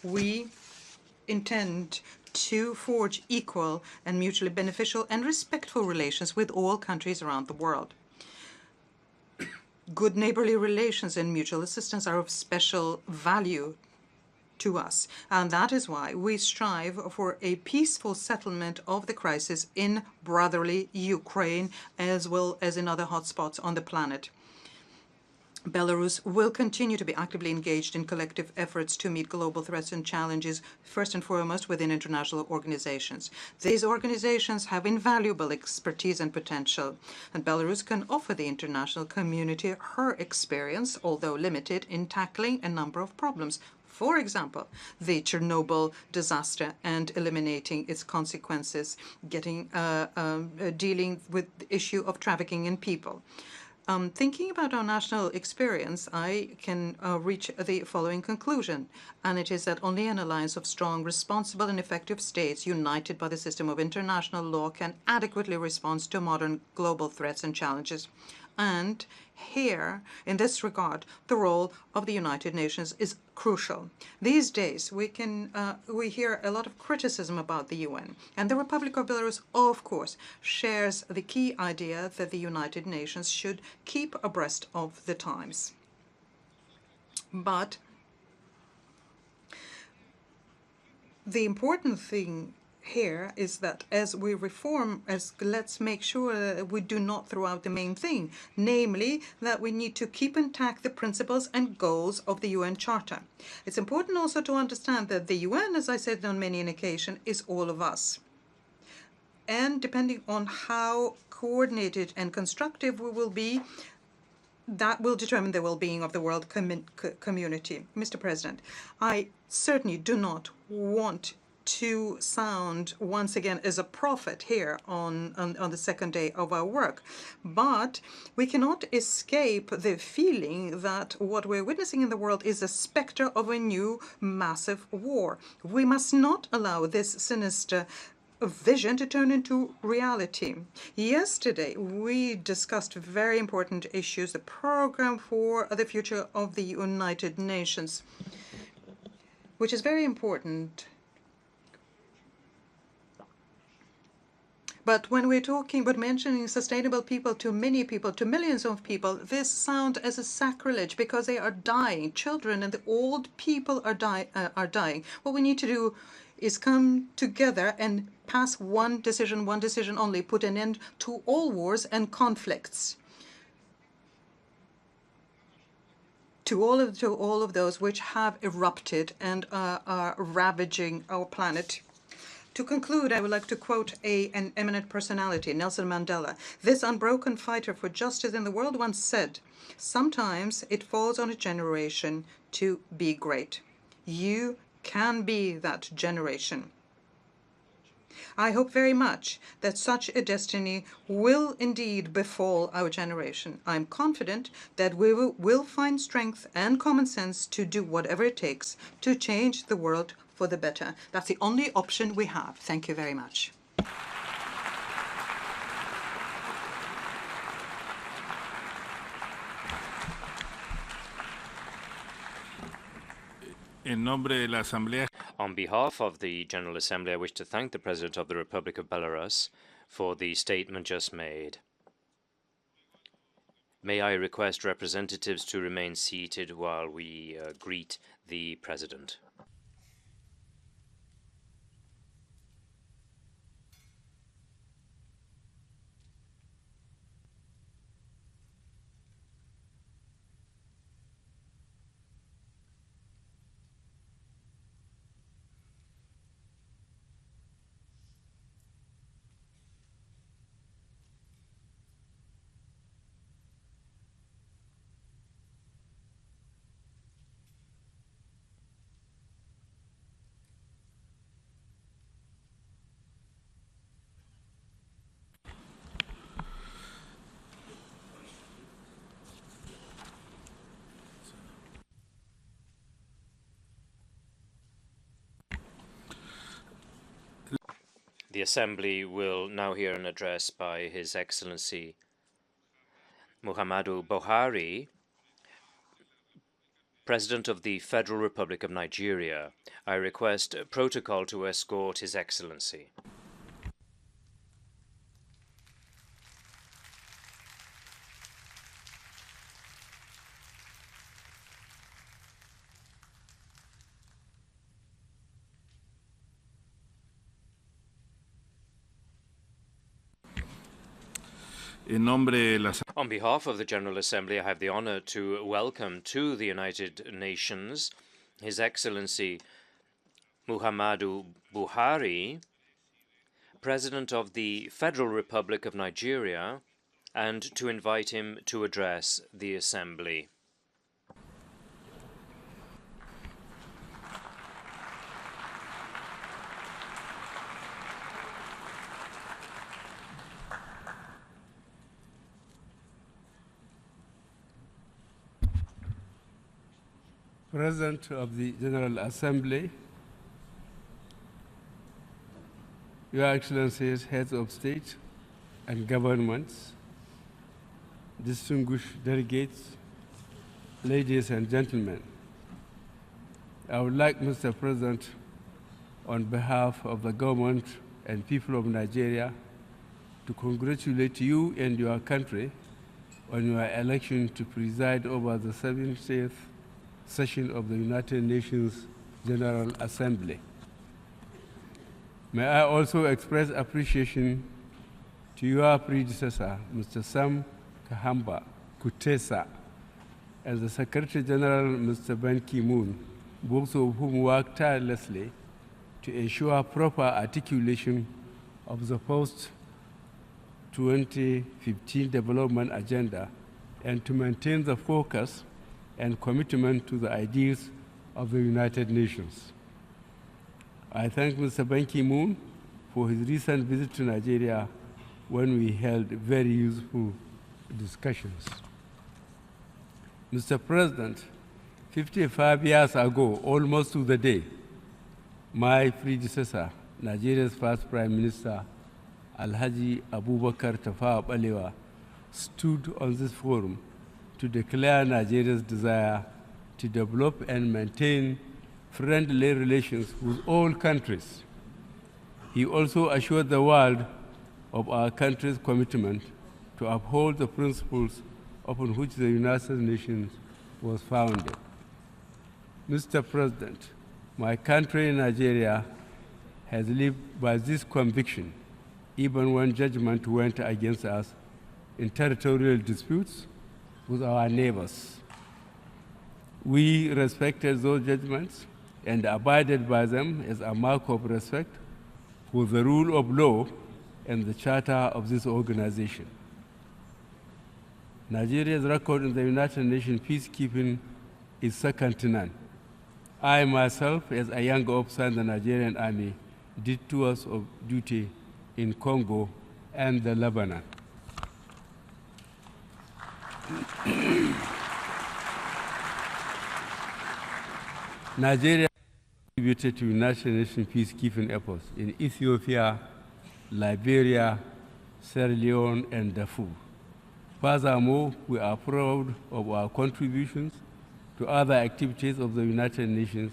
We intend to forge equal and mutually beneficial and respectful relations with all countries around the world. Good neighborly relations and mutual assistance are of special value to us, and that is why we strive for a peaceful settlement of the crisis in brotherly Ukraine as well as in other hotspots on the planet. Belarus will continue to be actively engaged in collective efforts to meet global threats and challenges, first and foremost within international organizations. These organizations have invaluable expertise and potential, and Belarus can offer the international community her experience, although limited, in tackling a number of problems. For example, the Chernobyl disaster and eliminating its consequences, dealing with the issue of trafficking in people. Thinking about our national experience, I can reach the following conclusion, and it is that only an alliance of strong, responsible, and effective states united by the system of international law can adequately respond to modern global threats and challenges. And here, in this regard, the role of the United Nations is crucial. These days, we hear a lot of criticism about the UN, and the Republic of Belarus, of course, shares the key idea that the United Nations should keep abreast of the times. But the important thing here is that as we reform, let's make sure that we do not throw out the main thing, namely that we need to keep intact the principles and goals of the UN Charter. It's important also to understand that the UN, as I said on many an occasion, is all of us. And depending on how coordinated and constructive we will be, that will determine the well-being of the world community. Mr. President, I certainly do not want to sound once again as a prophet here on the second day of our work. But we cannot escape the feeling that what we're witnessing in the world is a specter of a new massive war. We must not allow this sinister vision to turn into reality. Yesterday, we discussed very important issues, the program for the future of the United Nations, which is very important. But when we're talking about mentioning sustainable people, to millions of people, this sounds as a sacrilege because they are dying. Children and the old people are dying. What we need to do is come together and pass one decision only, put an end to all wars and conflicts, to all of those which have erupted and are ravaging our planet. To conclude, I would like to quote an eminent personality, Nelson Mandela. This unbroken fighter for justice in the world once said, "Sometimes it falls on a generation to be great." You can be that generation. I hope very much that such a destiny will indeed befall our generation. I'm confident that we will find strength and common sense to do whatever it takes to change the world for the better. That's the only option we have. Thank you very much. On behalf of the General Assembly, I wish to thank the President of the Republic of Belarus for the statement just made. May I request representatives to remain seated while we greet the President. The Assembly will now hear an address by His Excellency Muhammadu Buhari, President of the Federal Republic of Nigeria. I request protocol to escort His Excellency. On behalf of the General Assembly, I have the honor to welcome to the United Nations His Excellency Muhammadu Buhari, President of the Federal Republic of Nigeria, and to invite him to address the Assembly. President of the General Assembly, Your Excellencies, heads of state and governments, distinguished delegates, ladies and gentlemen, I would like, Mr. President, on behalf of the government and people of Nigeria, to congratulate you and your country on your election to preside over the 70th session of the United Nations General Assembly. May I also express appreciation to your predecessor, Mr. Sam Kahamba Kutesa, and the Secretary General, Mr. Ban Ki-moon, both of whom worked tirelessly to ensure proper articulation of the post-2015 development agenda and to maintain the focus and commitment to the ideals of the United Nations. I thank Mr. Ban Ki-moon for his recent visit to Nigeria when we held very useful discussions. Mr. President, 55 years ago, almost to the day, my predecessor, Nigeria's first Prime Minister, Alhaji Abubakar Tafawa Balewa, stood on this forum to declare Nigeria's desire to develop and maintain friendly relations with all countries. He also assured the world of our country's commitment to uphold the principles upon which the United Nations was founded. Mr. President, my country, Nigeria, has lived by this conviction, even when judgment went against us in territorial disputes with our neighbors. We respected those judgments and abided by them as a mark of respect for the rule of law and the charter of this organization. Nigeria's record in the United Nations peacekeeping is second to none. I myself, as a young officer in the Nigerian Army, did tours of duty in Congo and the Lebanon. Nigeria contributed to United Nations peacekeeping efforts in Ethiopia, Liberia, Sierra Leone, and Darfur. Furthermore, we are proud of our contributions to other activities of the United Nations,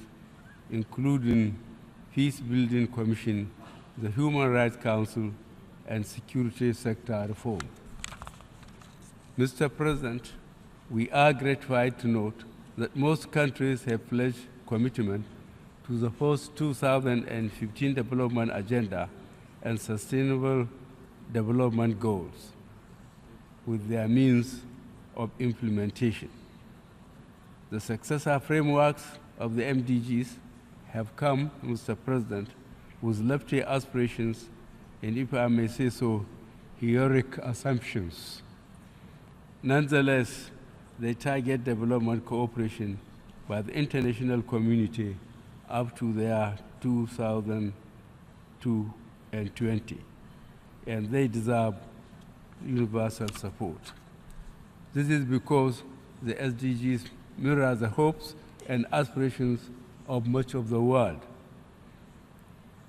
including Peace Building Commission, the Human Rights Council, and security sector reform. Mr. President, we are gratified to note that most countries have pledged commitment to the post-2015 development agenda and sustainable development goals with their means of implementation. The successor frameworks of the MDGs have come, Mr. President, with lofty aspirations and, if I may say so, heroic assumptions. Nonetheless, they target development cooperation by the international community up to their 2020, and they deserve universal support. This is because the SDGs mirror the hopes and aspirations of much of the world.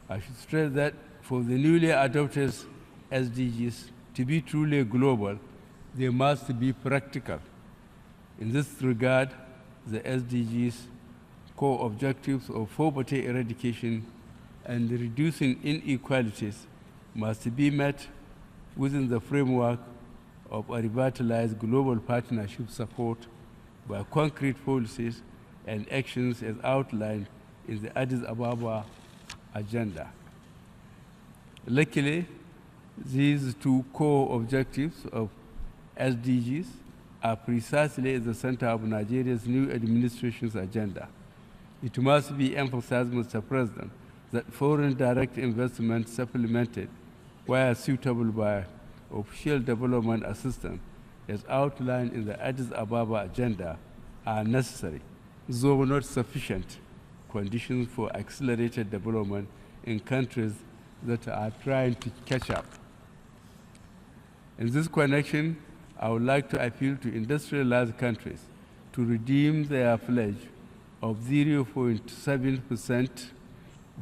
I should stress that for the newly adopted SDGs to be truly global, they must be practical. In this regard, the SDGs' core objectives of poverty eradication and reducing inequalities must be met within the framework of a revitalized global partnership support by concrete policies and actions as outlined in the Addis Ababa agenda. Luckily, these two core objectives of SDGs are precisely at the center of Nigeria's new administration's agenda. It must be emphasized, Mr. President, that foreign direct investment supplemented, where suitable, by official development assistance, as outlined in the Addis Ababa agenda, are necessary, though not sufficient, conditions for accelerated development in countries that are trying to catch up. In this connection, I would like to appeal to industrialized countries to redeem their pledge of 0.7%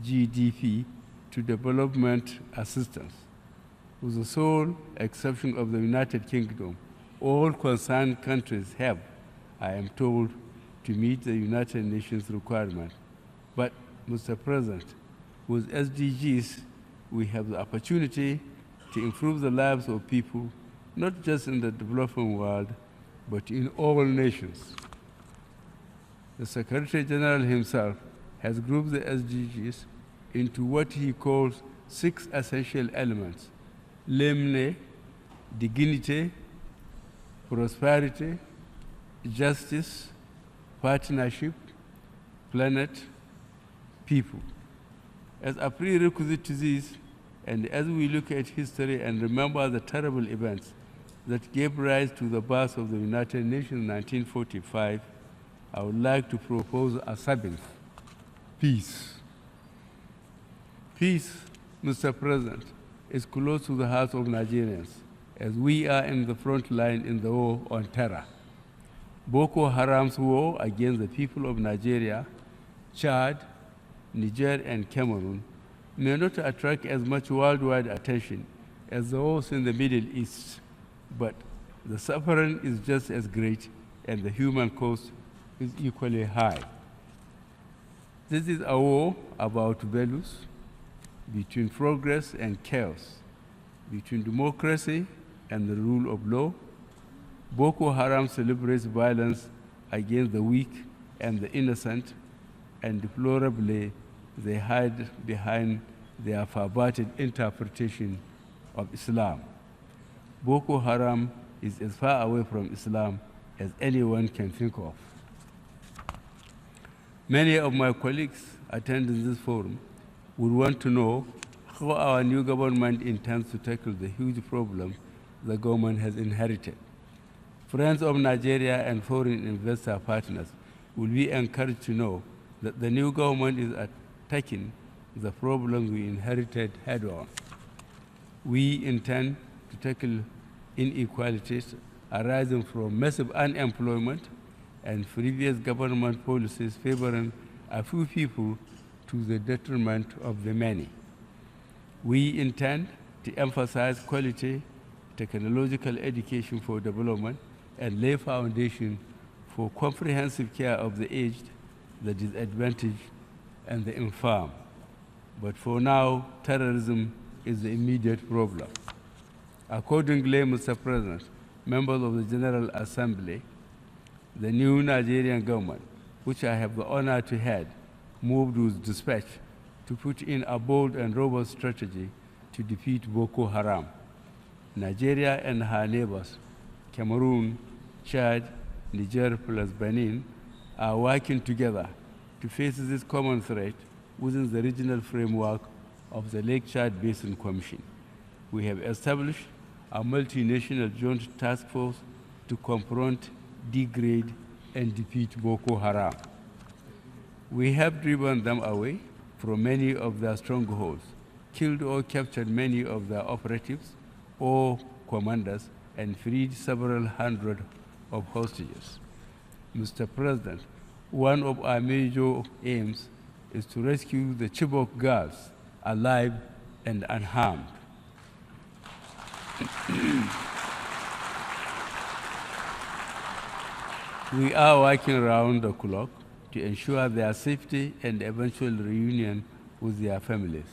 GDP to development assistance. With the sole exception of the United Kingdom, all concerned countries have, I am told, to meet the United Nations requirement. But, Mr. President, with SDGs, we have the opportunity to improve the lives of people, not just in the developing world, but in all nations. The Secretary General himself has grouped the SDGs into what he calls 6 essential elements: namely, dignity, prosperity, justice, partnership, planet, people. As a prerequisite to this, and as we look at history and remember the terrible events that gave rise to the birth of the United Nations in 1945, I would like to propose a 7th: peace. Peace, Mr. President, is close to the hearts of Nigerians, as we are in the front line in the war on terror. Boko Haram's war against the people of Nigeria, Chad, Niger, and Cameroon may not attract as much worldwide attention as the wars in the Middle East, but the suffering is just as great and the human cost is equally high. This is a war about values, between progress and chaos, between democracy and the rule of law. Boko Haram celebrates violence against the weak and the innocent, and deplorably, they hide behind their perverted interpretation of Islam. Boko Haram is as far away from Islam as anyone can think of. Many of my colleagues attending this forum would want to know how our new government intends to tackle the huge problem the government has inherited. Friends of Nigeria and foreign investor partners will be encouraged to know that the new government is attacking the problems we inherited head-on. We intend to tackle inequalities arising from massive unemployment and previous government policies favoring a few people to the detriment of the many. We intend to emphasize quality technological education for development and lay foundation for comprehensive care of the aged, the disadvantaged, and the infirm. But for now, terrorism is the immediate problem. Accordingly, Mr. President, members of the General Assembly, the new Nigerian government, which I have the honor to head, moved with dispatch to put in a bold and robust strategy to defeat Boko Haram. Nigeria and her neighbors, Cameroon, Chad, Niger plus Benin, are working together to face this common threat within the regional framework of the Lake Chad Basin Commission. We have established a multinational joint task force to confront, degrade, and defeat Boko Haram. We have driven them away from many of their strongholds, killed or captured many of their operatives or commanders, and freed several hundred of hostages. Mr. President, one of our major aims is to rescue the Chibok girls alive and unharmed. We are working around the clock to ensure their safety and eventual reunion with their families.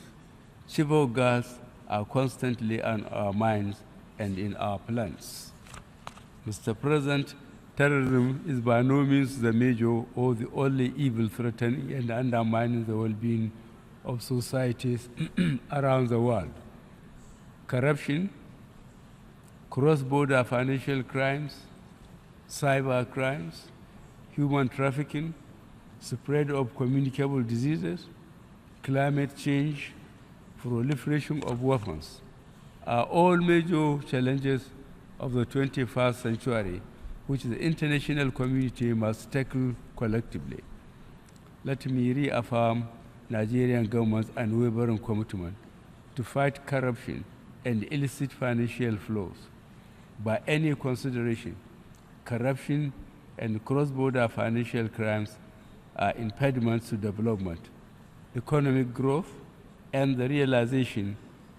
Chibok girls are constantly on our minds and in our plans. Mr. President, terrorism is by no means the major or the only evil threatening and undermining the well-being of societies around the world. Corruption, cross-border financial crimes, cyber crimes, human trafficking, spread of communicable diseases, climate change, proliferation of weapons are all major challenges of the 21st century, which the international community must tackle collectively. Let me reaffirm Nigerian government's unwavering commitment to fight corruption and illicit financial flows. By any consideration, corruption and cross-border financial crimes are impediments to development, economic growth, and the realization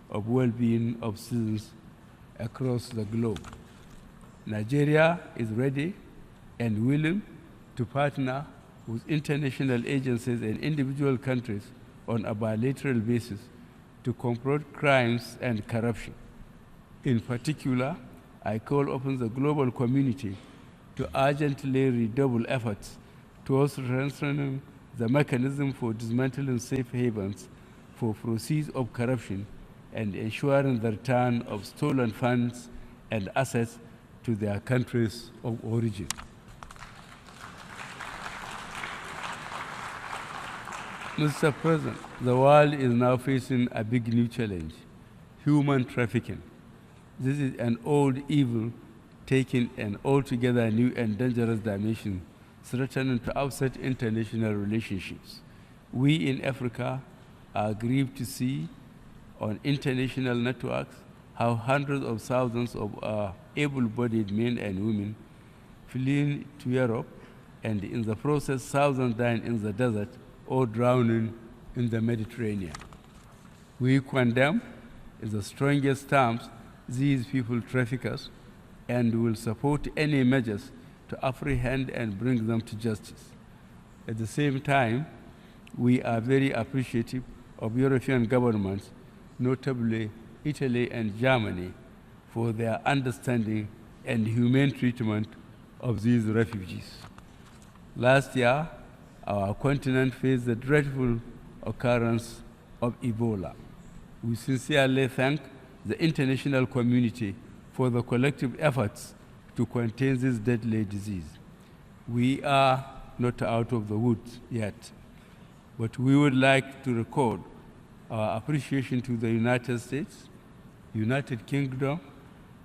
of well-being of citizens across the globe. Nigeria is ready and willing to partner with international agencies and individual countries on a bilateral basis to confront crimes and corruption. In particular, I call upon the global community to urgently redouble efforts towards strengthening the mechanism for dismantling safe havens for proceeds of corruption and ensuring the return of stolen funds and assets to their countries of origin. Mr. President, the world is now facing a big new challenge: human trafficking. This is an old evil taking an altogether new and dangerous dimension, threatening to upset international relationships. We in Africa are grieved to see on international networks how hundreds of thousands of our able-bodied men and women fleeing to Europe, and in the process thousands dying in the desert or drowning in the Mediterranean. We condemn in the strongest terms these people traffickers and will support any measures to apprehend and bring them to justice. At the same time, we are very appreciative of European governments, notably Italy and Germany, for their understanding and humane treatment of these refugees. Last year, our continent faced the dreadful occurrence of Ebola. We sincerely thank the international community for the collective efforts to contain this deadly disease. We are not out of the woods yet, but we would like to record our appreciation to the United States, United Kingdom,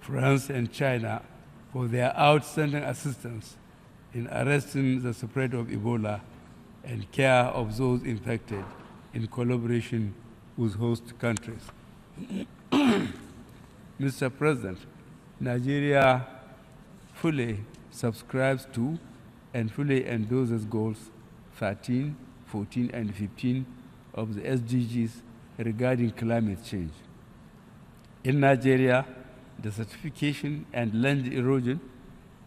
France, and China for their outstanding assistance in arresting the spread of Ebola and care of those infected in collaboration with host countries. Mr. President, Nigeria fully subscribes to and fully endorses goals 13, 14, and 15 of the SDGs regarding climate change. In Nigeria, desertification and land erosion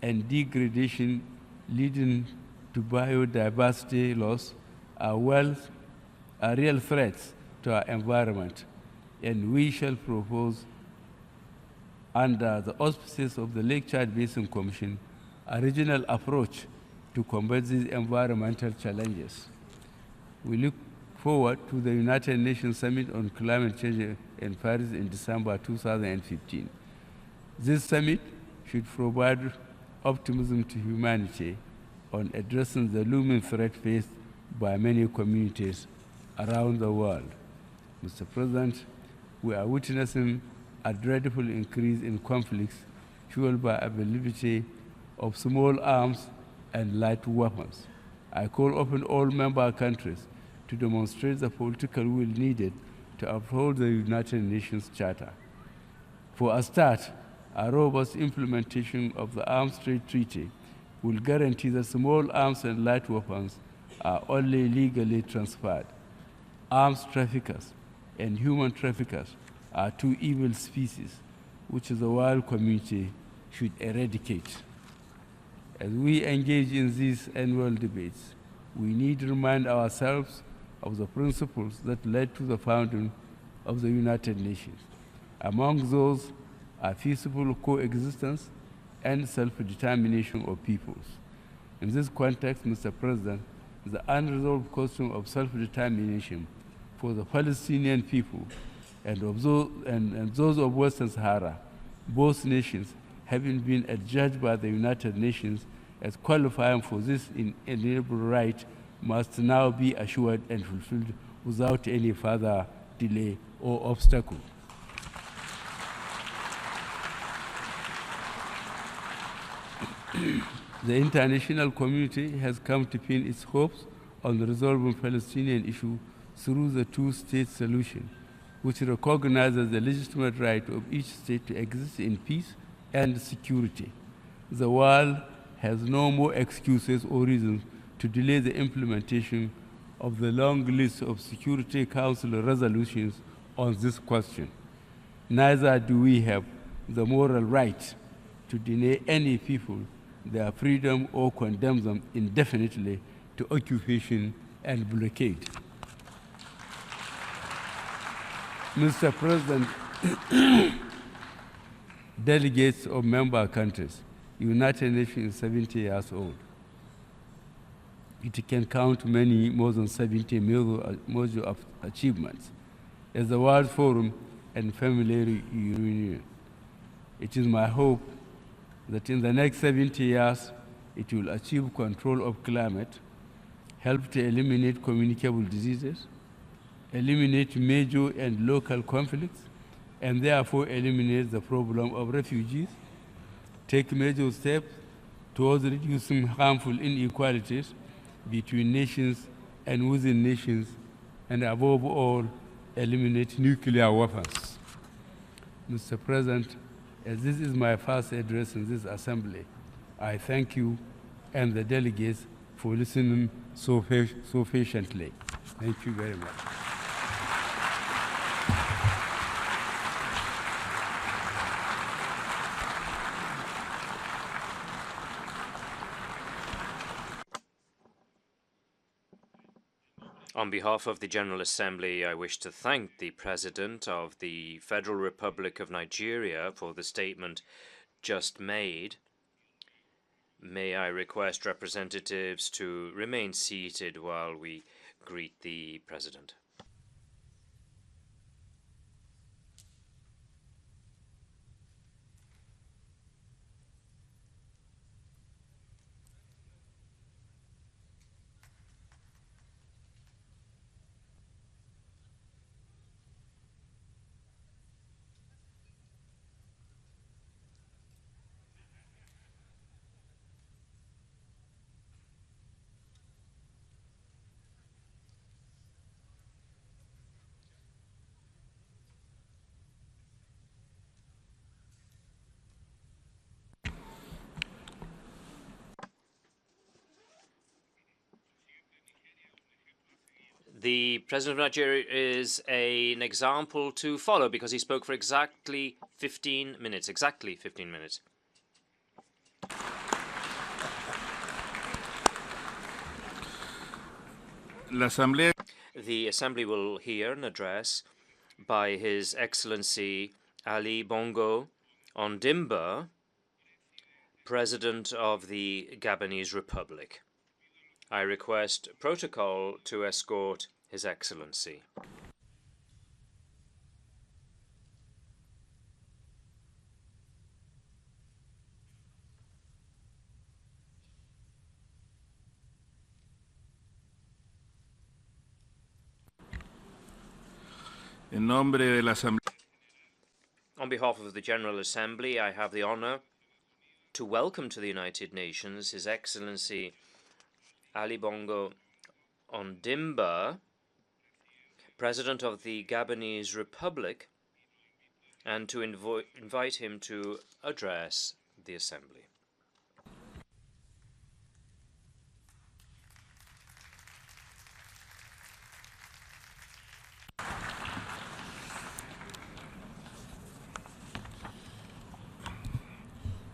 and degradation leading to biodiversity loss are real threats to our environment, and we shall propose, under the auspices of the Lake Chad Basin Commission, a regional approach to combat these environmental challenges. We look forward to the United Nations Summit on Climate Change in Paris in December 2015. This summit should provide optimism to humanity on addressing the looming threat faced by many communities around the world. Mr. President, we are witnessing a dreadful increase in conflicts fueled by availability of small arms and light weapons. I call upon all member countries to demonstrate the political will needed to uphold the United Nations Charter. For a start, a robust implementation of the Arms Trade Treaty will guarantee that small arms and light weapons are only legally transferred. Arms traffickers and human traffickers are two evil species which the world community should eradicate. As we engage in these annual debates, we need to remind ourselves of the principles that led to the founding of the United Nations. Among those are peaceful coexistence and self-determination of peoples. In this context, Mr. President, the unresolved question of self-determination for the Palestinian people and those of Western Sahara, both nations having been adjudged by the United Nations as qualifying for this inalienable right, must now be assured and fulfilled without any further delay or obstacle. The international community has come to pin its hopes on the resolving Palestinian issue through the two-state solution, which recognizes the legitimate right of each state to exist in peace and security. The world has no more excuses or reasons to delay the implementation of the long list of Security Council resolutions on this question. Neither do we have the moral right to deny any people their freedom or condemn them indefinitely to occupation and blockade. Mr. President, delegates of member countries, United Nations is 70 years old. It can count many more than 70 major achievements. As the World Forum and Family Reunion, it is my hope that in the next 70 years, it will achieve control of climate, help to eliminate communicable diseases, eliminate major and local conflicts, and therefore eliminate the problem of refugees, take major steps towards reducing harmful inequalities between nations and within nations, and above all, eliminate nuclear weapons. Mr. President, as this is my first address in this assembly, I thank you and the delegates for listening so patiently. Thank you very much. On behalf of the General Assembly, I wish to thank the President of the Federal Republic of Nigeria for the statement just made. May I request representatives to remain seated while we greet the President. The President of Nigeria is an example to follow because he spoke for exactly 15 minutes. Exactly 15 minutes. The Assembly will hear an address by His Excellency Ali Bongo Ondimba, President of the Gabonese Republic. I request protocol to escort His Excellency. En nombre de la Asamblea. On behalf of the General Assembly, I have the honor to welcome to the United Nations His Excellency Ali Bongo Ondimba, President of the Gabonese Republic, and to invite him to address the Assembly.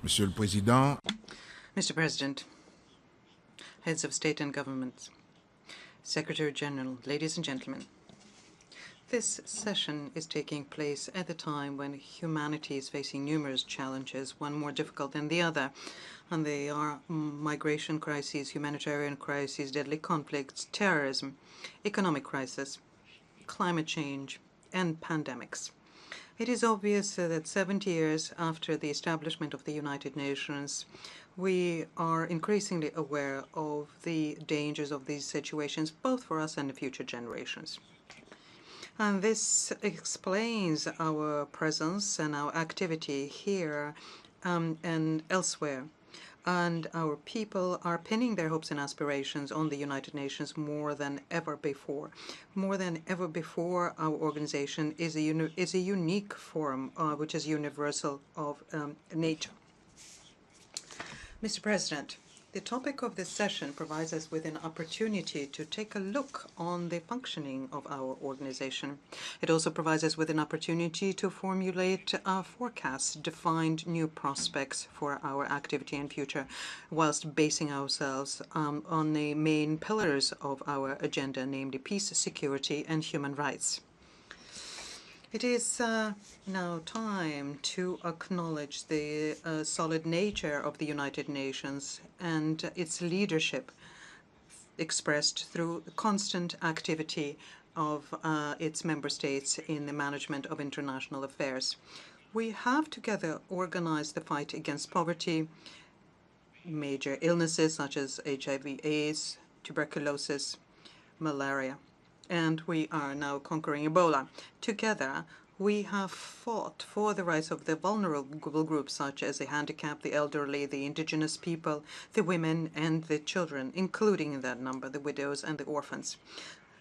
Monsieur le Président, Mr. President, heads of state and governments, Secretary General, ladies and gentlemen, this session is taking place at a time when humanity is facing numerous challenges, one more difficult than the other, and they are migration crises, humanitarian crises, deadly conflicts, terrorism, economic crisis, climate change, and pandemics. It is obvious that 70 years after the establishment of the United Nations, we are increasingly aware of the dangers of these situations, both for us and the future generations. And this explains our presence and our activity here and elsewhere. And our people are pinning their hopes and aspirations on the United Nations more than ever before. More than ever before, our organization is a unique forum which is universal of nature. Mr. President, The topic of this session provides us with an opportunity to take a look on the functioning of our organization. It also provides us with an opportunity to formulate forecasts, define new prospects for our activity and future, whilst basing ourselves on the main pillars of our agenda, namely peace, security, and human rights. It is now time to acknowledge the solid nature of the United Nations and its leadership expressed through constant activity of its member states in the management of international affairs. We have together organized the fight against poverty, major illnesses such as HIV/AIDS, tuberculosis, malaria, and we are now conquering Ebola. Together, we have fought for the rights of the vulnerable groups such as the handicapped, the elderly, the indigenous people, the women, and the children, including in that number the widows and the orphans.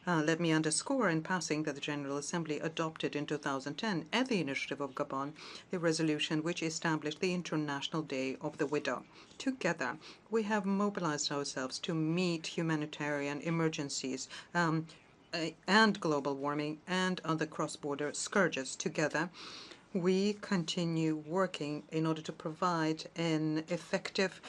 Let me underscore in passing that the General Assembly adopted in 2010, at the initiative of Gabon, the resolution which established the International Day of the Widow. Together, we have mobilized ourselves to meet humanitarian emergencies, and global warming and other cross-border scourges. Together, we continue working in order to provide an effective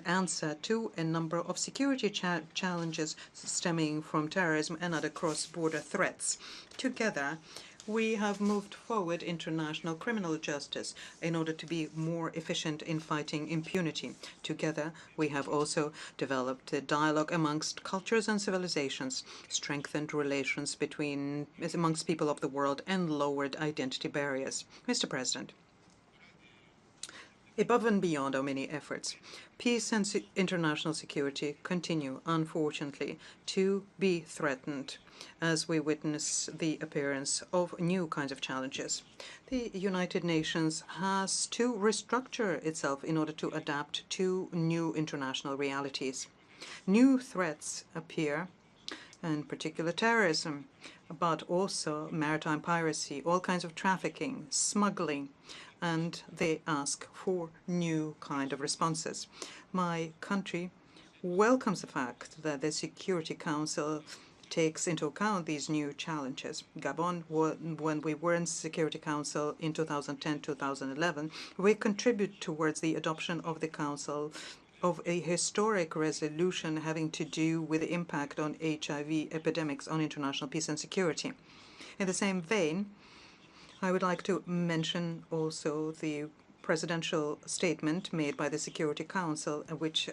answer to a number of security challenges stemming from terrorism and other cross-border threats. Together, we have moved forward international criminal justice in order to be more efficient in fighting impunity. Together, we have also developed a dialogue amongst cultures and civilizations, strengthened relations amongst people of the world, and lowered identity barriers. Mr. President, above and beyond our many efforts, peace and international security continue, unfortunately, to be threatened as we witness the appearance of new kinds of challenges. The United Nations has to restructure itself in order to adapt to new international realities. New threats appear, in particular terrorism, but also maritime piracy, all kinds of trafficking, smuggling, and they ask for new kind of responses. My country welcomes the fact that the Security Council takes into account these new challenges. Gabon, when we were in the Security Council in 2010-2011, we contribute towards the adoption of the Council of a historic resolution having to do with the impact on HIV epidemics on international peace and security. In the same vein, I would like to mention also the presidential statement made by the Security Council, which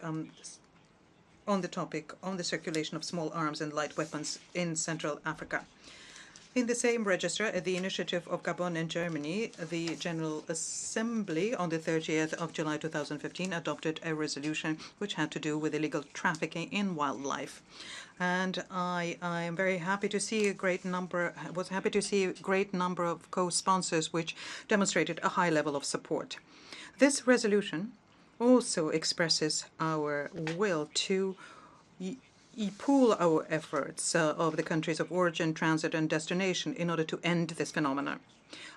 on the topic on the circulation of small arms and light weapons in Central Africa. In the same register, at the initiative of Gabon and Germany, the General Assembly on the 30th of July 2015 adopted a resolution which had to do with illegal trafficking in wildlife. And I am very happy to see was happy to see a great number of co-sponsors which demonstrated a high level of support. This resolution also expresses our will to pool our efforts of the countries of origin, transit, and destination in order to end this phenomenon.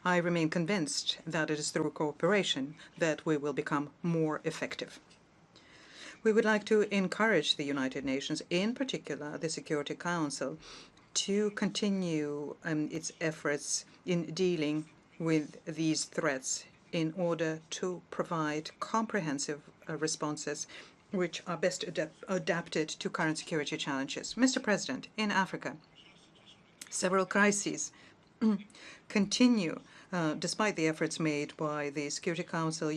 I remain convinced that it is through cooperation that we will become more effective. We would like to encourage the United Nations, in particular the Security Council, to continue its efforts in dealing with these threats in order to provide comprehensive responses which are best adapted to current security challenges. Mr. President, in Africa, several crises continue despite the efforts made by the Security Council,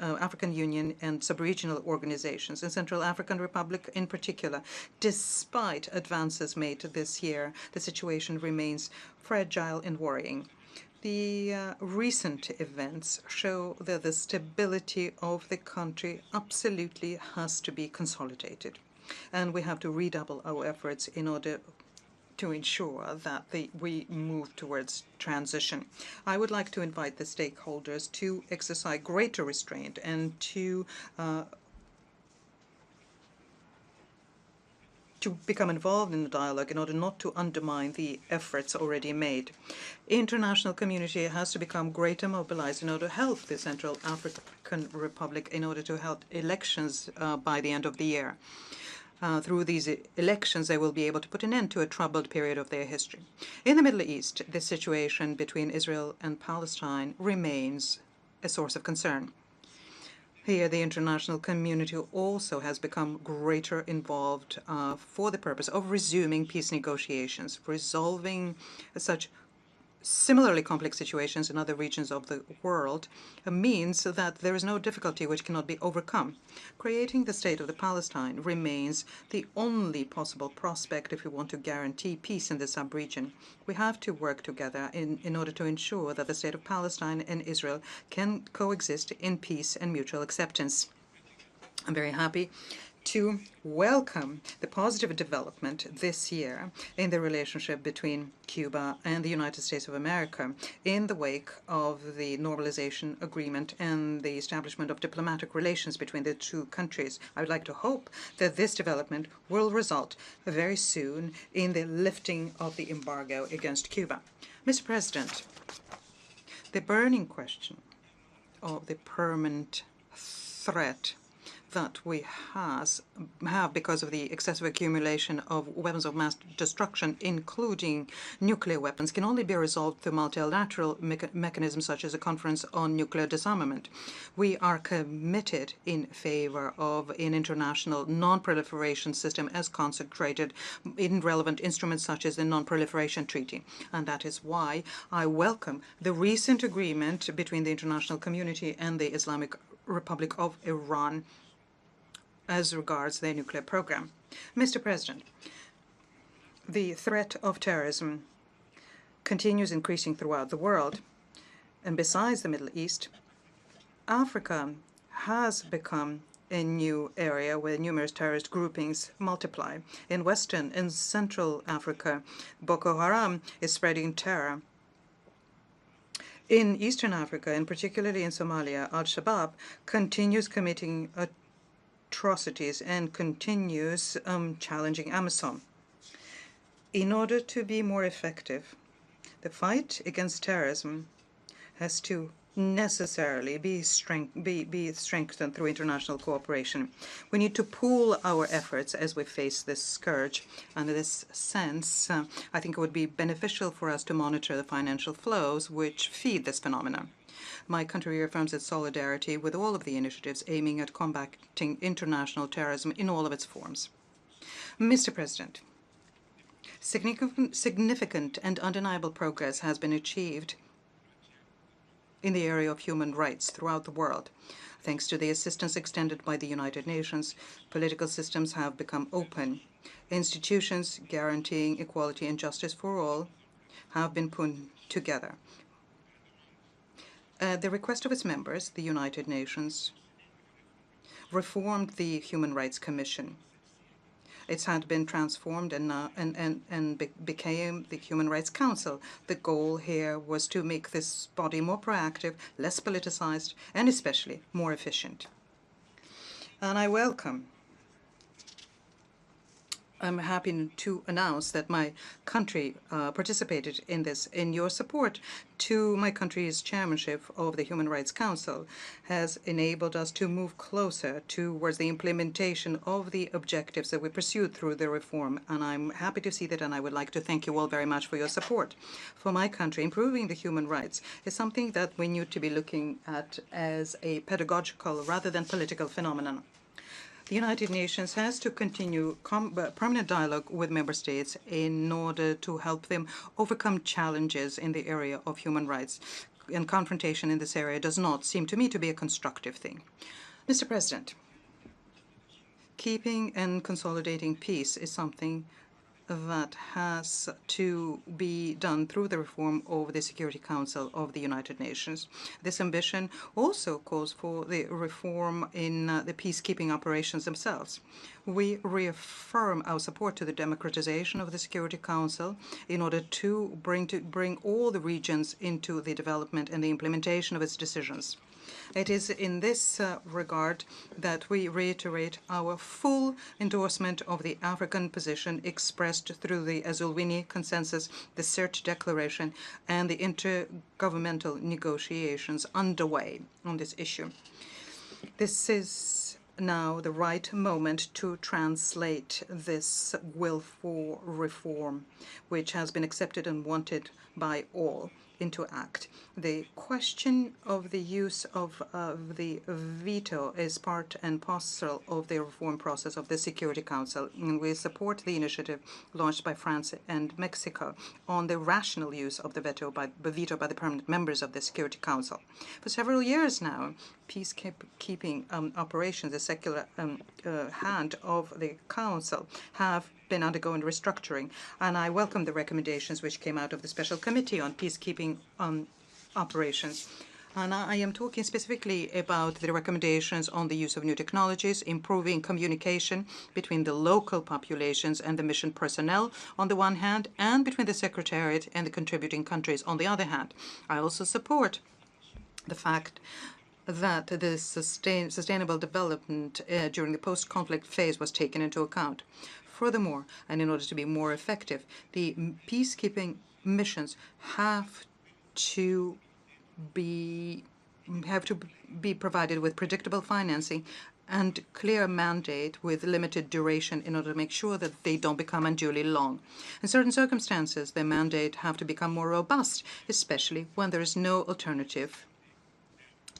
African Union, and sub-regional organizations. In Central African Republic in particular, despite advances made this year, the situation remains fragile and worrying. The recent events show that the stability of the country absolutely has to be consolidated. And we have to redouble our efforts in order to ensure that we move towards transition. I would like to invite the stakeholders to exercise greater restraint and to to become involved in the dialogue in order not to undermine the efforts already made. International community has to become greater mobilized in order to help the Central African Republic in order to hold elections by the end of the year. Through these elections, they will be able to put an end to a troubled period of their history. In the Middle East, the situation between Israel and Palestine remains a source of concern. Here, the international community also has become greater involved for the purpose of resuming peace negotiations, resolving such similarly complex situations in other regions of the world means that there is no difficulty which cannot be overcome. Creating the state of the Palestine remains the only possible prospect if we want to guarantee peace in the sub-region. We have to work together in order to ensure that the state of Palestine and Israel can coexist in peace and mutual acceptance. I'm very happy to welcome the positive development this year in the relationship between Cuba and the United States of America in the wake of the normalization agreement and the establishment of diplomatic relations between the two countries. I would like to hope that this development will result very soon in the lifting of the embargo against Cuba. Mr. President, the burning question of the permanent threat that we have because of the excessive accumulation of weapons of mass destruction, including nuclear weapons, can only be resolved through multilateral mechanisms such as a conference on nuclear disarmament. We are committed in favor of an international non-proliferation system as consecrated in relevant instruments such as the Non-Proliferation Treaty. And that is why I welcome the recent agreement between the international community and the Islamic Republic of Iran as regards their nuclear program. Mr. President, the threat of terrorism continues increasing throughout the world. And besides the Middle East, Africa has become a new area where numerous terrorist groupings multiply. In Western and Central Africa, Boko Haram is spreading terror. In Eastern Africa, and particularly in Somalia, Al-Shabaab continues committing atrocities and continues challenging AMISOM. In order to be more effective, the fight against terrorism has to necessarily be strengthened through international cooperation. We need to pool our efforts as we face this scourge. And in this sense, I think it would be beneficial for us to monitor the financial flows which feed this phenomenon. My country reaffirms its solidarity with all of the initiatives aiming at combating international terrorism in all of its forms. Mr. President, significant and undeniable progress has been achieved in the area of human rights throughout the world. Thanks to the assistance extended by the United Nations, political systems have become open. Institutions guaranteeing equality and justice for all have been put together. At the request of its members, the United Nations reformed the Human Rights Commission. It had been transformed and became the Human Rights Council. The goal here was to make this body more proactive, less politicized, and especially more efficient. And I'm happy to announce that my country participated in this. In your support to my country's chairmanship of the Human Rights Council has enabled us to move closer towards the implementation of the objectives that we pursued through the reform. And I'm happy to see that, and I would like to thank you all very much for your support. For my country, improving the human rights is something that we need to be looking at as a pedagogical rather than political phenomenon. The United Nations has to continue permanent dialogue with member states in order to help them overcome challenges in the area of human rights. And confrontation in this area does not seem to me to be a constructive thing. Mr. President, keeping and consolidating peace is something that has to be done through the reform of the Security Council of the United Nations. This ambition also calls for the reform in the peacekeeping operations themselves. We reaffirm our support to the democratization of the Security Council in order to bring all the regions into the development and the implementation of its decisions. It is in this regard that we reiterate our full endorsement of the African position expressed through the Rouhani Consensus, the Sept Declaration, and the intergovernmental negotiations underway on this issue. This is now the right moment to translate this will for reform, which has been accepted and wanted by all, into act. The question of the use of the veto is part and parcel of the reform process of the Security Council, and we support the initiative launched by France and Mexico on the rational use of the veto by the permanent members of the Security Council. For several years now, peacekeeping operations, the secular hand of the Council, have been undergoing restructuring, and I welcome the recommendations which came out of the Special Committee on Peacekeeping Operations. And I am talking specifically about the recommendations on the use of new technologies, improving communication between the local populations and the mission personnel on the one hand, and between the Secretariat and the contributing countries on the other hand. I also support the fact that the sustainable development during the post-conflict phase was taken into account. Furthermore, and in order to be more effective, the peacekeeping missions have to be provided with predictable financing and clear mandate with limited duration in order to make sure that they don't become unduly long. In certain circumstances, the mandate have to become more robust, especially when there is no alternative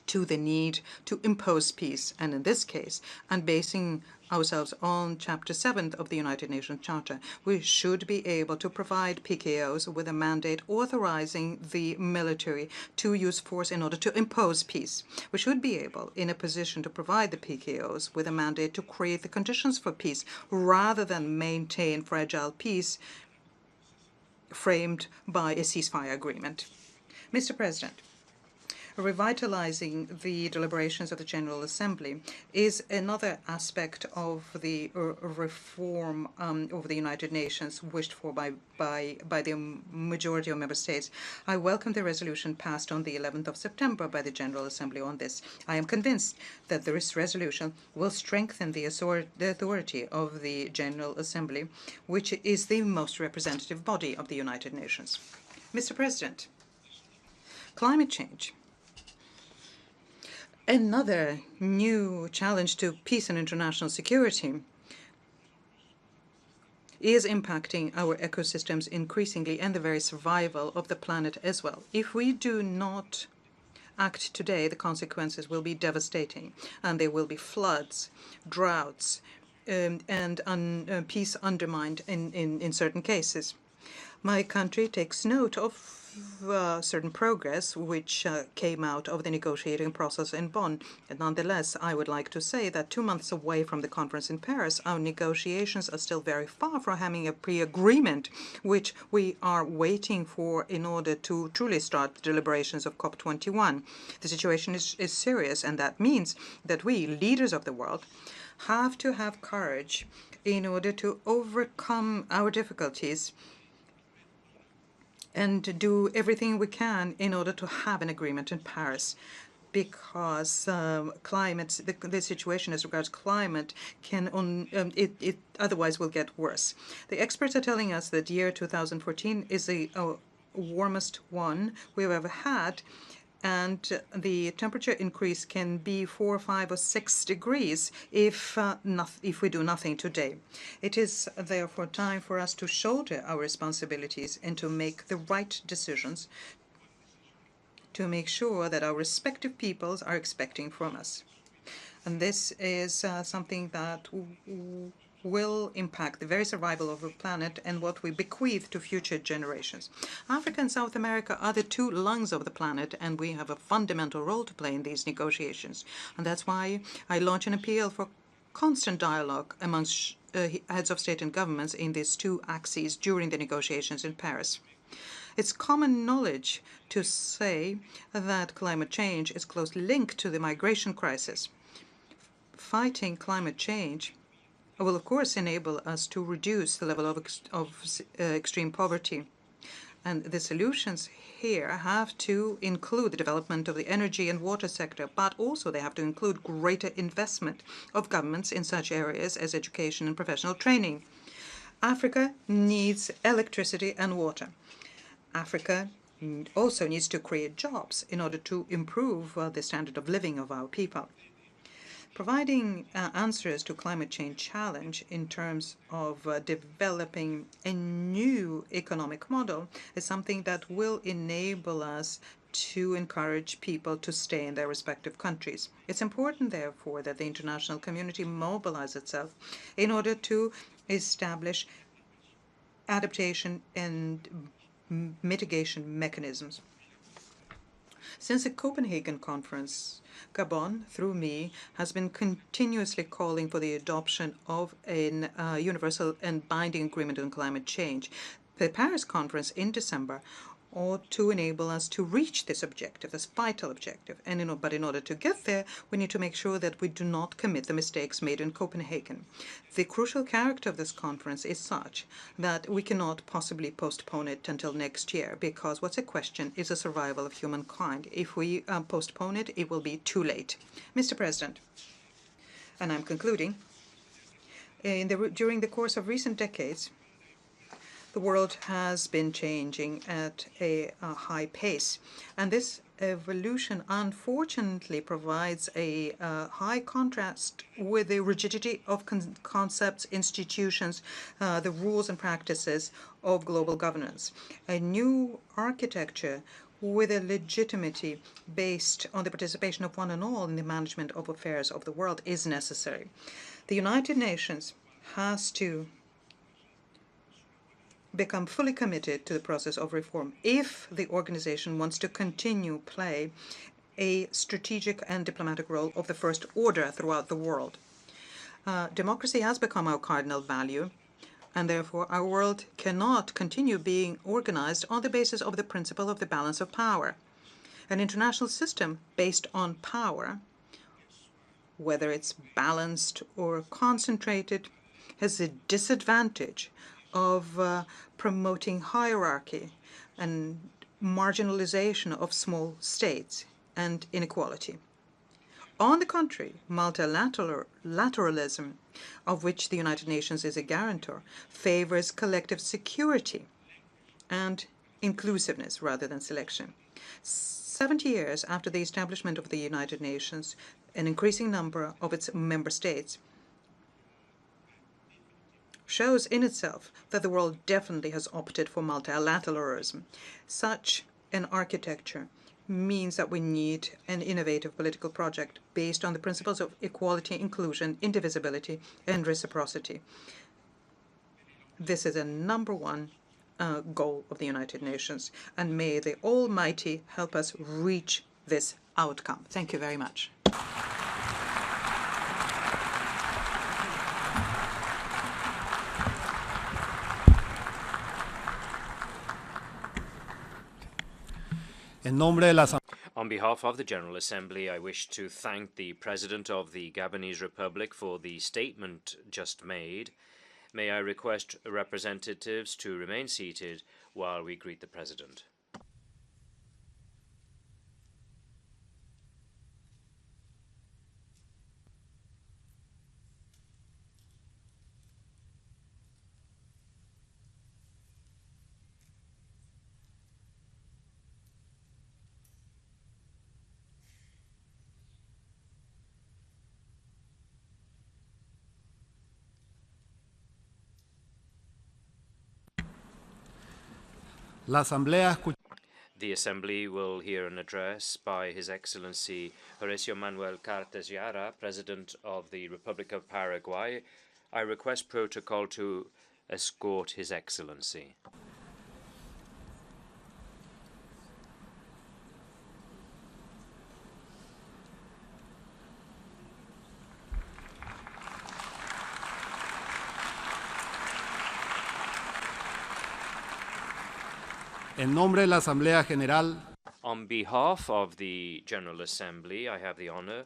to the need to impose peace. And in this case, and basing ourselves on Chapter 7 of the United Nations Charter, we should be able to provide PKOs with a mandate authorizing the military to use force in order to impose peace. We should be able, in a position, to provide the PKOs with a mandate to create the conditions for peace rather than maintain fragile peace framed by a ceasefire agreement. Mr. President, revitalizing the deliberations of the General Assembly is another aspect of the reform of the United Nations wished for by the majority of member states. I welcome the resolution passed on the 11th of September by the General Assembly on this. I am convinced that this resolution will strengthen the authority of the General Assembly, which is the most representative body of the United Nations. Mr. President, climate change, another new challenge to peace and international security, is impacting our ecosystems increasingly and the very survival of the planet as well. If we do not act today, the consequences will be devastating, and there will be floods, droughts, and peace undermined in certain cases. My country takes note of certain progress which came out of the negotiating process in Bonn. And nonetheless, I would like to say that 2 months away from the conference in Paris, our negotiations are still very far from having a pre-agreement, which we are waiting for in order to truly start the deliberations of COP21. The situation is serious, and that means that we, leaders of the world, have to have courage in order to overcome our difficulties and do everything we can in order to have an agreement in Paris, because the situation as regards climate it otherwise will get worse. The experts are telling us that year 2014 is the warmest one we've ever had, and the temperature increase can be 4, 5, or 6 degrees if we do nothing today. It is therefore time for us to shoulder our responsibilities and to make the right decisions to make sure that our respective peoples are expecting from us. And this is something that will impact the very survival of the planet and what we bequeath to future generations. Africa and South America are the two lungs of the planet, and we have a fundamental role to play in these negotiations. And that's why I launch an appeal for constant dialogue amongst heads of state and governments in these two axes during the negotiations in Paris. It's common knowledge to say that climate change is closely linked to the migration crisis. Fighting climate change will, of course, enable us to reduce the level of extreme poverty. And the solutions here have to include the development of the energy and water sector, but also they have to include greater investment of governments in such areas as education and professional training. Africa needs electricity and water. Africa also needs to create jobs in order to improve the standard of living of our people. Providing answers to climate change challenge in terms of developing a new economic model is something that will enable us to encourage people to stay in their respective countries. It's important, therefore, that the international community mobilize itself in order to establish adaptation and mitigation mechanisms. Since the Copenhagen conference, Gabon, through me, has been continuously calling for the adoption of a universal and binding agreement on climate change. The Paris conference in December ought to enable us to reach this objective, this vital objective. But in order to get there, we need to make sure that we do not commit the mistakes made in Copenhagen. The crucial character of this conference is such that we cannot possibly postpone it until next year, because what's at question is the survival of humankind. If we postpone it, it will be too late. Mr. President, and I'm concluding, during the course of recent decades, the world has been changing at a high pace, and this evolution unfortunately provides a high contrast with the rigidity of concepts, institutions, the rules and practices of global governance. A new architecture with a legitimacy based on the participation of one and all in the management of affairs of the world is necessary. The United Nations has to become fully committed to the process of reform if the organization wants to continue play a strategic and diplomatic role of the first order throughout the world. Democracy has become our cardinal value, and therefore our world cannot continue being organized on the basis of the principle of the balance of power. An international system based on power, whether it's balanced or concentrated, has the disadvantage of promoting hierarchy and marginalization of small states and inequality. On the contrary, multilateralism, of which the United Nations is a guarantor, favors collective security and inclusiveness rather than selection. 70 years after the establishment of the United Nations, an increasing number of its member states shows in itself that the world definitely has opted for multilateralism. Such an architecture means that we need an innovative political project based on the principles of equality, inclusion, indivisibility, and reciprocity. This is a number one goal of the United Nations, and may the Almighty help us reach this outcome. Thank you very much. On behalf of the General Assembly, I wish to thank the President of the Gabonese Republic for the statement just made. May I request representatives to remain seated while we greet the President. The Assembly will hear an address by His Excellency Horacio Manuel Cartes Yara, President of the Republic of Paraguay. I request protocol to escort His Excellency. En nombre de la Asamblea General. On behalf of the General Assembly, I have the honor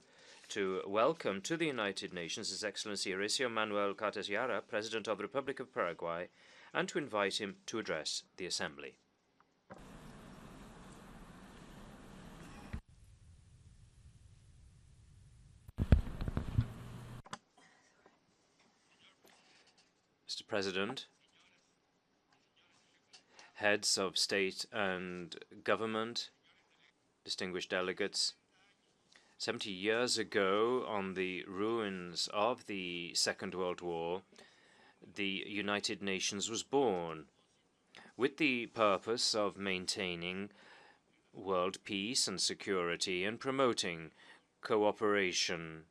to welcome to the United Nations His Excellency Horacio Manuel Cartes Yara, President of the Republic of Paraguay, and to invite him to address the Assembly. Mr. President, heads of state and government, distinguished delegates, 70 years ago, on the ruins of the Second World War, the United Nations was born with the purpose of maintaining world peace and security and promoting cooperation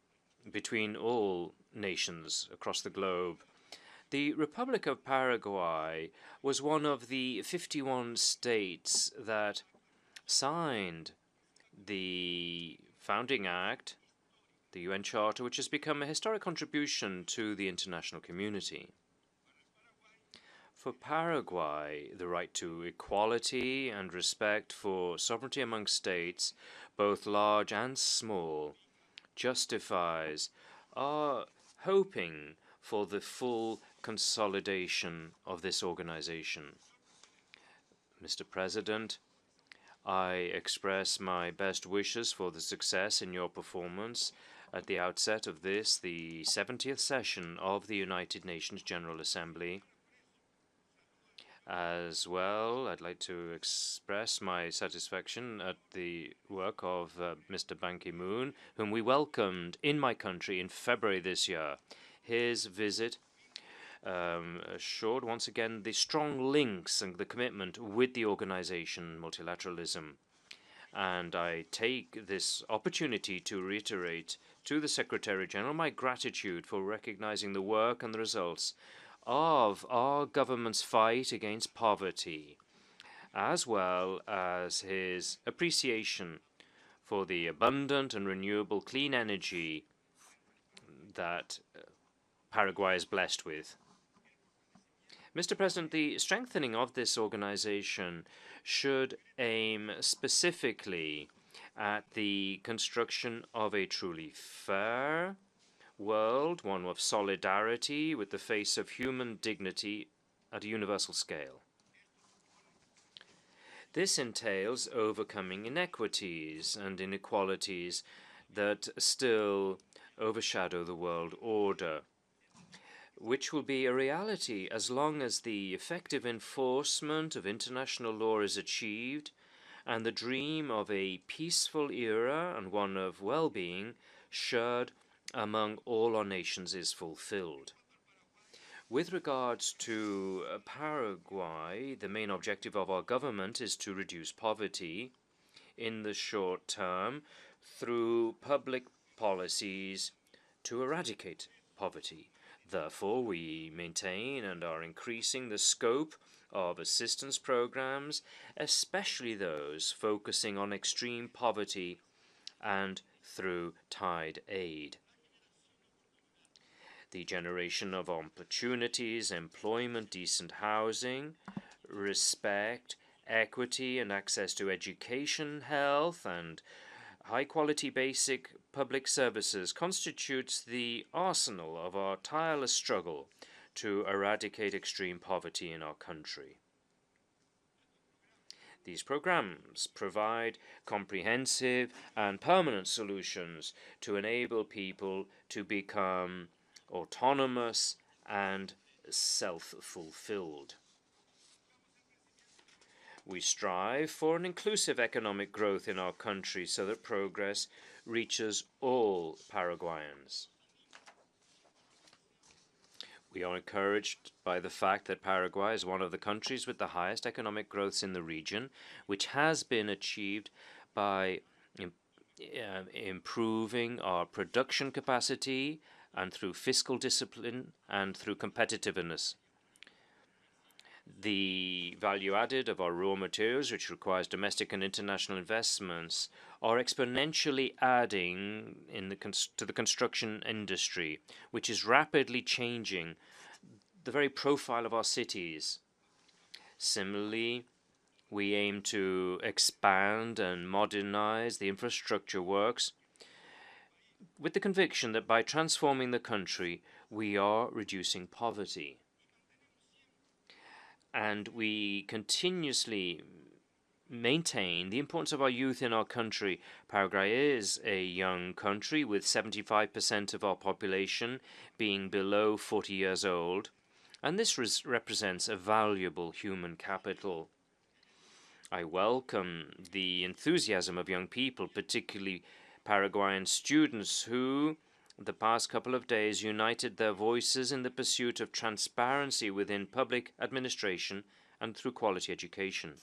between all nations across the globe. The Republic of Paraguay was one of the 51 states that signed the Founding Act, the UN Charter, which has become a historic contribution to the international community. For Paraguay, the right to equality and respect for sovereignty among states, both large and small, justifies our hoping for the full consolidation of this organization. Mr. President, I express my best wishes for the success in your performance at the outset of this, the 70th session of the United Nations General Assembly. As well, I'd like to express my satisfaction at the work of Mr. Ban Ki-moon, whom we welcomed in my country in February this year. His visit assured once again the strong links and the commitment with the organization multilateralism. And I take this opportunity to reiterate to the Secretary General my gratitude for recognizing the work and the results of our government's fight against poverty, as well as his appreciation for the abundant and renewable clean energy that Paraguay is blessed with. Mr. President, the strengthening of this organization should aim specifically at the construction of a truly fair world, one of solidarity with the face of human dignity at a universal scale. This entails overcoming inequities and inequalities that still overshadow the world order, which will be a reality as long as the effective enforcement of international law is achieved and the dream of a peaceful era and one of well-being shared among all our nations is fulfilled. With regards to Paraguay, the main objective of our government is to reduce poverty in the short term through public policies to eradicate poverty. Therefore, we maintain and are increasing the scope of assistance programs, especially those focusing on extreme poverty and through tied aid. The generation of opportunities, employment, decent housing, respect, equity, and access to education, health, and high-quality basic public services constitutes the arsenal of our tireless struggle to eradicate extreme poverty in our country. These programs provide comprehensive and permanent solutions to enable people to become autonomous and self-fulfilled. We strive for an inclusive economic growth in our country so that progress reaches all Paraguayans. We are encouraged by the fact that Paraguay is one of the countries with the highest economic growths in the region, which has been achieved by improving our production capacity and through fiscal discipline and through competitiveness. The value added of our raw materials, which requires domestic and international investments, are exponentially adding to the construction industry, which is rapidly changing the very profile of our cities. Similarly, We aim to expand and modernize the infrastructure works with the conviction that by transforming the country, we are reducing poverty. And we continuously maintain the importance of our youth in our country. Paraguay is a young country with 75% of our population being below 40 years old, and this represents a valuable human capital. I welcome the enthusiasm of young people, particularly Paraguayan students who, the past couple of days, united their voices in the pursuit of transparency within public administration and through quality education.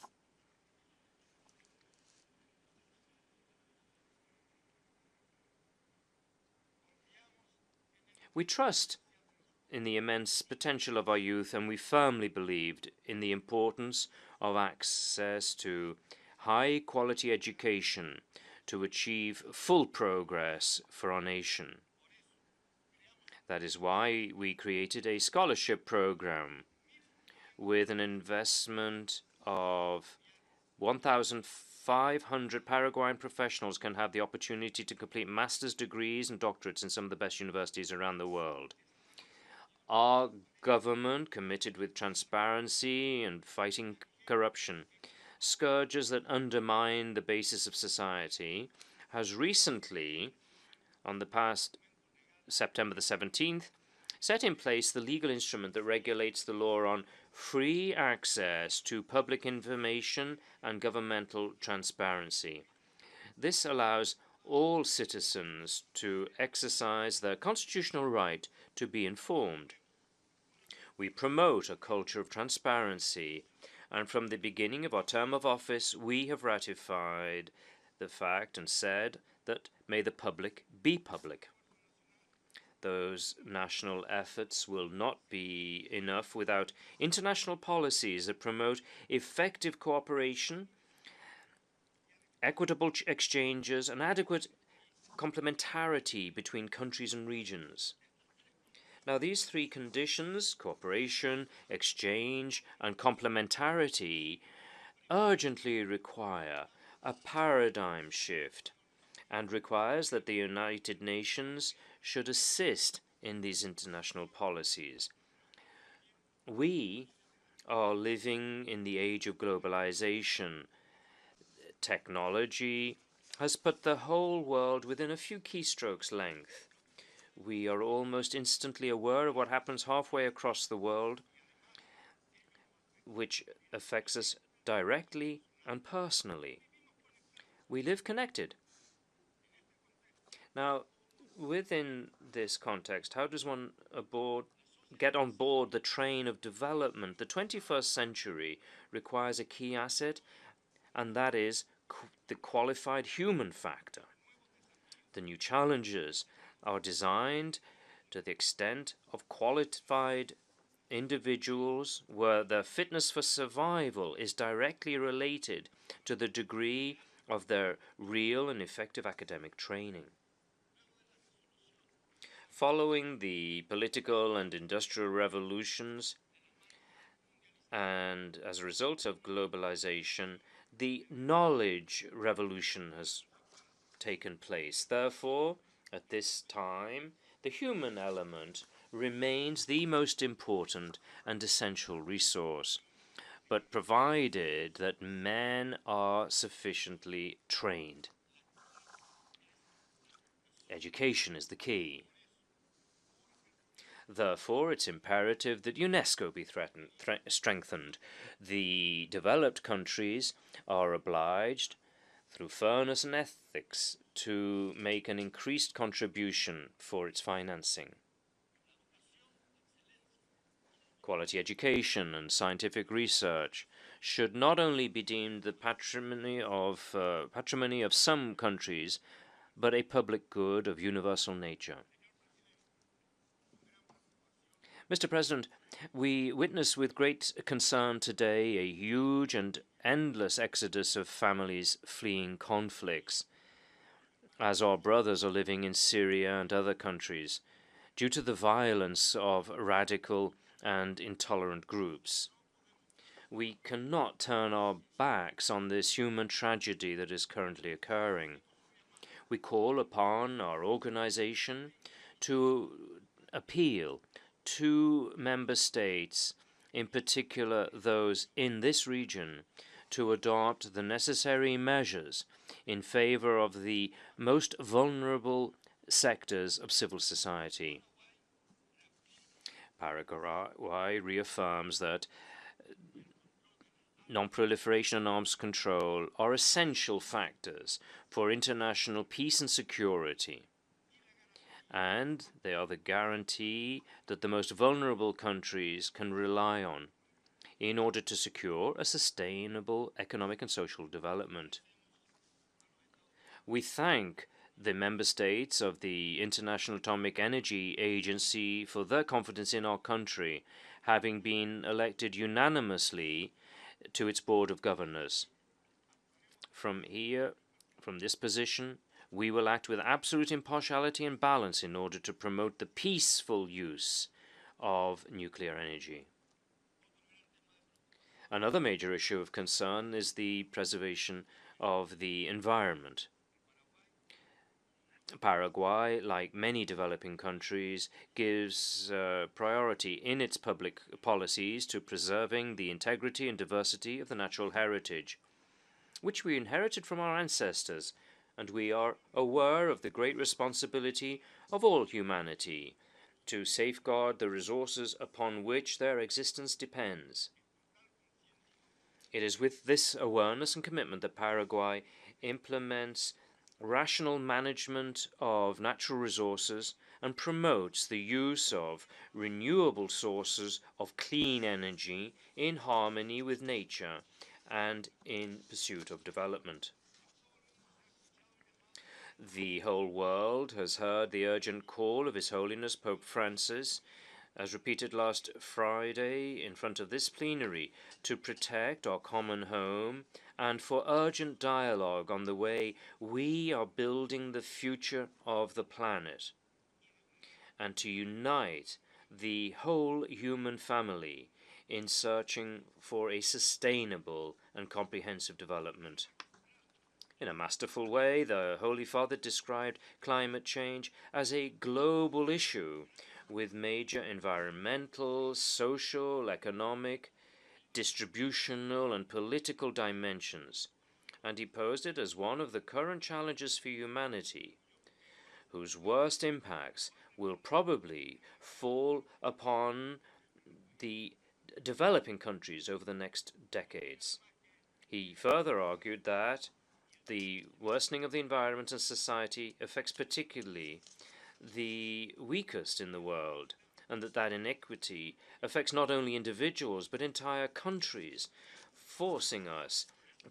We trust in the immense potential of our youth, and we firmly believed in the importance of access to high-quality education to achieve full progress for our nation. That is why we created a scholarship program with an investment of 1,500 Paraguayan professionals can have the opportunity to complete master's degrees and doctorates in some of the best universities around the world. Our government, committed with transparency and fighting corruption, scourges that undermine the basis of society, has recently, on the past September the 17th, set in place the legal instrument that regulates the law on free access to public information and governmental transparency. This allows all citizens to exercise their constitutional right to be informed. We promote a culture of transparency, and from the beginning of our term of office, we have ratified the fact and said that may the public be public. Those national efforts will not be enough without international policies that promote effective cooperation, equitable exchanges, and adequate complementarity between countries and regions. Now, these three conditions, cooperation, exchange, and complementarity, urgently require a paradigm shift and requires that the United Nations should assist in these international policies. We are living in the age of globalization. Technology has put the whole world within a few keystrokes length. We are almost instantly aware of what happens halfway across the world, which affects us directly and personally. We live connected. Now, within this context, how does one get on board the train of development? The 21st century requires a key asset, and that is the qualified human factor. The new challenges are designed to the extent of qualified individuals where their fitness for survival is directly related to the degree of their real and effective academic training. Following the political and industrial revolutions, and as a result of globalization, the knowledge revolution has taken place. Therefore, at this time, the human element remains the most important and essential resource, but provided that men are sufficiently trained. Education is the key. Therefore, it's imperative that UNESCO be strengthened. The developed countries are obliged, through fairness and ethics, to make an increased contribution for its financing. Quality education and scientific research should not only be deemed the patrimony of some countries, but a public good of universal nature. Mr. President, we witness with great concern today a huge and endless exodus of families fleeing conflicts, as our brothers are living in Syria and other countries, due to the violence of radical and intolerant groups. We cannot turn our backs on this human tragedy that is currently occurring. We call upon our organization to appeal to member states, in particular those in this region, to adopt the necessary measures in favor of the most vulnerable sectors of civil society. Paraguay reaffirms that non-proliferation and arms control are essential factors for international peace and security, and they are the guarantee that the most vulnerable countries can rely on in order to secure a sustainable economic and social development. We thank the member states of the International Atomic Energy Agency for their confidence in our country, having been elected unanimously to its board of governors. From this position, we will act with absolute impartiality and balance in order to promote the peaceful use of nuclear energy. Another major issue of concern is the preservation of the environment. Paraguay, like many developing countries, gives priority in its public policies to preserving the integrity and diversity of the natural heritage, which we inherited from our ancestors, and we are aware of the great responsibility of all humanity to safeguard the resources upon which their existence depends. It is with this awareness and commitment that Paraguay implements rational management of natural resources and promotes the use of renewable sources of clean energy in harmony with nature and in pursuit of development. The whole world has heard the urgent call of His Holiness Pope Francis, as repeated last Friday in front of this plenary, to protect our common home and for urgent dialogue on the way we are building the future of the planet, and to unite the whole human family in searching for a sustainable and comprehensive development. In a masterful way, the Holy Father described climate change as a global issue with major environmental, social, economic, distributional, and political dimensions, and he posed it as one of the current challenges for humanity, whose worst impacts will probably fall upon the developing countries over the next decades. He further argued that the worsening of the environment and society affects particularly the weakest in the world, and that inequity affects not only individuals but entire countries, forcing us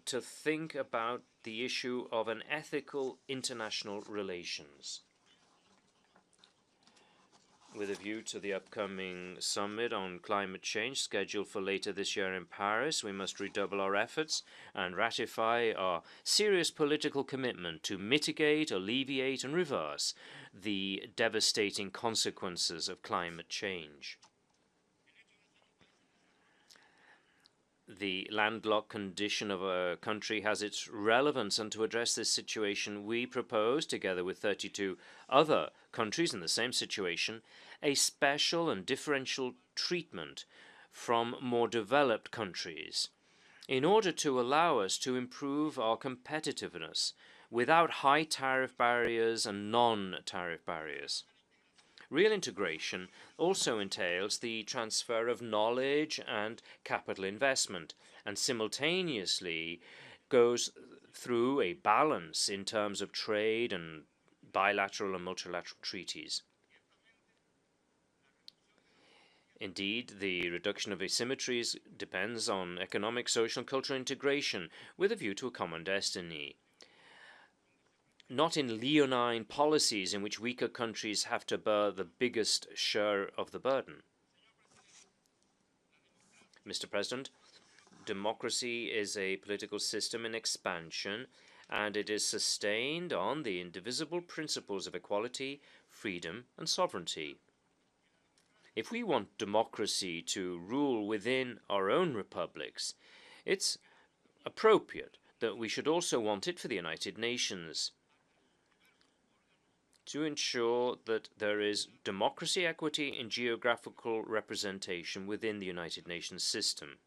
to think about the issue of an ethical international relations. With a view to the upcoming summit on climate change scheduled for later this year in Paris, we must redouble our efforts and ratify our serious political commitment to mitigate, alleviate, and reverse the devastating consequences of climate change. The landlocked condition of a country has its relevance, and to address this situation, we propose, together with 32 other countries in the same situation, a special and differential treatment from more developed countries in order to allow us to improve our competitiveness without high tariff barriers and non-tariff barriers. Real integration also entails the transfer of knowledge and capital investment, and simultaneously goes through a balance in terms of trade and bilateral and multilateral treaties. Indeed, the reduction of asymmetries depends on economic, social, and cultural integration with a view to a common destiny, not in leonine policies in which weaker countries have to bear the biggest share of the burden. Mr. President, democracy is a political system in expansion, and it is sustained on the indivisible principles of equality, freedom, and sovereignty. If we want democracy to rule within our own republics, it's appropriate that we should also want it for the United Nations, to ensure that there is democracy, equity, and geographical representation within the United Nations system.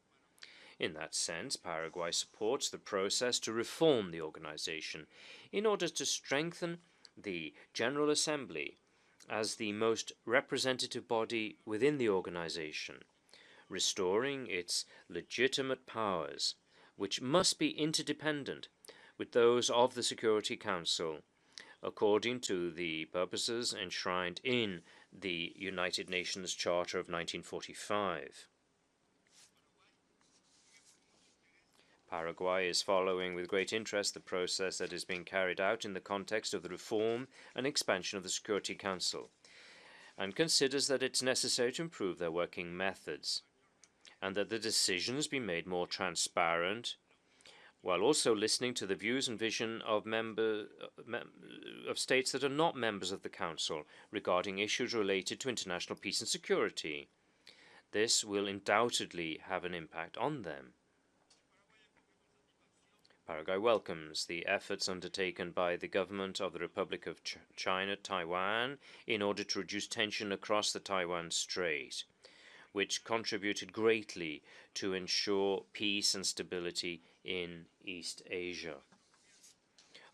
In that sense, Paraguay supports the process to reform the organization in order to strengthen the General Assembly as the most representative body within the organization, restoring its legitimate powers, which must be interdependent with those of the Security Council, according to the purposes enshrined in the United Nations Charter of 1945. Paraguay is following with great interest the process that is being carried out in the context of the reform and expansion of the Security Council, and considers that it's necessary to improve their working methods, and that the decisions be made more transparent, while also listening to the views and vision of states that are not members of the Council regarding issues related to international peace and security. This will undoubtedly have an impact on them. Paraguay welcomes the efforts undertaken by the government of the Republic of China, Taiwan, in order to reduce tension across the Taiwan Strait, which contributed greatly to ensure peace and stability in East Asia.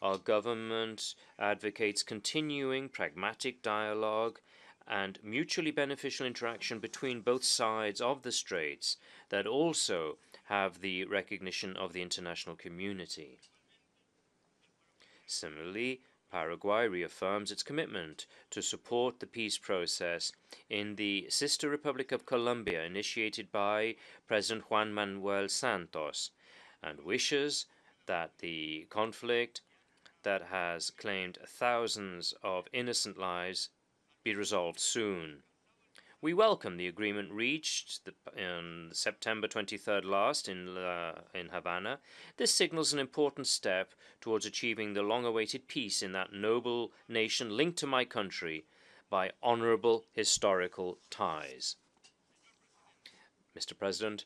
Our government advocates continuing pragmatic dialogue and mutually beneficial interaction between both sides of the straits that also have the recognition of the international community. Similarly, Paraguay reaffirms its commitment to support the peace process in the sister Republic of Colombia initiated by President Juan Manuel Santos, and wishes that the conflict that has claimed thousands of innocent lives be resolved soon. We welcome the agreement reached on September 23rd last in Havana. This signals an important step towards achieving the long-awaited peace in that noble nation linked to my country by honorable historical ties. Mr. President,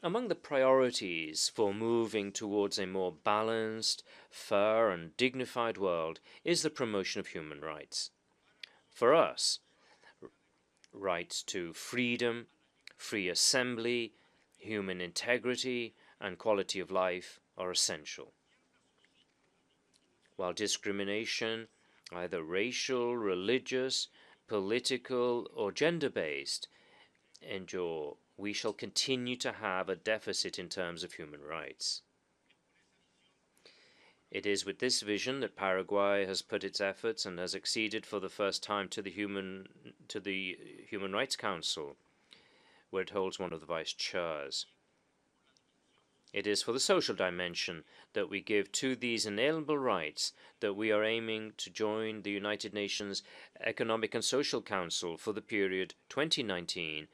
among the priorities for moving towards a more balanced, fair, and dignified world is the promotion of human rights. For us, rights to freedom, free assembly, human integrity, and quality of life are essential. While discrimination, either racial, religious, political, or gender-based, endure, we shall continue to have a deficit in terms of human rights. It is with this vision that Paraguay has put its efforts and has acceded for the first time to the Human Rights Council, where it holds one of the vice chairs. It is for the social dimension that we give to these inalienable rights that we are aiming to join the United Nations Economic and Social Council for the period 2019-2021.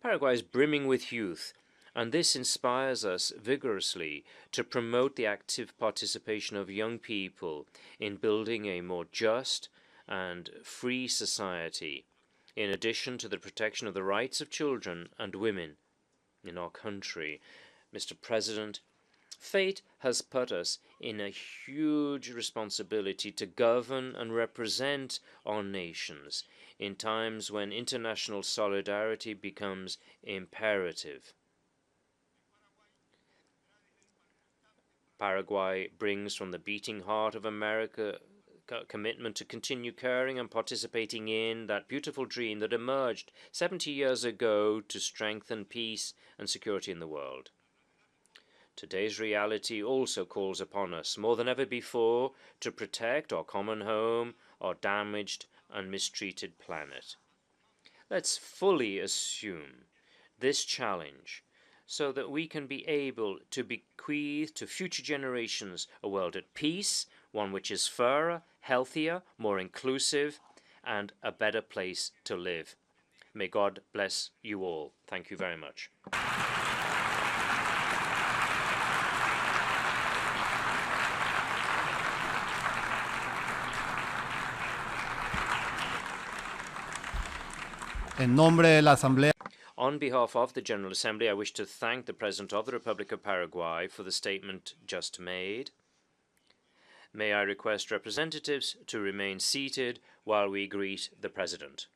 Paraguay is brimming with youth, and this inspires us vigorously to promote the active participation of young people in building a more just and free society, in addition to the protection of the rights of children and women in our country. Mr. President, fate has put us in a huge responsibility to govern and represent our nations in times when international solidarity becomes imperative. Paraguay brings from the beating heart of America a commitment to continue caring and participating in that beautiful dream that emerged 70 years ago to strengthen peace and security in the world. Today's reality also calls upon us, more than ever before, to protect our common home, our damaged and mistreated planet. Let's fully assume this challenge so that we can be able to bequeath to future generations a world at peace, one which is fairer, healthier, more inclusive, and a better place to live. May God bless you all. Thank you very much. En nombre de la Asamblea. On behalf of the General Assembly, I wish to thank the President of the Republic of Paraguay for the statement just made. May I request representatives to remain seated while we greet the President.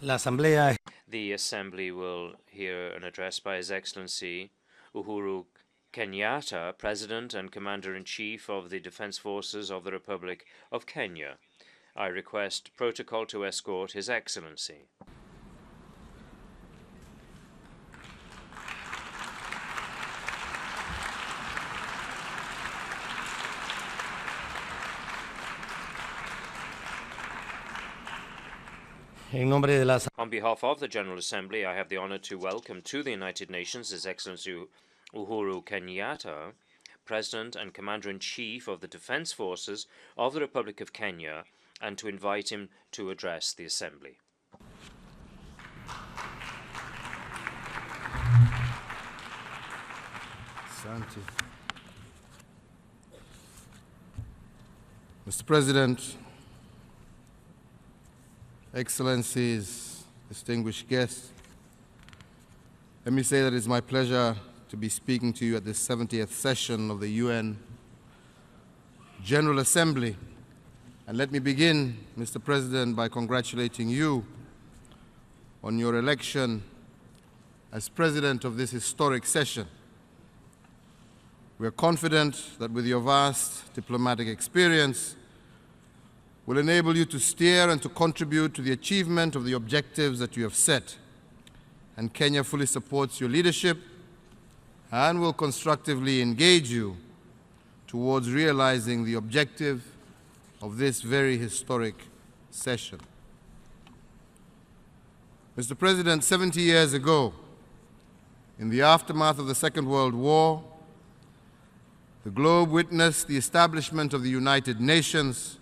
La Asamblea. The Assembly will hear an address by His Excellency Uhuru Kenyatta, President and Commander-in-Chief of the Defense Forces of the Republic of Kenya. I request protocol to escort His Excellency. On behalf of the General Assembly, I have the honor to welcome to the United Nations His Excellency Uhuru Kenyatta, President and Commander-in-Chief of the Defense Forces of the Republic of Kenya, and to invite him to address the Assembly. Asante. Mr. President, Excellencies, distinguished guests, let me say that it's my pleasure to be speaking to you at this 70th session of the UN General Assembly. And let me begin, Mr. President, by congratulating you on your election as President of this historic session. We are confident that with your vast diplomatic experience, will enable you to steer and to contribute to the achievement of the objectives that you have set. And Kenya fully supports your leadership and will constructively engage you towards realizing the objective of this very historic session. Mr. President, 70 years ago, in the aftermath of the Second World War, the globe witnessed the establishment of the United Nations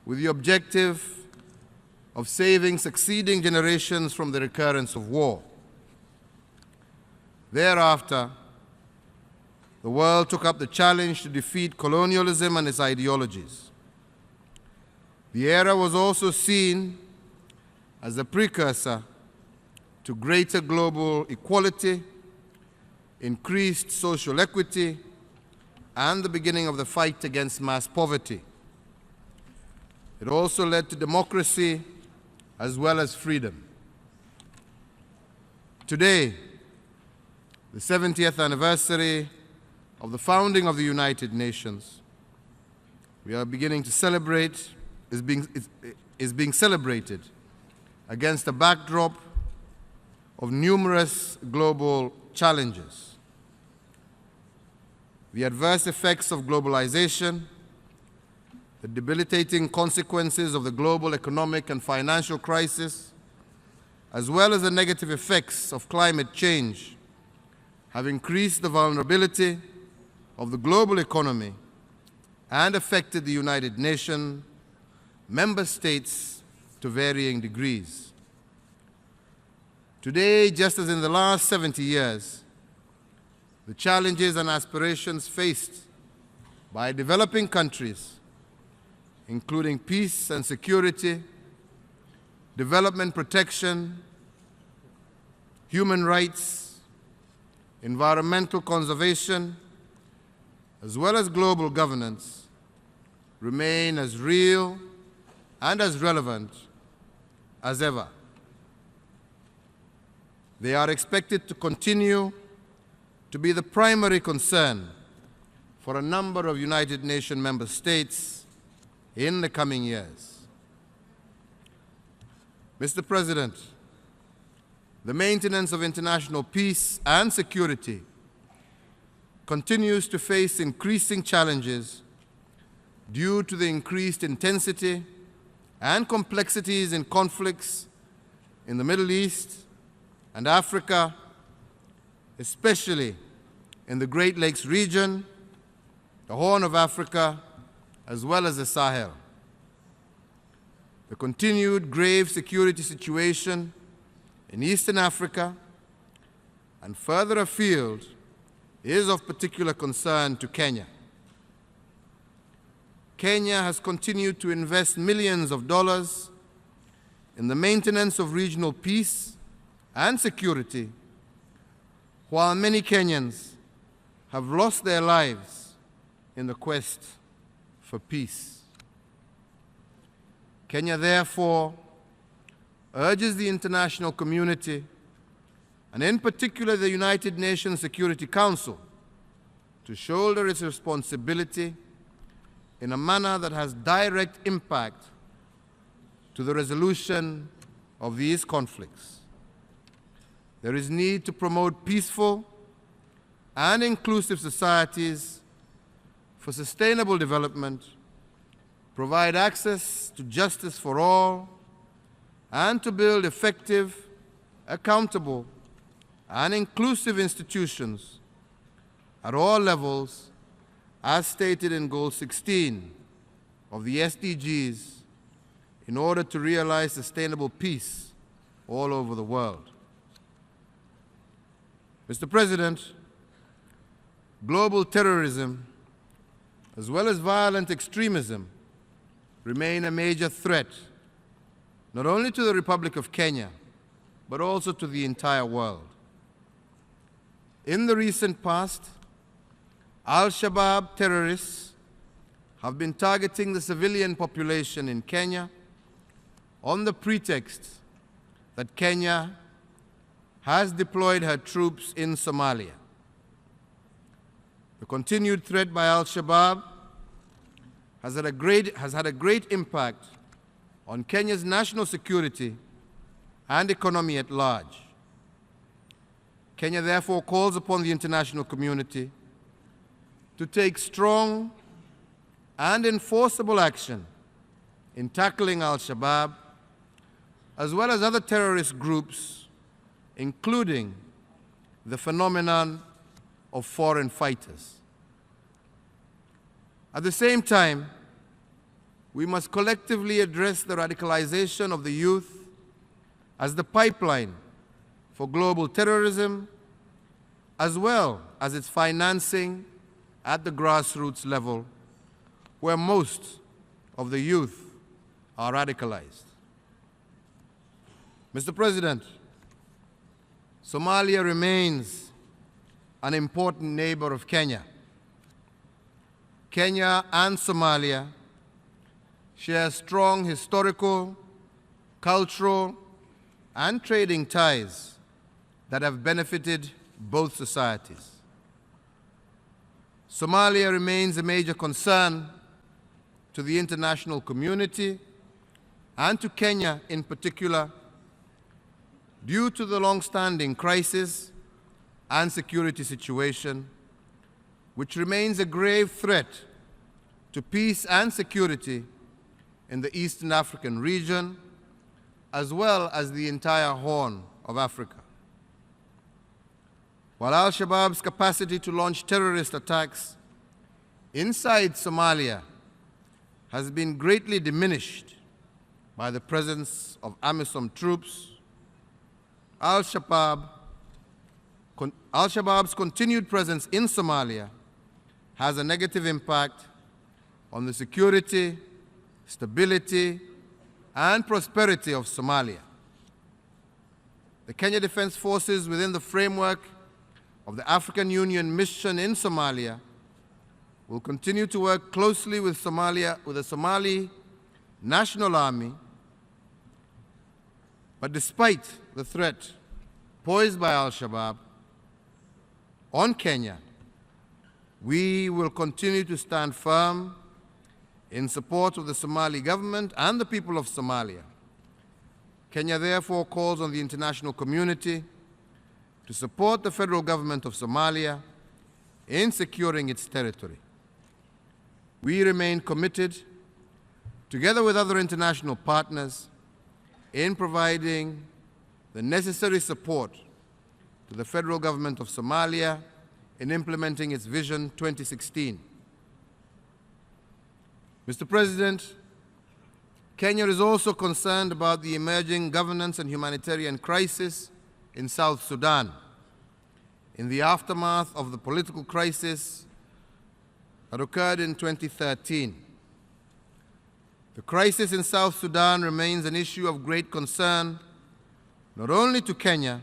with the objective of saving succeeding generations from the recurrence of war. Thereafter, the world took up the challenge to defeat colonialism and its ideologies. The era was also seen as a precursor to greater global equality, increased social equity, and the beginning of the fight against mass poverty. It also led to democracy as well as freedom. Today, the 70th anniversary of the founding of the United Nations, we are beginning to celebrate, is being celebrated against a backdrop of numerous global challenges. The adverse effects of globalization, the debilitating consequences of the global economic and financial crisis, as well as the negative effects of climate change, have increased the vulnerability of the global economy and affected the United Nations member states to varying degrees. Today, just as in the last 70 years, the challenges and aspirations faced by developing countries, including peace and security, development protection, human rights, environmental conservation, as well as global governance, remain as real and as relevant as ever. They are expected to continue to be the primary concern for a number of United Nations member states in the coming years. Mr. President, the maintenance of international peace and security continues to face increasing challenges due to the increased intensity and complexities in conflicts in the Middle East and Africa, especially in the Great Lakes region, the Horn of Africa, as well as the Sahel. The continued grave security situation in Eastern Africa and further afield is of particular concern to Kenya. Kenya has continued to invest millions of dollars in the maintenance of regional peace and security, while many Kenyans have lost their lives in the quest for peace. Kenya, therefore, urges the international community, and in particular the United Nations Security Council, to shoulder its responsibility in a manner that has direct impact to the resolution of these conflicts. There is need to promote peaceful and inclusive societies for sustainable development, provide access to justice for all, and to build effective, accountable, and inclusive institutions at all levels, as stated in Goal 16 of the SDGs, in order to realize sustainable peace all over the world. Mr. President, global terrorism, as well as violent extremism, remain a major threat, not only to the Republic of Kenya, but also to the entire world. In the recent past, Al-Shabaab terrorists have been targeting the civilian population in Kenya on the pretext that Kenya has deployed her troops in Somalia. The continued threat by Al-Shabaab has had a great impact on Kenya's national security and economy at large. Kenya therefore calls upon the international community to take strong and enforceable action in tackling Al-Shabaab, as well as other terrorist groups, including the phenomenon of foreign fighters. At the same time, we must collectively address the radicalization of the youth as the pipeline for global terrorism, as well as its financing at the grassroots level, where most of the youth are radicalized. Mr. President, Somalia remains an important neighbor of Kenya. Kenya and Somalia share strong historical, cultural, and trading ties that have benefited both societies. Somalia remains a major concern to the international community and to Kenya in particular, due to the long-standing crisis and security situation, which remains a grave threat to peace and security in the Eastern African region, as well as the entire Horn of Africa. While Al-Shabaab's capacity to launch terrorist attacks inside Somalia has been greatly diminished by the presence of AMISOM troops, Al-Shabaab's continued presence in Somalia has a negative impact on the security, stability, and prosperity of Somalia. The Kenya Defense Forces, within the framework of the African Union mission in Somalia, will continue to work closely with the Somali National Army. But despite the threat posed by Al-Shabaab on Kenya, we will continue to stand firm in support of the Somali government and the people of Somalia. Kenya therefore calls on the international community to support the federal government of Somalia in securing its territory. We remain committed, together with other international partners, in providing the necessary support to the federal government of Somalia in implementing its Vision 2016. Mr. President, Kenya is also concerned about the emerging governance and humanitarian crisis in South Sudan. In the aftermath of the political crisis that occurred in 2013, the crisis in South Sudan remains an issue of great concern not only to Kenya,